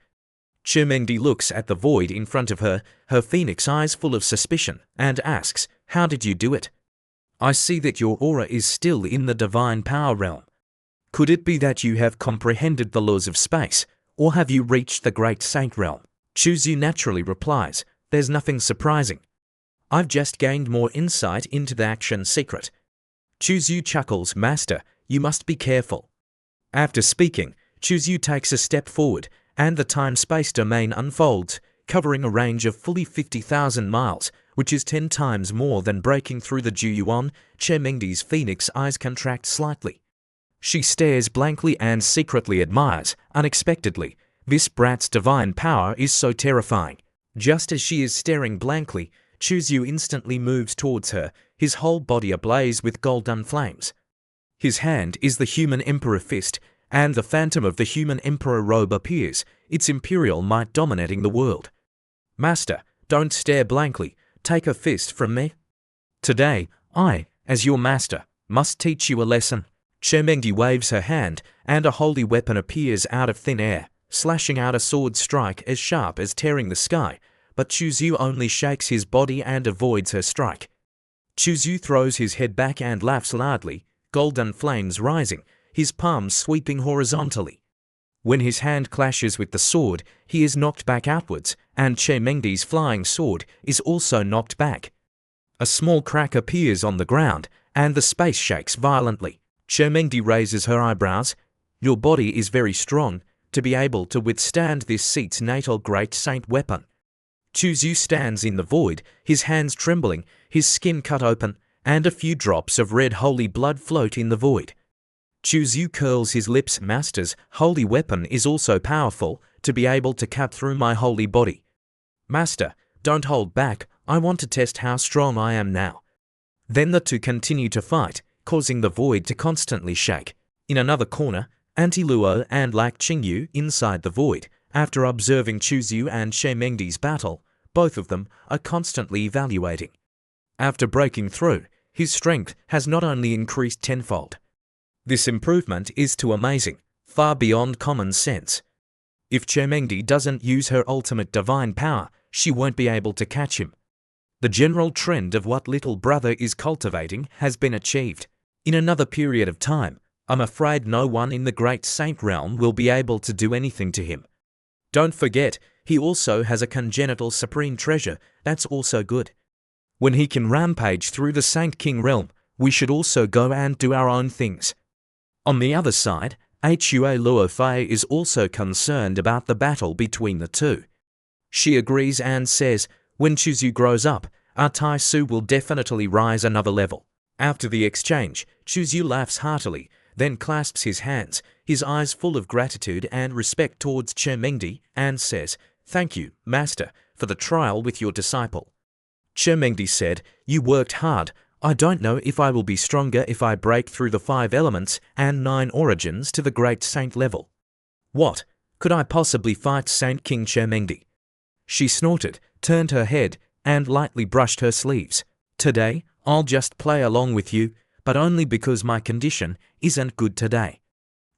Che Mengdi looks at the void in front of her, her phoenix eyes full of suspicion, and asks, how did you do it? I see that your aura is still in the divine power realm. Could it be that you have comprehended the laws of space, or have you reached the great saint realm? Chu Yu naturally replies, there's nothing surprising. I've just gained more insight into the action secret. Chu Yu chuckles, Master, you must be careful. After speaking, Chu Yu takes a step forward, and the time-space domain unfolds, covering a range of fully 50,000 miles, which is 10 times more than breaking through the Juyuan. Che Mengdi's phoenix eyes contract slightly. She stares blankly and secretly admires, unexpectedly. This brat's divine power is so terrifying. Just as she is staring blankly, Chu Yu instantly moves towards her, his whole body ablaze with golden flames. His hand is the human emperor fist, and the phantom of the human emperor robe appears, its imperial might dominating the world. Master, don't stare blankly, take a fist from me. Today, I, as your master, must teach you a lesson. Che Mengdi waves her hand, and a holy weapon appears out of thin air, slashing out a sword strike as sharp as tearing the sky, but Chu Yu only shakes his body and avoids her strike. Chu Yu throws his head back and laughs loudly, golden flames rising, his palms sweeping horizontally. When his hand clashes with the sword, he is knocked back outwards, and Che Mengdi's flying sword is also knocked back. A small crack appears on the ground, and the space shakes violently. Che Mengdi raises her eyebrows. Your body is very strong, to be able to withstand this seat's natal great saint weapon. Chu Yu stands in the void, his hands trembling, his skin cut open, and a few drops of red holy blood float in the void. Chu Yu curls his lips. Master's holy weapon is also powerful, to be able to cut through my holy body. Master, don't hold back, I want to test how strong I am now. Then the two continue to fight, causing the void to constantly shake. In another corner, Auntie Luo and Lak Qingyu inside the void, after observing Chu Yu and Che Mengdi's battle, both of them are constantly evaluating. After breaking through, his strength has not only increased tenfold. This improvement is too amazing, far beyond common sense. If Che Mengdi doesn't use her ultimate divine power, she won't be able to catch him. The general trend of what little brother is cultivating has been achieved. In another period of time, I'm afraid no one in the great saint realm will be able to do anything to him. Don't forget, he also has a congenital supreme treasure that's also good. When he can rampage through the Saint King realm, we should also go and do our own things. On the other side, Hua Luofei is also concerned about the battle between the two. She agrees and says, when Chu Yu grows up, our Tai Su will definitely rise another level. After the exchange, Chu Yu laughs heartily, then clasps his hands, his eyes full of gratitude and respect towards Che Mengdi, and says, Thank you, Master, for the trial with your disciple. Che Mengdi said, You worked hard, I don't know if I will be stronger if I break through the 5 elements and 9 origins to the great saint level. What? Could I possibly fight Saint King Chermengdi? She snorted, turned her head, and lightly brushed her sleeves. Today, I'll just play along with you, but only because my condition isn't good today.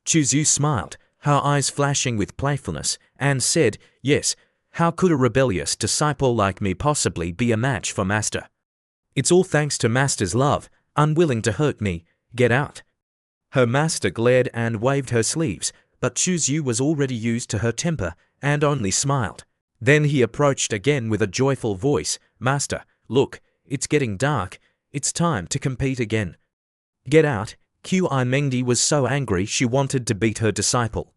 Chuzhu smiled, her eyes flashing with playfulness, and said, yes, how could a rebellious disciple like me possibly be a match for Master? It's all thanks to Master's love, unwilling to hurt me. Get out. Her master glared and waved her sleeves, but Chuzhu was already used to her temper and only smiled. Then he approached again with a joyful voice. Master, look, it's getting dark. It's time to compete again. Get out. Qi Mengdi was so angry she wanted to beat her disciple.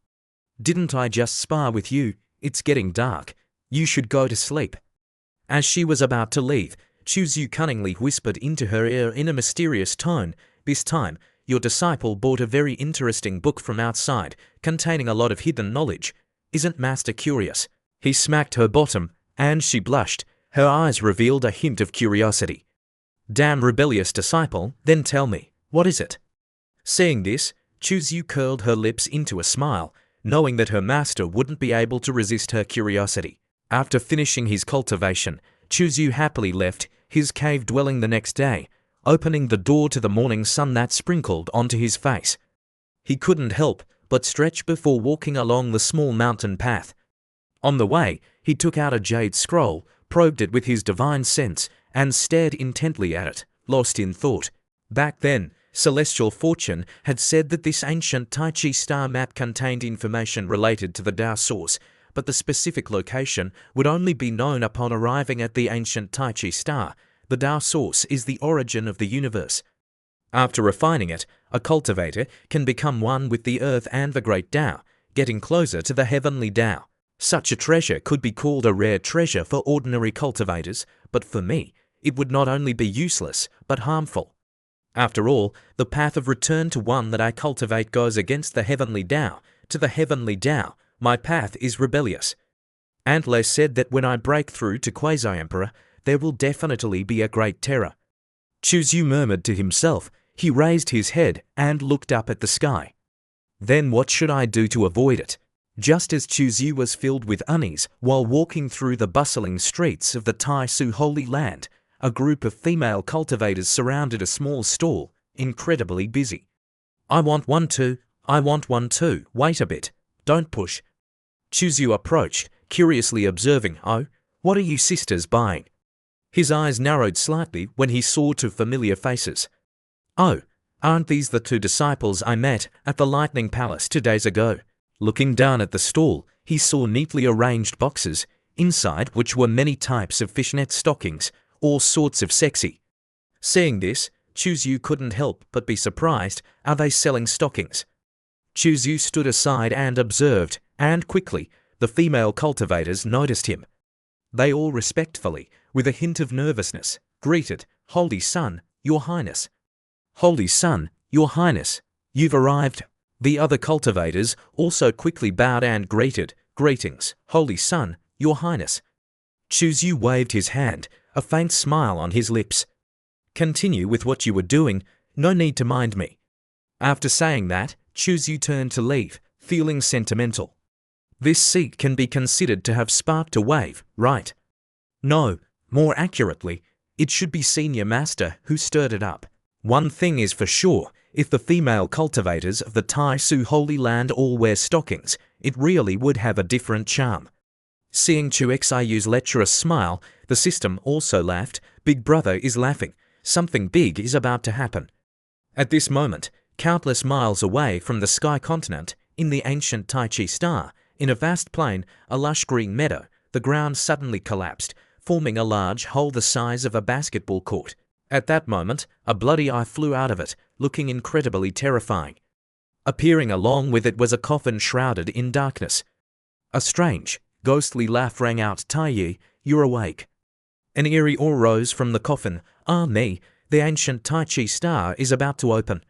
Didn't I just spar with you? It's getting dark. You should go to sleep. As she was about to leave, Chuzhu cunningly whispered into her ear in a mysterious tone, this time, your disciple bought a very interesting book from outside, containing a lot of hidden knowledge. Isn't Master curious? He smacked her bottom, and she blushed. Her eyes revealed a hint of curiosity. Damn rebellious disciple, then tell me, what is it? Seeing this, Chuzhu curled her lips into a smile, knowing that her master wouldn't be able to resist her curiosity. After finishing his cultivation, Chuzhu happily left his cave dwelling the next day, opening the door to the morning sun that sprinkled onto his face. He couldn't help but stretch before walking along the small mountain path. On the way, he took out a jade scroll, probed it with his divine sense, and stared intently at it, lost in thought. Back then, Celestial Fortune had said that this ancient Tai Chi star map contained information related to the Tao source, but the specific location would only be known upon arriving at the ancient Tai Chi star. The Tao source is the origin of the universe. After refining it, a cultivator can become one with the earth and the great Tao, getting closer to the heavenly Tao. Such a treasure could be called a rare treasure for ordinary cultivators, but for me, it would not only be useless, but harmful. After all, the path of return to one that I cultivate goes against the heavenly Tao. To the heavenly Tao, my path is rebellious. Antler said that when I break through to Quasi-Emperor, there will definitely be a great terror. Chuzhu murmured to himself. He raised his head and looked up at the sky. Then what should I do to avoid it? Just as Chuzhu was filled with unease while walking through the bustling streets of the Tai Su Holy Land, a group of female cultivators surrounded a small stall, incredibly busy. I want one too. I want one too. Wait a bit. Don't push. Chuzhu approached, curiously observing, oh, what are you sisters buying? His eyes narrowed slightly when he saw 2 familiar faces. Oh, aren't these the 2 disciples I met at the Lightning Palace 2 days ago? Looking down at the stall, he saw neatly arranged boxes, inside which were many types of fishnet stockings, all sorts of sexy. Seeing this, Chuzhu couldn't help but be surprised. Are they selling stockings? Chuzhu stood aside and observed, and quickly, the female cultivators noticed him. They all respectfully, with a hint of nervousness, greeted, Holy Sun, Your Highness. Holy Sun, Your Highness, you've arrived. The other cultivators also quickly bowed and greeted, greetings, Holy Sun, Your Highness. Chuzhu waved his hand, a faint smile on his lips. Continue with what you were doing, no need to mind me. After saying that, Chuzhu turned to leave, feeling sentimental. This seat can be considered to have sparked a wave, right? No, more accurately, it should be Senior Master who stirred it up. One thing is for sure, if the female cultivators of the Tai Su Holy Land all wear stockings, it really would have a different charm. Seeing Chu Xiu's lecherous smile, the system also laughed. Big Brother is laughing. Something big is about to happen. At this moment, countless miles away from the sky continent, in the ancient Tai Chi star, in a vast plain, a lush green meadow, the ground suddenly collapsed, forming a large hole the size of a basketball court. At that moment, a bloody eye flew out of it, looking incredibly terrifying. Appearing along with it was a coffin shrouded in darkness. A strange, ghostly laugh rang out. Tai Yi, you're awake. An eerie awe rose from the coffin. Ah me, the ancient Tai Chi star is about to open.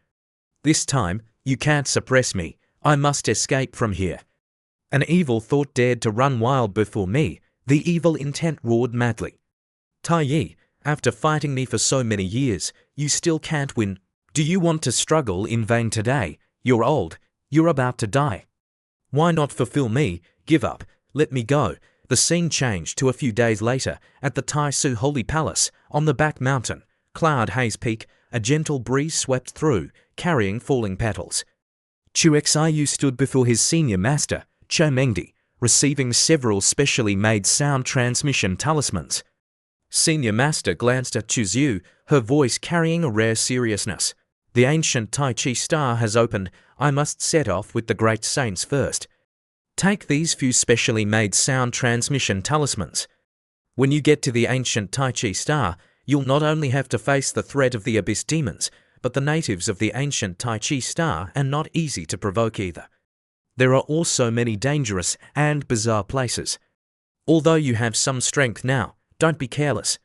This time, you can't suppress me. I must escape from here. An evil thought dared to run wild before me. The evil intent roared madly. Tai Yi, After fighting me for so many years, you still can't win. Do you want to struggle in vain today? You're old. You're about to die. Why not fulfill me? Give up. Let me go. The scene changed to a few days later at the Taisu Holy Palace on the back mountain, Cloud Haze Peak. A gentle breeze swept through, carrying falling petals. Chu Xiu stood before his senior master, Cho Mengdi, receiving several specially made sound transmission talismans. Senior master glanced at Chu Xiu, her voice carrying a rare seriousness. The ancient Tai Chi star has opened. I must set off with the great saints first. Take these few specially made sound transmission talismans. When you get to the ancient Tai Chi star, you'll not only have to face the threat of the abyss demons, but the natives of the ancient Tai Chi star are not easy to provoke either. There are also many dangerous and bizarre places. Although you have some strength now, don't be careless.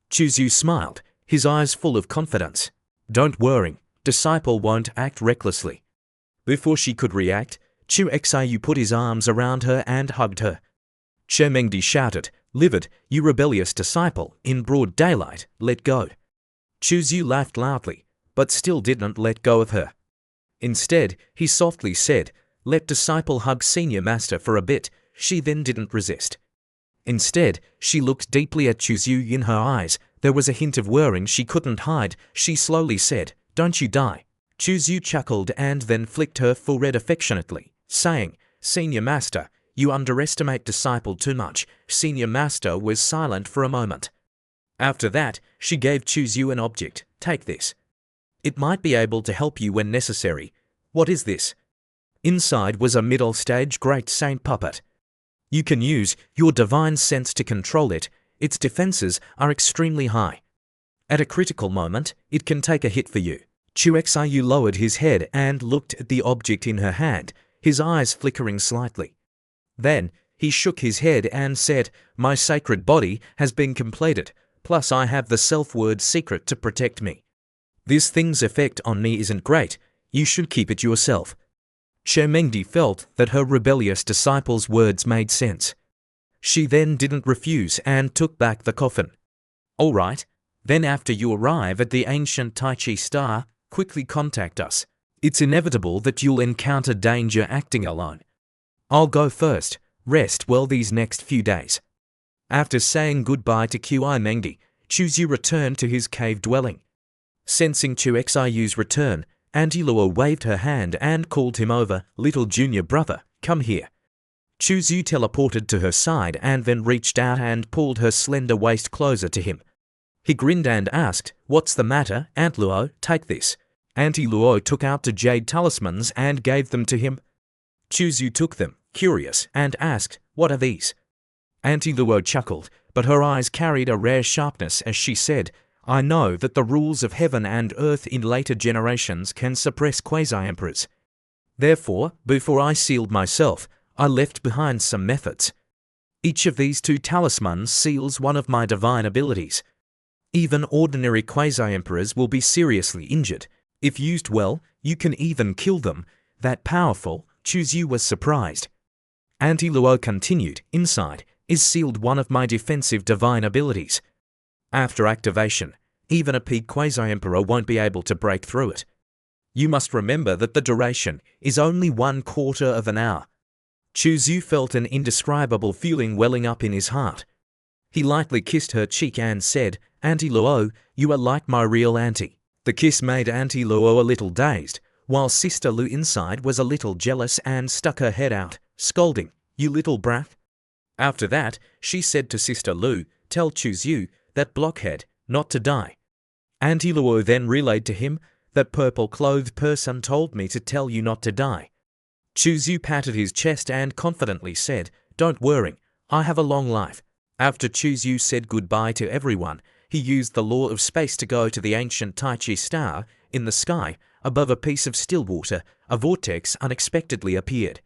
Chu Xiu smiled, his eyes full of confidence. Don't worry, disciple won't act recklessly. Before she could react, Chu Xiu put his arms around her and hugged her. Cho Mengdi shouted, livid, you rebellious disciple, in broad daylight, let go. Chu Xiu laughed loudly, but still didn't let go of her. Instead, he softly said, let disciple hug senior master for a bit. She then didn't resist. Instead, she looked deeply at Chu Xiu in her eyes. There was a hint of worrying she couldn't hide. She slowly said, don't you die. Chu Xiu chuckled and then flicked her forehead affectionately, saying, senior master, you underestimate disciple too much. Senior master was silent for a moment. After that, she gave Chu Xiu an object. Take this. It might be able to help you when necessary. What is this? Inside was a middle-stage great saint puppet. You can use your divine sense to control it. Its defenses are extremely high. At a critical moment, it can take a hit for you. Chu Xiu lowered his head and looked at the object in her hand, his eyes flickering slightly. Then, he shook his head and said, my sacred body has been completed, plus I have the self-word secret to protect me. This thing's effect on me isn't great. You should keep it yourself. Cho Mengdi felt that her rebellious disciple's words made sense. She then didn't refuse and took back the coffin. All right, then after you arrive at the ancient Tai Chi star, quickly contact us. It's inevitable that you'll encounter danger acting alone. I'll go first. Rest well these next few days. After saying goodbye to Qi Mengdi, Chu Xiu returned to his cave dwelling. Sensing Chu Xiu's return, Auntie Luo waved her hand and called him over. Little junior brother, come here. Chu Xiu teleported to her side and then reached out and pulled her slender waist closer to him. He grinned and asked, what's the matter, Aunt Luo? Take this. Auntie Luo took out the jade talismans and gave them to him. Chu Xiu took them, curious, and asked, what are these? Auntie Luo chuckled, but her eyes carried a rare sharpness as she said, I know that the rules of heaven and earth in later generations can suppress quasi-emperors. Therefore, before I sealed myself, I left behind some methods. Each of these 2 talismans seals one of my divine abilities. Even ordinary quasi-emperors will be seriously injured. If used well, you can even kill them. That powerful, Chu Xiu was surprised. Auntie Luo continued, inside is sealed one of my defensive divine abilities. After activation, even a peak quasi-emperor won't be able to break through it. You must remember that the duration is only 1/4 of an hour. Chu Xiu felt an indescribable feeling welling up in his heart. He lightly kissed her cheek and said, Auntie Luo, you are like my real auntie. The kiss made Auntie Luo a little dazed, while Sister Lu inside was a little jealous and stuck her head out, scolding, you little brat. After that, she said to Sister Lu, tell Chu Xiu, that blockhead, not to die. Auntie Luo then relayed to him, that purple-clothed person told me to tell you not to die. Chu Xiu patted his chest and confidently said, don't worry, I have a long life. After Chu Xiu said goodbye to everyone, he used the law of space to go to the ancient Tai Chi star. In the sky, above a piece of still water, a vortex unexpectedly appeared.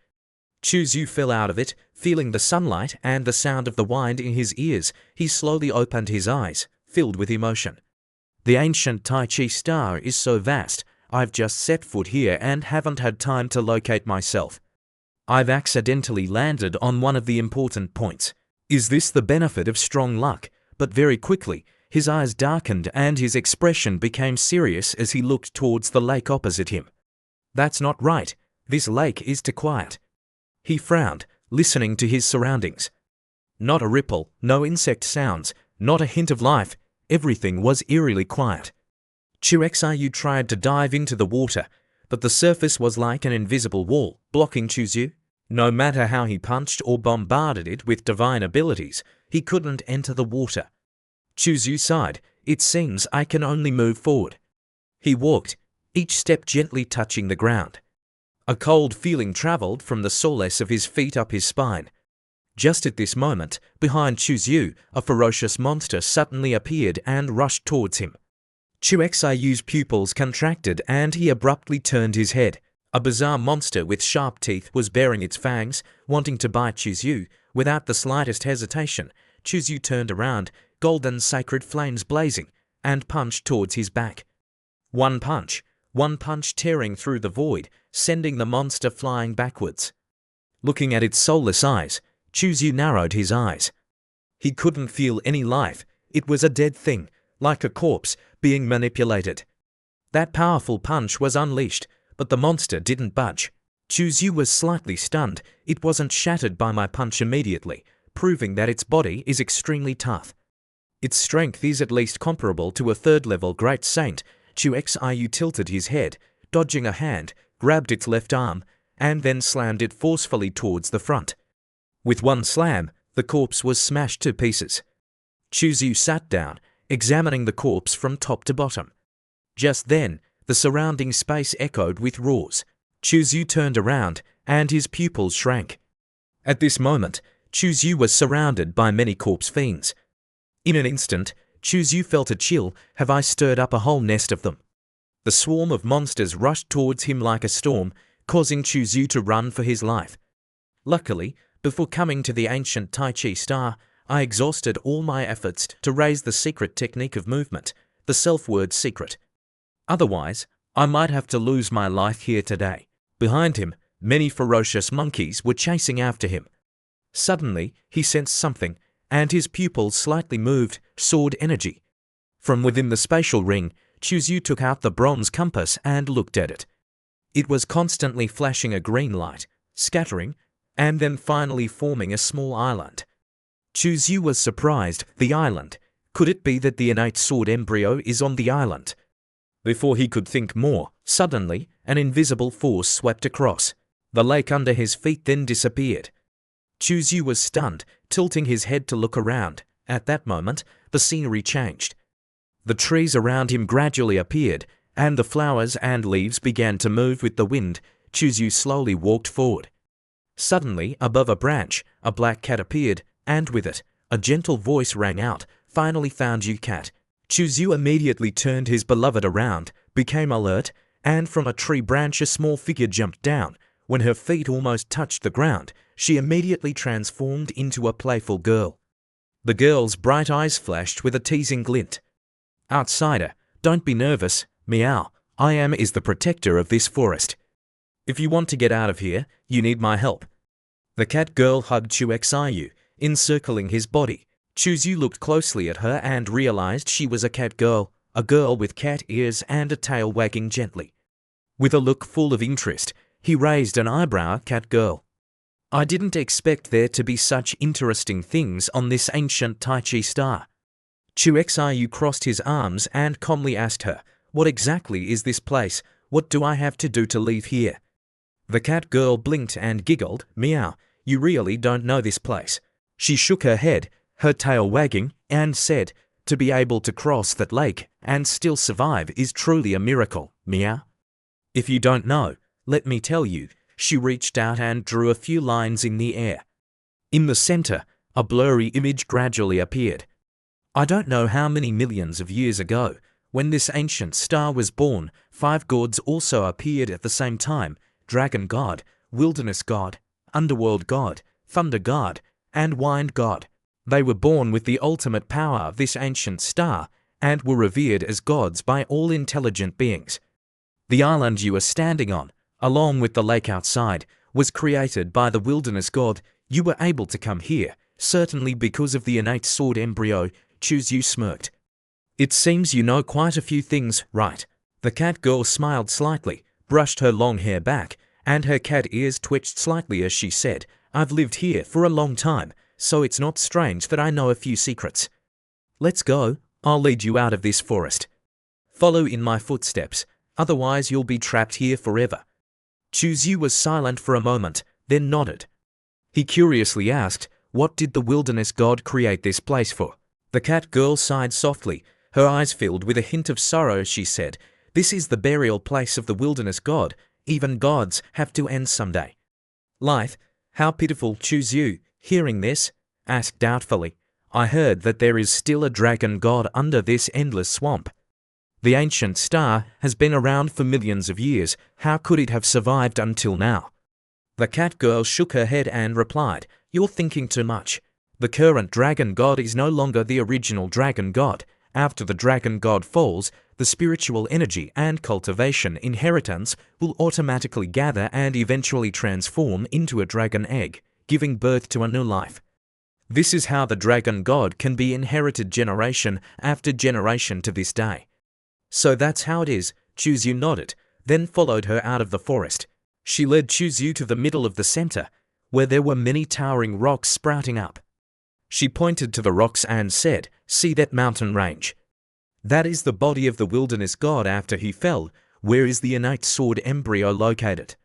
Chu Xiu fell out of it, feeling the sunlight and the sound of the wind in his ears. He slowly opened his eyes, filled with emotion. The ancient Tai Chi star is so vast, I've just set foot here and haven't had time to locate myself. I've accidentally landed on one of the important points. Is this the benefit of strong luck? But very quickly, His eyes darkened and his expression became serious as he looked towards the lake opposite him. That's not right. This lake is too quiet. He frowned, listening to his surroundings. Not a ripple, no insect sounds, not a hint of life. Everything was eerily quiet. Chuxiu tried to dive into the water, but the surface was like an invisible wall, blocking Chuxiu. No matter how he punched or bombarded it with divine abilities, he couldn't enter the water. Chuxiu sighed. It seems I can only move forward. He walked, each step gently touching the ground. A cold feeling traveled from the soles of his feet up his spine. Just at this moment, behind Chuxiu, a ferocious monster suddenly appeared and rushed towards him. Chuxiu's pupils contracted and he abruptly turned his head. A bizarre monster with sharp teeth was baring its fangs, wanting to bite Chuxiu. Without the slightest hesitation, Chuxiu turned around, golden sacred flames blazing, and punched towards his back. One punch tearing through the void, sending the monster flying backwards. Looking at its soulless eyes, Chuxiu narrowed his eyes. He couldn't feel any life. It was a dead thing, like a corpse, being manipulated. That powerful punch was unleashed, but the monster didn't budge. Chuxiu was slightly stunned. It wasn't shattered by my punch immediately, proving that its body is extremely tough. Its strength is at least comparable to a third-level great saint. Chuxiu tilted his head, dodging a hand, grabbed its left arm, and then slammed it forcefully towards the front. With one slam, the corpse was smashed to pieces. Chuxiu sat down, examining the corpse from top to bottom. Just then, the surrounding space echoed with roars. Chuxiu turned around, and his pupils shrank. At this moment, Chuxiu was surrounded by many corpse fiends. In an instant, Chuxiu felt a chill. Have I stirred up a whole nest of them? The swarm of monsters rushed towards him like a storm, causing Chuxiu to run for his life. Luckily, before coming to the ancient Tai Chi star, I exhausted all my efforts to raise the secret technique of movement, the self-word secret. Otherwise, I might have to lose my life here today. Behind him, many ferocious monkeys were chasing after him. Suddenly, he sensed something, and his pupils slightly moved, sword energy. From within the spatial ring, Chuxiu took out the bronze compass and looked at it. It was constantly flashing a green light, scattering, and then finally forming a small island. Chuxiu was surprised. The island. Could it be that the innate sword embryo is on the island? Before he could think more, suddenly, an invisible force swept across. The lake under his feet then disappeared. Chuxiu was stunned, tilting his head to look around. At that moment, the scenery changed. The trees around him gradually appeared, and the flowers and leaves began to move with the wind. Chuxiu slowly walked forward. Suddenly, above a branch, a black cat appeared, and with it, a gentle voice rang out, "Finally found you, cat." Chuxiu immediately turned his beloved around, became alert, and from a tree branch a small figure jumped down. When her feet almost touched the ground, she immediately transformed into a playful girl. The girl's bright eyes flashed with a teasing glint. "Outsider, don't be nervous, meow. I is the protector of this forest. If you want to get out of here, you need my help." The cat girl hugged Chuxiu, encircling his body. Chuxiu looked closely at her and realized she was a cat girl, a girl with cat ears and a tail wagging gently. With a look full of interest, he raised an eyebrow. "Cat girl, I didn't expect there to be such interesting things on this ancient Tai Chi star." Chuxiu crossed his arms and calmly asked her, "What exactly is this place? What do I have to do to leave here?" The cat girl blinked and giggled. "Meow, you really don't know this place." She shook her head, her tail wagging, and said, "To be able to cross that lake and still survive is truly a miracle, meow. If you don't know, let me tell you." She reached out and drew a few lines in the air. In the center, a blurry image gradually appeared. I don't know how many millions of years ago, when this ancient star was born, 5 gods also appeared at the same time: Dragon God, Wilderness God, Underworld God, Thunder God, and Wind God. They were born with the ultimate power of this ancient star and were revered as gods by all intelligent beings. The island you are standing on, along with the lake outside, was created by the Wilderness God. You were able to come here, certainly because of the innate sword embryo. Chuxiu smirked. It seems you know quite a few things, right? The cat girl smiled slightly, brushed her long hair back, and her cat ears twitched slightly as she said, I've lived here for a long time, so it's not strange that I know a few secrets. Let's go, I'll lead you out of this forest. Follow in my footsteps, otherwise you'll be trapped here forever. Chuzyu was silent for a moment, then nodded. He curiously asked, what did the wilderness god create this place for? The cat girl sighed softly, her eyes filled with a hint of sorrow. She said, this is the burial place of the wilderness god. Even gods have to end someday. Life, how pitiful. Chuzyu, hearing this, asked doubtfully, I heard that there is still a dragon god under this endless swamp. The ancient star has been around for millions of years. How could it have survived until now? The cat girl shook her head and replied, you're thinking too much. The current dragon god is no longer the original dragon god. After the dragon god falls, the spiritual energy and cultivation inheritance will automatically gather and eventually transform into a dragon egg, giving birth to a new life. This is how the dragon god can be inherited generation after generation to this day. So that's how it is. Chuzyu nodded, then followed her out of the forest. She led Chuzyu to the middle of the center, where there were many towering rocks sprouting up. She pointed to the rocks and said, see that mountain range? That is the body of the wilderness god after he fell. Where is the innate sword embryo located?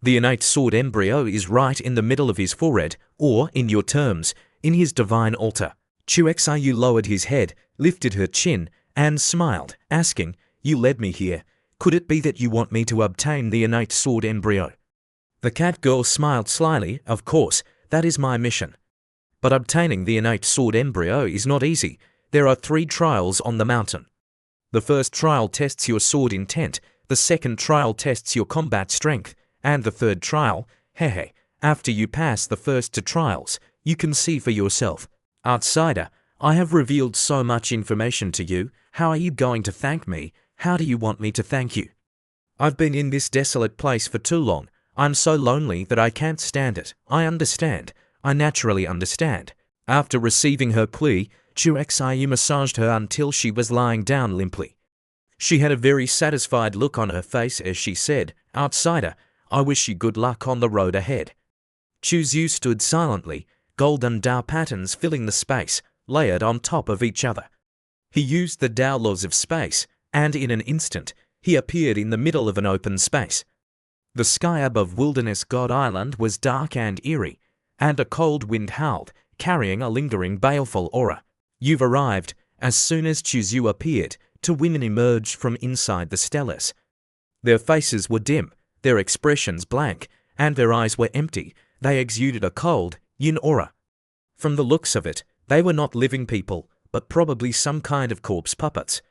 The innate sword embryo is right in the middle of his forehead, or, in your terms, in his divine altar. Chuexayu lowered his head, lifted her chin, and smiled, asking, you led me here. Could it be that you want me to obtain the innate sword embryo? The cat girl smiled slyly, of course, that is my mission. But obtaining the innate sword embryo is not easy. There are 3 trials on the mountain. The first trial tests your sword intent, the second trial tests your combat strength, and the third trial, after you pass the first 2 trials, you can see for yourself. Outsider, I have revealed so much information to you. How are you going to thank me? How do you want me to thank you? I've been in this desolate place for too long. I'm so lonely that I can't stand it. I understand. I naturally understand. After receiving her plea, Chuexayu massaged her until she was lying down limply. She had a very satisfied look on her face as she said, outsider, I wish you good luck on the road ahead. Chuzyu stood silently, golden Dao patterns filling the space, layered on top of each other. He used the Dao laws of space, and in an instant, he appeared in the middle of an open space. The sky above Wilderness God Island was dark and eerie, and a cold wind howled, carrying a lingering baleful aura. You've arrived. As soon as Chuzyu appeared, 2 women emerged from inside the stellars. Their faces were dim, their expressions blank, and their eyes were empty. They exuded a cold, yin aura. From the looks of it, they were not living people, but probably some kind of corpse puppets.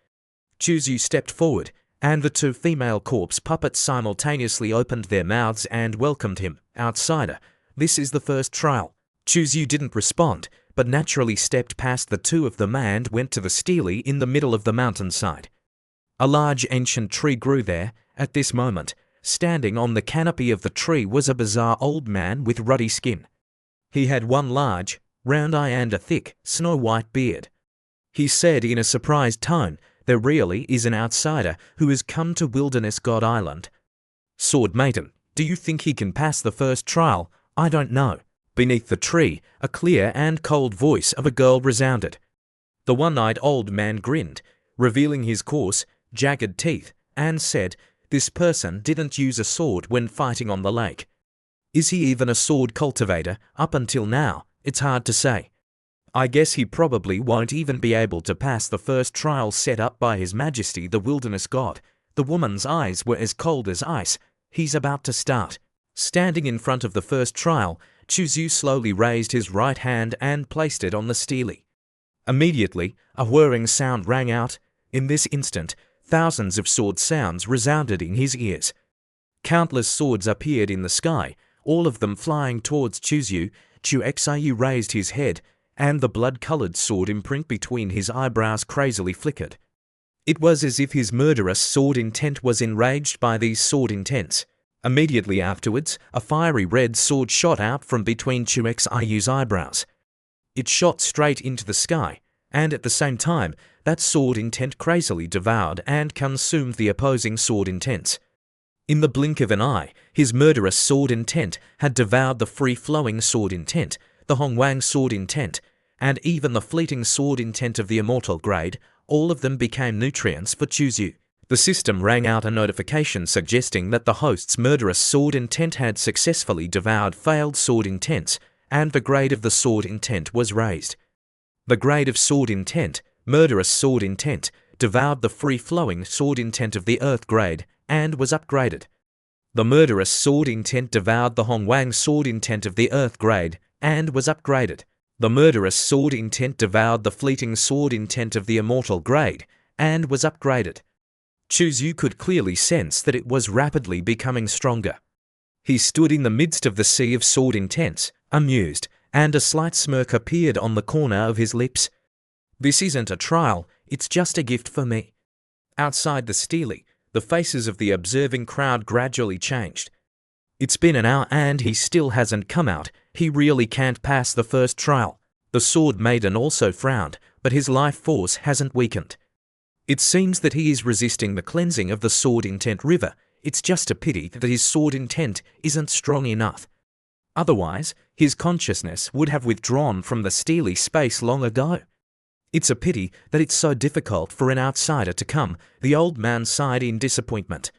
Chuzyu stepped forward, and the 2 female corpse puppets simultaneously opened their mouths and welcomed him. Outsider, this is the first trial. Chuzyu didn't respond, but naturally stepped past the 2 of them and went to the stele in the middle of the mountainside. A large ancient tree grew there. At this moment, standing on the canopy of the tree was a bizarre old man with ruddy skin. He had 1 large, round eye and a thick, snow-white beard. He said in a surprised tone, there really is an outsider who has come to Wilderness God Island. Sword Maiden, do you think he can pass the first trial? I don't know. Beneath the tree, a clear and cold voice of a girl resounded. The one-eyed old man grinned, revealing his coarse, jagged teeth, and said, this person didn't use a sword when fighting on the lake. Is he even a sword cultivator? Up until now, it's hard to say. I guess he probably won't even be able to pass the first trial set up by His Majesty the Wilderness God. The woman's eyes were as cold as ice. He's about to start. Standing in front of the first trial, Chuzyu slowly raised his right hand and placed it on the stele. Immediately, a whirring sound rang out. In this instant, thousands of sword sounds resounded in his ears. Countless swords appeared in the sky, all of them flying towards Chuzyu. Chuexayu raised his head, and the blood-colored sword imprint between his eyebrows crazily flickered. It was as if his murderous sword intent was enraged by these sword intents. Immediately afterwards, a fiery red sword shot out from between Chuexayu's eyebrows. It shot straight into the sky, and at the same time, that sword intent crazily devoured and consumed the opposing sword intents. In the blink of an eye, his murderous sword intent had devoured the free-flowing sword intent, the Hongwang sword intent, and even the fleeting sword intent of the immortal grade. All of them became nutrients for Chuzyu. The system rang out a notification suggesting that the host's murderous sword intent had successfully devoured failed sword intents, and the grade of the sword intent was raised. The grade of sword intent, murderous sword intent, devoured the free-flowing sword intent of the earth grade, and was upgraded. The murderous sword intent devoured the Hongwang sword intent of the earth grade, and was upgraded. The murderous sword intent devoured the fleeting sword intent of the immortal grade, and was upgraded. Chuzyu could clearly sense that it was rapidly becoming stronger. He stood in the midst of the sea of sword intents, amused, and a slight smirk appeared on the corner of his lips. This isn't a trial, it's just a gift for me. Outside the stele, the faces of the observing crowd gradually changed. It's been an hour and he still hasn't come out. He really can't pass the first trial. The sword maiden also frowned, but his life force hasn't weakened. It seems that he is resisting the cleansing of the sword intent river. It's just a pity that his sword intent isn't strong enough. Otherwise, his consciousness would have withdrawn from the steely space long ago. It's a pity that it's so difficult for an outsider to come, the old man sighed in disappointment.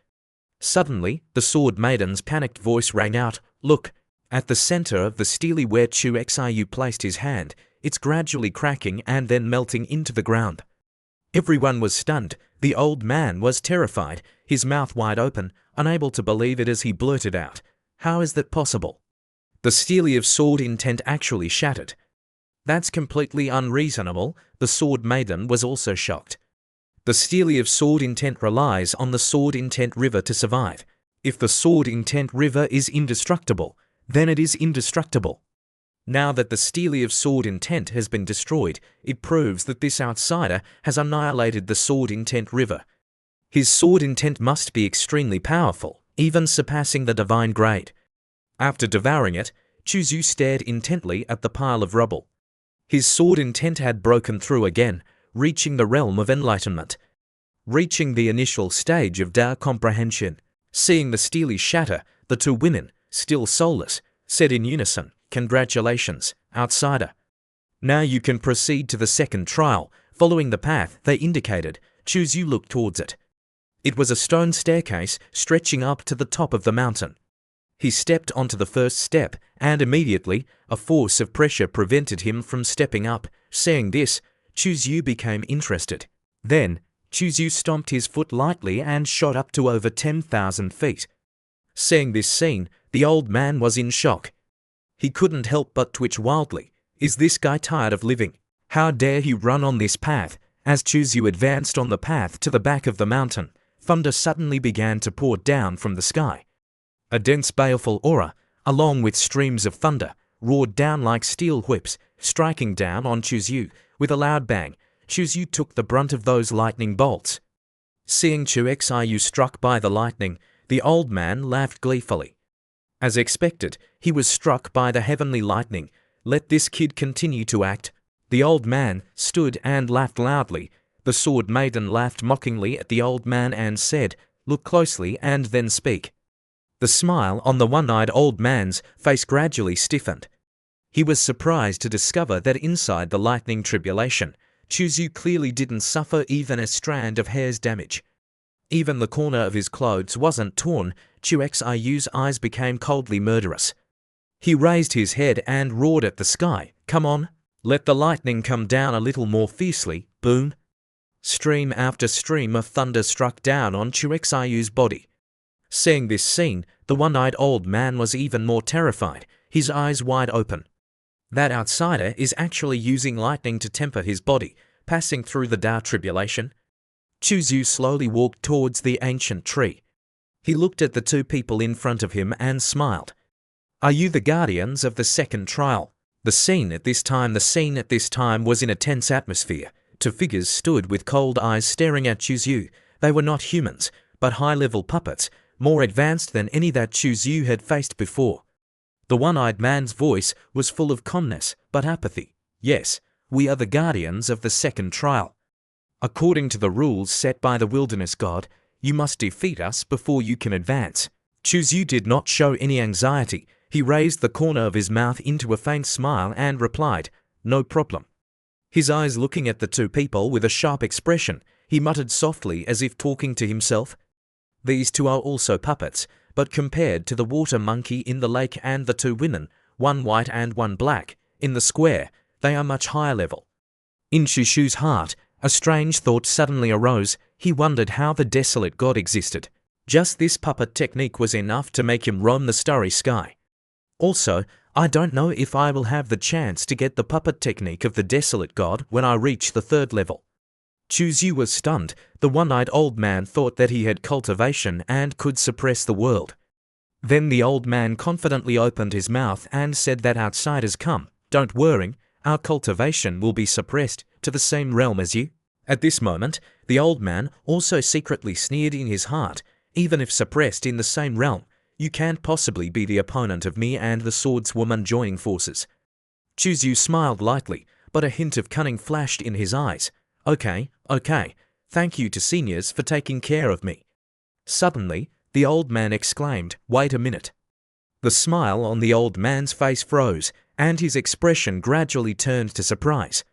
Suddenly, the sword maiden's panicked voice rang out, "Look!" At the center of the stele where Chu Xiu placed his hand, it's gradually cracking and then melting into the ground. Everyone was stunned. The old man was terrified, his mouth wide open, unable to believe it as he blurted out, "How is that possible? The stele of sword intent actually shattered." "That's completely unreasonable." The sword maiden was also shocked. The stele of sword intent relies on the sword intent river to survive. If the sword intent river is indestructible, then it is indestructible. Now that the stele of sword intent has been destroyed, it proves that this outsider has annihilated the sword intent river. His sword intent must be extremely powerful, even surpassing the divine grade. After devouring it, Chuzyu stared intently at the pile of rubble. His sword intent had broken through again, reaching the realm of enlightenment, reaching the initial stage of Tao comprehension. Seeing the stele shatter, the two women, still soulless, said in unison, "Congratulations, outsider. Now you can proceed to the second trial." Following the path they indicated, Chuzyu looked towards it. It was a stone staircase stretching up to the top of the mountain. He stepped onto the first step, and immediately a force of pressure prevented him from stepping up. Seeing this, Chuzyu became interested. Then, Chuzyu stomped his foot lightly and shot up to over 10,000 feet. Seeing this scene, the old man was in shock. He couldn't help but twitch wildly. Is this guy tired of living? How dare he run on this path? As Chuzyu advanced on the path to the back of the mountain, thunder suddenly began to pour down from the sky. A dense baleful aura, along with streams of thunder, roared down like steel whips, striking down on Chuzyu. With a loud bang, Chuzyu took the brunt of those lightning bolts. Seeing Chu Xiu struck by the lightning, the old man laughed gleefully. As expected, he was struck by the heavenly lightning. Let this kid continue to act. The old man stood and laughed loudly. The sword maiden laughed mockingly at the old man and said, "Look closely and then speak." The smile on the one-eyed old man's face gradually stiffened. He was surprised to discover that inside the lightning tribulation, Chuzyu clearly didn't suffer even a strand of hair's damage. Even the corner of his clothes wasn't torn. Chu Xiu's eyes became coldly murderous. He raised his head and roared at the sky, "Come on, let the lightning come down a little more fiercely." Boom! Stream after stream of thunder struck down on Chu Xiu's body. Seeing this scene, the one-eyed old man was even more terrified, his eyes wide open. That outsider is actually using lightning to temper his body, passing through the Tao tribulation. Chuzyu slowly walked towards the ancient tree. He looked at the two people in front of him and smiled. "Are you the guardians of the second trial?" The scene at this time was in a tense atmosphere. Two figures stood with cold eyes staring at Chuzyu. They were not humans, but high-level puppets, more advanced than any that Chuzyu had faced before. The one-eyed man's voice was full of calmness, but apathy. "Yes, We are the guardians of the second trial. According to the rules set by the wilderness god, you must defeat us before you can advance. Chuzyu did not show any anxiety. He raised the corner of his mouth into a faint smile and replied, "No problem." His eyes looking at the two people with a sharp expression, he muttered softly as if talking to himself, "These two are also puppets, but compared to the water monkey in the lake and the two women, one white and one black, in the square, they are much higher level." In Chuzhu's heart, a strange thought suddenly arose. He wondered how the desolate god existed. Just this puppet technique was enough to make him roam the starry sky. Also, I don't know if I will have the chance to get the puppet technique of the desolate god when I reach the third level. Chuzyu was stunned. The one-eyed old man thought that he had cultivation and could suppress the world. Then the old man confidently opened his mouth and said that outsiders come. Don't worry, our cultivation will be suppressed to the same realm as you. At this moment, the old man also secretly sneered in his heart. Even if suppressed in the same realm, you can't possibly be the opponent of me and the swordswoman joining forces. Chuzyu smiled lightly, but a hint of cunning flashed in his eyes. Okay. Thank you to seniors for taking care of me. Suddenly, the old man exclaimed, "Wait a minute." The smile on the old man's face froze, and his expression gradually turned to surprise.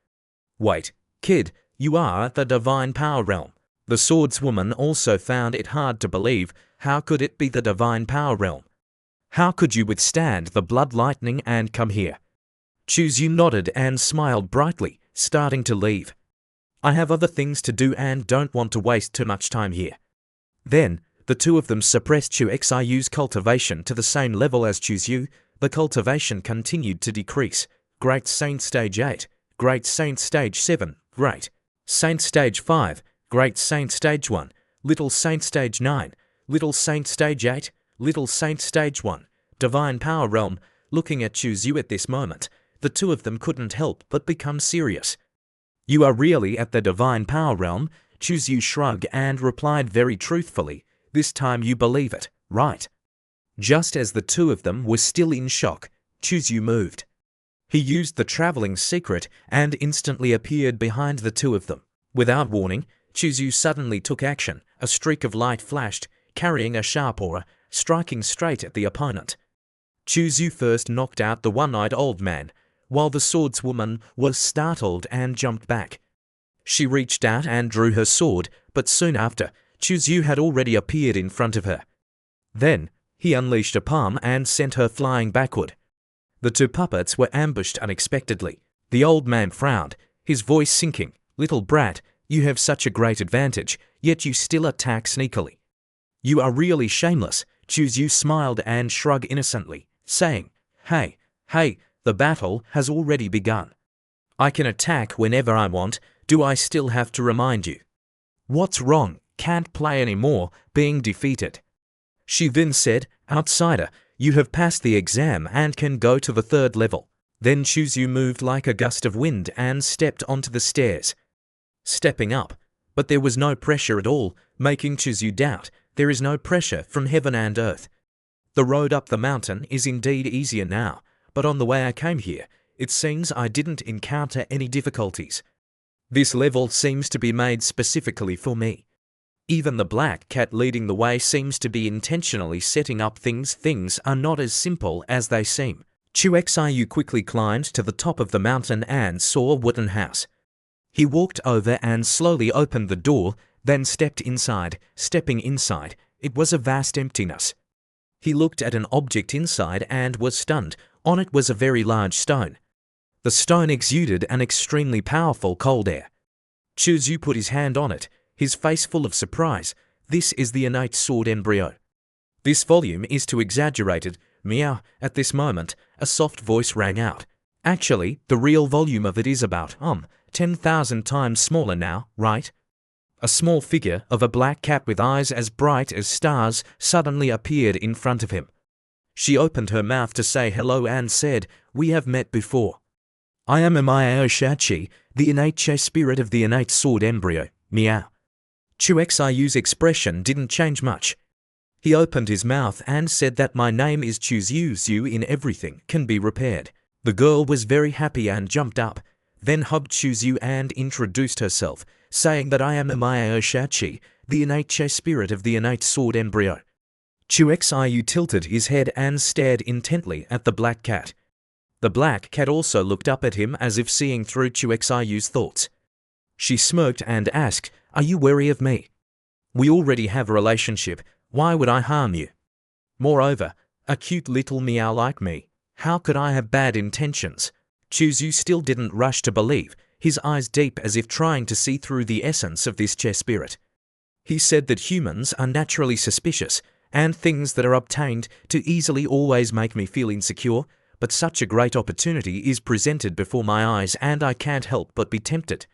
"Wait, kid, you are at the divine power realm." The swordswoman also found it hard to believe. How could it be the divine power realm? How could you withstand the blood lightning and come here? Chuzyu nodded and smiled brightly, starting to leave. "I have other things to do and don't want to waste too much time here." Then, the two of them suppressed Chuzyu's cultivation to the same level as Chuzyu. The cultivation continued to decrease. Great Saint Stage 8, Great Saint Stage 7, Great Saint Stage 5, Great Saint Stage 1, Little Saint Stage 9, Little Saint Stage 8, Little Saint Stage 1, Divine Power Realm. Looking at Chuzyu at this moment, the two of them couldn't help but become serious. "You are really at the Divine Power Realm?" Chuzyu shrugged and replied very truthfully, "This time you believe it, right?" Just as the two of them were still in shock, Chuzyu moved. He used the traveling secret and instantly appeared behind the two of them. Without warning, Chuzyu suddenly took action. A streak of light flashed, carrying a sharp aura, striking straight at the opponent. Chuzyu first knocked out the one-eyed old man, while the swordswoman was startled and jumped back. She reached out and drew her sword, but soon after, Chuzyu had already appeared in front of her. Then, he unleashed a palm and sent her flying backward. The two puppets were ambushed unexpectedly. The old man frowned, his voice sinking. "Little brat, you have such a great advantage, yet you still attack sneakily. You are really shameless." Chuzyu smiled and shrugged innocently, saying, Hey, the battle has already begun. I can attack whenever I want. Do I still have to remind you? What's wrong? Can't play anymore, being defeated." She then said, "Outsider, you have passed the exam and can go to the third level." Then Chuzyu moved like a gust of wind and stepped onto the stairs. Stepping up, but there was no pressure at all, making Chuzyu doubt. There is no pressure from heaven and earth. The road up the mountain is indeed easier now, but on the way I came here, it seems I didn't encounter any difficulties. This level seems to be made specifically for me. Even the black cat leading the way seems to be intentionally setting up things. Things are not as simple as they seem. Chuzyu quickly climbed to the top of the mountain and saw a wooden house. He walked over and slowly opened the door, then stepped inside. Stepping inside, it was a vast emptiness. He looked at an object inside and was stunned. On it was a very large stone. The stone exuded an extremely powerful cold air. Chuzyu put his hand on it, his face full of surprise. "This is the innate sword embryo. This volume is too exaggerated. Meow." At this moment, a soft voice rang out. "Actually, the real volume of it is about 10,000 times smaller now, right?" A small figure of a black cat with eyes as bright as stars suddenly appeared in front of him. She opened her mouth to say hello and said, "We have met before. I am Amayo Shachi, the innate spirit of the innate sword embryo. Meow." Chuzયુ's expression didn't change much. He opened his mouth and said that my name is Chuzyu in everything can be repaired. The girl was very happy and jumped up. then hugged Chuzu and introduced herself, saying that I am Amayo Shachi, the innate spirit of the innate sword embryo. Chuxiu tilted his head and stared intently at the black cat. The black cat also looked up at him as if seeing through Chuxiu's thoughts. She smirked and asked, "Are you wary of me? We already have a relationship. Why would I harm you? Moreover, a cute little meow like me. How could I have bad intentions?" Chuzu still didn't rush to believe, his eyes deep as if trying to see through the essence of this spirit. He said that humans are naturally suspicious, and things that are obtained too easily always make me feel insecure, but such a great opportunity is presented before my eyes and I can't help but be tempted.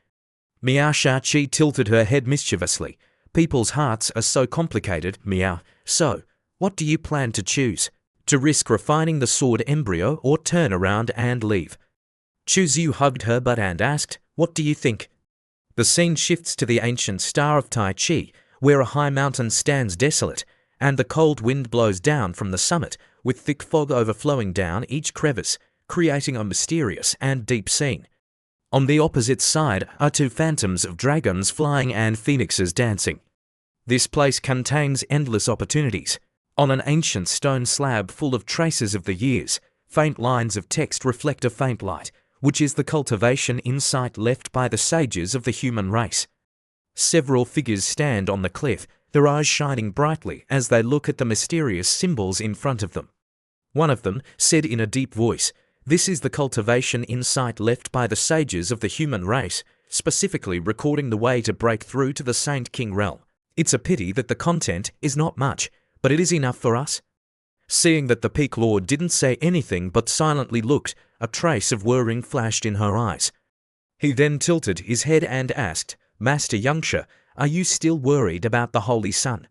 Meow Shachi tilted her head mischievously. People's hearts are so complicated, meow. So, what do you plan to choose? To risk refining the sword embryo or turn around and leave? Chuzu hugged her butt and asked, "What do you think?" The scene shifts to the ancient star of Tai Chi, where a high mountain stands desolate, and the cold wind blows down from the summit, with thick fog overflowing down each crevice, creating a mysterious and deep scene. On the opposite side are two phantoms of dragons flying and phoenixes dancing. This place contains endless opportunities. On an ancient stone slab full of traces of the years, faint lines of text reflect a faint light, which is the cultivation insight left by the sages of the human race. Several figures stand on the cliff, their eyes shining brightly as they look at the mysterious symbols in front of them. One of them said in a deep voice, "This is the cultivation insight left by the sages of the human race, specifically recording the way to break through to the Saint King realm. It's a pity that the content is not much, but it is enough for us." Seeing that the Peak Lord didn't say anything but silently looked, a trace of worrying flashed in her eyes. He then tilted his head and asked, "Master Youngsha, are you still worried about the Holy Sun?"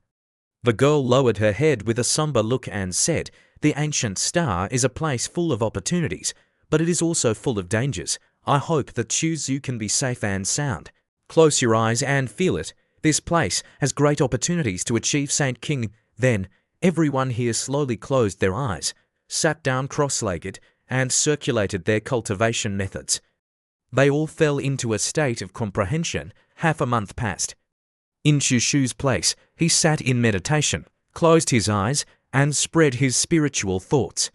The girl lowered her head with a somber look and said, "The ancient star is a place full of opportunities, but it is also full of dangers. I hope that Chuzu can be safe and sound. Close your eyes and feel it. This place has great opportunities to achieve Saint King." Then, everyone here slowly closed their eyes, sat down cross-legged, and circulated their cultivation methods. They all fell into a state of comprehension. Half a month passed. In Chushu's place, he sat in meditation, closed his eyes, and spread his spiritual thoughts.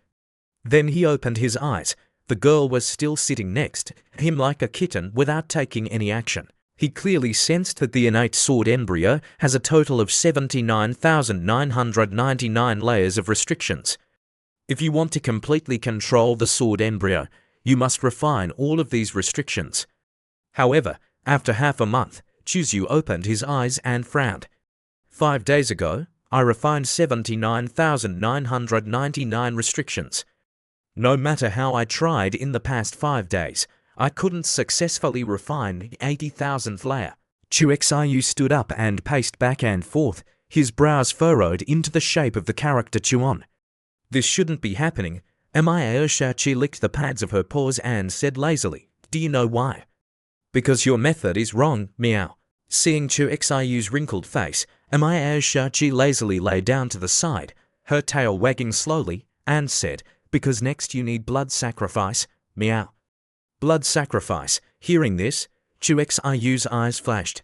Then he opened his eyes. The girl was still sitting next to him like a kitten without taking any action. He clearly sensed that the innate sword embryo has a total of 79,999 layers of restrictions. If you want to completely control the sword embryo, you must refine all of these restrictions. However, after half a month, Chuzu opened his eyes and frowned. 5 days ago, I refined 79,999 restrictions. No matter how I tried in the past 5 days, I couldn't successfully refine the 80,000th layer. Chuxiu stood up and paced back and forth, his brows furrowed into the shape of the character Chuon. "This shouldn't be happening." Amayo Shachi licked the pads of her paws and said lazily, "Do you know why?" "Because your method is wrong, meow." Seeing Chuxiu's wrinkled face, Amayo Shachi lazily lay down to the side, her tail wagging slowly, and said, "Because next you need blood sacrifice, meow." Blood sacrifice. Hearing this, Chuxiu's eyes flashed.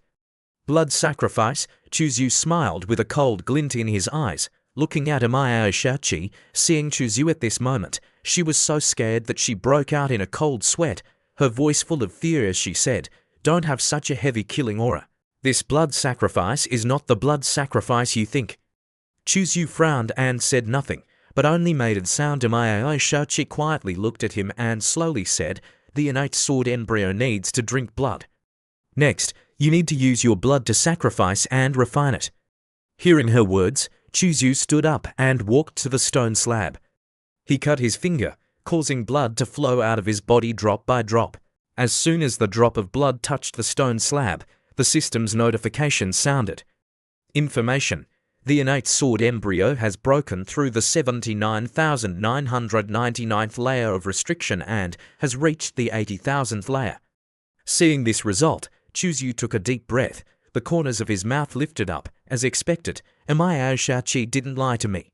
Blood sacrifice? Chuzu smiled with a cold glint in his eyes, looking at Amayo Shachi. Seeing Chuzu at this moment, she was so scared that she broke out in a cold sweat, her voice full of fear as she said, "Don't have such a heavy killing aura. This blood sacrifice is not the blood sacrifice you think." Chuzu frowned and said nothing, but only made a sound. Amayo Shachi quietly looked at him and slowly said, "The innate sword embryo needs to drink blood. Next, you need to use your blood to sacrifice and refine it." Hearing her words, Chuzu stood up and walked to the stone slab. He cut his finger, causing blood to flow out of his body drop by drop. As soon as the drop of blood touched the stone slab, the system's notification sounded. Information: the innate sword embryo has broken through the 79,999th layer of restriction and has reached the 80,000th layer. Seeing this result, Chuzu took a deep breath. The corners of his mouth lifted up, as expected. Amayo Shachi didn't lie to me.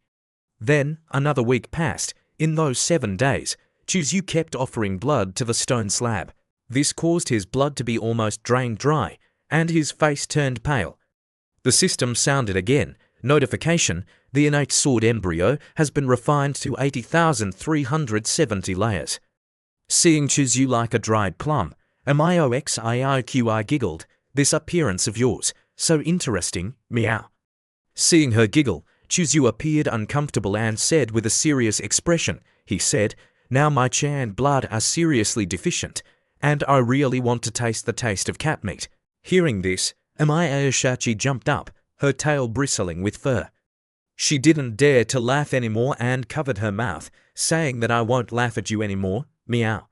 Then, another week passed. In those 7 days, Chuzu kept offering blood to the stone slab. This caused his blood to be almost drained dry, and his face turned pale. The system sounded again. Notification: the innate sword embryo has been refined to 80,370 layers. Seeing Chuzu like a dried plum, Mioxiqi giggled. This appearance of yours, so interesting, meow. Seeing her giggle, Chuzu appeared uncomfortable and said with a serious expression, he said, now my chi and blood are seriously deficient, and I really want to taste the taste of cat meat. Hearing this, Mioxiqi jumped up, her tail bristling with fur. She didn't dare to laugh anymore and covered her mouth, saying that I won't laugh at you anymore, meow.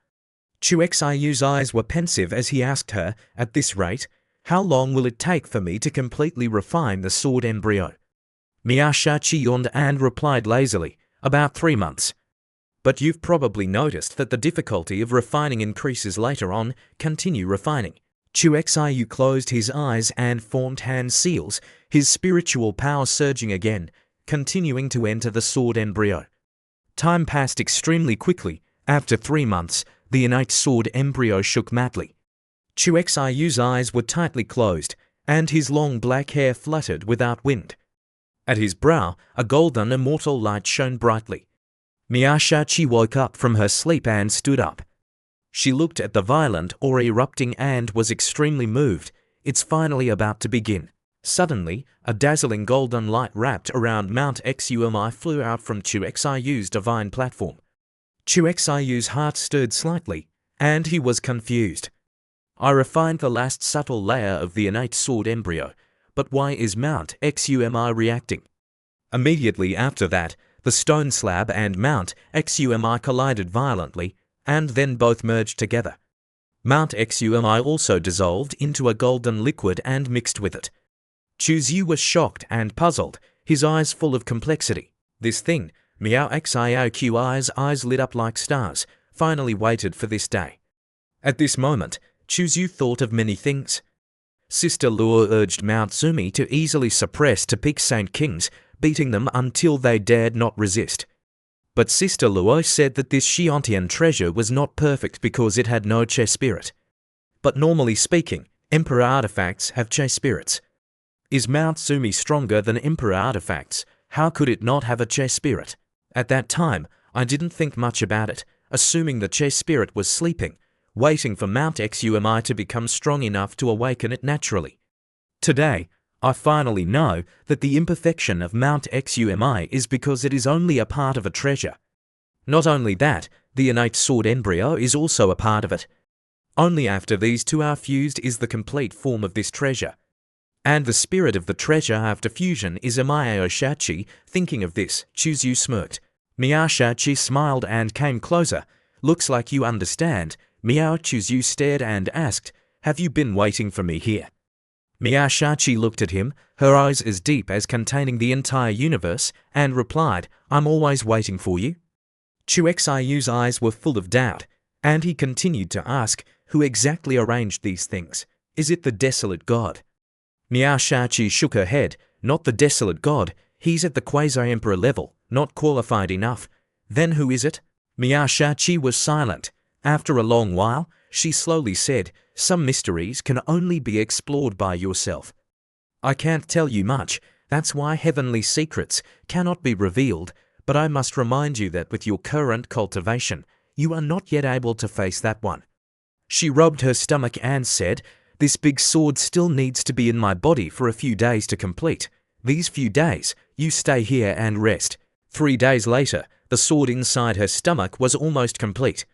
Chuxiu's eyes were pensive as he asked her, at this rate, how long will it take for me to completely refine the sword embryo? Mioxiqi yawned and replied lazily, about 3 months. But you've probably noticed that the difficulty of refining increases later on. Continue refining. Chuxiu closed his eyes and formed hand seals, his spiritual power surging again, continuing to enter the sword embryo. Time passed extremely quickly. After 3 months, the innate sword embryo shook madly. Chuxiu's eyes were tightly closed, and his long black hair fluttered without wind. At his brow, a golden immortal light shone brightly. Mioxiqi woke up from her sleep and stood up. She looked at the violent aura erupting and was extremely moved. It's finally about to begin. Suddenly, a dazzling golden light wrapped around Mount Xumi flew out from Chuxiu's divine platform. Chuxiu's heart stirred slightly, and he was confused. I refined the last subtle layer of the innate sword embryo, but why is Mount Xumi reacting? Immediately after that, the stone slab and Mount Xumi collided violently, and then both merged together. Mount Xumi also dissolved into a golden liquid and mixed with it. Chuzu was shocked and puzzled, his eyes full of complexity. This thing, Mioxiu's eyes lit up like stars, finally waited for this day. At this moment, Chuzu thought of many things. Sister Luo urged Mount Zumi to easily suppress to peak Saint Kings, beating them until they dared not resist. But Sister Luo said that this Xiantian treasure was not perfect because it had no Che spirit. But normally speaking, Emperor artifacts have Che spirits. Is Mount Zumi stronger than Emperor artifacts? How could it not have a Che spirit? At that time, I didn't think much about it, assuming the Che spirit was sleeping, waiting for Mount Xumi to become strong enough to awaken it naturally. Today, I finally know that the imperfection of Mount Xumi is because it is only a part of a treasure. Not only that, the innate sword embryo is also a part of it. Only after these two are fused is the complete form of this treasure. And the spirit of the treasure after fusion is Mioxiqi. Thinking of this, Chuzu smirked. Mioxiqi smiled and came closer. Looks like you understand. Miao. Chuzu stared and asked, have you been waiting for me here? Mioxiqi looked at him, her eyes as deep as containing the entire universe, and replied, I'm always waiting for you. Chuxiu's eyes were full of doubt, and he continued to ask, who exactly arranged these things? Is it the desolate god? Mioxiqi shook her head, not the desolate god, he's at the quasi-emperor level, not qualified enough. Then who is it? Mioxiqi was silent. After a long while, she slowly said, some mysteries can only be explored by yourself. I can't tell you much, that's why heavenly secrets cannot be revealed, but I must remind you that with your current cultivation, you are not yet able to face that one. She rubbed her stomach and said, this big sword still needs to be in my body for a few days to complete. These few days, you stay here and rest. 3 days later, the sword inside her stomach was almost complete.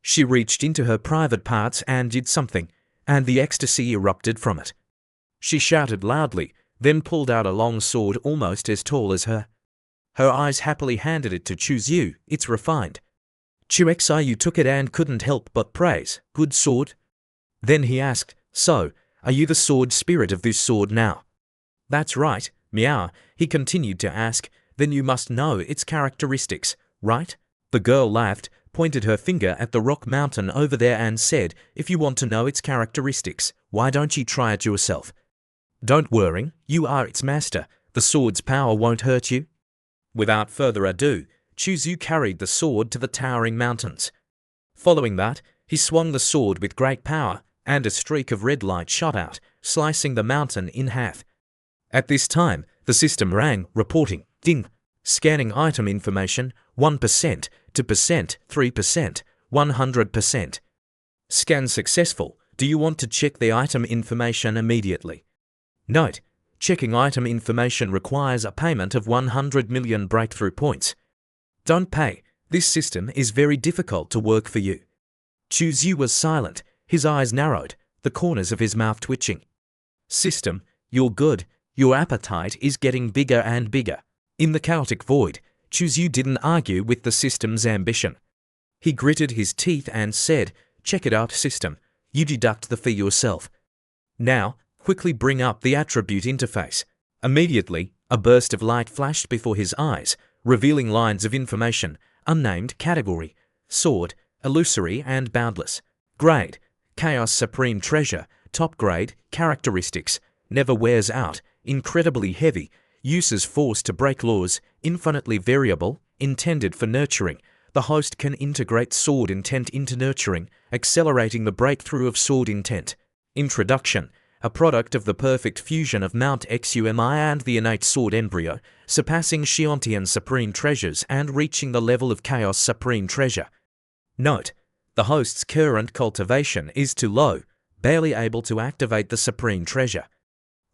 She reached into her private parts and did something, and the ecstasy erupted from it. She shouted loudly, then pulled out a long sword almost as tall as her. Her eyes happily handed it to Chuzu. It's refined. Chuxiu took it and couldn't help but praise. Good sword. Then he asked, so, are you the sword spirit of this sword now? That's right, meow. He continued to ask, then you must know its characteristics, right? The girl laughed, pointed her finger at the rock mountain over there and said, if you want to know its characteristics, why don't you try it yourself? Don't worry, you are its master, the sword's power won't hurt you. Without further ado, Chuzu carried the sword to the towering mountains. Following that, He swung the sword with great power, and a streak of red light shot out, slicing the mountain in half. At this time, the system rang, reporting, ding, scanning item information, 1%, 2%, 3%, 100%. Scan successful. Do you want to check the item information immediately? Note: checking item information requires a payment of 100 million breakthrough points. Don't pay. This system is very difficult to work for you. Yu was silent, his eyes narrowed, the corners of his mouth twitching. System, you're good. Your appetite is getting bigger and bigger. In the chaotic void, Yu didn't argue with the system's ambition. He gritted his teeth and said, "Check it out, system. You deduct the fee yourself. Now, quickly bring up the attribute interface." Immediately, a burst of light flashed before his eyes, revealing lines of information: unnamed category, sword, illusory and boundless. Grade, Chaos Supreme Treasure. Top grade, characteristics, never wears out, incredibly heavy, uses force to break laws, infinitely variable, intended for nurturing. The host can integrate sword intent into nurturing, accelerating the breakthrough of sword intent. Introduction, a product of the perfect fusion of Mount Xumi and the innate sword embryo, surpassing Xiontian Supreme Treasures and reaching the level of Chaos Supreme Treasure. Note: the host's current cultivation is too low, barely able to activate the Supreme Treasure.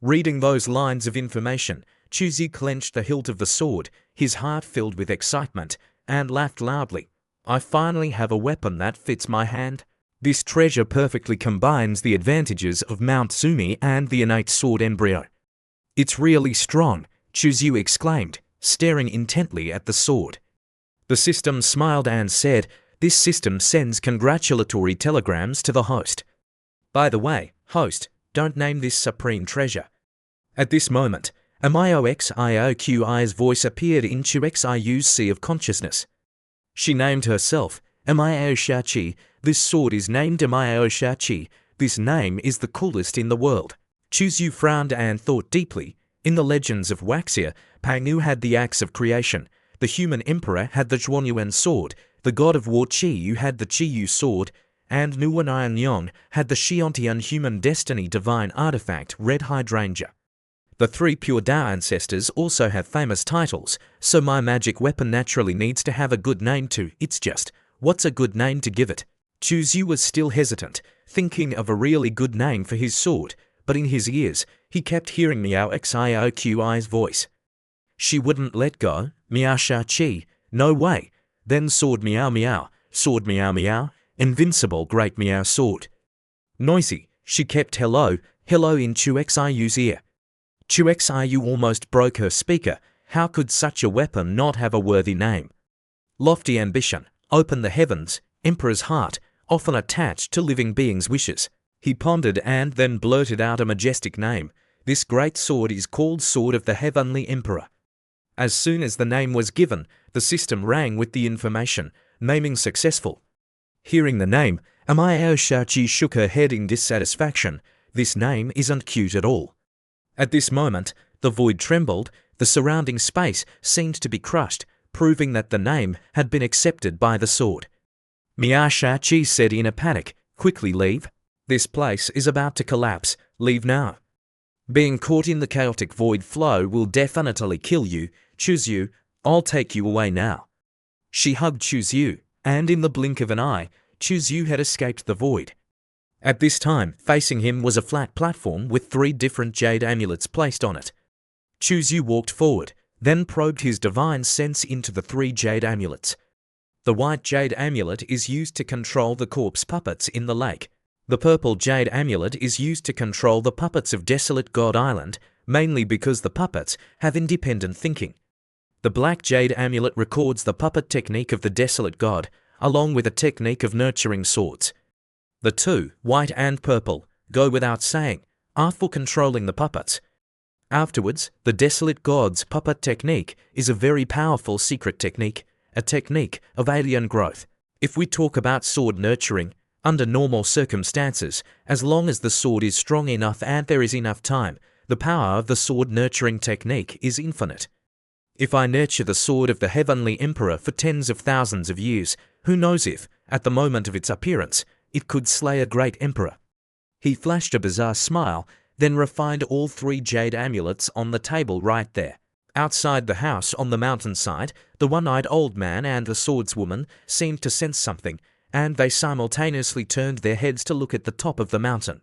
Reading those lines of information, Yu clenched the hilt of the sword, his heart filled with excitement, and laughed loudly. "I finally have a weapon that fits my hand. This treasure perfectly combines the advantages of Mount Xumi and the innate sword embryo." "It's really strong," Yu exclaimed, staring intently at the sword. The system smiled and said, "This system sends congratulatory telegrams to the host. By the way, host, don't name this supreme treasure." At this moment, Mioxi's voice appeared in Xiu's sea of consciousness. She named herself, Mioxichi. "This sword is named Mioxichi. This name is the coolest in the world." Yu frowned and thought deeply. In the legends of Waxia, Pangu had the axe of creation, the human emperor had the Zhuanyuan sword, the god of war Qiyu had the Qiyu sword, and Nuanyan had the Xiontian human destiny divine artifact Red Hydrangea. The three pure Dao ancestors also have famous titles, so my magic weapon naturally needs to have a good name too. It's just, what's a good name to give it? Yu was still hesitant, thinking of a really good name for his sword, but in his ears, he kept hearing Mioxi's voice. She wouldn't let go. Miao-Sha-Chi. No way. Then sword meow meow, sword meow meow, invincible great meow sword. Noisy. She kept hello, hello in Xiu's ear. Xiu almost broke her speaker. How could such a weapon not have a worthy name? Lofty ambition, open the heavens, emperor's heart, often attached to living beings' wishes. He pondered and then blurted out a majestic name. This great sword is called Sword of the Heavenly Emperor. As soon as the name was given, the system rang with the information, naming successful. Hearing the name, Mioxichi shook her head in dissatisfaction. This name isn't cute at all. At this moment, the void trembled, the surrounding space seemed to be crushed, proving that the name had been accepted by the sword. Mioxichi said in a panic, "Quickly leave. This place is about to collapse. Leave now. Being caught in the chaotic void flow will definitely kill you. Yu, I'll take you away now." She hugged Yu, and in the blink of an eye, Yu had escaped the void. At this time, facing him was a flat platform with 3 different jade amulets placed on it. Yu walked forward, then probed his divine sense into the 3 jade amulets. The white jade amulet is used to control the corpse puppets in the lake. The purple jade amulet is used to control the puppets of Desolate God Island, mainly because the puppets have independent thinking. The black jade amulet records the puppet technique of the Desolate God, along with a technique of nurturing swords. The 2, white and purple, go without saying, are for controlling the puppets. Afterwards, the Desolate God's puppet technique is a very powerful secret technique, a technique of alien growth. If we talk about sword nurturing, under normal circumstances, as long as the sword is strong enough and there is enough time, the power of the sword nurturing technique is infinite. If I nurture the sword of the Heavenly Emperor for tens of thousands of years, who knows if, at the moment of its appearance, it could slay a great emperor. He flashed a bizarre smile, then refined all 3 jade amulets on the table right there. Outside the house on the mountainside, the one-eyed old man and the swordswoman seemed to sense something, and they simultaneously turned their heads to look at the top of the mountain.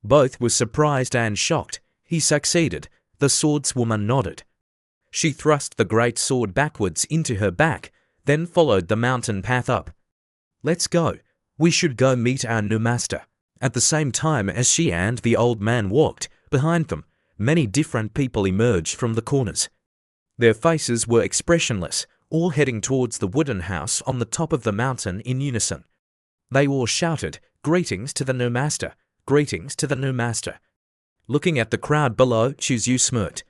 Both were surprised and shocked. He succeeded. The swordswoman nodded. She thrust the great sword backwards into her back, then followed the mountain path up. "Let's go. We should go meet our new master." At the same time as she and the old man walked, behind them, many different people emerged from the corners. Their faces were expressionless, all heading towards the wooden house on the top of the mountain in unison. They all shouted, "Greetings to the new master! Greetings to the new master!" Looking at the crowd below, Chuzyu smirked.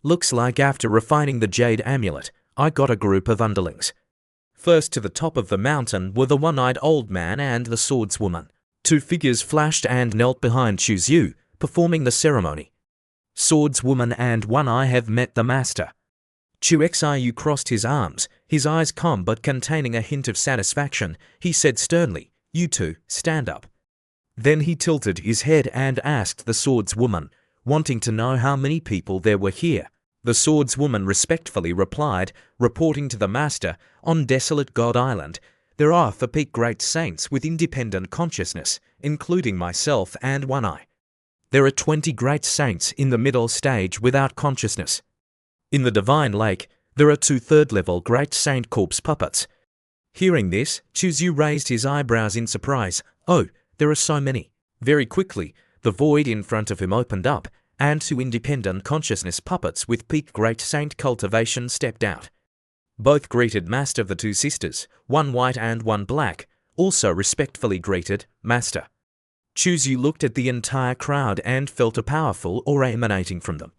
"Looks like after refining the jade amulet, I got a group of underlings." First to the top of the mountain were the one-eyed old man and the swordswoman. 2 figures flashed and knelt behind Chuzyu, performing the ceremony. "Swordswoman and One Eye have met the master." Xiu crossed his arms, his eyes calm but containing a hint of satisfaction. He said sternly, "You two, stand up." Then he tilted his head and asked the swordswoman, wanting to know how many people there were here. The swordswoman respectfully replied, reporting to the master, "On desolate God Island, there are 4 peak great saints with independent consciousness, including myself and One Eye. There are 20 great saints in the middle stage without consciousness. In the Divine Lake, there are 2 third-level great saint corpse puppets." Hearing this, Chuzyu raised his eyebrows in surprise. "Oh, there are so many." Very quickly, the void in front of him opened up, and 2 independent consciousness puppets with peak great saint cultivation stepped out. Both greeted Master. The 2 sisters, one white and one black, also respectfully greeted Master. Chuzyu looked at the entire crowd and felt a powerful aura emanating from them.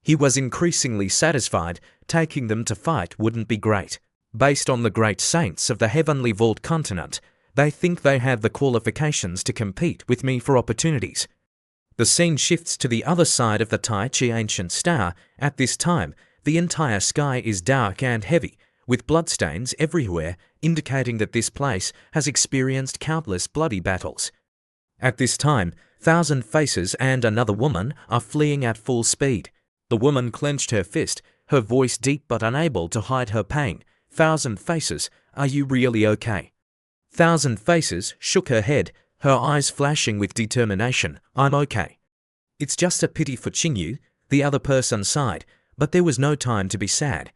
He was increasingly satisfied. Taking them to fight wouldn't be great. Based on the great saints of the Heavenly Vault continent, they think they have the qualifications to compete with me for opportunities. The scene shifts to the other side of the Tai Chi ancient star. At this time, the entire sky is dark and heavy, with bloodstains everywhere, indicating that this place has experienced countless bloody battles. At this time, 1,000 Faces and another woman are fleeing at full speed. The woman clenched her fist, her voice deep but unable to hide her pain. 1,000 Faces, are you really okay? 1,000 Faces shook her head, her eyes flashing with determination. I'm okay. It's just a pity for Qingyu, the other person sighed, but there was no time to be sad.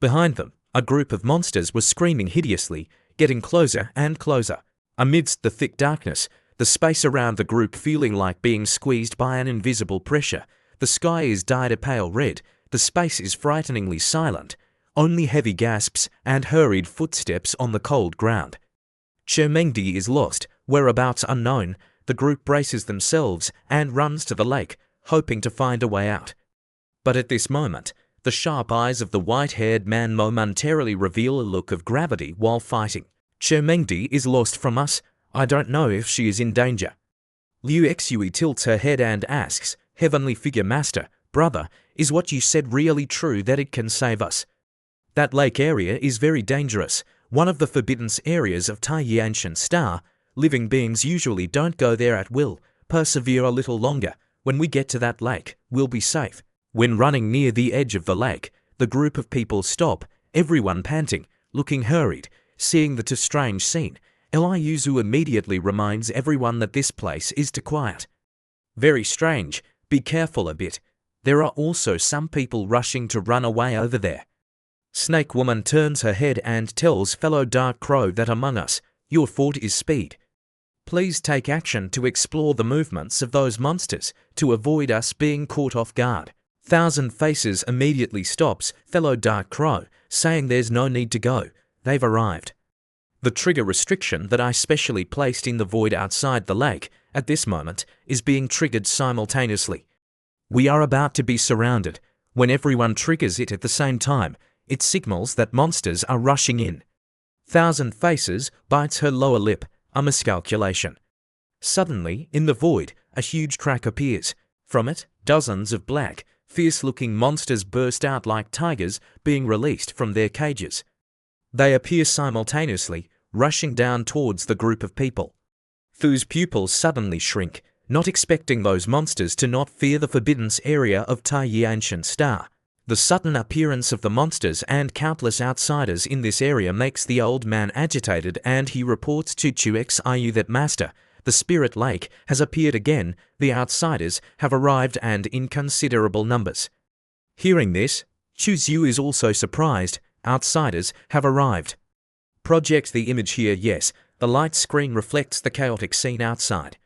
Behind them, a group of monsters was screaming hideously, getting closer and closer. Amidst the thick darkness, the space around the group feeling like being squeezed by an invisible pressure. The sky is dyed a pale red, the space is frighteningly silent, only heavy gasps and hurried footsteps on the cold ground. Chermengdi is lost, whereabouts unknown. The group braces themselves and runs to the lake, hoping to find a way out. But at this moment, the sharp eyes of the white-haired man momentarily reveal a look of gravity while fighting. Chermengdi is lost from us. I don't know if she is in danger. Liu Xui tilts her head and asks, Heavenly Figure Master, brother, is what you said really true that it can save us? That lake area is very dangerous, one of the forbidden areas of Taiyi Ancient Star. Living beings usually don't go there at will. Persevere a little longer. When we get to that lake, we'll be safe. When running near the edge of the lake, the group of people stop, everyone panting, looking hurried. Seeing the strange scene, Eliuzu immediately reminds everyone that this place is too quiet. Very strange. Be careful a bit. There are also some people rushing to run away over there. Snake Woman turns her head and tells fellow Dark Crow that among us, your fort is speed. Please take action to explore the movements of those monsters to avoid us being caught off guard. 1,000 Faces immediately stops fellow Dark Crow, saying there's no need to go. They've arrived. The trigger restriction that I specially placed in the void outside the lake at this moment is being triggered simultaneously. We are about to be surrounded. When everyone triggers it at the same time, it signals that monsters are rushing in. 1,000 Faces bites her lower lip, a miscalculation. Suddenly, in the void, a huge crack appears. From it, dozens of black, fierce-looking monsters burst out like tigers being released from their cages. They appear simultaneously, rushing down towards the group of people. Thu's pupils suddenly shrink, not expecting those monsters to not fear the forbidden area of Taiyi Ancient Star. The sudden appearance of the monsters and countless outsiders in this area makes the old man agitated, and he reports to Chu Xiu that Master, the spirit lake, has appeared again. The outsiders have arrived and in considerable numbers. Hearing this, Chu Xiu is also surprised. Outsiders have arrived. Project the image here. Yes, the light screen reflects the chaotic scene outside.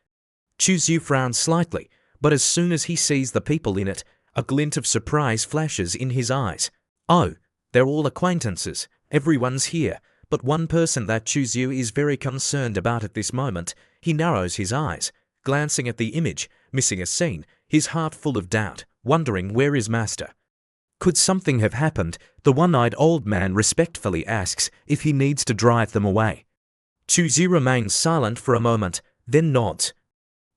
Chu Xiu frowns slightly, but as soon as he sees the people in it, a glint of surprise flashes in his eyes. Oh, they're all acquaintances. Everyone's here, but one person that Chu Xiu is very concerned about at this moment. He narrows his eyes, glancing at the image, missing a scene, his heart full of doubt, wondering where is Master. Could something have happened? The one-eyed old man respectfully asks if he needs to drive them away. Chu Xiu remains silent for a moment, then nods.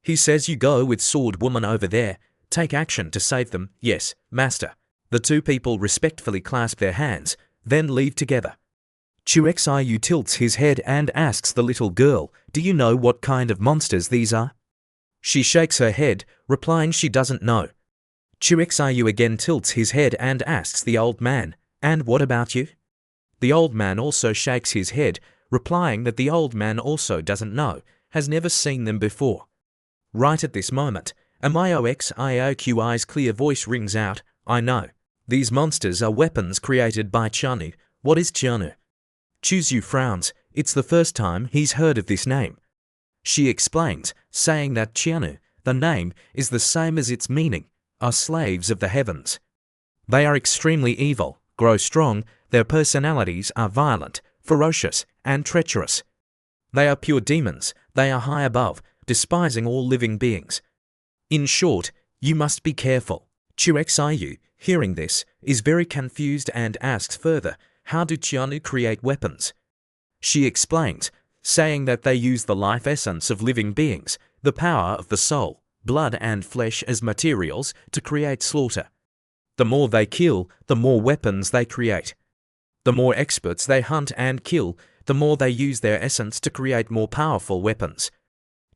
He says, "You go with Sword Woman over there. Take action to save them." "Yes, Master." The two people respectfully clasp their hands, then leave together. Chu Xiu tilts his head and asks the little girl, "Do you know what kind of monsters these are?" She shakes her head, replying she doesn't know. Chu Xiu again tilts his head and asks the old man, "And what about you?" The old man also shakes his head, replying that the old man also doesn't know, has never seen them before. Right at this moment, a Mioxi's clear voice rings out, "I know. These monsters are weapons created by Qianu." What is Qianu? Chu Xiu frowns. It's the first time he's heard of this name. She explains, saying that Qianu, the name, is the same as its meaning, are slaves of the heavens. They are extremely evil, grow strong, their personalities are violent, ferocious, and treacherous. They are pure demons, they are high above, despising all living beings. In short, you must be careful. Chu Xiu, hearing this, is very confused and asks further, how do Qianu create weapons? She explains, saying that they use the life essence of living beings, the power of the soul, blood and flesh as materials to create slaughter. The more they kill, the more weapons they create. The more experts they hunt and kill, the more they use their essence to create more powerful weapons.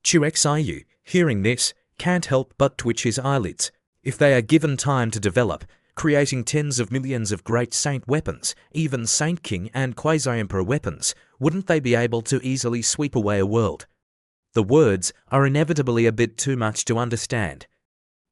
Chu Xiu, hearing this, can't help but twitch his eyelids. If they are given time to develop, creating tens of millions of great saint weapons, even Saint King and Quasi-Emperor weapons, wouldn't they be able to easily sweep away a world? The words are inevitably a bit too much to understand.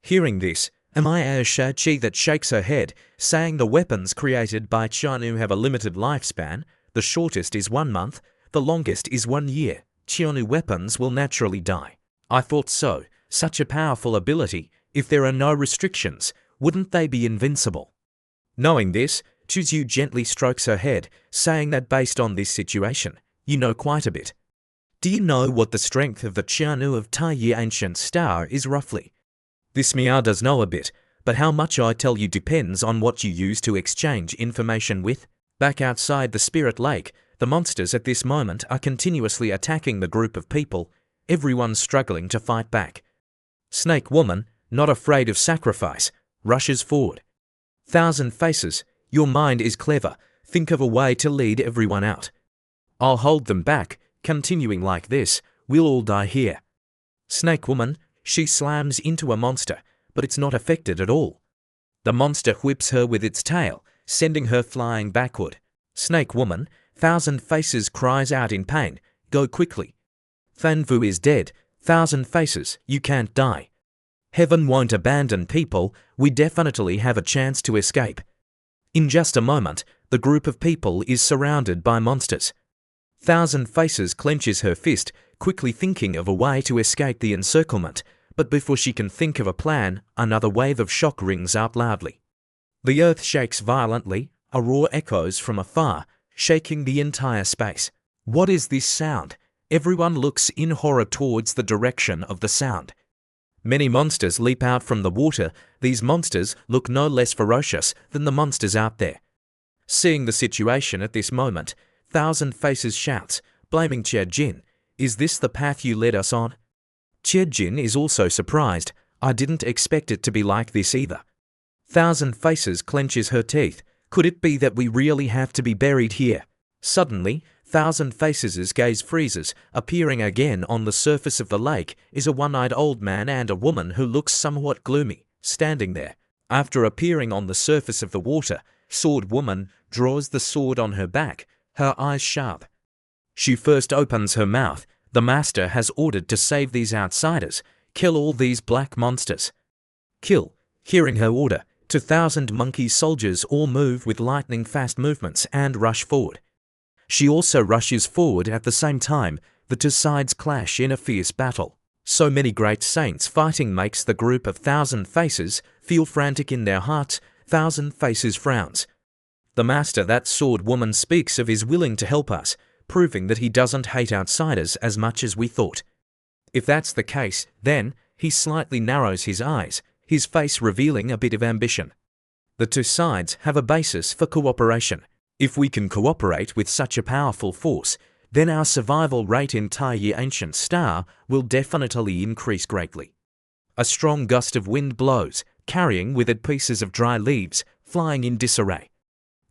Hearing this, Amaya Shachi that shakes her head, saying the weapons created by Qianu have a limited lifespan. The shortest is 1 month, the longest is 1 year. Qianu weapons will naturally die. I thought so. Such a powerful ability, if there are no restrictions, wouldn't they be invincible? Knowing this, Chu Xiu gently strokes her head, saying that based on this situation, you know quite a bit. Do you know what the strength of the Qianu of Taiyi Ancient Star is roughly? This Mia does know a bit, but how much I tell you depends on what you use to exchange information with. Back outside the Spirit Lake, the monsters at this moment are continuously attacking the group of people, everyone struggling to fight back. Snake Woman, not afraid of sacrifice, rushes forward. Thousand Faces, your mind is clever, think of a way to lead everyone out. I'll hold them back, continuing like this, we'll all die here. Snake Woman, she slams into a monster, but it's not affected at all. The monster whips her with its tail, sending her flying backward. Snake Woman, Thousand Faces cries out in pain, go quickly. Thanvu is dead, Thousand Faces, you can't die. Heaven won't abandon people, we definitely have a chance to escape. In just a moment, the group of people is surrounded by monsters. Thousand Faces clenches her fist, quickly thinking of a way to escape the encirclement, but before she can think of a plan, another wave of shock rings out loudly. The earth shakes violently, a roar echoes from afar, shaking the entire space. What is this sound? Everyone looks in horror towards the direction of the sound. Many monsters leap out from the water. These monsters look no less ferocious than the monsters out there. Seeing the situation at this moment, Thousand Faces shouts, blaming Jie Jin, is this the path you led us on? Jie Jin is also surprised, I didn't expect it to be like this either. Thousand Faces clenches her teeth, could it be that we really have to be buried here? Suddenly, Thousand Faces' gaze freezes. Appearing again on the surface of the lake is a one-eyed old man and a woman who looks somewhat gloomy, standing there. After appearing on the surface of the water, Sword Woman draws the sword on her back, her eyes sharp. She first opens her mouth. The master has ordered to save these outsiders, kill all these black monsters. Kill. Hearing her order, 2,000 monkey soldiers all move with lightning-fast movements and rush forward. She also rushes forward at the same time. The two sides clash in a fierce battle. So many great saints fighting makes the group of Thousand Faces feel frantic in their hearts. Thousand Faces frowns. The master that Sword Woman speaks of is willing to help us, proving that he doesn't hate outsiders as much as we thought. If that's the case, then he slightly narrows his eyes, his face revealing a bit of ambition. The two sides have a basis for cooperation. If we can cooperate with such a powerful force, then our survival rate in Tai Ancient Star will definitely increase greatly. A strong gust of wind blows, carrying with it pieces of dry leaves, flying in disarray.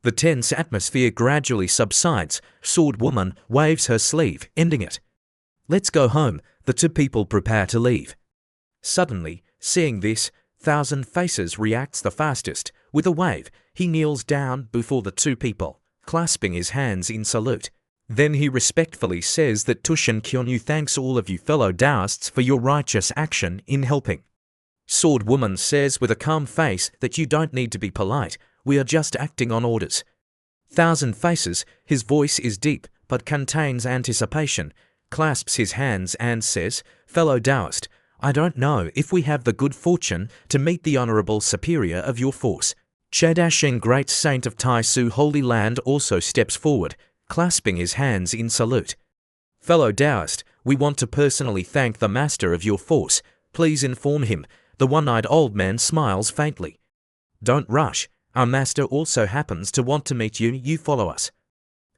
The tense atmosphere gradually subsides. Sword Woman waves her sleeve, ending it. Let's go home. The two people prepare to leave. Suddenly, seeing this, Thousand Faces reacts the fastest. With a wave, he kneels down before the two people, clasping his hands in salute. Then he respectfully says that Tushin Kyonyu thanks all of you fellow Taoists for your righteous action in helping. Sword Woman says with a calm face that you don't need to be polite, we are just acting on orders. Thousand Faces, his voice is deep but contains anticipation, clasps his hands and says, fellow Taoist, I don't know if we have the good fortune to meet the honorable superior of your force. Chedashin, great saint of Taisu Holy Land, also steps forward, clasping his hands in salute. Fellow Taoist, we want to personally thank the master of your force. Please inform him. The one-eyed old man smiles faintly. Don't rush. Our master also happens to want to meet you. You follow us.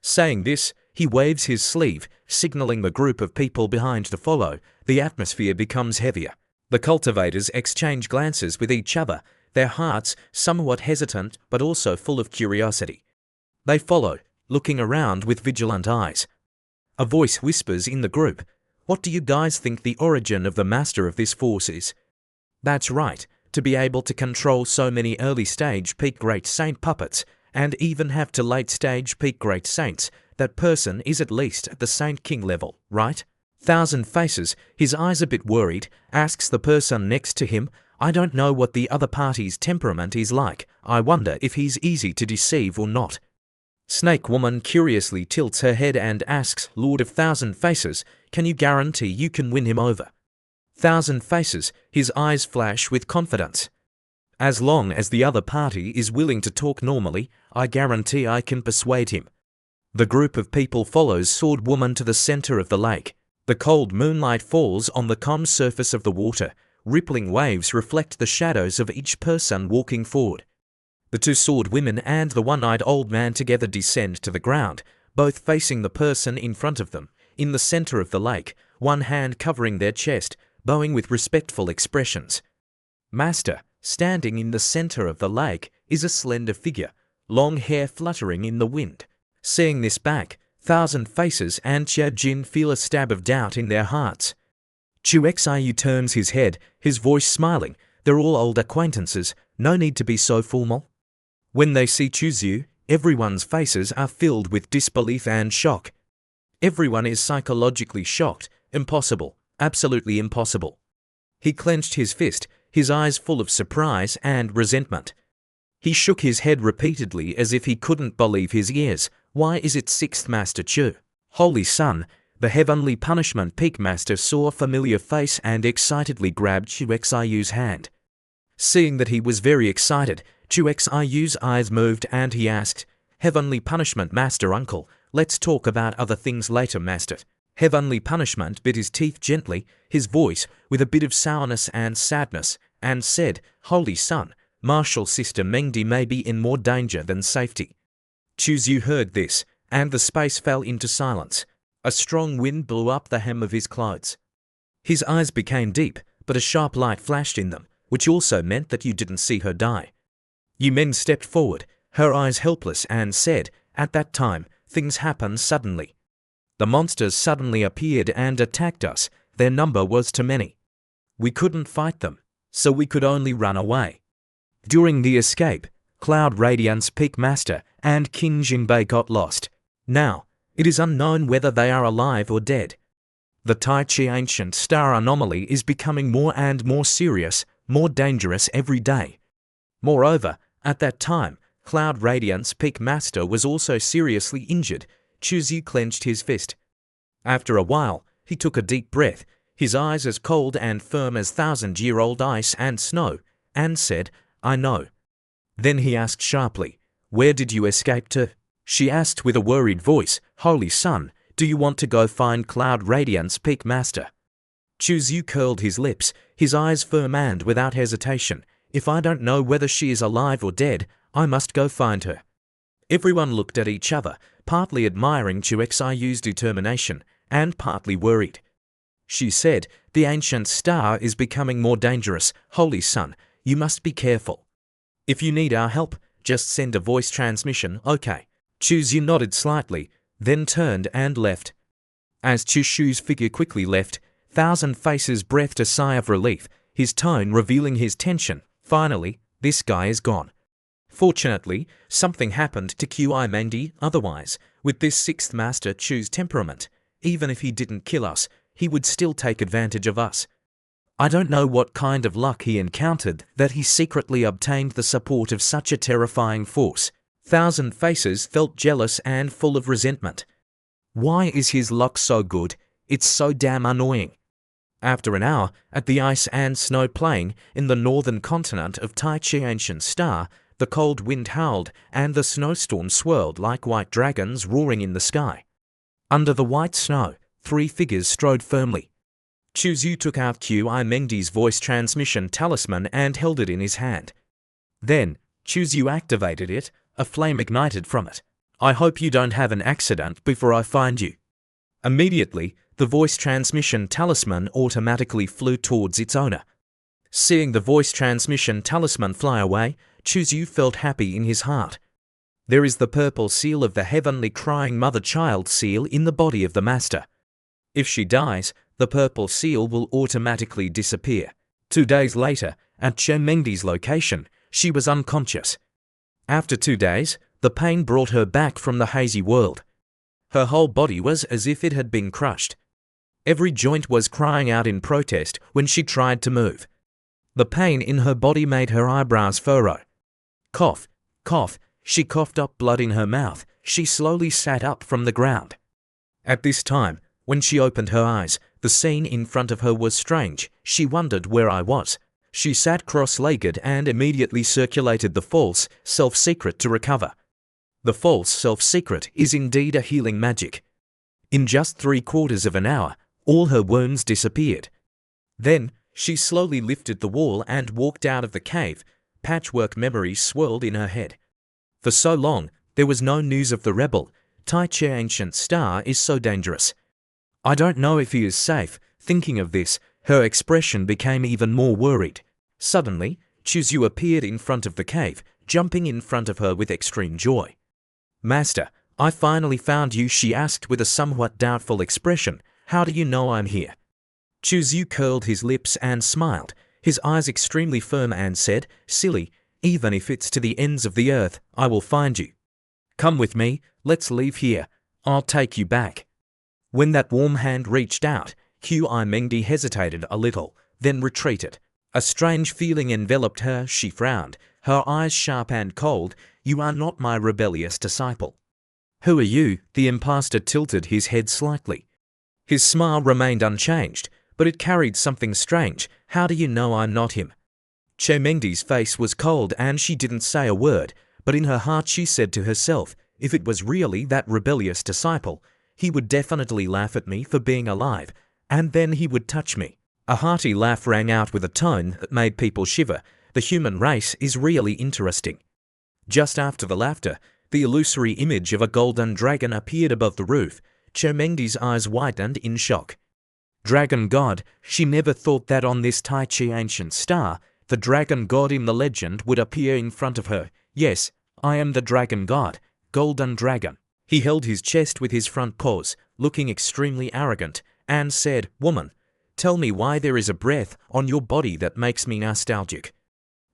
Saying this, he waves his sleeve, signaling the group of people behind to follow. The atmosphere becomes heavier. The cultivators exchange glances with each other, their hearts somewhat hesitant but also full of curiosity. They follow, looking around with vigilant eyes. A voice whispers in the group, what do you guys think the origin of the master of this force is? That's right, to be able to control so many early-stage peak great saint puppets, and even have to late-stage peak great saints, that person is at least at the Saint King level, right? Thousand Faces, his eyes a bit worried, asks the person next to him, I don't know what the other party's temperament is like. I wonder if he's easy to deceive or not. Snake Woman curiously tilts her head and asks, Lord of Thousand Faces, can you guarantee you can win him over? Thousand Faces, his eyes flash with confidence. As long as the other party is willing to talk normally, I guarantee I can persuade him. The group of people follows Sword Woman to the center of the lake. The cold moonlight falls on the calm surface of the water. Rippling waves reflect the shadows of each person walking forward. The two sword women and the one-eyed old man together descend to the ground, both facing the person in front of them, in the center of the lake, one hand covering their chest, bowing with respectful expressions. Master, standing in the center of the lake, is a slender figure, long hair fluttering in the wind. Seeing this back, Thousand Faces and Chia Jin feel a stab of doubt in their hearts. Chu Xiu turns his head, his voice smiling. They're all old acquaintances, no need to be so formal. When they see Chu Xiu, everyone's faces are filled with disbelief and shock. Everyone is psychologically shocked. Impossible, absolutely impossible. He clenched his fist, his eyes full of surprise and resentment. He shook his head repeatedly as if he couldn't believe his ears. Why is it Sixth Master Chu? Holy Sun! The Heavenly Punishment Peak Master saw a familiar face and excitedly grabbed Chu Xiu's hand. Seeing that he was very excited, Chu Xiu's eyes moved and he asked, Heavenly Punishment Master Uncle, let's talk about other things later, Master. Heavenly Punishment bit his teeth gently, his voice with a bit of sourness and sadness, and said, Holy Sun, Martial Sister Mengdi may be in more danger than safety. Chu Xiu heard this, and the space fell into silence. A strong wind blew up the hem of his clothes. His eyes became deep, but a sharp light flashed in them, which also meant that you didn't see her die. Yu Men stepped forward, her eyes helpless, and said, at that time, things happened suddenly. The monsters suddenly appeared and attacked us. Their number was too many. We couldn't fight them, so we could only run away. During the escape, Cloud Radiance Peak Master and King Jinbei got lost. Now, it is unknown whether they are alive or dead. The Tai Chi Ancient Star anomaly is becoming more and more serious, more dangerous every day. Moreover, at that time, Cloud Radiance Peak Master was also seriously injured. Chuzi clenched his fist. After a while, he took a deep breath, his eyes as cold and firm as thousand-year-old ice and snow, and said, "I know." Then he asked sharply, "Where did you escape to?" She asked with a worried voice, "Holy Sun, do you want to go find Cloud Radiance Peak Master?" Chuzi curled his lips, his eyes firm and without hesitation. "If I don't know whether she is alive or dead, I must go find her." Everyone looked at each other, partly admiring Chuxiu's determination, and partly worried. She said, "The ancient star is becoming more dangerous. Holy Sun, you must be careful. If you need our help, just send a voice transmission, okay?" Chuzi nodded slightly, then turned and left. As Chushu's figure quickly left, Thousand Faces breathed a sigh of relief, his tone revealing his tension. Finally, this guy is gone. Fortunately, something happened to Qi Mengdi. Otherwise, with this sixth master Chu's temperament, even if he didn't kill us, he would still take advantage of us. I don't know what kind of luck he encountered that he secretly obtained the support of such a terrifying force. Thousand Faces felt jealous and full of resentment. Why is his luck so good? It's so damn annoying. After an hour, at the ice and snow plain in the northern continent of Tai Chi Ancient Star, the cold wind howled and the snowstorm swirled like white dragons roaring in the sky. Under the white snow, three figures strode firmly. Chuzi took out Qi Mengdi's voice transmission talisman and held it in his hand. Then, Chuzi activated it, a flame ignited from it. "I hope you don't have an accident before I find you." Immediately, the voice transmission talisman automatically flew towards its owner. Seeing the voice transmission talisman fly away, Chuzi felt happy in his heart. There is the purple seal of the heavenly crying mother-child seal in the body of the master. If she dies, the purple seal will automatically disappear. 2 days later, at Mengdi's location, she was unconscious. After 2 days, the pain brought her back from the hazy world. Her whole body was as if it had been crushed. Every joint was crying out in protest when she tried to move. The pain in her body made her eyebrows furrow. Cough, cough, she coughed up blood in her mouth. She slowly sat up from the ground. At this time, when she opened her eyes, the scene in front of her was strange. She wondered where I was. She sat cross-legged and immediately circulated the false self-secret to recover. The false self-secret is indeed a healing magic. In just 3/4 of an hour, all her wounds disappeared. Then, she slowly lifted the wall and walked out of the cave. Patchwork memories swirled in her head. For so long, there was no news of the rebel. Tai Chi Ancient Star is so dangerous. I don't know if he is safe. Thinking of this, her expression became even more worried. Suddenly, Chuzu appeared in front of the cave, jumping in front of her with extreme joy. "Master, I finally found you," she asked with a somewhat doubtful expression. "How do you know I'm here?" Chuzu curled his lips and smiled, his eyes extremely firm, and said, "Silly, even if it's to the ends of the earth, I will find you. Come with me, let's leave here. I'll take you back." When that warm hand reached out, Qi Mengdi hesitated a little, then retreated. A strange feeling enveloped her. She frowned, her eyes sharp and cold. "You are not my rebellious disciple." "Who are you?" The impostor tilted his head slightly. His smile remained unchanged, but it carried something strange. "How do you know I'm not him?" Mengdi's face was cold and she didn't say a word, but in her heart she said to herself, if it was really that rebellious disciple, he would definitely laugh at me for being alive, and then he would touch me. A hearty laugh rang out with a tone that made people shiver. The human race is really interesting. Just after the laughter, the illusory image of a golden dragon appeared above the roof. Mengdi's eyes widened in shock. Dragon God, she never thought that on this Tai Chi Ancient Star, the dragon god in the legend would appear in front of her. "Yes, I am the dragon god, Golden Dragon." He held his chest with his front paws, looking extremely arrogant, and said, "Woman, tell me why there is a breath on your body that makes me nostalgic."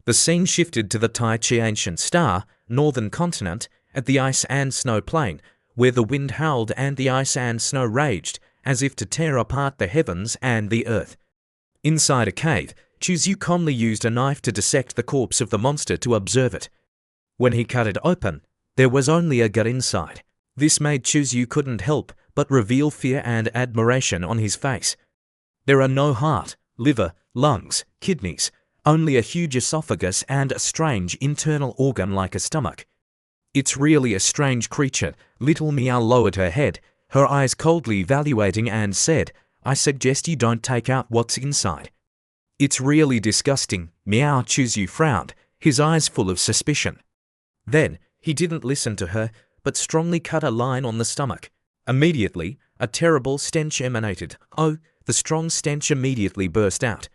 The scene shifted to the Tai Chi ancient star, northern continent, at the ice and snow plain, where the wind howled and the ice and snow raged, as if to tear apart the heavens and the earth. Inside a cave, Chuzyu calmly used a knife to dissect the corpse of the monster to observe it. When he cut it open, there was only a gut inside. This made Chuzyu couldn't help but reveal fear and admiration on his face. There are no heart, liver, lungs, kidneys, only a huge esophagus and a strange internal organ like a stomach. It's really a strange creature. Little Meow lowered her head, her eyes coldly evaluating, and said, "I suggest you don't take out what's inside." "It's really disgusting," Meow. Chuzyu frowned, his eyes full of suspicion. Then, he didn't listen to her, but strongly cut a line on the stomach. Immediately, a terrible stench emanated. Oh, the strong stench immediately burst out.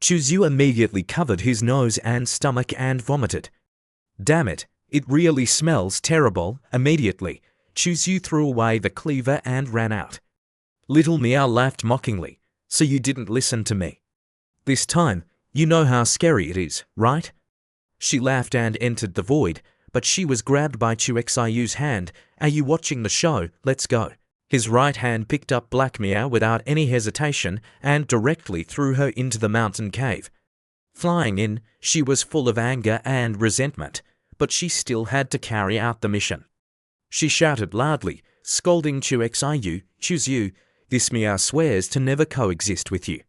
Chuzyu immediately covered his nose and stomach and vomited. "Damn it, it really smells terrible." Immediately, Chuzyu threw away the cleaver and ran out. Little Meow laughed mockingly. "So you didn't listen to me. This time, you know how scary it is, right?" She laughed and entered the void, but she was grabbed by Chuxiyu's hand. "Are you watching the show? Let's go." His right hand picked up Black Meow without any hesitation and directly threw her into the mountain cave. Flying in, she was full of anger and resentment, but she still had to carry out the mission. She shouted loudly, scolding Chuxiyu, "Chuzyu, this Meow swears to never coexist with you.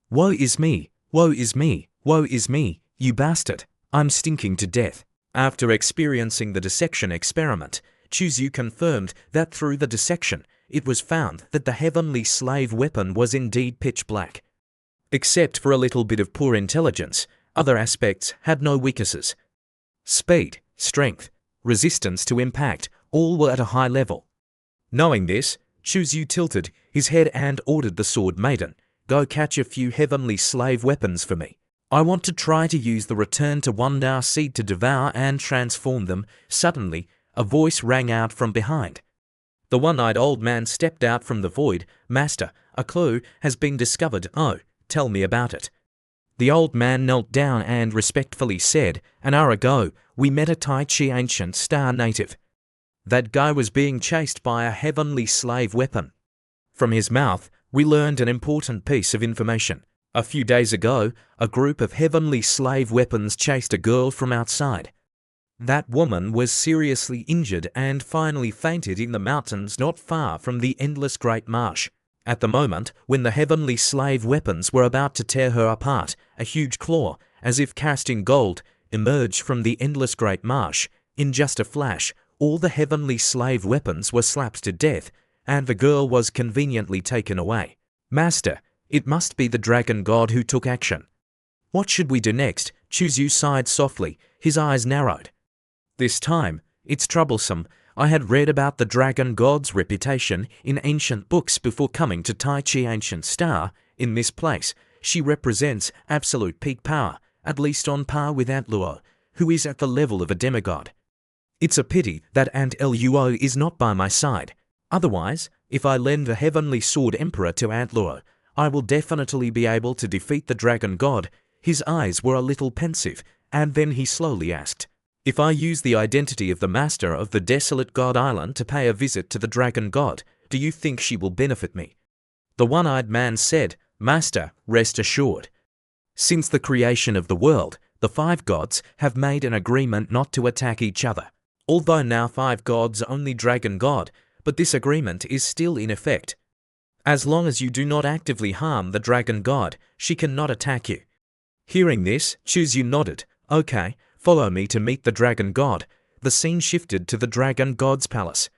Woe is me, woe is me, woe is me, you bastard. I'm stinking to death." After experiencing the dissection experiment, Chuzyu confirmed that through the dissection, it was found that the heavenly slave weapon was indeed pitch black. Except for a little bit of poor intelligence, other aspects had no weaknesses. Speed, strength, resistance to impact, all were at a high level. Knowing this, Chuzyu tilted his head and ordered the sword maiden, "Go catch a few heavenly slave weapons for me. I want to try to use the return to Wonder seed to devour and transform them." Suddenly, a voice rang out from behind. The one-eyed old man stepped out from the void. "Master, a clue has been discovered. Oh, tell me about it." The old man knelt down and respectfully said, "An hour ago, we met a Tai Chi ancient star native. That guy was being chased by a heavenly slave weapon. From his mouth, we learned an important piece of information. A few days ago, a group of heavenly slave weapons chased a girl from outside. That woman was seriously injured and finally fainted in the mountains not far from the endless great marsh. At the moment when the heavenly slave weapons were about to tear her apart, a huge claw, as if cast in gold, emerged from the endless great marsh. In just a flash, all the heavenly slave weapons were slapped to death, and the girl was conveniently taken away. Master, it must be the dragon god who took action. What should we do next?" Chuzyu sighed softly, his eyes narrowed. "This time, it's troublesome. I had read about the dragon god's reputation in ancient books before coming to Tai Chi Ancient Star. In this place, she represents absolute peak power, at least on par with Aunt Luo, who is at the level of a demigod. It's a pity that Aunt Luo is not by my side. Otherwise, if I lend the Heavenly Sword Emperor to Aunt Luo, I will definitely be able to defeat the dragon god." His eyes were a little pensive, and then he slowly asked, "If I use the identity of the master of the desolate god island to pay a visit to the dragon god, do you think she will benefit me?" The one-eyed man said, "Master, rest assured. Since the creation of the world, the 5 gods have made an agreement not to attack each other. Although now 5 gods only dragon god, but this agreement is still in effect. As long as you do not actively harm the dragon god, she cannot attack you." Hearing this, Chuzyu nodded. "Okay, follow me to meet the dragon god." The scene shifted to the dragon god's palace.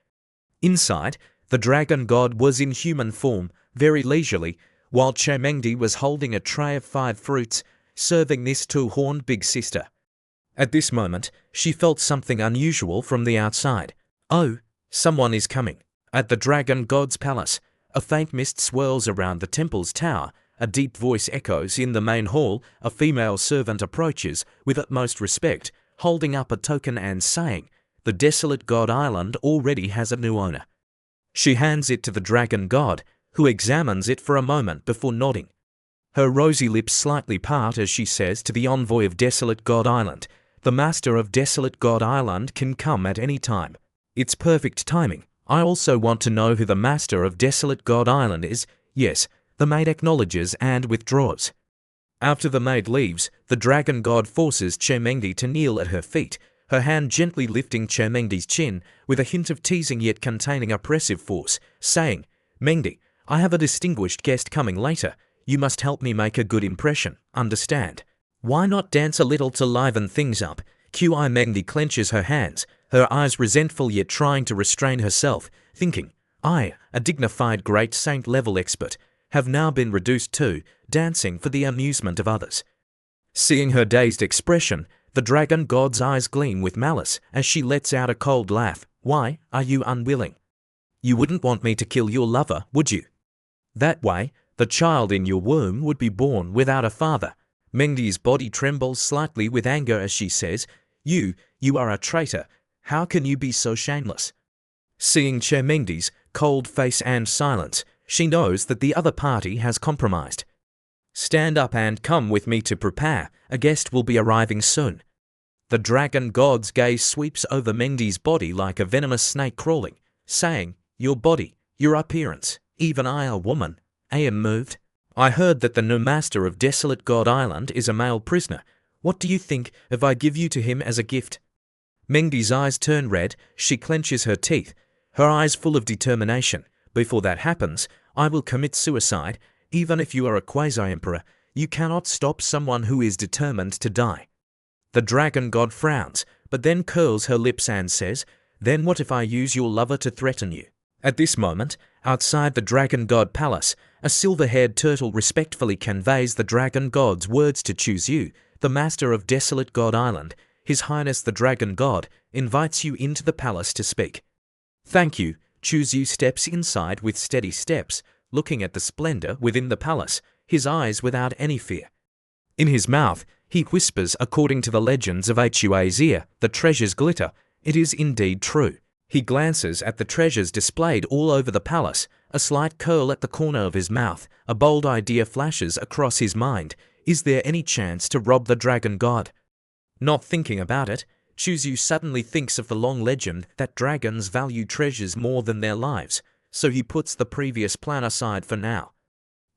Inside, the dragon god was in human form, very leisurely, while Chomengdi was holding a tray of 5 fruits, serving this two-horned big sister. At this moment, she felt something unusual from the outside. Oh, someone is coming. At the dragon god's palace, a faint mist swirls around the temple's tower. A deep voice echoes in the main hall. A female servant approaches with utmost respect, holding up a token and saying, the desolate god island already has a new owner. She hands it to the dragon god, who examines it for a moment before nodding. Her rosy lips slightly part as she says to the envoy of Desolate God Island, "The master of Desolate God Island can come at any time. It's perfect timing. I also want to know who the master of Desolate God Island is." Yes, the maid acknowledges and withdraws. After the maid leaves, the dragon god forces Chermengdi to kneel at her feet, her hand gently lifting Chermengdi's chin with a hint of teasing yet containing oppressive force, saying, "Mengdi, I have a distinguished guest coming later. You must help me make a good impression, understand? Why not dance a little to liven things up?" Qi Mengdi clenches her hands, her eyes resentful yet trying to restrain herself, thinking, "I, a dignified great saint-level expert, have now been reduced to dancing for the amusement of others." Seeing her dazed expression, the dragon god's eyes gleam with malice as she lets out a cold laugh. "Why are you unwilling? You wouldn't want me to kill your lover, would you? That way, the child in your womb would be born without a father." Mengdi's body trembles slightly with anger as she says, You are a traitor. How can you be so shameless?" Seeing Chermengdi's cold face and silence, she knows that the other party has compromised. "Stand up and come with me to prepare. A guest will be arriving soon." The dragon god's gaze sweeps over Mengdi's body like a venomous snake crawling, saying, "Your body, your appearance, even I, a woman, I am moved. I heard that the new master of Desolate God Island is a male prisoner. What do you think if I give you to him as a gift?" Mengdi's eyes turn red, she clenches her teeth, her eyes full of determination. "Before that happens, I will commit suicide. Even if you are a quasi-emperor, you cannot stop someone who is determined to die." The dragon god frowns, but then curls her lips and says, "Then what if I use your lover to threaten you?" At this moment, outside the dragon god palace, a silver-haired turtle respectfully conveys the dragon god's words to Chuzyu, the master of Desolate God Island. His Highness the dragon god invites you into the palace to speak. "Thank you." Chuzyu steps inside with steady steps, looking at the splendor within the palace, his eyes without any fear. In his mouth, he whispers, according to the legends of Hua's ear, "The treasures glitter." It is indeed true. He glances at the treasures displayed all over the palace, a slight curl at the corner of his mouth, a bold idea flashes across his mind. Is there any chance to rob the dragon god? Not thinking about it, Chuzyu suddenly thinks of the long legend that dragons value treasures more than their lives, so he puts the previous plan aside for now.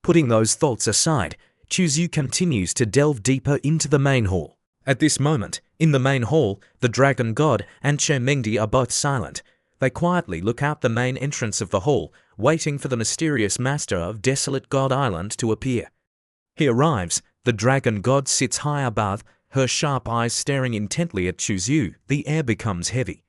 Putting those thoughts aside, Chuzyu continues to delve deeper into the main hall. At this moment, in the main hall, the dragon god and Chermengdi are both silent. They quietly look out the main entrance of the hall, waiting for the mysterious master of Desolate God Island to appear. He arrives, the dragon god sits high above, her sharp eyes staring intently at Chuzyu. The air becomes heavy.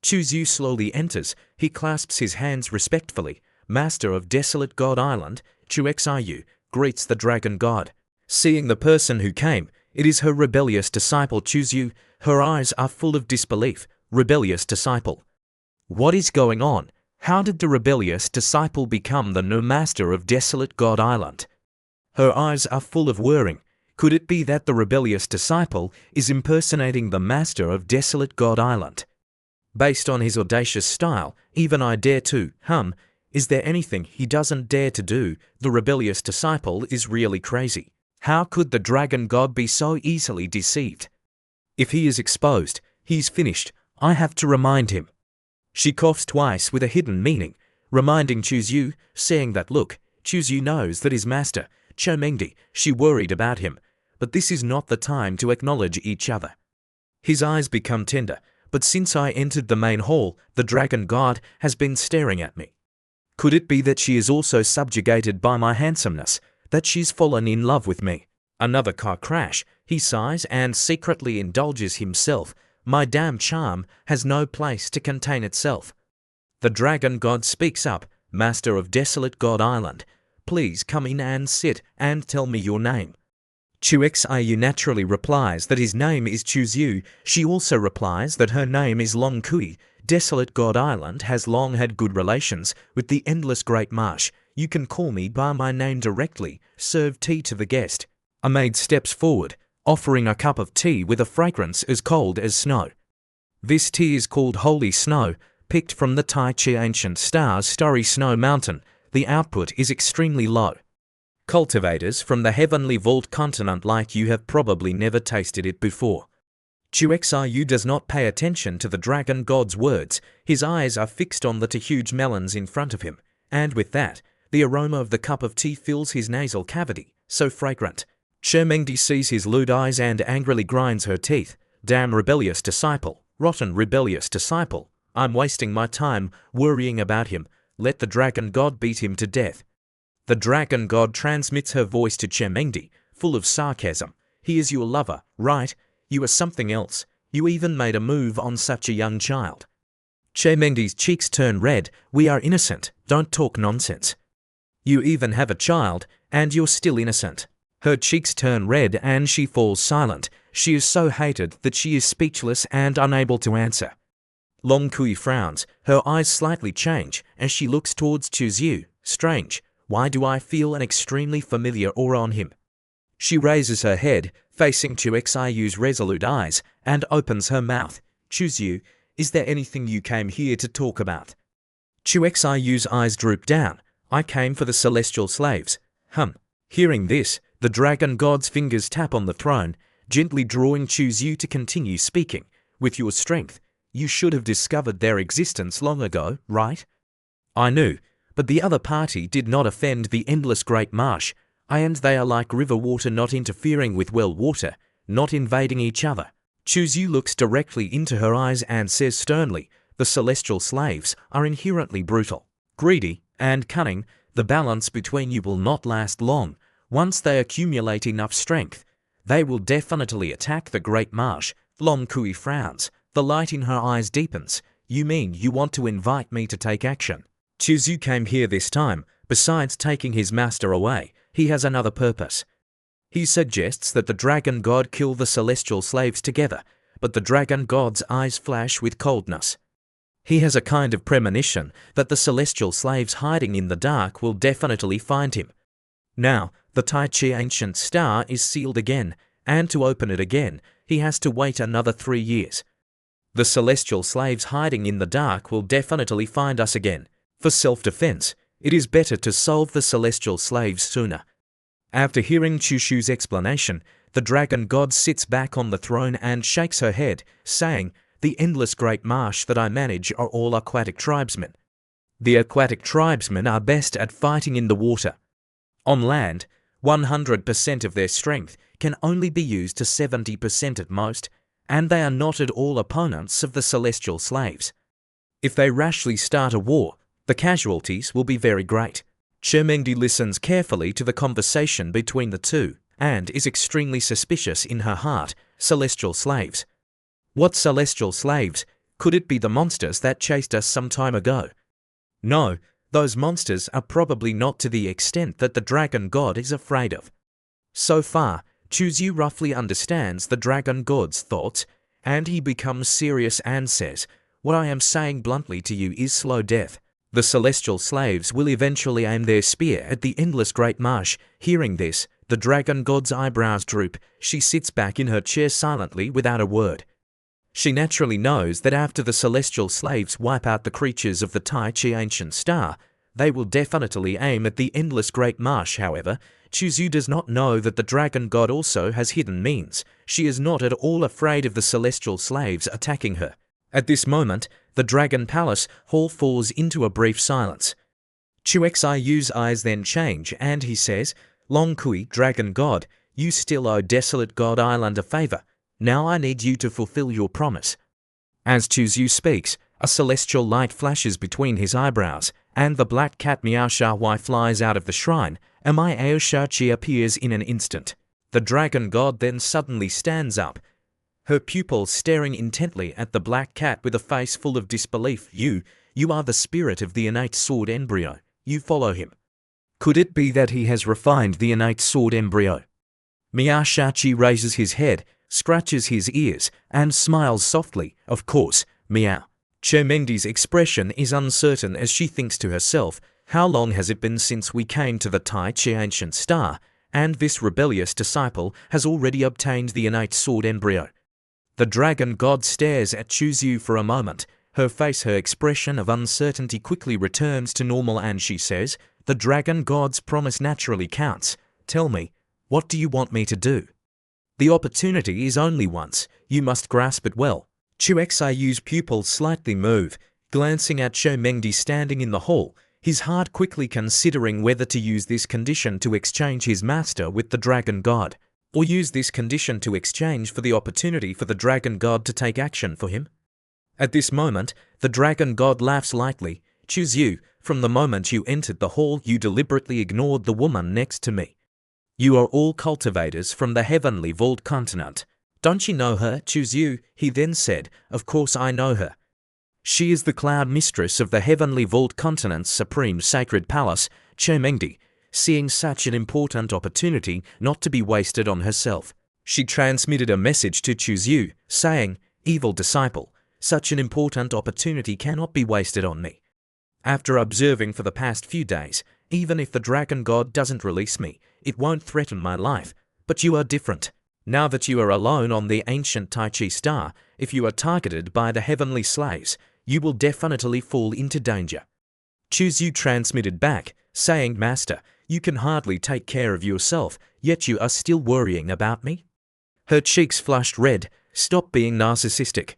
Chuzyu slowly enters, he clasps his hands respectfully. "Master of Desolate God Island," Chuxiu greets the dragon god. Seeing the person who came, it is her rebellious disciple Chuzyu. Her eyes are full of disbelief. Rebellious disciple. What is going on? How did the rebellious disciple become the new master of Desolate God Island? Her eyes are full of worrying. Could it be that the rebellious disciple is impersonating the master of Desolate God Island? Based on his audacious style, even I dare to, is there anything he doesn't dare to do? The rebellious disciple is really crazy. How could the dragon god be so easily deceived? If he is exposed, he's finished. I have to remind him. She coughs twice with a hidden meaning, reminding Chuzyu, saying that look, Chuzyu knows that his master, Chermengdi, she worried about him, but this is not the time to acknowledge each other. His eyes become tender, but since I entered the main hall, the dragon god has been staring at me. Could it be that she is also subjugated by my handsomeness, that she's fallen in love with me? Another car crash, he sighs and secretly indulges himself. My damn charm has no place to contain itself. The dragon god speaks up, "Master of Desolate God Island, please come in and sit and tell me your name." Chuxiu naturally replies that his name is Chuzyu. She also replies that her name is Long Kui. Desolate God Island has long had good relations with the endless Great Marsh. You can call me by my name directly. Serve tea to the guest. A maid steps forward, offering a cup of tea with a fragrance as cold as snow. This tea is called Holy Snow, picked from the Tai Chi Ancient Star's starry snow mountain. The output is extremely low. Cultivators from the heavenly vault continent like you have probably never tasted it before. Xiu does not pay attention to the dragon god's words. His eyes are fixed on the two huge melons in front of him, and with that, the aroma of the cup of tea fills his nasal cavity, so fragrant. Mengdi sees his lewd eyes and angrily grinds her teeth. Damn rebellious disciple, rotten rebellious disciple. I'm wasting my time worrying about him. Let the dragon god beat him to death. The dragon god transmits her voice to Mengdi, full of sarcasm. He is your lover, right? You are something else. You even made a move on such a young child. Mengdi's cheeks turn red. We are innocent. Don't talk nonsense. You even have a child, and you're still innocent. Her cheeks turn red and she falls silent. She is so hated that she is speechless and unable to answer. Long Kui frowns. Her eyes slightly change as she looks towards Xiu. Strange. Why do I feel an extremely familiar aura on him? She raises her head, facing Xiu's resolute eyes, and opens her mouth. Xiu, is there anything you came here to talk about? Xiu's eyes droop down. I came for the celestial slaves. Hearing this, the dragon god's fingers tap on the throne, gently drawing Xiu to continue speaking. With your strength, you should have discovered their existence long ago, right? I knew, but the other party did not offend the endless great marsh, and they are like river water not interfering with well water, not invading each other. Xiu looks directly into her eyes and says sternly, the celestial slaves are inherently brutal, greedy, and cunning. The balance between you will not last long. Once they accumulate enough strength, they will definitely attack the great marsh. Long Kui frowns. The light in her eyes deepens. You mean you want to invite me to take action? Xiu came here this time. Besides taking his master away, he has another purpose. He suggests that the dragon god kill the celestial slaves together, but the dragon god's eyes flash with coldness. He has a kind of premonition that the celestial slaves hiding in the dark will definitely find him. Now, the Tai Chi Ancient Star is sealed again, and to open it again, he has to wait another 3 years. The celestial slaves hiding in the dark will definitely find us again. For self-defense, it is better to solve the celestial slaves sooner. After hearing Xiu's explanation, the dragon god sits back on the throne and shakes her head, saying, the endless great marsh that I manage are all aquatic tribesmen. The aquatic tribesmen are best at fighting in the water. On land, 100% of their strength can only be used to 70% at most, and they are not at all opponents of the celestial slaves. If they rashly start a war, the casualties will be very great. Mengdi listens carefully to the conversation between the two, and is extremely suspicious in her heart. Celestial slaves. What celestial slaves? Could it be the monsters that chased us some time ago? No, those monsters are probably not to the extent that the dragon god is afraid of. So far, Xiu roughly understands the dragon god's thoughts, and he becomes serious and says, what I am saying bluntly to you is slow death. The celestial slaves will eventually aim their spear at the endless great marsh. Hearing this, the dragon god's eyebrows droop. She sits back in her chair silently without a word. She naturally knows that after the celestial slaves wipe out the creatures of the Tai Chi Ancient Star, they will definitely aim at the endless great marsh. However, Xiu does not know that the dragon god also has hidden means. She is not at all afraid of the celestial slaves attacking her. At this moment, the dragon palace hall falls into a brief silence. Xiu's eyes then change and he says, Long Kui, dragon god, you still owe desolate god island a favor. Now I need you to fulfill your promise. As Xiu speaks, a celestial light flashes between his eyebrows, and the black cat Miao Shahui flies out of the shrine. Miao Shachi appears in an instant. The dragon god then suddenly stands up, her pupils staring intently at the black cat with a face full of disbelief. You are the spirit of the innate sword embryo. You follow him. Could it be that he has refined the innate sword embryo? Miao Shachi raises his head, scratches his ears, and smiles softly. Of course, Miao. Mengdi's expression is uncertain as she thinks to herself, how long has it been since we came to the Tai Chi Ancient Star, and this rebellious disciple has already obtained the innate sword embryo. The dragon god stares at Chuzyu for a moment. Her expression of uncertainty quickly returns to normal and she says, "The dragon god's promise naturally counts. Tell me, what do you want me to do? The opportunity is only once. You must grasp it well." Chuexayu's pupils slightly move, glancing at Shomengdi standing in the hall, his heart quickly considering whether to use this condition to exchange his master with the dragon god, or use this condition to exchange for the opportunity for the dragon god to take action for him. At this moment, the dragon god laughs lightly. "Chuzyu, from the moment you entered the hall, you deliberately ignored the woman next to me. You are all cultivators from the heavenly vault continent. Don't you know her, Chuzyu?" He then said, "Of course I know her. She is the cloud mistress of the heavenly vault continent's supreme sacred palace." Chomengdi, seeing such an important opportunity not to be wasted on herself, she transmitted a message to Chuzyu, saying, "Evil disciple, such an important opportunity cannot be wasted on me. After observing for the past few days, even if the dragon god doesn't release me, it won't threaten my life. But you are different. Now that you are alone on the ancient Tai Chi star, if you are targeted by the heavenly slaves, you will definitely fall into danger." Chuzyu transmitted back, saying, "Master, you can hardly take care of yourself, yet you are still worrying about me?" Her cheeks flushed red. "Stop being narcissistic.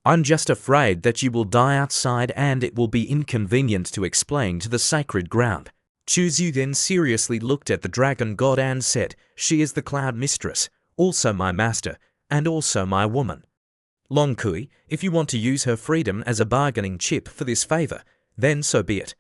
I'm just afraid that you will die outside and it will be inconvenient to explain to the sacred ground." Chuzyu then seriously looked at the dragon god and said, "She is the cloud mistress, also my master, and also my woman. Long Kui, if you want to use her freedom as a bargaining chip for this favor, then so be it."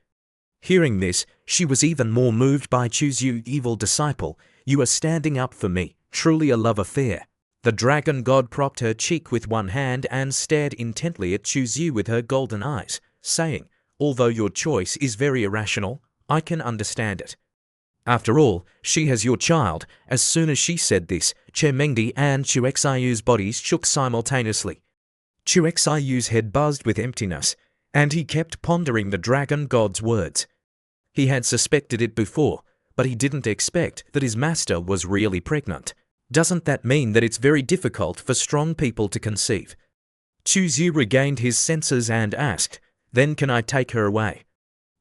Hearing this, she was even more moved by Chuzyu. "Evil disciple, you are standing up for me, truly a love affair." The dragon god propped her cheek with one hand and stared intently at Chuzyu with her golden eyes, saying, "Although your choice is very irrational, I can understand it. After all, she has your child." As soon as she said this, Chomengdi and Chuexayu's bodies shook simultaneously. Chuexayu's head buzzed with emptiness, and he kept pondering the dragon god's words. He had suspected it before, but he didn't expect that his master was really pregnant. Doesn't that mean that it's very difficult for strong people to conceive? Chuzyu regained his senses and asked, "Then can I take her away?"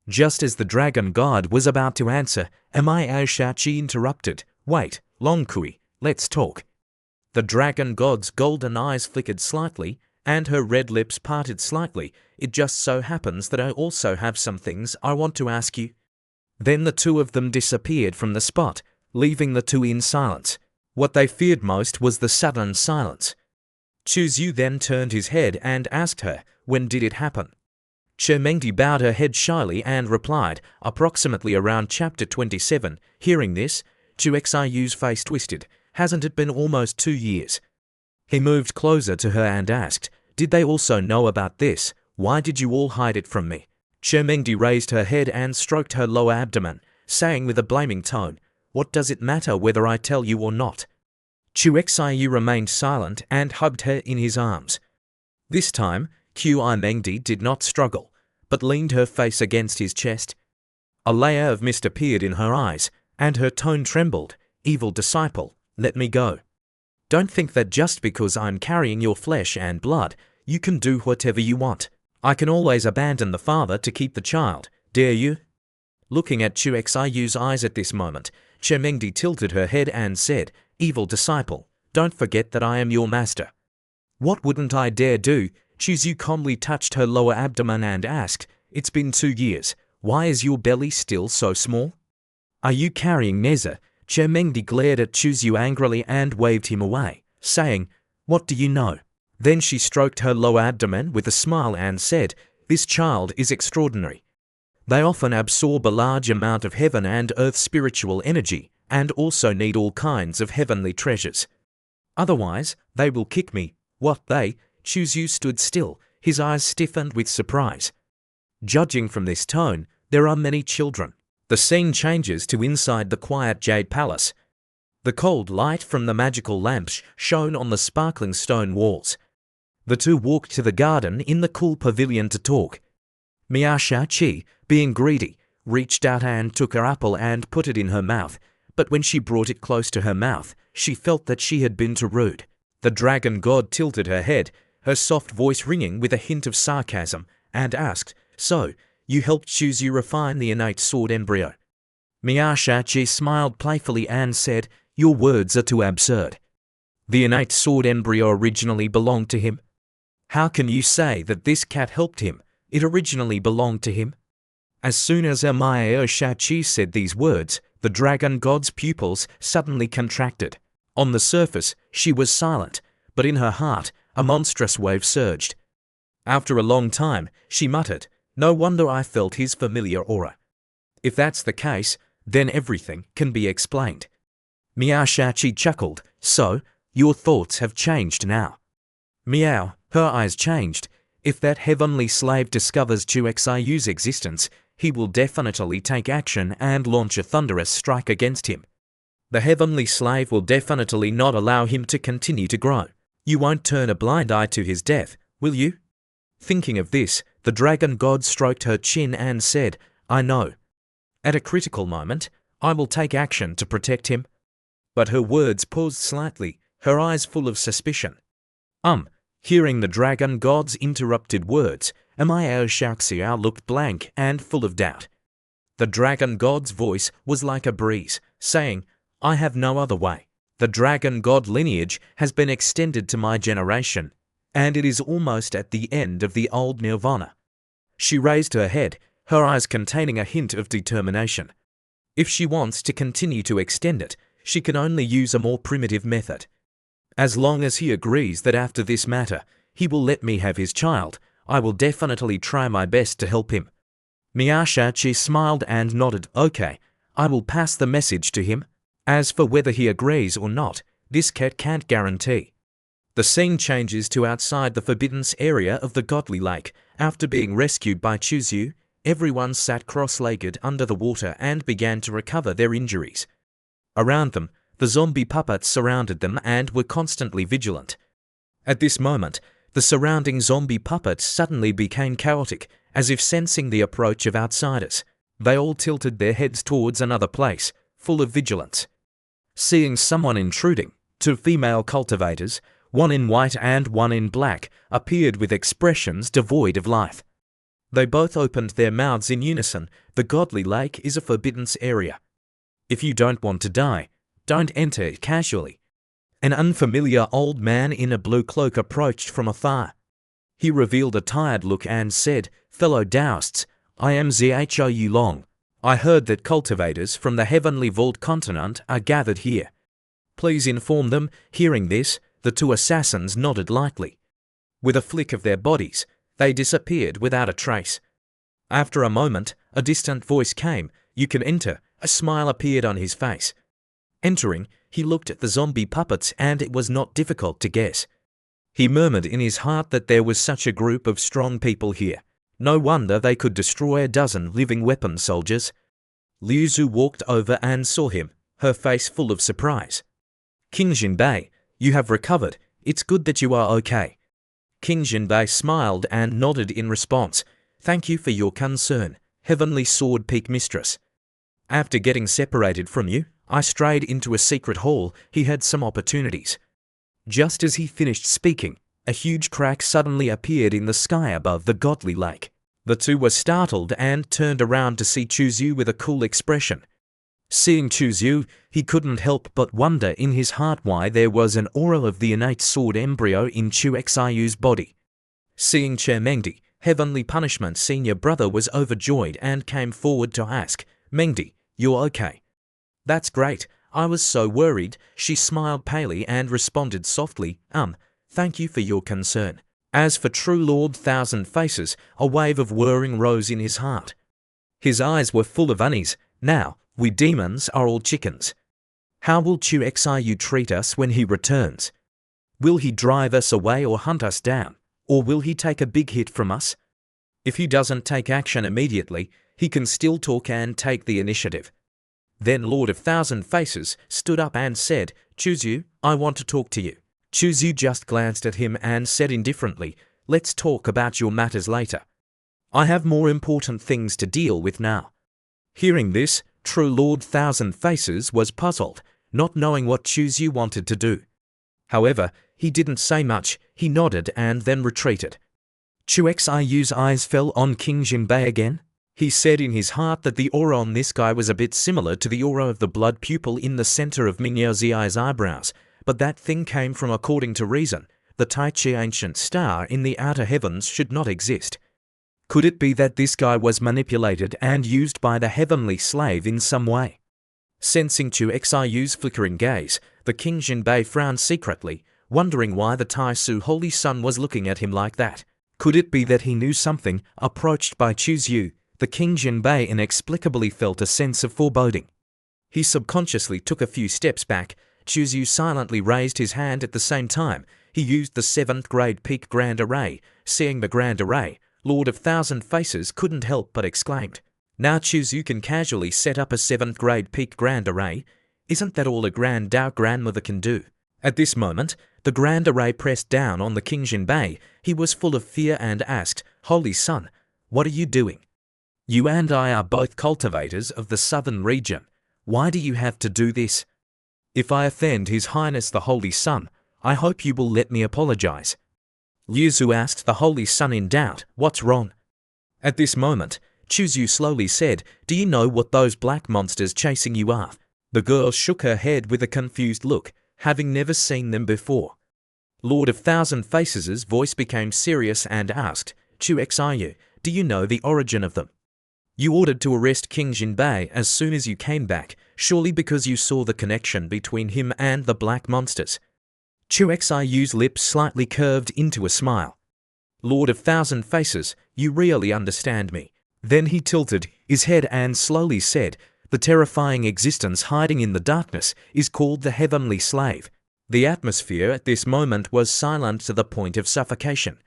Just as the dragon god was about to answer, Amai Shachi interrupted, "Wait, Long Kui, let's talk." The dragon god's golden eyes flickered slightly, and her red lips parted slightly. "It just so happens that I also have some things I want to ask you." Then the two of them disappeared from the spot, leaving the two in silence. What they feared most was the sudden silence. Chuzyu then turned his head and asked her, "When did it happen?" Chomengdi bowed her head shyly and replied, "Approximately around chapter 27. Hearing this, Chuexayu's face twisted. "Hasn't it been almost 2 years?" He moved closer to her and asked, "Did they also know about this? Why did you all hide it from me?" Chomengdi raised her head and stroked her lower abdomen, saying with a blaming tone, "What does it matter whether I tell you or not?" Chuexayu remained silent and hugged her in his arms. This time, Mengdi did not struggle, but leaned her face against his chest. A layer of mist appeared in her eyes, and her tone trembled. "Evil disciple, let me go. Don't think that just because I'm carrying your flesh and blood, you can do whatever you want. I can always abandon the father to keep the child. Dare you?" Looking at Chuexayu's eyes at this moment, Chomengdi tilted her head and said, "Evil disciple, don't forget that I am your master." "What wouldn't I dare do?" Chuzyu calmly touched her lower abdomen and asked, "It's been 2 years. Why is your belly still so small? Are you carrying Neza?" Chomengdi glared at Chuzyu angrily and waved him away, saying, "What do you know?" Then she stroked her lower abdomen with a smile and said, "This child is extraordinary. They often absorb a large amount of heaven and earth spiritual energy, and also need all kinds of heavenly treasures. Otherwise, they will kick me." "What they?" Chuzyu stood still, his eyes stiffened with surprise. Judging from this tone, there are many children. The scene changes to inside the quiet jade palace. The cold light from the magical lamps shone on the sparkling stone walls. The two walked to the garden in the cool pavilion to talk. Miasha Chi, being greedy, reached out and took her apple and put it in her mouth, but when she brought it close to her mouth, she felt that she had been too rude. The dragon god tilted her head, her soft voice ringing with a hint of sarcasm, and asked, "So, you helped Chuzu refine the innate sword embryo?" Miyashachi smiled playfully and said, "Your words are too absurd. The innate sword embryo originally belonged to him. How can you say that this cat helped him? It originally belonged to him." As soon as Miyashachi said these words, the dragon god's pupils suddenly contracted. On the surface, she was silent, but in her heart, a monstrous wave surged. After a long time, she muttered, "No wonder I felt his familiar aura. If that's the case, then everything can be explained." Miyashachi chuckled, "So, your thoughts have changed now." Meow, her eyes changed. If that heavenly slave discovers Chuxiyu's existence, he will definitely take action and launch a thunderous strike against him. The heavenly slave will definitely not allow him to continue to grow. You won't turn a blind eye to his death, will you? Thinking of this, the dragon god stroked her chin and said, "I know. At a critical moment, I will take action to protect him." But her words paused slightly, her eyes full of suspicion. Hearing the dragon god's interrupted words, Amayo Shaoxiao looked blank and full of doubt. The dragon god's voice was like a breeze, saying, "I have no other way. The dragon god lineage has been extended to my generation, and it is almost at the end of the old nirvana." She raised her head, her eyes containing a hint of determination. If she wants to continue to extend it, she can only use a more primitive method. As long as he agrees that after this matter, he will let me have his child, I will definitely try my best to help him. Miyashachi smiled and nodded, "Okay, I will pass the message to him. As for whether he agrees or not, this cat can't guarantee." The scene changes to outside the forbidden area of the Godly Lake. After being rescued by Chuzu, everyone sat cross-legged under the water and began to recover their injuries. Around them, the zombie puppets surrounded them and were constantly vigilant. At this moment, the surrounding zombie puppets suddenly became chaotic, as if sensing the approach of outsiders. They all tilted their heads towards another place, full of vigilance. Seeing someone intruding, two female cultivators, one in white and one in black, appeared with expressions devoid of life. They both opened their mouths in unison. The Godly Lake is a forbidden area. If you don't want to die, don't enter it casually. An unfamiliar old man in a blue cloak approached from afar. He revealed a tired look and said, "Fellow Taoists, I am Zhou Long. I heard that cultivators from the Heavenly Vault continent are gathered here. Please inform them." Hearing this, the two assassins nodded lightly. With a flick of their bodies, they disappeared without a trace. After a moment, a distant voice came, "You can enter." A smile appeared on his face. Entering, he looked at the zombie puppets and it was not difficult to guess. He murmured in his heart that there was such a group of strong people here. No wonder they could destroy a dozen living weapon soldiers. Liu Zhu walked over and saw him, her face full of surprise. "King Jinbei, you have recovered. It's good that you are okay." King Jinbei smiled and nodded in response. "Thank you for your concern, Heavenly Sword Peak Mistress. After getting separated from you, I strayed into a secret hall." He had some opportunities. Just as he finished speaking, a huge crack suddenly appeared in the sky above the Godly Lake. The two were startled and turned around to see Chuzu with a cool expression. Seeing Chuzu, he couldn't help but wonder in his heart why there was an aura of the innate sword embryo in Chuxiyu's body. Seeing Che Mengdi, Heavenly Punishment's senior brother was overjoyed and came forward to ask, "Mengdi, you're okay?" "That's great. I was so worried." She smiled palely and responded softly, "Thank you for your concern." As for True Lord Thousand Faces, a wave of whirring rose in his heart. His eyes were full of unease. "Now, we demons are all chickens. How will Chuxiu treat us when he returns? Will he drive us away or hunt us down? Or will he take a big hit from us? If he doesn't take action immediately, he can still talk and take the initiative." Then Lord of Thousand Faces stood up and said, "Chuzu, I want to talk to you." Chuzu just glanced at him and said indifferently, "Let's talk about your matters later. I have more important things to deal with now." Hearing this, True Lord Thousand Faces was puzzled, not knowing what Chuzu wanted to do. However, He didn't say much, he nodded and then retreated. Chu Xiu's eyes fell on King Jinbei again. He said in his heart that the aura on this guy was a bit similar to the aura of the blood pupil in the center of Mingyao Ziai's eyebrows, but that thing came from, according to reason, the Tai Chi ancient star in the outer heavens should not exist. Could it be that this guy was manipulated and used by the heavenly slave in some way? Sensing Chu Xiu's flickering gaze, the King Jinbei frowned secretly, wondering why the Tai Su holy son was looking at him like that. Could it be that he knew something? Approached by Chu Xiu, the King Jinbei inexplicably felt a sense of foreboding. He subconsciously took a few steps back. Chu Xiu silently raised his hand at the same time. He used the 7th grade peak grand array. Seeing the grand array, Lord of Thousand Faces couldn't help but exclaimed, "Now Chu Xiu can casually set up a 7th grade peak grand array. Isn't that all a grand Dao grandmother can do?" At this moment, the grand array pressed down on the King Jinbei. He was full of fear and asked, "Holy son, what are you doing? You and I are both cultivators of the southern region. Why do you have to do this? If I offend His Highness the Holy Sun, I hope you will let me apologize." Liu Zu asked the Holy Sun in doubt, "What's wrong?" At this moment, Chu Xiu slowly said, "Do you know what those black monsters chasing you are?" The girl shook her head with a confused look, having never seen them before. Lord of Thousand Faces' voice became serious and asked, "Chu Xiu, do you know the origin of them? You ordered to arrest King Jinbei as soon as you came back, surely because you saw the connection between him and the black monsters." Chu Xiu's lips slightly curved into a smile. "Lord of Thousand Faces, you really understand me." Then he tilted his head and slowly said, "The terrifying existence hiding in the darkness is called the Heavenly Slave." The atmosphere at this moment was silent to the point of suffocation.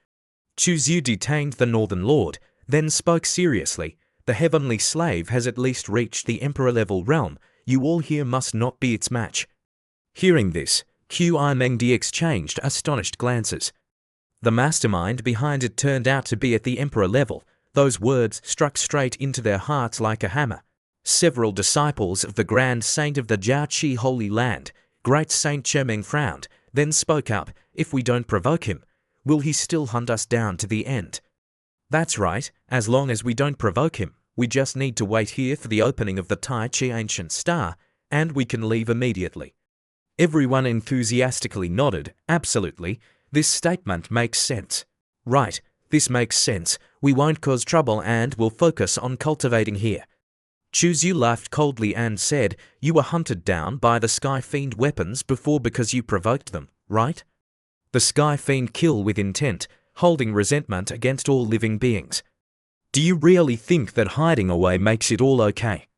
Chu Xiu detained the Northern Lord, then spoke seriously. "The Heavenly Slave has at least reached the Emperor-level realm. You all here must not be its match." Hearing this, Qi Mengdi exchanged astonished glances. The mastermind behind it turned out to be at the Emperor level. Those words struck straight into their hearts like a hammer. Several disciples of the Grand Saint of the Jiaoqi Holy Land, Great Saint Chemeng, frowned, then spoke up, "If we don't provoke him, will he still hunt us down to the end?" "That's right, as long as we don't provoke him. We just need to wait here for the opening of the Tai Chi Ancient Star, and we can leave immediately." Everyone enthusiastically nodded. "Absolutely. This statement makes sense." "Right, this makes sense. We won't cause trouble and will focus on cultivating here." Chu Xiu laughed coldly and said, "You were hunted down by the Sky Fiend weapons before because you provoked them, right? The Sky Fiend kill with intent, holding resentment against all living beings. Do you really think that hiding away makes it all okay?"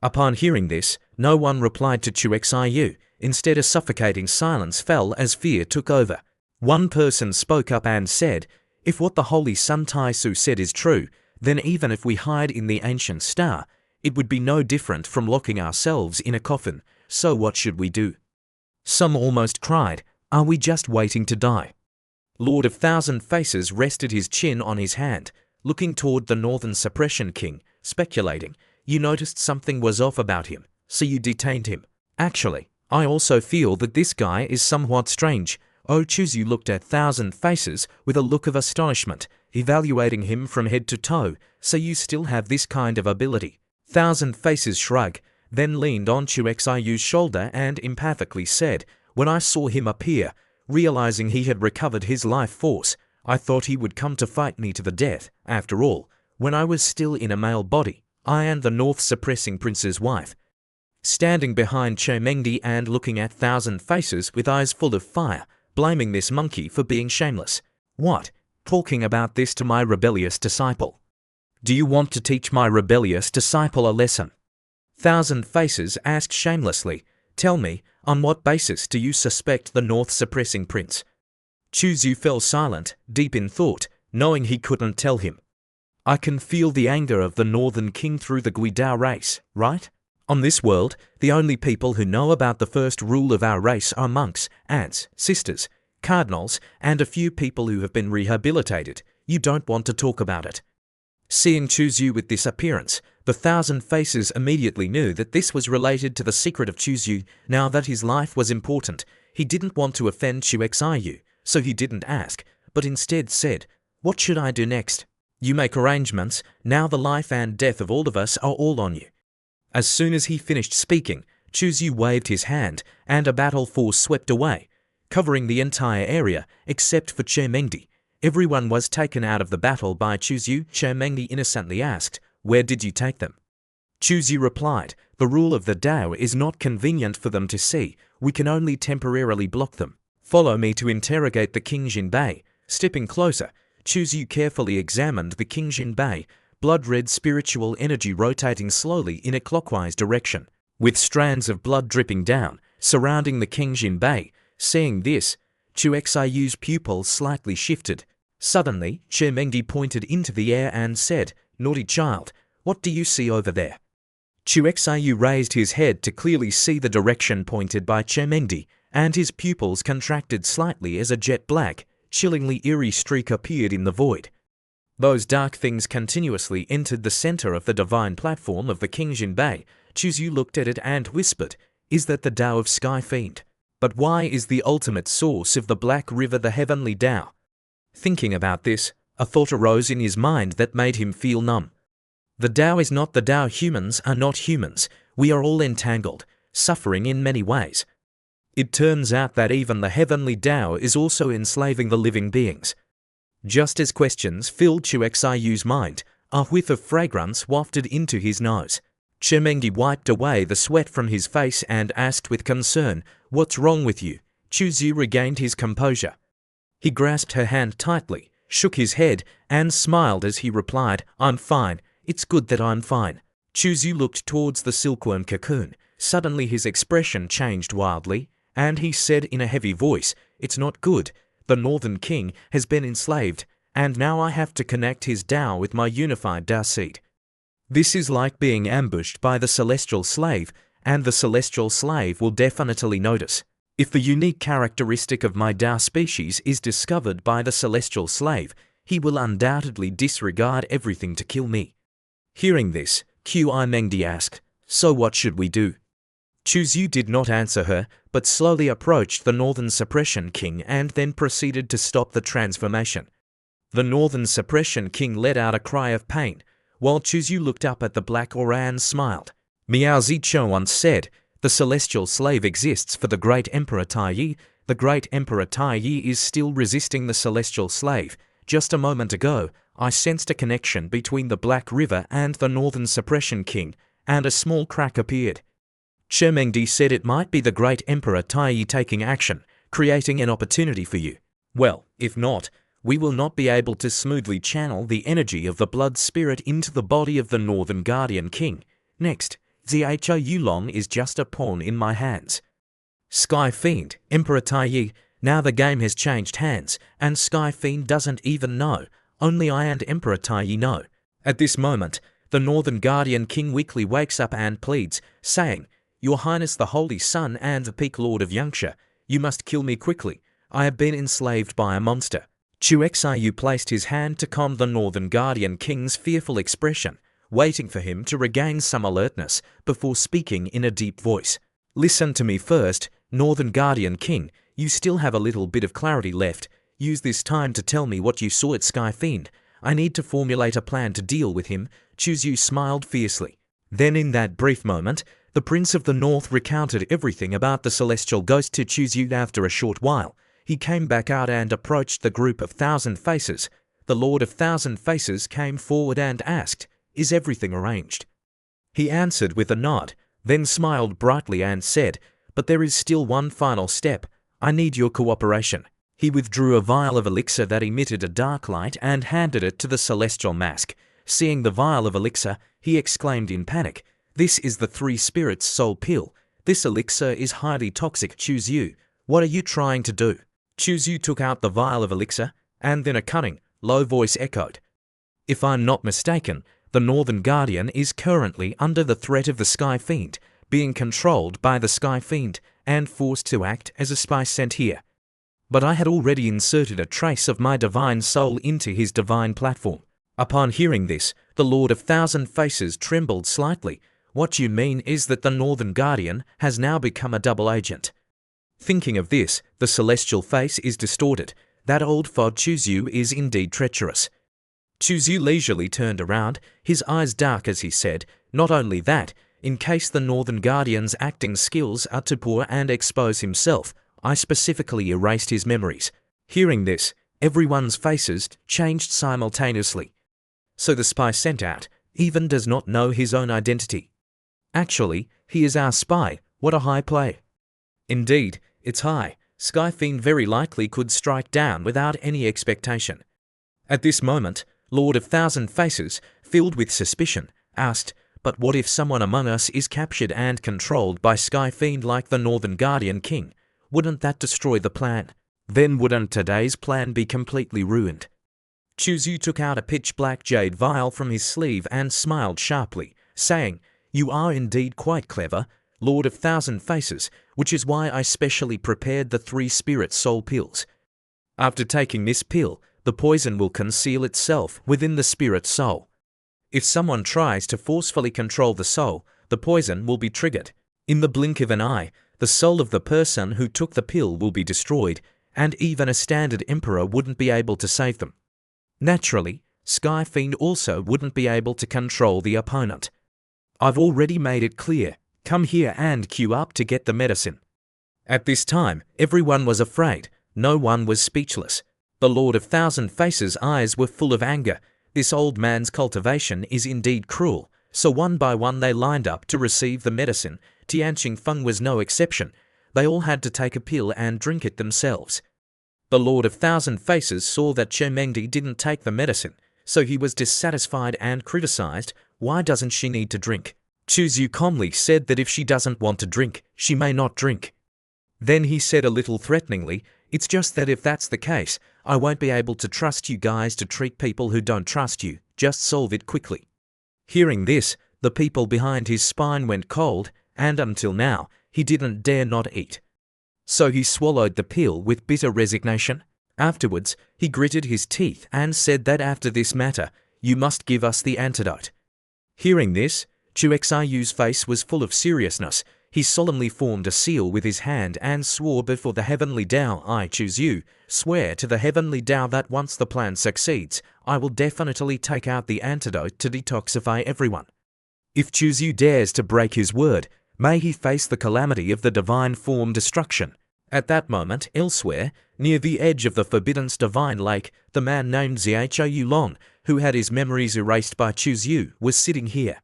Upon hearing this, no one replied to Chu Xiu. Instead, a suffocating silence fell as fear took over. One person spoke up and said, "If what the Holy Sun Tai Su said is true, then even if we hide in the ancient star, it would be no different from locking ourselves in a coffin. So what should we do?" Some almost cried, "Are we just waiting to die?" Lord of Thousand Faces rested his chin on his hand, looking toward the Northern Suppression King, speculating. "You noticed something was off about him, so you detained him." "Actually, I also feel that this guy is somewhat strange." Chu Xiu looked at Thousand Faces with a look of astonishment, evaluating him from head to toe. "So you still have this kind of ability?" Thousand Faces shrugged, then leaned on Chu Xiu's shoulder and empathically said, "When I saw him appear, realizing he had recovered his life force, I thought he would come to fight me to the death. After all, when I was still in a male body, I and the North Suppressing Prince's wife." Standing behind Mengdi and looking at Thousand Faces with eyes full of fire, blaming this monkey for being shameless. "What? Talking about this to my rebellious disciple? Do you want to teach my rebellious disciple a lesson?" Thousand Faces asked shamelessly, "Tell me, on what basis do you suspect the North Suppressing Prince?" Chu Xiu fell silent, deep in thought, knowing he couldn't tell him. "I can feel the anger of the Northern King through the Guidao race, right? On this world, the only people who know about the first rule of our race are monks, aunts, sisters, cardinals, and a few people who have been rehabilitated. You don't want to talk about it." Seeing Chu Xiu with this appearance, the Thousand Faces immediately knew that this was related to the secret of Chu Xiu. Now that his life was important, He didn't want to offend Xiu, so he didn't ask, but instead said, "What should I do next? You make arrangements, now the life and death of all of us are all on you." As soon as he finished speaking, Xiu waved his hand, and a battle force swept away, covering the entire area except for Mengdi. Everyone was taken out of the battle by Xiu. Mengdi innocently asked, "Where did you take them?" Xiu replied, "The rule of the Tao is not convenient for them to see, we can only temporarily block them. Follow me to interrogate the King Jinbei." Stepping closer, Xiu carefully examined the King Jinbei, blood-red spiritual energy rotating slowly in a clockwise direction, with strands of blood dripping down, surrounding the King Jinbei. Seeing this, Xiu's pupils slightly shifted. Suddenly, Mengdi pointed into the air and said, "Naughty child, what do you see over there?" Xiu raised his head to clearly see the direction pointed by Mengdi, and his pupils contracted slightly as a jet black, chillingly eerie streak appeared in the void. Those dark things continuously entered the center of the divine platform of the King Jinbei. Xiu looked at it and whispered, "Is that the Tao of Sky Fiend? But why is the ultimate source of the Black River the heavenly Tao?" Thinking about this, a thought arose in his mind that made him feel numb. The Tao is not the Tao. Humans are not humans. We are all entangled, suffering in many ways. It turns out that even the heavenly Tao is also enslaving the living beings. Just as questions filled Xiu's mind, a whiff of fragrance wafted into his nose. Mengdi wiped away the sweat from his face and asked with concern, "What's wrong with you?" Xiu regained his composure. He grasped her hand tightly, shook his head, and smiled as he replied, "I'm fine. It's good that I'm fine." Xiu looked towards the silkworm cocoon. Suddenly his expression changed wildly, and he said in a heavy voice, "It's not good. The Northern King has been enslaved, and now I have to connect his Tao with my unified Tao seed. This is like being ambushed by the celestial slave, and the celestial slave will definitely notice. If the unique characteristic of my Tao species is discovered by the celestial slave, he will undoubtedly disregard everything to kill me." Hearing this, Mengdi asked, "So what should we do?" Xiu did not answer her, but slowly approached the Northern Suppression King and then proceeded to stop the transformation. The Northern Suppression King let out a cry of pain, while Xiu looked up at the black aura and smiled. Miao Zichou once said, "The celestial slave exists for the great Emperor Taiyi. The great Emperor Taiyi is still resisting the celestial slave. Just a moment ago, I sensed a connection between the Black River and the Northern Suppression King, and a small crack appeared." Mengdi said, "It might be the great Emperor Taiyi taking action, creating an opportunity for you. Well, if not, we will not be able to smoothly channel the energy of the blood spirit into the body of the Northern Guardian King. Next, Zhou Yulong is just a pawn in my hands." Sky Fiend, Emperor Taiyi, now the game has changed hands, and Sky Fiend doesn't even know. Only I and Emperor Taiyi know. At this moment, the Northern Guardian King weakly wakes up and pleads, saying, "Your Highness the Holy Sun and the Peak Lord of Yangsha, you must kill me quickly. I have been enslaved by a monster." Xiu placed his hand to calm the Northern Guardian King's fearful expression, waiting for him to regain some alertness before speaking in a deep voice. "Listen to me first, Northern Guardian King. You still have a little bit of clarity left. Use this time to tell me what you saw at Sky Fiend. I need to formulate a plan to deal with him." Xiu smiled fiercely. Then in that brief moment, the Prince of the North recounted everything about the celestial ghost to Xiu. After a short while, he came back out and approached the group of Thousand Faces. The Lord of Thousand Faces came forward and asked, "Is everything arranged?" He answered with a nod, then smiled brightly and said, "But there is still one final step. I need your cooperation." He withdrew a vial of elixir that emitted a dark light and handed it to the celestial mask. Seeing the vial of elixir, he exclaimed in panic, "This is the Three Spirits Soul Pill. This elixir is highly toxic. Xiu, what are you trying to do?" Xiu took out the vial of elixir, and then a cunning, low voice echoed, "If I'm not mistaken, the Northern Guardian is currently under the threat of the Sky Fiend, being controlled by the Sky Fiend and forced to act as a spy sent here. But I had already inserted a trace of my divine soul into his divine platform." Upon hearing this, the Lord of Thousand Faces trembled slightly. "What you mean is that the Northern Guardian has now become a double agent?" Thinking of this, the celestial face is distorted. That old fod Chuzu is indeed treacherous. Chuzu leisurely turned around, his eyes dark as he said, not only that, in case the Northern Guardian's acting skills are too poor and expose himself, I specifically erased his memories. Hearing this, everyone's faces changed simultaneously. So the spy sent out even does not know his own identity. Actually, he is our spy. What a high play. Indeed, it's high. Skyfiend very likely could strike down without any expectation. At this moment, Lord of Thousand Faces, filled with suspicion, asked, but what if someone among us is captured and controlled by Skyfiend like the Northern Guardian King? Wouldn't that destroy the plan? Then wouldn't today's plan be completely ruined? Chuzu took out a pitch-black jade vial from his sleeve and smiled sharply, saying, "You are indeed quite clever, Lord of Thousand Faces, which is why I specially prepared the 3 spirit soul pills. After taking this pill, the poison will conceal itself within the spirit soul. If someone tries to forcefully control the soul, the poison will be triggered. In the blink of an eye, the soul of the person who took the pill will be destroyed, and even a standard emperor wouldn't be able to save them. Naturally, Skyfiend also wouldn't be able to control the opponent. I've already made it clear. Come here and queue up to get the medicine." At this time, everyone was afraid. No one was speechless. The Lord of Thousand Faces' eyes were full of anger. This old man's cultivation is indeed cruel. So one by one they lined up to receive the medicine. Tianqing Feng was no exception. They all had to take a pill and drink it themselves. The Lord of Thousand Faces saw that Chermengdi didn't take the medicine, so he was dissatisfied and criticized. Why doesn't she need to drink? Chuzu calmly said that if she doesn't want to drink, she may not drink. Then he said a little threateningly, "It's just that if that's the case, I won't be able to trust you guys to treat people who don't trust you. Just solve it quickly." Hearing this, the people behind his spine went cold, and until now, he didn't dare not eat. So he swallowed the pill with bitter resignation. Afterwards, he gritted his teeth and said that after this matter, you must give us the antidote. Hearing this, Chu Xiu's face was full of seriousness. He solemnly formed a seal with his hand and swore before the heavenly Tao, "I, Chuzu, swear to the heavenly Tao that once the plan succeeds, I will definitely take out the antidote to detoxify everyone. If Chuzu dares to break his word, may he face the calamity of the divine form destruction." At that moment, elsewhere, near the edge of the forbidden divine lake, the man named Xiaoyu Long, who had his memories erased by Chuzu, was sitting here.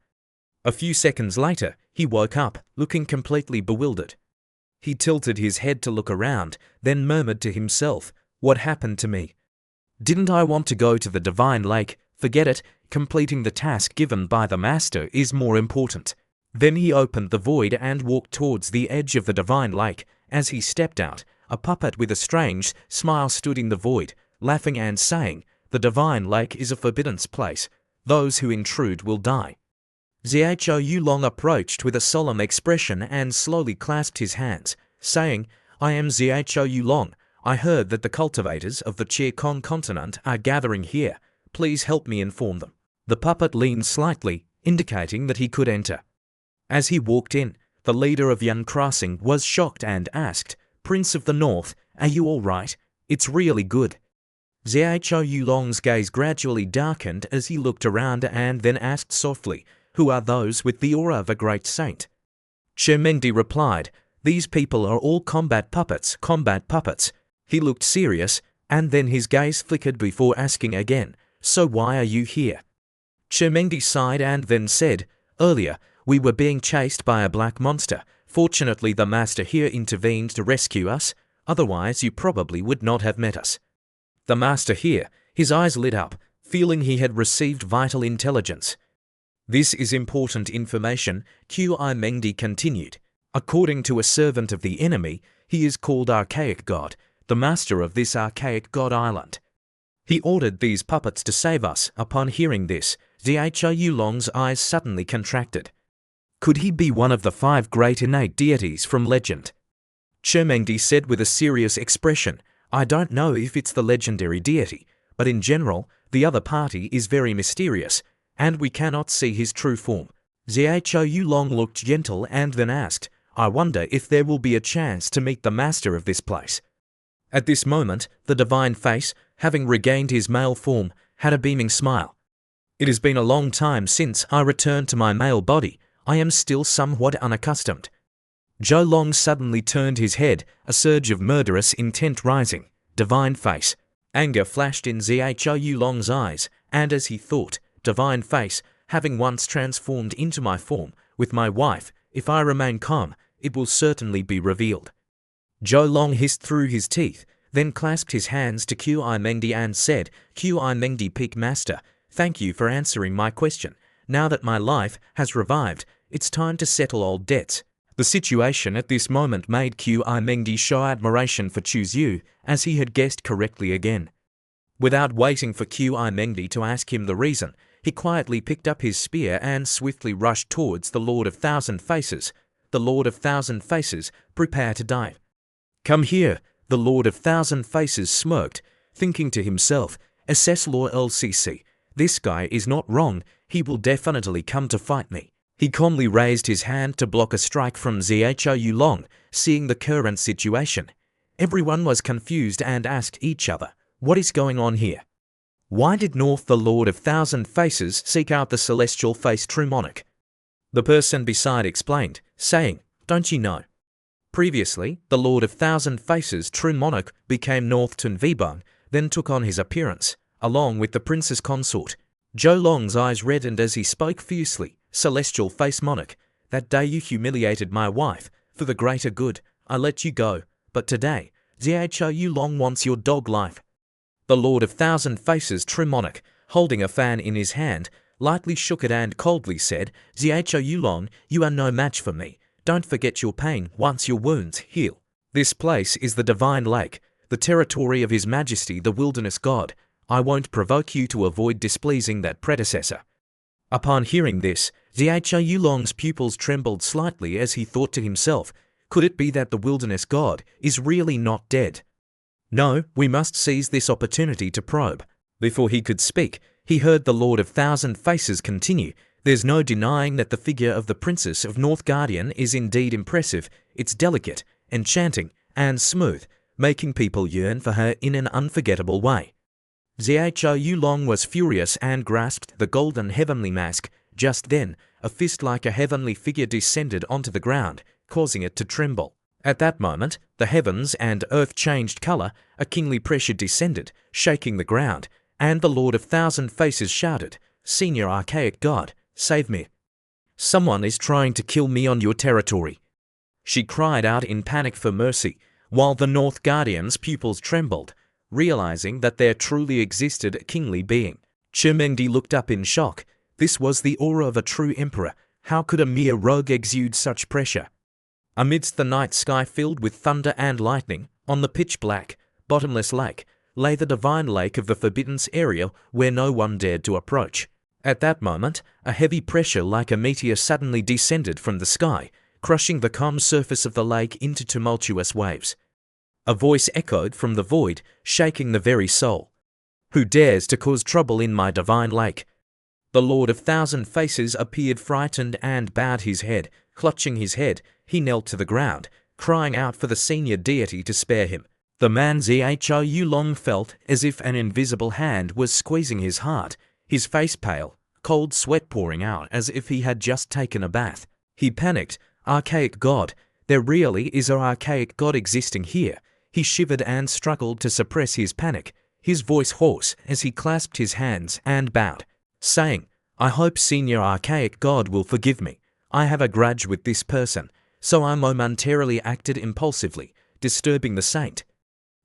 A few seconds later, he woke up, looking completely bewildered. He tilted his head to look around, then murmured to himself, "What happened to me? Didn't I want to go to the divine lake? Forget it, completing the task given by the master is more important." Then he opened the void and walked towards the edge of the divine lake. As he stepped out, a puppet with a strange smile stood in the void, laughing and saying, "The divine lake is a forbidden place. Those who intrude will die." Xiaoyu Long approached with a solemn expression and slowly clasped his hands, saying, "I am Xiaoyu Long. I heard that the cultivators of the Qikong continent are gathering here. Please help me inform them." The puppet leaned slightly, indicating that he could enter. As he walked in, the leader of Yan Crossing was shocked and asked, "Prince of the North, are you all right? It's really good." Xiaoyu Long's gaze gradually darkened as he looked around and then asked softly, "Who are those with the aura of a great saint?" Chermengdi replied, "These people are all combat puppets, combat puppets." He looked serious, and then his gaze flickered before asking again, "So why are you here?" Chermengdi sighed and then said, "Earlier, we were being chased by a black monster. Fortunately, the master here intervened to rescue us. Otherwise, you probably would not have met us." The master here, his eyes lit up, feeling he had received vital intelligence. "This is important information," Qi Mengdi continued. "According to a servant of the enemy, he is called Archaic God, the master of this archaic God island. He ordered these puppets to save us." Upon hearing this, Xiaoyu Long's eyes suddenly contracted. Could he be one of the 5 great innate deities from legend? Chermengdi said with a serious expression, "I don't know if it's the legendary deity, but in general, the other party is very mysterious, and we cannot see his true form." Xiaoyu Long looked gentle and then asked, I wonder if there will be a chance to meet the master of this place. At this moment, the divine face, having regained his male form, had a beaming smile. It has been a long time since I returned to my male body. I am still somewhat unaccustomed. Zhou Long suddenly turned his head, a surge of murderous intent rising. Divine face. Anger flashed in Zhou Long's eyes, and as he thought, divine face, having once transformed into my form, with my wife, if I remain calm, it will certainly be revealed. Zhou Long hissed through his teeth, then clasped his hands to Qi Mengdi and said, Qi Mengdi Peak Master, thank you for answering my question. Now that my life has revived, it's time to settle old debts. The situation at this moment made Qi Mengdi show admiration for Chu Yu, as he had guessed correctly again. Without waiting for Qi Mengdi to ask him the reason, he quietly picked up his spear and swiftly rushed towards the Lord of Thousand Faces. The Lord of Thousand Faces, prepare to die. Come here, the Lord of Thousand Faces smirked, thinking to himself, SS Law LCC, this guy is not wrong, he will definitely come to fight me. He calmly raised his hand to block a strike from Zhou Long, seeing the current situation. Everyone was confused and asked each other, what is going on here? Why did North the Lord of Thousand Faces seek out the celestial face true monarch? The person beside explained, saying, don't you know? Previously, the Lord of Thousand Faces true monarch became North Tun Vibang, then took on his appearance, along with the princess consort. Zhou Long's eyes reddened as he spoke fiercely, celestial face monarch, that day you humiliated my wife, for the greater good, I let you go, but today, Zhou Long wants your dog life. The Lord of Thousand Faces true monarch, holding a fan in his hand, lightly shook it and coldly said, Zhou Long, you are no match for me. Don't forget your pain once your wounds heal. This place is the Divine Lake, the territory of His Majesty the Wilderness God. I won't provoke you to avoid displeasing that predecessor. Upon hearing this, Zhou Long's pupils trembled slightly as he thought to himself, could it be that the Wilderness God is really not dead? No, we must seize this opportunity to probe. Before he could speak, he heard the Lord of Thousand Faces continue, there's no denying that the figure of the Princess of North Guardian is indeed impressive, it's delicate, enchanting, and smooth, making people yearn for her in an unforgettable way. Zhou Long was furious and grasped the golden heavenly mask. Just then, a fist like a heavenly figure descended onto the ground, causing it to tremble. At that moment, the heavens and earth changed color, a kingly pressure descended, shaking the ground, and the Lord of Thousand Faces shouted, Senior Archaic God, save me. Someone is trying to kill me on your territory. She cried out in panic for mercy, while the North Guardian's pupils trembled, realizing that there truly existed a kingly being. Qi Mengdi looked up in shock. This was the aura of a true emperor. How could a mere rogue exude such pressure? Amidst the night sky filled with thunder and lightning, on the pitch-black, bottomless lake, lay the divine lake of the forbidden area where no one dared to approach. At that moment, a heavy pressure like a meteor suddenly descended from the sky, crushing the calm surface of the lake into tumultuous waves. A voice echoed from the void, shaking the very soul. Who dares to cause trouble in my divine lake? The Lord of Thousand Faces appeared frightened and bowed his head. Clutching his head, he knelt to the ground, crying out for the senior deity to spare him. The man Zhou Long felt as if an invisible hand was squeezing his heart, his face pale, cold sweat pouring out as if he had just taken a bath. He panicked. Archaic God, there really is an archaic God existing here. He shivered and struggled to suppress his panic, his voice hoarse as he clasped his hands and bowed, saying, I hope Senior Archaic God will forgive me. I have a grudge with this person, so I momentarily acted impulsively, disturbing the saint.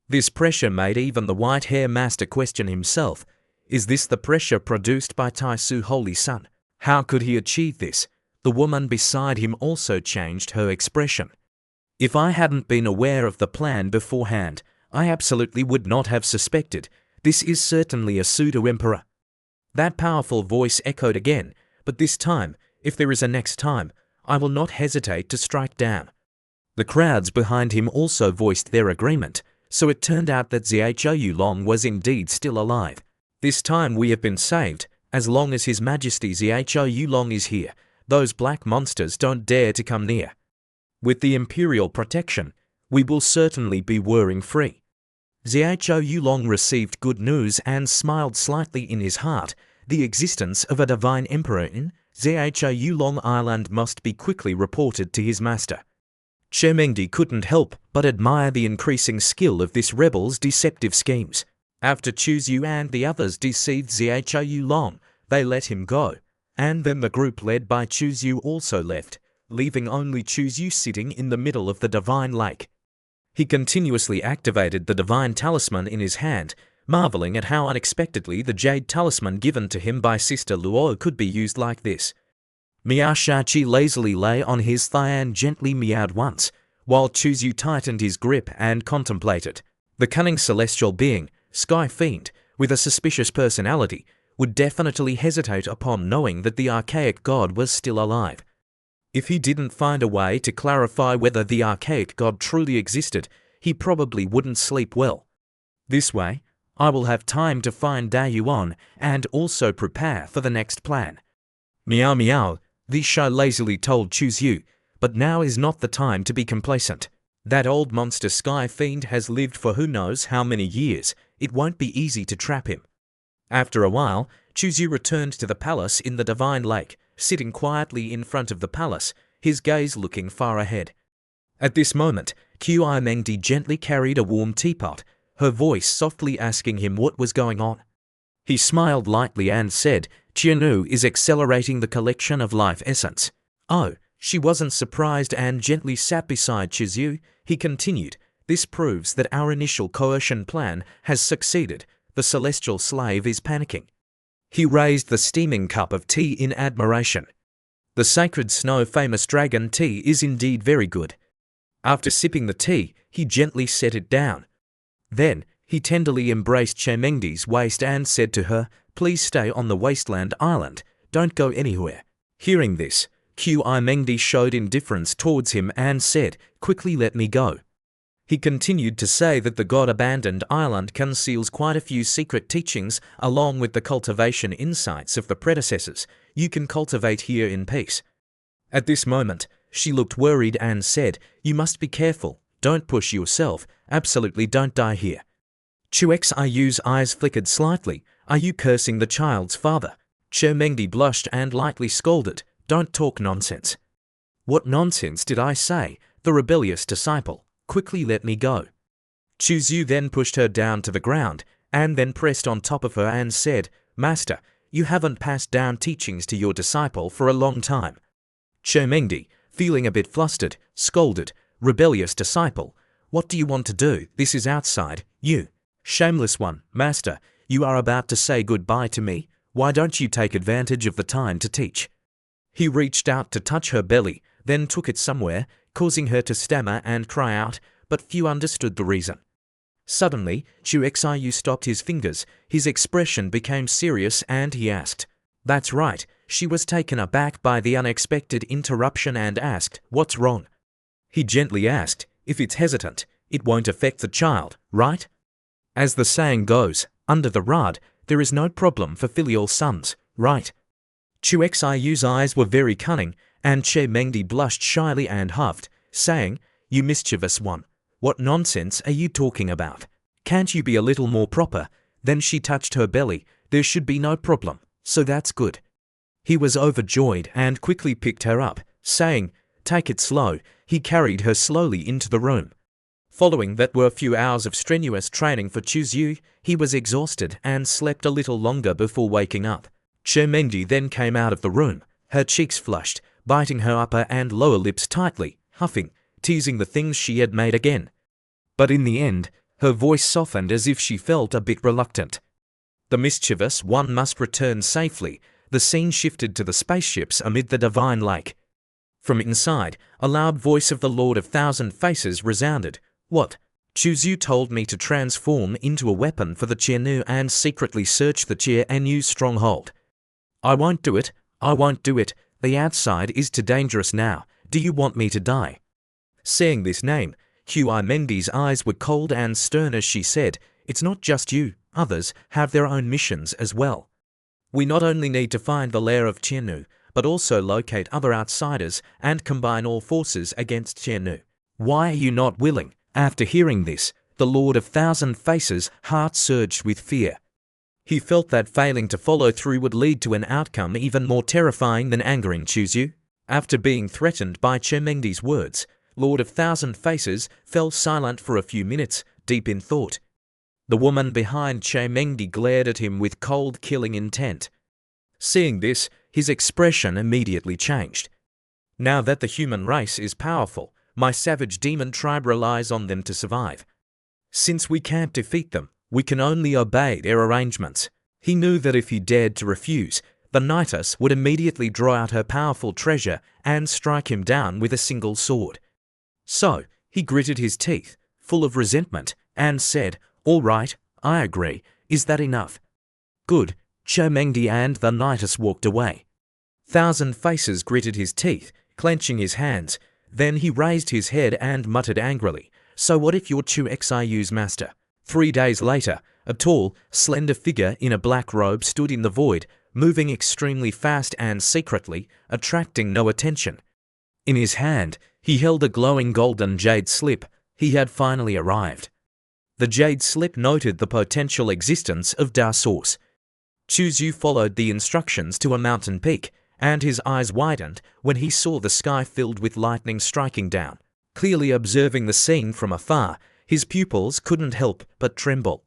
This pressure made even the white-hair master question himself. Is this the pressure produced by Tai Su Holy Sun? How could he achieve this? The woman beside him also changed her expression. If I hadn't been aware of the plan beforehand, I absolutely would not have suspected. This is certainly a pseudo-emperor. That powerful voice echoed again, but this time, if there is a next time, I will not hesitate to strike down. The crowds behind him also voiced their agreement, so it turned out that Zhou Long was indeed still alive. This time we have been saved. As long as His Majesty Zhou Long is here, those black monsters don't dare to come near. With the Imperial protection, we will certainly be worrying-free. Xiao Yulong received good news and smiled slightly in his heart. The existence of a divine emperor in Xiao Yulong Island must be quickly reported to his master. Mengdi couldn't help but admire the increasing skill of this rebel's deceptive schemes. After Yu and the others deceived Xiao Yulong, they let him go, and then the group led by Yu also left, leaving only Yu sitting in the middle of the divine lake. He continuously activated the divine talisman in his hand, marveling at how unexpectedly the jade talisman given to him by Sister Luo could be used like this. Miao Shachi lazily lay on his thigh and gently meowed once, while Yu tightened his grip and contemplated. The cunning celestial being, Sky Fiend, with a suspicious personality, would definitely hesitate upon knowing that the archaic god was still alive. If he didn't find a way to clarify whether the archaic god truly existed, he probably wouldn't sleep well. This way, I will have time to find Dayuan and also prepare for the next plan. Meow meow, the show lazily told Yu, but now is not the time to be complacent. That old monster Sky Fiend has lived for who knows how many years. It won't be easy to trap him. After a while, Yu returned to the palace in the Divine Lake, sitting quietly in front of the palace, his gaze looking far ahead. At this moment, Mengdi gently carried a warm teapot, her voice softly asking him what was going on. He smiled lightly and said, "Qianu is accelerating the collection of life essence." Oh, she wasn't surprised and gently sat beside Yu. He continued, "This proves that our initial coercion plan has succeeded. The celestial slave is panicking." He raised the steaming cup of tea in admiration. The sacred snow-famous dragon tea is indeed very good. After sipping the tea, he gently set it down. Then, he tenderly embraced Mengdi's waist and said to her, "Please stay on the wasteland island, don't go anywhere." Hearing this, Mengdi showed indifference towards him and said, "Quickly let me go." He continued to say that the god-abandoned island conceals quite a few secret teachings along with the cultivation insights of the predecessors you can cultivate here in peace. At this moment, she looked worried and said, "You must be careful, don't push yourself, absolutely don't die here." Xiu's eyes flickered slightly. "Are you cursing the child's father?" Mengdi blushed and lightly scolded, "Don't talk nonsense." "What nonsense did I say? The rebellious disciple. Quickly let me go." Yu then pushed her down to the ground, and then pressed on top of her and said, "Master, you haven't passed down teachings to your disciple for a long time." Mengdi, feeling a bit flustered, scolded, "Rebellious disciple, what do you want to do? This is outside, you. Shameless one, master, you are about to say goodbye to me, why don't you take advantage of the time to teach?" He reached out to touch her belly, then took it somewhere, causing her to stammer and cry out, but few understood the reason. Suddenly, Xiu stopped his fingers, his expression became serious and he asked. "That's right," she was taken aback by the unexpected interruption and asked, "What's wrong?" He gently asked, "If it's hesitant, it won't affect the child, right? As the saying goes, under the rod, there is no problem for filial sons, right?" Xiu's eyes were very cunning, and Mengdi blushed shyly and huffed, saying, "You mischievous one, what nonsense are you talking about? Can't you be a little more proper?" Then she touched her belly. "There should be no problem, so that's good." He was overjoyed and quickly picked her up, saying, "Take it slow." He carried her slowly into the room. Following that were a few hours of strenuous training for Yu, he was exhausted and slept a little longer before waking up. Mengdi then came out of the room, her cheeks flushed, biting her upper and lower lips tightly, huffing, teasing the things she had made again. But in the end, her voice softened as if she felt a bit reluctant. The mischievous one must return safely. The scene shifted to the spaceships amid the Divine Lake. From inside, a loud voice of the Lord of Thousand Faces resounded. "What? Yu told me to transform into a weapon for the Qianu and secretly search the Qianu stronghold. I won't do it, I won't do it. The outside is too dangerous now. Do you want me to die?" Saying this name, Mengdi's eyes were cold and stern as she said, "It's not just you, others have their own missions as well. We not only need to find the lair of Qianu, but also locate other outsiders and combine all forces against Qianu. Why are you not willing? After hearing this, the Lord of Thousand Faces' heart surged with fear. He felt that failing to follow through would lead to an outcome even more terrifying than angering Chuzyu. After being threatened by Chemengdi's words, Lord of Thousand Faces fell silent for a few minutes, deep in thought. The woman behind Chemengdi glared at him with cold, killing intent. Seeing this, his expression immediately changed. Now that the human race is powerful, my savage demon tribe relies on them to survive. Since we can't defeat them, we can only obey their arrangements. He knew that if he dared to refuse, the Nidus would immediately draw out her powerful treasure and strike him down with a single sword. So, he gritted his teeth, full of resentment, and said, "All right, I agree. Is that enough?" "Good." Chemengdi and the Nidus walked away. Thousand Faces gritted his teeth, clenching his hands. Then he raised his head and muttered angrily, "So what if you're Chu Xiu's master?" 3 days later, a tall, slender figure in a black robe stood in the void, moving extremely fast and secretly, attracting no attention. In his hand, he held a glowing golden jade slip. He had finally arrived. The jade slip noted the potential existence of Da Source. Chuzyu followed the instructions to a mountain peak, and his eyes widened when he saw the sky filled with lightning striking down. Clearly observing the scene from afar, his pupils couldn't help but tremble.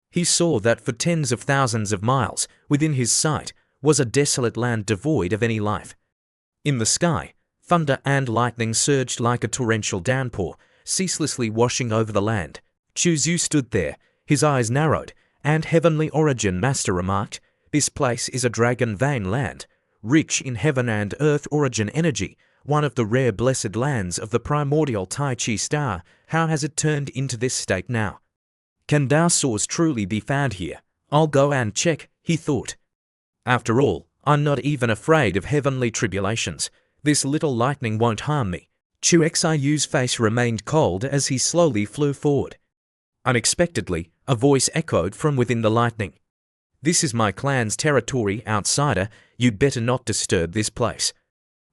He saw that for tens of thousands of miles, within his sight, was a desolate land devoid of any life. In the sky, thunder and lightning surged like a torrential downpour, ceaselessly washing over the land. Chuzyu stood there, his eyes narrowed, and Heavenly Origin Master remarked, "This place is a dragon vein land, rich in heaven and earth origin energy, one of the rare blessed lands of the primordial Tai Chi star. How has it turned into this state now? Can Da Source truly be found here? I'll go and check," he thought. "After all, I'm not even afraid of heavenly tribulations. This little lightning won't harm me." Chu Xiu's face remained cold as he slowly flew forward. Unexpectedly, a voice echoed from within the lightning. "This is my clan's territory, outsider. You'd better not disturb this place."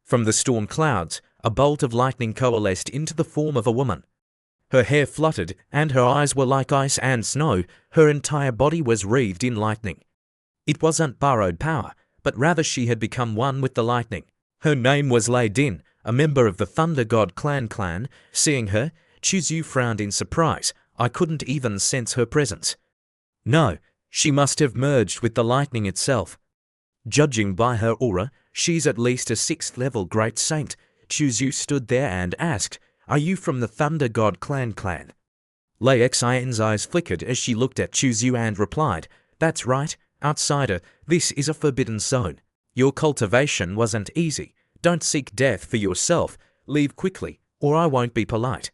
From the storm clouds, a bolt of lightning coalesced into the form of a woman. Her hair fluttered, and her eyes were like ice and snow. Her entire body was wreathed in lightning. It wasn't borrowed power, but rather she had become one with the lightning. Her name was Lei Din, a member of the Thunder God clan. Seeing her, Chuzyu frowned in surprise. I couldn't even sense her presence. No, she must have merged with the lightning itself. Judging by her aura, she's at least a 6th level great saint. Chuzyu stood there and asked, "Are you from the Thunder God clan?" Lei Xian's eyes flickered as she looked at Chuzyu and replied, "That's right, outsider. This is a forbidden zone. Your cultivation wasn't easy. Don't seek death for yourself. Leave quickly, or I won't be polite."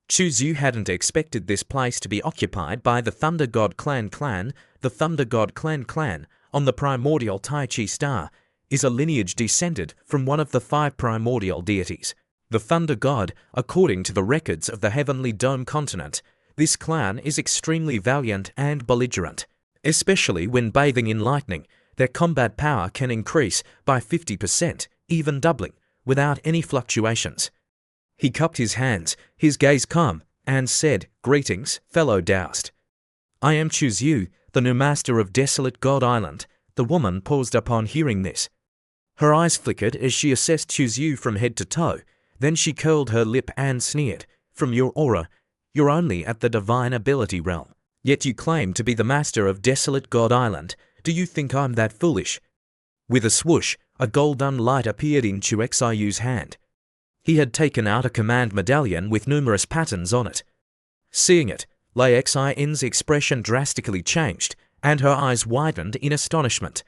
Chuzyu hadn't expected this place to be occupied by the Thunder God clan. The Thunder God clan, on the primordial Tai Chi star, is a lineage descended from one of the 5 primordial deities. The Thunder God, according to the records of the Heavenly Dome continent, this clan is extremely valiant and belligerent. Especially when bathing in lightning, their combat power can increase by 50%, even doubling, without any fluctuations. He cupped his hands, his gaze calm, and said, "Greetings, fellow Taoist. I am Chuzyu, the new master of Desolate God Island." The woman paused upon hearing this. Her eyes flickered as she assessed Chuzyu from head to toe. Then she curled her lip and sneered, "From your aura, you're only at the divine ability realm. Yet you claim to be the master of Desolate God Island. Do you think I'm that foolish?" With a swoosh, a golden light appeared in Chu Xiu's hand. He had taken out a command medallion with numerous patterns on it. Seeing it, Lei Xian's expression drastically changed, and her eyes widened in astonishment.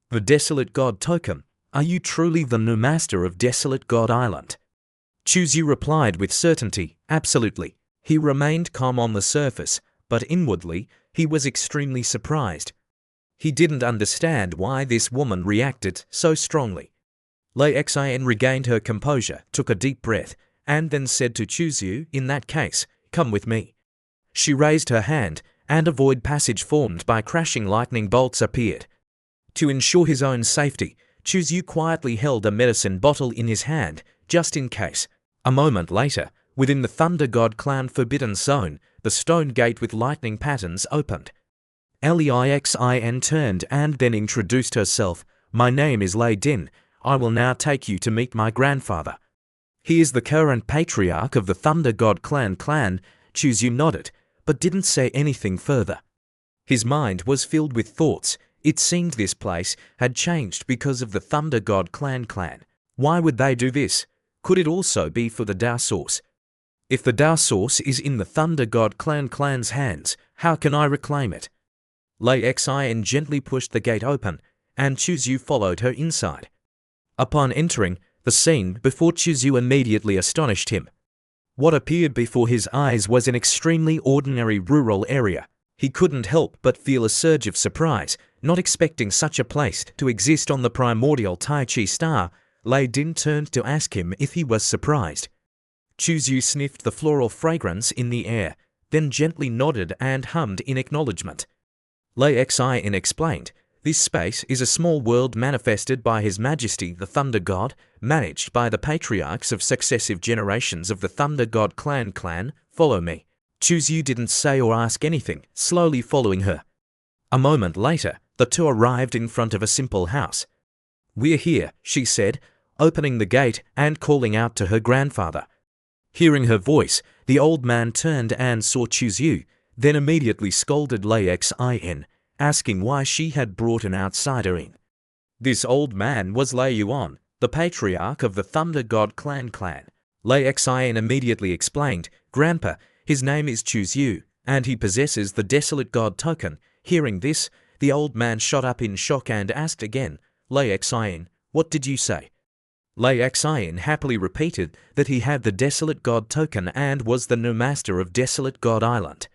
"The Desolate God token. Are you truly the new master of Desolate God Island?" Chuzyu replied with certainty, "Absolutely." He remained calm on the surface, but inwardly, he was extremely surprised. He didn't understand why this woman reacted so strongly. Lei Xian regained her composure, took a deep breath, and then said to Chuzyu, "In that case, come with me." She raised her hand, and a void passage formed by crashing lightning bolts appeared. To ensure his own safety, Chu quietly held a medicine bottle in his hand, just in case. A moment later, within the Thunder God Clan Forbidden Zone, the stone gate with lightning patterns opened. Leixin turned and then introduced herself. "My name is Lei Din. I will now take you to meet my grandfather. He is the current patriarch of the Thunder God Clan. Chu nodded, but didn't say anything further. His mind was filled with thoughts. It seemed this place had changed because of the Thunder God Clan. Why would they do this? Could it also be for the Dao Source? If the Dao Source is in the Thunder God Clan's hands, how can I reclaim it? Leixin gently pushed the gate open, and Chu followed her inside. Upon entering, the scene before Chu immediately astonished him. What appeared before his eyes was an extremely ordinary rural area. He couldn't help but feel a surge of surprise, not expecting such a place to exist on the primordial Tai Chi star. Lei Din turned to ask him if he was surprised. Chu sniffed the floral fragrance in the air, then gently nodded and hummed in acknowledgement. Leixin explained, "This space is a small world manifested by His Majesty the Thunder God, managed by the patriarchs of successive generations of the Thunder God Clan. Follow me." Chu didn't say or ask anything, slowly following her. A moment later, the two arrived in front of a simple house. "We're here," she said, opening the gate and calling out to her grandfather. Hearing her voice, the old man turned and saw Chu, then immediately scolded Leixin, asking why she had brought an outsider in. This old man was Lei Yuan, the patriarch of the Thunder God Clan. Leixin immediately explained, "Grandpa, his name is Chu, and he possesses the Desolate God token." Hearing this, the old man shot up in shock and asked again, "Leixin, what did you say?" Leixin happily repeated that he had the Desolate God token and was the new master of Desolate God Island.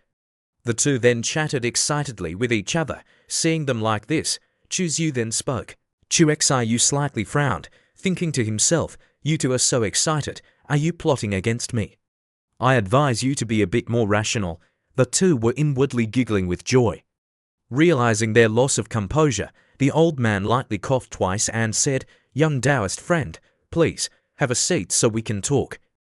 The two then chatted excitedly with each other. Seeing them like this, Chu then spoke. Chu slightly frowned, thinking to himself, "You two are so excited. Are you plotting against me? I advise you to be a bit more rational." The two were inwardly giggling with joy. Realizing their loss of composure, the old man lightly coughed twice and said, "Young Taoist friend, please, have a seat so we can talk."